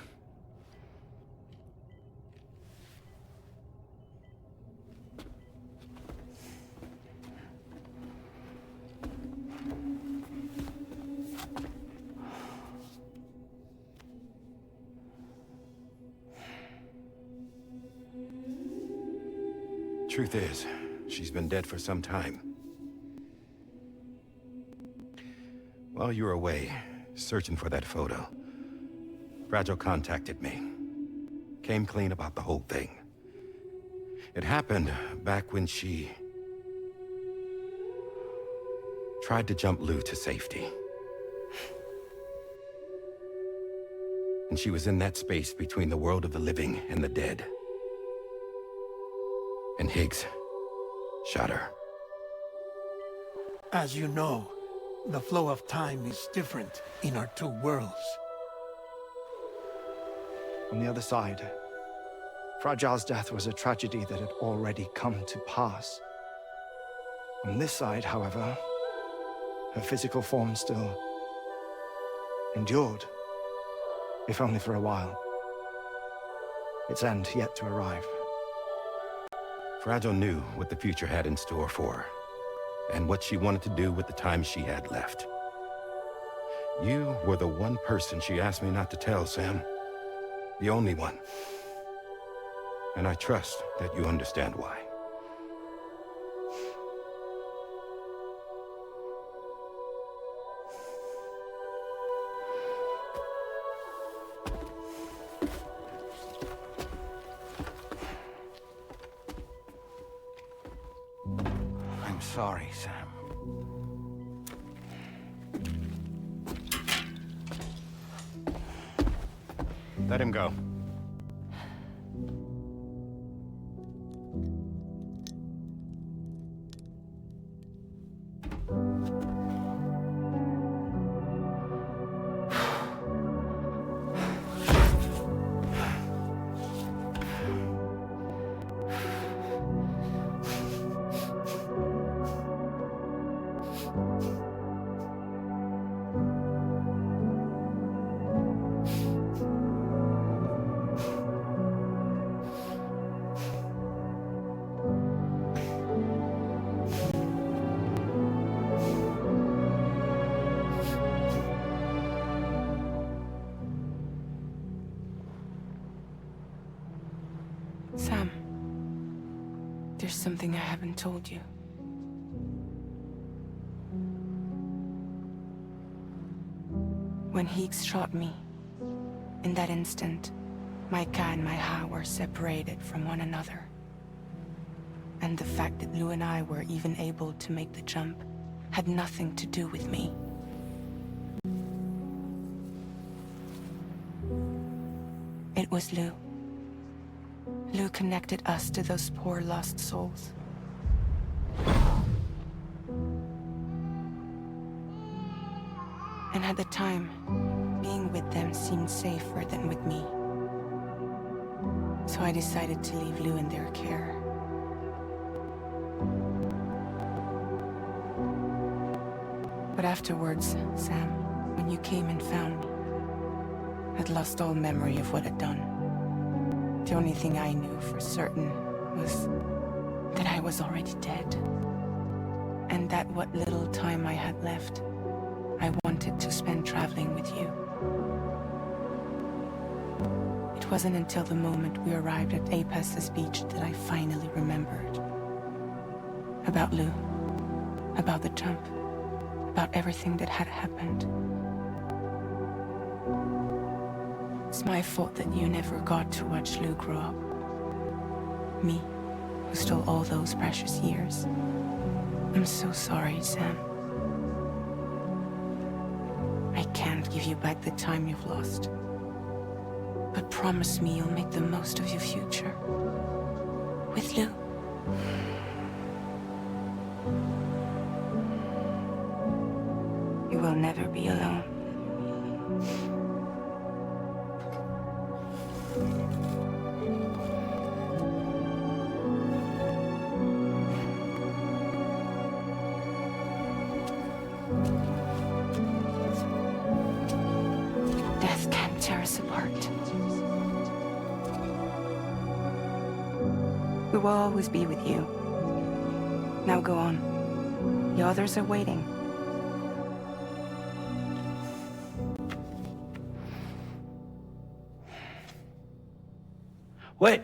Truth is, she's been dead for some time. While you were away, searching for that photo, Fragile contacted me. Came clean about the whole thing. It happened back when she tried to jump Lou to safety. And she was in that space between the world of the living and the dead. And Higgs shot her. As you know, the flow of time is different in our two worlds. On the other side, Fragile's death was a tragedy that had already come to pass. On this side, however, her physical form still endured, if only for a while. Its end yet to arrive. Fragile knew what the future had in store for her, and what she wanted to do with the time she had left. You were the one person she asked me not to tell, Sam. The only one. And I trust that you understand why. I'm sorry, Sam. Let him go. Sam, there's something I haven't told you. When Higgs shot me, in that instant, my Ka and my Ha were separated from one another. And the fact that Lou and I were even able to make the jump had nothing to do with me. It was Lou. Lou connected us to those poor lost souls. And at the time, being with them seemed safer than with me. So I decided to leave Lou in their care. But afterwards, Sam, when you came and found me, I'd lost all memory of what I'd done. The only thing I knew for certain was that I was already dead. And that what little time I had left, I wanted to spend traveling with you. It wasn't until the moment we arrived at Apes's beach that I finally remembered. About Lou, about the jump, about everything that had happened. It's my fault that you never got to watch Lou grow up. Me, who stole all those precious years. I'm so sorry, Sam. I can't give you back the time you've lost. But promise me you'll make the most of your future. With Lou. You will never be alone. Death can't tear us apart. We will always be with you. Now go on. The others are waiting. Wait!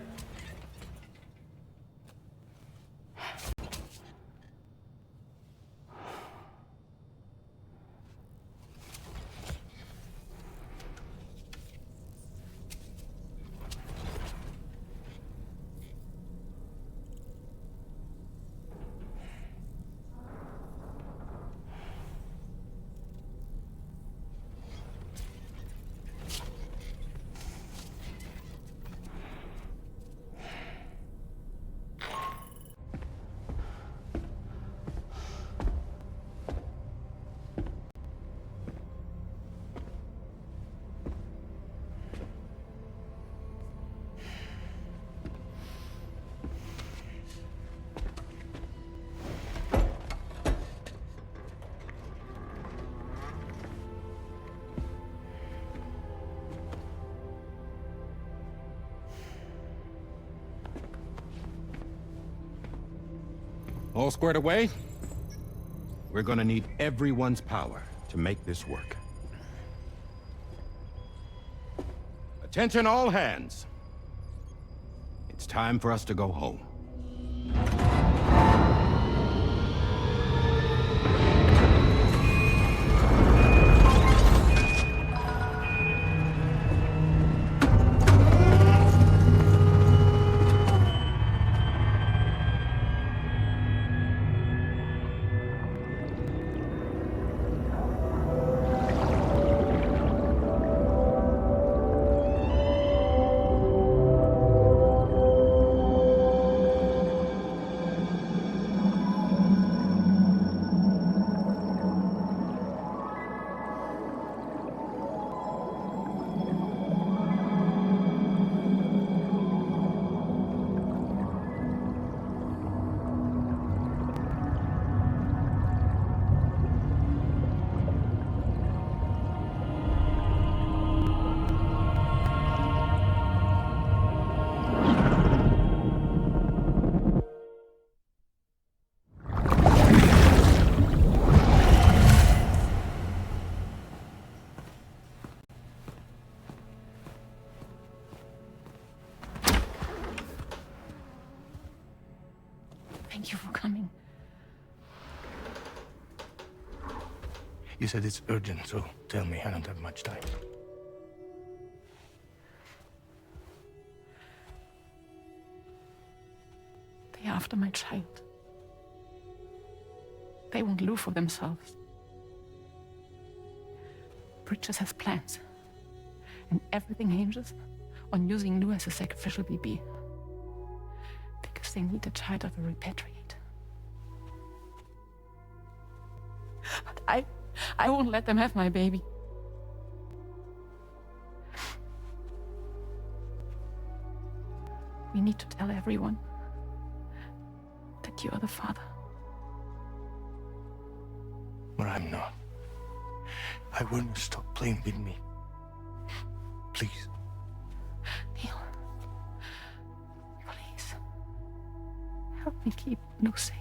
All squared away? We're gonna need everyone's power to make this work. Attention all hands. It's time for us to go home. Thank you for coming. You said it's urgent, so tell me. I don't have much time. They're after my child. They want Lou for themselves. Bridges has plans. And everything hinges on using Lou as a sacrificial BB. Because they need a child of a repatriate. But I won't let them have my baby. We need to tell everyone that you are the father. But I'm not. I want you to stop playing with me. Please. Neil. Please. Help me keep Lou safe.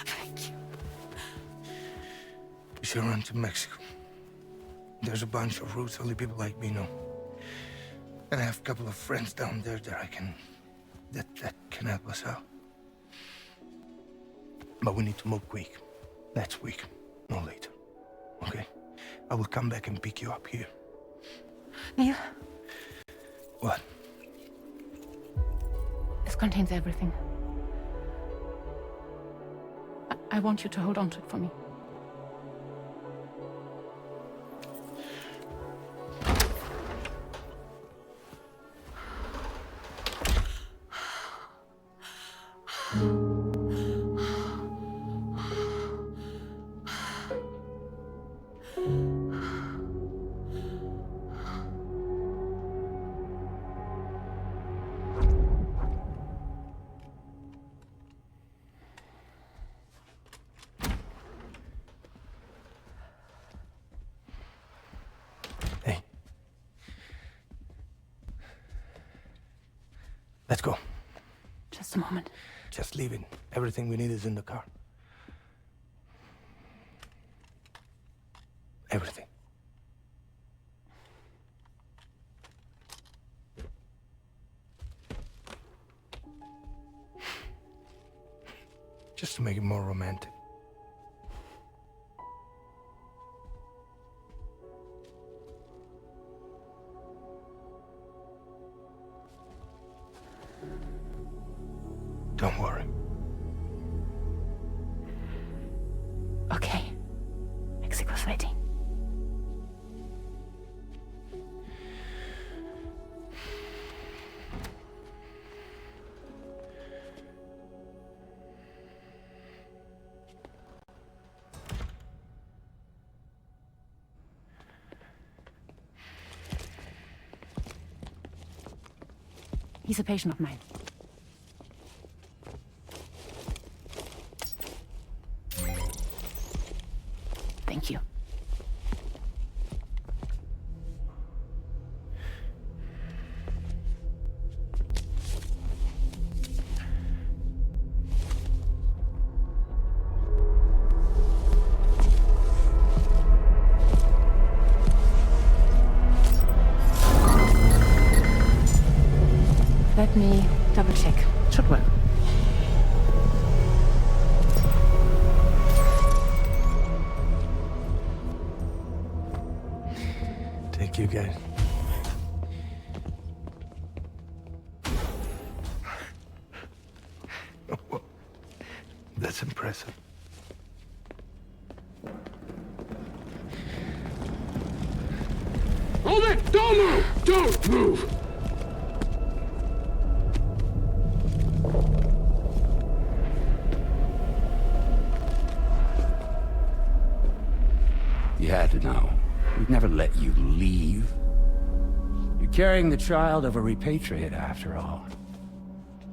Thank you. We should run to Mexico. There's a bunch of routes only people like me know. And I have a couple of friends down there that that can help us out. But we need to move quick. Next week, no later. Okay? I will come back and pick you up here. Neil. What? This contains everything. I want you to hold on to it for me. Let's go. Just a moment. Just leave it. Everything we need is in the car. Everything. Just to make it more romantic. Don't worry. Okay. Mexico's ready. He's a patient of mine. Thank you. Let me double check. Should work. Thank you, guys. Oh, that's impressive. Hold it! Don't move! Don't move! You had to know. We'd never let you leave. You're carrying the child of a repatriate, after all.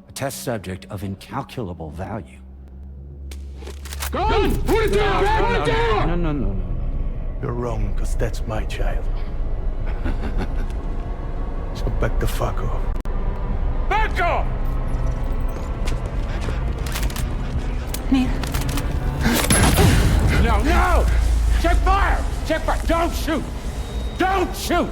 A test subject of incalculable value. Gun! Put it down! Put it down! No. You're wrong, because that's my child. So back the fuck off. Back off! Neil. No! Check fire! Check fire! Don't shoot! Don't shoot!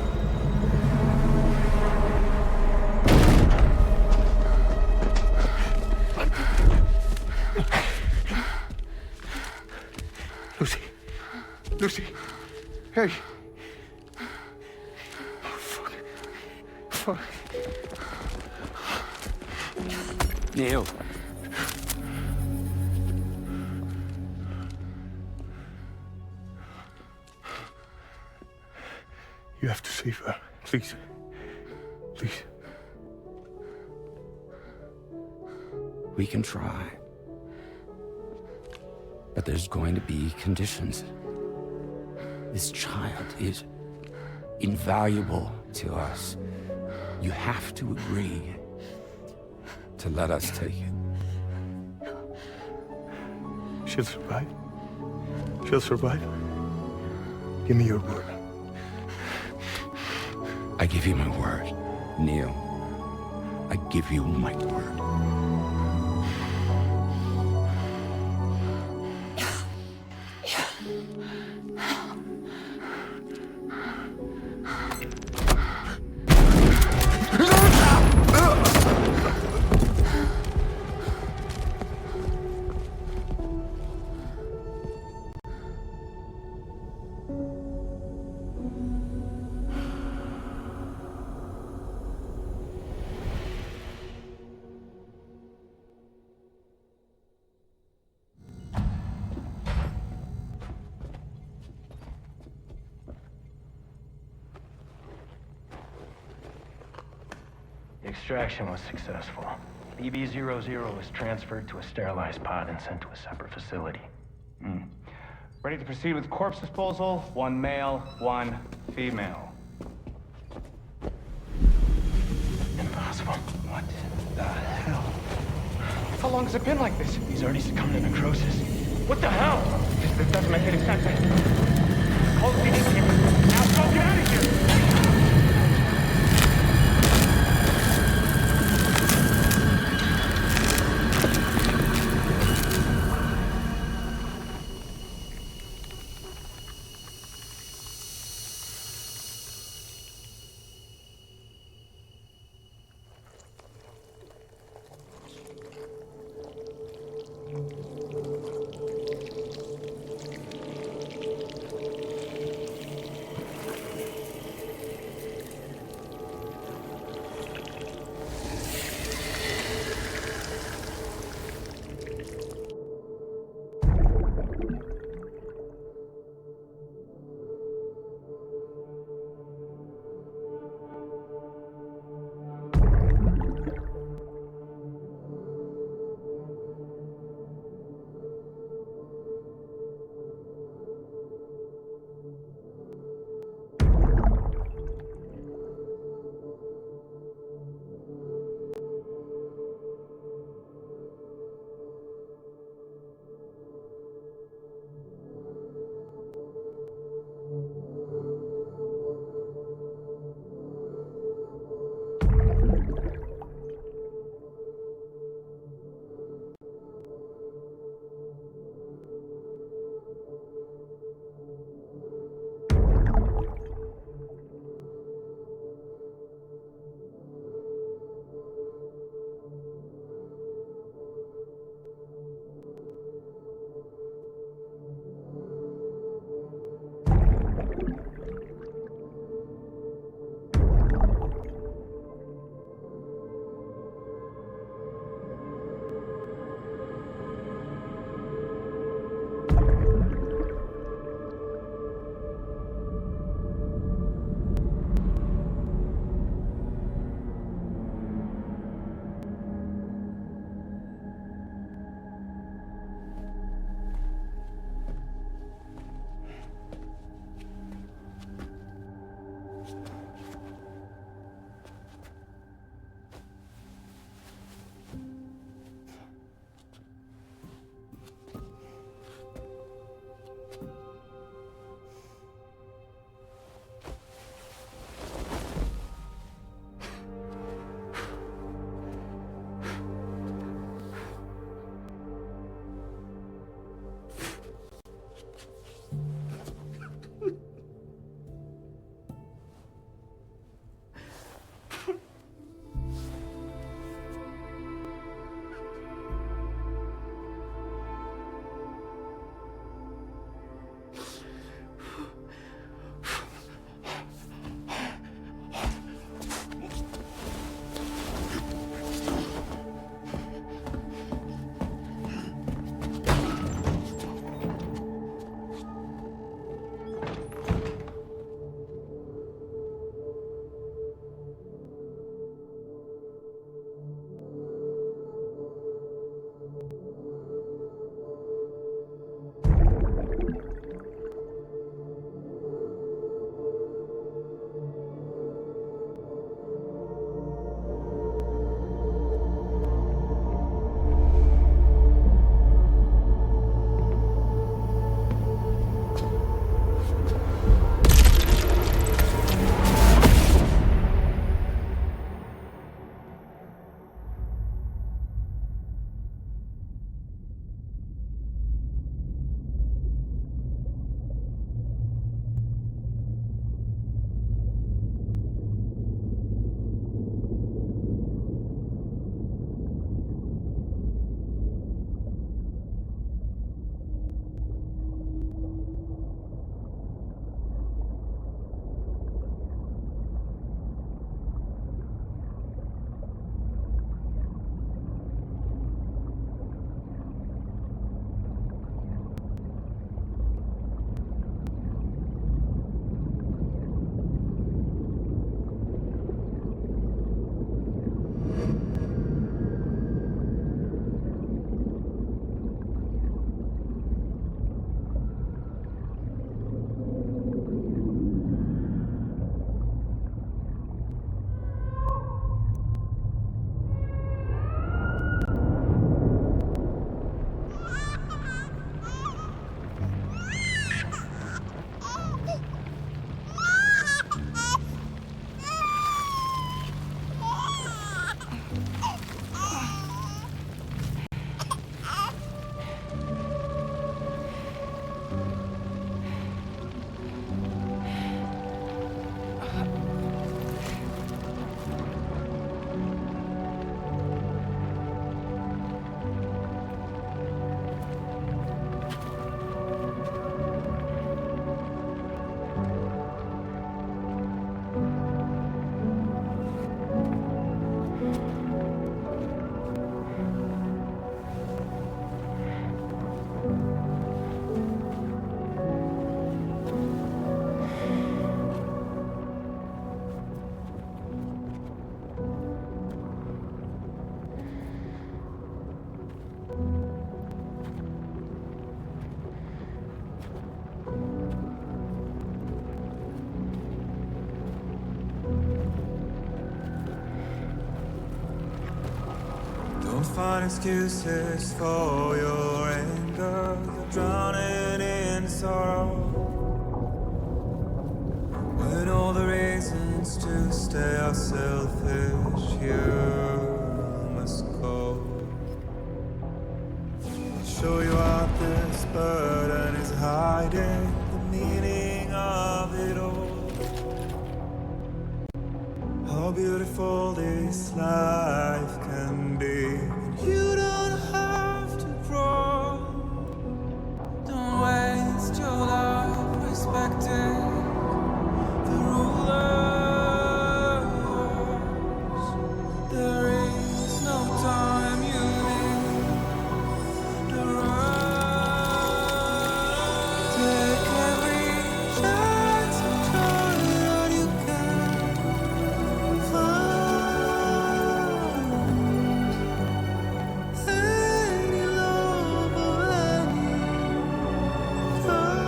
Lucy. Hey. Oh, fuck. Neil. You have to save her. Please. Please. We can try. But there's going to be conditions. This child is invaluable to us. You have to agree to let us take it. She'll survive. She'll survive. Give me your word. I give you my word, Neil. I give you my word. The extraction was successful. BB-00 was transferred to a sterilized pod and sent to a separate facility. Ready to proceed with corpse disposal. 1 male, 1 female. Impossible. What the hell? How long has it been like this? He's already succumbed to necrosis. What the hell? This doesn't make any sense. Call the PD team. Now go get out of here! Don't find excuses for your anger. You're drowning in sorrow. When all the reasons to stay are selfish, you must go. I'll show you out this burden is hiding the meaning of it all. How beautiful this life can be. And you don't have to grow. Don't waste your life respecting the rulers. There is no time you need to run. Take every chance and try that you can find. Any love or any time.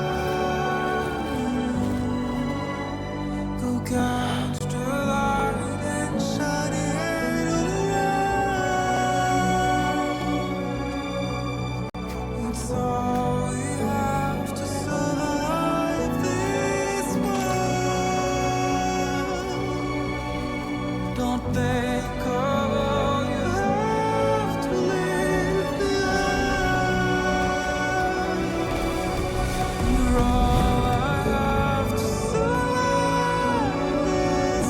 Go catch the light and shine it all around. It's all we have to survive this world. Don't think of all you have to leave behind. You're all I have to survive this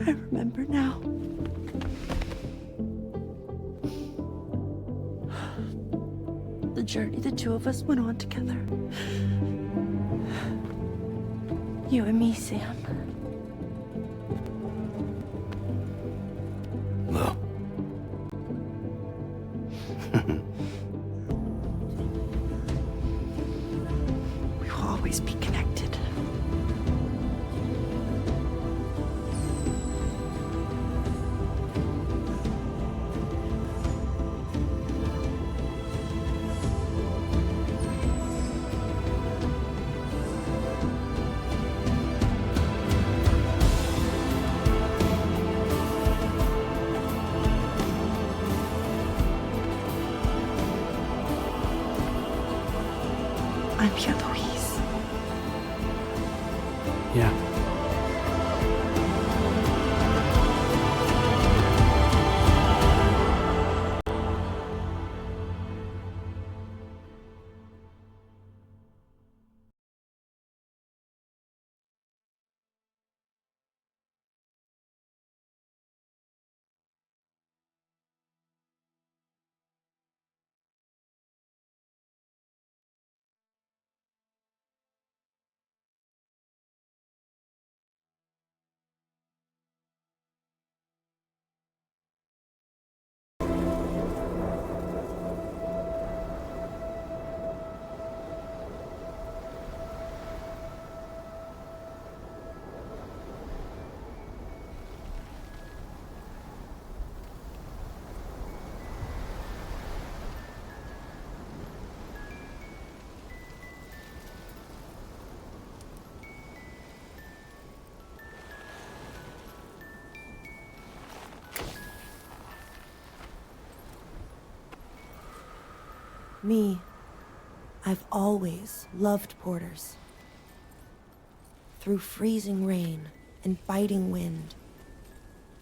I remember now. The journey the two of us went on together. You and me, Sam. Well. We will always be connected. I'm here, Louise. Yeah. Me, I've always loved porters. Through freezing rain and biting wind,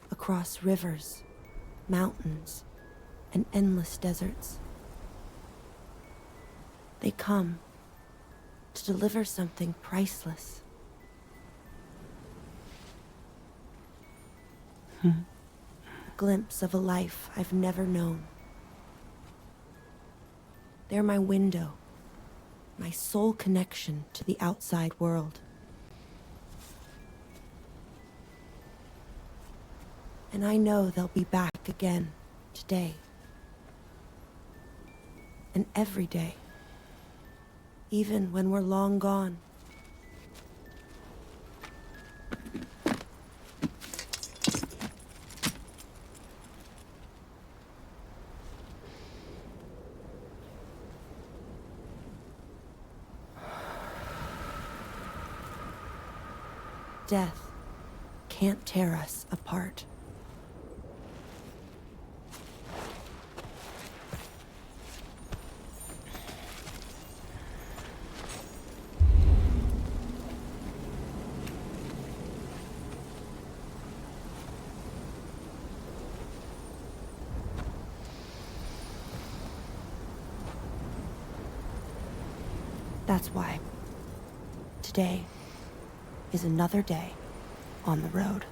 across rivers, mountains, and endless deserts. They come to deliver something priceless. A glimpse of a life I've never known. They're my window, my sole connection to the outside world. And I know they'll be back again today. And every day, even when we're long gone. Death can't tear us apart. That's why today is another day on the road.